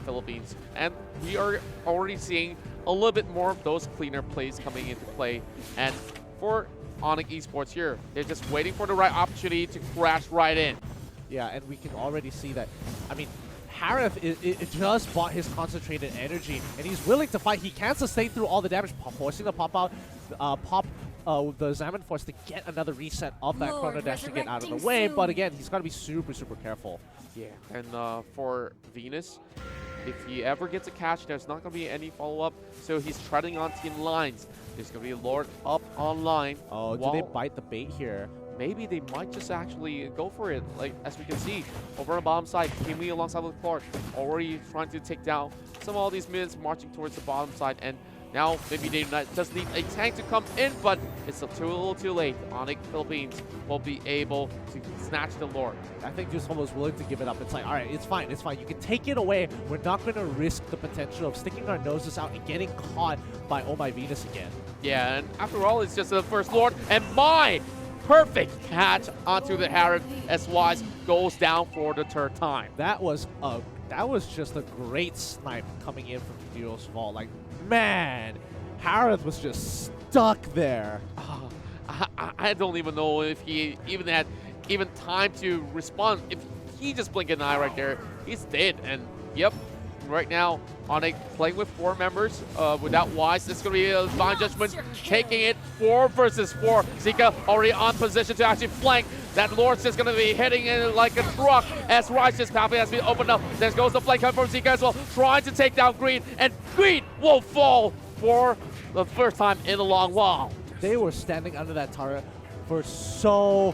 Philippines. And we are already seeing a little bit more of those cleaner plays coming into play. And for Onic Esports here, they're just waiting for the right opportunity to crash right in.
Yeah, and we can already see that. I mean, Harith it just bought his concentrated energy, and he's willing to fight. He can sustain through all the damage, forcing the pop out, with the Xamon Force to get another reset of that Chrono Dash to get out of the way. But again, he's got to be super, super careful.
Yeah, and for Venus, if he ever gets a catch, there's not going to be any follow-up. So he's treading on team lines. There's going to be a Lord up online.
Oh, do they bite the bait here?
Maybe they might just actually go for it. Like, as we can see, over on the bottom side, Kimi alongside with Clark already trying to take down some of all these minions marching towards the bottom side. And now maybe they just need a tank to come in, but it's a little too late. Onic Philippines will be able to snatch the Lord.
I think Jusol was willing to give it up. It's like, all right, it's fine, it's fine. You can take it away. We're not going to risk the potential of sticking our noses out and getting caught by Oh My Venus again.
Yeah, and after all, it's just the first Lord. And my perfect catch onto the Harriet as Wise goes down for the third time.
That was just a great snipe coming in from Dio's Vault. Like, man, Harith was just stuck there.
I don't even know if he even had time to respond. If he just blinked an eye right there, he's dead. And yep, right now, Onic playing with 4 members without Wise. It's going to be a Divine Judgment taking it 4 versus 4. Zika already on position to actually flank. That Lord's just going to be hitting it like a truck as Righteous Pathway has been opened up. There goes the flank coming from Zika as well, trying to take down Green. And Green will fall for the first time in a long while.
They were standing under that turret for so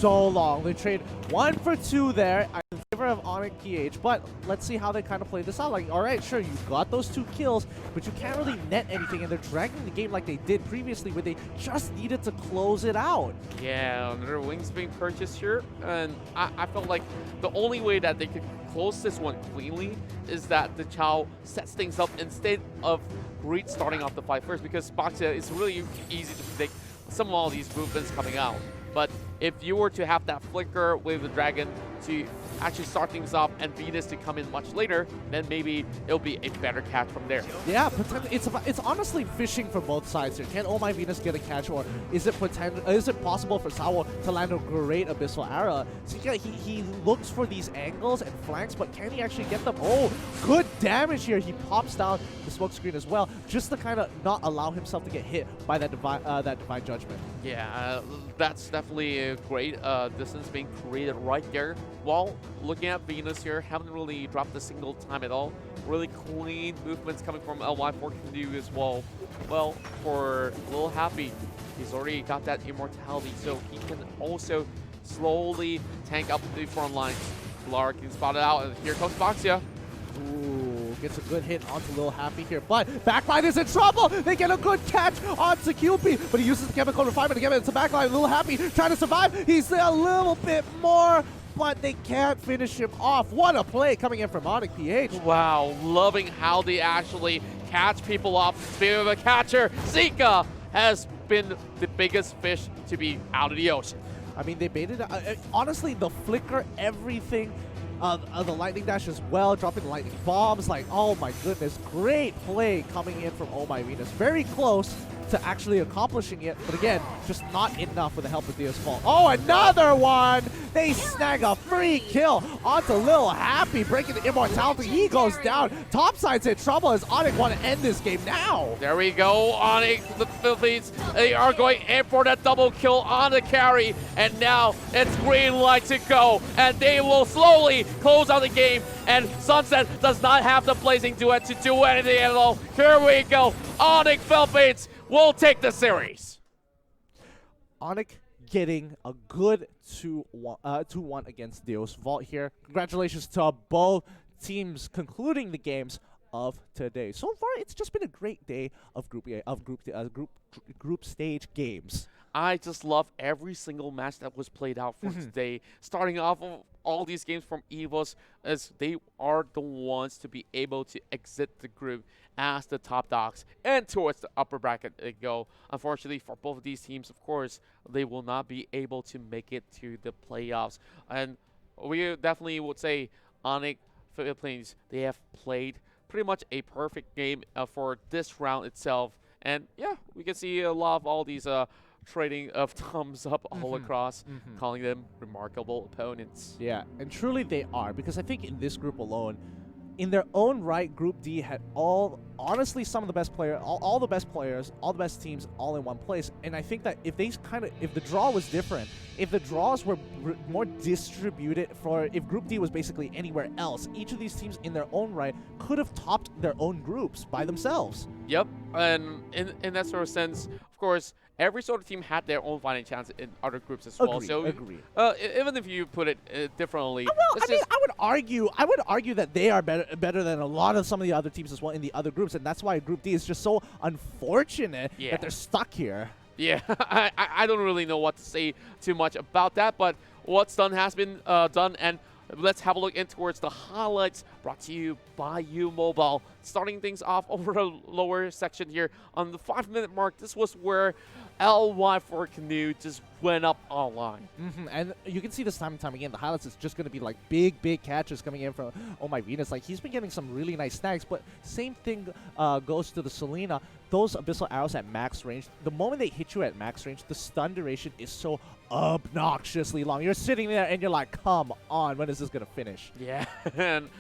long. They trade 1 for 2 there in favor of Onic PH, but let's see how they kind of play this out. Like, all right, sure, you got those 2 kills, but you can't really net anything, and they're dragging the game like they did previously, where they just needed to close it out.
Yeah, their wings being purchased here, and I felt like the only way that they could close this one cleanly is that the Chow sets things up instead of Greed starting off the fight first, because Boxia is really easy to predict some of all these movements coming out. But if you were to have that flicker with the Dragon to actually start things off and Venus to come in much later, then maybe it'll be a better catch from there.
Yeah, it's honestly fishing for both sides here. Can Oh My Venus get a catch, or is it possible for Sawo to land a great Abyssal Arrow? So yeah, he looks for these angles and flanks, but can he actually get them? Oh, good damage here. He pops down the smoke screen as well, just to kind of not allow himself to get hit by that divine judgment.
Yeah, that's definitely a great distance being created right there. While looking at Venus here, haven't really dropped a single time at all. Really clean movements coming from LY4 can do as well. Well, for Lil Happy, he's already got that immortality, so he can also slowly tank up the front lines. Lark can spot it out, and here comes Boxia.
Ooh, gets a good hit onto Lil Happy here, but Backline is in trouble! They get a good catch onto QP, but he uses the chemical refinement to get into Backline. Lil Happy trying to survive. He's a little bit more, but they can't finish him off. What a play coming in from Onic PH.
Wow, loving how they actually catch people off. Speaking of a catcher, Zika has been the biggest fish to be out of the ocean.
I mean, they baited, honestly, the flicker, everything, the lightning dash as well, dropping lightning bombs, like, oh my goodness, great play coming in from Oh My Venus. Very close to actually accomplishing it, but again, just not enough with the help of Dio's Fault. Oh, another one! They snag a free kill onto Lil Happy, breaking the immortality. He goes down. Topside's in trouble as Onic want to end this game now.
There we go, Onic, the Philippines. They are going in for that double kill on the carry, and now it's green light to go, and they will slowly close out the game, and Sunset does not have the Blazing Duet to do anything at all. Here we go, Onic Philippines will take the series.
Onic getting a good 2-1 against Dio's Vault here. Congratulations to both teams concluding the games of today. So far, it's just been a great day of group stage games.
I just love every single match that was played out for today. Starting off of all these games from Evos, as they are the ones to be able to exit the group as the top dogs and towards the upper bracket they go. Unfortunately for both of these teams, of course, they will not be able to make it to the playoffs. And we definitely would say Onic Philippines, they have played pretty much a perfect game for this round itself. And yeah, we can see a lot of all these trading of thumbs up all across, calling them remarkable opponents.
Yeah, and truly they are, because I think in this group alone, in their own right, Group D had honestly some of the best players, all the best players, all the best teams, all in one place. And I think that if the draw was different, if the draws were more distributed, if Group D was basically anywhere else, each of these teams in their own right could have topped their own groups by themselves.
Yep, and in that sort of sense, of course, every sort of team had their own fighting chance in other groups as well. So even if you put it differently,
I would argue that they are better than a lot of some of the other teams as well in the other groups, and that's why Group D is just so unfortunate that they're stuck here.
Yeah, I don't really know what to say too much about that, but what's done has been done, and let's have a look in towards the highlights brought to you by U-Mobile. Starting things off over the lower section here on the 5-minute mark. This was where LY for Canoe just went up online.
And you can see this time and time again, the highlights is just going to be like big catches coming in from Oh My Venus. Like, he's been getting some really nice snags, but same thing goes to the Selena. Those Abyssal Arrows at max range, the moment they hit you at max range, the stun duration is so obnoxiously long. You're sitting there and you're like, come on, when is this going to finish?
Yeah, and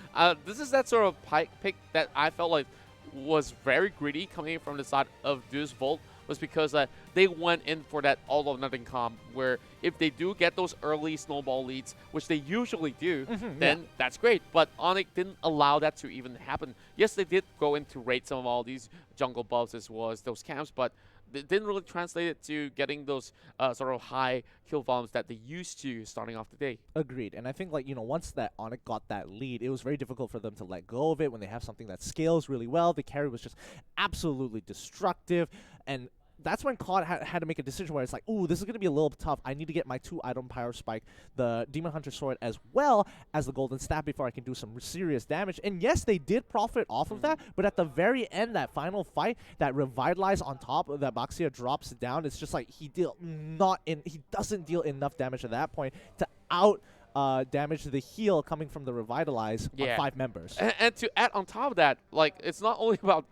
this is that sort of pick that I felt like was very greedy coming in from the side of Deuce Volt, was because they went in for that all or nothing comp, where if they do get those early snowball leads, which they usually do, then that's great. But Onic didn't allow that to even happen. Yes, they did go in to raid some of all these jungle buffs as well as those camps, but they didn't really translate it to getting those sort of high kill volumes that they used to starting off the day.
Agreed. And I think, like, once that Onic got that lead, it was very difficult for them to let go of it when they have something that scales really well. The carry was just absolutely destructive, and that's when Claude had to make a decision where it's like, ooh, this is going to be a little tough. I need to get my 2-item Pyro Spike, the Demon Hunter Sword, as well as the Golden Staff before I can do some serious damage. And yes, they did profit off of that, but at the very end, that final fight, that Revitalize on top of that Baxia drops down, it's just like he doesn't deal enough damage at that point to damage the heal coming from the Revitalize on 5 members.
And to add on top of that, like, it's not only about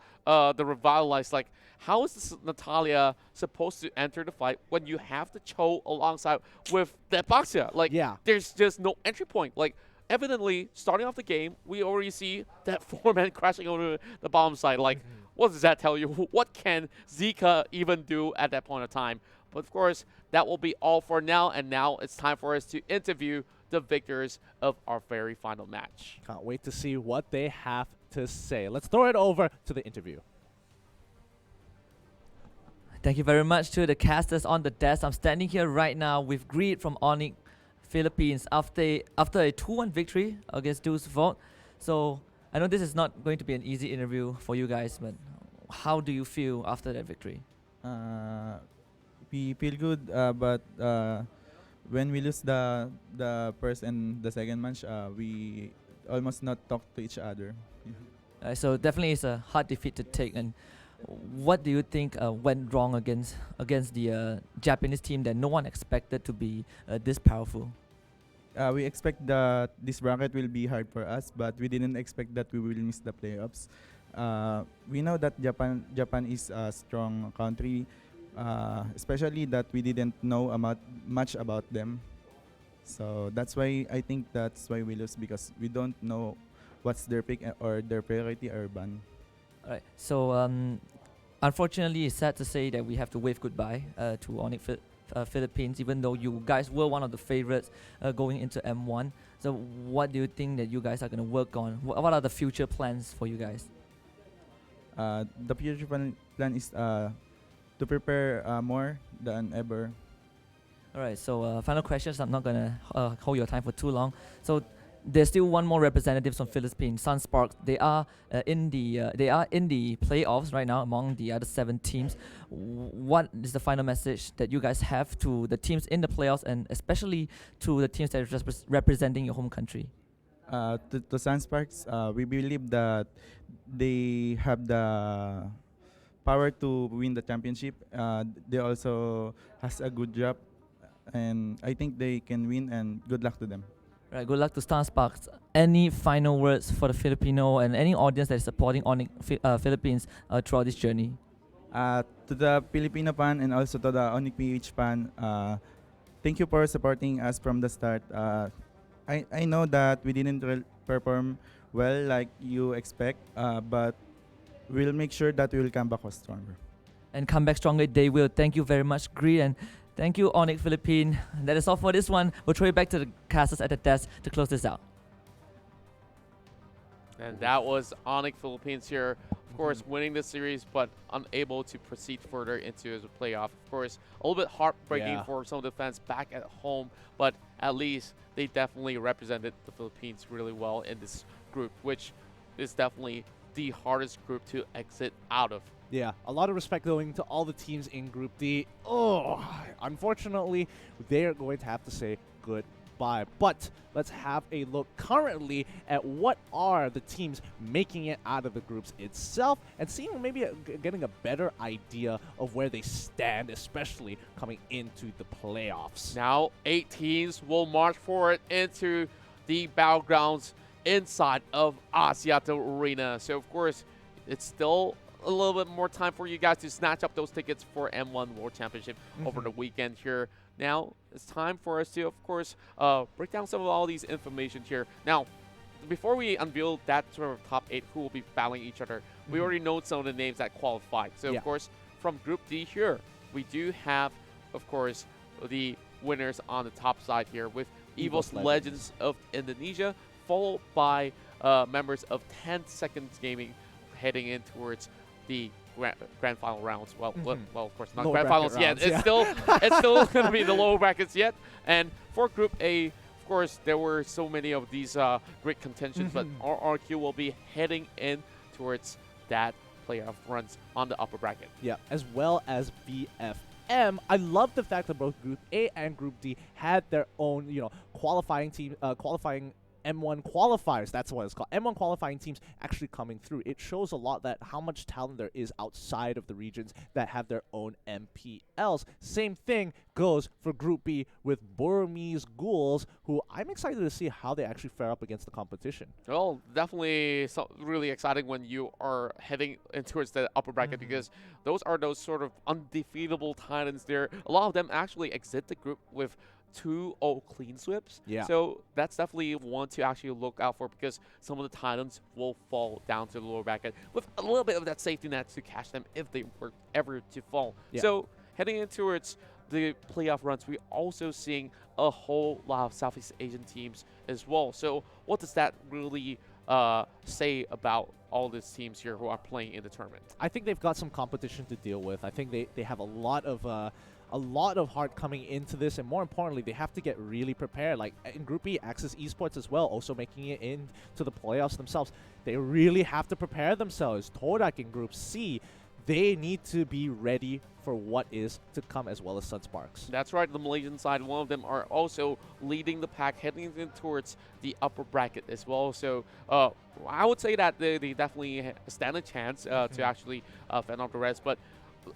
the Revitalize, like, how is this Natalia supposed to enter the fight when you have the Cho alongside with that Baxia? Like, there's just no entry point. Like, evidently, starting off the game, we already see that 4-man crashing over the bottom side. Like, what does that tell you? What can Zika even do at that point of time? But of course, that will be all for now, and now it's time for us to interview the victors of our very final match.
Can't wait to see what they have to say. Let's throw it over to the interview.
Thank you very much to the casters on the desk. I'm standing here right now with Greed from Onic Philippines after a 2-1 victory against Deuce Volt. So I know this is not going to be an easy interview for you guys, but how do you feel after that victory?
We feel good, but when we lose the first and the second match, we almost not talk to each other.
So definitely it's a hard defeat to take. And what do you think went wrong against the Japanese team that no one expected to be this powerful?
We expect that this bracket will be hard for us, but we didn't expect that we will miss the playoffs. We know that Japan is a strong country, especially that we didn't know much about them. So that's why I think that's why we lose, because we don't know what's their pick or their priority or ban.
Alright, so unfortunately it's sad to say that we have to wave goodbye to Onic Philippines, even though you guys were one of the favorites going into M1. So what do you think that you guys are going to work on? What are the future plans for you guys?
The future plan is to prepare more than ever.
Alright, so final questions. I'm not going to hold your time for too long. So there's still one more representatives from Philippines, Sunsparks. They are in the playoffs right now among the other 7 teams. What is the final message that you guys have to the teams in the playoffs, and especially to the teams that are representing your home country?
To Sunsparks, we believe that they have the power to win the championship. They also has a good job, and I think they can win, and good luck to them.
Right, good luck to Sunsparks. Any final words for the Filipino and any audience that is supporting Onic Philippines throughout this journey?
To the Filipino fan and also to the Onic PH fan, thank you for supporting us from the start. I know that we didn't perform well like you expect, but we'll make sure that we will come back stronger.
And come back stronger they will. Thank you very much, Green, and thank you, Onic Philippines. That is all for this one. We'll throw it back to the casters at the desk to close this out.
And that was Onic Philippines here, of course, winning the series, but unable to proceed further into the playoff. Of course, a little bit heartbreaking for some of the fans back at home, but at least they definitely represented the Philippines really well in this group, which is definitely the hardest group to exit out of.
Yeah, a lot of respect going to all the teams in Group D. Oh, unfortunately, they're going to have to say goodbye. But let's have a look currently at what are the teams making it out of the groups itself and seeing maybe getting a better idea of where they stand, especially coming into the playoffs.
Now, 8 teams will march forward into the battlegrounds inside of Asiata Arena. So, of course, it's still a little bit more time for you guys to snatch up those tickets for M1 World Championship over the weekend here. Now, it's time for us to, of course, break down some of all these information here. Now, before we unveil that sort of top 8 who will be battling each other, we already know some of the names that qualified. So, of course, from Group D here, we do have, of course, the winners on the top side here with Evos Legends of Indonesia, followed by members of 10 Seconds Gaming heading in towards the grand final rounds. Well, of course, not grand finals yet. It's still going to be the lower brackets yet. And for Group A, of course, there were so many of these great contentions, but RRQ will be heading in towards that playoff runs on the upper bracket.
Yeah, as well as VFM. I love the fact that both Group A and Group D had their own, qualifying team, qualifying M1 qualifiers. That's what it's called. M1 qualifying teams actually coming through. It shows a lot that how much talent there is outside of the regions that have their own MPLs. Same thing goes for Group B with Burmese Ghouls, who I'm excited to see how they actually fare up against the competition.
Well, definitely really exciting when you are heading in towards the upper bracket because those are those sort of undefeatable titans there. A lot of them actually exit the group with 2-0 clean sweeps.
Yeah.
So that's definitely one to actually look out for because some of the Titans will fall down to the lower bracket with a little bit of that safety net to catch them if they were ever to fall.
Yeah.
So heading in towards the playoff runs, we're also seeing a whole lot of Southeast Asian teams as well. So what does that really say about all these teams here who are playing in the tournament?
I think they've got some competition to deal with. I think they have a lot of heart coming into this, and more importantly, they have to get really prepared. Like in Group E, Axis Esports as well, also making it into the playoffs themselves. They really have to prepare themselves. Todak in Group C, they need to be ready for what is to come, as well as Sunsparks.
That's right, the Malaysian side, one of them are also leading the pack, heading in towards the upper bracket as well. So I would say that they definitely stand a chance to actually fend off the rest. But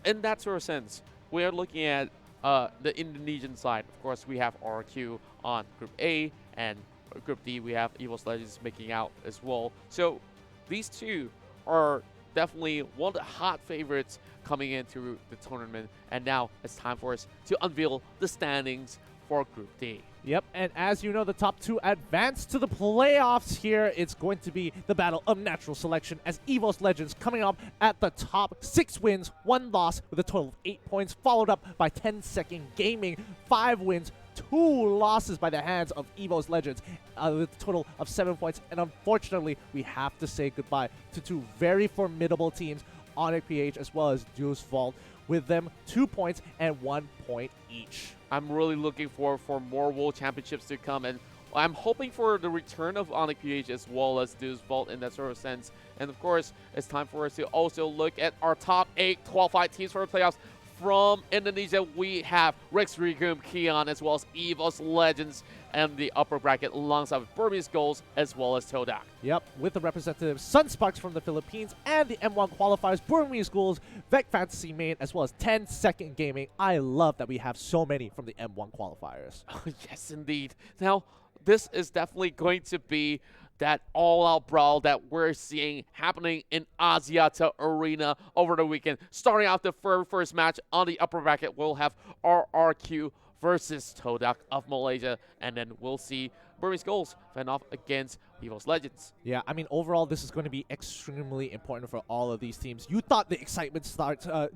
in that sort of sense, we are looking at the Indonesian side. Of course, we have RQ on Group A, and Group D, we have Evos Legends making out as well. So these two are definitely one of the hot favorites coming into the tournament. And now it's time for us to unveil the standings for Group D.
Yep, and as you know, the top 2 advance to the playoffs here. It's going to be the battle of natural selection as Evos Legends coming up at the top. 6 wins, 1 loss with a total of 8 points, followed up by 10 Second Gaming, 5 wins, 2 losses by the hands of Evos Legends with a total of 7 points. And unfortunately, we have to say goodbye to 2 very formidable teams, Onic PH as well as Deuce Vault, with them 2 points and 1 point each.
I'm really looking forward for more World Championships to come, and I'm hoping for the return of Onic PH as well as Deuce Vault in that sort of sense. And of course, it's time for us to also look at our top 8 qualified teams for the playoffs. From Indonesia, we have Rex Regum, Keon, as well as Evos Legends and the upper bracket alongside with Burmese Ghouls as well as Todak.
Yep, with the representative Sunsparks from the Philippines and the M1 qualifiers, Burmese Ghouls, Vec Fantasy Main, as well as 10 Second Gaming. I love that we have so many from the M1 qualifiers.
Yes, indeed. Now, this is definitely going to be that all-out brawl that we're seeing happening in Asiata Arena over the weekend. Starting out the first match on the upper bracket, we'll have RRQ versus Todak of Malaysia, and then we'll see Burmese Ghouls fend off against Evos Legends.
Yeah, I mean, overall, this is going to be extremely important for all of these teams. You thought the excitement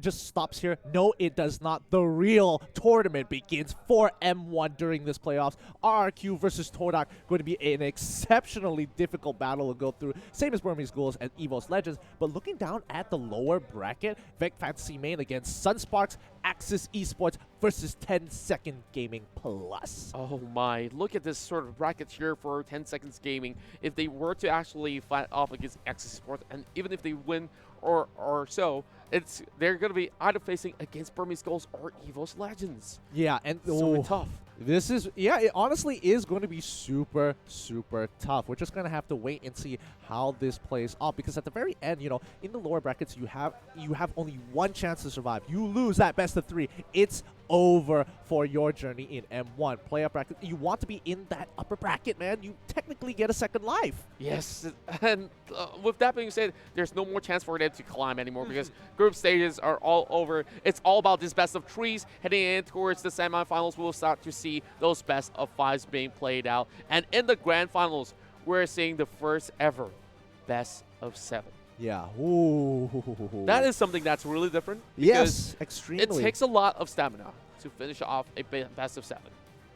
just stops here. No, it does not. The real tournament begins for M1 during this playoffs. RRQ versus Todak going to be an exceptionally difficult battle to go through. Same as Burmese Ghouls and Evos Legends. But looking down at the lower bracket, Vec Fantasy Main against Sunsparks, Axis Esports versus 10 Second Gaming Plus.
Oh my, look at this sort of bracket here for 10 Seconds Gaming. If they were to actually fight off against Axis Sports, and even if they win or so, they're going to be either facing against Burmese Ghouls or Evos Legends.
Yeah, and
so tough.
This is, yeah, it honestly is going to be super, super tough. We're just going to have to wait and see how this plays off, because at the very end, you know, in the lower brackets, you have only one chance to survive. You lose that best of 3, it's over for your journey in M1. Playoff bracket, you want to be in that upper bracket, man. You technically get a second life.
Yes, and with that being said, there's no more chance for them to climb anymore because group stages are all over. It's all about this best of 3s. Heading in towards the semifinals, we'll start to see those best of 5s being played out. And in the grand finals, we're seeing the first ever best of 7.
Yeah. Ooh.
That is something that's really different.
Yes, extremely.
It takes a lot of stamina to finish off a best of 7.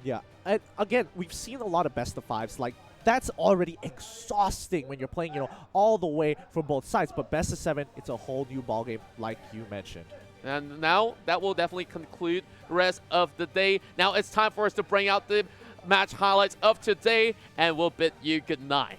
Yeah. And again, we've seen a lot of best of 5s. Like, that's already exhausting when you're playing, you know, all the way from both sides. But best of 7, it's a whole new ballgame, like you mentioned.
And now that will definitely conclude the rest of the day. Now it's time for us to bring out the match highlights of today, and we'll bid you good night.